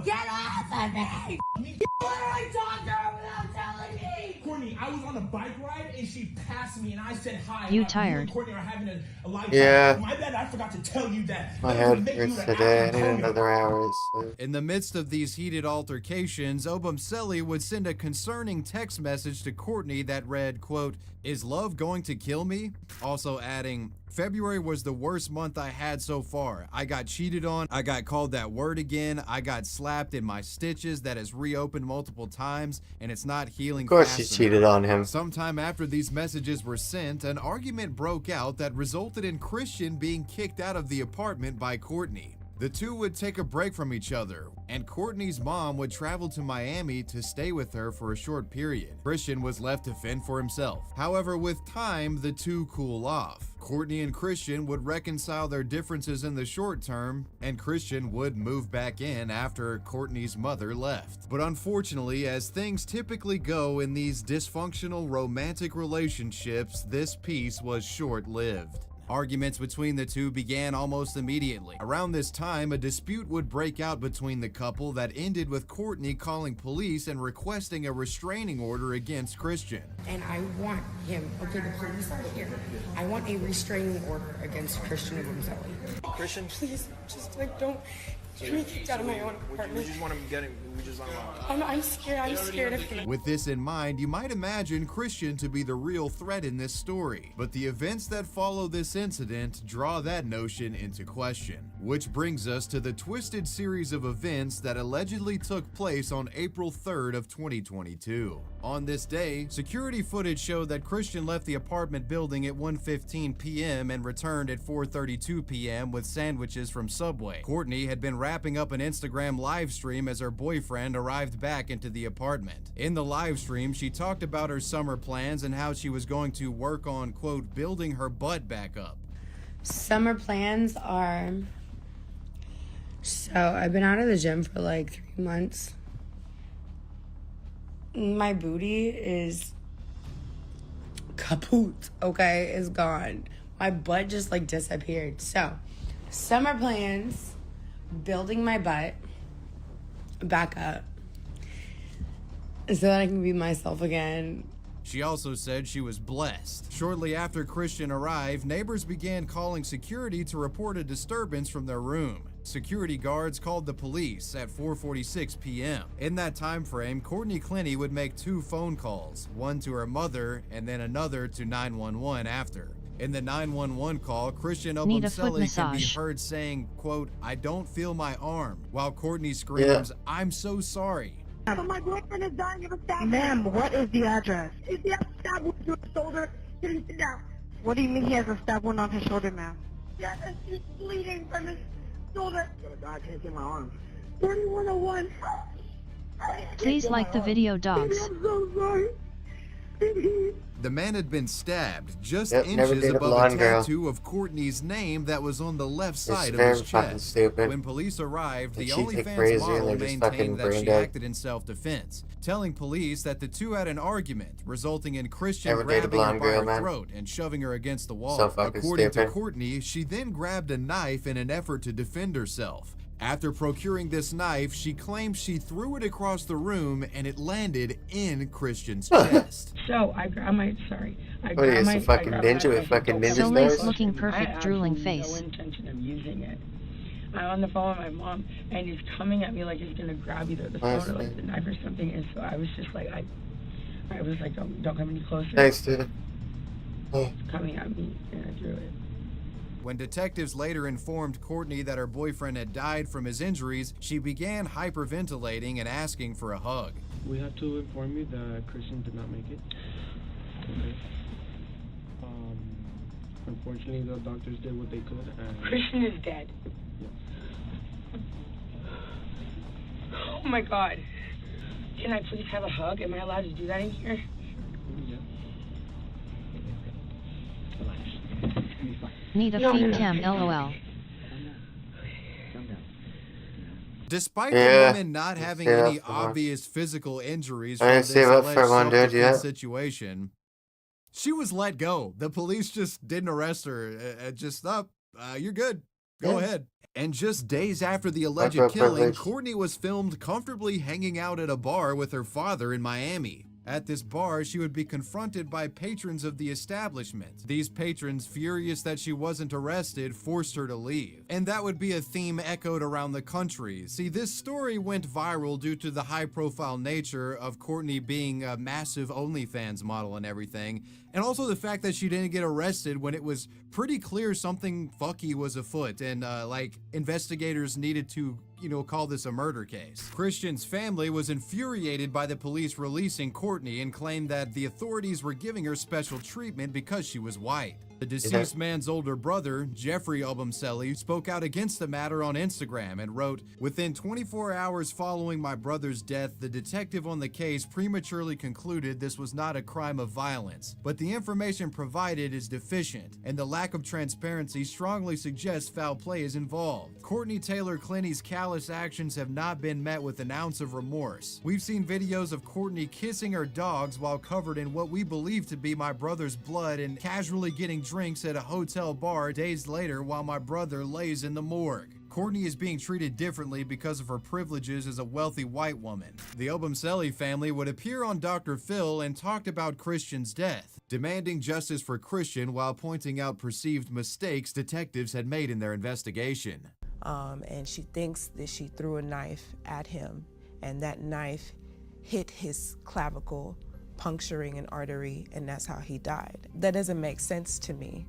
Get off of me! You literally talked to her without telling me! Courtney, I was on a bike ride and she passed me and I said hi. You and tired? and Courtney are having a live Yeah. chat. My bad, I forgot to tell you that. My That would head make you hurts an today. I active need coder. another hour of sleep. In the midst of these heated altercations, Obumseli would send a concerning text message to Courtney that read, quote, "Is love going to kill me?" Also adding, "February was the worst month I had so far. I got cheated on, I got called that word again, I got slapped in my stitches that has reopened multiple times, and it's not healing Of course fast she enough." cheated on him. Sometime after these messages were sent, an argument broke out that resulted in Christian being kicked out of the apartment by Courtney. The two would take a break from each other, and Courtney's mom would travel to Miami to stay with her for a short period. Christian was left to fend for himself. However, with time, the two cool off. Courtney and Christian would reconcile their differences in the short term, and Christian would move back in after Courtney's mother left. But unfortunately, as things typically go in these dysfunctional romantic relationships, this peace was short-lived. Arguments between the two began almost immediately. Around this time, a dispute would break out between the couple that ended with Courtney calling police and requesting a restraining order against Christian. And I want him, okay, the police are here. I want a restraining order against Christian Gonzalez. Christian, Please, just like don't get me kicked out of my own apartment. we just want him getting. We just want him. I'm scared. I'm scared of him. With this in mind, you might imagine Christian to be the real threat in this story, but the events that follow this incident draw that notion into question. Which brings us to the twisted series of events that allegedly took place on April 3rd of 2022. On this day, security footage showed that Christian left the apartment building at 1:15 p.m. and returned at 4:32 p.m. with sandwiches from Subway. Courtney had been wrapping up an Instagram live stream as her boyfriend arrived back into the apartment. In the live stream, she talked about her summer plans and how she was going to work on, quote, building her butt back up. Summer plans are... So, I've been out of the gym for like 3 months. My booty is kaput, okay? It's gone. My butt just like disappeared. So, summer plans, building my butt back up so that I can be myself again. She also said she was blessed. Shortly after Christian arrived, neighbors began calling security to report a disturbance from their room. Security guards called the police at 4:46 p.m. In that time frame, Courtney Clinty would make 2 phone calls, one to her mother and then another to 911 after. In the 911 call, Christian Obumseli can be heard saying, quote, "I don't feel my arm," while Courtney screams, "I'm so sorry." But my boyfriend is dying of a stab. Ma'am, what is the address? If he has a stab wound to his shoulder, he can sit down. What do you mean he has a stab wound on his shoulder, ma'am? Yeah, he's bleeding from his shoulder. I can't get my arm. 3101. Please like the video, dogs. I'm so sorry. The man had been stabbed just Never inches date a above a blonde girl. tattoo of Courtney's name that was on the left side of very his fucking chest. stupid. When police arrived, the They cheat like OnlyFans crazy and model they're just fucking maintained that brain she dead. acted in self-defense, telling police that the two had an argument, resulting in Christian Never date a grabbing her blonde by girl, her man. throat and shoving her against the wall. So fucking According to stupid. Courtney, she then grabbed a knife in an effort to defend herself. After procuring this knife, she claims she threw it across the room and it landed in Christian's chest. So I grab my, I What are you, some fucking ninja with fucking ninja Soleil's stars? looking perfect, I drooling absolutely face. no intention of using it. I'm on the phone with my mom, and he's coming at me like he's gonna grab either the phone or like the knife or something. And so I was just like, I was like, don't come any closer. Thanks, dude. It's coming at me, and I drew it. When detectives later informed Courtney that her boyfriend had died from his injuries, she began hyperventilating and asking for a hug. We have to inform you that Christian did not make it. Okay. Unfortunately, the doctors did what they could. And Christian is dead. Oh my God. Can I please have a hug? Am I allowed to do that in here? Yeah. Need a feed cam, lol. Despite Yeah. the women not having Save any up for one. obvious physical injuries I from didn't this save up for alleged one, dude, self-defense yet. situation, she was let go. The police just didn't arrest her. Just up. You're good. Go Yeah. ahead. And just days after the alleged Micro killing, privilege. Courtney was filmed comfortably hanging out at a bar with her father in Miami. At this bar, she would be confronted by patrons of the establishment. These patrons, furious that she wasn't arrested, forced her to leave. And that would be a theme echoed around the country. See, this story went viral due to the high-profile nature of Courtney being a massive OnlyFans model and everything, and also the fact that she didn't get arrested when it was pretty clear something fucky was afoot, and investigators needed to call this a murder case. Christian's family was infuriated by the police releasing Courtney and claimed that the authorities were giving her special treatment because she was white. The deceased man's older brother, Jeffrey Obumseli, spoke out against the matter on Instagram and wrote, "Within 24 hours following my brother's death, the detective on the case prematurely concluded this was not a crime of violence, but the information provided is deficient, and the lack of transparency strongly suggests foul play is involved. Courtney Taylor Clinty's callous actions have not been met with an ounce of remorse. We've seen videos of Courtney kissing her dogs while covered in what we believe to be my brother's blood and casually getting drinks at a hotel bar days later while my brother lays in the morgue. Courtney is being treated differently because of her privileges as a wealthy white woman. The Obumseli family would appear on Dr. Phil and talked about Christian's death, demanding justice for Christian while pointing out perceived mistakes detectives had made in their investigation. And she thinks that she threw a knife at him, and that knife hit his clavicle, puncturing an artery, and that's how he died. That doesn't make sense to me.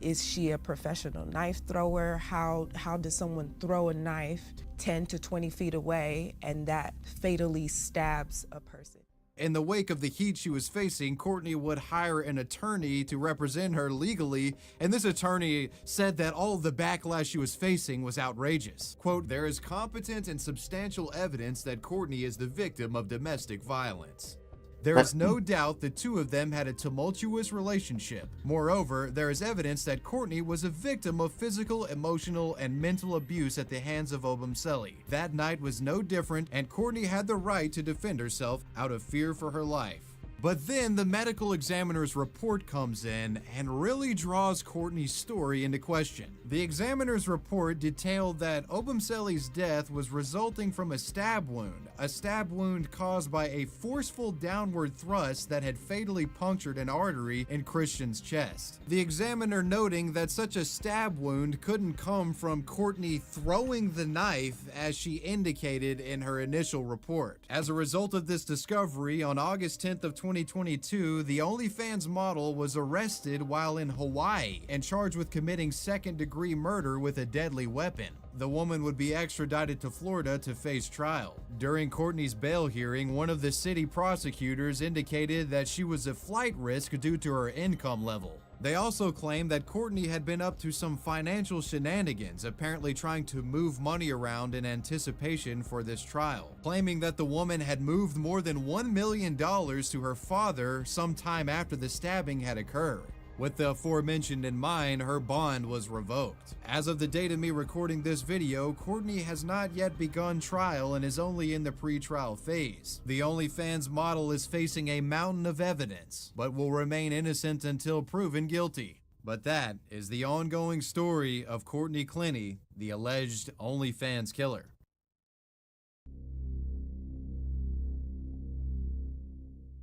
Is she a professional knife thrower? How does someone throw a knife 10 to 20 feet away and that fatally stabs a person? In the wake of the heat she was facing, Courtney would hire an attorney to represent her legally, and this attorney said that all of the backlash she was facing was outrageous. Quote, "There is competent and substantial evidence that Courtney is the victim of domestic violence. There is no doubt the two of them had a tumultuous relationship. Moreover, there is evidence that Courtney was a victim of physical, emotional, and mental abuse at the hands of Obumseli. That night was no different, and Courtney had the right to defend herself out of fear for her life." But then the medical examiner's report comes in and really draws Courtney's story into question. The examiner's report detailed that Obumseli's death was resulting from a stab wound caused by a forceful downward thrust that had fatally punctured an artery in Christian's chest. The examiner noting that such a stab wound couldn't come from Courtney throwing the knife as she indicated in her initial report. As a result of this discovery, on August 10th of 2022, the OnlyFans model was arrested while in Hawaii and charged with committing second-degree murder with a deadly weapon. The woman would be extradited to Florida to face trial. During Courtney's bail hearing, one of the city prosecutors indicated that she was a flight risk due to her income level. They also claimed that Courtney had been up to some financial shenanigans, apparently trying to move money around in anticipation for this trial, claiming that the woman had moved more than $1 million to her father sometime after the stabbing had occurred. With the aforementioned in mind, her bond was revoked. As of the date of me recording this video, Courtney has not yet begun trial and is only in the pre-trial phase. The OnlyFans model is facing a mountain of evidence, but will remain innocent until proven guilty. But that is the ongoing story of Courtney Clenny, the alleged OnlyFans killer.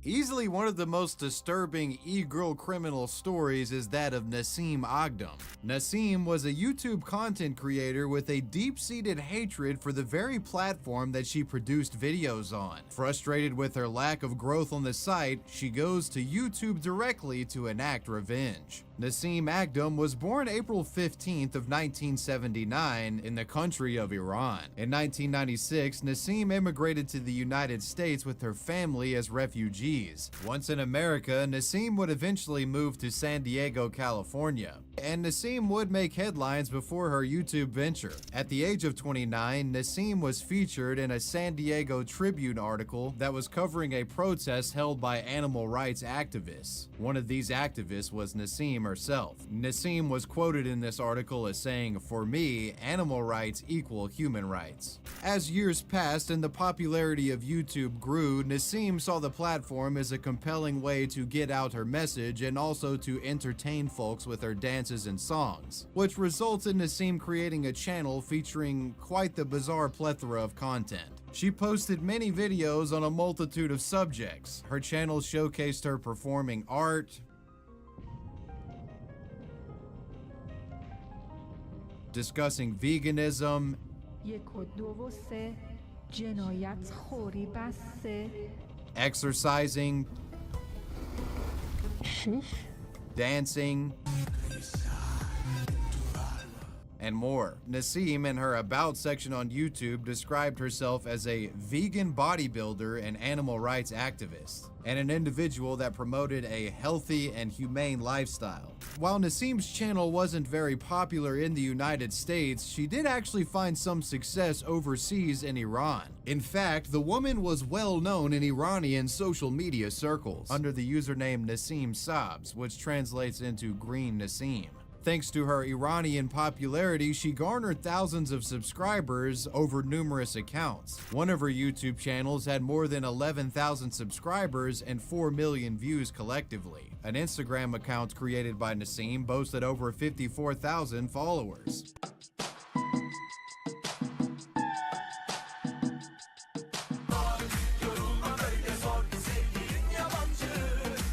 Easily one of the most disturbing e-girl criminal stories is that of Nasim Aghdam. Nasim was a YouTube content creator with a deep-seated hatred for the very platform that she produced videos on. Frustrated with her lack of growth on the site, she goes to YouTube directly to enact revenge. Nasim Aghdam was born April 15th of 1979 in the country of Iran. In 1996, Nasim immigrated to the United States with her family as refugees. Once in America, Nasim would eventually move to San Diego, California, and Nasim would make headlines before her YouTube venture. At the age of 29, Nasim was featured in a San Diego Tribune article that was covering a protest held by animal rights activists. One of these activists was Nasim herself. Nasim was quoted in this article as saying, "For me, animal rights equal human rights." As years passed and the popularity of YouTube grew, Nasim saw the platform as a compelling way to get out her message and also to entertain folks with her dances and songs, which results in Nasim creating a channel featuring quite the bizarre plethora of content. She posted many videos on a multitude of subjects. Her channel showcased her performing art, discussing veganism, exercising, dancing, and more. Nasim, in her About section on YouTube, described herself as a vegan bodybuilder and animal rights activist, and an individual that promoted a healthy and humane lifestyle. While Nasim's channel wasn't very popular in the United States, she did actually find some success overseas in Iran. In fact, the woman was well known in Iranian social media circles under the username Nasim Sabs, which translates into Green Nasim. Thanks to her Iranian popularity, she garnered thousands of subscribers over numerous accounts. One of her YouTube channels had more than 11,000 subscribers and 4 million views collectively. An Instagram account created by Nassim boasted over 54,000 followers.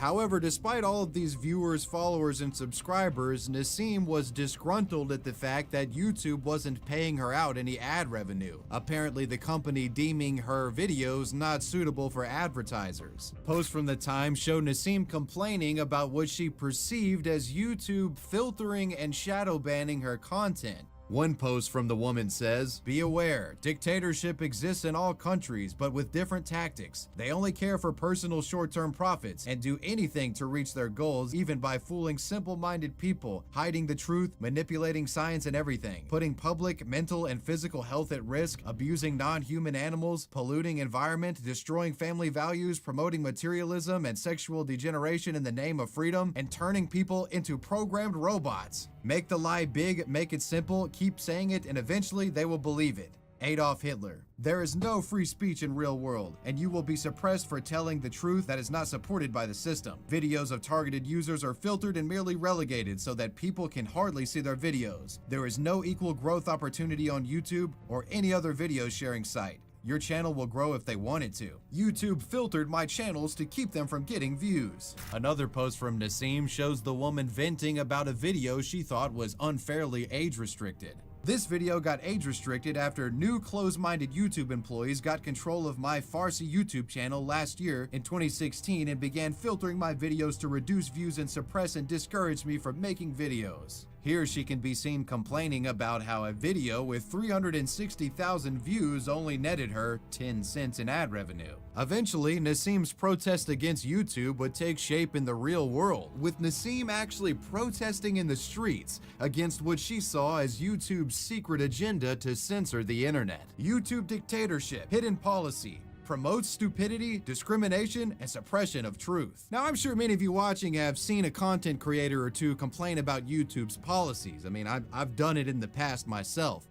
However, despite all of these viewers, followers, and subscribers, Nassim was disgruntled at the fact that YouTube wasn't paying her out any ad revenue, apparently the company deeming her videos not suitable for advertisers. Posts from the time show Nassim complaining about what she perceived as YouTube filtering and shadow banning her content. One post from the woman says, "Be aware, dictatorship exists in all countries, but with different tactics. They only care for personal short-term profits and do anything to reach their goals, even by fooling simple-minded people, hiding the truth, manipulating science and everything, putting public, mental, and physical health at risk, abusing non-human animals, polluting environment, destroying family values, promoting materialism and sexual degeneration in the name of freedom, and turning people into programmed robots. Make the lie big, make it simple, keep saying it, and eventually they will believe it. Adolf Hitler. There is no free speech in real world, and you will be suppressed for telling the truth that is not supported by the system. Videos of targeted users are filtered and merely relegated so that people can hardly see their videos. There is no equal growth opportunity on YouTube or any other video sharing site. Your channel will grow if they want it to. YouTube filtered my channels to keep them from getting views." Another post from Nassim shows the woman venting about a video she thought was unfairly age restricted. This video got age restricted after new close-minded YouTube employees got control of my Farsi YouTube channel last year in 2016 and began filtering my videos to reduce views and suppress and discourage me from making videos. Here she can be seen complaining about how a video with 360,000 views only netted her 10 cents in ad revenue. Eventually, Nassim's protest against YouTube would take shape in the real world, with Nassim actually protesting in the streets against what she saw as YouTube's secret agenda to censor the internet. YouTube dictatorship, hidden policy, promotes stupidity, discrimination, and suppression of truth. Now, I'm sure many of you watching have seen a content creator or two complain about YouTube's policies. I mean, I've done it in the past myself.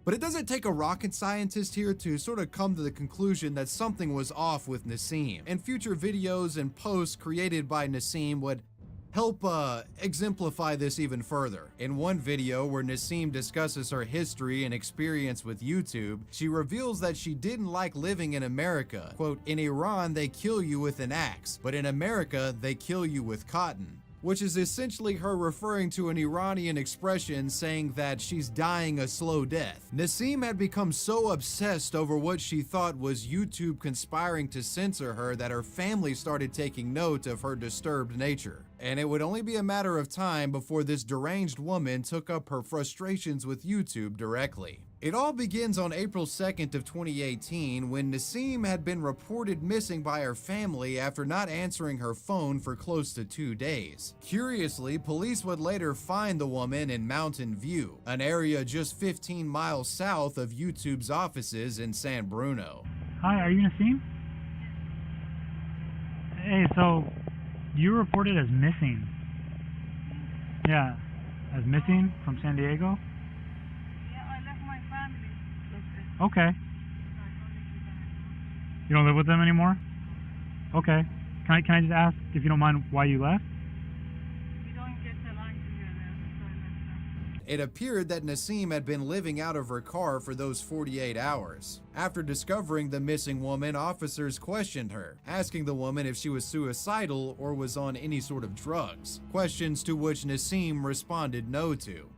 But it doesn't take a rocket scientist here to sort of come to the conclusion that something was off with Nassim, and future videos and posts created by Nassim would help exemplify this even further. In one video where Nassim discusses her history and experience with YouTube, she reveals that she didn't like living in America. Quote, "In Iran, they kill you with an axe, but in America, they kill you with cotton." Which is essentially her referring to an Iranian expression saying that she's dying a slow death. Nassim had become so obsessed over what she thought was YouTube conspiring to censor her that her family started taking note of her disturbed nature. And it would only be a matter of time before this deranged woman took up her frustrations with YouTube directly. It all begins on April 2nd of 2018 when Nassim had been reported missing by her family after not answering her phone for close to 2 days. Curiously, police would later find the woman in Mountain View, an area just 15 miles south of YouTube's offices in San Bruno. Hi, are you Nassim? Hey, so you were reported as missing. Yeah, as missing from San Diego? Okay. You don't live with them anymore? Okay. Can I just ask, if you don't mind, why you left? It appeared that Nassim had been living out of her car for those 48 hours. After discovering the missing woman, officers questioned her, asking the woman if she was suicidal or was on any sort of drugs. Questions to which Nassim responded no to.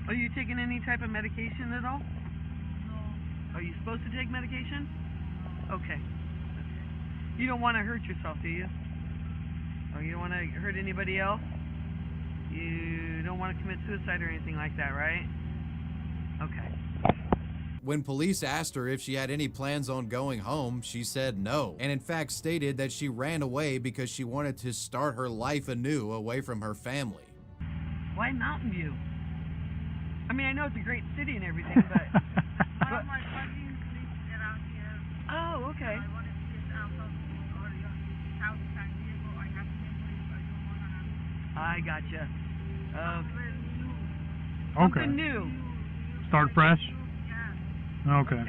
Are you taking any type of medication at all? Are you supposed to take medication? Okay. You don't want to hurt yourself, do you? Or you don't want to hurt anybody else? You don't want to commit suicide or anything like that, right? Okay. When police asked her if she had any plans on going home, she said no, and in fact stated that she ran away because she wanted to start her life anew away from her family. Why Mountain View? I mean, I know it's a great city and everything, but... One of my cousins lives around here. Oh, okay. I want to see it out of South San Diego. I have memories. I don't want to have. I gotcha. I'm very new. Something new. Start fresh? Okay.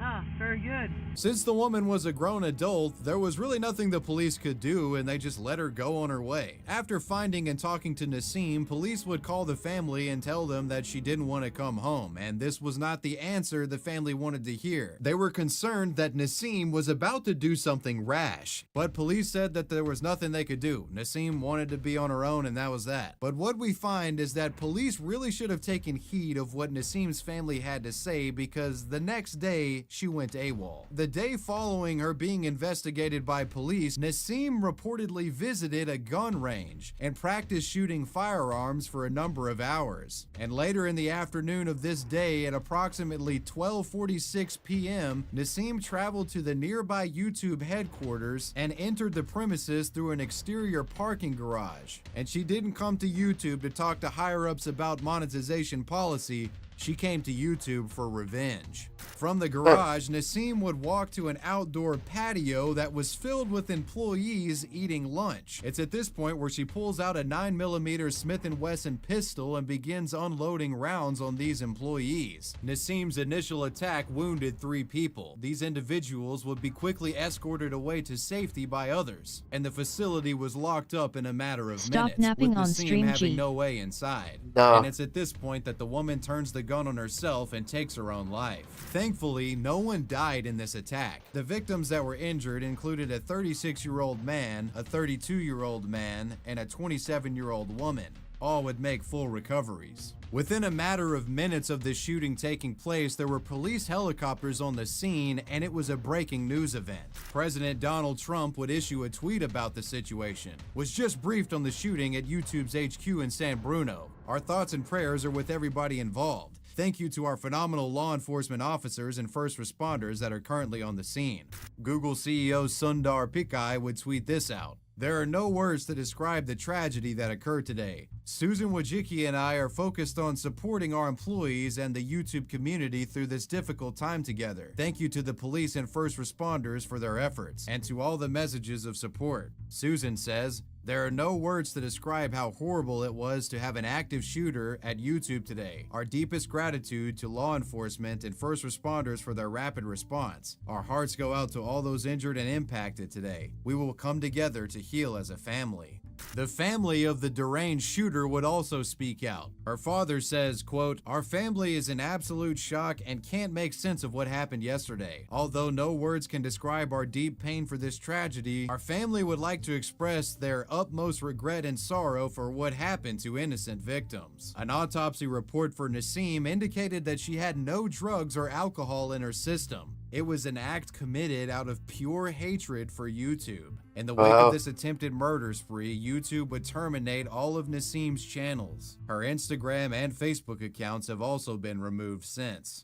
Ah, very good. Since the woman was a grown adult, there was really nothing the police could do, and they just let her go on her way. After finding and talking to Nassim, police would call the family and tell them that she didn't want to come home, and this was not the answer the family wanted to hear. They were concerned that Nassim was about to do something rash, but police said that there was nothing they could do. Nassim wanted to be on her own, and that was that. But what we find is that police really should have taken heed of what Nassim's family had to say, because the next day, she went AWOL. The day following her being investigated by police, Nassim reportedly visited a gun range and practiced shooting firearms for a number of hours. And later in the afternoon of this day, at approximately 12:46 p.m., Nassim traveled to the nearby YouTube headquarters and entered the premises through an exterior parking garage. And she didn't come to YouTube to talk to higher-ups about monetization policy. She came to YouTube for revenge. From the garage, Nassim would walk to an outdoor patio that was filled with employees eating lunch. It's at this point where she pulls out a 9mm Smith & Wesson pistol and begins unloading rounds on these employees. Nassim's initial attack wounded 3 people. These individuals would be quickly escorted away to safety by others, and the facility was locked up in a matter of minutes, napping with on Nassim stream having G. no way inside. No. And it's at this point that the woman turns the gun on herself and takes her own life. Thankfully, no one died in this attack. The victims that were injured included a 36-year-old man, a 32-year-old man, and a 27-year-old woman. All would make full recoveries. Within a matter of minutes of the shooting taking place, there were police helicopters on the scene, and it was a breaking news event. President Donald Trump would issue a tweet about the situation. Was just briefed on the shooting at YouTube's HQ in San Bruno. Our thoughts and prayers are with everybody involved. Thank you to our phenomenal law enforcement officers and first responders that are currently on the scene. Google CEO Sundar Pichai would tweet this out. There are no words to describe the tragedy that occurred today. Susan Wojcicki and I are focused on supporting our employees and the YouTube community through this difficult time together. Thank you to the police and first responders for their efforts, and to all the messages of support. Susan says, there are no words to describe how horrible it was to have an active shooter at YouTube today. Our deepest gratitude to law enforcement and first responders for their rapid response. Our hearts go out to all those injured and impacted today. We will come together to heal as a family. The family of the deranged shooter would also speak out. Her father says, quote, our family is in absolute shock and can't make sense of what happened yesterday. Although no words can describe our deep pain for this tragedy, our family would like to express their utmost regret and sorrow for what happened to innocent victims. An autopsy report for Nassim indicated that she had no drugs or alcohol in her system. It was an act committed out of pure hatred for YouTube. In the wake of this attempted murder spree, YouTube would terminate all of Nassim's channels. Her Instagram and Facebook accounts have also been removed since.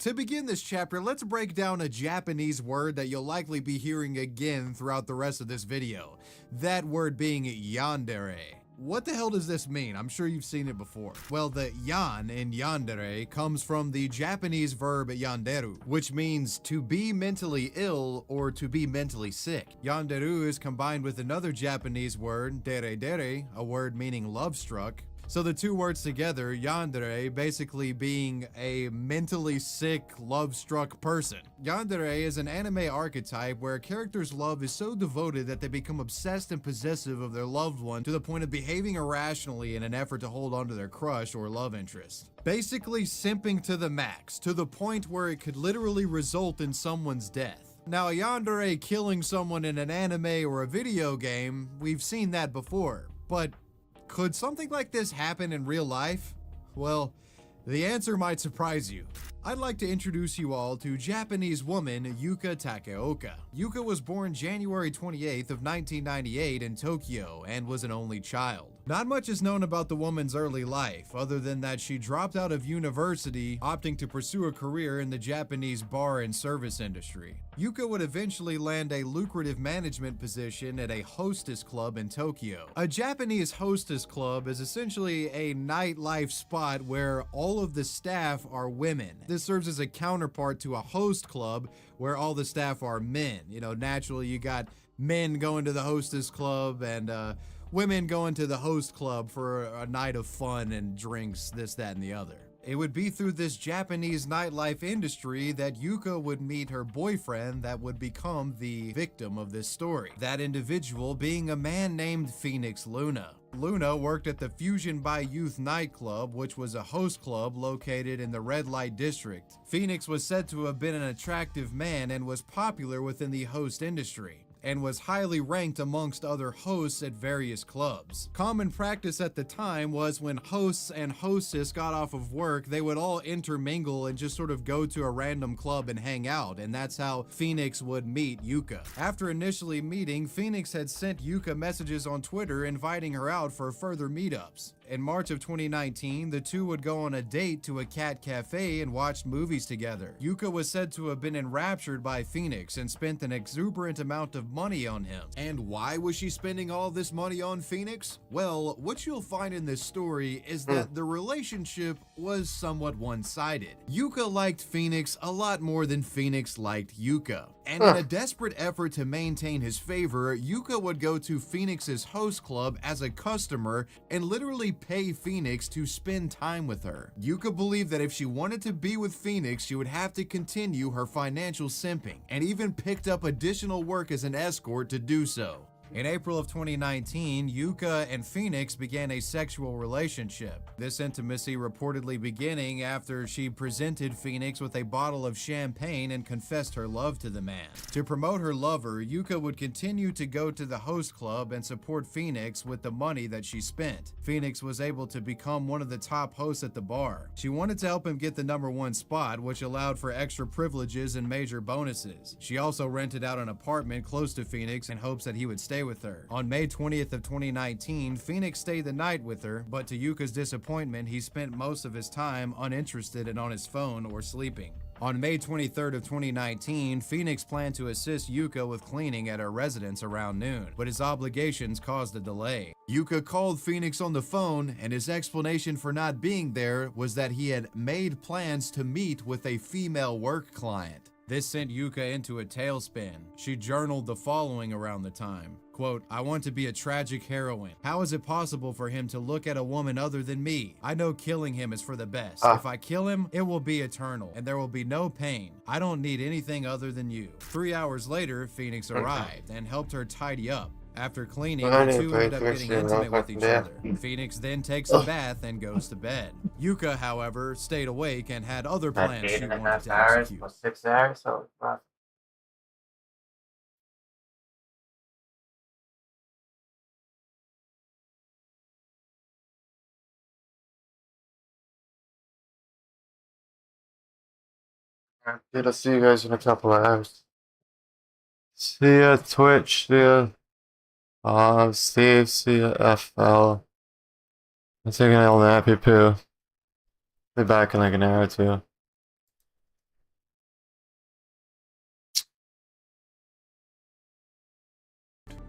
To begin this chapter, let's break down a Japanese word that you'll likely be hearing again throughout the rest of this video. That word being yandere. What the hell does this mean? I'm sure you've seen it before. Well, the yan in yandere comes from the Japanese verb yanderu, which means to be mentally ill or to be mentally sick. Yanderu is combined with another Japanese word, dere dere, a word meaning love struck. So the two words together, yandere, basically being a mentally sick, love-struck person. Yandere is an anime archetype where a character's love is so devoted that they become obsessed and possessive of their loved one to the point of behaving irrationally in an effort to hold on to their crush or love interest. Basically simping to the max, to the point where it could literally result in someone's death. Now, yandere killing someone in an anime or a video game, we've seen that before, but could something like this happen in real life? Well, the answer might surprise you. I'd like to introduce you all to Japanese woman Yuka Takeoka. Yuka was born January 28th of 1998 in Tokyo and was an only child. Not much is known about the woman's early life, other than that she dropped out of university, opting to pursue a career in the Japanese bar and service industry. Yuka would eventually land a lucrative management position at a hostess club in Tokyo. A Japanese hostess club is essentially a nightlife spot where all of the staff are women. This serves as a counterpart to a host club where all the staff are men. You know, naturally you got men going to the hostess club and women going to the host club for a night of fun and drinks, this, that, and the other. It would be through this Japanese nightlife industry that Yuka would meet her boyfriend that would become the victim of this story. That individual being a man named Phoenix Luna. Luna worked at the Fusion by Youth nightclub, which was a host club located in the red light district. Phoenix was said to have been an attractive man and was popular within the host industry, and was highly ranked amongst other hosts at various clubs. Common practice at the time was when hosts and hostess got off of work, they would all intermingle and just sort of go to a random club and hang out, and that's how Phoenix would meet Yuka. After initially meeting, Phoenix had sent Yuka messages on Twitter inviting her out for further meetups. In March of 2019, the two would go on a date to a cat cafe and watch movies together. Yuka was said to have been enraptured by Phoenix and spent an exuberant amount of money on him. And why was she spending all this money on Phoenix? Well, what you'll find in this story is that the relationship was somewhat one-sided. Yuka liked Phoenix a lot more than Phoenix liked Yuka. And in a desperate effort to maintain his favor, Yuka would go to Phoenix's host club as a customer and literally pay Phoenix to spend time with her. Yuka believed that if she wanted to be with Phoenix, she would have to continue her financial simping, and even picked up additional work as an escort to do so. In April of 2019, Yuka and Phoenix began a sexual relationship. This intimacy reportedly beginning after she presented Phoenix with a bottle of champagne and confessed her love to the man. To promote her lover, Yuka would continue to go to the host club and support Phoenix with the money that she spent. Phoenix was able to become one of the top hosts at the bar. She wanted to help him get the #1 spot, which allowed for extra privileges and major bonuses. She also rented out an apartment close to Phoenix in hopes that he would stay with her. On May 20th of 2019, Phoenix stayed the night with her, but to Yuka's disappointment, he spent most of his time uninterested and on his phone or sleeping. On May 23rd of 2019, Phoenix planned to assist Yuka with cleaning at her residence around noon, but his obligations caused a delay. Yuka called Phoenix on the phone, and his explanation for not being there was that he had made plans to meet with a female work client. This sent Yuka into a tailspin. She journaled the following around the time. Quote, "I want to be a tragic heroine. How is it possible for him to look at a woman other than me? I know killing him is for the best. If I kill him, it will be eternal, and there will be no pain. I don't need anything other than you." 3 hours later, Phoenix arrived and helped her tidy up. After cleaning, the two ended up getting intimate with each other. Phoenix then takes a bath and goes to bed. Yuka, however, stayed awake and had other plans she wanted to execute. 6 hours, so rough. Dude, I'll see you guys in a couple of hours. See ya, Twitch. See ya, Steve. See ya, FL. I'm taking a little nappy poo. Be back in like an hour or two.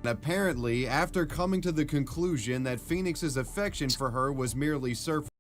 Apparently, after coming to the conclusion that Phoenix's affection for her was merely surface